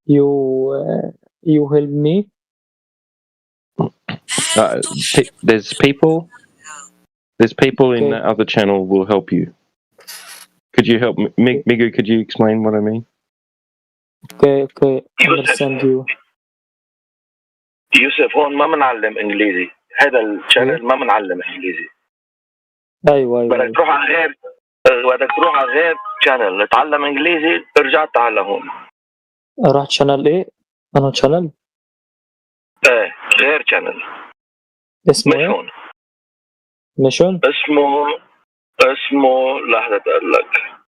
You help me. There's people in that other channel will help you. Could you help Migu? Could you explain what I mean? Okay. Understand you. يوسف هون ما بنعلم انجليزي. هذا الشانل ما بنعلم انجليزي. ايوه. بدك تروح على غير شانل نتعلم انجليزي ارجع تعال هون. راح شانل ايه؟ انا شانل؟ ايه غير شانل. اسمه ايه؟ ميشون. اسمه لحظة اقول لك.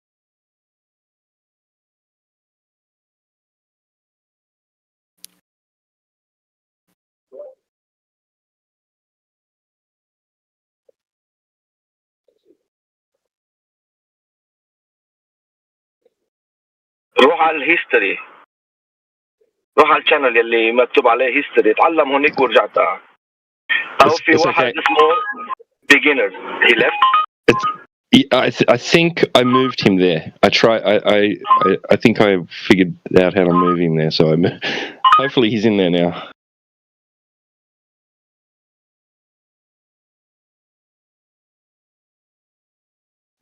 روح على الهيستوري. روح على الشانل يلي مكتوب عليه هيستوري اتعلم هونيك ورجع تعال. او في واحد اسمه beginner. He left. I think I moved him there. I think I figured out how to move him there. So hopefully he's in there now.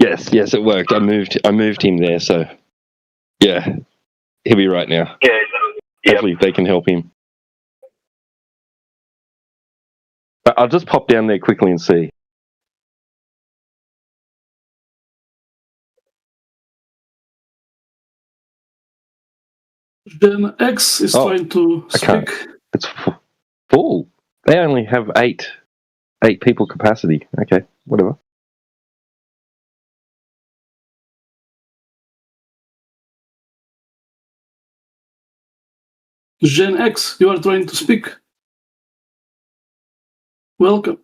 Yes, it worked. I moved him there. So yeah, he'll be right now. Yeah. Hopefully they can help him. But I'll just pop down there quickly and see. Gen X is trying to speak. It's full. They only have eight people capacity. Okay, whatever. Gen X, you are trying to speak. Welcome.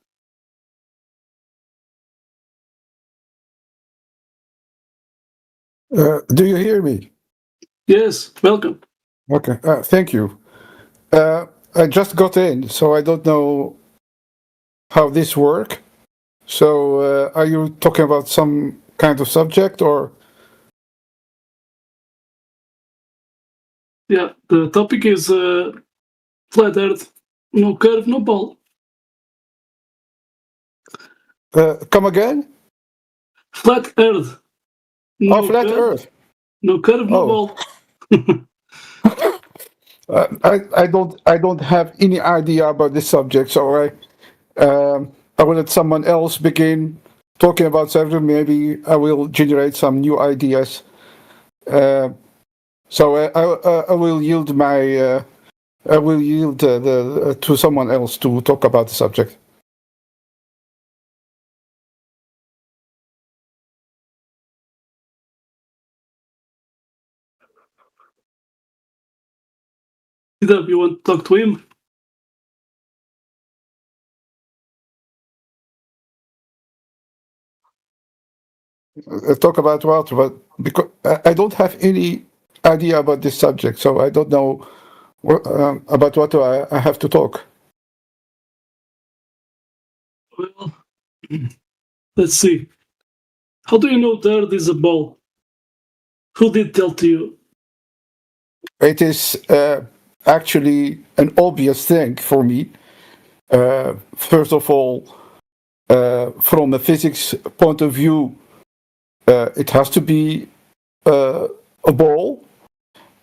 Do you hear me? Yes, welcome. Okay, thank you. I just got in, so I don't know how this works. So, are you talking about some kind of subject or? Yeah, the topic is flat Earth, no curve, no ball. Come again? Flat Earth. No flat curve, Earth. No curve, no ball. I don't have any idea about this subject, so I will let someone else begin talking about something. Maybe I will generate some new ideas. So I will yield my. I will yield to someone else to talk about the subject. You want to talk to him? Talk about what? But because I don't have any idea about this subject, so I don't know about what I have to talk. Well, let's see. How do you know the Earth is a ball? Who did tell to you? It is actually an obvious thing for me. First of all, from a physics point of view, it has to be a ball.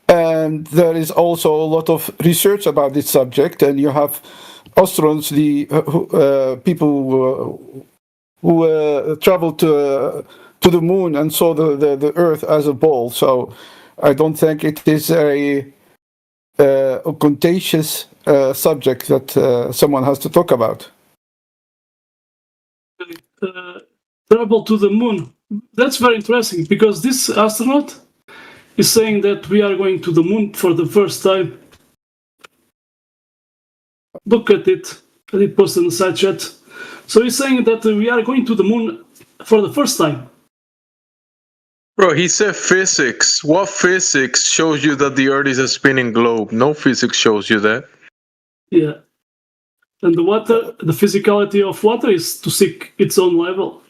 And there is also a lot of research about this subject, and you have astronauts, people who traveled to the moon and saw the Earth as a ball. So I don't think it is a contentious subject that someone has to talk about. Travel to the moon. That's very interesting, because this astronaut is saying that we are going to the moon for the first time. Look at it. I did post in the side chat. So he's saying that we are going to the moon for the first time. Bro, he said physics. What physics shows you that the Earth is a spinning globe? No physics shows you that. Yeah. And the water, the physicality of water is to seek its own level.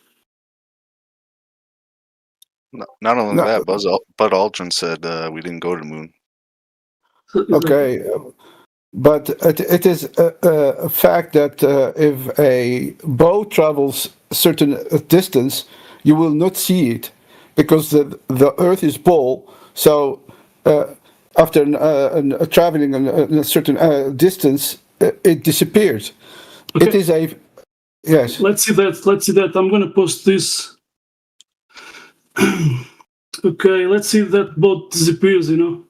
No, not only that, Buzz Aldrin said we didn't go to the moon. Okay, but it is a fact that if a boat travels a certain distance, you will not see it because the Earth is ball. So after traveling a certain distance, it disappears. Okay. It is a yes. Let's see that. I'm going to post this. Okay, let's see if that boat disappears, you know.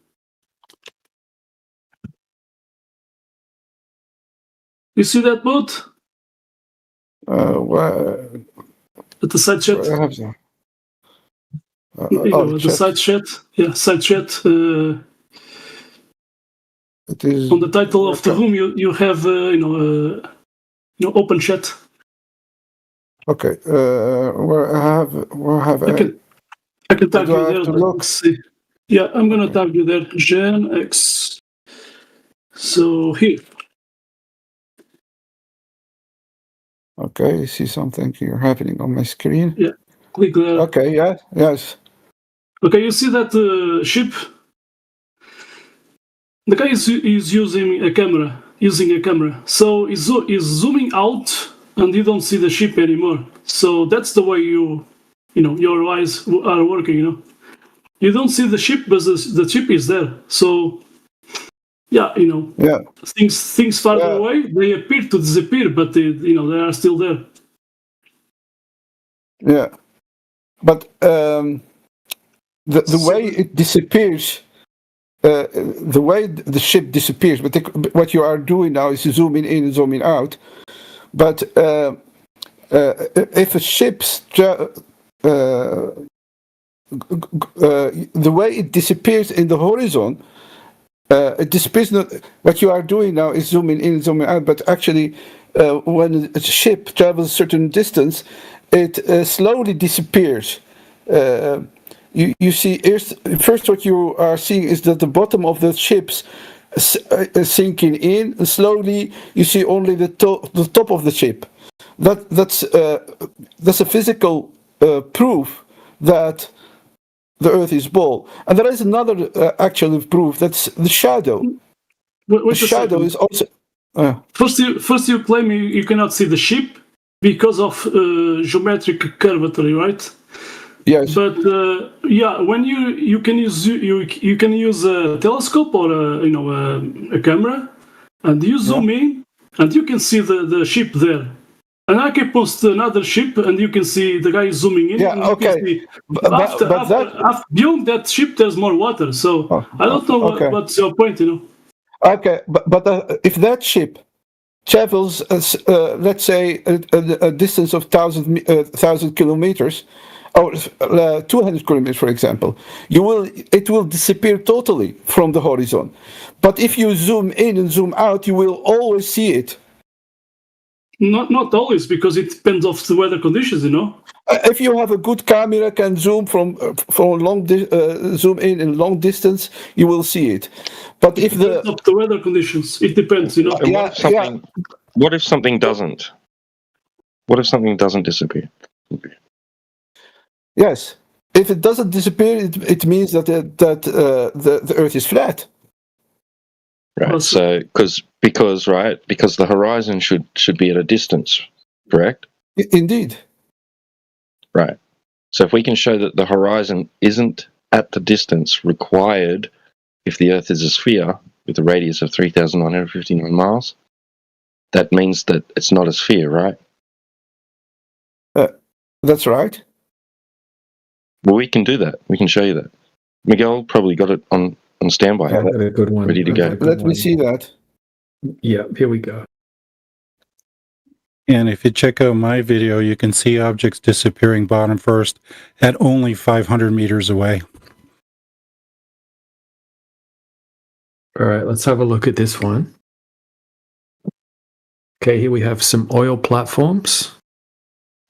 You see that boat? At the side chat? The side chat? Yeah, side chat. It is on the title of the room, you have, open chat. Okay, where have I can tag you there. Let's see. Yeah, I'm gonna tag you there. Gen X. So here. Okay, you see something here happening on my screen. Yeah, click there. Okay, yeah, yes. Okay, you see that ship? The guy is using a camera. So he's zooming out, and you don't see the ship anymore. So that's the way your eyes are working, You don't see the ship, but the ship is there. So, yeah, things farther away, they appear to disappear, but they are still there. Yeah, but the way it disappears, the way the ship disappears, but what you are doing now is zooming in and zooming out. But if a ship's the way it disappears in the horizon, it disappears. What you are doing now is zooming in, zooming out. But actually, when a ship travels a certain distance, it slowly disappears. You see, first what you are seeing is that the bottom of the ship's sinking in, and slowly you see only the top of the ship. That's a physical proof that the Earth is ball. And there is another actual proof, that's the shadow. The shadow is also... First you claim you cannot see the ship because of geometric curvature, right? Yes. But when you can use a telescope or a camera, and you zoom in, and you can see the ship there. And I can post another ship, and you can see the guy zooming in. Yeah, and you can okay. see But that beyond that ship, there's more water. So I don't know okay. what's your point, you know. Okay, but if that ship travels, let's say, a distance of 1,000 kilometers, or 200 kilometers, for example, it will disappear totally from the horizon. But if you zoom in and zoom out, you will always see it. Not always, because it depends of the weather conditions, you know. If you have a good camera, can zoom from long zoom in long distance, you will see it. But if Depends of the weather conditions, it depends, you know. And what if something doesn't? What if something doesn't disappear? Yes, if it doesn't disappear, it means that the Earth is flat. Right. So because the horizon should be at a distance, correct? Indeed. Right. So if we can show that the horizon isn't at the distance required if the Earth is a sphere with a radius of 3,959 miles, that means that it's not a sphere, right? That's right. Well, we can do that. We can show you that. Miguel probably got it on standby. Yeah, I got a good one. Ready to go. Let me see that. Yeah, here we go. And if you check out my video, you can see objects disappearing bottom first at only 500 meters away. All right, let's have a look at this one. Okay, here we have some oil platforms.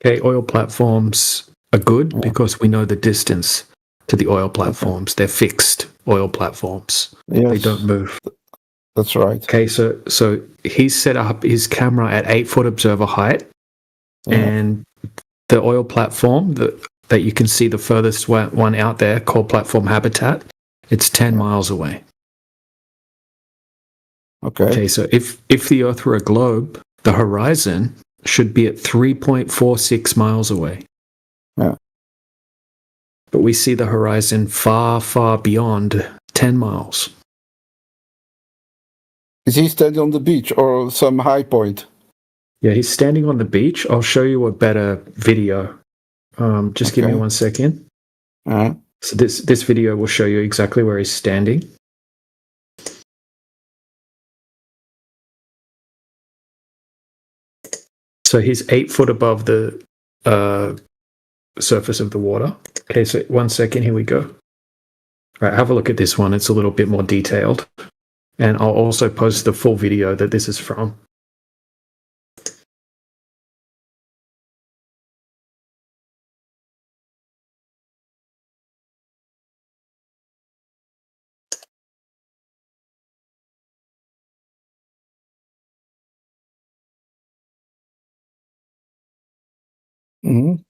Okay, oil platforms are good because we know the distance to the oil platforms. They're fixed oil platforms. Yes. They don't move. That's right. Okay, so he's set up his camera at 8-foot observer height, and the oil platform that you can see the furthest one out there, called Platform Habitat, it's 10 miles away. Okay, so if the Earth were a globe, the horizon should be at 3.46 miles away. Yeah. But we see the horizon far, far beyond 10 miles. Is he standing on the beach or some high point? Yeah, he's standing on the beach. I'll show you a better video. Just give me 1 second. So this video will show you exactly where he's standing. So he's 8 foot above the surface of the water. Okay, so 1 second, here we go. All right, have a look at this one. It's a little bit more detailed. And I'll also post the full video that this is from. Mm-hmm.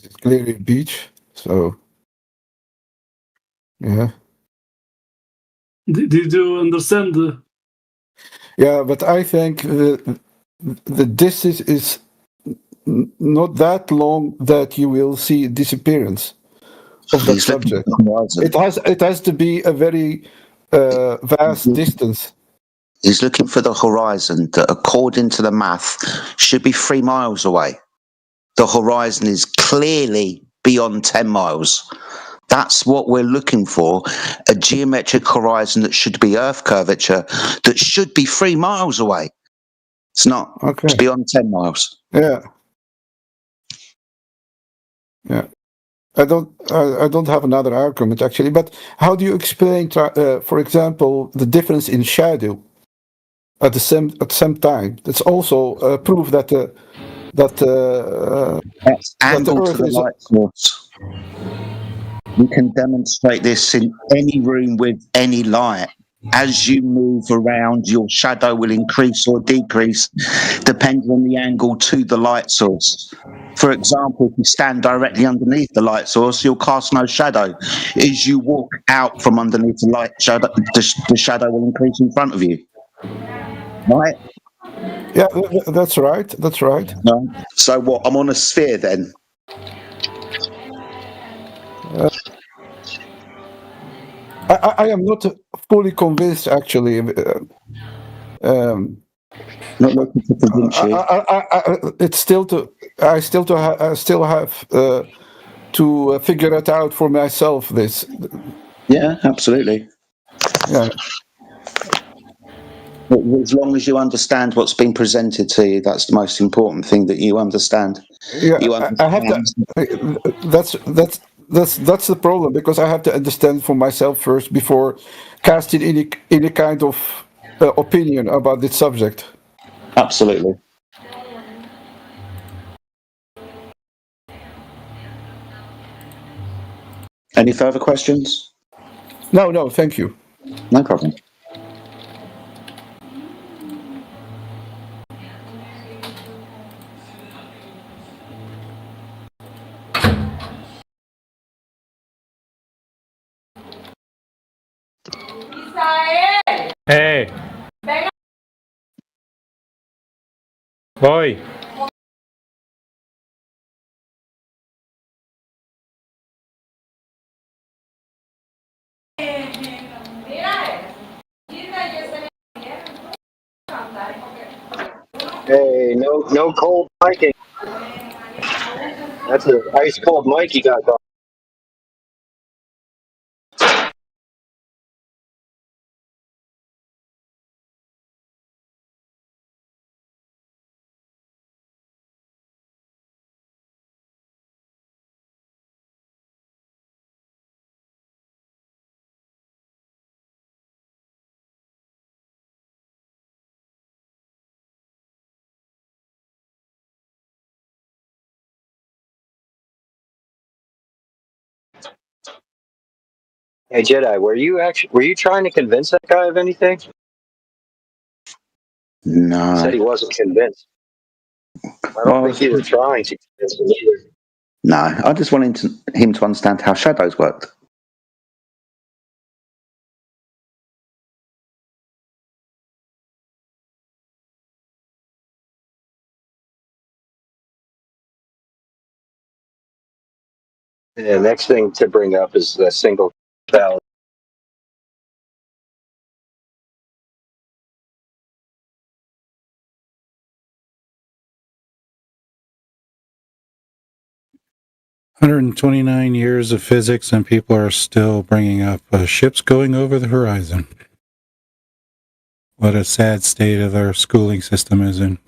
It's clearly a beach, so yeah. Did you understand? Yeah, but I think the distance is not that long that you will see disappearance of that He's looking subject. for the horizon. It has to be a very vast distance. He's looking for the horizon that, according to the math, should be 3 miles away. The horizon is clearly beyond 10 miles. That's what we're looking for, a geometric horizon that should be Earth curvature, that should be 3 miles away. It's not. Okay. It's beyond 10 miles. Yeah. Yeah. I don't have another argument actually, but how do you explain, for example, the difference in shadow at the same time? That's also proof that That's angle Earth to the is light source. You can demonstrate this in any room with any light. As you move around, your shadow will increase or decrease depending on the angle to the light source. For example, if you stand directly underneath the light source, you'll cast no shadow. As you walk out from underneath the light shadow, the shadow will increase in front of you. Right? Yeah, that's right. That's right. No. So what? I'm on a sphere then. I am not fully convinced actually. Not looking to convince you. It's still to. I still have to figure it out for myself. This. Yeah, absolutely. Yeah. As long as you understand what's been presented to you, that's the most important thing, that you understand. Yeah, You I have to. That's the problem, because I have to understand for myself first before casting any kind of opinion about this subject. Absolutely. Any further questions? No, thank you. No problem. Hey. Voy. Hey, no cold Mikey. That's an ice cold Mikey got going. Hey Jedi, were you trying to convince that guy of anything? No. He said he wasn't convinced. I don't think you were trying to convince him either. No, I just wanted him to understand how shadows worked. The next thing to bring up is the single valid. $129 of physics, and people are still bringing up ships going over the horizon. What a sad state of our schooling system is in.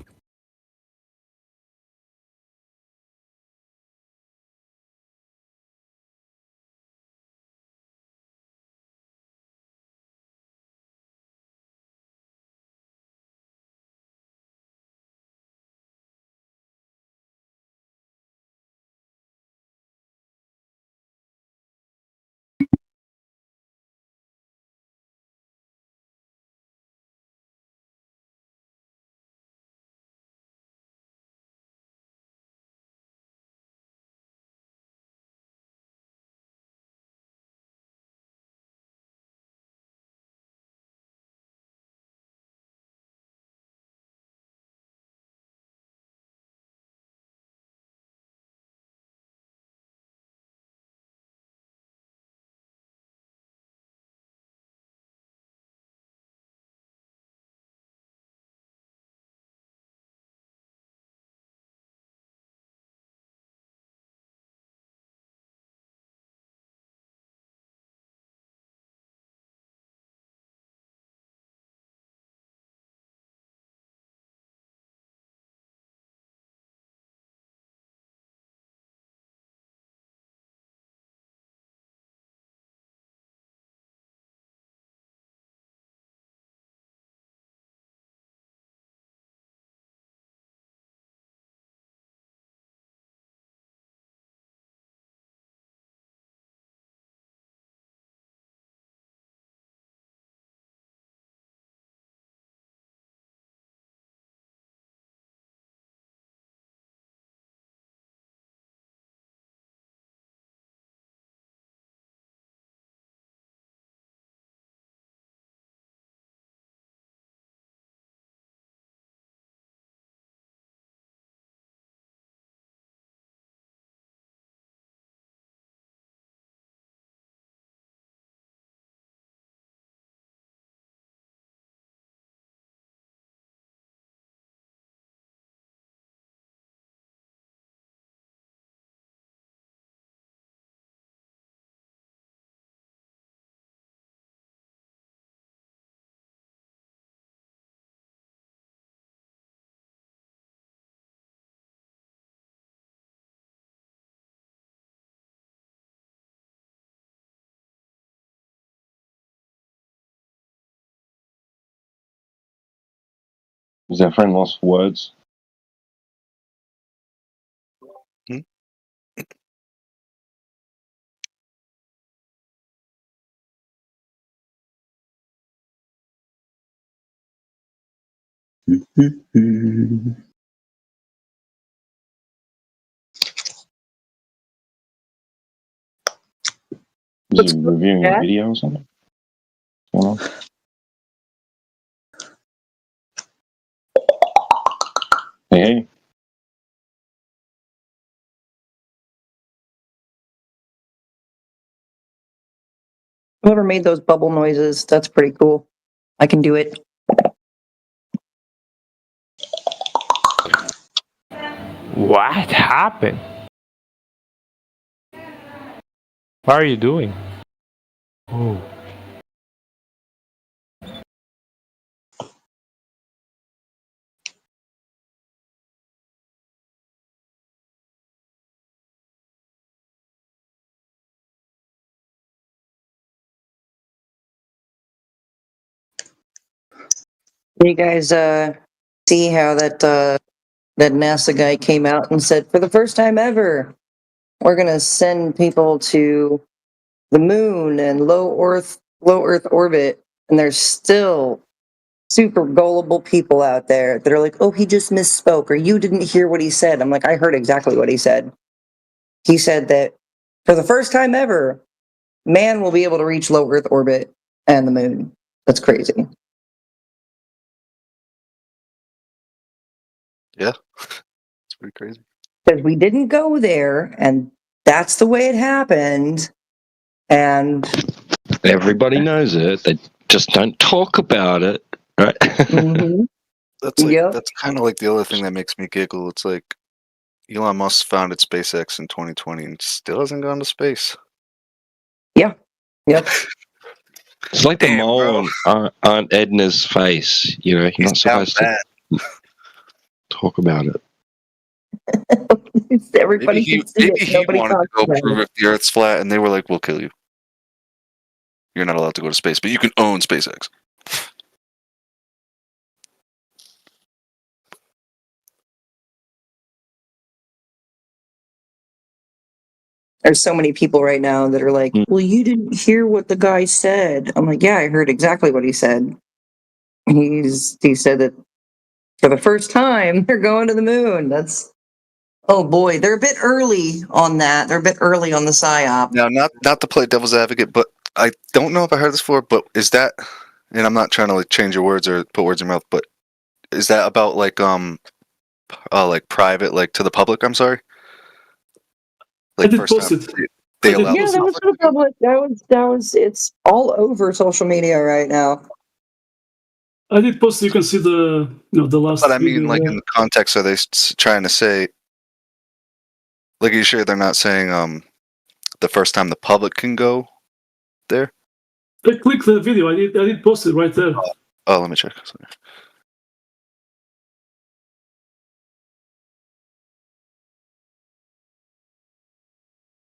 Is our friend lost for words? Is he reviewing a video or something? What's going on? Hey. Whoever made those bubble noises, that's pretty cool. I can do it. What happened? What are you doing? Oh. You guys see how that NASA guy came out and said, for the first time ever, we're gonna send people to the moon and low Earth orbit, and there's still super gullible people out there that are like, oh, he just misspoke, or you didn't hear what he said. I'm like, I heard exactly what he said. He said that for the first time ever, man will be able to reach low Earth orbit and the moon. That's crazy. Yeah, it's pretty crazy. Because we didn't go there, and that's the way it happened. And Everybody knows it. They just don't talk about it, right? That's like that's kind of like the other thing that makes me giggle. It's like Elon Musk founded SpaceX in 2020 and still hasn't gone to space. Yeah. Yep. It's like the mole on Aunt Edna's face. You know, you're not supposed to talk about it. Everybody Maybe he wanted to go prove if the Earth's flat, and they were like, "We'll kill you. You're not allowed to go to space, but you can own SpaceX." There's so many people right now that are like, well, you didn't hear what the guy said. I'm like, yeah, I heard exactly what he said. He said that for the first time, they're going to the moon. That's, oh boy, they're a bit early on that. They're a bit early on the PSYOP. Now, not to play devil's advocate, but I don't know if I heard this before, but is that, and I'm not trying to like change your words or put words in your mouth, but is that about like private, like to the public? I'm sorry. Like I did post it. They allow Yeah, that was for the public. That was. It's all over social media right now. I did post. You can see the the last. But I mean, video, like yeah. in the context, are they trying to say? Like, are you sure they're not saying the first time the public can go there? Click the video. I did post it right there. Oh, let me check. Sorry.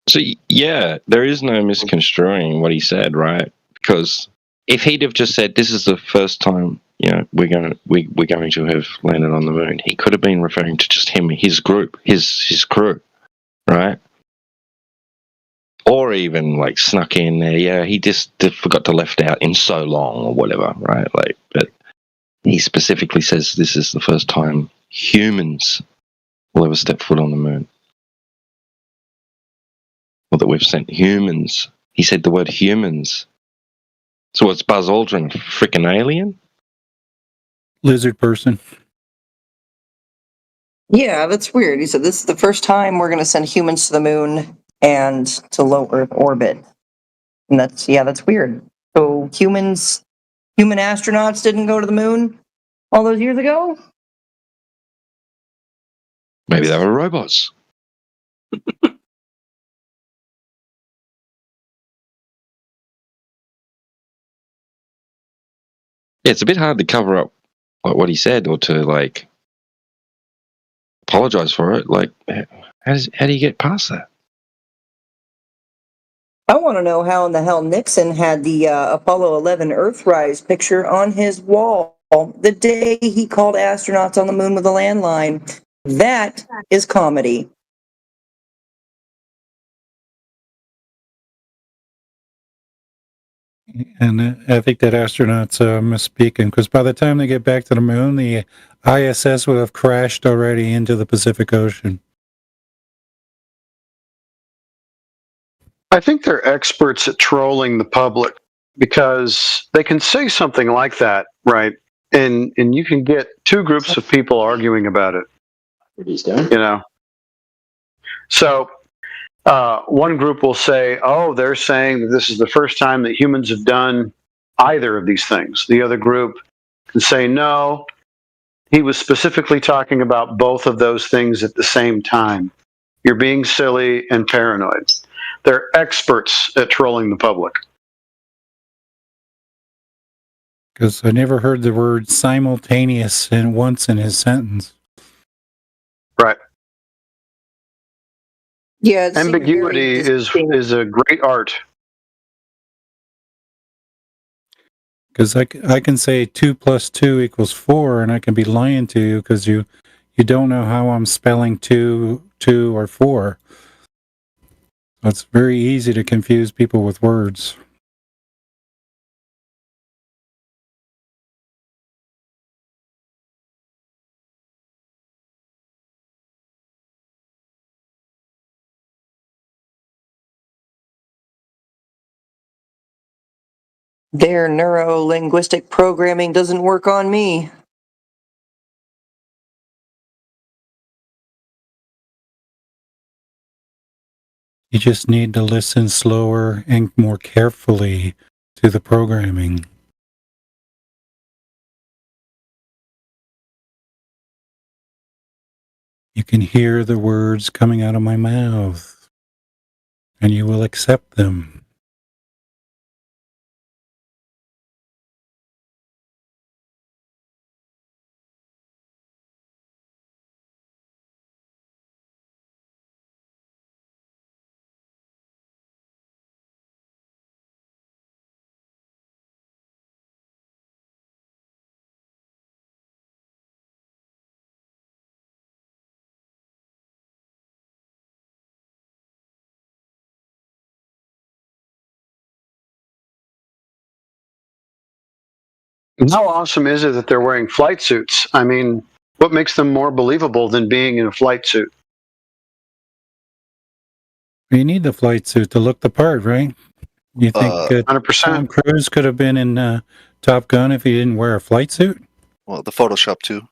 So yeah, there is no misconstruing what he said, right? Because if he'd have just said, "This is the first time, we're going to have landed on the moon," he could have been referring to just him, his group, his crew, right? Or even like snuck in there. Yeah, he just forgot to left out in so long or whatever, right? Like, but he specifically says this is the first time humans will ever step foot on the moon. Or that we've sent humans. He said the word humans. So it's Buzz Aldrin, a freaking alien? Lizard person. Yeah, that's weird. He said this is the first time we're going to send humans to the moon and to low Earth orbit. And that's weird. So human astronauts didn't go to the moon all those years ago? Maybe they were robots. Yeah, it's a bit hard to cover up what he said or to like apologize for it. Like, how do you get past that? I want to know how in the hell Nixon had the Apollo 11 Earthrise picture on his wall the day he called astronauts on the moon with a landline. That is comedy. And I think that astronauts misspeaking, because by the time they get back to the moon, the ISS would have crashed already into the Pacific Ocean. I think they're experts at trolling the public because they can say something like that, right? And you can get two groups of people arguing about it. You know? So one group will say, oh, they're saying that this is the first time that humans have done either of these things. The other group can say, no, he was specifically talking about both of those things at the same time. You're being silly and paranoid. They're experts at trolling the public. Because I never heard the word simultaneous once in his sentence. Right. Yeah, it seemed ambiguity is a great art. Because I can say 2 + 2 = 4, and I can be lying to you because you don't know how I'm spelling 2, or 4. So it's very easy to confuse people with words. Their neuro-linguistic programming doesn't work on me. You just need to listen slower and more carefully to the programming. You can hear the words coming out of my mouth, and you will accept them. How awesome is it that they're wearing flight suits? I mean, what makes them more believable than being in a flight suit? You need the flight suit to look the part, right? You think 100%. Tom Cruise could have been in Top Gun if he didn't wear a flight suit? Well, the Photoshop too.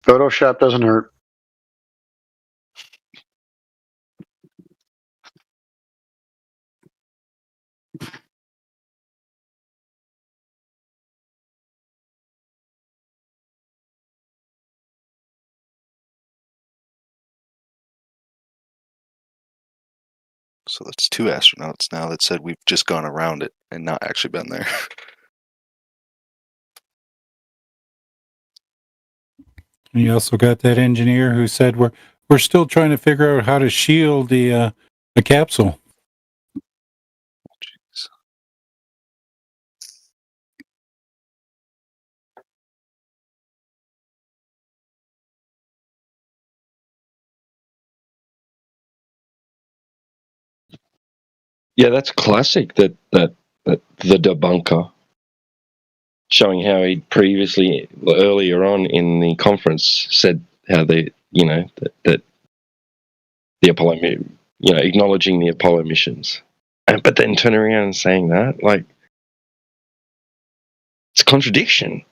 Photoshop doesn't hurt. So that's 2 astronauts now that said we've just gone around it and not actually been there. You also got that engineer who said we're still trying to figure out how to shield the capsule. Yeah, that's classic. That the debunker showing how he previously, earlier on in the conference, said how that the Apollo, acknowledging the Apollo missions, but then turning around and saying that, like, it's a contradiction.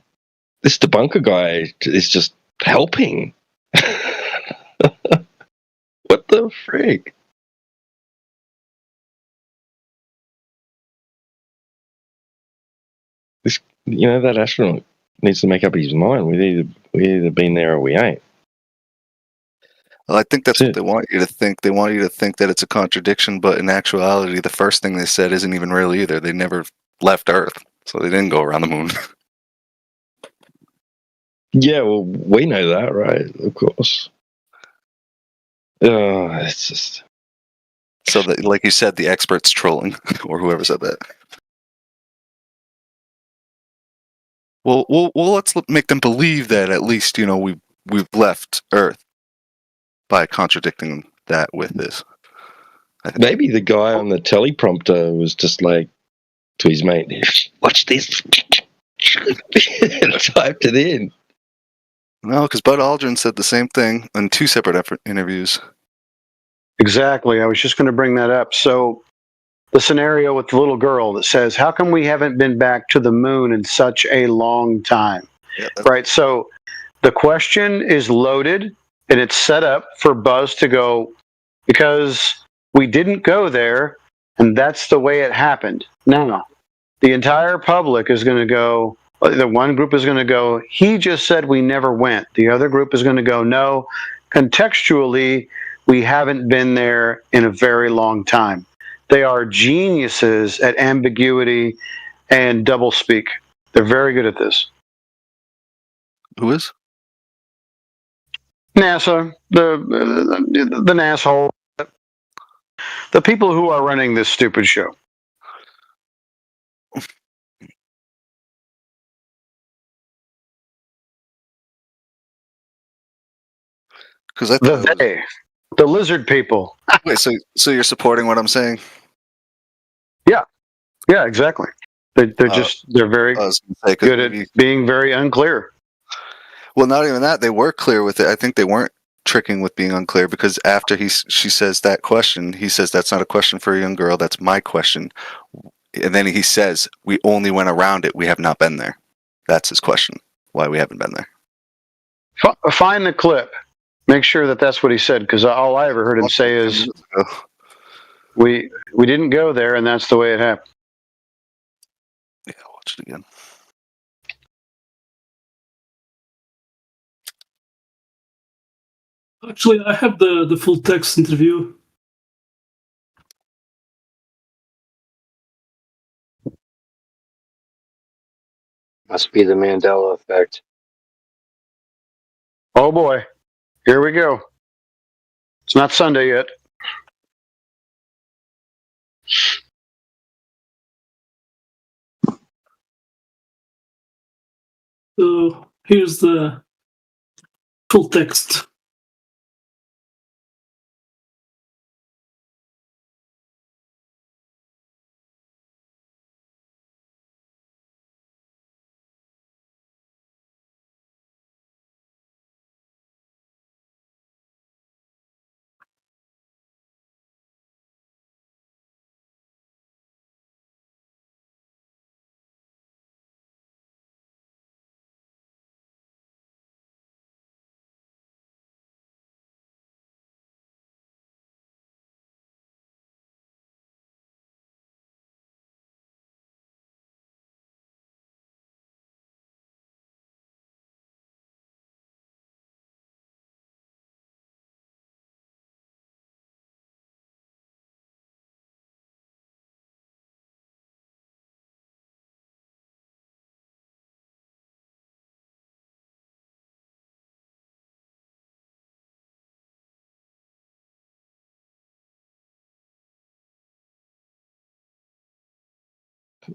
This debunker guy is just helping. What the frick? That astronaut needs to make up his mind. We either been there or we ain't. Well, I think that's what they want you to think. They want you to think that it's a contradiction, but in actuality, the first thing they said isn't even real either. They never left Earth, so they didn't go around the moon. Yeah, well, we know that, right? Of course. It's just... So, like you said, the experts trolling, or whoever said that. Well, let's make them believe that at least we've left Earth by contradicting that with this. Maybe the guy on the teleprompter was just like to his mate, "Watch this," and typed it in. No, because Bud Aldrin said the same thing in 2 separate interviews. Exactly. I was just going to bring that up. So the scenario with the little girl that says, "How come we haven't been back to the moon in such a long time?" Yeah, right. So the question is loaded, and it's set up for Buzz to go, because we didn't go there, and that's the way it happened. Now, the entire public is going to go, the one group is going to go, he just said we never went. The other group is going to go, no, contextually, we haven't been there in a very long time. They are geniuses at ambiguity and doublespeak. They're very good at this. Who is? NASA, the asshole, the people who are running this stupid show. Because I thought the lizard people. Wait, so you're supporting what I'm saying? Yeah, exactly. They're very good at being very unclear. Well, not even that. They were clear with it. I think they weren't tricking with being unclear, because after she says that question, he says, "That's not a question for a young girl. That's my question." And then he says, "We only went around it. We have not been there." That's his question. Why we haven't been there. Find the clip. Make sure that that's what he said, because all I ever heard him say is, "We didn't go there, and that's the way it happened." Yeah, watch it again. Actually, I have the full text interview. Must be the Mandela effect. Oh boy, here we go. It's not Sunday yet. So here's the full text.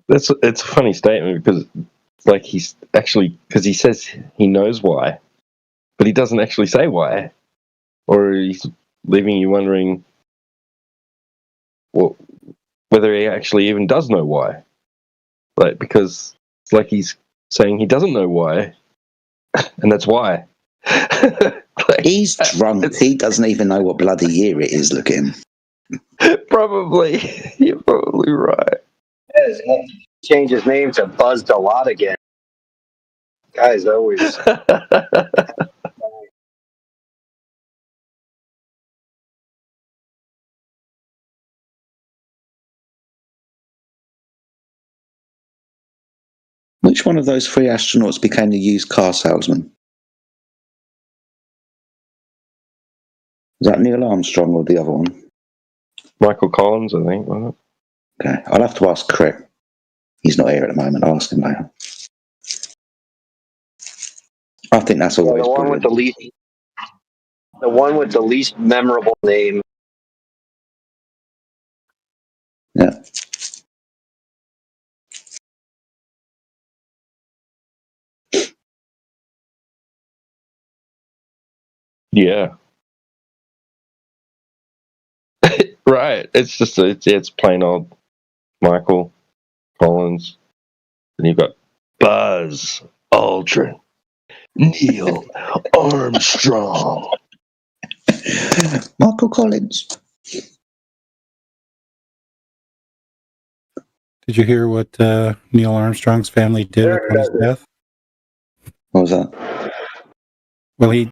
It's a funny statement, because like because he says he knows why, but he doesn't actually say why, or he's leaving you wondering whether he actually even does know why. Like, because it's like he's saying he doesn't know why, and that's why. He's drunk. He doesn't even know what bloody year it is. Look at him. Probably. You're probably right. Change his name to Buzzed a Lot again. Guys always. Which one of those 3 astronauts became the used car salesman? Is that Neil Armstrong or the other one? Michael Collins, I think, wasn't it? Okay, I'll have to ask Craig. He's not here at the moment. I'll ask him later. I think that's always the one brilliant. the one with the least memorable name. Yeah. Yeah. Right. It's just it's plain old Michael Collins. And you've got Buzz Aldrin, Neil Armstrong. Michael Collins. Did you hear what Neil Armstrong's family did upon his death? What was that? Well, he